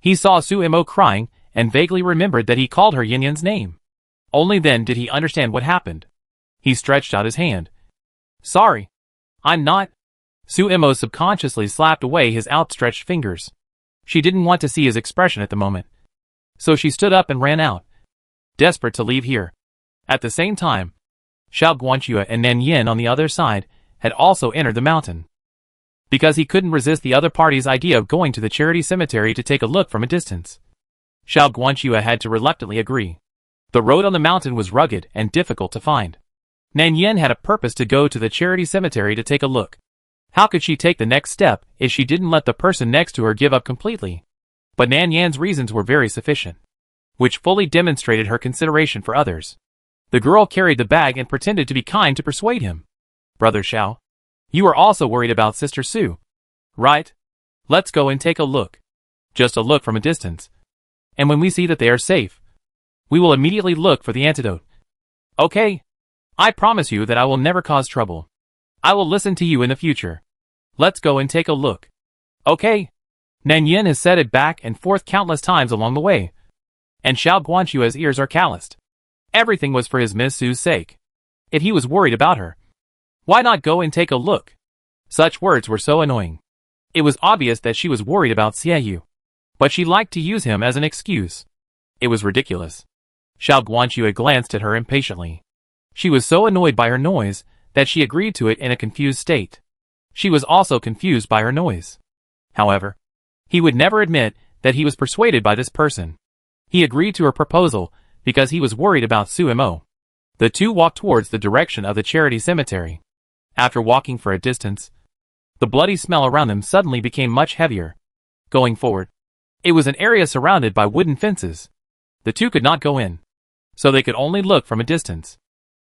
He saw Sumo crying, and vaguely remembered that he called her Yin Yan's name. Only then did he understand what happened. He stretched out his hand. Sorry. I'm not. Sumo subconsciously slapped away his outstretched fingers. She didn't want to see his expression at the moment, so she stood up and ran out, desperate to leave here. At the same time, Xiao Guanxue and Nan Yin on the other side had also entered the mountain, because he couldn't resist the other party's idea of going to the charity cemetery to take a look from a distance. Xiao Guanxue had to reluctantly agree. The road on the mountain was rugged and difficult to find. Nan Yin had a purpose to go to the charity cemetery to take a look. How could she take the next step if she didn't let the person next to her give up completely? But Nan Yan's reasons were very sufficient, which fully demonstrated her consideration for others. The girl carried the bag and pretended to be kind to persuade him. Brother Xiao, you are also worried about Sister Su, right? Let's go and take a look. Just a look from a distance. And when we see that they are safe, we will immediately look for the antidote. Okay? I promise you that I will never cause trouble. I will listen to you in the future. Let's go and take a look. Okay? Nan Yin has said it back and forth countless times along the way, and Xiao Guanxue's ears are calloused. Everything was for his Miss Su's sake. If he was worried about her, why not go and take a look? Such words were so annoying. It was obvious that she was worried about Xiaoyu, but she liked to use him as an excuse. It was ridiculous. Xiao Guanxue glanced at her impatiently. She was so annoyed by her noise that she agreed to it in a confused state. She was also confused by her noise. However, he would never admit that he was persuaded by this person. He agreed to her proposal because he was worried about Sumo. The two walked towards the direction of the charity cemetery. After walking for a distance, the bloody smell around them suddenly became much heavier. Going forward, it was an area surrounded by wooden fences. The two could not go in, so they could only look from a distance.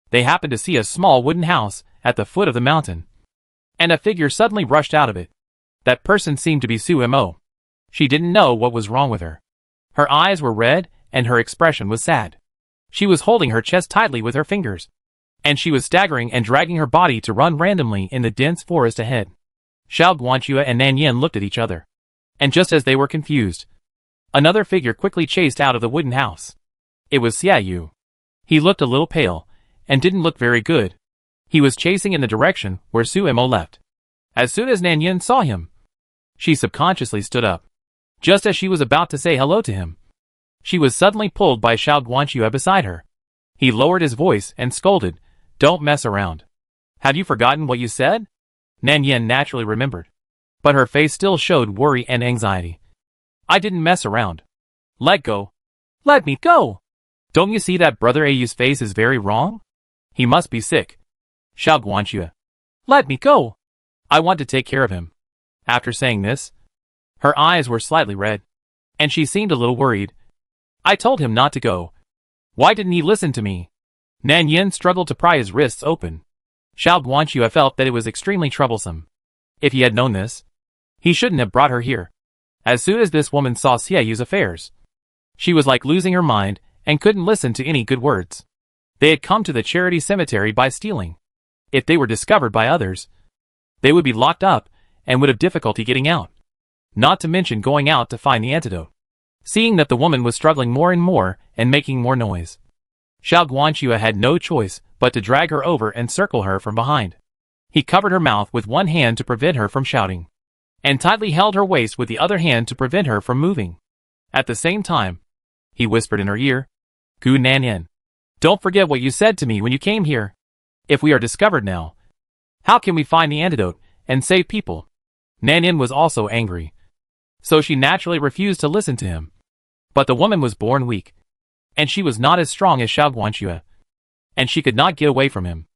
They happened to see a small wooden house at the foot of the mountain, and a figure suddenly rushed out of it. That person seemed to be Sumo. She didn't know what was wrong with her. Her eyes were red, and her expression was sad. She was holding her chest tightly with her fingers, and she was staggering and dragging her body to run randomly in the dense forest ahead. Xiao Guanxue and Nan Yin looked at each other, and just as they were confused, another figure quickly chased out of the wooden house. It was Xiaoyu. He looked a little pale, and didn't look very good. He was chasing in the direction where Sumo left. As soon as Nan Yin saw him, she subconsciously stood up. Just as she was about to say hello to him, she was suddenly pulled by Xiao Guanxue beside her. He lowered his voice and scolded, "Don't mess around. Have you forgotten what you said?" Nan Yin naturally remembered, but her face still showed worry and anxiety. "I didn't mess around. Let go. Let me go. Don't you see that Brother Ayu's face is very wrong? He must be sick." Xiao Guanxue. "Let me go. I want to take care of him." After saying this, her eyes were slightly red, and she seemed a little worried. "I told him not to go. Why didn't he listen to me?" Nan Yin struggled to pry his wrists open. Xiao Guanxue felt that it was extremely troublesome. If he had known this, he shouldn't have brought her here. As soon as this woman saw Xiaoyu's affairs, she was like losing her mind and couldn't listen to any good words. They had come to the charity cemetery by stealing. If they were discovered by others, they would be locked up and would have difficulty getting out. Not to mention going out to find the antidote. seeing that the woman was struggling more and more and making more noise. Xiao Guanxue had no choice but to drag her over and circle her from behind. He covered her mouth with one hand to prevent her from shouting, and tightly held her waist with the other hand to prevent her from moving. At the same time, he whispered in her ear, "Gu Nanyan, don't forget what you said to me when you came here. If we are discovered now, how can we find the antidote and save people?" Nanyan was also angry, so she naturally refused to listen to him. But the woman was born weak, and she was not as strong as Xiao Guanxue, and she could not get away from him.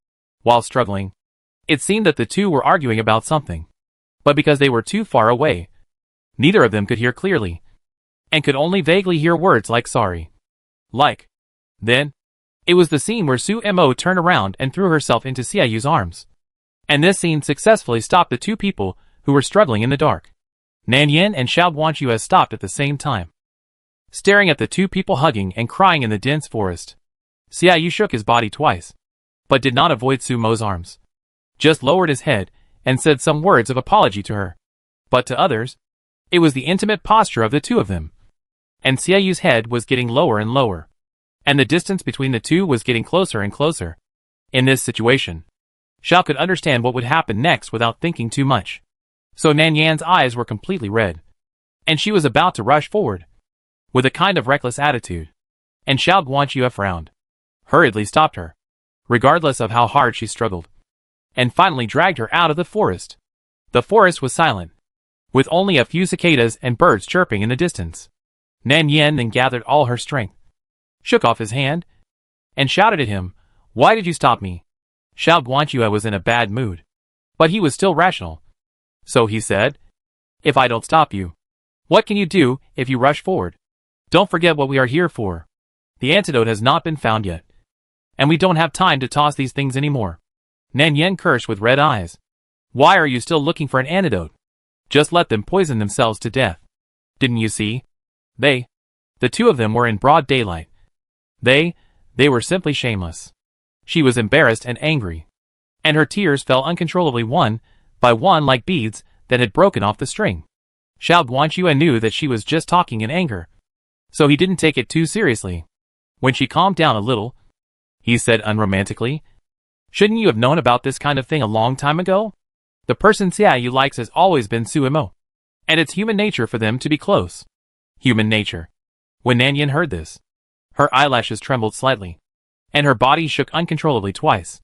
While struggling, it seemed that the two were arguing about something, but because they were too far away, neither of them could hear clearly, and could only vaguely hear words like sorry. Then, it was the scene where Su Mo turned around and threw herself into Xiaoyu's arms. And this scene successfully stopped the two people who were struggling in the dark. Nanyan and Xiao Guanxue stopped at the same time, staring at the two people hugging and crying in the dense forest. Xiaoyu shook his body twice, but did not avoid Su Mo's arms, just lowered his head and said some words of apology to her. But to others, it was the intimate posture of the two of them. And Xiaoyu's head was getting lower and lower, and the distance between the two was getting closer and closer. In this situation, Xiao could understand what would happen next without thinking too much. So Nanyan's eyes were completely red, and she was about to rush forward, with a kind of reckless attitude. And Xiao Guanxue frowned, hurriedly stopped her, regardless of how hard she struggled, and finally dragged her out of the forest. The forest was silent, with only a few cicadas and birds chirping in the distance. Nanyan then gathered all her strength, shook off his hand, and shouted at him, "Why did you stop me?" Xiao Guanxue was in a bad mood, but he was still rational. So he said, "If I don't stop you, what can you do if you rush forward? Don't forget what we are here for. The antidote has not been found yet, and we don't have time to toss these things anymore." Nanyan cursed with red eyes. "Why are you still looking for an antidote? Just let them poison themselves to death. Didn't you see? The two of them were in broad daylight. They were simply shameless." She was embarrassed and angry, and her tears fell uncontrollably one by one like beads that had broken off the string. Xiao Guanxue knew that she was just talking in anger, so he didn't take it too seriously. When she calmed down a little, he said unromantically, "Shouldn't you have known about this kind of thing a long time ago? The person Xiaoyu likes has always been Su Mo, and it's human nature for them to be close." Human nature. When Nanyan heard this, her eyelashes trembled slightly, and her body shook uncontrollably twice.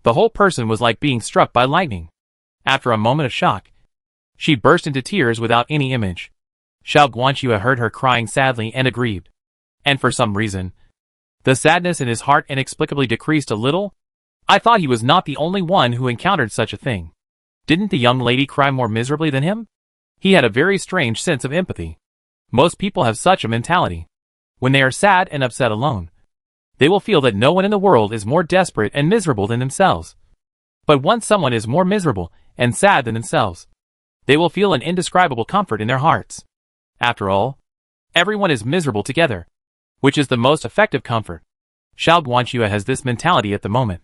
The whole person was like being struck by lightning. After a moment of shock, she burst into tears without any image. Xiao Guanxue heard her crying sadly and aggrieved, and for some reason, the sadness in his heart inexplicably decreased a little. I thought he was not the only one who encountered such a thing. Didn't the young lady cry more miserably than him? He had a very strange sense of empathy. Most people have such a mentality. When they are sad and upset alone, they will feel that no one in the world is more desperate and miserable than themselves. But once someone is more miserable and sad than themselves, they will feel an indescribable comfort in their hearts. After all, everyone is miserable together, which is the most effective comfort. Xiao Guanxue has this mentality at the moment,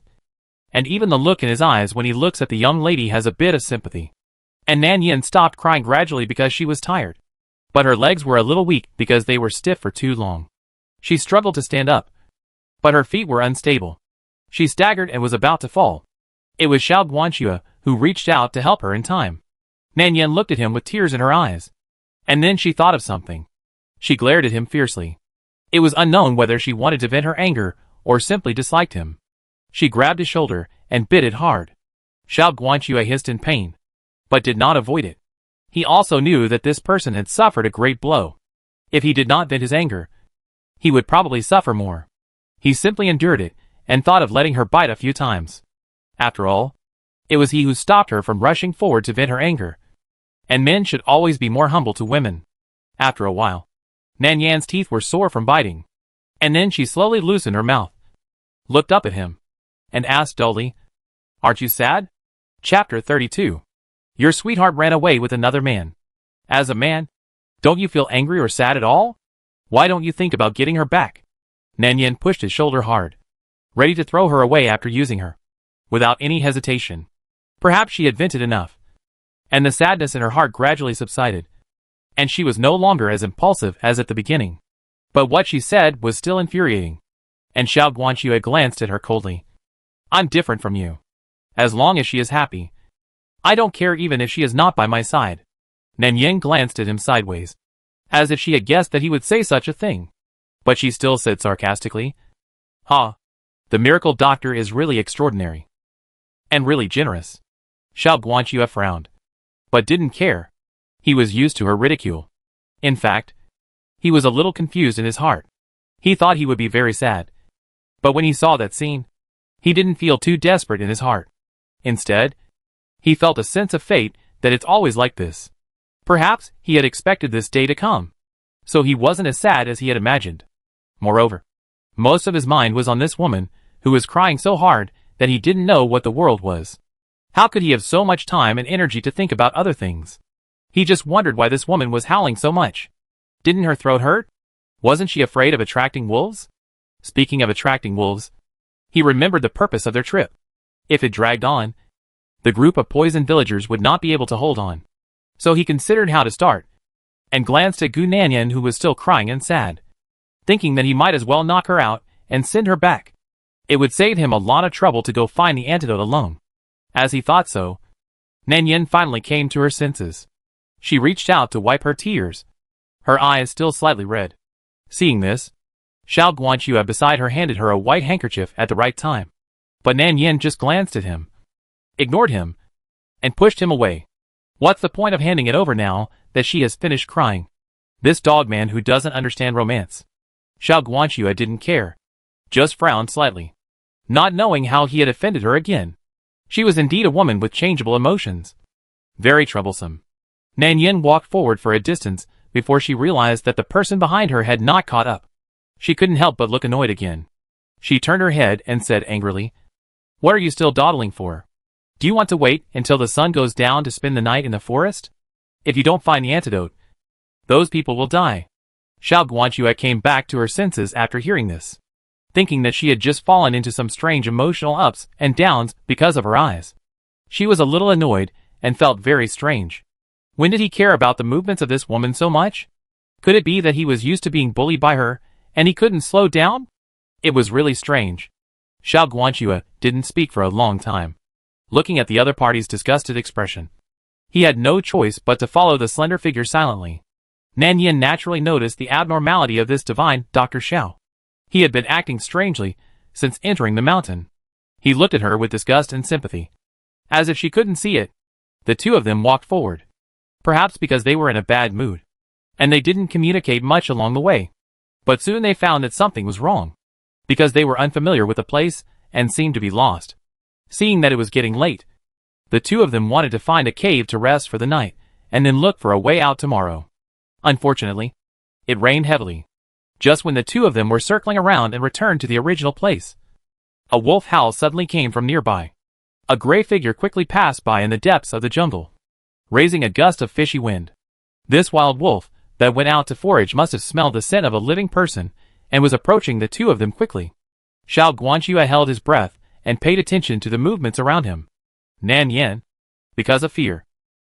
and even the look in his eyes when he looks at the young lady has a bit of sympathy. And Nanyan stopped crying gradually because she was tired, but her legs were a little weak because they were stiff for too long. She struggled to stand up, but her feet were unstable. She staggered and was about to fall. It was Xiao Guanxue who reached out to help her in time. Nanyan looked at him with tears in her eyes, and then she thought of something. She glared at him fiercely. It was unknown whether she wanted to vent her anger or simply disliked him. She grabbed his shoulder and bit it hard. Xiao Guanxue hissed in pain, but did not avoid it. He also knew that this person had suffered a great blow. If he did not vent his anger, he would probably suffer more. He simply endured it and thought of letting her bite a few times. After all, it was he who stopped her from rushing forward to vent her anger. And men should always be more humble to women. After a while, Nanyan's teeth were sore from biting, and then she slowly loosened her mouth, looked up at him, and asked dully, "Aren't you sad?" Chapter 32. Your sweetheart ran away with another man. As a man, don't you feel angry or sad at all? Why don't you think about getting her back? Nanyan pushed his shoulder hard, ready to throw her away after using her, without any hesitation. Perhaps she had vented enough, and the sadness in her heart gradually subsided. and she was no longer as impulsive as at the beginning. But what she said was still infuriating, and Xiao Guanxue glanced at her coldly. I'm different from you. As long as she is happy. I don't care even if she is not by my side. Nan Yin glanced at him sideways, as if she had guessed that he would say such a thing. But she still said sarcastically, "Ha! The miracle doctor is really extraordinary. And really generous." Xiao Guanxue frowned, but didn't care. He was used to her ridicule. In fact, he was a little confused in his heart. He thought he would be very sad. But when he saw that scene, he didn't feel too desperate in his heart. Instead, he felt a sense of fate that it's always like this. Perhaps he had expected this day to come, so he wasn't as sad as he had imagined. Moreover, most of his mind was on this woman, who was crying so hard that he didn't know what the world was. How could he have so much time and energy to think about other things? He just wondered why this woman was howling so much. Didn't her throat hurt? Wasn't she afraid of attracting wolves? Speaking of attracting wolves, he remembered the purpose of their trip. If it dragged on, the group of poisoned villagers would not be able to hold on. So he considered how to start, and glanced at Gu Nanyan, who was still crying and sad, thinking that he might as well knock her out and send her back. It would save him a lot of trouble to go find the antidote alone. As he thought so, Nan Yin finally came to her senses. She reached out to wipe her tears, her eyes still slightly red. Seeing this, Xiao Guanxue beside her handed her a white handkerchief at the right time. But Nan Yin just glanced at him, ignored him, and pushed him away. What's the point of handing it over now that she has finished crying? This dogman who doesn't understand romance. Xiao Guanxue didn't care, just frowned slightly, not knowing how he had offended her again. She was indeed a woman with changeable emotions. Very troublesome. Nan Yin walked forward for a distance before she realized that the person behind her had not caught up. She couldn't help but look annoyed again. She turned her head and said angrily, "What are you still dawdling for? Do you want to wait until the sun goes down to spend the night in the forest? If you don't find the antidote, those people will die." Xiao Guanxue came back to her senses after hearing this, thinking that she had just fallen into some strange emotional ups and downs because of her eyes. She was a little annoyed and felt very strange. When did he care about the movements of this woman so much? Could it be that he was used to being bullied by her, and he couldn't slow down? It was really strange. Xiao Guanxue didn't speak for a long time, looking at the other party's disgusted expression. He had no choice but to follow the slender figure silently. Nan Yin naturally noticed the abnormality of this divine Dr. Xiao. He had been acting strangely since entering the mountain. He looked at her with disgust and sympathy. As if she couldn't see it, the two of them walked forward. Perhaps because they were in a bad mood, and they didn't communicate much along the way. But soon they found that something was wrong, because they were unfamiliar with the place and seemed to be lost. Seeing that it was getting late, the two of them wanted to find a cave to rest for the night, and then look for a way out tomorrow. Unfortunately, it rained heavily, just when the two of them were circling around and returned to the original place. A wolf howl suddenly came from nearby. A gray figure quickly passed by in the depths of the jungle, raising a gust of fishy wind. This wild wolf that went out to forage must have smelled the scent of a living person and was approaching the two of them quickly. Xiao Guanxue held his breath and paid attention to the movements around him. Nan Yin, because of fear,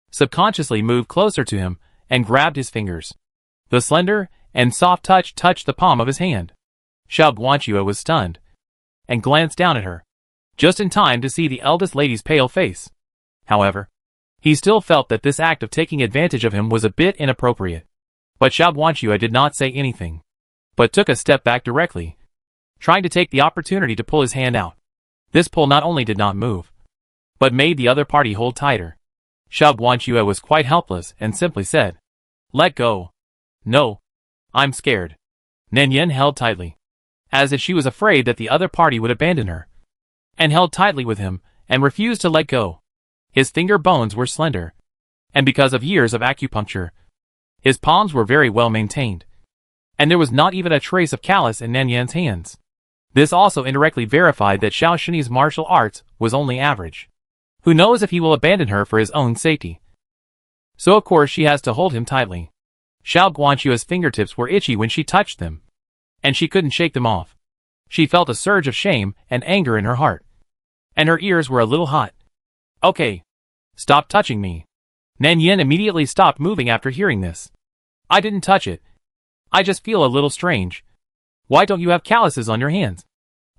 subconsciously moved closer to him and grabbed his fingers. The slender and soft touch touched the palm of his hand. Xiao Guanxue was stunned and glanced down at her, just in time to see the eldest lady's pale face. However, he still felt that this act of taking advantage of him was a bit inappropriate. But Xiao Guanxue did not say anything, but took a step back directly, trying to take the opportunity to pull his hand out. This pull not only did not move, but made the other party hold tighter. Xiao Guanxue was quite helpless and simply said, "Let go." "No. I'm scared." Nan Yin held tightly, as if she was afraid that the other party would abandon her, and held tightly with him and refused to let go. His finger bones were slender, and because of years of acupuncture, his palms were very well maintained, and there was not even a trace of callus in Nan Yin's hands. This also indirectly verified that Xiao Shini's martial arts was only average. Who knows if he will abandon her for his own safety? So of course she has to hold him tightly. Xiao Guanxue's fingertips were itchy when she touched them, and she couldn't shake them off. She felt a surge of shame and anger in her heart, and her ears were a little hot. "Okay. Stop touching me." Nan Yin immediately stopped moving after hearing this. I didn't touch it. I just feel a little strange. Why don't you have calluses on your hands?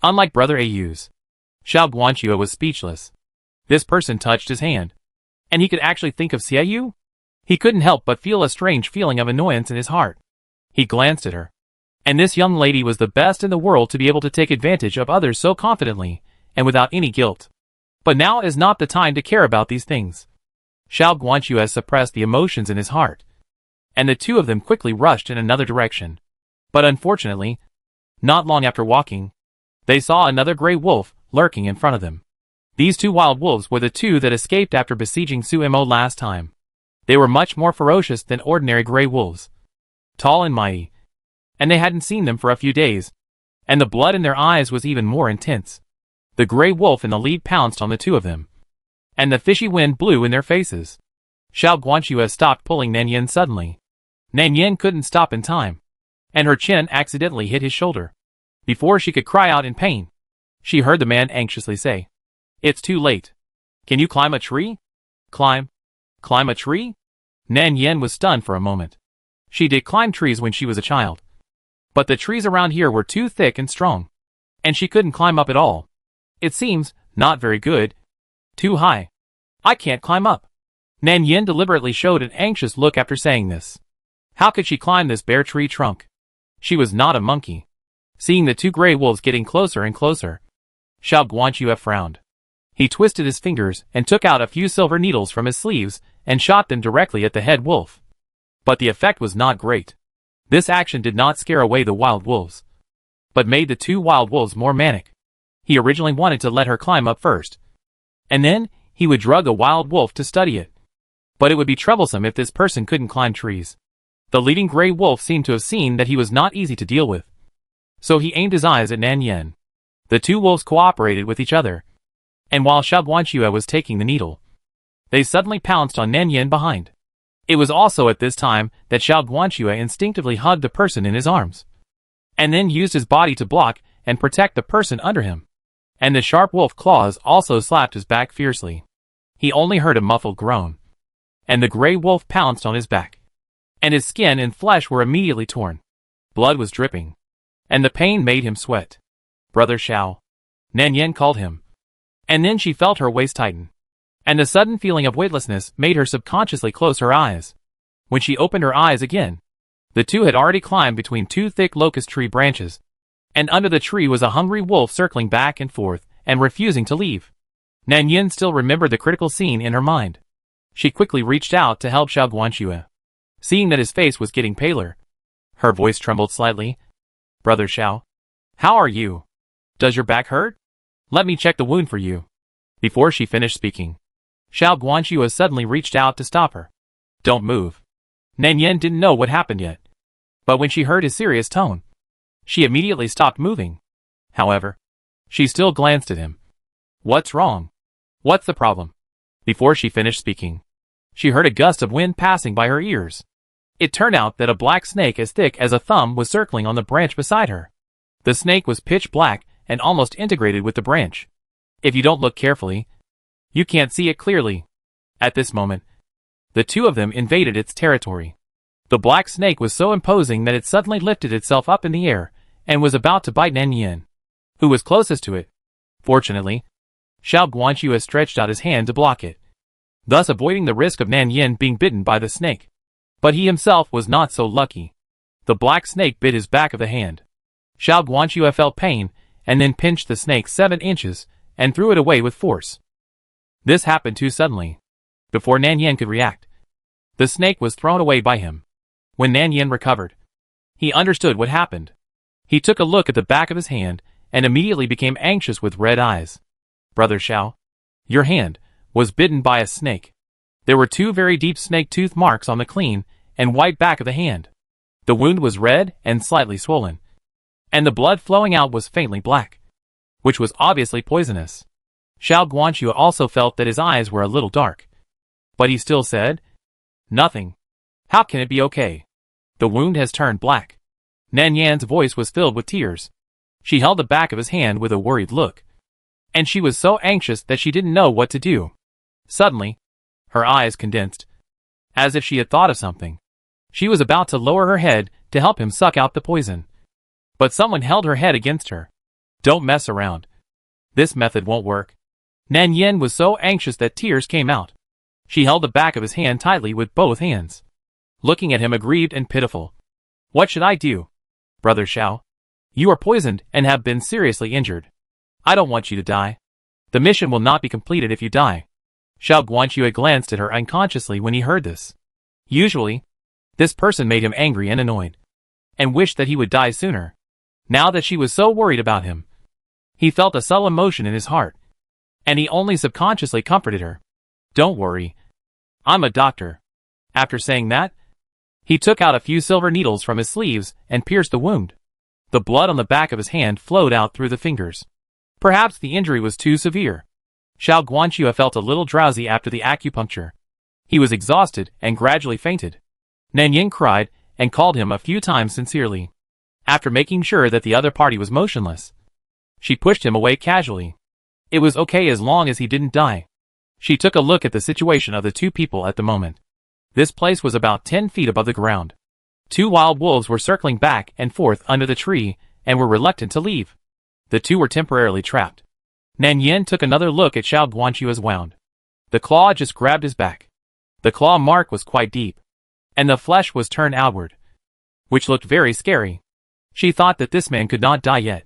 Unlike Brother Au's. Xiao Guanxue was speechless. This person touched his hand. And he could actually think of Xiaoyu? He couldn't help but feel a strange feeling of annoyance in his heart. He glanced at her. And this young lady was the best in the world to be able to take advantage of others so confidently, and without any guilt. But now is not the time to care about these things. Xiao Guanxue suppressed the emotions in his heart. And the two of them quickly rushed in another direction. But unfortunately, not long after walking, they saw another gray wolf lurking in front of them. These two wild wolves were the two that escaped after besieging Suemo last time. They were much more ferocious than ordinary gray wolves. Tall and mighty. And they hadn't seen them for a few days. And the blood in their eyes was even more intense. The gray wolf in the lead pounced on the two of them. And the fishy wind blew in their faces. Xiao Guanxue stopped pulling Nan Yin suddenly. Nan Yin couldn't stop in time. And her chin accidentally hit his shoulder. Before she could cry out in pain, she heard the man anxiously say, "It's too late. Can you climb a tree?" Climb a tree? Nan Yin was stunned for a moment. She did climb trees when she was a child. But the trees around here were too thick and strong. And she couldn't climb up at all. It seems not very good. Too high. I can't climb up. Nan Yin deliberately showed an anxious look after saying this. How could she climb this bare tree trunk? She was not a monkey. Seeing the two gray wolves getting closer and closer, Xiao Guanxue frowned. He twisted his fingers and took out a few silver needles from his sleeves and shot them directly at the head wolf. But the effect was not great. This action did not scare away the wild wolves, but made the two wild wolves more manic. He originally wanted to let her climb up first, and then he would drug a wild wolf to study it. But it would be troublesome if this person couldn't climb trees. The leading gray wolf seemed to have seen that he was not easy to deal with. So he aimed his eyes at Nan Yin. The two wolves cooperated with each other, and while Xiao Guanxue was taking the needle, they suddenly pounced on Nan Yin behind. It was also at this time that Xiao Guanxue instinctively hugged the person in his arms, and then used his body to block and protect the person under him. And the sharp wolf claws also slapped his back fiercely. He only heard a muffled groan, and the gray wolf pounced on his back, and his skin and flesh were immediately torn. Blood was dripping, and the pain made him sweat. "Brother Xiao," Nan Yin called him. And then she felt her waist tighten, and the sudden feeling of weightlessness made her subconsciously close her eyes. When she opened her eyes again, the two had already climbed between two thick locust tree branches, and under the tree was a hungry wolf circling back and forth and refusing to leave. Nan Yin still remembered the critical scene in her mind. She quickly reached out to help Xiao Guanxue. Seeing that his face was getting paler, her voice trembled slightly. "Brother Xiao, how are you? Does your back hurt? Let me check the wound for you." Before she finished speaking, Xiao Guanxue suddenly reached out to stop her. "Don't move." Nan Yin didn't know what happened yet, but when she heard his serious tone, she immediately stopped moving. However, she still glanced at him. "What's wrong? What's the problem?" Before she finished speaking, she heard a gust of wind passing by her ears. It turned out that a black snake as thick as a thumb was circling on the branch beside her. The snake was pitch black and almost integrated with the branch. If you don't look carefully, you can't see it clearly. At this moment, the two of them invaded its territory. The black snake was so imposing that it suddenly lifted itself up in the air and was about to bite Nan Yin, who was closest to it. Fortunately, Xiao Guanxue stretched out his hand to block it, thus avoiding the risk of Nan Yin being bitten by the snake. But he himself was not so lucky. The black snake bit his back of the hand. Xiao Guanxue felt pain and then pinched the snake 7 inches and threw it away with force. This happened too suddenly. Before Nan Yin could react, the snake was thrown away by him. When Nan Yin recovered, he understood what happened. He took a look at the back of his hand and immediately became anxious with red eyes. "Brother Xiao, your hand was bitten by a snake." There were 2 very deep snake tooth marks on the clean and white back of the hand. The wound was red and slightly swollen, and the blood flowing out was faintly black, which was obviously poisonous. Xiao Guanxue also felt that his eyes were a little dark, but he still said, "Nothing. How can it be okay? The wound has turned black." Nan Yan's voice was filled with tears. She held the back of his hand with a worried look, and she was so anxious that she didn't know what to do. Suddenly, her eyes condensed, as if she had thought of something. She was about to lower her head to help him suck out the poison. But someone held her head against her. Don't mess around. This method won't work. Nan Yen was so anxious that tears came out. She held the back of his hand tightly with both hands, looking at him aggrieved and pitiful. What should I do? Brother Xiao, you are poisoned and have been seriously injured. I don't want you to die. The mission will not be completed if you die. Xiao Guanxue had glanced at her unconsciously when he heard this. Usually, this person made him angry and annoyed, and wished that he would die sooner. Now that she was so worried about him, he felt a subtle emotion in his heart, and he only subconsciously comforted her. Don't worry. I'm a doctor. After saying that, he took out a few silver needles from his sleeves and pierced the wound. The blood on the back of his hand flowed out through the fingers. Perhaps the injury was too severe. Xiao Guanxue felt a little drowsy after the acupuncture. He was exhausted and gradually fainted. Nan Yin cried and called him a few times sincerely. After making sure that the other party was motionless, she pushed him away casually. It was okay as long as he didn't die. She took a look at the situation of the two people at the moment. This place was about 10 feet above the ground. Two wild wolves were circling back and forth under the tree and were reluctant to leave. The two were temporarily trapped. Nan Yen took another look at Xiao Guanxue's wound. The claw just grabbed his back. The claw mark was quite deep, and the flesh was turned outward, which looked very scary. She thought that this man could not die yet.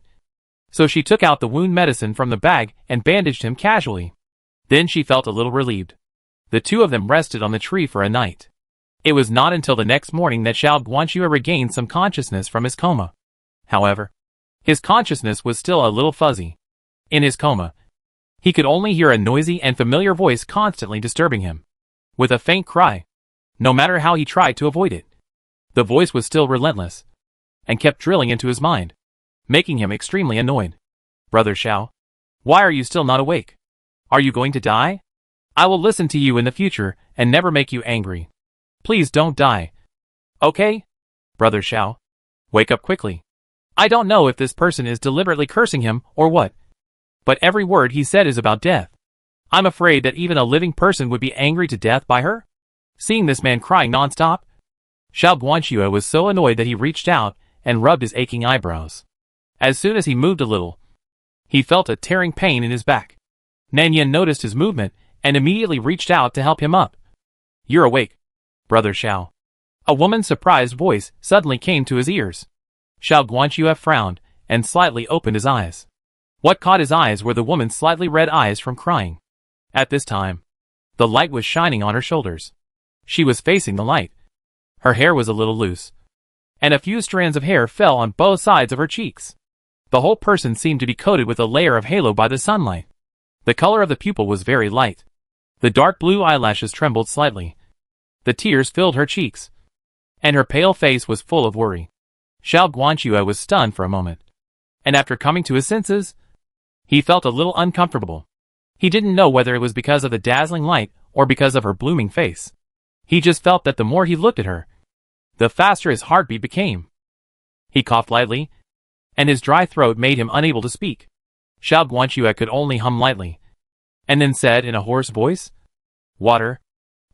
So she took out the wound medicine from the bag and bandaged him casually. Then she felt a little relieved. The two of them rested on the tree for a night. It was not until the next morning that Xiao Guanxue regained some consciousness from his coma. However, his consciousness was still a little fuzzy. In his coma, he could only hear a noisy and familiar voice constantly disturbing him, with a faint cry, no matter how he tried to avoid it. The voice was still relentless, and kept drilling into his mind, making him extremely annoyed. Brother Xiao, why are you still not awake? Are you going to die? I will listen to you in the future and never make you angry. Please don't die. Okay? Brother Xiao, wake up quickly. I don't know if this person is deliberately cursing him or what, but every word he said is about death. I'm afraid that even a living person would be angry to death by her. Seeing this man crying nonstop, Xiao Guanxue was so annoyed that he reached out and rubbed his aching eyebrows. As soon as he moved a little, he felt a tearing pain in his back. Nan Yen noticed his movement and immediately reached out to help him up. You're awake, Brother Xiao. A woman's surprised voice suddenly came to his ears. Xiao Guanxue frowned and slightly opened his eyes. What caught his eyes were the woman's slightly red eyes from crying. At this time, the light was shining on her shoulders. She was facing the light. Her hair was a little loose, and a few strands of hair fell on both sides of her cheeks. The whole person seemed to be coated with a layer of halo by the sunlight. The color of the pupil was very light. The dark blue eyelashes trembled slightly. The tears filled her cheeks, and her pale face was full of worry. Xiao Guanxue was stunned for a moment, and after coming to his senses, he felt a little uncomfortable. He didn't know whether it was because of the dazzling light or because of her blooming face. He just felt that the more he looked at her, the faster his heartbeat became. He coughed lightly, and his dry throat made him unable to speak. Xiao Guanxue could only hum lightly, and then said in a hoarse voice, "Water."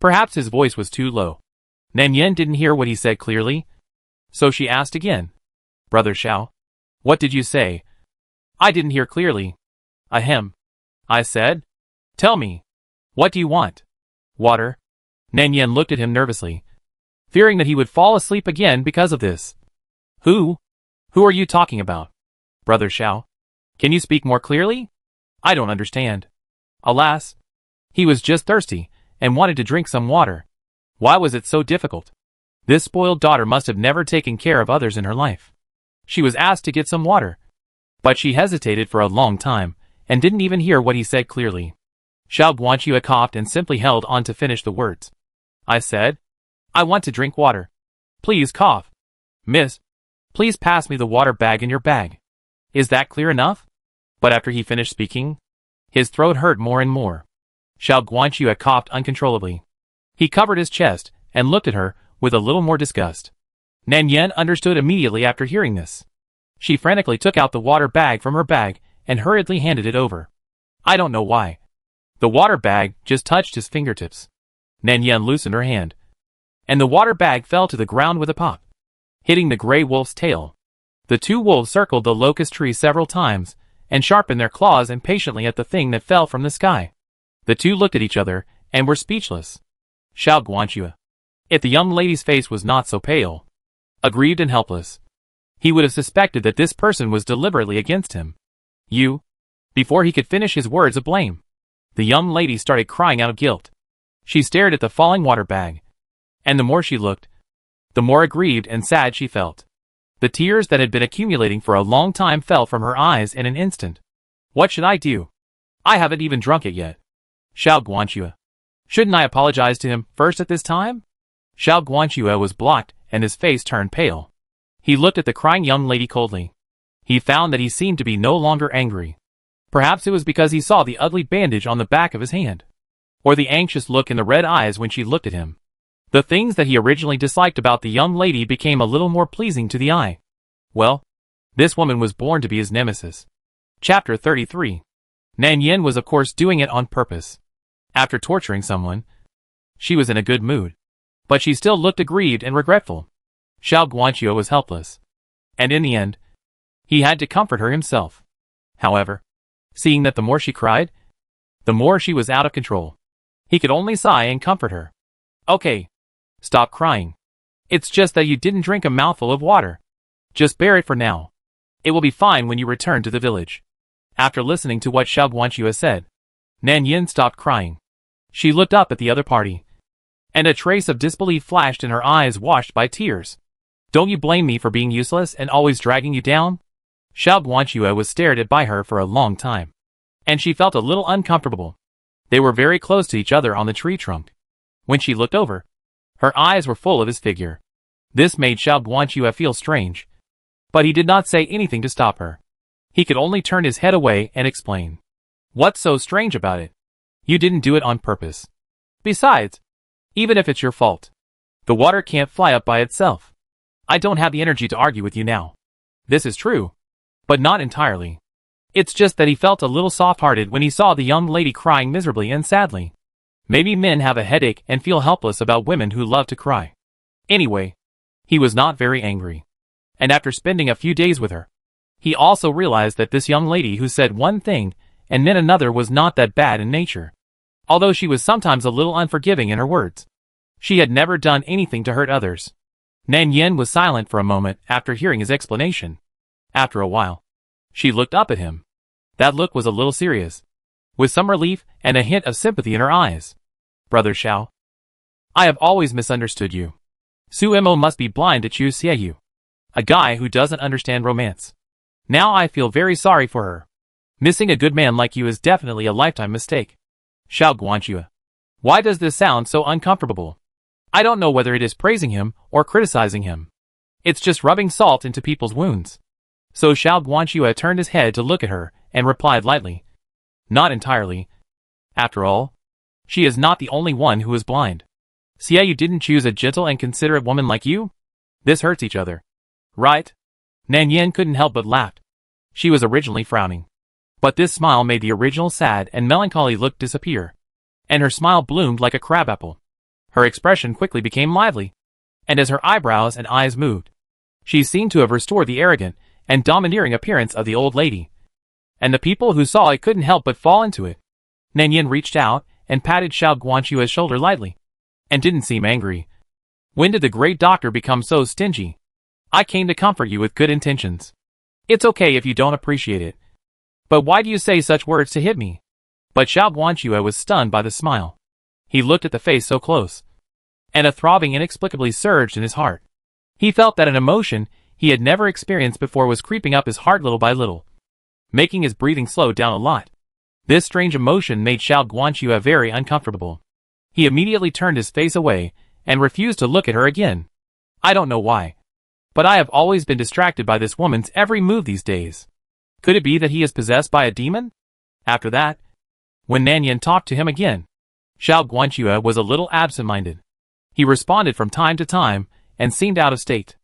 Perhaps his voice was too low. Nan Yen didn't hear what he said clearly, so she asked again, "Brother Xiao, what did you say?" "I didn't hear clearly." "Ahem." I said. "Tell me, what do you want?" "Water." Nan Yen looked at him nervously, fearing that he would fall asleep again because of this. Who are you talking about? Brother Xiao, can you speak more clearly? I don't understand." Alas, he was just thirsty and wanted to drink some water. Why was it so difficult? This spoiled daughter must have never taken care of others in her life. She was asked to get some water, but she hesitated for a long time and didn't even hear what he said clearly. Xiao Guanxue coughed and simply held on to finish the words. I said, "I want to drink water. Please cough. Miss, please pass me the water bag in your bag." Is that clear enough? But after he finished speaking, his throat hurt more and more. Xiao Guanxue coughed uncontrollably. He covered his chest and looked at her with a little more disgust. Nan Yen understood immediately after hearing this. She frantically took out the water bag from her bag and hurriedly handed it over. I don't know why. The water bag just touched his fingertips. Nan Yen loosened her hand and the water bag fell to the ground with a pop, hitting the gray wolf's tail. The two wolves circled the locust tree several times, and sharpened their claws impatiently at the thing that fell from the sky. The two looked at each other, and were speechless. Xiao Guanxue. If the young lady's face was not so pale, aggrieved and helpless, he would have suspected that this person was deliberately against him. You? Before he could finish his words of blame, the young lady started crying out of guilt. She stared at the falling water bag, and the more she looked, the more aggrieved and sad she felt. The tears that had been accumulating for a long time fell from her eyes in an instant. What should I do? I haven't even drunk it yet. Xiao Guanxue. Shouldn't I apologize to him first at this time? Xiao Guanxue was blocked, and his face turned pale. He looked at the crying young lady coldly. He found that he seemed to be no longer angry. Perhaps it was because he saw the ugly bandage on the back of his hand, or the anxious look in the red eyes when she looked at him. The things that he originally disliked about the young lady became a little more pleasing to the eye. Well, this woman was born to be his nemesis. Chapter 33. Nan Yin was of course doing it on purpose. After torturing someone, she was in a good mood. But she still looked aggrieved and regretful. Xiao Guanxue was helpless. And in the end, he had to comfort her himself. However, seeing that the more she cried, the more she was out of control, he could only sigh and comfort her. Okay. Stop crying. It's just that you didn't drink a mouthful of water. Just bear it for now. It will be fine when you return to the village. After listening to what Xiao Guanxue said, Nan Yin stopped crying. She looked up at the other party, and a trace of disbelief flashed in her eyes washed by tears. Don't you blame me for being useless and always dragging you down? Xiao Guanxue was stared at by her for a long time, and she felt a little uncomfortable. They were very close to each other on the tree trunk. When she looked over, her eyes were full of his figure. This made Xiao Guanxue feel strange, but he did not say anything to stop her. He could only turn his head away and explain. What's so strange about it? You didn't do it on purpose. Besides, even if it's your fault, the water can't fly up by itself. I don't have the energy to argue with you now. This is true, but not entirely. It's just that he felt a little soft-hearted when he saw the young lady crying miserably and sadly. Maybe men have a headache and feel helpless about women who love to cry. Anyway, he was not very angry. And after spending a few days with her, he also realized that this young lady who said one thing and then another was not that bad in nature. Although she was sometimes a little unforgiving in her words, she had never done anything to hurt others. Nan Yin was silent for a moment after hearing his explanation. After a while, she looked up at him. That look was a little serious, with some relief and a hint of sympathy in her eyes. Brother Xiao, I have always misunderstood you. Su Mo must be blind to choose Xiaoyu, a guy who doesn't understand romance. Now I feel very sorry for her. Missing a good man like you is definitely a lifetime mistake. Xiao Guanxue. Why does this sound so uncomfortable? I don't know whether it is praising him or criticizing him. It's just rubbing salt into people's wounds. So Xiao Guanxue turned his head to look at her and replied lightly. Not entirely. After all, she is not the only one who is blind. Xiaoyu didn't choose a gentle and considerate woman like you? This hurts each other. Right? Nan Yin couldn't help but laugh. She was originally frowning, but this smile made the original sad and melancholy look disappear, and her smile bloomed like a crabapple. Her expression quickly became lively, and as her eyebrows and eyes moved, she seemed to have restored the arrogant and domineering appearance of the old lady, and the people who saw it couldn't help but fall into it. Nan Yin reached out and patted Xiao Guanxue's shoulder lightly, and didn't seem angry. When did the great doctor become so stingy? I came to comfort you with good intentions. It's okay if you don't appreciate it. But why do you say such words to hit me? But Xiao Guanxue was stunned by the smile. He looked at the face so close, and a throbbing inexplicably surged in his heart. He felt that an emotion he had never experienced before was creeping up his heart little by little, making his breathing slow down a lot. This strange emotion made Xiao Guanxue very uncomfortable. He immediately turned his face away and refused to look at her again. I don't know why, but I have always been distracted by this woman's every move these days. Could it be that he is possessed by a demon? After that, when Nan Yin talked to him again, Xiao Guanxue was a little absent-minded. He responded from time to time and seemed out of state.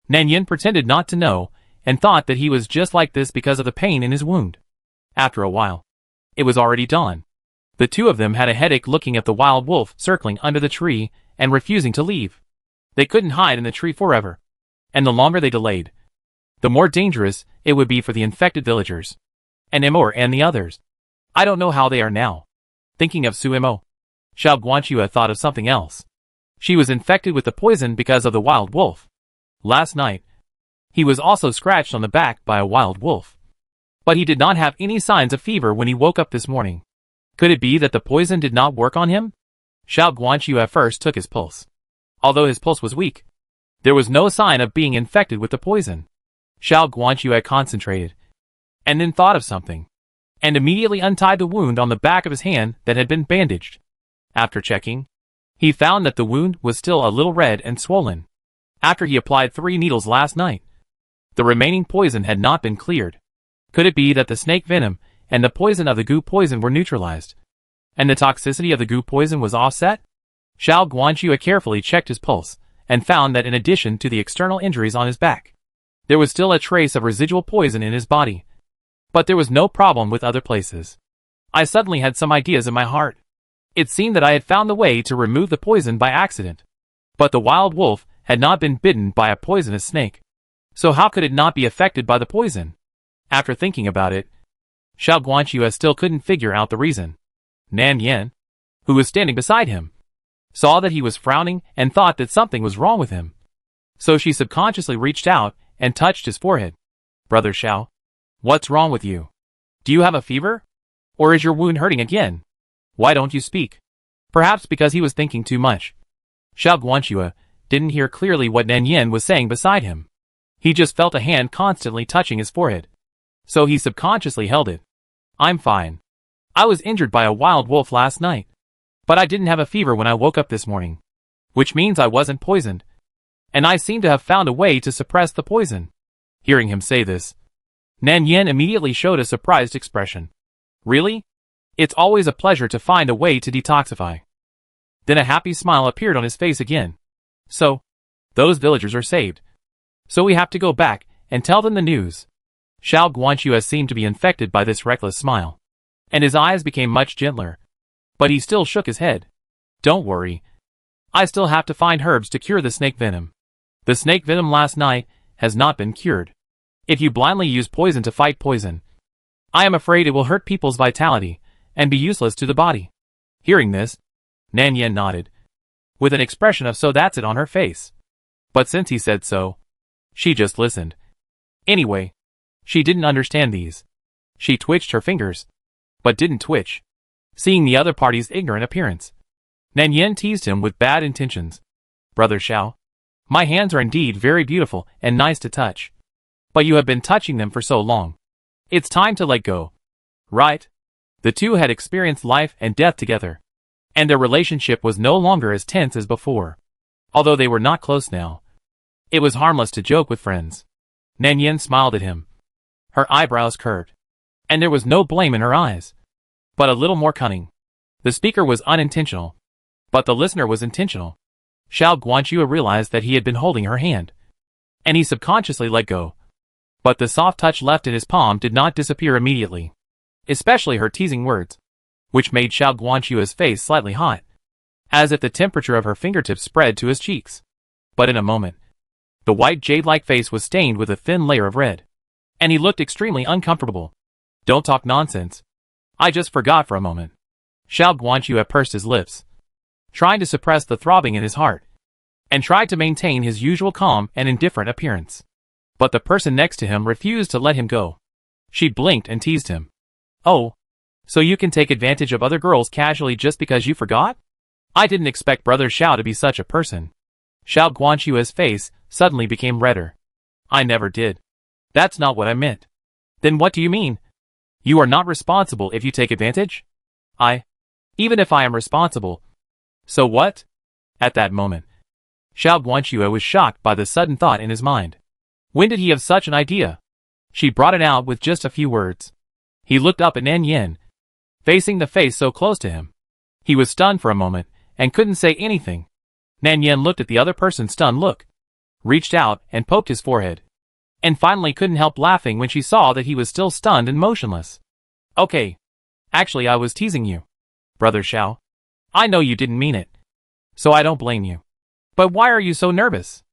Nan Yin pretended not to know and thought that he was just like this because of the pain in his wound. After a while, it was already dawn. The two of them had a headache looking at the wild wolf circling under the tree and refusing to leave. They couldn't hide in the tree forever. And the longer they delayed, the more dangerous it would be for the infected villagers. And Imor and the others. I don't know how they are now. Thinking of Suimo, Xiao Guanxue thought of something else. She was infected with the poison because of the wild wolf. Last night, he was also scratched on the back by a wild wolf. But he did not have any signs of fever when he woke up this morning. Could it be that the poison did not work on him? Xiao Guanxue at first took his pulse. Although his pulse was weak, there was no sign of being infected with the poison. Xiao Guanxue concentrated, and then thought of something, and immediately untied the wound on the back of his hand that had been bandaged. After checking, he found that the wound was still a little red and swollen. After he applied 3 needles last night, the remaining poison had not been cleared. Could it be that the snake venom and the poison of the goo poison were neutralized, and the toxicity of the goo poison was offset? Xiao Guanxue carefully checked his pulse, and found that in addition to the external injuries on his back, there was still a trace of residual poison in his body. But there was no problem with other places. I suddenly had some ideas in my heart. It seemed that I had found the way to remove the poison by accident. But the wild wolf had not been bitten by a poisonous snake. So how could it not be affected by the poison? After thinking about it, Xiao Guanxue still couldn't figure out the reason. Nan Yan, who was standing beside him, saw that he was frowning and thought that something was wrong with him. So she subconsciously reached out and touched his forehead. Brother Xiao, what's wrong with you? Do you have a fever? Or is your wound hurting again? Why don't you speak? Perhaps because he was thinking too much. Xiao Guanxue didn't hear clearly what Nan Yan was saying beside him. He just felt a hand constantly touching his forehead. So he subconsciously held it. I'm fine. I was injured by a wild wolf last night. But I didn't have a fever when I woke up this morning. Which means I wasn't poisoned. And I seem to have found a way to suppress the poison. Hearing him say this, Nan Yan immediately showed a surprised expression. Really? It's always a pleasure to find a way to detoxify. Then a happy smile appeared on his face again. So, those villagers are saved. So we have to go back and tell them the news. Xiao Guanxue seemed to be infected by this reckless smile, and his eyes became much gentler. But he still shook his head. Don't worry. I still have to find herbs to cure the snake venom. The snake venom last night has not been cured. If you blindly use poison to fight poison, I am afraid it will hurt people's vitality and be useless to the body. Hearing this, Nan Yan nodded, with an expression of so that's it on her face. But since he said so, she just listened. Anyway, she didn't understand these. She twitched her fingers, but didn't twitch. Seeing the other party's ignorant appearance, Nan Yan teased him with bad intentions. Brother Xiao, my hands are indeed very beautiful and nice to touch. But you have been touching them for so long. It's time to let go. Right? The two had experienced life and death together, and their relationship was no longer as tense as before. Although they were not close now, it was harmless to joke with friends. Nan Yan smiled at him. Her eyebrows curved, and there was no blame in her eyes, but a little more cunning. The speaker was unintentional, but the listener was intentional. Xiao Guanxue realized that he had been holding her hand, and he subconsciously let go. But the soft touch left in his palm did not disappear immediately, especially her teasing words, which made Xiao Guanxue's face slightly hot, as if the temperature of her fingertips spread to his cheeks. But in a moment, the white jade-like face was stained with a thin layer of red, and he looked extremely uncomfortable. Don't talk nonsense. I just forgot for a moment. Xiao Guanxue pursed his lips, trying to suppress the throbbing in his heart, and tried to maintain his usual calm and indifferent appearance. But the person next to him refused to let him go. She blinked and teased him. Oh, so you can take advantage of other girls casually just because you forgot? I didn't expect Brother Xiao to be such a person. Xiao Guanxue's face suddenly became redder. I never did. That's not what I meant. Then what do you mean? You are not responsible if you take advantage? Even if I am responsible. So what? At that moment, Xiao Guanxue was shocked by the sudden thought in his mind. When did he have such an idea? She brought it out with just a few words. He looked up at Nan Yan, facing the face so close to him. He was stunned for a moment, and couldn't say anything. Nan Yan looked at the other person's stunned look, reached out and poked his forehead, and finally couldn't help laughing when she saw that he was still stunned and motionless. Okay. Actually, I was teasing you, Brother Xiao. I know you didn't mean it, so I don't blame you. But why are you so nervous?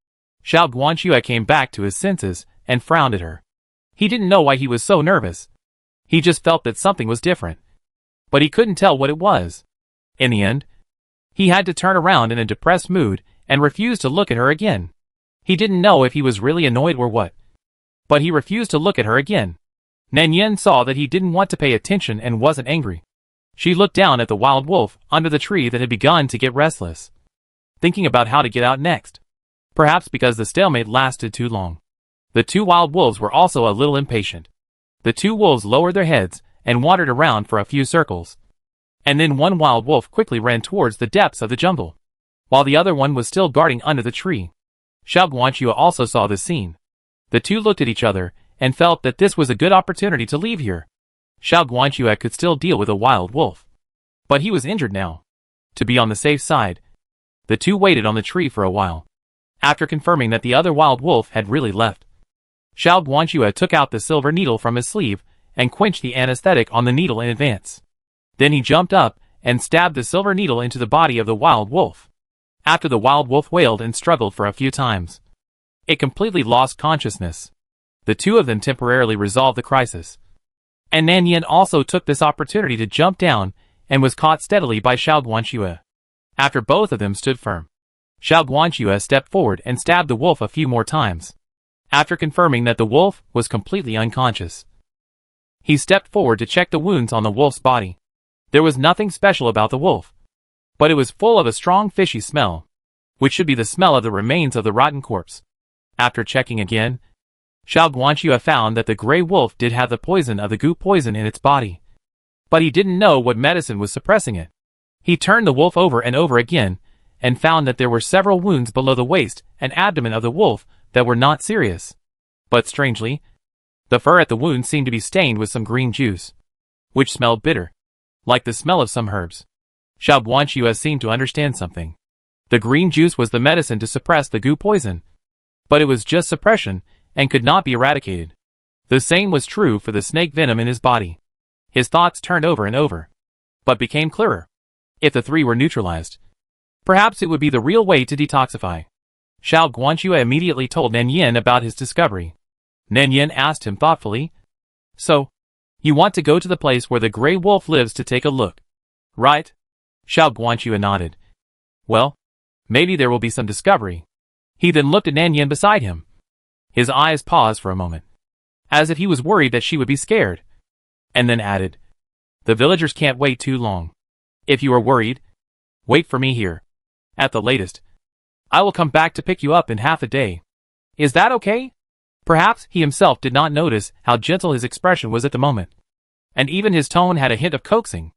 Xiao Guanxue came back to his senses and frowned at her. He didn't know why he was so nervous. He just felt that something was different. But he couldn't tell what it was. In the end, he had to turn around in a depressed mood and refuse to look at her again. He didn't know if he was really annoyed or what. But he refused to look at her again. Nanyan saw that he didn't want to pay attention and wasn't angry. She looked down at the wild wolf under the tree that had begun to get restless, thinking about how to get out next. Perhaps because the stalemate lasted too long. The two wild wolves were also a little impatient. The two wolves lowered their heads and wandered around for a few circles. And then one wild wolf quickly ran towards the depths of the jungle, while the other one was still guarding under the tree. Xiao Guanxue also saw this scene. The two looked at each other and felt that this was a good opportunity to leave here. Xiao Guanxue could still deal with a wild wolf, but he was injured now. To be on the safe side, the two waited on the tree for a while. After confirming that the other wild wolf had really left, Xiao Guanxue took out the silver needle from his sleeve and quenched the anesthetic on the needle in advance. Then he jumped up and stabbed the silver needle into the body of the wild wolf. After the wild wolf wailed and struggled for a few times, it completely lost consciousness. The two of them temporarily resolved the crisis. And Nanyan also took this opportunity to jump down and was caught steadily by Xiao Guanxue. After both of them stood firm, Xiao Guanxue stepped forward and stabbed the wolf a few more times. After confirming that the wolf was completely unconscious, he stepped forward to check the wounds on the wolf's body. There was nothing special about the wolf, but it was full of a strong fishy smell, which should be the smell of the remains of the rotten corpse. After checking again, Xiao Guanxue found that the gray wolf did have the poison of the goo poison in its body, but he didn't know what medicine was suppressing it. He turned the wolf over and over again, and found that there were several wounds below the waist and abdomen of the wolf that were not serious. But strangely, the fur at the wound seemed to be stained with some green juice, which smelled bitter, like the smell of some herbs. Xiao Guanxue seemed to understand something. The green juice was the medicine to suppress the goo poison, but it was just suppression and could not be eradicated. The same was true for the snake venom in his body. His thoughts turned over and over, but became clearer. If the three were neutralized, perhaps it would be the real way to detoxify. Xiao Guanxue immediately told Nanyan about his discovery. Nanyan asked him thoughtfully, "So, you want to go to the place where the gray wolf lives to take a look, right?" Xiao Guanxue nodded. "Well, maybe there will be some discovery." He then looked at Nanyan beside him. His eyes paused for a moment, as if he was worried that she would be scared, and then added, "The villagers can't wait too long. If you are worried, wait for me here. At the latest, I will come back to pick you up in half a day. Is that okay?" Perhaps he himself did not notice how gentle his expression was at the moment, and even his tone had a hint of coaxing,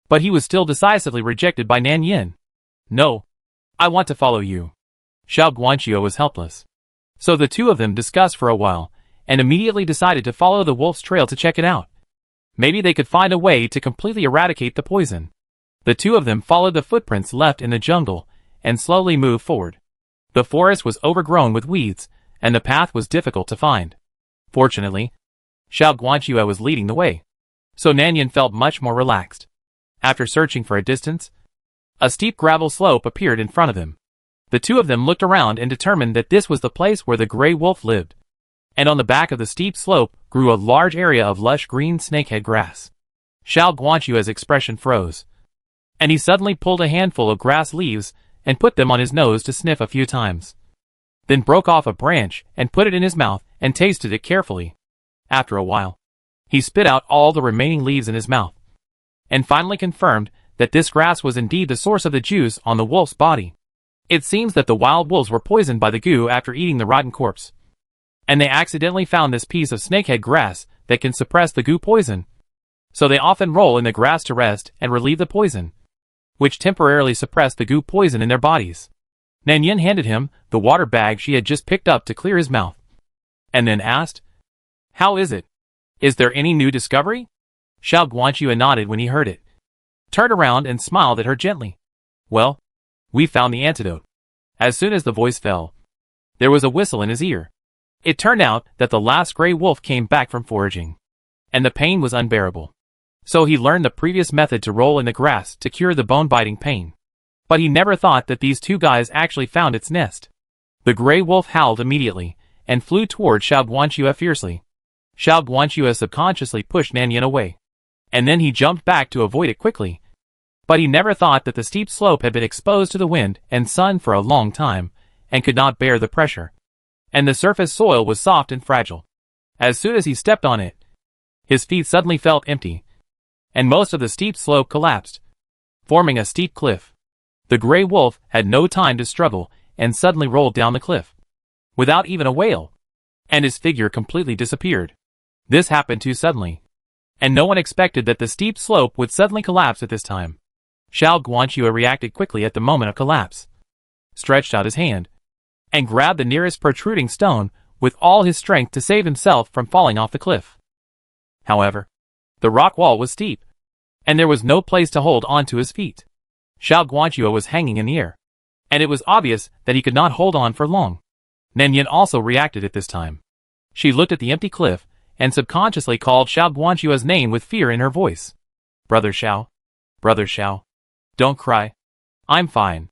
but he was still decisively rejected by Nanyan. "No, I want to follow you." Xiao Guanxue was helpless. So the two of them discussed for a while, and immediately decided to follow the wolf's trail to check it out. Maybe they could find a way to completely eradicate the poison. The two of them followed the footprints left in the jungle, and slowly moved forward. The forest was overgrown with weeds, and the path was difficult to find. Fortunately, Xiao Guanxue was leading the way, so Nanyan felt much more relaxed. After searching for a distance, a steep gravel slope appeared in front of them. The two of them looked around and determined that this was the place where the gray wolf lived. And on the back of the steep slope grew a large area of lush green snakehead grass. Xiao Guanxue's expression froze, and he suddenly pulled a handful of grass leaves and put them on his nose to sniff a few times. Then broke off a branch and put it in his mouth and tasted it carefully. After a while, he spit out all the remaining leaves in his mouth, and finally confirmed that this grass was indeed the source of the juice on the wolf's body. It seems that the wild wolves were poisoned by the goo after eating the rotten corpse, and they accidentally found this piece of snakehead grass that can suppress the goo poison. So they often roll in the grass to rest and relieve the poison, which temporarily suppressed the goo poison in their bodies. Nanyan handed him the water bag she had just picked up to clear his mouth, and then asked, "How is it? Is there any new discovery?" Xiao Guanxue nodded when he heard it, turned around and smiled at her gently. "Well, we found the antidote." As soon as the voice fell, there was a whistle in his ear. It turned out that the last gray wolf came back from foraging, and the pain was unbearable. So he learned the previous method to roll in the grass to cure the bone-biting pain. But he never thought that these two guys actually found its nest. The gray wolf howled immediately, and flew toward Xiao Guanxue fiercely. Xiao Guanxue subconsciously pushed Nan Yin away. And then he jumped back to avoid it quickly. But he never thought that the steep slope had been exposed to the wind and sun for a long time, and could not bear the pressure. And the surface soil was soft and fragile. As soon as he stepped on it, his feet suddenly felt empty, and most of the steep slope collapsed, forming a steep cliff. The gray wolf had no time to struggle and suddenly rolled down the cliff, without even a wail, and his figure completely disappeared. This happened too suddenly, and no one expected that the steep slope would suddenly collapse at this time. Xiao Guanxue reacted quickly at the moment of collapse, stretched out his hand, and grabbed the nearest protruding stone with all his strength to save himself from falling off the cliff. However, the rock wall was steep, and there was no place to hold on to his feet. Xiao Guanxue was hanging in the air, and it was obvious that he could not hold on for long. Nan Yin also reacted at this time. She looked at the empty cliff, and subconsciously called Xiao Guanxue's name with fear in her voice. Brother Xiao. Brother Xiao. Don't cry. I'm fine.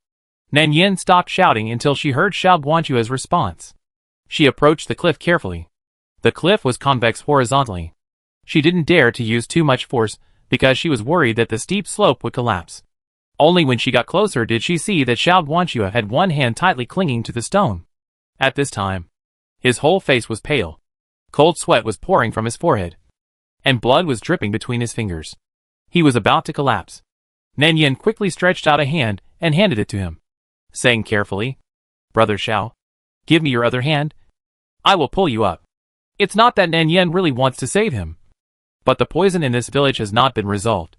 Nan Yin stopped shouting until she heard Xiao Guanxue's response. She approached the cliff carefully. The cliff was convex horizontally. She didn't dare to use too much force because she was worried that the steep slope would collapse. Only when she got closer did she see that Xiao Guanxue had one hand tightly clinging to the stone. At this time, his whole face was pale. Cold sweat was pouring from his forehead, and blood was dripping between his fingers. He was about to collapse. Nan Yin quickly stretched out a hand and handed it to him, saying carefully, Brother Xiao, give me your other hand. I will pull you up. It's not that Nan Yin really wants to save him, but the poison in this village has not been resolved,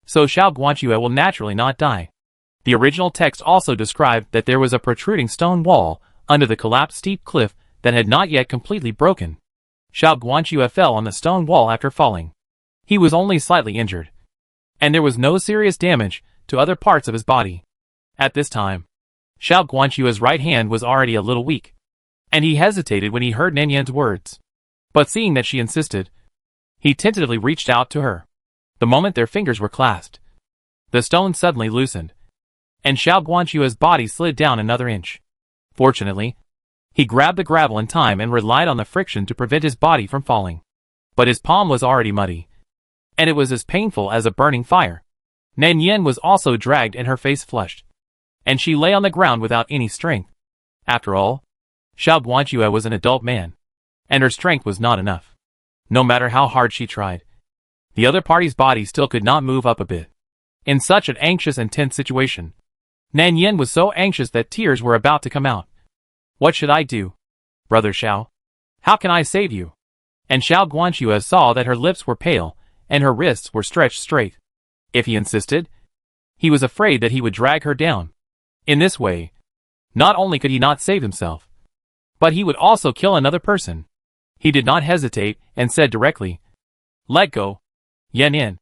so Xiao Guanxue will naturally not die. The original text also described that there was a protruding stone wall under the collapsed steep cliff that had not yet completely broken. Xiao Guanxue fell on the stone wall after falling. He was only slightly injured, and there was no serious damage to other parts of his body. At this time, Xiao Guanxue's right hand was already a little weak, and he hesitated when he heard Nan Yin's words. But seeing that she insisted, he tentatively reached out to her. The moment their fingers were clasped, the stone suddenly loosened, and Xiao Guanxue's body slid down another inch. Fortunately, he grabbed the gravel in time and relied on the friction to prevent his body from falling. But his palm was already muddy, and it was as painful as a burning fire. Nan Yin was also dragged and her face flushed, and she lay on the ground without any strength. After all, Xiao Guanxue was an adult man, and her strength was not enough. No matter how hard she tried, the other party's body still could not move up a bit. In such an anxious and tense situation, Nan Yin was so anxious that tears were about to come out. What should I do? Brother Xiao? How can I save you? And Xiao Guanxue saw that her lips were pale, and her wrists were stretched straight. If he insisted, he was afraid that he would drag her down. In this way, not only could he not save himself, but he would also kill another person. He did not hesitate and said directly, Let go. Yan Yin.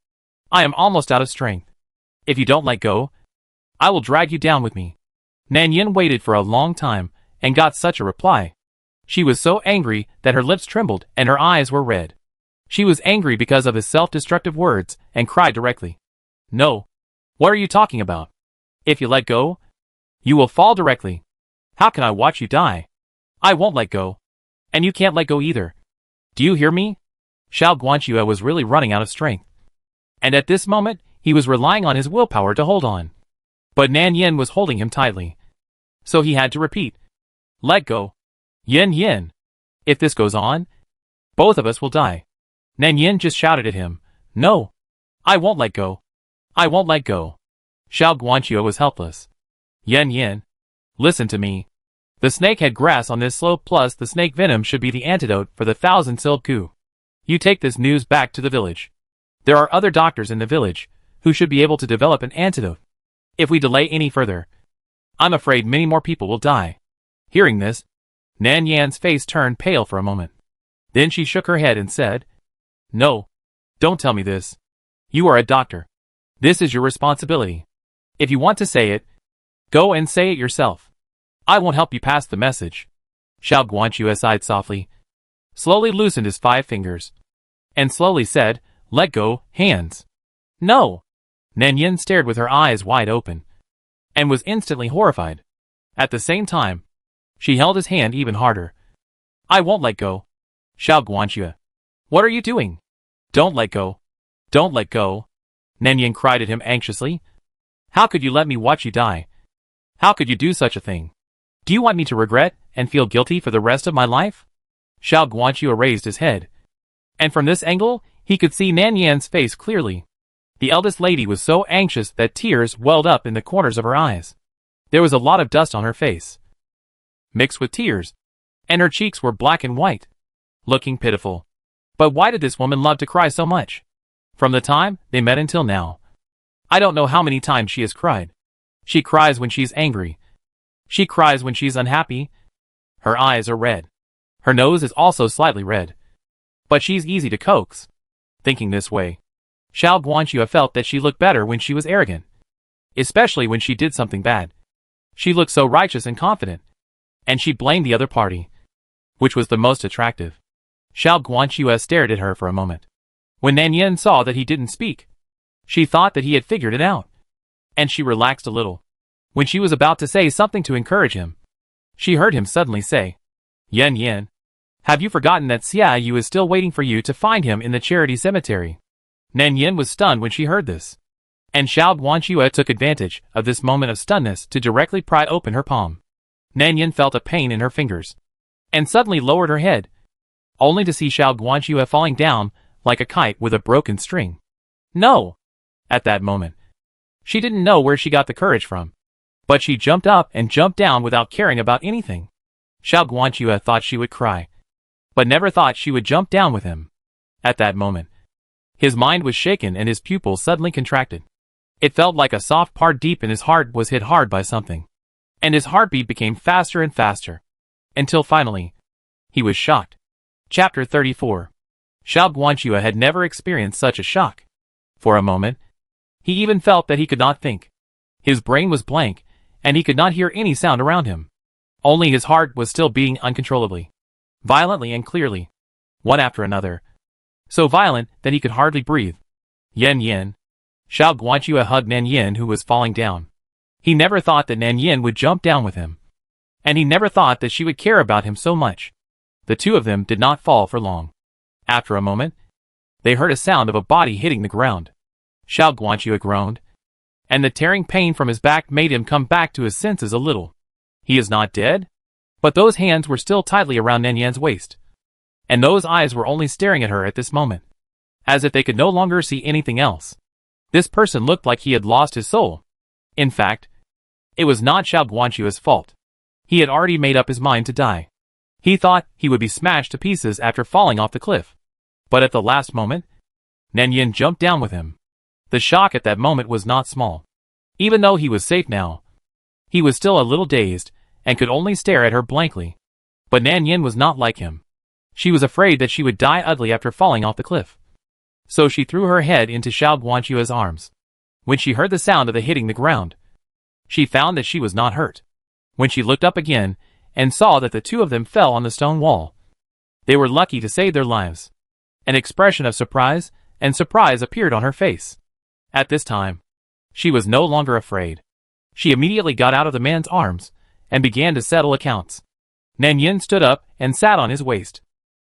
I am almost out of strength. If you don't let go, I will drag you down with me. Nan Yin waited for a long time and got such a reply. She was so angry that her lips trembled and her eyes were red. She was angry because of his self-destructive words and cried directly. No. What are you talking about? If you let go, you will fall directly. How can I watch you die? I won't let go. And you can't let go either. Do you hear me? Xiao Guanxue was really running out of strength, and at this moment, he was relying on his willpower to hold on. But Nan Yin was holding him tightly, so he had to repeat, Let go. Yin Yin. If this goes on, both of us will die. Nan Yin just shouted at him, No. I won't let go. I won't let go. Xiao Guanxue was helpless. Yin Yin. Listen to me. The snake had grass on this slope plus the snake venom should be the antidote for the 1,000-syllable coup. You take this news back to the village. There are other doctors in the village who should be able to develop an antidote. If we delay any further, I'm afraid many more people will die. Hearing this, Nan Yan's face turned pale for a moment. Then she shook her head and said, No. Don't tell me this. You are a doctor. This is your responsibility. If you want to say it, go and say it yourself. I won't help you pass the message. Xiao Guanxue sighed softly, slowly loosened his 5 fingers, and slowly said, Let go, hands. No. Nan Yin stared with her eyes wide open. and was instantly horrified. At the same time, she held his hand even harder. I won't let go. Xiao Guanxue. What are you doing? Don't let go. Don't let go. Nanyan cried at him anxiously. How could you let me watch you die? How could you do such a thing? Do you want me to regret and feel guilty for the rest of my life? Xiao Guanxue raised his head, and from this angle, he could see Nanyan's face clearly. The eldest lady was so anxious that tears welled up in the corners of her eyes. There was a lot of dust on her face, mixed with tears, and her cheeks were black and white, looking pitiful. But why did this woman love to cry so much? From the time they met until now, I don't know how many times she has cried. She cries when she's angry. She cries when she's unhappy. Her eyes are red. Her nose is also slightly red. But she's easy to coax. Thinking this way, Xiao Guanxue felt that she looked better when she was arrogant, especially when she did something bad. She looked so righteous and confident, and she blamed the other party, which was the most attractive. Xiao Guanxue stared at her for a moment. When Nanyan saw that he didn't speak, she thought that he had figured it out, and she relaxed a little. When she was about to say something to encourage him, she heard him suddenly say, Yan Yan, have you forgotten that Xia Yu is still waiting for you to find him in the charity cemetery? Nanyan was stunned when she heard this, and Xiao Guanxue took advantage of this moment of stunness to directly pry open her palm. Nanyan felt a pain in her fingers, and suddenly lowered her head, only to see Xiao Guanxue falling down like a kite with a broken string. No! At that moment, she didn't know where she got the courage from, but she jumped up and jumped down without caring about anything. Xiao Guanxue thought she would cry, but never thought she would jump down with him. At that moment, his mind was shaken and his pupils suddenly contracted. It felt like a soft part deep in his heart was hit hard by something, and his heartbeat became faster and faster, until finally, he was shocked. Chapter 34. Xiao Guanxue had never experienced such a shock. For a moment, he even felt that he could not think. His brain was blank, and he could not hear any sound around him. Only his heart was still beating uncontrollably, violently and clearly, one after another, so violent that he could hardly breathe. Yan Yan. Xiao Guanxue hugged Nanyan, who was falling down. He never thought that Nanyan would jump down with him, and he never thought that she would care about him so much. The two of them did not fall for long. After a moment, they heard a sound of a body hitting the ground. Xiao Guanxue groaned, and the tearing pain from his back made him come back to his senses a little. He is not dead? But those hands were still tightly around Nanyan's waist, and those eyes were only staring at her at this moment, as if they could no longer see anything else. This person looked like he had lost his soul. In fact, it was not Xiao Guanxue's fault. He had already made up his mind to die. He thought he would be smashed to pieces after falling off the cliff. But at the last moment, Nanyan jumped down with him. The shock at that moment was not small. Even though he was safe now, he was still a little dazed and could only stare at her blankly. But Nanyan was not like him. She was afraid that she would die ugly after falling off the cliff. So she threw her head into Xiao Guanxue's arms. When she heard the sound of the hitting the ground, she found that she was not hurt. When she looked up again and saw that the two of them fell on the stone wall, they were lucky to save their lives. An expression of surprise appeared on her face. At this time, she was no longer afraid. She immediately got out of the man's arms and began to settle accounts. Nanyan stood up and sat on his waist.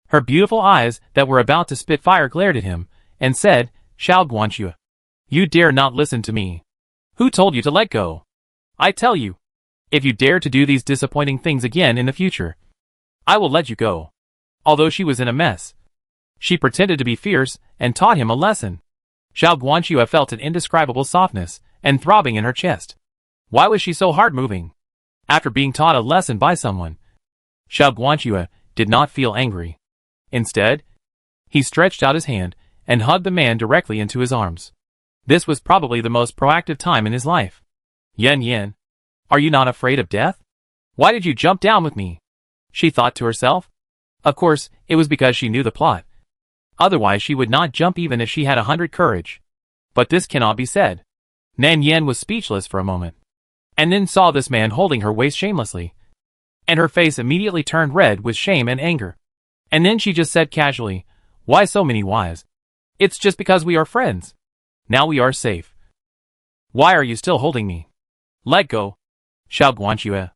Her beautiful eyes that were about to spit fire glared at him and said, Xiao Guanxue, you dare not listen to me. Who told you to let go? I tell you, if you dare to do these disappointing things again in the future, I will let you go. Although she was in a mess, she pretended to be fierce and taught him a lesson. Xiao Guanxue felt an indescribable softness and throbbing in her chest. Why was she so hard-moving? After being taught a lesson by someone, Xiao Guanxue did not feel angry. Instead, he stretched out his hand and hugged the man directly into his arms. This was probably the most proactive time in his life. Yan Yan, are you not afraid of death? Why did you jump down with me? She thought to herself. Of course, it was because she knew the plot. Otherwise she would not jump even if she had 100 courage. But this cannot be said. Nanyan was speechless for a moment, and then saw this man holding her waist shamelessly, and her face immediately turned red with shame and anger. And then she just said casually, why so many whys? It's just because we are friends. Now we are safe. Why are you still holding me? Let go. Xiao Guanxue.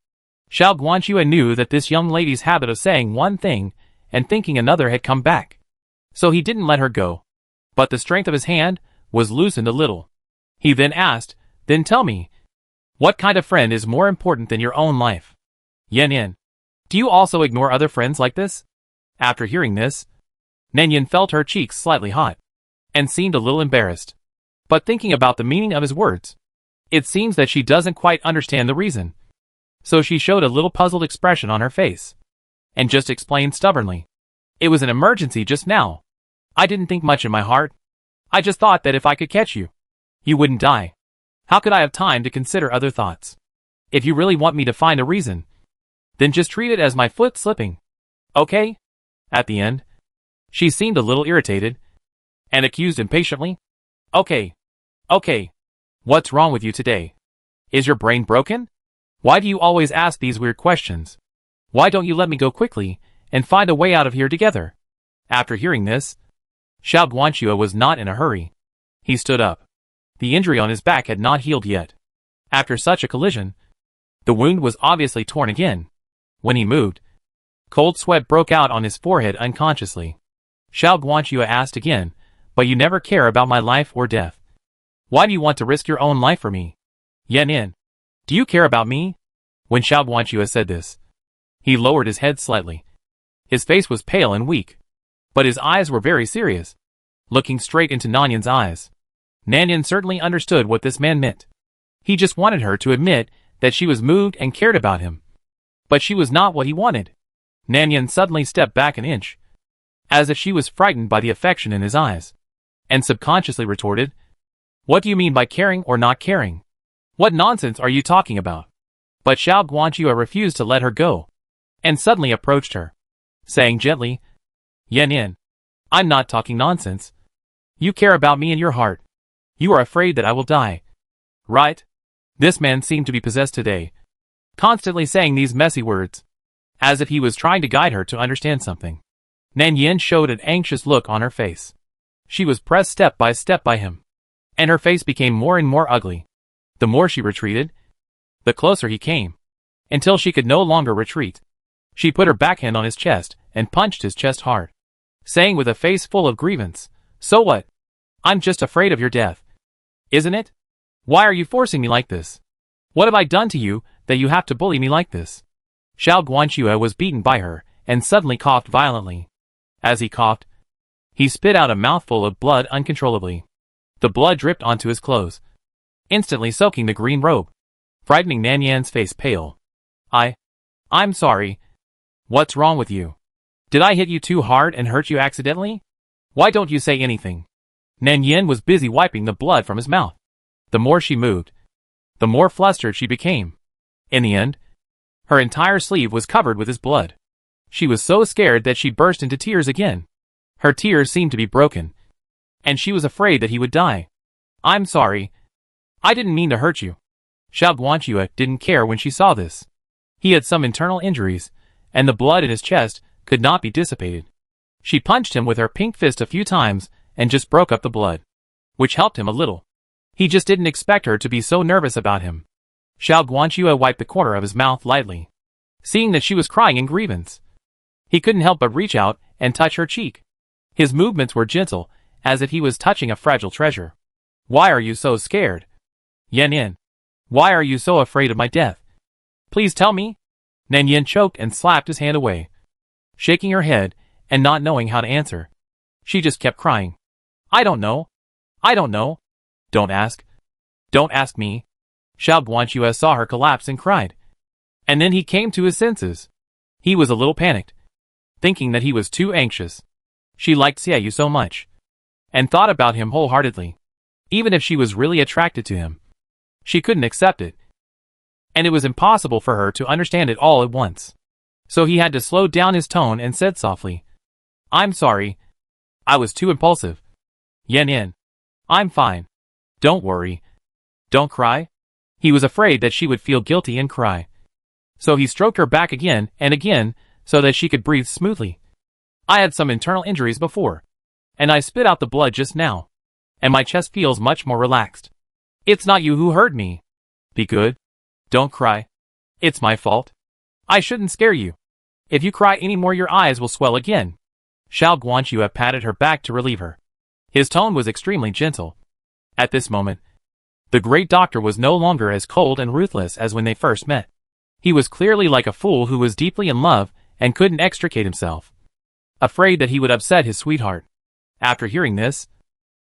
Xiao Guanxue knew that this young lady's habit of saying one thing and thinking another had come back. So he didn't let her go. But the strength of his hand was loosened a little. He then asked, then tell me, what kind of friend is more important than your own life? Yan Yan. Do you also ignore other friends like this? After hearing this, Nan Yan felt her cheeks slightly hot, and seemed a little embarrassed. But thinking about the meaning of his words, it seems that she doesn't quite understand the reason. So she showed a little puzzled expression on her face, and just explained stubbornly. It was an emergency just now. I didn't think much in my heart. I just thought that if I could catch you, you wouldn't die. How could I have time to consider other thoughts? If you really want me to find a reason, then just treat it as my foot slipping. Okay? At the end, she seemed a little irritated, and accused impatiently. Okay. What's wrong with you today? Is your brain broken? Why do you always ask these weird questions? Why don't you let me go quickly and find a way out of here together? After hearing this, Xiao Guanxue was not in a hurry. He stood up. The injury on his back had not healed yet. After such a collision, the wound was obviously torn again. When he moved, cold sweat broke out on his forehead unconsciously. Xiao Guanxue asked again, but you never care about my life or death. Why do you want to risk your own life for me? Yan Yan, do you care about me? When Xiao Guanxue said this, he lowered his head slightly. His face was pale and weak, but his eyes were very serious, looking straight into Nan Yan's eyes. Nan Yan certainly understood what this man meant. He just wanted her to admit that she was moved and cared about him. But she was not what he wanted. Nan Yan suddenly stepped back an inch, as if she was frightened by the affection in his eyes, and subconsciously retorted, What do you mean by caring or not caring? What nonsense are you talking about? But Xiao Guanxue refused to let her go, and suddenly approached her, saying gently, Yan Yan, I'm not talking nonsense. You care about me in your heart. You are afraid that I will die. Right? This man seemed to be possessed today, constantly saying these messy words, as if he was trying to guide her to understand something. Nan Yan showed an anxious look on her face. She was pressed step by step by him, and her face became more and more ugly. The more she retreated, the closer he came, until she could no longer retreat. She put her backhand on his chest and punched his chest hard, saying with a face full of grievance, So what? I'm just afraid of your death. Isn't it? Why are you forcing me like this? What have I done to you that you have to bully me like this? Xiao Guanxue was beaten by her and suddenly coughed violently. As he coughed, he spit out a mouthful of blood uncontrollably. The blood dripped onto his clothes, instantly soaking the green robe, frightening Nan Yan's face pale. I'm sorry. What's wrong with you? Did I hit you too hard and hurt you accidentally? Why don't you say anything? Nan Yan was busy wiping the blood from his mouth. The more she moved, the more flustered she became. In the end, her entire sleeve was covered with his blood. She was so scared that she burst into tears again. Her tears seemed to be broken, and she was afraid that he would die. I'm sorry. I didn't mean to hurt you. Xiao Guanxue didn't care when she saw this. He had some internal injuries, and the blood in his chest could not be dissipated. She punched him with her pink fist a few times and just broke up the blood, which helped him a little. He just didn't expect her to be so nervous about him. Xiao Guanxue wiped the corner of his mouth lightly, seeing that she was crying in grievance. He couldn't help but reach out and touch her cheek. His movements were gentle, as if he was touching a fragile treasure. Why are you so scared? Yan Yan, why are you so afraid of my death? Please tell me. Nan Yan choked and slapped his hand away, shaking her head and not knowing how to answer. She just kept crying. I don't know. Don't ask. Don't ask me. Xiao Guanxue saw her collapse and cried. And then he came to his senses. He was a little panicked, thinking that he was too anxious. She liked Xiaoyu so much, and thought about him wholeheartedly. Even if she was really attracted to him, she couldn't accept it. And it was impossible for her to understand it all at once. So he had to slow down his tone and said softly, I'm sorry. I was too impulsive. Yan Yan, I'm fine. Don't worry. Don't cry. He was afraid that she would feel guilty and cry. So he stroked her back again and again so that she could breathe smoothly. I had some internal injuries before, and I spit out the blood just now, and my chest feels much more relaxed. It's not you who hurt me. Be good. Don't cry. It's my fault. I shouldn't scare you. If you cry anymore your eyes will swell again. Xiao Guanxue patted her back to relieve her. His tone was extremely gentle. At this moment, the great doctor was no longer as cold and ruthless as when they first met. He was clearly like a fool who was deeply in love and couldn't extricate himself, afraid that he would upset his sweetheart. After hearing this,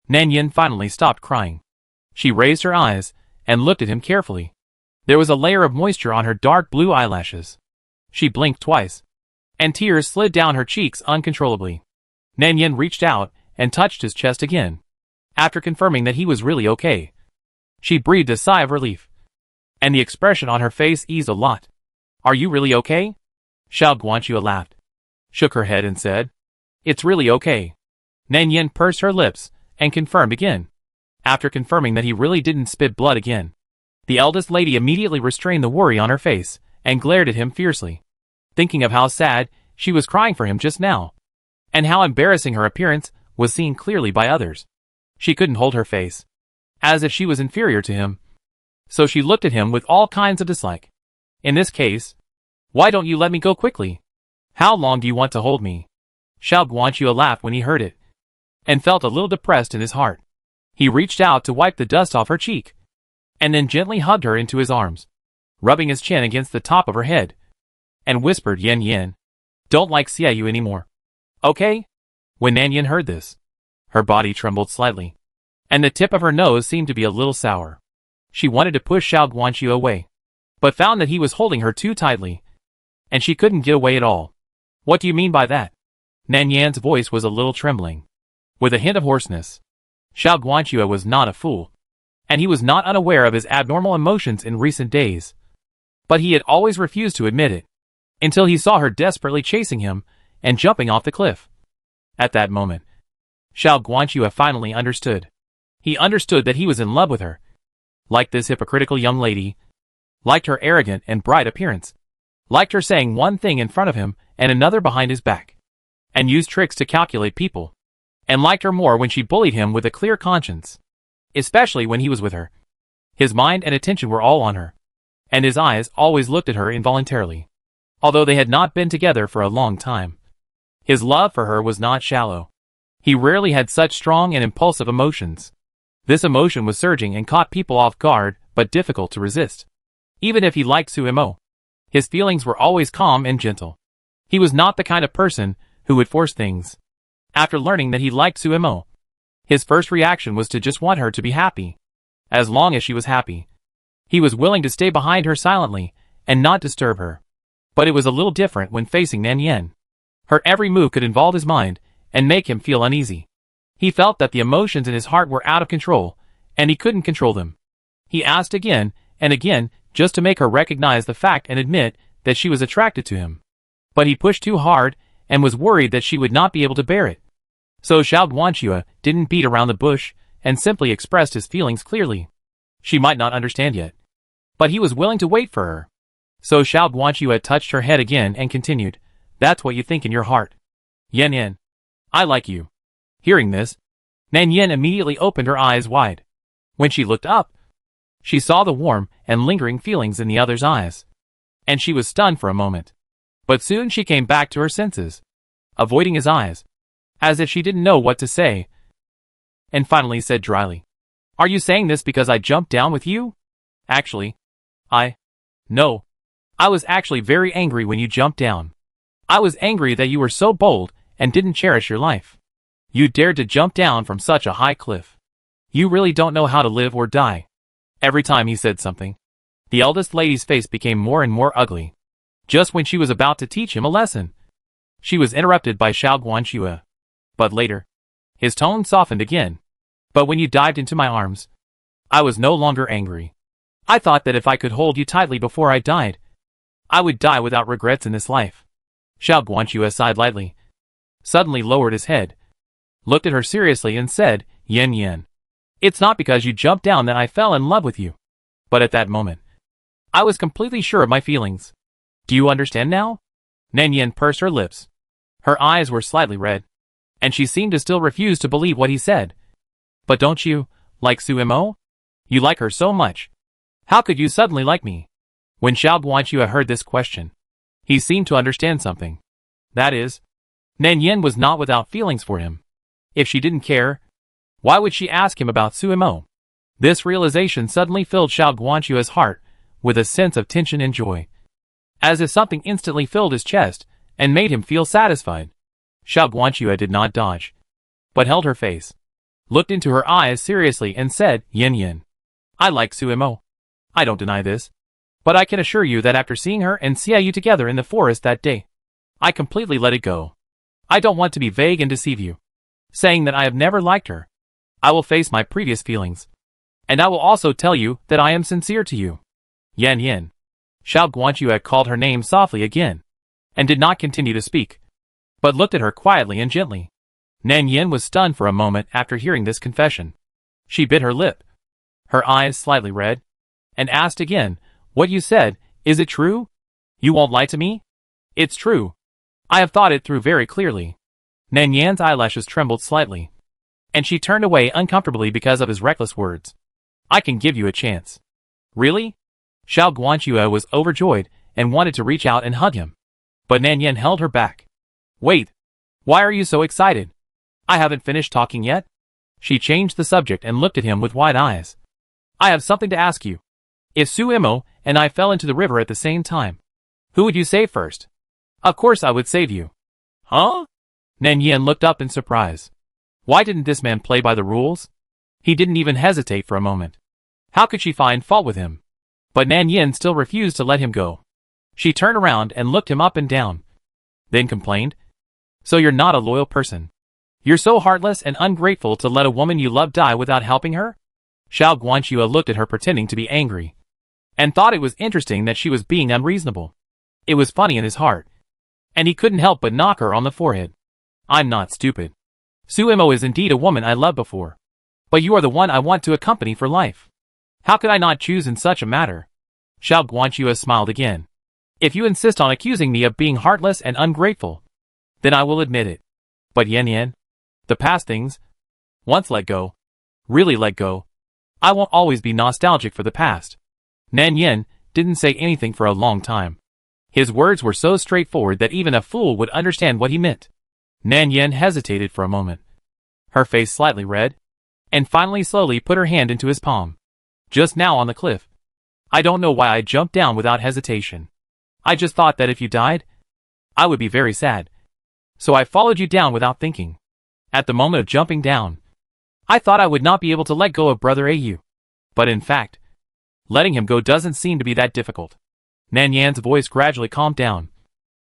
Nan Yin finally stopped crying. She raised her eyes and looked at him carefully. There was a layer of moisture on her dark blue eyelashes. She blinked twice, and tears slid down her cheeks uncontrollably. Nan Yin reached out and touched his chest again. After confirming that he was really okay, she breathed a sigh of relief, and the expression on her face eased a lot. Are you really okay? Xiao Guanxue laughed, shook her head and said, It's really okay. Nan Yin pursed her lips and confirmed again. After confirming that he really didn't spit blood again, the eldest lady immediately restrained the worry on her face and glared at him fiercely, thinking of how sad she was crying for him just now, and how embarrassing her appearance was seen clearly by others. She couldn't hold her face, as if she was inferior to him, so she looked at him with all kinds of dislike. In this case, why don't you let me go quickly? How long do you want to hold me? Xiao Guanxue laughed when he heard it, and felt a little depressed in his heart. He reached out to wipe the dust off her cheek, and then gently hugged her into his arms, rubbing his chin against the top of her head, and whispered, Yen Yen, don't like Xiaoyu anymore. Okay? When Nan Yin heard this, her body trembled slightly, and the tip of her nose seemed to be a little sour. She wanted to push Xiao Guanxue away, but found that he was holding her too tightly, and she couldn't get away at all. What do you mean by that? Nan Yan's voice was a little trembling, with a hint of hoarseness. Xiao Guanxue was not a fool, and he was not unaware of his abnormal emotions in recent days. But he had always refused to admit it, until he saw her desperately chasing him and jumping off the cliff. At that moment, Xiao Guanxue finally understood. He understood that he was in love with her, liked this hypocritical young lady, liked her arrogant and bright appearance, liked her saying one thing in front of him and another behind his back, and used tricks to calculate people, and liked her more when she bullied him with a clear conscience, especially when he was with her. His mind and attention were all on her, and his eyes always looked at her involuntarily, although they had not been together for a long time. His love for her was not shallow. He rarely had such strong and impulsive emotions. This emotion was surging and caught people off guard, but difficult to resist. Even if he liked Suemo, his feelings were always calm and gentle. He was not the kind of person who would force things. After learning that he liked Suemo, his first reaction was to just want her to be happy. As long as she was happy, he was willing to stay behind her silently and not disturb her. But it was a little different when facing Nan Yin. Her every move could involve his mind and make him feel uneasy. He felt that the emotions in his heart were out of control, and he couldn't control them. He asked again and again just to make her recognize the fact and admit that she was attracted to him. But he pushed too hard and was worried that she would not be able to bear it. So Xiao Guanxue didn't beat around the bush and simply expressed his feelings clearly. She might not understand yet, but he was willing to wait for her. So Xiao Guanxue touched her head again and continued, That's what you think in your heart. Yen Yen, I like you. Hearing this, Nan Yin immediately opened her eyes wide. When she looked up, she saw the warm and lingering feelings in the other's eyes, and she was stunned for a moment. But soon she came back to her senses, avoiding his eyes, as if she didn't know what to say, and finally said dryly, Are you saying this because I jumped down with you? Actually, No. I was actually very angry when you jumped down. I was angry that you were so bold and didn't cherish your life. You dared to jump down from such a high cliff. You really don't know how to live or die. Every time he said something, the eldest lady's face became more and more ugly. Just when she was about to teach him a lesson, she was interrupted by Xiao Guanxue. But later, his tone softened again. But when you dived into my arms, I was no longer angry. I thought that if I could hold you tightly before I died, I would die without regrets in this life. Xiao Guanxue sighed lightly, suddenly lowered his head, looked at her seriously and said, Yen Yen, it's not because you jumped down that I fell in love with you. But at that moment, I was completely sure of my feelings. Do you understand now? Nan Yin pursed her lips. Her eyes were slightly red, and she seemed to still refuse to believe what he said. But don't you like Suemo? You like her so much. How could you suddenly like me? When Xiao Guanxue heard this question, he seemed to understand something. That is, Nan Yin was not without feelings for him. If she didn't care, why would she ask him about Suimo? This realization suddenly filled Xiao Guanxue's heart with a sense of tension and joy, as if something instantly filled his chest and made him feel satisfied. Xiao Guanxue did not dodge, but held her face, looked into her eyes seriously and said, Yin Yin, I like Suimo. I don't deny this, but I can assure you that after seeing her and Xiaoyu together in the forest that day, I completely let it go. I don't want to be vague and deceive you, saying that I have never liked her. I will face my previous feelings, and I will also tell you that I am sincere to you. Yan Yin. Xiao Guanxue had called her name softly again, and did not continue to speak, but looked at her quietly and gently. Nan Yin was stunned for a moment after hearing this confession. She bit her lip, her eyes slightly red, and asked again, What you said, is it true? You won't lie to me? It's true. I have thought it through very clearly. Nan Yan's eyelashes trembled slightly, and she turned away uncomfortably because of his reckless words. I can give you a chance. Really? Xiao Guanxue was overjoyed and wanted to reach out and hug him, but Nan Yan held her back. Wait. Why are you so excited? I haven't finished talking yet. She changed the subject and looked at him with wide eyes. I have something to ask you. If Suimo and I fell into the river at the same time, who would you save first? Of course I would save you. Huh? Nan Yan looked up in surprise. Why didn't this man play by the rules? He didn't even hesitate for a moment. How could she find fault with him? But Nan Yin still refused to let him go. She turned around and looked him up and down, then complained. So you're not a loyal person. You're so heartless and ungrateful to let a woman you love die without helping her? Xiao Guanxue looked at her pretending to be angry, and thought it was interesting that she was being unreasonable. It was funny in his heart, and he couldn't help but knock her on the forehead. I'm not stupid. Suimo is indeed a woman I loved before, but you are the one I want to accompany for life. How could I not choose in such a matter? Xiao Guanxue smiled again. If you insist on accusing me of being heartless and ungrateful, then I will admit it. But Yan Yan, the past things, once let go, really let go. I won't always be nostalgic for the past. Nan Yan didn't say anything for a long time. His words were so straightforward that even a fool would understand what he meant. Nan Yan hesitated for a moment, her face slightly red, and finally slowly put her hand into his palm. Just now on the cliff. I don't know why I jumped down without hesitation. I just thought that if you died, I would be very sad. So I followed you down without thinking. At the moment of jumping down, I thought I would not be able to let go of Brother Au. But in fact, letting him go doesn't seem to be that difficult. Nan Yan's voice gradually calmed down,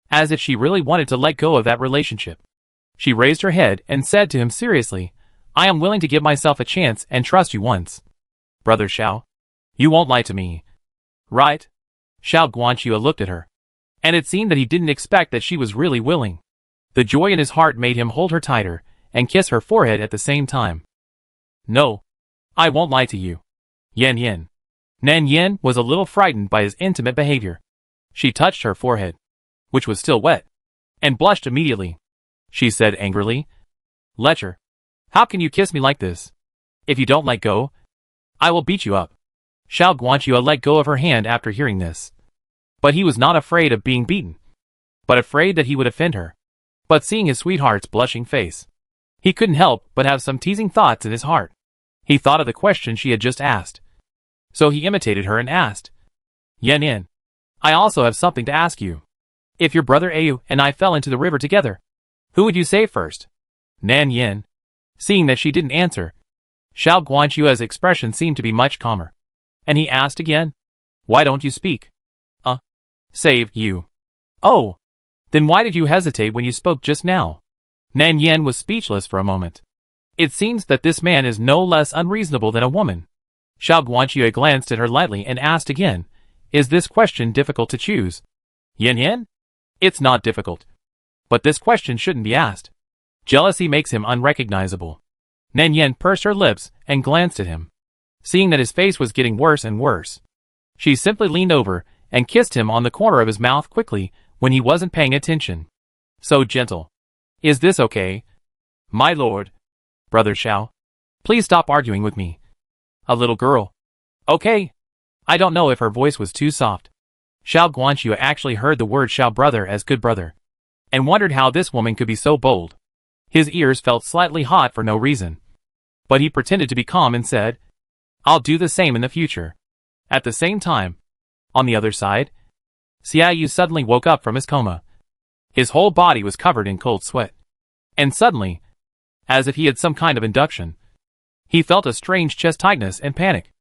as if she really wanted to let go of that relationship. She raised her head and said to him seriously, I am willing to give myself a chance and trust you once. Brother Xiao, you won't lie to me, right? Xiao Guanxue looked at her, and it seemed that he didn't expect that she was really willing. The joy in his heart made him hold her tighter and kiss her forehead at the same time. No, I won't lie to you. Yan Yan. Nan Yan was a little frightened by his intimate behavior. She touched her forehead, which was still wet, and blushed immediately. She said angrily, Lecher, how can you kiss me like this? If you don't let go, I will beat you up. Xiao Guanxue let go of her hand after hearing this. But he was not afraid of being beaten, but afraid that he would offend her. But seeing his sweetheart's blushing face, he couldn't help but have some teasing thoughts in his heart. He thought of the question she had just asked. So he imitated her and asked, Yan Yan, I also have something to ask you. If your brother Au and I fell into the river together, who would you save first? Nan Yan. Seeing that she didn't answer, Xiao Guanxue's expression seemed to be much calmer, and he asked again, Why don't you speak? Save you. Oh, then why did you hesitate when you spoke just now? Nan Yan was speechless for a moment. It seems that this man is no less unreasonable than a woman. Xiao Guanxue glanced at her lightly and asked again, Is this question difficult to choose? Yan Yan? It's not difficult. But this question shouldn't be asked. Jealousy makes him unrecognizable. Nan Yan pursed her lips and glanced at him. Seeing that his face was getting worse and worse, she simply leaned over and kissed him on the corner of his mouth quickly when he wasn't paying attention. So gentle. Is this okay? My lord. Brother Xiao. Please stop arguing with me. A little girl. Okay. I don't know if her voice was too soft, Xiao Guanxue actually heard the word Xiao brother as good brother, and wondered how this woman could be so bold. His ears felt slightly hot for no reason. But he pretended to be calm and said, I'll do the same in the future. At the same time, on the other side, Xiaoyu suddenly woke up from his coma. His whole body was covered in cold sweat. And suddenly, as if he had some kind of induction, he felt a strange chest tightness and panic.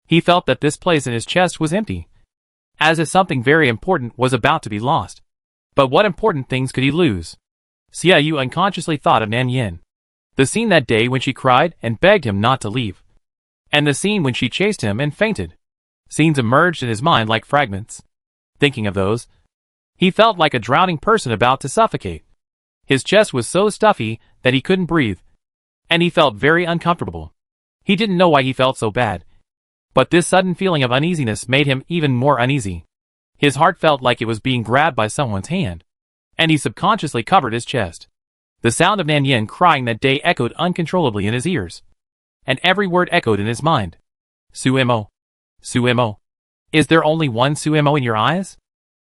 He felt that this place in his chest was empty, as if something very important was about to be lost. But what important things could he lose? Xiaoyu unconsciously thought of Nan Yin. The scene that day when she cried and begged him not to leave. And the scene when she chased him and fainted. Scenes emerged in his mind like fragments. Thinking of those, he felt like a drowning person about to suffocate. His chest was so stuffy that he couldn't breathe, and he felt very uncomfortable. He didn't know why he felt so bad, but this sudden feeling of uneasiness made him even more uneasy. His heart felt like it was being grabbed by someone's hand, and he subconsciously covered his chest. The sound of Nan Yin crying that day echoed uncontrollably in his ears, and every word echoed in his mind. Suemo. Suemo. Is there only one Suemo in your eyes?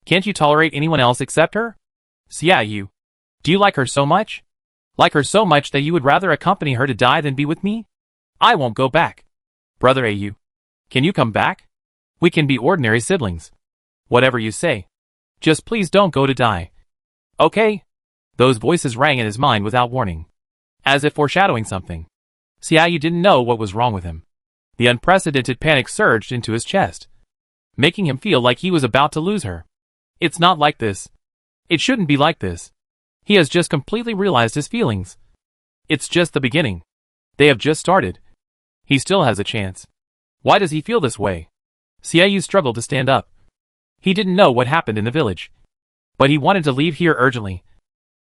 Can't you tolerate anyone else except her? Xiaoyu. Do you like her so much? Like her so much that you would rather accompany her to die than be with me? I won't go back. Brother Au. Can you come back? We can be ordinary siblings. Whatever you say. Just please don't go to die. Okay? Those voices rang in his mind without warning, as if foreshadowing something. Xiaoyu didn't know what was wrong with him. The unprecedented panic surged into his chest, making him feel like he was about to lose her. It's not like this. It shouldn't be like this. He has just completely realized his feelings. It's just the beginning. They have just started. He still has a chance. Why does he feel this way? Xiaoyu struggled to stand up. He didn't know what happened in the village, but he wanted to leave here urgently.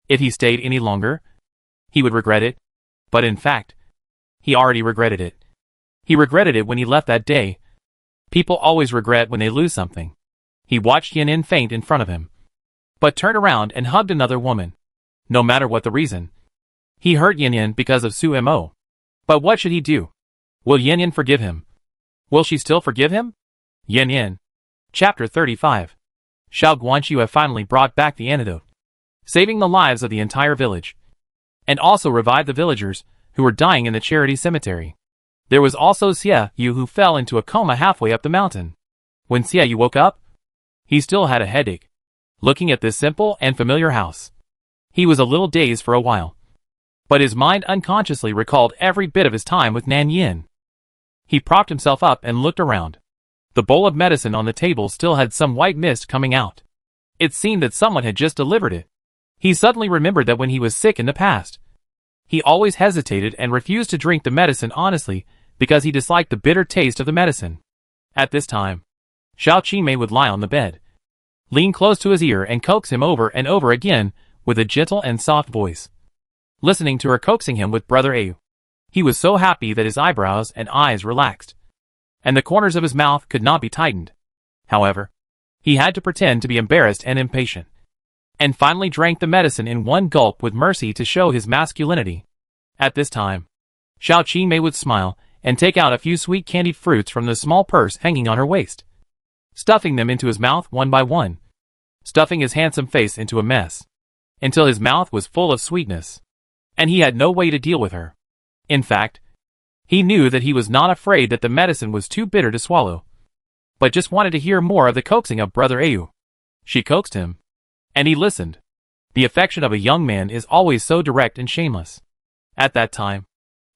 If he stayed any longer, he would regret it. But in fact, he already regretted it. He regretted it when he left that day. People always regret when they lose something. He watched Yin Yin faint in front of him, but turned around and hugged another woman. No matter what the reason, he hurt Yin Yin because of Suemo. But what should he do? Will Yin Yin forgive him? Will she still forgive him? Yin Yin. Chapter 35. Xiao Guanxue have finally brought back the antidote, saving the lives of the entire village, and also revived the villagers who were dying in the charity cemetery. There was also Xiaoyu who fell into a coma halfway up the mountain. When Xiaoyu woke up, he still had a headache. Looking at this simple and familiar house, he was a little dazed for a while, but his mind unconsciously recalled every bit of his time with Nan Yin. He propped himself up and looked around. The bowl of medicine on the table still had some white mist coming out. It seemed that someone had just delivered it. He suddenly remembered that when he was sick in the past, he always hesitated and refused to drink the medicine honestly because he disliked the bitter taste of the medicine. At this time, Xiao Qimei would lie on the bed, lean close to his ear and coax him over and over again with a gentle and soft voice. Listening to her coaxing him with Brother Au, he was so happy that his eyebrows and eyes relaxed, and the corners of his mouth could not be tightened. However, he had to pretend to be embarrassed and impatient, and finally drank the medicine in one gulp with mercy to show his masculinity. At this time, Xiao Qimei would smile and take out a few sweet candied fruits from the small purse hanging on her waist, stuffing them into his mouth one by one, stuffing his handsome face into a mess, until his mouth was full of sweetness, and he had no way to deal with her. In fact, he knew that he was not afraid that the medicine was too bitter to swallow, but just wanted to hear more of the coaxing of Brother Au. She coaxed him, and he listened. The affection of a young man is always so direct and shameless. At that time,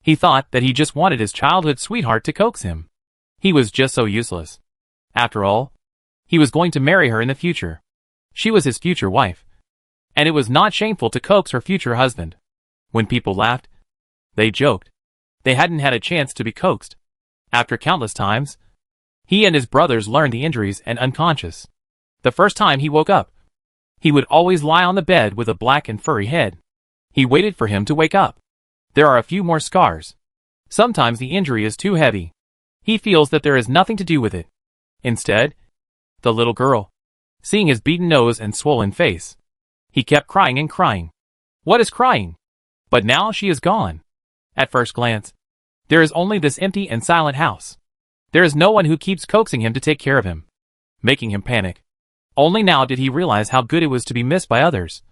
he thought that he just wanted his childhood sweetheart to coax him. He was just so useless. After all, he was going to marry her in the future. She was his future wife, and it was not shameful to coax her future husband. When people laughed, they joked. They hadn't had a chance to be coaxed. After countless times, he and his brothers learned the injuries and unconscious. The first time he woke up, he would always lie on the bed with a black and furry head. He waited for him to wake up. There are a few more scars. Sometimes the injury is too heavy. He feels that there is nothing to do with it. Instead, the little girl, seeing his beaten nose and swollen face, he kept crying and crying. What is crying? But now she is gone. At first glance, there is only this empty and silent house. There is no one who keeps coaxing him to take care of him, making him panic. Only now did he realize how good it was to be missed by others.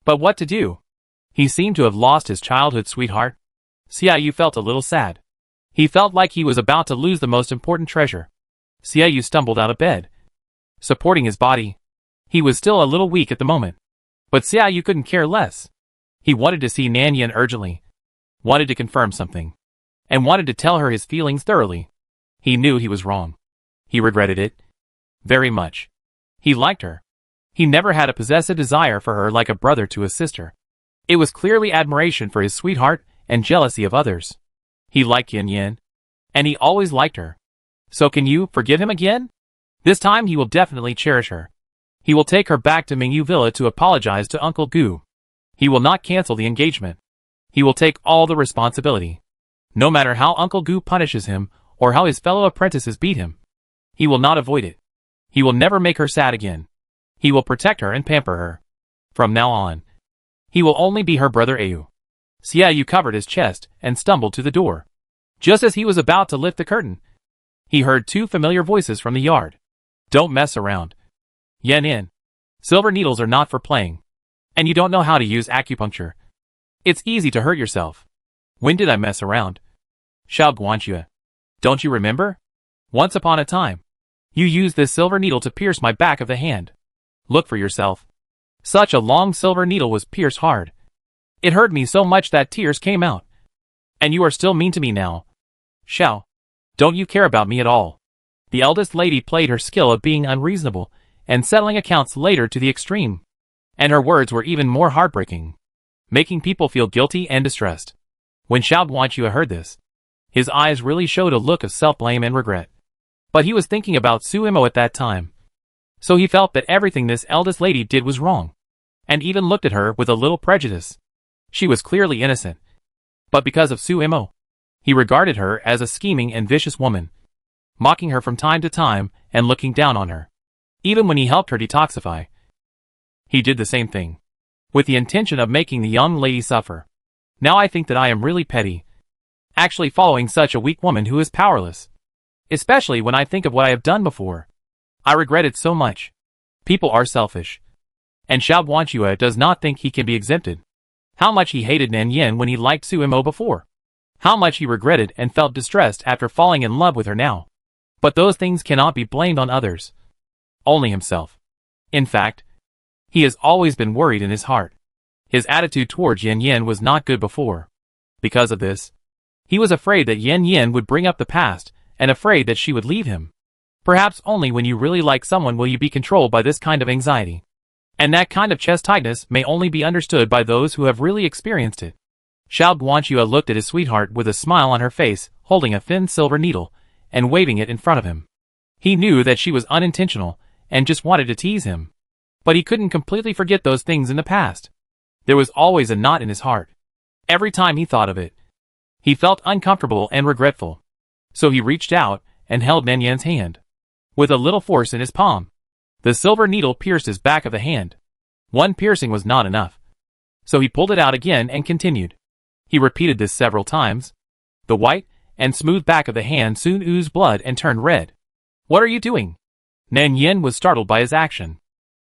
But what to do? He seemed to have lost his childhood sweetheart. Xiaoyu felt a little sad. He felt like he was about to lose the most important treasure. Xiaoyu stumbled out of bed, supporting his body. He was still a little weak at the moment. But Xiaoyu couldn't care less. He wanted to see Nan Yin urgently, wanted to confirm something, and wanted to tell her his feelings thoroughly. He knew he was wrong. He regretted it very much. He liked her. He never had a possessive desire for her like a brother to his sister. It was clearly admiration for his sweetheart and jealousy of others. He liked Yin Yin, and he always liked her. So can you forgive him again? This time he will definitely cherish her. He will take her back to Mingyu Villa to apologize to Uncle Gu. He will not cancel the engagement. He will take all the responsibility. No matter how Uncle Gu punishes him or how his fellow apprentices beat him, he will not avoid it. He will never make her sad again. He will protect her and pamper her. From now on, he will only be her brother Ayu. Xiaoyu covered his chest and stumbled to the door. Just as he was about to lift the curtain, he heard two familiar voices from the yard. Don't mess around. Yen Yin. Silver needles are not for playing. And you don't know how to use acupuncture. It's easy to hurt yourself. When did I mess around? Xiao Guanxue. Don't you remember? Once upon a time, you used this silver needle to pierce my back of the hand. Look for yourself. Such a long silver needle was pierced hard. It hurt me so much that tears came out. And you are still mean to me now. Xiao. Don't you care about me at all? The eldest lady played her skill of being unreasonable and settling accounts later to the extreme. And her words were even more heartbreaking, making people feel guilty and distressed. When Xiao Guanxue heard this, his eyes really showed a look of self-blame and regret. But he was thinking about Su Imo at that time. So he felt that everything this eldest lady did was wrong, and even looked at her with a little prejudice. She was clearly innocent. But because of Su Imo, he regarded her as a scheming and vicious woman, mocking her from time to time and looking down on her. Even when he helped her detoxify, he did the same thing, with the intention of making the young lady suffer. Now I think that I am really petty, actually following such a weak woman who is powerless. Especially when I think of what I have done before. I regret it so much. People are selfish. And Xiao Guanxue does not think he can be exempted. How much he hated Nan Yin when he liked Su Imo before. How much he regretted and felt distressed after falling in love with her now. But those things cannot be blamed on others. Only himself. In fact, he has always been worried in his heart. His attitude towards Yin Yin was not good before. Because of this, he was afraid that Yin Yin would bring up the past and afraid that she would leave him. Perhaps only when you really like someone will you be controlled by this kind of anxiety. And that kind of chest tightness may only be understood by those who have really experienced it. Xiao Guanxue looked at his sweetheart with a smile on her face, holding a thin silver needle and waving it in front of him. He knew that she was unintentional and just wanted to tease him. But he couldn't completely forget those things in the past. There was always a knot in his heart. Every time he thought of it, he felt uncomfortable and regretful. So he reached out and held Nan Yin's hand. With a little force in his palm, the silver needle pierced his back of the hand. One piercing was not enough. So he pulled it out again and continued. He repeated this several times. The white and smooth back of the hand soon oozed blood and turned red. What are you doing? Nan Yin was startled by his action.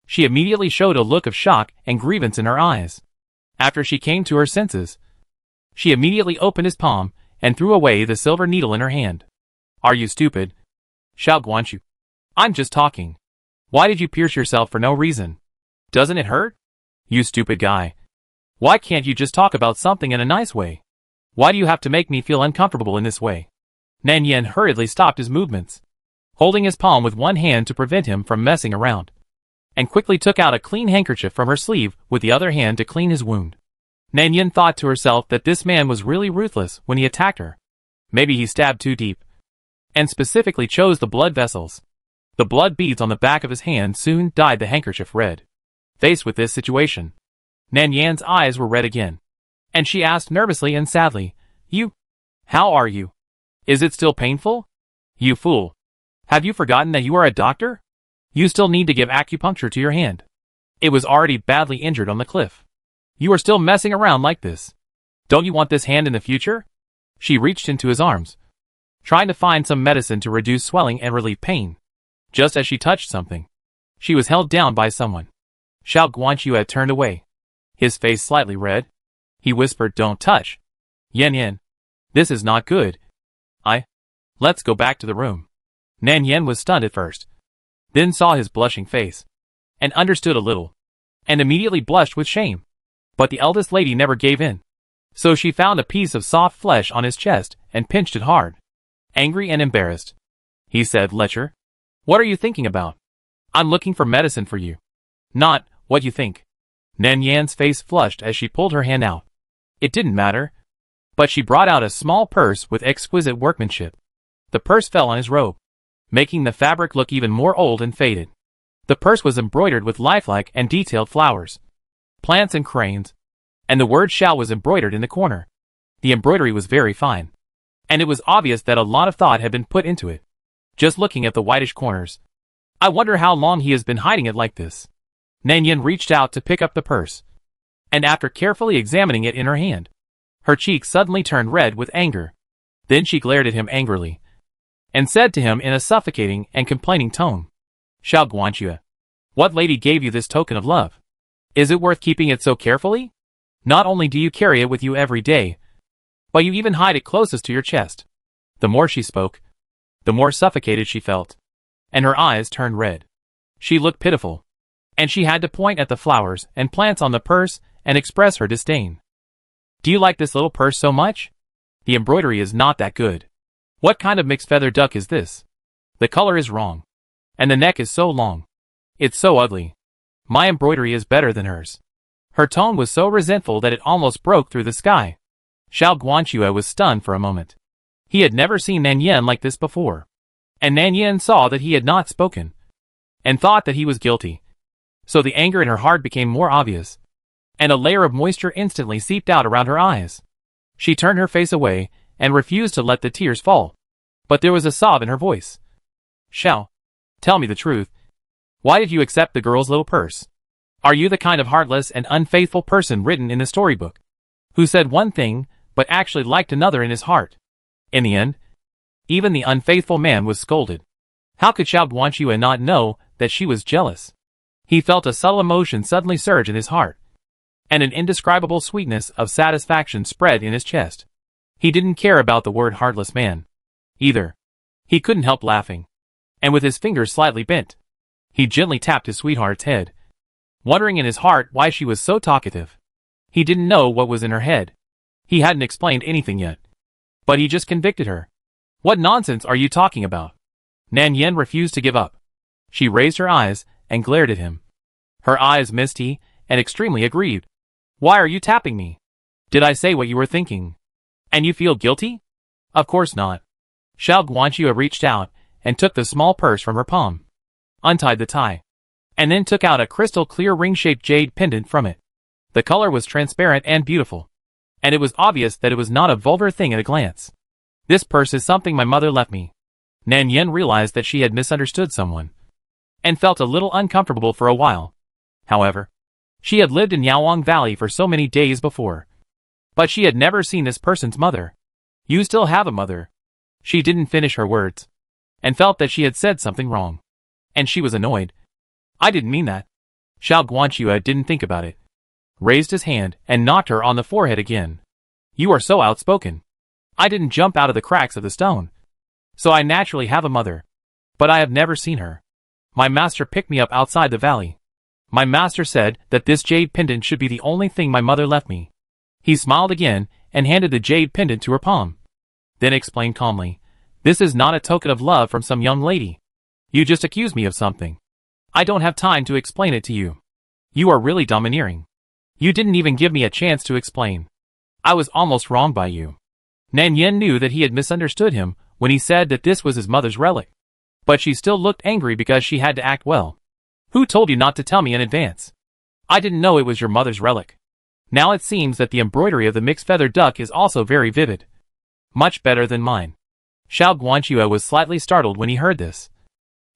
She immediately showed a look of shock and grievance in her eyes. After she came to her senses, she immediately opened his palm and threw away the silver needle in her hand. Are you stupid? Xiao Guanxue. I'm just talking. Why did you pierce yourself for no reason? Doesn't it hurt? You stupid guy. Why can't you just talk about something in a nice way? Why do you have to make me feel uncomfortable in this way? Nan Yin hurriedly stopped his movements, holding his palm with one hand to prevent him from messing around, and quickly took out a clean handkerchief from her sleeve with the other hand to clean his wound. Nan Yin thought to herself that this man was really ruthless when he attacked her. Maybe he stabbed too deep, and specifically chose the blood vessels. The blood beads on the back of his hand soon dyed the handkerchief red. Faced with this situation, Nan Yin's eyes were red again, and she asked nervously and sadly, How are you? Is it still painful? You fool. Have you forgotten that you are a doctor? You still need to give acupuncture to your hand. It was already badly injured on the cliff. You are still messing around like this. Don't you want this hand in the future? She reached into his arms, trying to find some medicine to reduce swelling and relieve pain. Just as she touched something, She was held down by someone. Xiao Guanxue turned away, his face slightly red. He whispered, "Don't touch. Yan Yan. This is not good. Let's go back to the room." Nan Yan was stunned at first, then saw his blushing face, and understood a little, and immediately blushed with shame. But the eldest lady never gave in. So she found a piece of soft flesh on his chest and pinched it hard. Angry and embarrassed, he said, "Lecher, what are you thinking about? I'm looking for medicine for you, not what you think." Nan Yan's face flushed as she pulled her hand out. It didn't matter, but she brought out a small purse with exquisite workmanship. The purse fell on his robe, making the fabric look even more old and faded. The purse was embroidered with lifelike and detailed flowers, plants and cranes, and the word "Shao" was embroidered in the corner. The embroidery was very fine, and it was obvious that a lot of thought had been put into it. Just looking at the whitish corners, I wonder how long he has been hiding it like this. Nan Yan reached out to pick up the purse, and after carefully examining it in her hand, her cheeks suddenly turned red with anger. Then she glared at him angrily, and said to him in a suffocating and complaining tone, "Xiao Guanxue, what lady gave you this token of love? Is it worth keeping it so carefully? Not only do you carry it with you every day, but you even hide it closest to your chest." The more she spoke, the more suffocated she felt, and her eyes turned red. She looked pitiful, and she had to point at the flowers and plants on the purse and express her disdain. "Do you like this little purse so much? The embroidery is not that good. What kind of mixed feather duck is this? The color is wrong, and the neck is so long. It's so ugly. My embroidery is better than hers." Her tone was so resentful that it almost broke through the sky. Xiao Guanxue was stunned for a moment. He had never seen Nan Yan like this before, and Nan Yan saw that he had not spoken, and thought that he was guilty. So the anger in her heart became more obvious, and a layer of moisture instantly seeped out around her eyes. She turned her face away and refused to let the tears fall, but there was a sob in her voice. "Xiao, tell me the truth. Why did you accept the girl's little purse? Are you the kind of heartless and unfaithful person written in the storybook, who said one thing but actually liked another in his heart?" In the end, even the unfaithful man was scolded. How could Xiao Guanxue not know that she was jealous? He felt a subtle emotion suddenly surge in his heart, and an indescribable sweetness of satisfaction spread in his chest. He didn't care about the word heartless man, either. He couldn't help laughing, and with his fingers slightly bent, he gently tapped his sweetheart's head, wondering in his heart why she was so talkative. He didn't know what was in her head. He hadn't explained anything yet, but he just convicted her. "What nonsense are you talking about?" Nan Yan refused to give up. She raised her eyes and glared at him, her eyes misty and extremely aggrieved. "Why are you tapping me? Did I say what you were thinking? And you feel guilty?" "Of course not." Xiao Guanxue reached out and took the small purse from her palm, untied the tie, and then took out a crystal-clear ring-shaped jade pendant from it. The color was transparent and beautiful, and it was obvious that it was not a vulgar thing at a glance. "This purse is something my mother left me." Nan Yan realized that she had misunderstood someone, and felt a little uncomfortable for a while. However, she had lived in Yaowang Valley for so many days before, but she had never seen this person's mother. "You still have a mother." She didn't finish her words, and felt that she had said something wrong, and she was annoyed. "I didn't mean that." Xiao Guanxue didn't think about it, raised his hand and knocked her on the forehead again. "You are so outspoken. I didn't jump out of the cracks of the stone, so I naturally have a mother, but I have never seen her. My master picked me up outside the valley. My master said that this jade pendant should be the only thing my mother left me." He smiled again and handed the jade pendant to her palm, then explained calmly, "This is not a token of love from some young lady. You just accused me of something. I don't have time to explain it to you. You are really domineering. You didn't even give me a chance to explain. I was almost wronged by you." Nan Yan knew that he had misunderstood him when he said that this was his mother's relic, but she still looked angry because she had to act well. "Who told you not to tell me in advance? I didn't know it was your mother's relic. Now it seems that the embroidery of the mixed feather duck is also very vivid. Much better than mine." Xiao Guanxue was slightly startled when he heard this,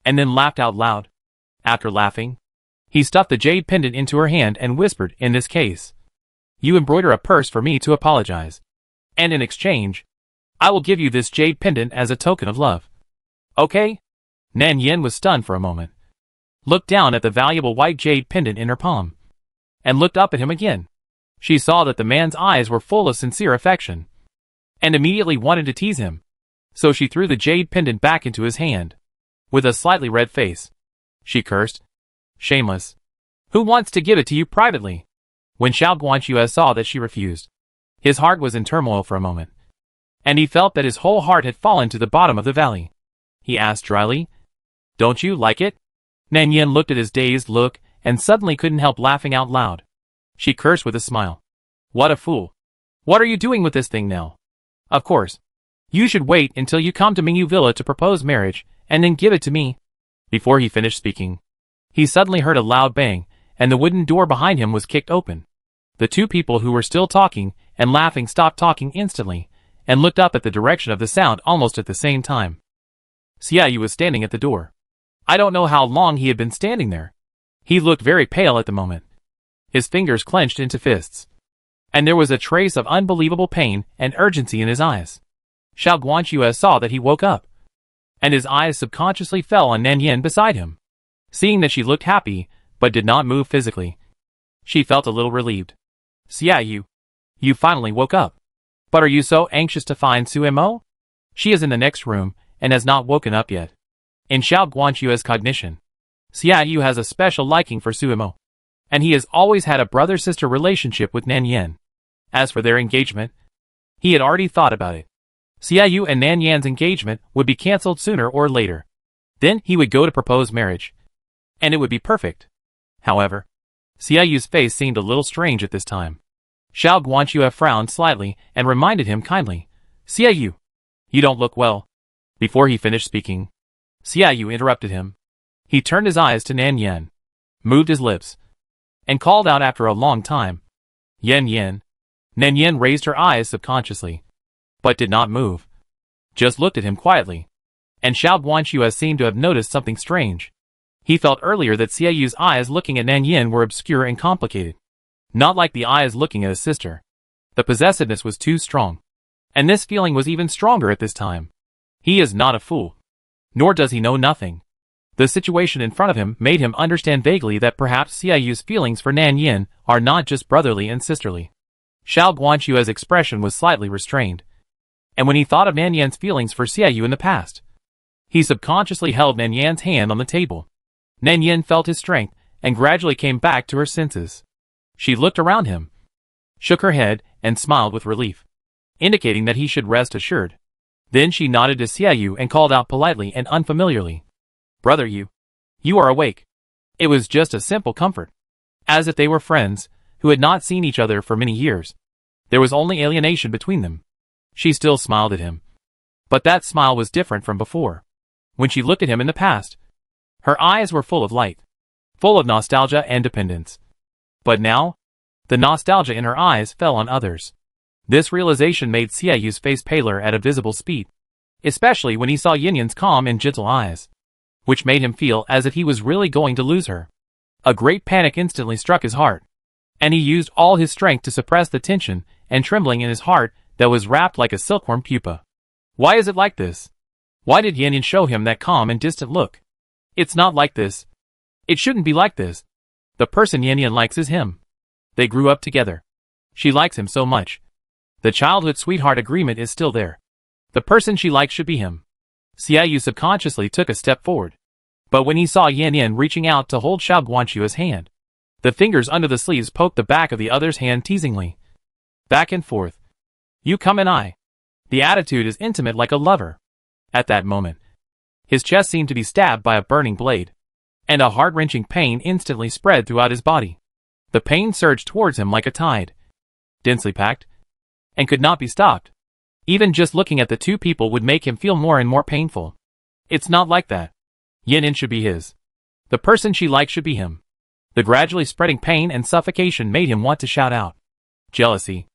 and then laughed out loud. After laughing, he stuffed the jade pendant into her hand and whispered, "In this case, you embroider a purse for me to apologize, and in exchange, I will give you this jade pendant as a token of love. Okay?" Nan Yan was stunned for a moment. looked down at the valuable white jade pendant in her palm, and looked up at him again. She saw that the man's eyes were full of sincere affection, and immediately wanted to tease him. So she threw the jade pendant back into his hand. With a slightly red face, she cursed, "Shameless! Who wants to give it to you privately?" When Xiao Guanxue saw that she refused, his heart was in turmoil for a moment, and he felt that his whole heart had fallen to the bottom of the valley. He asked dryly, "Don't you like it?" Nan Yin looked at his dazed look and suddenly couldn't help laughing out loud. She cursed with a smile. "What a fool! What are you doing with this thing now? Of course, you should wait until you come to Mingyu Villa to propose marriage, and then give it to me." Before he finished speaking, he suddenly heard a loud bang, and the wooden door behind him was kicked open. The two people who were still talking and laughing stopped talking instantly, and looked up at the direction of the sound almost at the same time. Xiaoyu was standing at the door. I don't know how long he had been standing there. He looked very pale at the moment. His fingers clenched into fists, and there was a trace of unbelievable pain and urgency in his eyes. Xiao Guanxue saw that he woke up, and his eyes subconsciously fell on Nan Yin beside him. Seeing that she looked happy, but did not move physically, she felt a little relieved. "Xiaoyu, you finally woke up. But are you so anxious to find Suemo? She is in the next room, and has not woken up yet." In Xiao Guanxue's cognition, Xiaoyu has a special liking for Suemo, and he has always had a brother-sister relationship with Nan Yin. As for their engagement, he had already thought about it. Xiaoyu and Nan Yan's engagement would be cancelled sooner or later. Then he would go to propose marriage, and it would be perfect. However, Xiaoyu's face seemed a little strange at this time. Xiao Guanxue frowned slightly and reminded him kindly, "Xiaoyu, you don't look well." Before he finished speaking, Xiaoyu interrupted him. He turned his eyes to Nan Yin, moved his lips, and called out after a long time, "Yin Yin." Nan Yin raised her eyes subconsciously, but did not move, just looked at him quietly. And Xiao Guanxue seemed to have noticed something strange. He felt earlier that Xiaoyu's eyes looking at Nan Yin were obscure and complicated, not like the eyes looking at his sister. The possessiveness was too strong, and this feeling was even stronger at this time. He is not a fool, nor does he know nothing. The situation in front of him made him understand vaguely that perhaps Xiaoyu's feelings for Nan Yin are not just brotherly and sisterly. Xiao Guanxue's expression was slightly restrained, and when he thought of Nan Yan's feelings for Xiaoyu in the past, he subconsciously held Nan Yan's hand on the table. Nan Yin felt his strength and gradually came back to her senses. She looked around him, shook her head, and smiled with relief, indicating that he should rest assured. Then she nodded to Xiaoyu and called out politely and unfamiliarly, "Brother, you are awake." It was just a simple comfort, as if they were friends who had not seen each other for many years. There was only alienation between them. She still smiled at him, but that smile was different from before. When she looked at him in the past, her eyes were full of light, full of nostalgia and dependence. But now, the nostalgia in her eyes fell on others. This realization made Xiaoyu's face paler at a visible speed, especially when he saw Yin Yan's calm and gentle eyes, which made him feel as if he was really going to lose her. A great panic instantly struck his heart, and he used all his strength to suppress the tension and trembling in his heart that was wrapped like a silkworm pupa. Why is it like this? Why did Yin Yan show him that calm and distant look? It's not like this. It shouldn't be like this. The person Yin Yan likes is him. They grew up together. She likes him so much. The childhood sweetheart agreement is still there. The person she likes should be him. Xiaoyu subconsciously took a step forward, but when he saw Yin Yan reaching out to hold Xiao Guanxue's hand, the fingers under the sleeves poked the back of the other's hand teasingly. Back and forth. You come and I. The attitude is intimate like a lover. At that moment, his chest seemed to be stabbed by a burning blade, and a heart-wrenching pain instantly spread throughout his body. The pain surged towards him like a tide, densely packed, and could not be stopped. Even just looking at the two people would make him feel more and more painful. It's not like that. Yin Yan should be his. The person she likes should be him. The gradually spreading pain and suffocation made him want to shout out. Jealousy,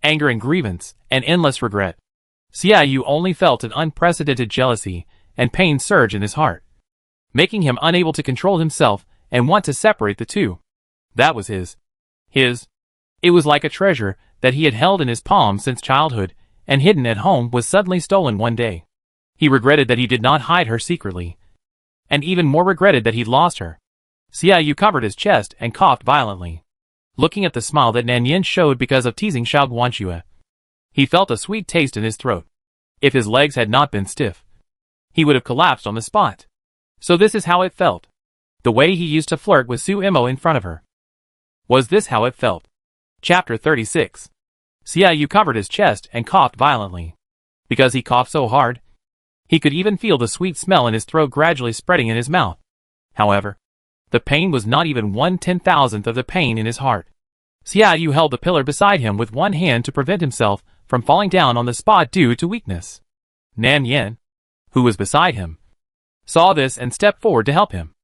anger and grievance, and endless regret. Xiaoyu only felt an unprecedented jealousy and pain surge in his heart, making him unable to control himself and want to separate the two. That was his. It was like a treasure that he had held in his palm since childhood and hidden at home was suddenly stolen one day. He regretted that he did not hide her secretly, and even more regretted that he'd lost her. Xiaoyu covered his chest and coughed violently. Looking at the smile that Nan Yin showed because of teasing Xiao Guanxue, he felt a sweet taste in his throat. If his legs had not been stiff, he would have collapsed on the spot. So this is how it felt. The way he used to flirt with Su Imo in front of her. Was this how it felt? Chapter 36. Xiaoyu covered his chest and coughed violently. Because he coughed so hard, he could even feel the sweet smell in his throat gradually spreading in his mouth. However, the pain was not even 1/10,000th of the pain in his heart. Xiaoyu held the pillar beside him with one hand to prevent himself from falling down on the spot due to weakness. Nan Yin, who was beside him, saw this and stepped forward to help him.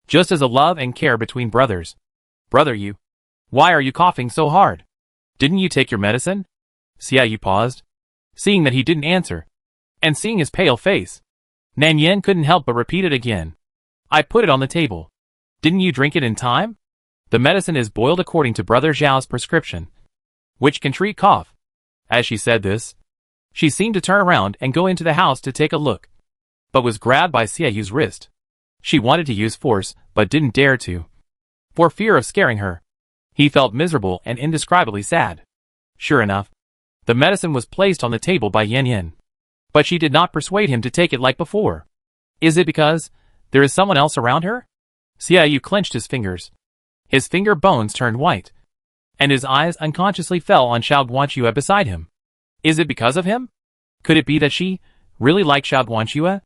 Just as a love and care between brothers. Brother Yu, why are you coughing so hard? Didn't you take your medicine? Xiaoyu paused, seeing that he didn't answer, and seeing his pale face. Nan Yin couldn't help but repeat it again. I put it on the table. Didn't you drink it in time? The medicine is boiled according to Brother Zhao's prescription, which can treat cough. As she said this, she seemed to turn around and go into the house to take a look, but was grabbed by Xiaoyu's wrist. She wanted to use force, but didn't dare to, for fear of scaring her. He felt miserable and indescribably sad. Sure enough, the medicine was placed on the table by Yan Yin, but she did not persuade him to take it like before. Is it because there is someone else around her? Xiaoyu clenched his fingers. His finger bones turned white, and his eyes unconsciously fell on Xiao Guanxue beside him. Is it because of him? Could it be that she really liked Xiao Guanxue?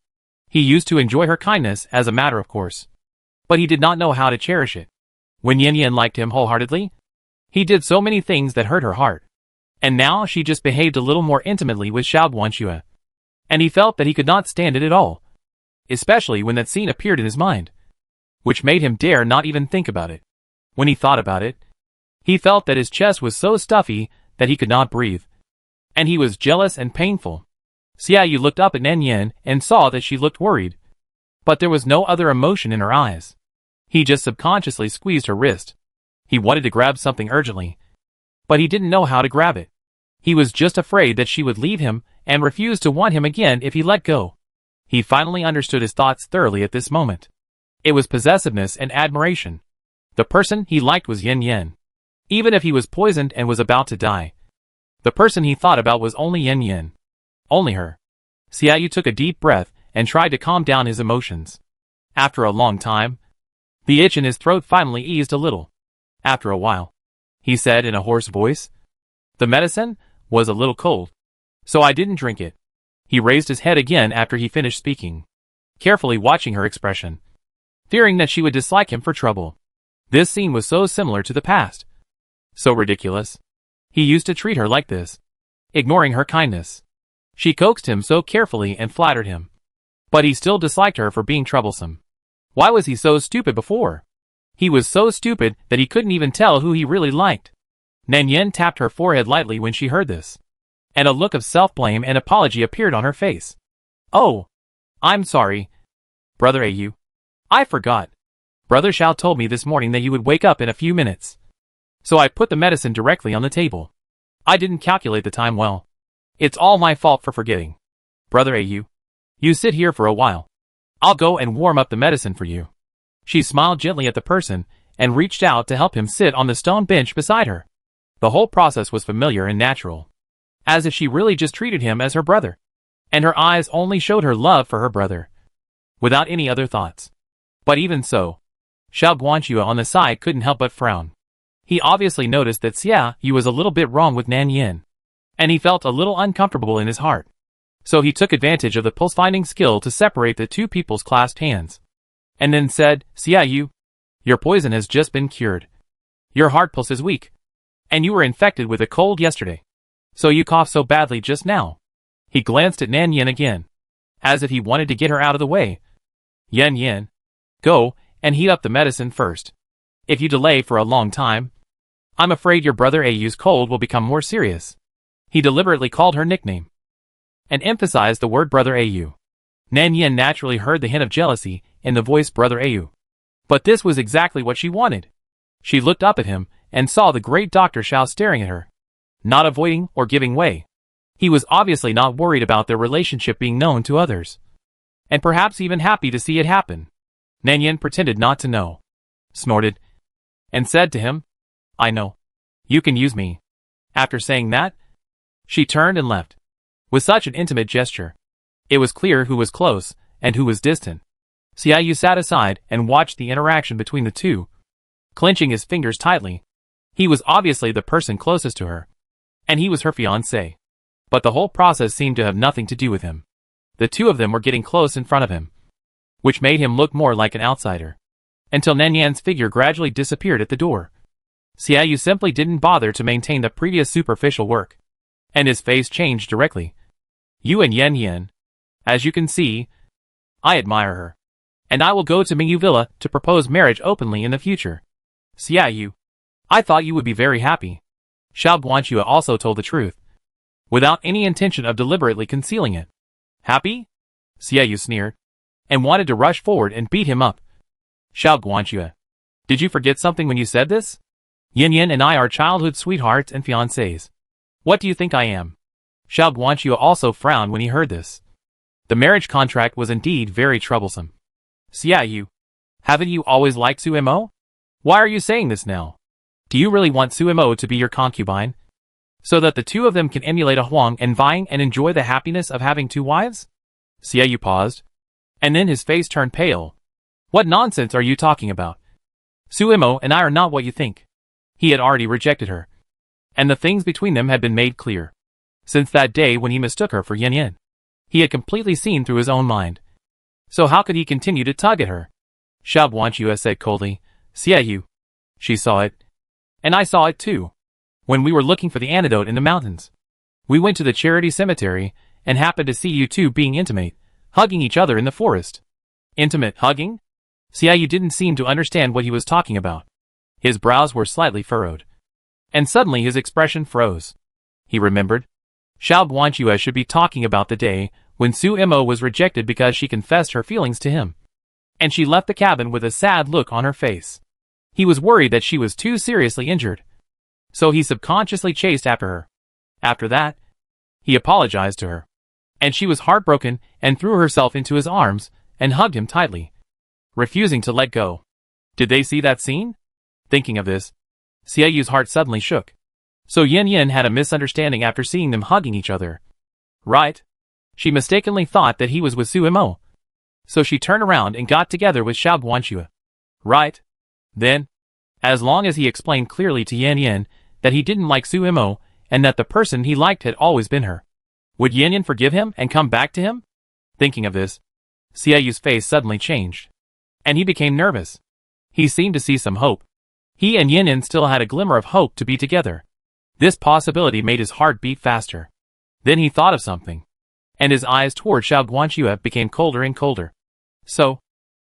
He used to enjoy her kindness as a matter of course, but he did not know how to cherish it. When Yan Yin liked him wholeheartedly, he did so many things that hurt her heart. And now she just behaved a little more intimately with Xiao Guanxue, and he felt that he could not stand it at all, especially when that scene appeared in his mind, which made him dare not even think about it. When he thought about it, he felt that his chest was so stuffy that he could not breathe, and he was jealous and painful. Xiaoyu looked up at Nan Yin and saw that she looked worried, but there was no other emotion in her eyes. He just subconsciously squeezed her wrist. He wanted to grab something urgently, but he didn't know how to grab it. He was just afraid that she would leave him and refuse to want him again if he let go. He finally understood his thoughts thoroughly at this moment. It was possessiveness and admiration. The person he liked was Yan Yin. Even if he was poisoned and was about to die, the person he thought about was only Yan Yin. Only her. Xiaoyu took a deep breath and tried to calm down his emotions. After a long time, the itch in his throat finally eased a little. After a while, he said in a hoarse voice, the medicine was a little cold, so I didn't drink it. He raised his head again after he finished speaking, carefully watching her expression, fearing that she would dislike him for trouble. This scene was so similar to the past. So ridiculous. He used to treat her like this, ignoring her kindness. She coaxed him so carefully and flattered him, but he still disliked her for being troublesome. Why was he so stupid before? He was so stupid that he couldn't even tell who he really liked. Nan Yin tapped her forehead lightly when she heard this, and a look of self-blame and apology appeared on her face. Oh, I'm sorry, Brother Au. I forgot. Brother Xiao told me this morning that you would wake up in a few minutes, so I put the medicine directly on the table. I didn't calculate the time well. It's all my fault for forgetting. Brother Au, you sit here for a while. I'll go and warm up the medicine for you. She smiled gently at the person and reached out to help him sit on the stone bench beside her. The whole process was familiar and natural, as if she really just treated him as her brother, and her eyes only showed her love for her brother, without any other thoughts. But even so, Xiao Guanxue on the side couldn't help but frown. He obviously noticed that Xiaoyu was a little bit wrong with Nan Yin, and he felt a little uncomfortable in his heart. So he took advantage of the pulse-finding skill to separate the two people's clasped hands, and then said, Xiaoyu, your poison has just been cured. Your heart pulse is weak, and you were infected with a cold yesterday, so you coughed so badly just now. He glanced at Nan Yin again, as if he wanted to get her out of the way. Yan Yin, go and heat up the medicine first. If you delay for a long time, I'm afraid your brother Au's cold will become more serious. He deliberately called her nickname, and emphasized the word Brother Au. Nan Yin naturally heard the hint of jealousy in the voice Brother Au. But this was exactly what she wanted. She looked up at him and saw the great Dr. Xiao staring at her, not avoiding or giving way. He was obviously not worried about their relationship being known to others, and perhaps even happy to see it happen. Nan Yin pretended not to know. snorted, and said to him, "I know. You can use me." After saying that, she turned and left. With such an intimate gesture, it was clear who was close and who was distant. Xiaoyu sat aside and watched the interaction between the two, clenching his fingers tightly. He was obviously the person closest to her, and he was her fiancé. But the whole process seemed to have nothing to do with him. The two of them were getting close in front of him, which made him look more like an outsider, until Nanyan's figure gradually disappeared at the door. Xiaoyu simply didn't bother to maintain the previous superficial work, and his face changed directly. "You and Yan, as you can see, I admire her, and I will go to Mingyu Villa to propose marriage openly in the future." "Xiaoyu, I thought you would be very happy." Xiao Guanxue also told the truth, without any intention of deliberately concealing it. "Happy?" Xiaoyu sneered, and wanted to rush forward and beat him up. "Xiao Guanxue, did you forget something when you said this? Yan and I are childhood sweethearts and fiancés. What do you think I am?" Xiao Guanxue also frowned when he heard this. The marriage contract was indeed very troublesome. "Xiaoyu, haven't you always liked Suemo? Why are you saying this now? Do you really want Suemo to be your concubine, so that the two of them can emulate a Huang and vying and enjoy the happiness of having two wives?" Xiaoyu paused, and then his face turned pale. "What nonsense are you talking about? Suemo and I are not what you think." He had already rejected her, and the things between them had been made clear. Since that day when he mistook her for Yan, he had completely seen through his own mind. So how could he continue to tug at her? Xiao Guanxue said coldly, "Xiaoyu. She saw it, and I saw it too. When we were looking for the antidote in the mountains, we went to the charity cemetery and happened to see you two being intimate, hugging each other in the forest." "Intimate hugging?" Xiaoyu didn't seem to understand what he was talking about. His brows were slightly furrowed, and suddenly his expression froze. He remembered. Xiao Guanxue should be talking about the day when Suemo was rejected because she confessed her feelings to him, and she left the cabin with a sad look on her face. He was worried that she was too seriously injured, so he subconsciously chased after her. After that, he apologized to her, and she was heartbroken and threw herself into his arms and hugged him tightly, refusing to let go. Did they see that scene? Thinking of this, Xiaoyu's heart suddenly shook. So Yan had a misunderstanding after seeing them hugging each other. Right? She mistakenly thought that he was with Suemo. So she turned around and got together with Xiao Guanxue. Right? Then, as long as he explained clearly to Yan that he didn't like Suemo and that the person he liked had always been her, would Yan forgive him and come back to him? Thinking of this, Xiaoyu's face suddenly changed, and he became nervous. He seemed to see some hope. He and Yan still had a glimmer of hope to be together. This possibility made his heart beat faster. Then he thought of something, and his eyes toward Xiao Guanxue became colder and colder. "So,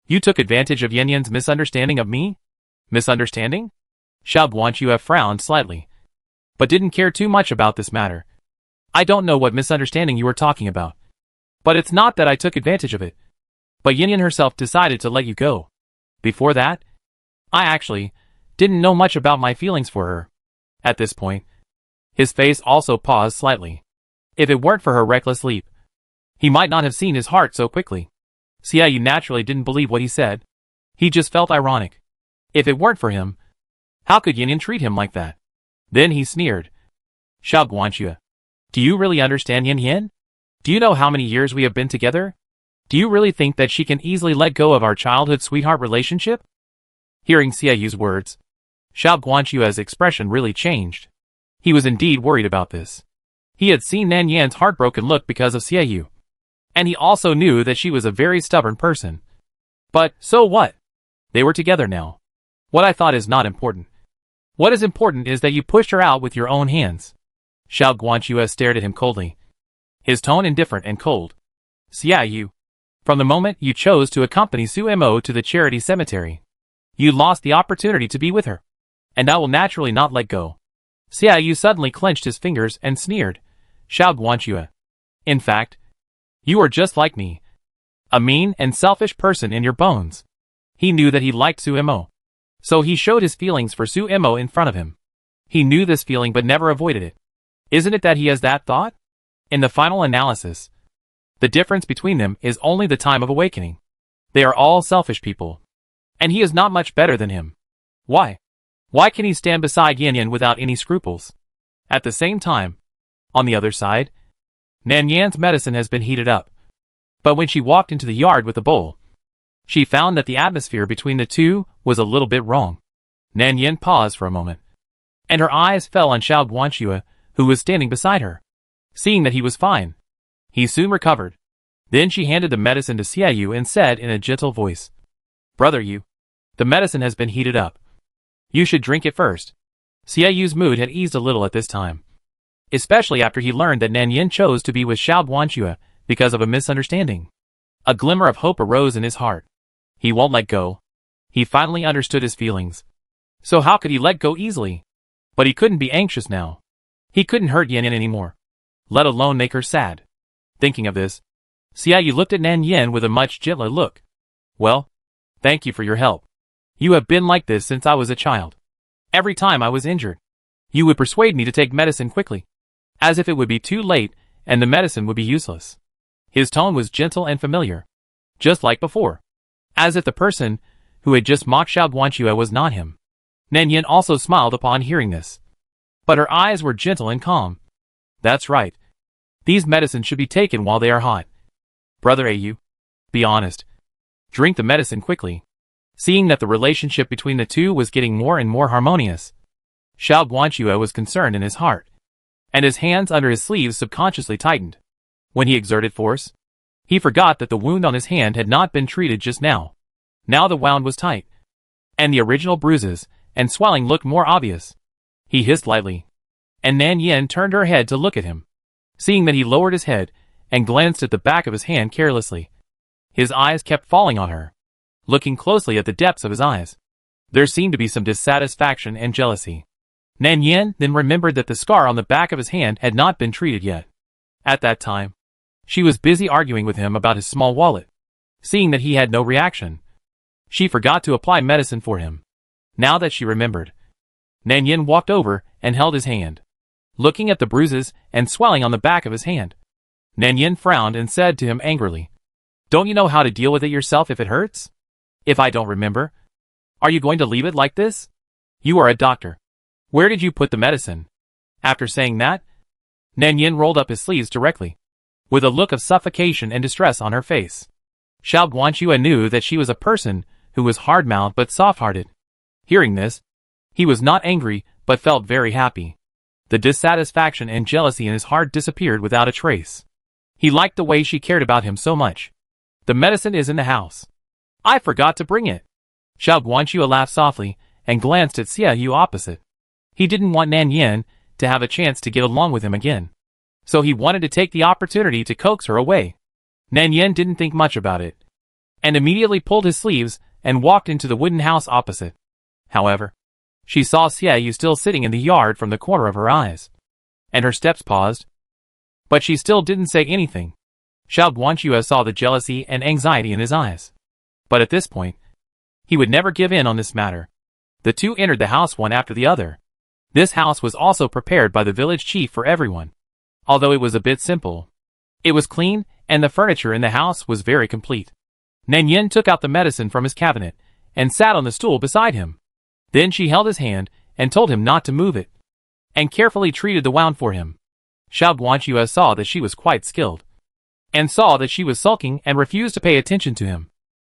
you took advantage of Yan's misunderstanding of me?" "Misunderstanding?" Xiao Guanxue frowned slightly, but didn't care too much about this matter. "I don't know what misunderstanding you were talking about. But it's not that I took advantage of it. But Yan herself decided to let you go. Before that, I actually didn't know much about my feelings for her." At this point, his face also paused slightly. If it weren't for her reckless leap, he might not have seen his heart so quickly. Xiaoyu naturally didn't believe what he said. He just felt ironic. If it weren't for him, how could Yan treat him like that? Then he sneered. "Xiao Guanxue, do you really understand Yan? Do you know how many years we have been together? Do you really think that she can easily let go of our childhood sweetheart relationship?" Hearing Xiaoyu's words, Xiao Guanxue's expression really changed. He was indeed worried about this. He had seen Nanyan's heartbroken look because of Xiaoyu, and he also knew that she was a very stubborn person. But, so what? They were together now. What I thought is not important. What is important is that you pushed her out with your own hands. Xiao Guanxue stared at him coldly, his tone indifferent and cold. "Xiaoyu, from the moment you chose to accompany Suemo to the charity cemetery, you lost the opportunity to be with her, and I will naturally not let go." Xiaoyu suddenly clenched his fingers and sneered. "Xiao Guanxue, in fact, you are just like me, a mean and selfish person in your bones." He knew that he liked Suemo, so he showed his feelings for Suemo in front of him. He knew this feeling but never avoided it. Isn't it that he has that thought? In the final analysis, the difference between them is only the time of awakening. They are all selfish people, and he is not much better than him. Why? Why can he stand beside Yan Yan without any scruples? At the same time, on the other side, Nan Yan's medicine has been heated up. But when she walked into the yard with the bowl, she found that the atmosphere between the two was a little bit wrong. Nan Yan paused for a moment, and her eyes fell on Xiao Guanxue, who was standing beside her. Seeing that he was fine, he soon recovered. Then she handed the medicine to Xie Yu and said in a gentle voice, "Brother Yu, the medicine has been heated up. You should drink it first." Xie Yu's mood had eased a little at this time, especially after he learned that Nan Yan chose to be with Xiao Guanxue because of a misunderstanding. A glimmer of hope arose in his heart. He won't let go. He finally understood his feelings. So how could he let go easily? But he couldn't be anxious now. He couldn't hurt Yan Yan anymore, let alone make her sad. Thinking of this, Xie Yu looked at Nan Yan with a much gentler look. "Well, thank you for your help. You have been like this since I was a child. Every time I was injured, you would persuade me to take medicine quickly, as if it would be too late and the medicine would be useless." His tone was gentle and familiar, just like before, as if the person who had just mocked Xiao Guanxue was not him. Nan Yan also smiled upon hearing this, but her eyes were gentle and calm. "That's right. These medicines should be taken while they are hot. Brother Yu, be honest. Drink the medicine quickly." Seeing that the relationship between the two was getting more and more harmonious, Xiao Guanxue was concerned in his heart, and his hands under his sleeves subconsciously tightened. When he exerted force, he forgot that the wound on his hand had not been treated just now. Now the wound was tight, and the original bruises and swelling looked more obvious. He hissed lightly, and Nan Yan turned her head to look at him. Seeing that he lowered his head and glanced at the back of his hand carelessly, his eyes kept falling on her. Looking closely at the depths of his eyes, there seemed to be some dissatisfaction and jealousy. Nan Yan then remembered that the scar on the back of his hand had not been treated yet. At that time, she was busy arguing with him about his small wallet. Seeing that he had no reaction, she forgot to apply medicine for him. Now that she remembered, Nan Yan walked over and held his hand. Looking at the bruises and swelling on the back of his hand, Nan Yan frowned and said to him angrily, "Don't you know how to deal with it yourself if it hurts? If I don't remember, are you going to leave it like this? You are a doctor. Where did you put the medicine?" After saying that, Nan Yan rolled up his sleeves directly, with a look of suffocation and distress on her face. Xiao Guanxue knew that she was a person who was hard-mouthed but soft-hearted. Hearing this, he was not angry but felt very happy. The dissatisfaction and jealousy in his heart disappeared without a trace. He liked the way she cared about him so much. "The medicine is in the house. I forgot to bring it." Xiao Guanxue laughed softly and glanced at Xie Yu opposite. He didn't want Nan Yan to have a chance to get along with him again, so he wanted to take the opportunity to coax her away. Nan Yan didn't think much about it, and immediately pulled his sleeves and walked into the wooden house opposite. However, she saw Xie Yu still sitting in the yard from the corner of her eyes, and her steps paused. But she still didn't say anything. Xiao Guanxue saw the jealousy and anxiety in his eyes. But at this point, he would never give in on this matter. The two entered the house one after the other. This house was also prepared by the village chief for everyone. Although it was a bit simple, it was clean, and the furniture in the house was very complete. Nan Yan took out the medicine from his cabinet and sat on the stool beside him. Then she held his hand and told him not to move it, and carefully treated the wound for him. Xiao Guanxue saw that she was quite skilled, and saw that she was sulking and refused to pay attention to him.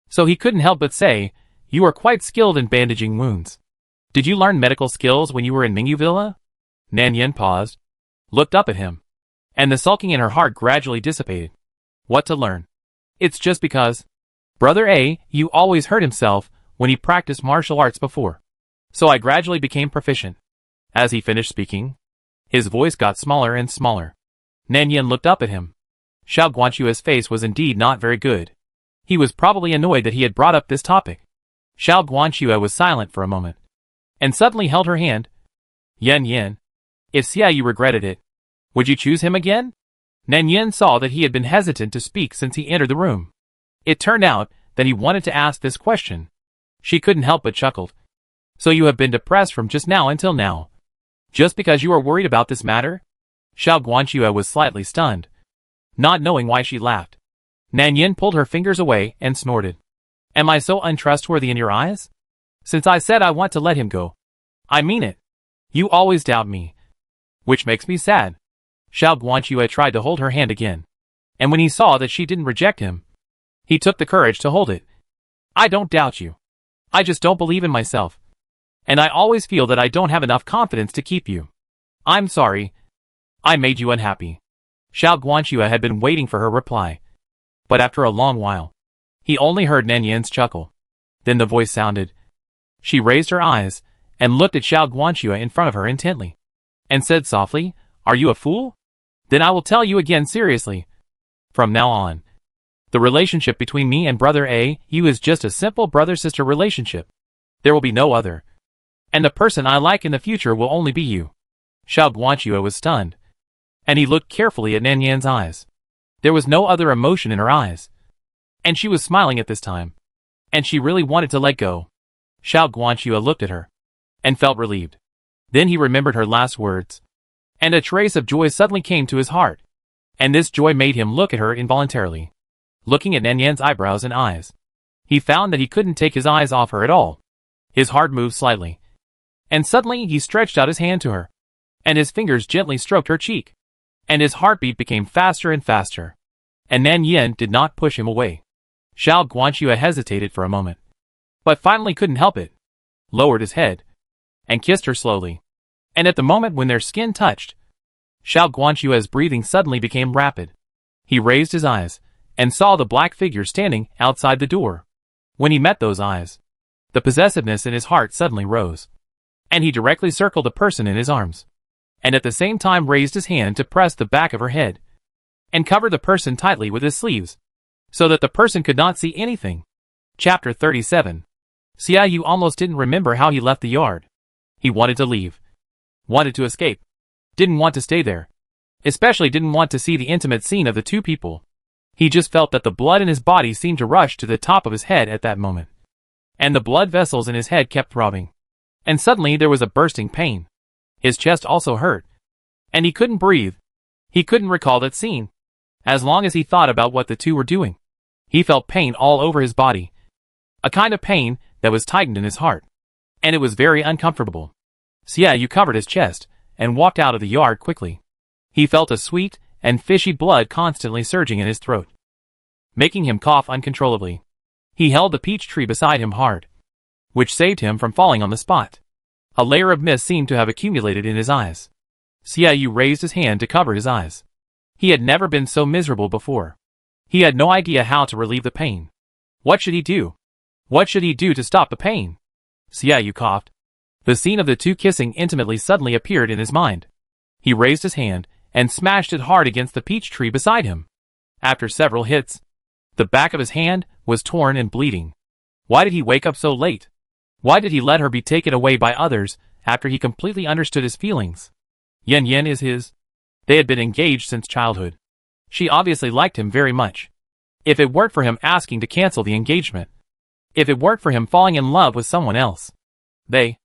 So he couldn't help but say, "You are quite skilled in bandaging wounds. Did you learn medical skills when you were in Mingyu Villa?" Nan Yan paused, looked up at him, and the sulking in her heart gradually dissipated. What to learn? It's just because Brother Yu always hurt himself when he practiced martial arts before, so I gradually became proficient. As he finished speaking, his voice got smaller and smaller. Nan Yan looked up at him. Xiao Guanxue's face was indeed not very good. He was probably annoyed that he had brought up this topic. Xiao Guanxue was silent for a moment, and suddenly held her hand. "Yan Yan, if Xie Yu regretted it, would you choose him again?" Nan Yan saw that he had been hesitant to speak since he entered the room. It turned out that he wanted to ask this question. She couldn't help but chuckled. "So you have been depressed from just now until now, just because you are worried about this matter?" Xiao Guanxue was slightly stunned, not knowing why she laughed. Nan Yan pulled her fingers away and snorted. "Am I so untrustworthy in your eyes? Since I said I want to let him go, I mean it. You always doubt me. Which makes me sad. Xiao Guanxue tried to hold her hand again. And when he saw that she didn't reject him, he took the courage to hold it. I don't doubt you. I just don't believe in myself. And I always feel that I don't have enough confidence to keep you. I'm sorry. I made you unhappy. Xiao Guanxue had been waiting for her reply. But after a long while, he only heard Nan Yan's chuckle. Then the voice sounded. She raised her eyes and looked at Xiao Guanxue in front of her intently, and said softly, "Are you a fool? Then I will tell you again seriously. From now on, the relationship between me and Brother A, you is just a simple brother-sister relationship. There will be no other. And the person I like in the future will only be you." Xiao Guanxue was stunned, and he looked carefully at Nan Yan's eyes. There was no other emotion in her eyes, and she was smiling at this time, and she really wanted to let go. Xiao Guanxue looked at her, and felt relieved. Then he remembered her last words, and a trace of joy suddenly came to his heart, and this joy made him look at her involuntarily. Looking at Nan Yan's eyebrows and eyes, he found that he couldn't take his eyes off her at all. His heart moved slightly, and suddenly he stretched out his hand to her, and his fingers gently stroked her cheek, and his heartbeat became faster and faster, and Nan Yan did not push him away. Xiao Guanxue hesitated for a moment, but finally couldn't help it, lowered his head, and kissed her slowly. And at the moment when their skin touched, Xiao Guanxue's breathing suddenly became rapid. He raised his eyes, and saw the black figure standing outside the door. When he met those eyes, the possessiveness in his heart suddenly rose, and he directly circled the person in his arms, and at the same time raised his hand to press the back of her head, and cover the person tightly with his sleeves, so that the person could not see anything. Chapter 37. Xia Yu almost didn't remember how he left the yard. He wanted to leave. Wanted to escape. Didn't want to stay there. Especially didn't want to see the intimate scene of the two people. He just felt that the blood in his body seemed to rush to the top of his head at that moment. And the blood vessels in his head kept throbbing. And suddenly there was a bursting pain. His chest also hurt. And he couldn't breathe. He couldn't recall that scene. As long as he thought about what the two were doing, he felt pain all over his body. A kind of pain that was tightened in his heart. And it was very uncomfortable. Xia Yu covered his chest and walked out of the yard quickly. He felt a sweet and fishy blood constantly surging in his throat, making him cough uncontrollably. He held the peach tree beside him hard, which saved him from falling on the spot. A layer of mist seemed to have accumulated in his eyes. Xia Yu raised his hand to cover his eyes. He had never been so miserable before. He had no idea how to relieve the pain. What should he do? What should he do to stop the pain? Xia Yu coughed. The scene of the two kissing intimately suddenly appeared in his mind. He raised his hand and smashed it hard against the peach tree beside him. After several hits, the back of his hand was torn and bleeding. Why did he wake up so late? Why did he let her be taken away by others after he completely understood his feelings? Yan Yan is his. They had been engaged since childhood. She obviously liked him very much. If it weren't for him asking to cancel the engagement, if it weren't for him falling in love with someone else, they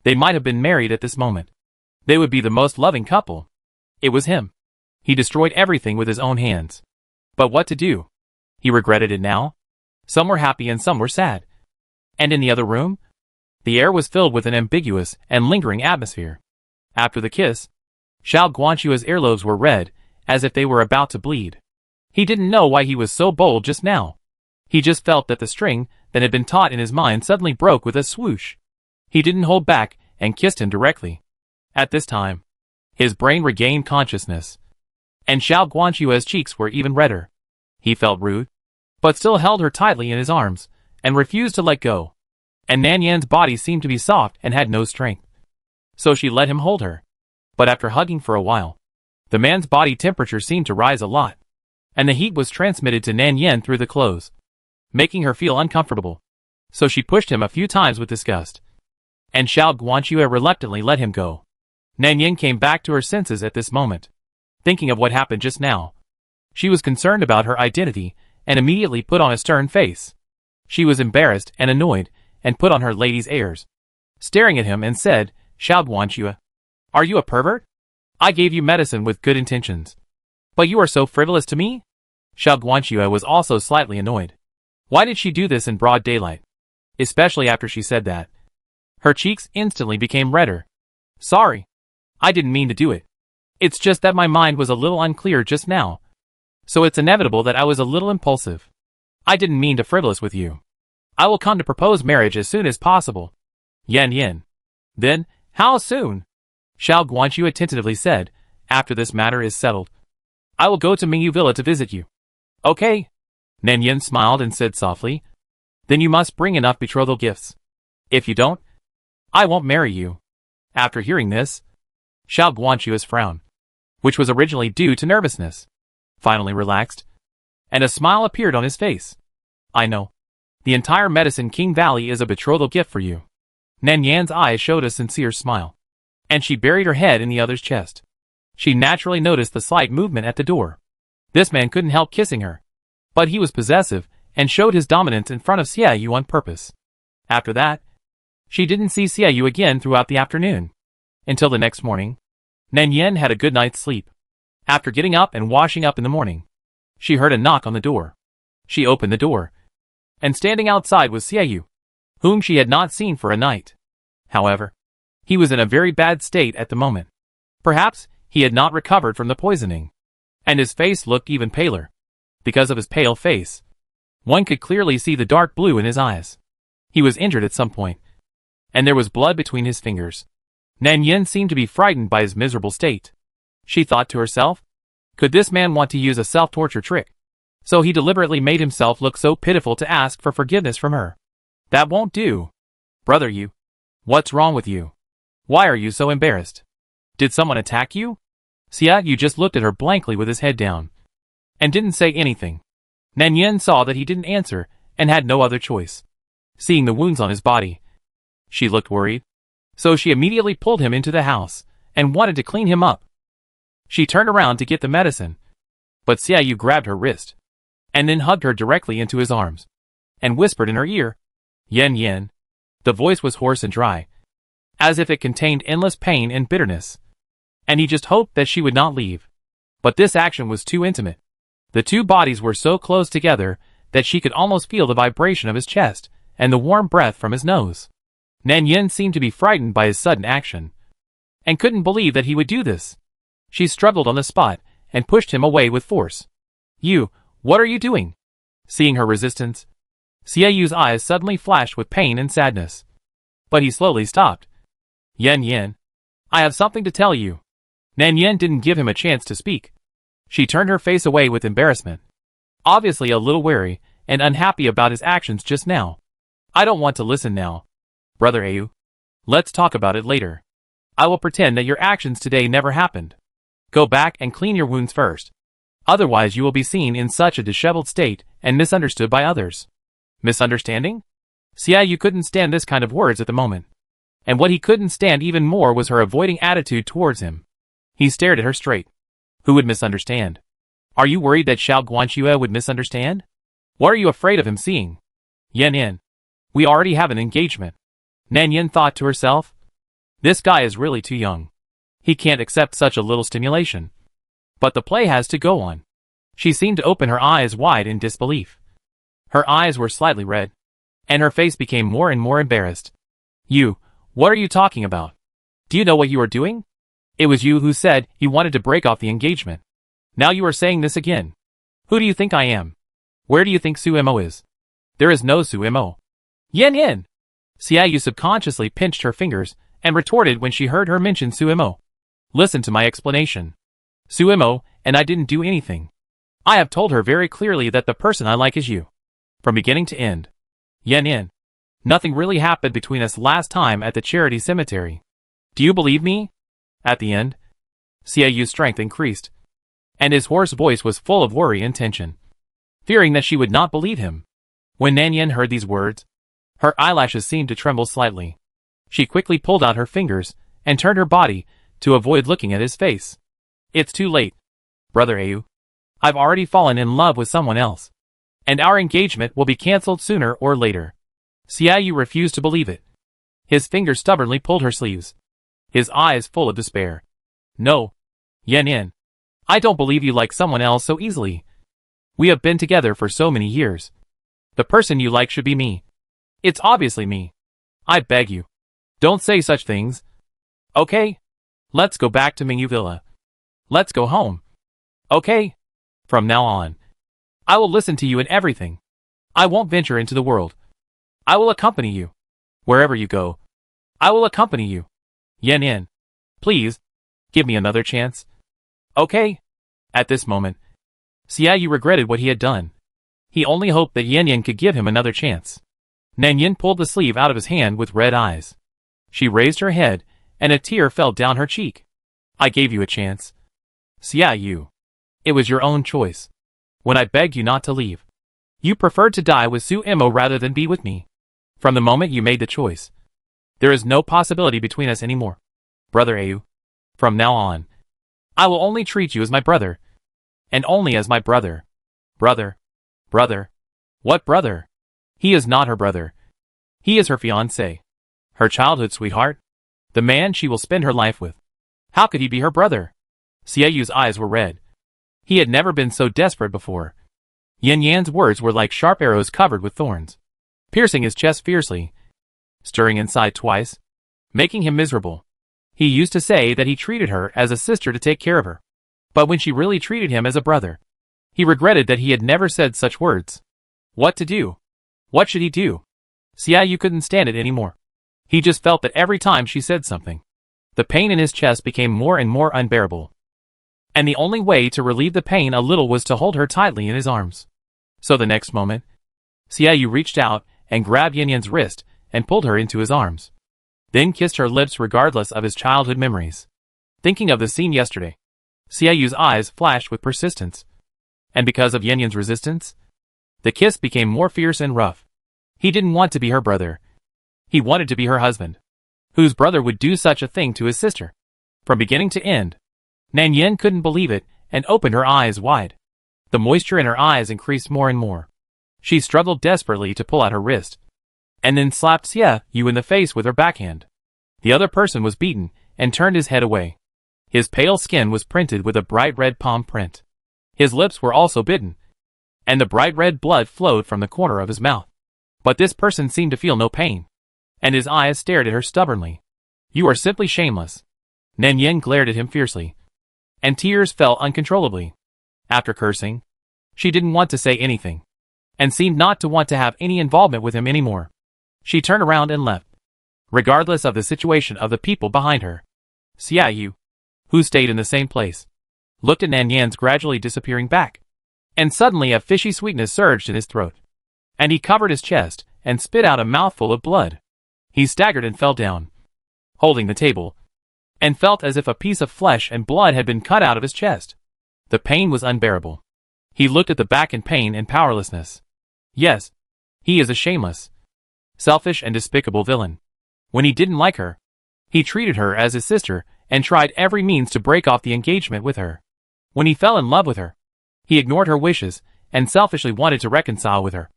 might have been married at this moment. They would be the most loving couple. It was him. He destroyed everything with his own hands. But what to do? He regretted it now. Some were happy and some were sad. And in the other room, the air was filled with an ambiguous and lingering atmosphere. After the kiss, Xiao Guanxue's earlobes were red, as if they were about to bleed. He didn't know why he was so bold just now. He just felt that the string that had been taut in his mind suddenly broke with a swoosh. He didn't hold back and kissed him directly. At this time, his brain regained consciousness, and Xiao Guanxue's cheeks were even redder. He felt rude, but still held her tightly in his arms, and refused to let go. And Nan Yan's body seemed to be soft and had no strength. So she let him hold her. But after hugging for a while, the man's body temperature seemed to rise a lot, and the heat was transmitted to Nan Yan through the clothes, making her feel uncomfortable. So she pushed him a few times with disgust, and Xiao Guanxue reluctantly let him go. Nan Yan came back to her senses at this moment, thinking of what happened just now. She was concerned about her identity, and immediately put on a stern face. She was embarrassed and annoyed, and put on her lady's airs, staring at him and said, "Xiao Guanxue, are you a pervert? I gave you medicine with good intentions, but you are so frivolous to me?" Xiao Guanxue was also slightly annoyed. Why did she do this in broad daylight? Especially after she said that Her cheeks instantly became redder. Sorry. I didn't mean to do it. It's just that my mind was a little unclear just now. So it's inevitable that I was a little impulsive. I didn't mean to frivolous with you. I will come to propose marriage as soon as possible. Yan. Then, how soon? Xiao Guanxu tentatively said, after this matter is settled. I will go to Mingyu Villa to visit you. Okay. Nan smiled and said softly. Then you must bring enough betrothal gifts. If you don't, I won't marry you. After hearing this, Xiao Guanxu's frown, which was originally due to nervousness, finally relaxed, and a smile appeared on his face. I know. The entire Medicine King Valley is a betrothal gift for you. Nan Yan's eyes showed a sincere smile, and she buried her head in the other's chest. She naturally noticed the slight movement at the door. This man couldn't help kissing her, but he was possessive and showed his dominance in front of Xie Yu on purpose. After that, she didn't see Xie Yu again throughout the afternoon. Until the next morning, Nan Yan had a good night's sleep. After getting up and washing up in the morning, she heard a knock on the door. She opened the door, and standing outside was Xie Yu, whom she had not seen for a night. However, he was in a very bad state at the moment. Perhaps he had not recovered from the poisoning, and his face looked even paler. Because of his pale face, one could clearly see the dark blue in his eyes. He was injured at some point, and there was blood between his fingers. Nan Yan seemed to be frightened by his miserable state. She thought to herself, could this man want to use a self-torture trick? So he deliberately made himself look so pitiful to ask for forgiveness from her. That won't do. Brother Yu, what's wrong with you? Why are you so embarrassed? Did someone attack you? Xie Yu just looked at her blankly with his head down, and didn't say anything. Nan Yan saw that he didn't answer, and had no other choice. Seeing the wounds on his body, she looked worried. So she immediately pulled him into the house, and wanted to clean him up. She turned around to get the medicine, but Xie Yu grabbed her wrist, and then hugged her directly into his arms, and whispered in her ear, Yan. The voice was hoarse and dry, as if it contained endless pain and bitterness, and he just hoped that she would not leave. But this action was too intimate. The two bodies were so close together that she could almost feel the vibration of his chest and the warm breath from his nose. Nan Yan seemed to be frightened by his sudden action, and couldn't believe that he would do this. She struggled on the spot and pushed him away with force. You, what are you doing? Seeing her resistance, Xie Yu's eyes suddenly flashed with pain and sadness. But he slowly stopped. Yan, I have something to tell you. Nan Yan didn't give him a chance to speak. She turned her face away with embarrassment, obviously a little wary and unhappy about his actions just now. I don't want to listen now. Brother Ayu, let's talk about it later. I will pretend that your actions today never happened. Go back and clean your wounds first. Otherwise you will be seen in such a disheveled state and misunderstood by others. Misunderstanding? Xie Yu couldn't stand this kind of words at the moment. And what he couldn't stand even more was her avoiding attitude towards him. He stared at her straight. Who would misunderstand? Are you worried that Xiao Guanxue would misunderstand? What are you afraid of him seeing? Yan, we already have an engagement. Nan Yan thought to herself. This guy is really too young. He can't accept such a little stimulation. But the play has to go on. She seemed to open her eyes wide in disbelief. Her eyes were slightly red, and her face became more and more embarrassed. You, what are you talking about? Do you know what you are doing? It was you who said you wanted to break off the engagement. Now you are saying this again. Who do you think I am? Where do you think Suemo is? There is no Suemo. Yan! Xie Yu subconsciously pinched her fingers and retorted when she heard her mention Suemo. Listen to my explanation. Suemo and I didn't do anything. I have told her very clearly that the person I like is you. From beginning to end. Yan, nothing really happened between us last time at the charity cemetery. Do you believe me? At the end, Xie Yu's strength increased, and his hoarse voice was full of worry and tension, fearing that she would not believe him. When Nan Yan heard these words, her eyelashes seemed to tremble slightly. She quickly pulled out her fingers and turned her body to avoid looking at his face. It's too late, Brother Ayu. I've already fallen in love with someone else, and our engagement will be cancelled sooner or later. Xie Yu refused to believe it. His fingers stubbornly pulled her sleeves, his eyes full of despair. No, Yan, I don't believe you like someone else so easily. We have been together for so many years. The person you like should be me. It's obviously me. I beg you. Don't say such things. Okay? Let's go back to Mingyu Villa. Let's go home. Okay? From now on, I will listen to you in everything. I won't venture into the world. I will accompany you. Wherever you go, I will accompany you. Yan Yan, please, give me another chance. Okay? At this moment, Xiaoyu regretted what he had done. He only hoped that Yan Yan could give him another chance. Nan Yin pulled the sleeve out of his hand with red eyes. She raised her head, and a tear fell down her cheek. I gave you a chance. Xiaoyu. It was your own choice. When I begged you not to leave, you preferred to die with Su Imo rather than be with me. From the moment you made the choice, there is no possibility between us anymore. Brother Ayu. From now on, I will only treat you as my brother. And only as my brother. Brother. Brother. What brother? He is not her brother. He is her fiancé. Her childhood sweetheart. The man she will spend her life with. How could he be her brother? Xiaoyu's eyes were red. He had never been so desperate before. Yan Yan's words were like sharp arrows covered with thorns, piercing his chest fiercely, stirring inside twice, making him miserable. He used to say that he treated her as a sister to take care of her. But when she really treated him as a brother, he regretted that he had never said such words. What to do? What should he do? Xiaoyu couldn't stand it anymore. He just felt that every time she said something, the pain in his chest became more and more unbearable. And the only way to relieve the pain a little was to hold her tightly in his arms. So the next moment, Xiaoyu reached out and grabbed Yan Yan's wrist and pulled her into his arms. Then kissed her lips regardless of his childhood memories. Thinking of the scene yesterday, Xiaoyu's eyes flashed with persistence. And because of Yan Yan's resistance, the kiss became more fierce and rough. He didn't want to be her brother. He wanted to be her husband. Whose brother would do such a thing to his sister? From beginning to end, Nan Yin couldn't believe it and opened her eyes wide. The moisture in her eyes increased more and more. She struggled desperately to pull out her wrist, and then slapped Xiaoyu in the face with her backhand. The other person was beaten and turned his head away. His pale skin was printed with a bright red palm print. His lips were also bitten, and the bright red blood flowed from the corner of his mouth. But this person seemed to feel no pain, and his eyes stared at her stubbornly. You are simply shameless. Nan Yin glared at him fiercely, and tears fell uncontrollably. After cursing, she didn't want to say anything, and seemed not to want to have any involvement with him anymore. She turned around and left, regardless of the situation of the people behind her. Xiaoyu, who stayed in the same place, looked at Nan Yan's gradually disappearing back, and suddenly a fishy sweetness surged in his throat, and he covered his chest and spit out a mouthful of blood. He staggered and fell down, holding the table, and felt as if a piece of flesh and blood had been cut out of his chest. The pain was unbearable. He looked at the back in pain and powerlessness. Yes, he is a shameless, selfish and despicable villain. When he didn't like her, he treated her as his sister and tried every means to break off the engagement with her. When he fell in love with her, he ignored her wishes and selfishly wanted to reconcile with her.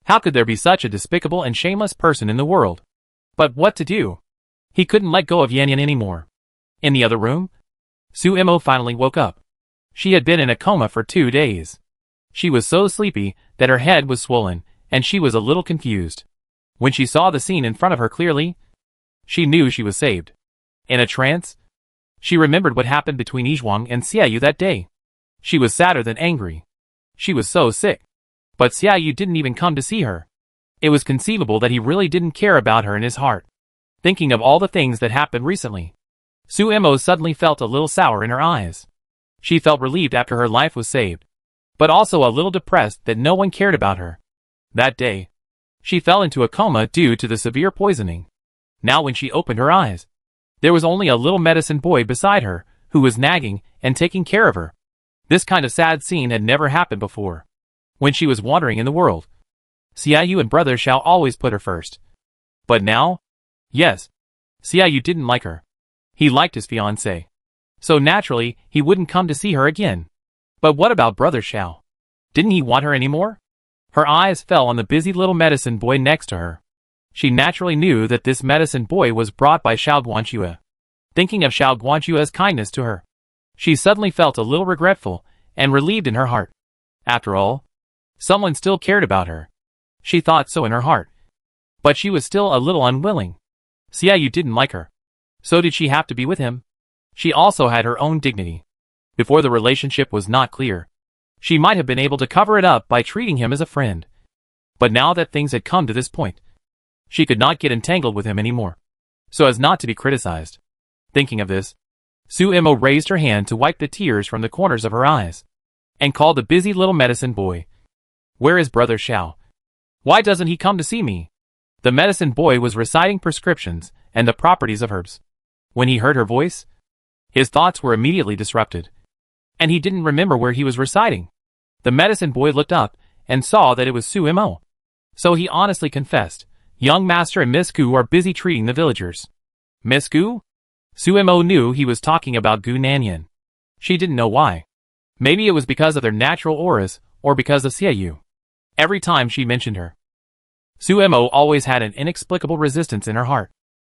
How could there be such a despicable and shameless person in the world? But what to do? He couldn't let go of Yan Yan anymore. In the other room, Su Imo finally woke up. She had been in a coma for 2 days. She was so sleepy that her head was swollen, and she was a little confused. When she saw the scene in front of her clearly, she knew she was saved. In a trance, she remembered what happened between Yizhuang and Xiaoyu that day. She was sadder than angry. She was so sick. But Xiaoyu didn't even come to see her. It was conceivable that he really didn't care about her in his heart. Thinking of all the things that happened recently, Su Imo suddenly felt a little sour in her eyes. She felt relieved after her life was saved, but also a little depressed that no one cared about her. That day, she fell into a coma due to the severe poisoning. Now when she opened her eyes, there was only a little medicine boy beside her, who was nagging and taking care of her. This kind of sad scene had never happened before. When she was wandering in the world, Xiaoyu and brother Xiao always put her first. But now? Yes, Xiaoyu didn't like her. He liked his fiancée. So naturally, he wouldn't come to see her again. But what about brother Xiao? Didn't he want her anymore? Her eyes fell on the busy little medicine boy next to her. She naturally knew that this medicine boy was brought by Xiao Guanxue. Thinking of Xiao Guanxue's kindness to her, she suddenly felt a little regretful and relieved in her heart. After all, someone still cared about her. She thought so in her heart. But she was still a little unwilling. Xiaoyu didn't like her. So did she have to be with him? She also had her own dignity. Before the relationship was not clear, she might have been able to cover it up by treating him as a friend. But now that things had come to this point, she could not get entangled with him anymore, so as not to be criticized. Thinking of this, Su-imo raised her hand to wipe the tears from the corners of her eyes, and called the busy little medicine boy. Where is Brother Xiao? Why doesn't he come to see me? The medicine boy was reciting prescriptions and the properties of herbs. When he heard her voice, his thoughts were immediately disrupted, and he didn't remember where he was reciting. The medicine boy looked up and saw that it was Su-imo. So he honestly confessed, young master and Miss Gu are busy treating the villagers. Miss Gu? Su-imo knew he was talking about Gu Nanyan. She didn't know why. Maybe it was because of their natural auras, or because of Xiaoyu. Every time she mentioned her, Su-imo always had an inexplicable resistance in her heart.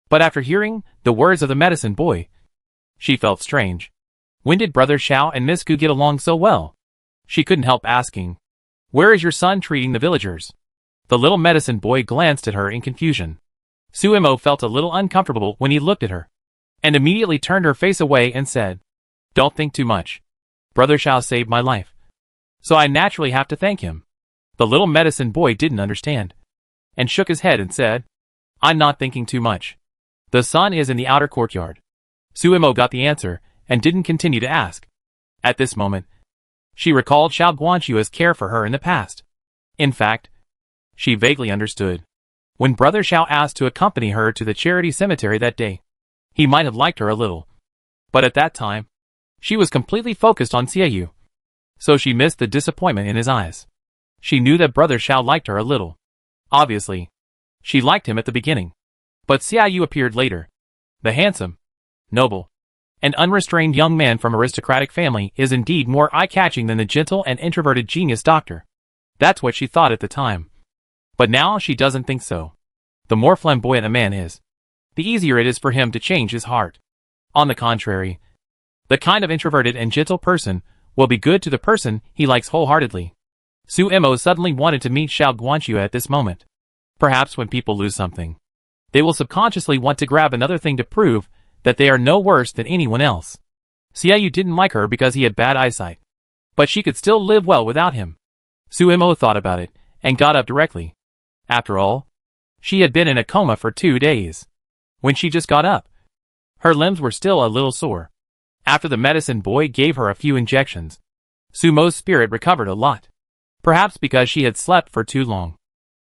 But after hearing the words of the medicine boy, she felt strange. When did Brother Xiao and Miss Gu get along so well? She couldn't help asking, where is your son treating the villagers? The little medicine boy glanced at her in confusion. Su-imo felt a little uncomfortable when he looked at her, and immediately turned her face away and said, don't think too much. Brother Xiao saved my life, so I naturally have to thank him. The little medicine boy didn't understand, and shook his head and said, I'm not thinking too much. The son is in the outer courtyard. Su-imo got the answer, and didn't continue to ask. At this moment, she recalled Xiao Guanxue's care for her in the past. In fact, she vaguely understood. When Brother Xiao asked to accompany her to the charity cemetery that day, he might have liked her a little. But at that time, she was completely focused on Xiaoyu. So she missed the disappointment in his eyes. She knew that Brother Xiao liked her a little. Obviously, she liked him at the beginning. But Xiaoyu appeared later. The handsome, noble, and unrestrained young man from aristocratic family is indeed more eye-catching than the gentle and introverted genius doctor. That's what she thought at the time. But now she doesn't think so. The more flamboyant a man is, the easier it is for him to change his heart. On the contrary, the kind of introverted and gentle person will be good to the person he likes wholeheartedly. Su-imo suddenly wanted to meet Xiao Guanxue at this moment. Perhaps when people lose something, they will subconsciously want to grab another thing to prove that they are no worse than anyone else. Xiaoyu didn't like her because he had bad eyesight, but she could still live well without him. Su-imo thought about it, and got up directly. After all, she had been in a coma for 2 days. When she just got up, her limbs were still a little sore. After the medicine boy gave her a few injections, Su-mo's spirit recovered a lot. Perhaps because she had slept for too long.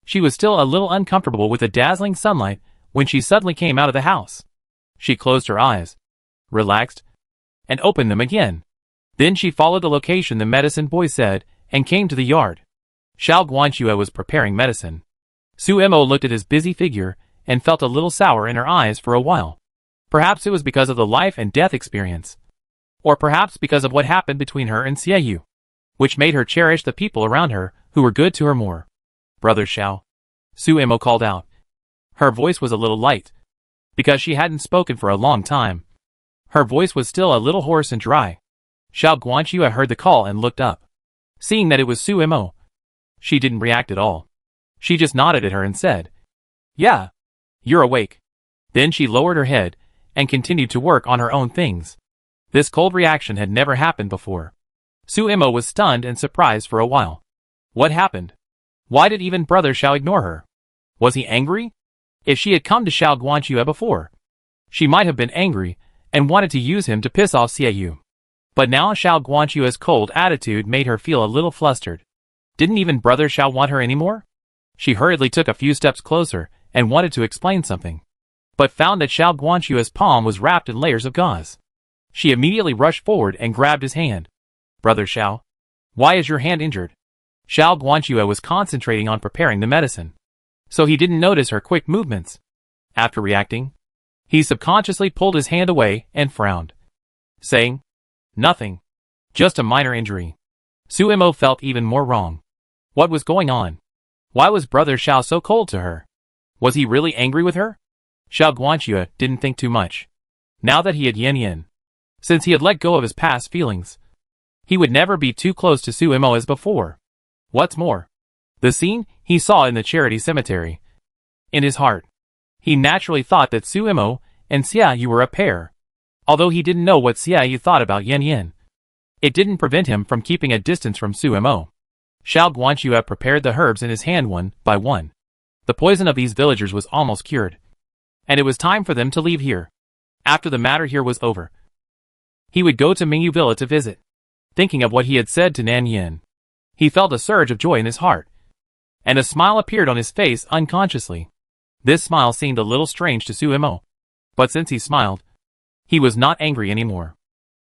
She was still a little uncomfortable with the dazzling sunlight when she suddenly came out of the house. She closed her eyes, relaxed, and opened them again. Then she followed the location the medicine boy said, and came to the yard. Xiao Guanxue was preparing medicine. Su-imo looked at his busy figure, and felt a little sour in her eyes for a while. Perhaps it was because of the life and death experience. Or perhaps because of what happened between her and Xiaoyu, which made her cherish the people around her who were good to her more. Brother Xiao, Su-imo called out. Her voice was a little light, because she hadn't spoken for a long time. Her voice was still a little hoarse and dry. Xiao Guanxue heard the call and looked up. Seeing that it was Su-imo, she didn't react at all. She just nodded at her and said, yeah, you're awake. Then she lowered her head and continued to work on her own things. This cold reaction had never happened before. Su-imo was stunned and surprised for a while. What happened? Why did even Brother Xiao ignore her? Was he angry? If she had come to Xiao Guanxue before, she might have been angry and wanted to use him to piss off Xiaoyu. But now Xiao Guanxue's cold attitude made her feel a little flustered. Didn't even Brother Xiao want her anymore? She hurriedly took a few steps closer and wanted to explain something, but found that Xiao Guanxue's palm was wrapped in layers of gauze. She immediately rushed forward and grabbed his hand. Brother Xiao, why is your hand injured? Xiao Guanxue was concentrating on preparing the medicine, so he didn't notice her quick movements. After reacting, he subconsciously pulled his hand away and frowned, saying, nothing, just a minor injury. Su-imo felt even more wrong. What was going on? Why was Brother Xiao so cold to her? Was he really angry with her? Xiao Guanxue didn't think too much. Now that he had Yin, since he had let go of his past feelings, he would never be too close to Su-imo as before. What's more, the scene he saw in the charity cemetery. In his heart, He naturally thought that Suemo and Xiaoyu were a pair. Although he didn't know what Xiaoyu thought about Yan Yan, it didn't prevent him from keeping a distance from Suemo. Xiao Guanxue prepared the herbs in his hand one by one. The poison of these villagers was almost cured, and it was time for them to leave here. After the matter here was over, he would go to Mingyu Villa to visit. Thinking of what he had said to Nan Yin, he felt a surge of joy in his heart, and a smile appeared on his face unconsciously. This smile seemed a little strange to Suemo, but since he smiled, he was not angry anymore.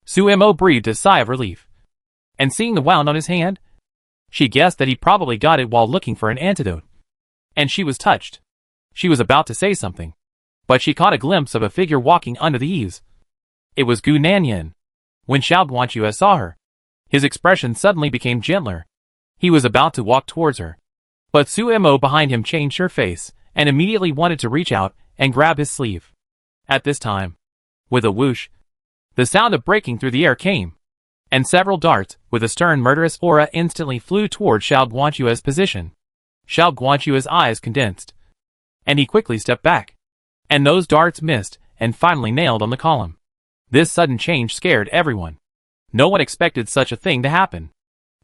Suemo breathed a sigh of relief, and seeing the wound on his hand, she guessed that he probably got it while looking for an antidote. And she was touched. She was about to say something, but she caught a glimpse of a figure walking under the eaves. It was Gu Nanyan. When Xiao Guanxue saw her, his expression suddenly became gentler. He was about to walk towards her, but Suemo behind him changed her face and immediately wanted to reach out and grab his sleeve. At this time, with a whoosh, the sound of breaking through the air came, and several darts with a stern murderous aura instantly flew toward Xiao Guanxue's position. Xiao Guanxue's eyes condensed, and he quickly stepped back, and those darts missed and finally nailed on the column. This sudden change scared everyone. No one expected such a thing to happen.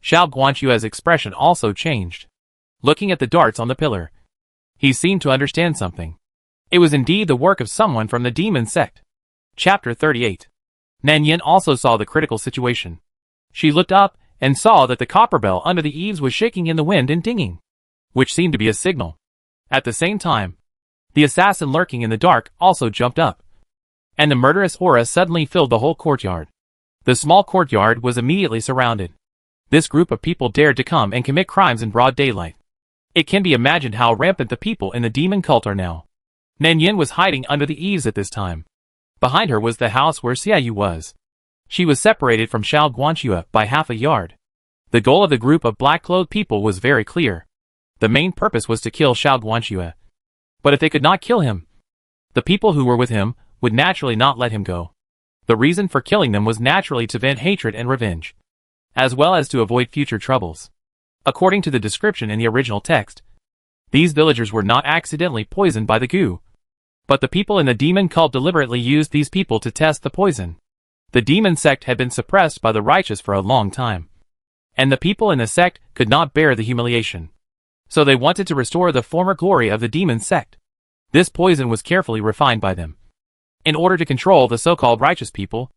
Xiao Guanxue's expression also changed. Looking at the darts on the pillar, he seemed to understand something. It was indeed the work of someone from the demon sect. Chapter 38. Nan Yin also saw the critical situation. She looked up and saw that the copper bell under the eaves was shaking in the wind and dinging, which seemed to be a signal. At the same time, the assassin lurking in the dark also jumped up, and the murderous aura suddenly filled the whole courtyard. The small courtyard was immediately surrounded. This group of people dared to come and commit crimes in broad daylight. It can be imagined how rampant the people in the demon cult are now. Nan Yin was hiding under the eaves at this time. Behind her was the house where Xiaoyu was. She was separated from Xiao Guanxue by half a yard. The goal of the group of black-clothed people was very clear. The main purpose was to kill Xiao Guanxue. But if they could not kill him, the people who were with him would naturally not let him go. The reason for killing them was naturally to vent hatred and revenge, as well as to avoid future troubles. According to the description in the original text, these villagers were not accidentally poisoned by the goo, but the people in the demon cult deliberately used these people to test the poison. The demon sect had been suppressed by the righteous for a long time, and the people in the sect could not bear the humiliation. So they wanted to restore the former glory of the demon sect. This poison was carefully refined by them, in order to control the so-called righteous people,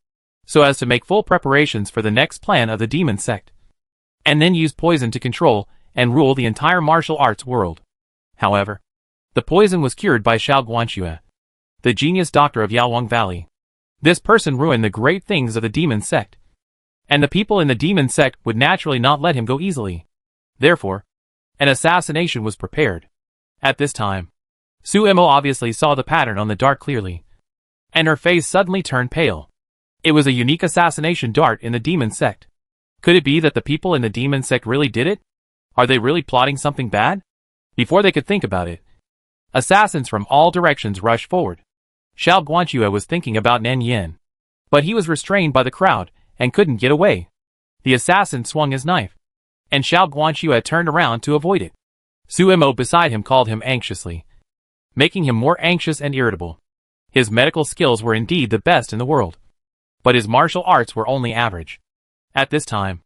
so as to make full preparations for the next plan of the demon sect, and then use poison to control and rule the entire martial arts world. However, the poison was cured by Xiao Guanxue, the genius doctor of Yaowang Valley. This person ruined the great things of the demon sect, and the people in the demon sect would naturally not let him go easily. Therefore, an assassination was prepared. At this time, Suemo obviously saw the pattern on the dart clearly, and her face suddenly turned pale. It was a unique assassination dart in the demon sect. Could it be that the people in the demon sect really did it? Are they really plotting something bad? Before they could think about it, assassins from all directions rushed forward. Xiao Guanxue was thinking about Nan Yin, but he was restrained by the crowd and couldn't get away. The assassin swung his knife, and Xiao Guanxue turned around to avoid it. Suemo beside him called him anxiously, making him more anxious and irritable. His medical skills were indeed the best in the world, but his martial arts were only average. At this time,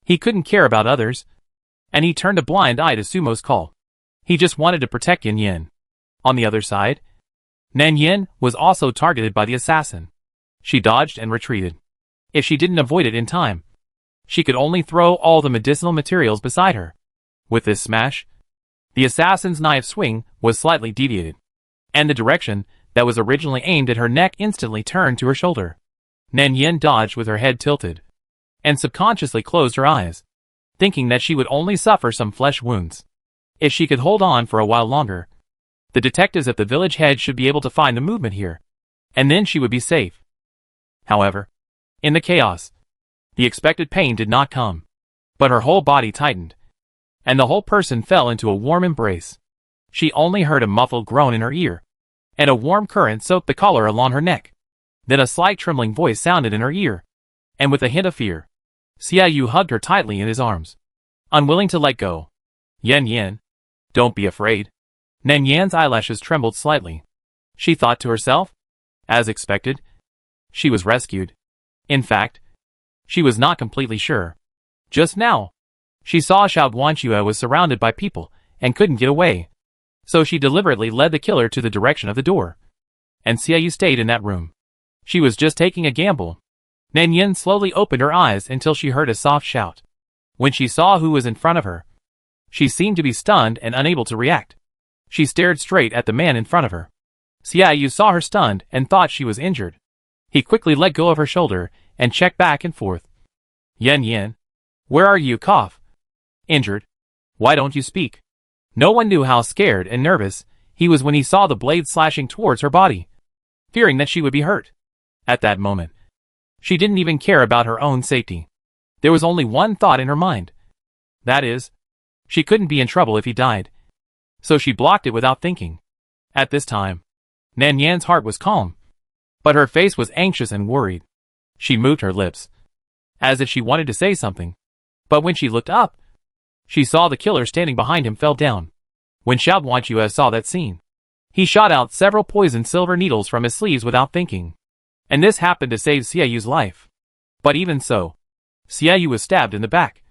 he couldn't care about others, and he turned a blind eye to Sumo's call. He just wanted to protect Yan Yin. On the other side, Nan Yin was also targeted by the assassin. She dodged and retreated. If she didn't avoid it in time, she could only throw all the medicinal materials beside her. With this smash, the assassin's knife swing was slightly deviated, and the direction that was originally aimed at her neck instantly turned to her shoulder. Nan Yin dodged with her head tilted, and subconsciously closed her eyes, thinking that she would only suffer some flesh wounds. If she could hold on for a while longer, the detectives at the village head should be able to find the movement here, and then she would be safe. However, in the chaos, the expected pain did not come, but her whole body tightened, and the whole person fell into a warm embrace. She only heard a muffled groan in her ear, and a warm current soaked the collar along her neck. Then a slight trembling voice sounded in her ear, and with a hint of fear, Xiaoyu hugged her tightly in his arms, unwilling to let go. Yan Yan, don't be afraid. Nan Yan's eyelashes trembled slightly, She thought to herself. As expected, she was rescued. In fact, she was not completely sure. Just now, she saw Xiao Guanxue was surrounded by people and couldn't get away. So she deliberately led the killer to the direction of the door. And Xiaoyu stayed in that room. She was just taking a gamble. Nan Yin slowly opened her eyes until she heard a soft shout. When she saw who was in front of her, she seemed to be stunned and unable to react. She stared straight at the man in front of her. Xiaoyu saw her stunned and thought she was injured. He quickly let go of her shoulder and checked back and forth. Yin, where are you? Cough. Injured? Why don't you speak? No one knew how scared and nervous he was when he saw the blade slashing towards her body, fearing that she would be hurt. At that moment, she didn't even care about her own safety. There was only one thought in her mind. That is, she couldn't be in trouble if he died. So she blocked it without thinking. At this time, Nan Yan's heart was calm, but her face was anxious and worried. She moved her lips, as if she wanted to say something. But when she looked up, she saw the killer standing behind him fell down. When Xiao Guanxue saw that scene, he shot out several poisoned silver needles from his sleeves without thinking. And this happened to save Xiaoyu's life. But even so, Xiaoyu was stabbed in the back,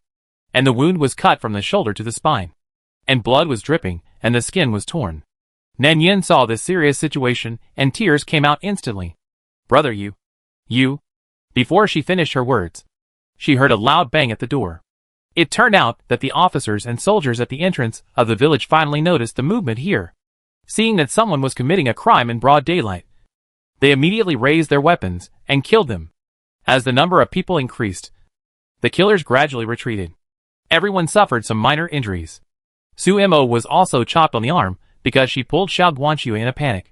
and the wound was cut from the shoulder to the spine, and blood was dripping, and the skin was torn. Nan Yin saw this serious situation, and tears came out instantly. Brother, you. Before she finished her words, she heard a loud bang at the door. It turned out that the officers and soldiers at the entrance of the village finally noticed the movement here. Seeing that someone was committing a crime in broad daylight, they immediately raised their weapons and killed them. As the number of people increased, the killers gradually retreated. Everyone suffered some minor injuries. Su Mo was also chopped on the arm because she pulled Xiao Guanxue in a panic.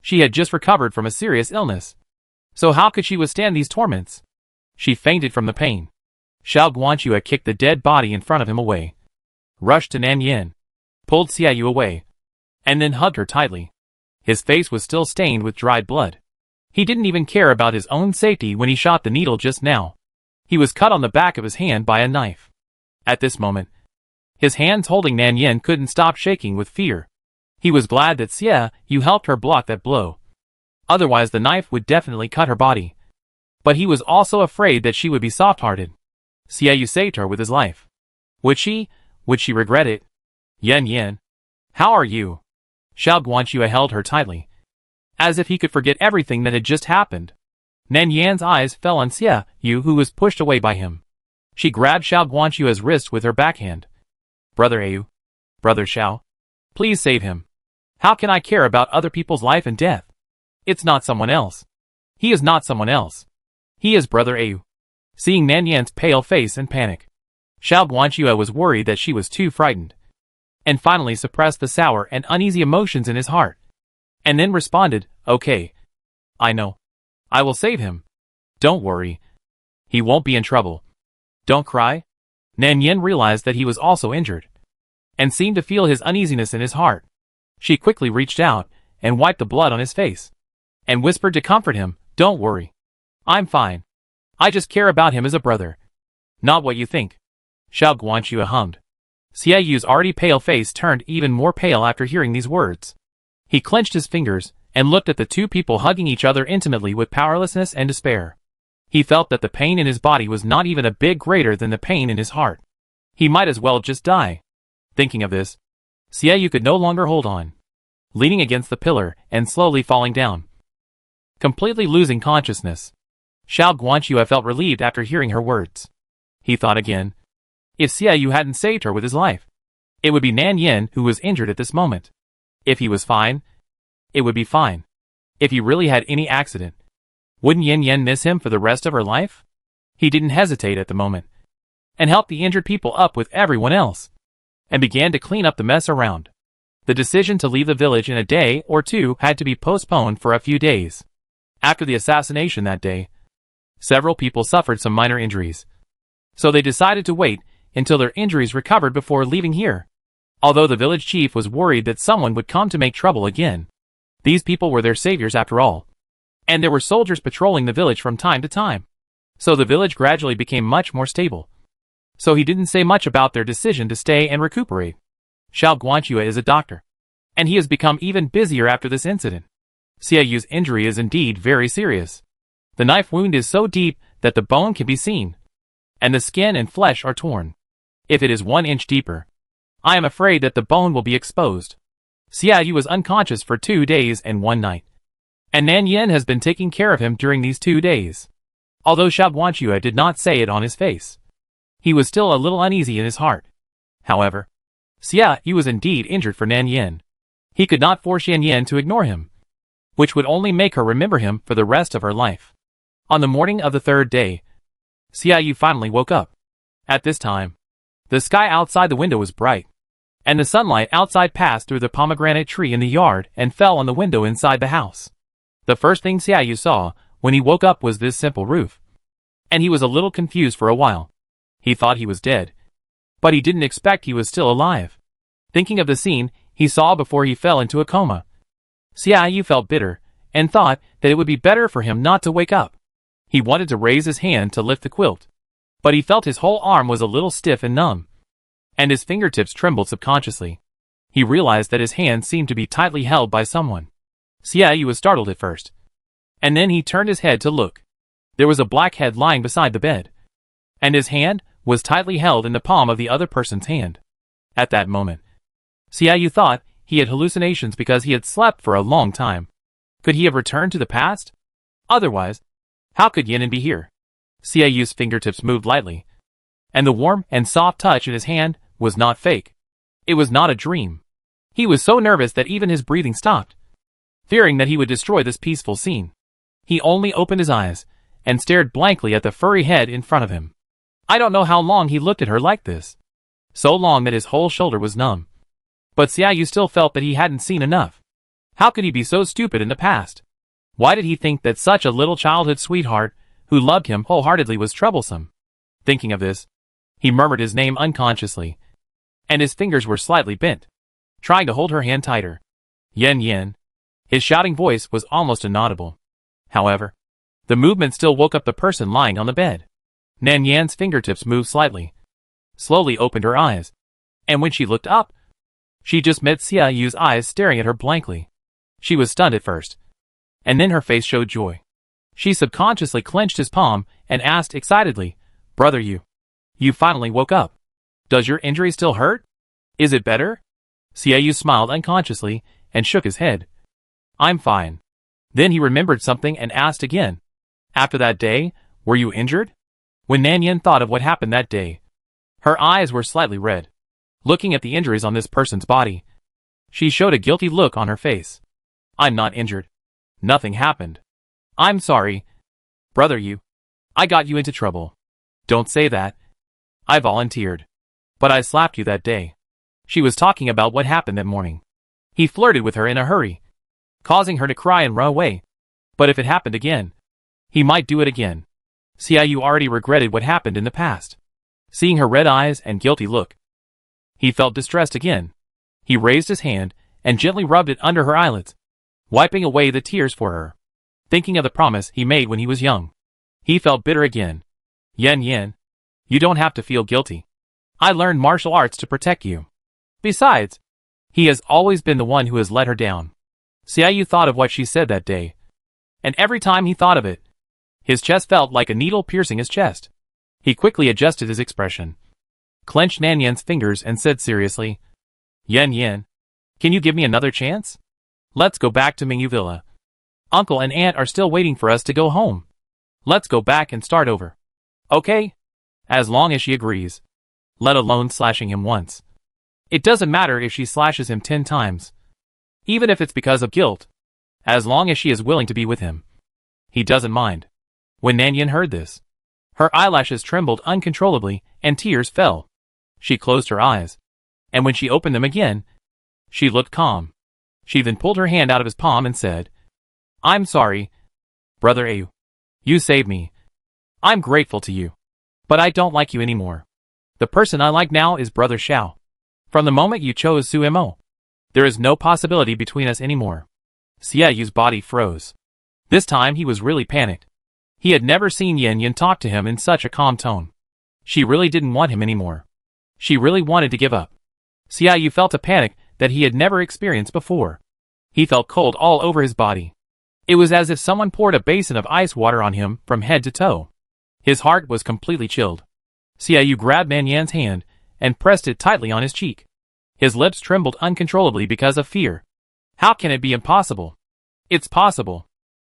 She had just recovered from a serious illness. So how could she withstand these torments? She fainted from the pain. Xiao Guanxue kicked the dead body in front of him away, rushed to Nan Yin, pulled Xiaoyu away, and then hugged her tightly. His face was still stained with dried blood. He didn't even care about his own safety when he shot the needle just now. He was cut on the back of his hand by a knife. At this moment, his hands holding Nan Yin couldn't stop shaking with fear. He was glad that Xiaoyu helped her block that blow. Otherwise the knife would definitely cut her body. But he was also afraid that she would be soft-hearted. Xiaoyu saved her with his life. Would she regret it? Yin, how are you? Xiao Guanxue held her tightly, as if he could forget everything that had just happened. Nan Yan's eyes fell on Xiaoyu, who was pushed away by him. She grabbed Xiao Guanxue's wrist with her backhand. Brother Ayu, Brother Xiao, please save him. How can I care about other people's life and death? It's not someone else. He is not someone else. He is Brother Ayu. Seeing Nan Yan's pale face and panic, Xiao Guanxue was worried that she was too frightened, and finally suppressed the sour and uneasy emotions in his heart, and then responded, Okay. I know. I will save him. Don't worry. He won't be in trouble. Don't cry. Nan Yin realized that he was also injured, and seemed to feel his uneasiness in his heart. She quickly reached out and wiped the blood on his face, and whispered to comfort him, Don't worry. I'm fine. I just care about him as a brother. Not what you think. Xiao Guanxue hummed. Xiaoyu's already pale face turned even more pale after hearing these words. He clenched his fingers and looked at the two people hugging each other intimately with powerlessness and despair. He felt that the pain in his body was not even a bit greater than the pain in his heart. He might as well just die. Thinking of this, Xiaoyu could no longer hold on, leaning against the pillar and slowly falling down, completely losing consciousness. Xiao Guanxue felt relieved after hearing her words. He thought again. If Xiaoyu hadn't saved her with his life, it would be Nan Yin who was injured at this moment. If he was fine, it would be fine. If he really had any accident, wouldn't Yin miss him for the rest of her life? He didn't hesitate at the moment, and helped the injured people up with everyone else, and began to clean up the mess around. The decision to leave the village in a day or two had to be postponed for a few days. After the assassination that day, several people suffered some minor injuries, so they decided to wait until their injuries recovered before leaving here. Although the village chief was worried that someone would come to make trouble again, these people were their saviors after all, and there were soldiers patrolling the village from time to time, so the village gradually became much more stable. So he didn't say much about their decision to stay and recuperate. Xiao Guanxue is a doctor, and he has become even busier after this incident, Xiaoyu's injury is indeed very serious. The knife wound is so deep that the bone can be seen, and the skin and flesh are torn. If it is 1 inch deeper, I am afraid that the bone will be exposed. Xiaoyu was unconscious for 2 days and 1 night, and Nan Yin has been taking care of him during these 2 days. Although Xiaoguanxue did not say it on his face, he was still a little uneasy in his heart. However, Xiaoyu was indeed injured for Nan Yin. He could not force Yan Yin to ignore him, which would only make her remember him for the rest of her life. On the morning of the 3rd day, Xiaoyu finally woke up. At this time, the sky outside the window was bright, and the sunlight outside passed through the pomegranate tree in the yard and fell on the window inside the house. The first thing Xiaoyu saw when he woke up was this simple roof, and he was a little confused for a while. He thought he was dead, but he didn't expect he was still alive. Thinking of the scene he saw before he fell into a coma, Xiaoyu felt bitter and thought that it would be better for him not to wake up. He wanted to raise his hand to lift the quilt, but he felt his whole arm was a little stiff and numb, and his fingertips trembled subconsciously. He realized that his hand seemed to be tightly held by someone. Xiaoyu was startled at first, and then he turned his head to look. There was a black head lying beside the bed, and his hand was tightly held in the palm of the other person's hand. At that moment, Xiaoyu thought he had hallucinations because he had slept for a long time. Could he have returned to the past? Otherwise, how could Yan Yin be here? Xiaoyu's fingertips moved lightly, and the warm and soft touch in his hand was not fake. It was not a dream. He was so nervous that even his breathing stopped, fearing that he would destroy this peaceful scene. He only opened his eyes and stared blankly at the furry head in front of him. I don't know how long he looked at her like this. So long that his whole shoulder was numb. But Xiaoyu still felt that he hadn't seen enough. How could he be so stupid in the past? Why did he think that such a little childhood sweetheart who loved him wholeheartedly was troublesome? Thinking of this, he murmured his name unconsciously, and his fingers were slightly bent, trying to hold her hand tighter. Yan Yin. His shouting voice was almost inaudible. However, the movement still woke up the person lying on the bed. Nan Yan's fingertips moved slightly, slowly opened her eyes, and when she looked up, she just met Xiaoyu's eyes staring at her blankly. She was stunned at first, and then her face showed joy. She subconsciously clenched his palm and asked excitedly, "Brother, you finally woke up. Does your injury still hurt? Is it better?" Xiaoyu smiled unconsciously and shook his head. "I'm fine." Then he remembered something and asked again, "After that day, were you injured?" When Nan Yin thought of what happened that day, her eyes were slightly red. Looking at the injuries on this person's body, she showed a guilty look on her face. "I'm not injured. Nothing happened. I'm sorry. Brother, I got you into trouble." "Don't say that." "I volunteered. But I slapped you that day." She was talking about what happened that morning. He flirted with her in a hurry, causing her to cry and run away. But if it happened again, he might do it again. Xiaoyu already regretted what happened in the past. Seeing her red eyes and guilty look, he felt distressed again. He raised his hand and gently rubbed it under her eyelids, wiping away the tears for her. Thinking of the promise he made when he was young, he felt bitter again. "Yan Yin, you don't have to feel guilty. I learned martial arts to protect you. Besides, he has always been the one who has let her down." Xiaoyu thought of what she said that day, and every time he thought of it, his chest felt like a needle piercing his chest. He quickly adjusted his expression, clenched Nan Yan's fingers and said seriously, "Yan Yin, can you give me another chance? Let's go back to Mingyu Villa. Uncle and Aunt are still waiting for us to go home. Let's go back and start over. Okay? As long as she agrees. Let alone slashing him once. It doesn't matter if she slashes him 10 times. Even if it's because of guilt. As long as she is willing to be with him. He doesn't mind." When Nan Yin heard this, her eyelashes trembled uncontrollably and tears fell. She closed her eyes, and when she opened them again, she looked calm. She then pulled her hand out of his palm and said, "I'm sorry, Brother Au. You saved me. I'm grateful to you. But I don't like you anymore. The person I like now is Brother Xiao. From the moment you chose Sumo, there is no possibility between us anymore." Xiaoyu's body froze. This time he was really panicked. He had never seen Yan Yin talk to him in such a calm tone. She really didn't want him anymore. She really wanted to give up. Xiaoyu felt a panic that he had never experienced before. He felt cold all over his body. It was as if someone poured a basin of ice water on him from head to toe. His heart was completely chilled. Xiaoyu grabbed Nan Yan's hand and pressed it tightly on his cheek. His lips trembled uncontrollably because of fear. How can it be impossible? It's possible.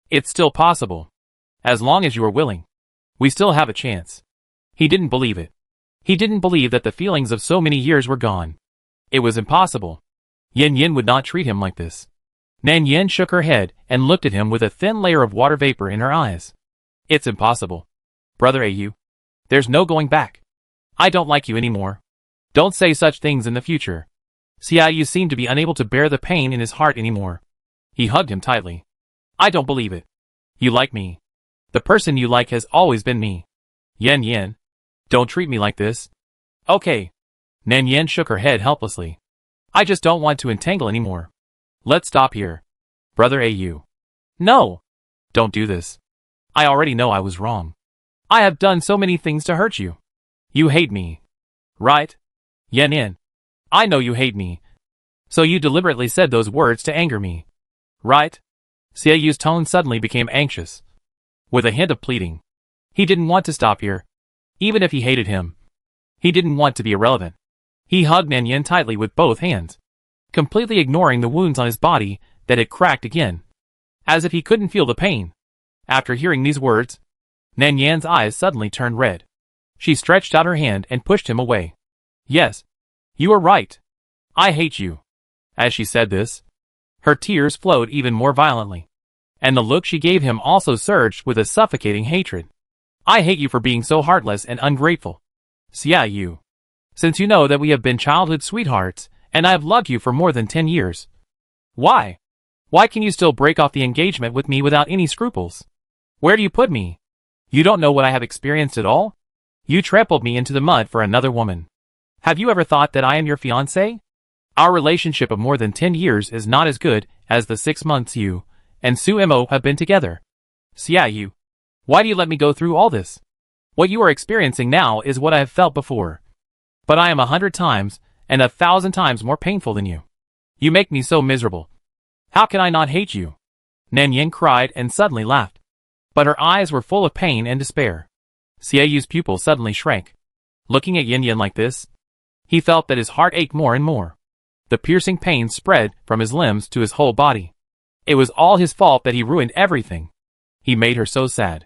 It's still possible. As long as you are willing. We still have a chance. He didn't believe it. He didn't believe that the feelings of so many years were gone. It was impossible. Yan Yan would not treat him like this. Nan Yan shook her head and looked at him with a thin layer of water vapor in her eyes. It's impossible. Brother Au. There's no going back. I don't like you anymore. Don't say such things in the future. Xiaoyu seemed to be unable to bear the pain in his heart anymore. He hugged him tightly. I don't believe it. You like me. The person you like has always been me. Yan Yan. Don't treat me like this. Okay. Nan Yan shook her head helplessly. I just don't want to entangle anymore. Let's stop here. Brother Au. No. Don't do this. I already know I was wrong. I have done so many things to hurt you. You hate me. Right? Yan Yan. I know you hate me. So you deliberately said those words to anger me. Right? Xiaoyu's tone suddenly became anxious. With a hint of pleading. He didn't want to stop here. Even if he hated him. He didn't want to be irrelevant. He hugged Nan Yan tightly with both hands, completely ignoring the wounds on his body that had cracked again. As if he couldn't feel the pain. After hearing these words, Nan Yan's eyes suddenly turned red. She stretched out her hand and pushed him away. Yes. You are right. I hate you. As she said this, her tears flowed even more violently. And the look she gave him also surged with a suffocating hatred. I hate you for being so heartless and ungrateful. Xiaoyu. Since you know that we have been childhood sweethearts, and I have loved you for more than 10 years. Why? Why can you still break off the engagement with me without any scruples? Where do you put me? You don't know what I have experienced at all? You trampled me into the mud for another woman. Have you ever thought that I am your fiancé? Our relationship of more than 10 years is not as good as the 6 months you and Su Mo have been together. Xiaoyu. Why do you let me go through all this? What you are experiencing now is what I have felt before. But I am 100 times and 1,000 times more painful than you. You make me so miserable. How can I not hate you? Nan Yan cried and suddenly laughed. But her eyes were full of pain and despair. Xiaoyu's pupil suddenly shrank. Looking at Yan Yan like this, he felt that his heart ached more and more. The piercing pain spread from his limbs to his whole body. It was all his fault that he ruined everything. He made her so sad.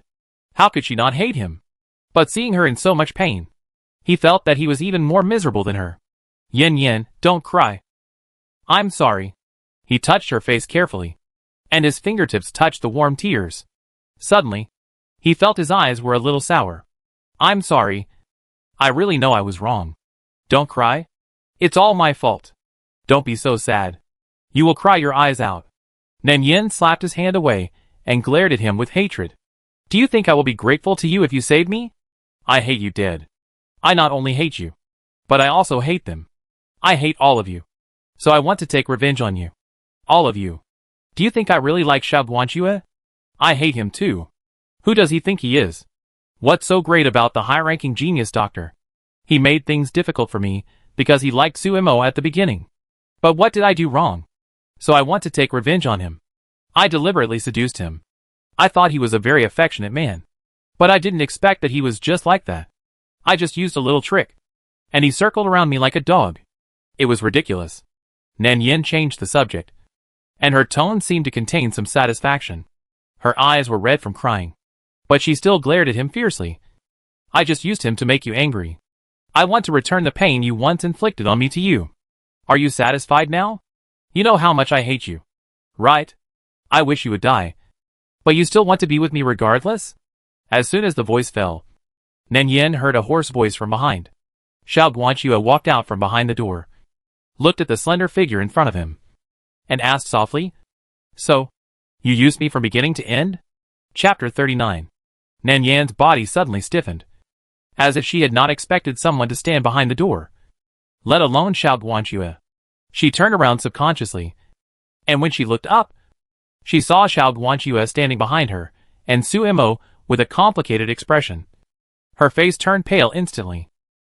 How could she not hate him? But seeing her in so much pain, he felt that he was even more miserable than her. Yan Yan, don't cry. I'm sorry. He touched her face carefully, and his fingertips touched the warm tears. Suddenly, he felt his eyes were a little sour. I'm sorry. I really know I was wrong. Don't cry. It's all my fault. Don't be so sad. You will cry your eyes out. Nan Yan slapped his hand away and glared at him with hatred. Do you think I will be grateful to you if you save me? I hate you dead. I not only hate you, but I also hate them. I hate all of you. So I want to take revenge on you. All of you. Do you think I really like Xiao Guanxue? I hate him too. Who does he think he is? What's so great about the high-ranking genius doctor? He made things difficult for me because he liked Su Mo at the beginning. But what did I do wrong? So I want to take revenge on him. I deliberately seduced him. I thought he was a very affectionate man. But I didn't expect that he was just like that. I just used a little trick. And he circled around me like a dog. It was ridiculous. Nan Yan changed the subject. And her tone seemed to contain some satisfaction. Her eyes were red from crying. But she still glared at him fiercely. I just used him to make you angry. I want to return the pain you once inflicted on me to you. Are you satisfied now? You know how much I hate you. Right? I wish you would die. But you still want to be with me regardless? As soon as the voice fell, Nan Yan heard a hoarse voice from behind. Xiao Guanxue walked out from behind the door, looked at the slender figure in front of him, and asked softly, So, you used me from beginning to end? Chapter 39. Nan Yan's body suddenly stiffened, as if she had not expected someone to stand behind the door, let alone Xiao Guanxue. She turned around subconsciously, and when she looked up, she saw Xiao Guanxue standing behind her, and Su Mo with a complicated expression. Her face turned pale instantly.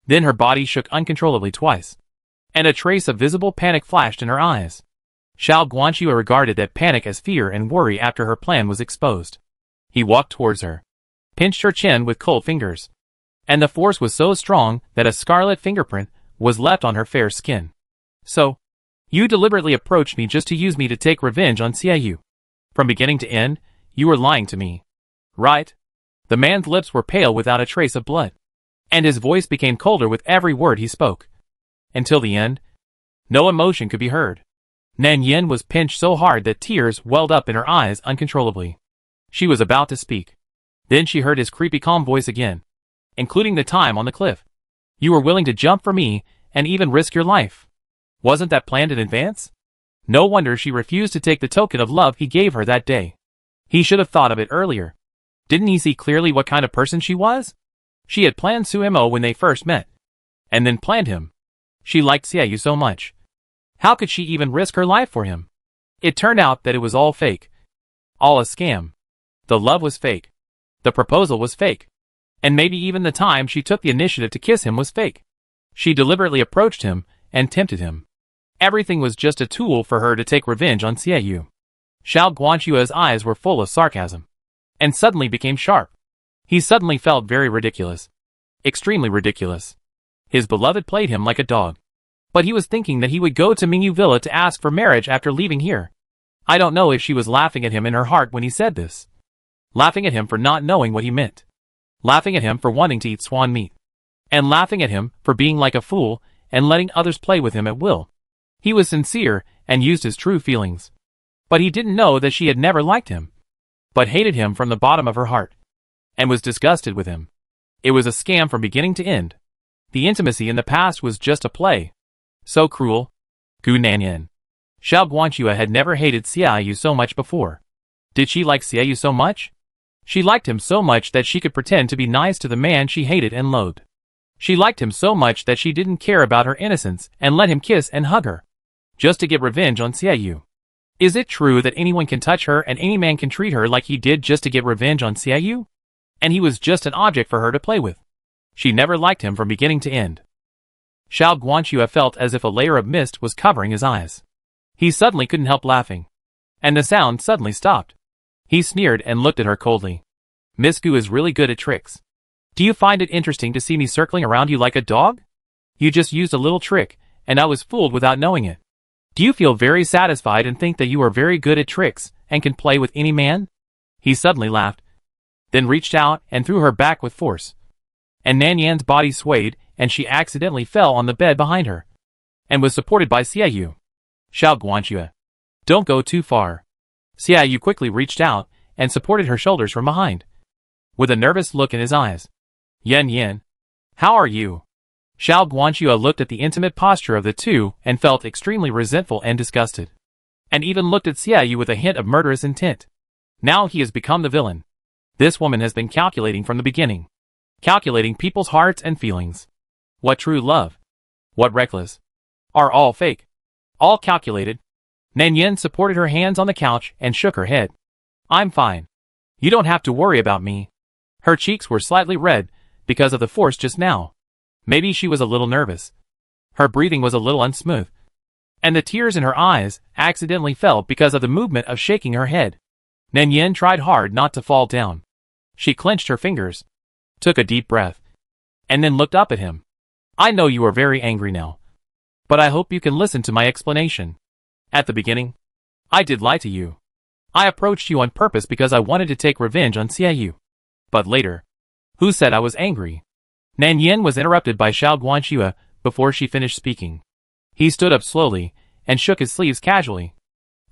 Then her body shook uncontrollably twice, and a trace of visible panic flashed in her eyes. Xiao Guanxue regarded that panic as fear and worry after her plan was exposed. He walked towards her, pinched her chin with cold fingers, and the force was so strong that a scarlet fingerprint was left on her fair skin. So, you deliberately approached me just to use me to take revenge on Xiaoyu. From beginning to end, you were lying to me. Right? The man's lips were pale without a trace of blood, and his voice became colder with every word he spoke. Until the end, no emotion could be heard. Nan Yin was pinched so hard that tears welled up in her eyes uncontrollably. She was about to speak. Then she heard his creepy calm voice again, including the time on the cliff. You were willing to jump for me and even risk your life. Wasn't that planned in advance? No wonder she refused to take the token of love he gave her that day. He should have thought of it earlier. Didn't he see clearly what kind of person she was? She had planned Suemo when they first met, and then planned him. She liked Xiaoyu so much. How could she even risk her life for him? It turned out that it was all fake. All a scam. The love was fake. The proposal was fake. And maybe even the time she took the initiative to kiss him was fake. She deliberately approached him and tempted him. Everything was just a tool for her to take revenge on Xiaoyu. Xiao Guanxue's eyes were full of sarcasm, and suddenly became sharp. He suddenly felt very ridiculous. Extremely ridiculous. His beloved played him like a dog. But he was thinking that he would go to Mingyu Villa to ask for marriage after leaving here. I don't know if she was laughing at him in her heart when he said this. Laughing at him for not knowing what he meant. Laughing at him for wanting to eat swan meat. And laughing at him for being like a fool and letting others play with him at will. He was sincere and used his true feelings. But he didn't know that she had never liked him, but hated him from the bottom of her heart, and was disgusted with him. It was a scam from beginning to end. The intimacy in the past was just a play. So cruel. Gu Nanyan. Xiao Guanxue had never hated Xiaoyu so much before. Did she like Xiaoyu so much? She liked him so much that she could pretend to be nice to the man she hated and loathed. She liked him so much that she didn't care about her innocence and let him kiss and hug her, just to get revenge on Xiaoyu. Is it true that anyone can touch her and any man can treat her like he did just to get revenge on Xiaoyu? And he was just an object for her to play with. She never liked him from beginning to end. Xiao Guanxue felt as if a layer of mist was covering his eyes. He suddenly couldn't help laughing. And the sound suddenly stopped. He sneered and looked at her coldly. Miss Gu is really good at tricks. Do you find it interesting to see me circling around you like a dog? You just used a little trick, and I was fooled without knowing it. Do you feel very satisfied and think that you are very good at tricks and can play with any man? He suddenly laughed, then reached out and threw her back with force. And Nan Yan's body swayed, and she accidentally fell on the bed behind her, and was supported by Xiaoyu. Xiao Guanxue. Don't go too far. Xiaoyu quickly reached out and supported her shoulders from behind, with a nervous look in his eyes. Yan. How are you? Xiao Guanxue looked at the intimate posture of the two and felt extremely resentful and disgusted. And even looked at Xiaoyu with a hint of murderous intent. Now he has become the villain. This woman has been calculating from the beginning. Calculating people's hearts and feelings. What true love, what reckless, are all fake. All calculated. Nan Yin supported her hands on the couch and shook her head. I'm fine. You don't have to worry about me. Her cheeks were slightly red because of the force just now. Maybe she was a little nervous. Her breathing was a little unsmooth. And the tears in her eyes accidentally fell because of the movement of shaking her head. Nan Yin tried hard not to fall down. She clenched her fingers, took a deep breath, and then looked up at him. I know you are very angry now, but I hope you can listen to my explanation. At the beginning, I did lie to you. I approached you on purpose because I wanted to take revenge on Xiaoyu. But later, who said I was angry? Nan Yin was interrupted by Xiao Guanxue before she finished speaking. He stood up slowly and shook his sleeves casually,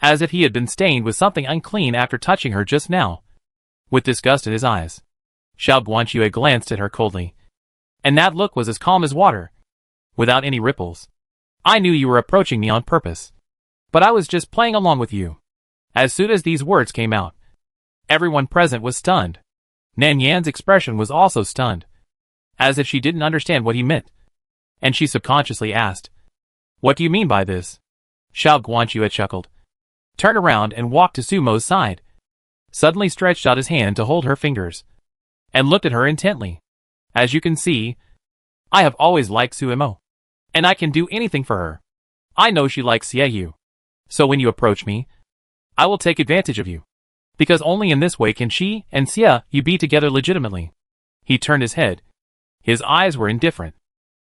as if he had been stained with something unclean after touching her just now. With disgust in his eyes, Xiao Guanxue glanced at her coldly. And that look was as calm as water, without any ripples. I knew you were approaching me on purpose, but I was just playing along with you. As soon as these words came out, everyone present was stunned. Nan Yan's expression was also stunned, as if she didn't understand what he meant. And she subconsciously asked, What do you mean by this? Xiao Guanxue chuckled, turned around and walked to Sumo's side, suddenly stretched out his hand to hold her fingers, and looked at her intently. As you can see, I have always liked Sumo, and I can do anything for her. I know she likes Xiaoyu, So when you approach me, I will take advantage of you. Because only in this way can she and Xia Yu be together legitimately. He turned his head. His eyes were indifferent.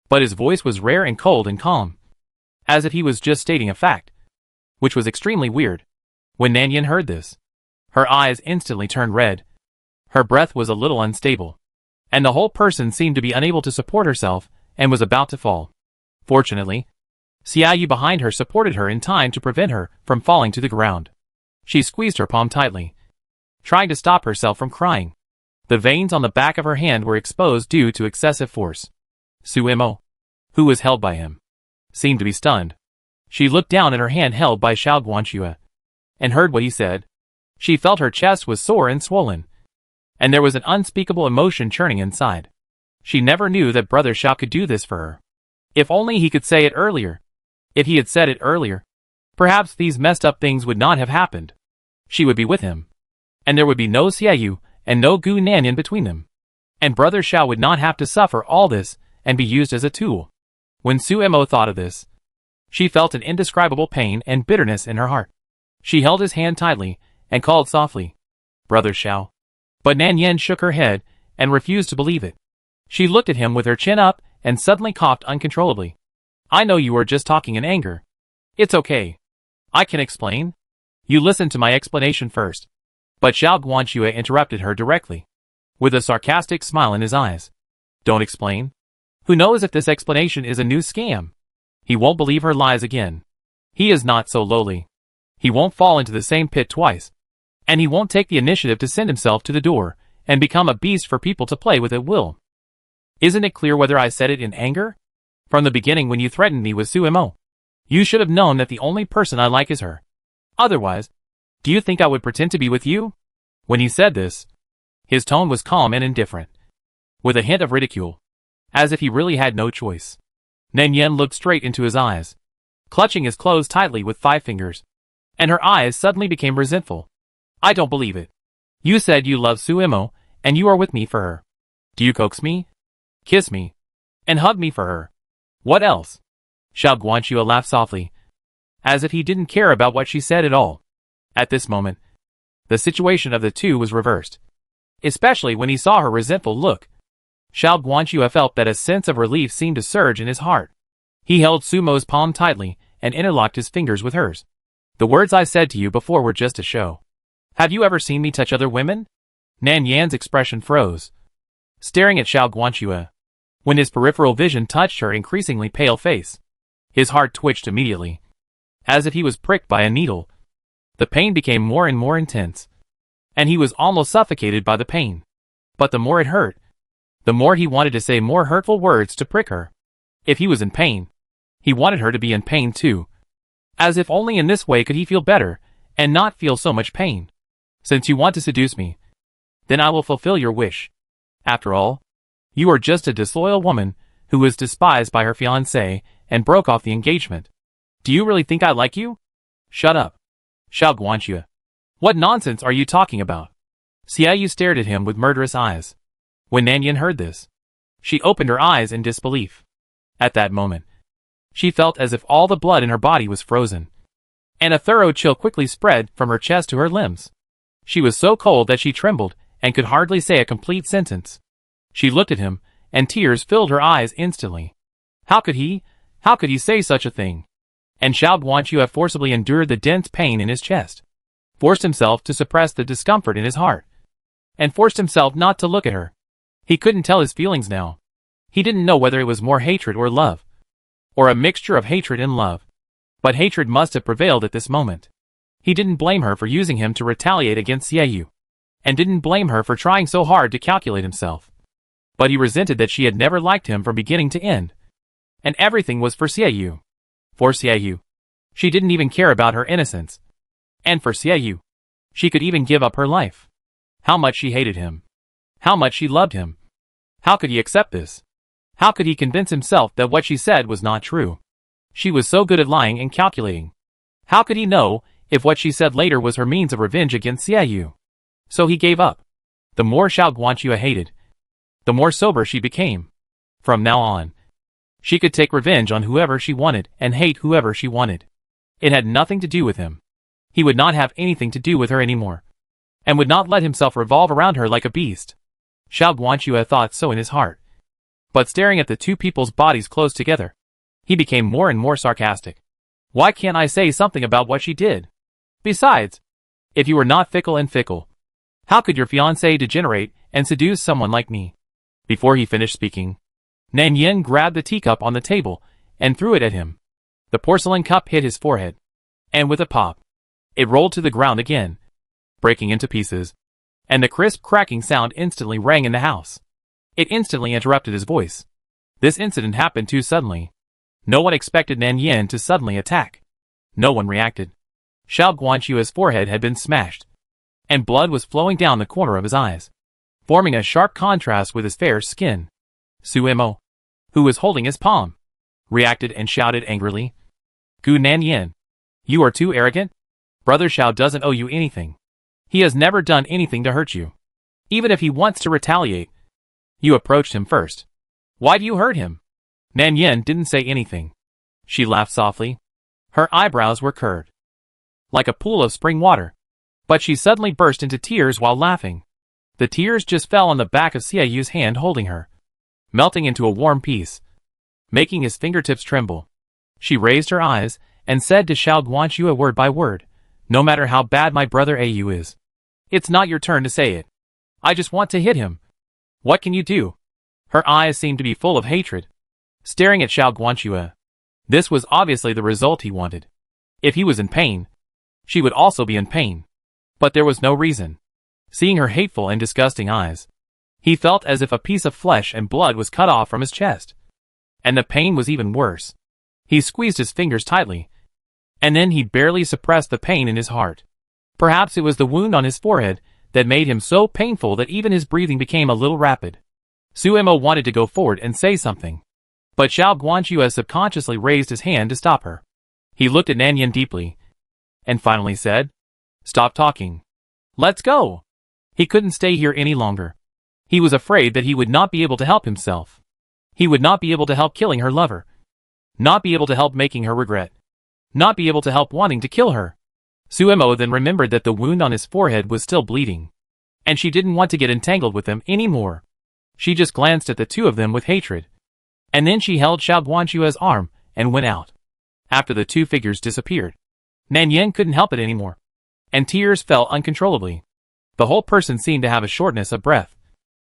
But his voice was rare and cold and calm. As if he was just stating a fact. Which was extremely weird. When Nanyan heard this, her eyes instantly turned red. Her breath was a little unstable. And the whole person seemed to be unable to support herself and was about to fall. Fortunately, Xia Yu behind her supported her in time to prevent her from falling to the ground. She squeezed her palm tightly, trying to stop herself from crying. The veins on the back of her hand were exposed due to excessive force. Suemo, who was held by him, seemed to be stunned. She looked down at her hand held by Xiao Guanxue, and heard what he said. She felt her chest was sore and swollen, and there was an unspeakable emotion churning inside. She never knew that Brother Xiao could do this for her. If only he could say it earlier. If he had said it earlier, perhaps these messed up things would not have happened. She would be with him, and there would be no Xia Yu and no Gu Nanyan between them. And Brother Xiao would not have to suffer all this and be used as a tool. When Suemo thought of this, she felt an indescribable pain and bitterness in her heart. She held his hand tightly and called softly, "Brother Xiao." But Nanyan shook her head and refused to believe it. She looked at him with her chin up and suddenly coughed uncontrollably. "I know you were just talking in anger. It's okay. I can explain. You listen to my explanation first." But Xiao Guanxue interrupted her directly, with a sarcastic smile in his eyes. "Don't explain? Who knows if this explanation is a new scam? He won't believe her lies again. He is not so lowly. He won't fall into the same pit twice. And he won't take the initiative to send himself to the door and become a beast for people to play with at will. Isn't it clear whether I said it in anger? From the beginning when you threatened me with Suemo, you should have known that the only person I like is her. Otherwise, do you think I would pretend to be with you?" When he said this, his tone was calm and indifferent, with a hint of ridicule, as if he really had no choice. Nanyan looked straight into his eyes, clutching his clothes tightly with 5 fingers, and her eyes suddenly became resentful. "I don't believe it. You said you love Suemo, and you are with me for her. Do you coax me, kiss me, and hug me for her? What else?" Xiao Guanxue laughed softly, as if he didn't care about what she said at all. At this moment, the situation of the two was reversed, especially when he saw her resentful look. Xiao Guanxue felt that a sense of relief seemed to surge in his heart. He held Sumo's palm tightly and interlocked his fingers with hers. "The words I said to you before were just a show. Have you ever seen me touch other women?" Nanyan's expression froze, staring at Xiao Guanxue. When his peripheral vision touched her increasingly pale face, his heart twitched immediately, as if he was pricked by a needle. The pain became more and more intense, and he was almost suffocated by the pain. But the more it hurt, the more he wanted to say more hurtful words to prick her. If he was in pain, he wanted her to be in pain too. As if only in this way could he feel better, and not feel so much pain. "Since you want to seduce me, then I will fulfill your wish. After all, you are just a disloyal woman who was despised by her fiancé and broke off the engagement. Do you really think I like you?" "Shut up, Xiao Guanxue. What nonsense are you talking about?" Xia Yu stared at him with murderous eyes. When Nanyan heard this, she opened her eyes in disbelief. At that moment, she felt as if all the blood in her body was frozen, and a thorough chill quickly spread from her chest to her limbs. She was so cold that she trembled and could hardly say a complete sentence. She looked at him, and tears filled her eyes instantly. How could he say such a thing? And Xiao Guanxue forcibly endured the dense pain in his chest, forced himself to suppress the discomfort in his heart, and forced himself not to look at her. He couldn't tell his feelings now. He didn't know whether it was more hatred or love, or a mixture of hatred and love. But hatred must have prevailed at this moment. He didn't blame her for using him to retaliate against Xia Yu, and didn't blame her for trying so hard to calculate himself. But he resented that she had never liked him from beginning to end, and everything was for Xia Yu. For Xia Yu, she didn't even care about her innocence. And for Xia Yu, she could even give up her life. How much she hated him. How much she loved him. How could he accept this? How could he convince himself that what she said was not true? She was so good at lying and calculating. How could he know if what she said later was her means of revenge against Xia Yu? So he gave up. The more Xiao Guanxue hated, the more sober she became. From now on, she could take revenge on whoever she wanted and hate whoever she wanted. It had nothing to do with him. He would not have anything to do with her anymore, and would not let himself revolve around her like a beast. Xiao Guanxue thought so in his heart. But staring at the two people's bodies close together, he became more and more sarcastic. Why can't I say something about what she did? Besides, if you were not fickle and fickle, how could your fiancé degenerate and seduce someone like me? Before he finished speaking, Nan Yin grabbed the teacup on the table and threw it at him. The porcelain cup hit his forehead, and with a pop, it rolled to the ground again, breaking into pieces, and the crisp cracking sound instantly rang in the house. It instantly interrupted his voice. This incident happened too suddenly. No one expected Nan Yin to suddenly attack. No one reacted. Xiao Guanxue's forehead had been smashed, and blood was flowing down the corner of his eyes, forming a sharp contrast with his fair skin. Suemo, who was holding his palm, reacted and shouted angrily. Gu Nan Yin, you are too arrogant? Brother Xiao doesn't owe you anything. He has never done anything to hurt you. Even if he wants to retaliate, you approached him first. Why do you hurt him? Nan Yin didn't say anything. She laughed softly. Her eyebrows were curved, like a pool of spring water. But she suddenly burst into tears while laughing. The tears just fell on the back of Xie Yu's hand holding her, melting into a warm peace, making his fingertips tremble. She raised her eyes and said to Xiao Guanxue word by word, no matter how bad my brother Au is, it's not your turn to say it. I just want to hit him. What can you do? Her eyes seemed to be full of hatred, staring at Xiao Guanxue. This was obviously the result he wanted. If he was in pain, she would also be in pain. But there was no reason. Seeing her hateful and disgusting eyes, he felt as if a piece of flesh and blood was cut off from his chest. And the pain was even worse. He squeezed his fingers tightly, and then he barely suppressed the pain in his heart. Perhaps it was the wound on his forehead that made him so painful that even his breathing became a little rapid. Suemo wanted to go forward and say something, but Xiao Guanxue subconsciously raised his hand to stop her. He looked at Nan Yin deeply, and finally said, Stop talking. Let's go. He couldn't stay here any longer. He was afraid that he would not be able to help himself. He would not be able to help killing her lover. Not be able to help making her regret. Not be able to help wanting to kill her. Suemo then remembered that the wound on his forehead was still bleeding, and she didn't want to get entangled with them anymore. She just glanced at the two of them with hatred, and then she held Xiao Guanxue's arm and went out. After the two figures disappeared, Nan Yin couldn't help it anymore, and tears fell uncontrollably. The whole person seemed to have a shortness of breath,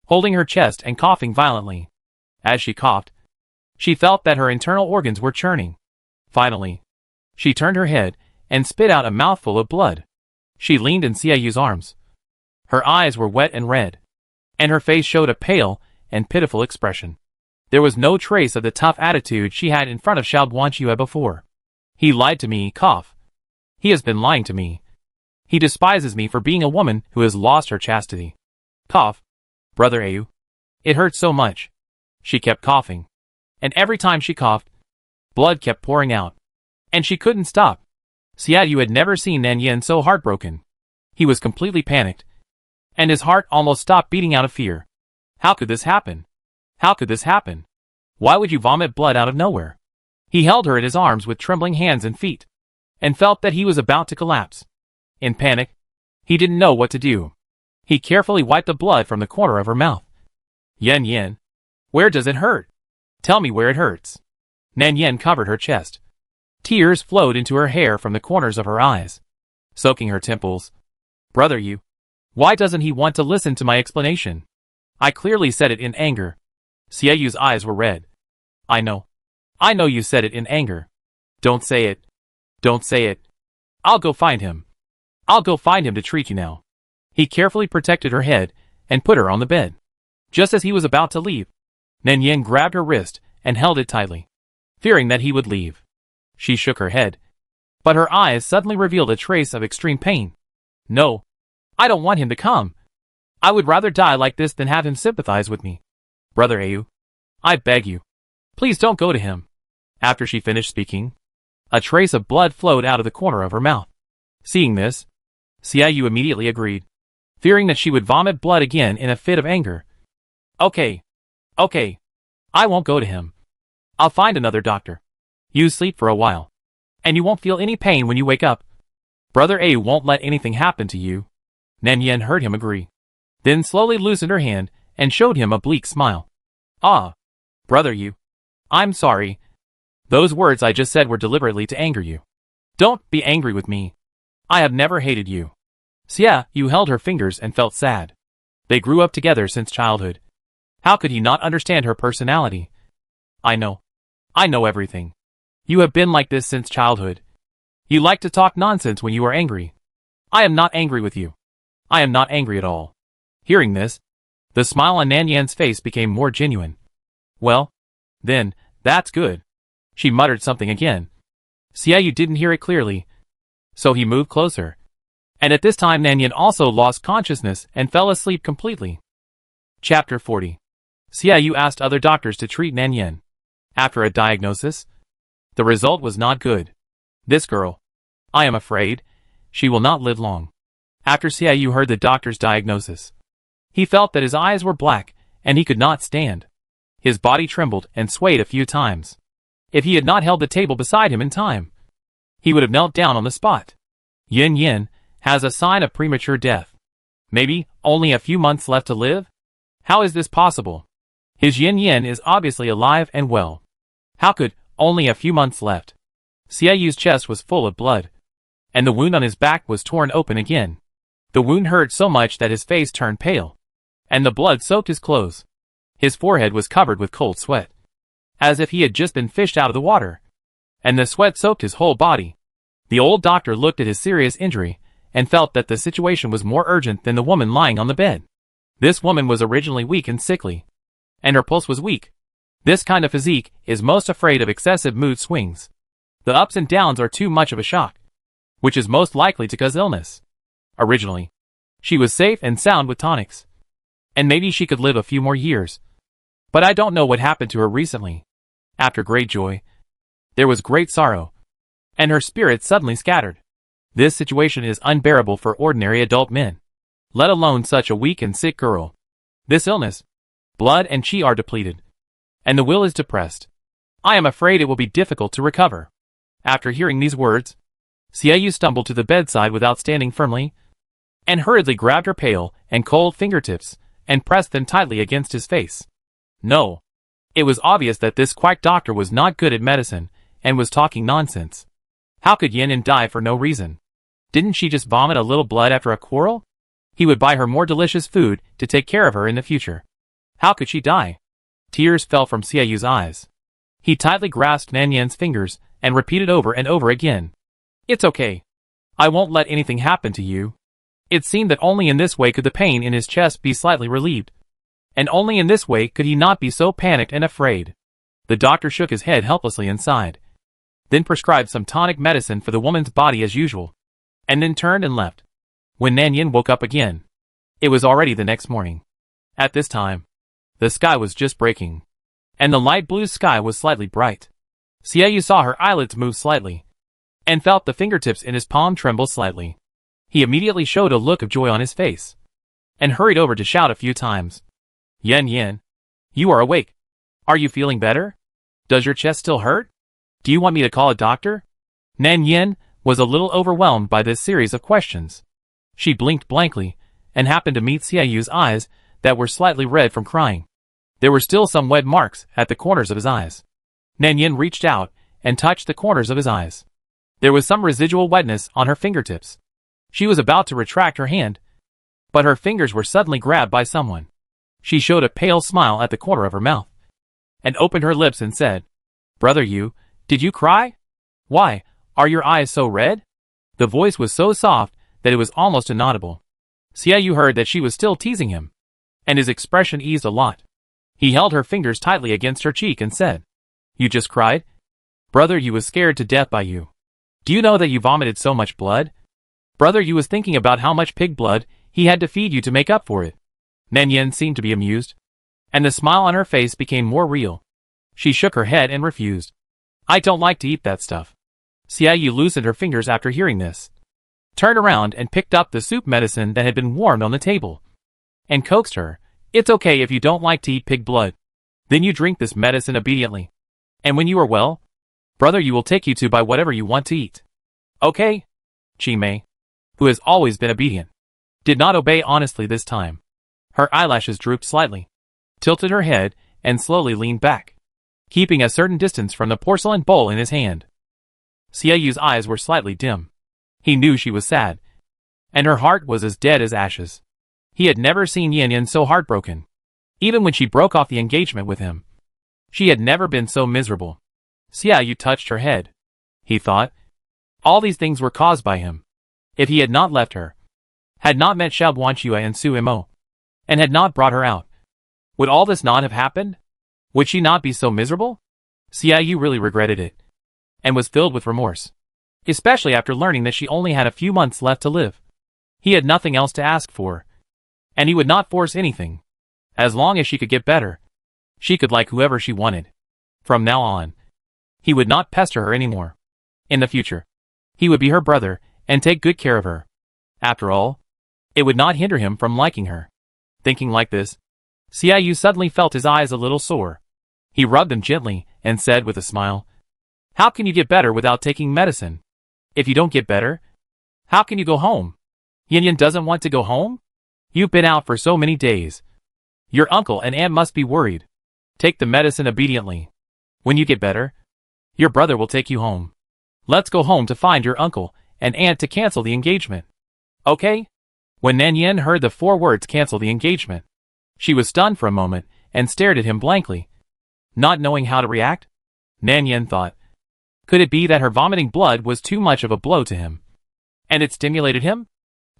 holding her chest and coughing violently. As she coughed, she felt that her internal organs were churning. Finally, she turned her head and spit out a mouthful of blood. She leaned in Xie Yu's arms. Her eyes were wet and red, and her face showed a pale and pitiful expression. There was no trace of the tough attitude she had in front of Xiao Guanxue before. He lied to me, cough. He has been lying to me. He despises me for being a woman who has lost her chastity. Cough. Brother Au. It hurt so much. She kept coughing, and every time she coughed, blood kept pouring out, and she couldn't stop. Xie Yu had never seen Nan Yin so heartbroken. He was completely panicked, and his heart almost stopped beating out of fear. How could this happen? How could this happen? Why would you vomit blood out of nowhere? He held her in his arms with trembling hands and feet, and felt that he was about to collapse. In panic, he didn't know what to do. He carefully wiped the blood from the corner of her mouth. Yin, where does it hurt? Tell me where it hurts. Nan Yin covered her chest. Tears flowed into her hair from the corners of her eyes, soaking her temples. Brother Yu, why doesn't he want to listen to my explanation? I clearly said it in anger. Xie Yu's eyes were red. I know you said it in anger. Don't say it. Don't say it. I'll go find him. I'll go find him to treat you now. He carefully protected her head and put her on the bed. Just as he was about to leave, Nan Yin grabbed her wrist and held it tightly, fearing that he would leave. She shook her head, but her eyes suddenly revealed a trace of extreme pain. No, I don't want him to come. I would rather die like this than have him sympathize with me. Brother Au, I beg you, please don't go to him. After she finished speaking, a trace of blood flowed out of the corner of her mouth. Seeing this, Xie Yu immediately agreed, fearing that she would vomit blood again in a fit of anger. Okay, I won't go to him. I'll find another doctor. You sleep for a while, And you won't feel any pain when you wake up. Brother A won't let anything happen to you. Nan Yen heard him agree. Then slowly loosened her hand and showed him a bleak smile. Ah, brother you. I'm sorry. Those words I just said were deliberately to anger you. Don't be angry with me. I have never hated you. Xia Yu held her fingers and felt sad. They grew up together since childhood. How could he not understand her personality? I know everything. You have been like this since childhood. You like to talk nonsense when you are angry. I am not angry with you. I am not angry at all. Hearing this, the smile on Nan Yan's face became more genuine. Well, then, that's good. She muttered something again. Xia Yu didn't hear it clearly, so he moved closer. And at this time Nan Yan also lost consciousness and fell asleep completely. Chapter 40. Xia Yu asked other doctors to treat Nan Yan. After a diagnosis, the result was not good. This girl, I am afraid, she will not live long. After Xia Yu heard the doctor's diagnosis, he felt that his eyes were black and he could not stand. His body trembled and swayed a few times. If he had not held the table beside him in time, he would have knelt down on the spot. Yin Yin has a sign of premature death. Maybe only a few months left to live? How is this possible? His Yin Yin is obviously alive and well. How could only a few months left? Xia Yu's chest was full of blood, and the wound on his back was torn open again. The wound hurt so much that his face turned pale, and the blood soaked his clothes. His forehead was covered with cold sweat, as if he had just been fished out of the water, and the sweat soaked his whole body. The old doctor looked at his serious injury and felt that the situation was more urgent than the woman lying on the bed. This woman was originally weak and sickly, and her pulse was weak. This kind of physique is most afraid of excessive mood swings. The ups and downs are too much of a shock, which is most likely to cause illness. Originally, she was safe and sound with tonics, and maybe she could live a few more years. But I don't know what happened to her recently. After great joy, there was great sorrow, and her spirit suddenly scattered. This situation is unbearable for ordinary adult men, let alone such a weak and sick girl. This illness, blood and chi are depleted, and the will is depressed. I am afraid it will be difficult to recover. After hearing these words, Xia Yu stumbled to the bedside without standing firmly, and hurriedly grabbed her pale and cold fingertips and pressed them tightly against his face. No. It was obvious that this quack doctor was not good at medicine and was talking nonsense. How could Yin die for no reason? Didn't she just vomit a little blood after a quarrel? He would buy her more delicious food to take care of her in the future. How could she die? Tears fell from Xia Yu's eyes. He tightly grasped Nan Yan's fingers and repeated over and over again. It's okay. I won't let anything happen to you. It seemed that only in this way could the pain in his chest be slightly relieved. And only in this way could he not be so panicked and afraid. The doctor shook his head helplessly and sighed, then prescribed some tonic medicine for the woman's body as usual, and then turned and left. When Nan Yin woke up again, it was already the next morning. At this time, the sky was just breaking, and the light blue sky was slightly bright. Xia Yu saw her eyelids move slightly, and felt the fingertips in his palm tremble slightly. He immediately showed a look of joy on his face, and hurried over to shout a few times. Yin Yin, you are awake. Are you feeling better? Does your chest still hurt? Do you want me to call a doctor? Nan Yin was a little overwhelmed by this series of questions. She blinked blankly, and happened to meet Xia Yu's eyes that were slightly red from crying. There were still some wet marks at the corners of his eyes. Nan Yin reached out and touched the corners of his eyes. There was some residual wetness on her fingertips. She was about to retract her hand, but her fingers were suddenly grabbed by someone. She showed a pale smile at the corner of her mouth, and opened her lips and said, Brother Yu, did you cry? Why, are your eyes so red? The voice was so soft that it was almost inaudible. Xia Yu heard that she was still teasing him, and his expression eased a lot. He held her fingers tightly against her cheek and said, You just cried? Brother Yu was scared to death by you. Do you know that you vomited so much blood? Brother Yu was thinking about how much pig blood he had to feed you to make up for it. Nan Yin seemed to be amused, and the smile on her face became more real. She shook her head and refused. I don't like to eat that stuff. Xia Yu loosened her fingers after hearing this, turned around and picked up the soup medicine that had been warmed on the table, and coaxed her. It's okay if you don't like to eat pig blood. Then you drink this medicine obediently. And when you are well, Brother Yu will take you to buy whatever you want to eat. Okay? Chi Mei, who has always been obedient, did not obey honestly this time. Her eyelashes drooped slightly, tilted her head, and slowly leaned back, keeping a certain distance from the porcelain bowl in his hand. Xiaoyu's eyes were slightly dim. He knew she was sad, and her heart was as dead as ashes. He had never seen Yan Yan so heartbroken. Even when she broke off the engagement with him, she had never been so miserable. Xiaoyu touched her head. He thought, all these things were caused by him. If he had not left her, had not met Xiao Guanxue and Su Imo, and had not brought her out, would all this not have happened? Would she not be so miserable? Xiaoyu really regretted it, and was filled with remorse, especially after learning that she only had a few months left to live. He had nothing else to ask for, and he would not force anything. As long as she could get better, she could like whoever she wanted. From now on, he would not pester her anymore. In the future, he would be her brother and take good care of her. After all, it would not hinder him from liking her. Thinking like this, Xiaoyu suddenly felt his eyes a little sore. He rubbed them gently and said with a smile, how can you get better without taking medicine? If you don't get better, how can you go home? Yan Yan doesn't want to go home? You've been out for so many days. Your uncle and aunt must be worried. Take the medicine obediently. When you get better, your brother will take you home. Let's go home to find your uncle and aunt to cancel the engagement. Okay? When Nan Yan heard the 4 words cancel the engagement, she was stunned for a moment and stared at him blankly. Not knowing how to react, Nan Yan thought, could it be that her vomiting blood was too much of a blow to him, and it stimulated him?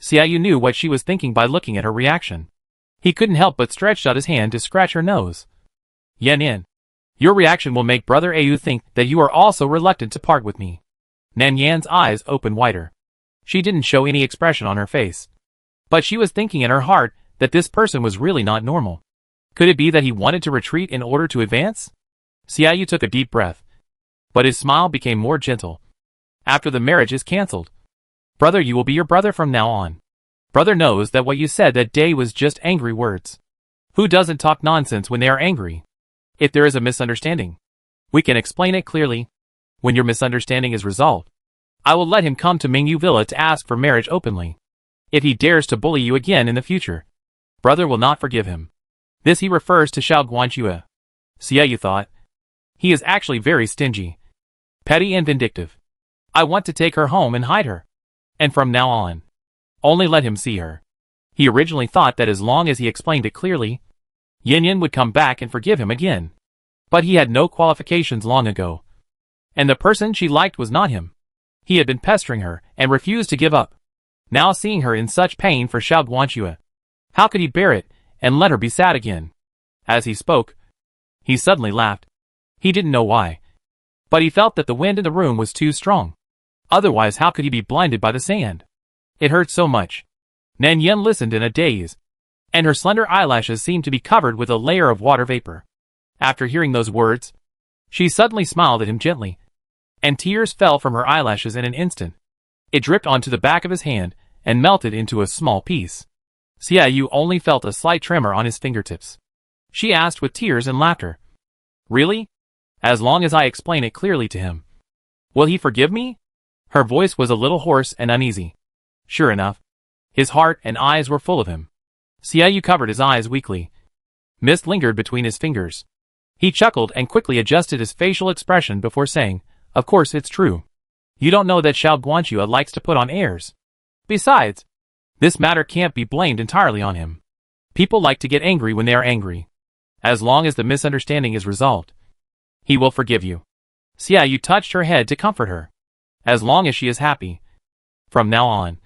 Xiaoyu knew what she was thinking by looking at her reaction. He couldn't help but stretch out his hand to scratch her nose. Yan Yan, your reaction will make Brother Ayu think that you are also reluctant to part with me. Nan Yan's eyes opened wider. She didn't show any expression on her face, but she was thinking in her heart that this person was really not normal. Could it be that he wanted to retreat in order to advance? Xiaoyu took a deep breath, but his smile became more gentle. After the marriage is cancelled, Brother Yu will be your brother from now on. Brother knows that what you said that day was just angry words. Who doesn't talk nonsense when they are angry? If there is a misunderstanding, we can explain it clearly. When your misunderstanding is resolved, I will let him come to Mingyu Villa to ask for marriage openly. If he dares to bully you again in the future, brother will not forgive him. This he refers to Xiao Guanxue. Xiaoyu thought, he is actually very stingy, petty and vindictive. I want to take her home and hide her, and from now on, only let him see her. He originally thought that as long as he explained it clearly, Yan Yan would come back and forgive him again. But he had no qualifications long ago, and the person she liked was not him. He had been pestering her and refused to give up. Now seeing her in such pain for Xiao Guanxue, how could he bear it and let her be sad again? As he spoke, he suddenly laughed. He didn't know why, but he felt that the wind in the room was too strong. Otherwise, how could he be blinded by the sand? It hurt so much. Nan Yan listened in a daze, and her slender eyelashes seemed to be covered with a layer of water vapor. After hearing those words, she suddenly smiled at him gently, and tears fell from her eyelashes in an instant. It dripped onto the back of his hand and melted into a small piece. Xiaoyu only felt a slight tremor on his fingertips. She asked with tears and laughter, really? As long as I explain it clearly to him, will he forgive me? Her voice was a little hoarse and uneasy. Sure enough, his heart and eyes were full of him. Xiaoyu covered his eyes weakly. Mist lingered between his fingers. He chuckled and quickly adjusted his facial expression before saying, of course it's true. You don't know that Xiao Guanxue likes to put on airs. Besides, this matter can't be blamed entirely on him. People like to get angry when they are angry. As long as the misunderstanding is resolved, he will forgive you. Xiaoyu touched her head to comfort her. As long as she is happy. From now on,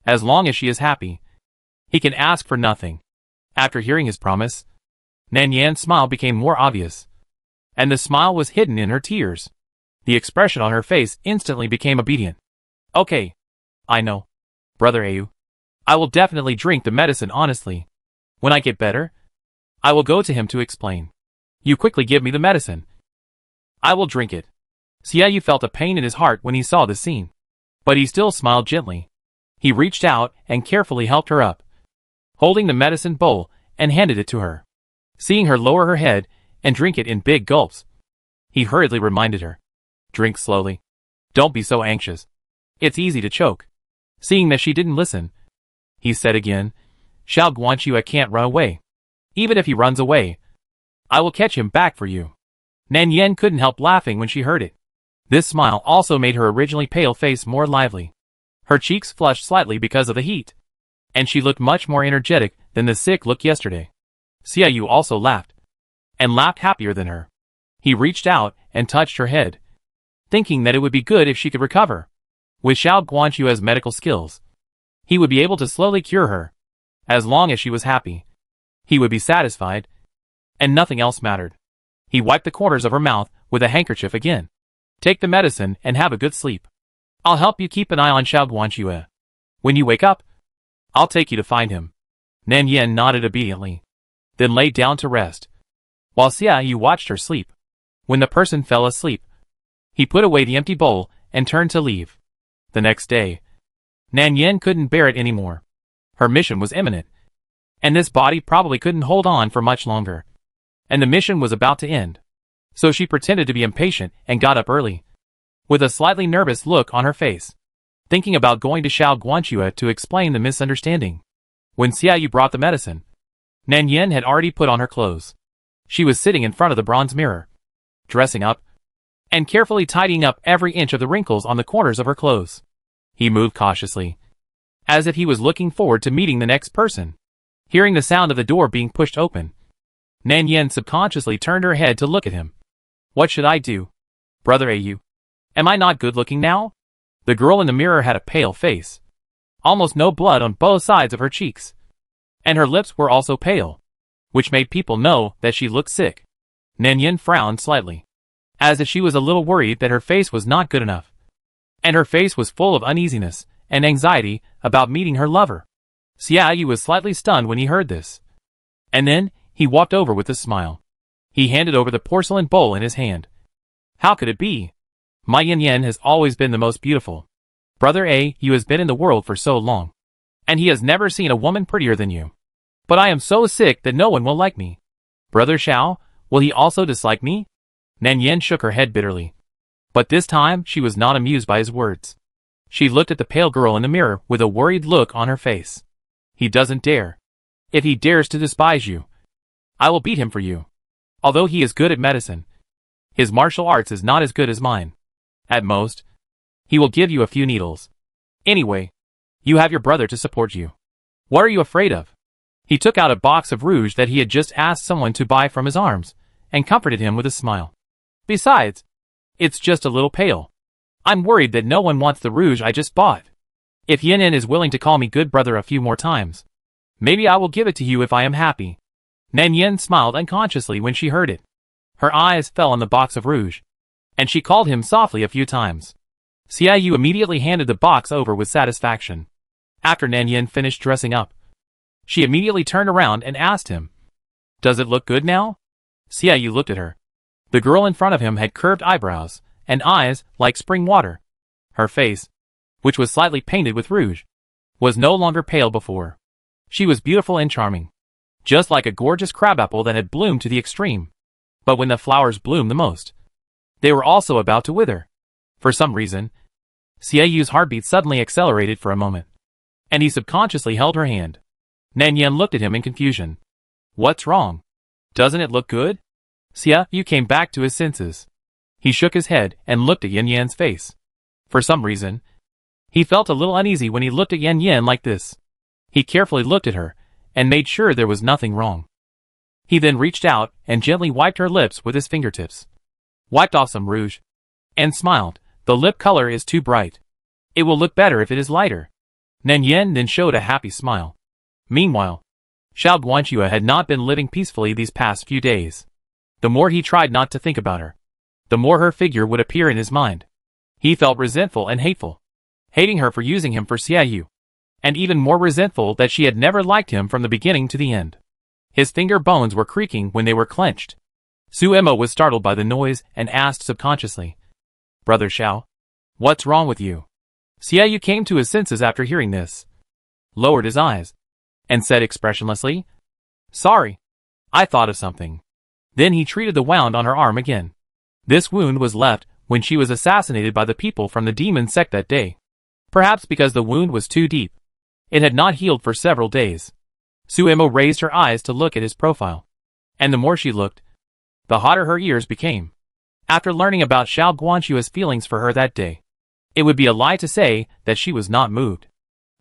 as long as she is happy, he can ask for nothing. After hearing his promise, Nan Yan's smile became more obvious, and the smile was hidden in her tears. The expression on her face instantly became obedient. Okay, I know. Brother Ayu, I will definitely drink the medicine honestly. When I get better, I will go to him to explain. You quickly give me the medicine. I will drink it. Xiaoyu felt a pain in his heart when he saw the scene, but he still smiled gently. He reached out and carefully helped her up, holding the medicine bowl and handed it to her. Seeing her lower her head and drink it in big gulps, he hurriedly reminded her, Drink slowly. Don't be so anxious. It's easy to choke. Seeing that she didn't listen, he said again, Xiao Guanxue can't run away. Even if he runs away, I will catch him back for you. Nan Yen couldn't help laughing when she heard it. This smile also made her originally pale face more lively. Her cheeks flushed slightly because of the heat, and she looked much more energetic than the sick look yesterday. Xiaoyu also laughed, and laughed happier than her. He reached out and touched her head, thinking that it would be good if she could recover. With Xiao Guanxue's medical skills, he would be able to slowly cure her. As long as she was happy, he would be satisfied, and nothing else mattered. He wiped the corners of her mouth with a handkerchief again. Take the medicine and have a good sleep. I'll help you keep an eye on Xiao Guanxue. When you wake up, I'll take you to find him. Nan Yen nodded obediently, then lay down to rest, while Xiaoyu watched her sleep. When the person fell asleep, he put away the empty bowl and turned to leave. The next day, Nan Yen couldn't bear it anymore. Her mission was imminent, and this body probably couldn't hold on for much longer, and the mission was about to end. So she pretended to be impatient and got up early, with a slightly nervous look on her face, thinking about going to Xiao Guanxue to explain the misunderstanding. When Xiaoyu brought the medicine, Nan Yen had already put on her clothes. She was sitting in front of the bronze mirror, dressing up, and carefully tidying up every inch of the wrinkles on the corners of her clothes. He moved cautiously, as if he was looking forward to meeting the next person. Hearing the sound of the door being pushed open, Nan Yen subconsciously turned her head to look at him. What should I do? Brother Au? Am I not good looking now? The girl in the mirror had a pale face, almost no blood on both sides of her cheeks, and her lips were also pale, which made people know that she looked sick. Nan Yen frowned slightly, as if she was a little worried that her face was not good enough, and her face was full of uneasiness and anxiety about meeting her lover. Xiaoyu was slightly stunned when he heard this, and then he walked over with a smile. He handed over the porcelain bowl in his hand. How could it be? My Yin Yen has always been the most beautiful. Brother A, you has been in the world for so long, and he has never seen a woman prettier than you. But I am so sick that no one will like me. Brother Xiao, will he also dislike me? Nan Yen shook her head bitterly. But this time she was not amused by his words. She looked at the pale girl in the mirror with a worried look on her face. He doesn't dare. If he dares to despise you, I will beat him for you. Although he is good at medicine, his martial arts is not as good as mine. At most, he will give you a few needles. Anyway, you have your brother to support you. What are you afraid of? He took out a box of rouge that he had just asked someone to buy from his arms, and comforted him with a smile. Besides, it's just a little pale. I'm worried that no one wants the rouge I just bought. If Yin Yin is willing to call me good brother a few more times, maybe I will give it to you if I am happy. Nan Yen smiled unconsciously when she heard it. Her eyes fell on the box of rouge, and she called him softly a few times. Xiaoyu immediately handed the box over with satisfaction. After Nan Yen finished dressing up, she immediately turned around and asked him, Does it look good now? Xiaoyu looked at her. The girl in front of him had curved eyebrows and eyes like spring water. Her face, which was slightly painted with rouge, was no longer pale before. She was beautiful and charming, just like a gorgeous crabapple that had bloomed to the extreme. But when the flowers bloomed the most, they were also about to wither. For some reason, Xiaoyu's heartbeat suddenly accelerated for a moment, and he subconsciously held her hand. Nan Yen looked at him in confusion. What's wrong? Doesn't it look good? Xiaoyu came back to his senses. He shook his head and looked at Yin Yan's face. For some reason, he felt a little uneasy when he looked at Yin Yan like this. He carefully looked at her and made sure there was nothing wrong. He then reached out and gently wiped her lips with his fingertips, wiped off some rouge, and smiled. The lip color is too bright. It will look better if it is lighter. Nan Yen then showed a happy smile. Meanwhile, Xiao Guanxue had not been living peacefully these past few days. The more he tried not to think about her, the more her figure would appear in his mind. He felt resentful and hateful, hating her for using him for Xiaoyu, and even more resentful that she had never liked him from the beginning to the end. His finger bones were creaking when they were clenched. Su Emma was startled by the noise and asked subconsciously, Brother Xiao, what's wrong with you? Xiaoyu came to his senses after hearing this, lowered his eyes, and said expressionlessly, Sorry, I thought of something. Then he treated the wound on her arm again. This wound was left when she was assassinated by the people from the demon sect that day. Perhaps because the wound was too deep. It had not healed for several days. Suemo raised her eyes to look at his profile. And the more she looked, the hotter her ears became. After learning about Xiao Guanxue's feelings for her that day, it would be a lie to say that she was not moved.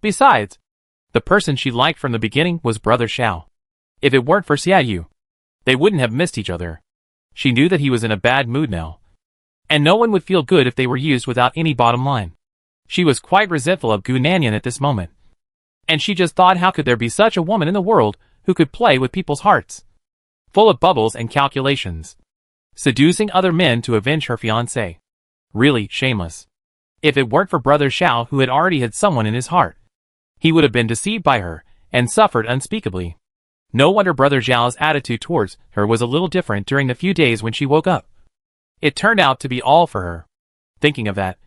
Besides, the person she liked from the beginning was Brother Xiao. If it weren't for Xiaoyu, they wouldn't have missed each other. She knew that he was in a bad mood now. And no one would feel good if they were used without any bottom line. She was quite resentful of Gu Nanyan at this moment. And she just thought, how could there be such a woman in the world who could play with people's hearts? Full of bubbles and calculations. Seducing other men to avenge her fiancé. Really shameless. If it weren't for Brother Xiao, who had already had someone in his heart, he would have been deceived by her and suffered unspeakably. No wonder Brother Xiao's attitude towards her was a little different during the few days when she woke up. It turned out to be all for her. Thinking of that,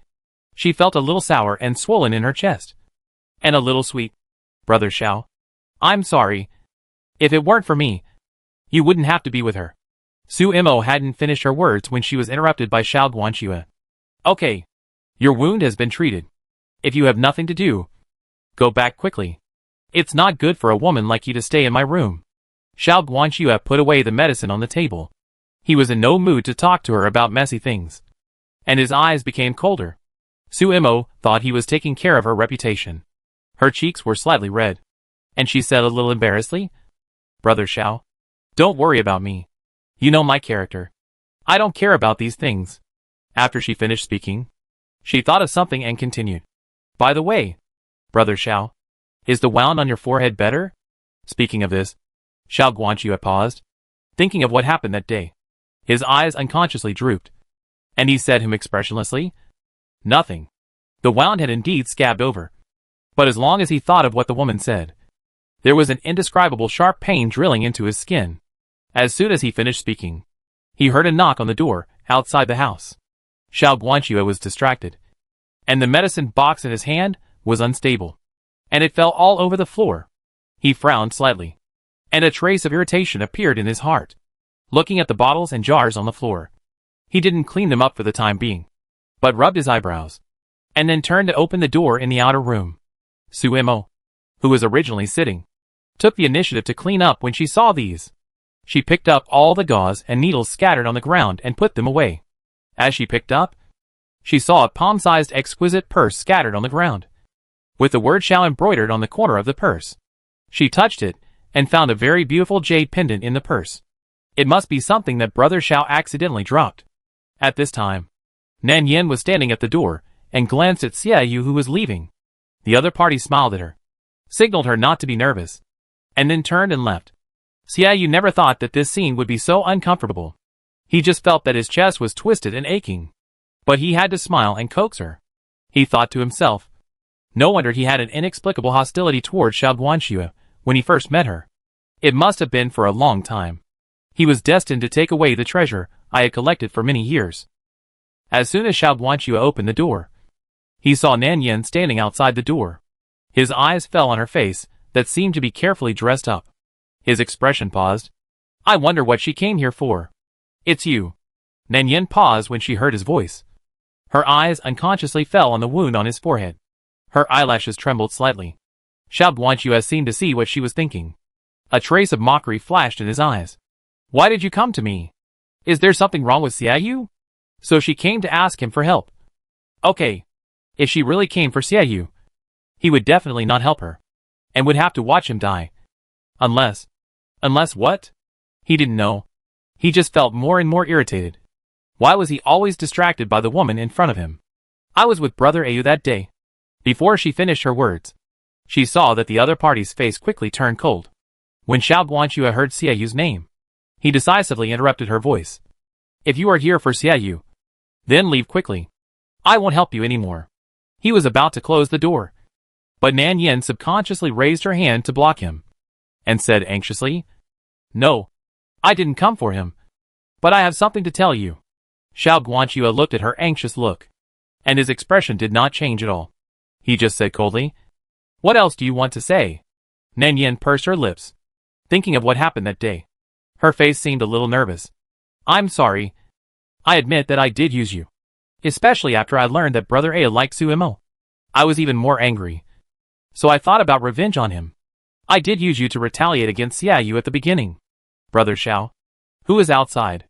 she felt a little sour and swollen in her chest. And a little sweet. Brother Xiao, I'm sorry. If it weren't for me, you wouldn't have to be with her. Suemo hadn't finished her words when she was interrupted by Xiao Guanxue. Okay. Your wound has been treated. If you have nothing to do, go back quickly. It's not good for a woman like you to stay in my room. Xiao Guanxue put away the medicine on the table. He was in no mood to talk to her about messy things. And his eyes became colder. Suemo thought he was taking care of her reputation. Her cheeks were slightly red. And she said a little embarrassedly, Brother Xiao, don't worry about me. You know my character. I don't care about these things. After she finished speaking, she thought of something and continued. By the way, Brother Xiao, is the wound on your forehead better? Speaking of this, Xiao Guanxue paused, thinking of what happened that day. His eyes unconsciously drooped. And he said him expressionlessly, nothing. The wound had indeed scabbed over. But as long as he thought of what the woman said, there was an indescribable sharp pain drilling into his skin. As soon as he finished speaking, he heard a knock on the door outside the house. Xiao Guanxue was distracted, and the medicine box in his hand was unstable, and it fell all over the floor. He frowned slightly, and a trace of irritation appeared in his heart. Looking at the bottles and jars on the floor, he didn't clean them up for the time being, but rubbed his eyebrows, and then turned to open the door in the outer room. Suemo, who was originally sitting, took the initiative to clean up when she saw these. She picked up all the gauze and needles scattered on the ground and put them away. As she picked up, she saw a palm-sized exquisite purse scattered on the ground, with the word Xiao embroidered on the corner of the purse. She touched it, and found a very beautiful jade pendant in the purse. It must be something that Brother Xiao accidentally dropped. At this time, Nan Yin was standing at the door, and glanced at Xiaoyu, who was leaving. The other party smiled at her, signaled her not to be nervous, and then turned and left. Xiaoyu never thought that this scene would be so uncomfortable. He just felt that his chest was twisted and aching. But he had to smile and coax her. He thought to himself, no wonder he had an inexplicable hostility toward Xiao Guanxue when he first met her. It must have been for a long time. He was destined to take away the treasure I had collected for many years. As soon as Xiao Guanxue opened the door, he saw Nan Yin standing outside the door. His eyes fell on her face that seemed to be carefully dressed up. His expression paused. I wonder what she came here for. It's you. Nan Yin paused when she heard his voice. Her eyes unconsciously fell on the wound on his forehead. Her eyelashes trembled slightly. Xiao Guanxue seemed to see what she was thinking. A trace of mockery flashed in his eyes. Why did you come to me? Is there something wrong with Xiaoyu? So she came to ask him for help. Okay. If she really came for Xiaoyu, he would definitely not help her, and would have to watch him die. Unless what? He didn't know. He just felt more and more irritated. Why was he always distracted by the woman in front of him? I was with Brother Ayu that day. Before she finished her words, she saw that the other party's face quickly turned cold. When Xiao Guanxue heard Xiaoyu's name, he decisively interrupted her voice. If you are here for Xiaoyu, then leave quickly. I won't help you anymore. He was about to close the door, but Nan Yin subconsciously raised her hand to block him, and said anxiously, No, I didn't come for him, but I have something to tell you. Xiao Guanxue looked at her anxious look, and his expression did not change at all. He just said coldly, What else do you want to say? Nan Yin pursed her lips, thinking of what happened that day. Her face seemed a little nervous. I'm sorry. I admit that I did use you. especially after I learned that Brother A liked Suimo. I was even more angry. So I thought about revenge on him. I did use you to retaliate against Xiaoyu at the beginning. Brother Xiao, who is outside?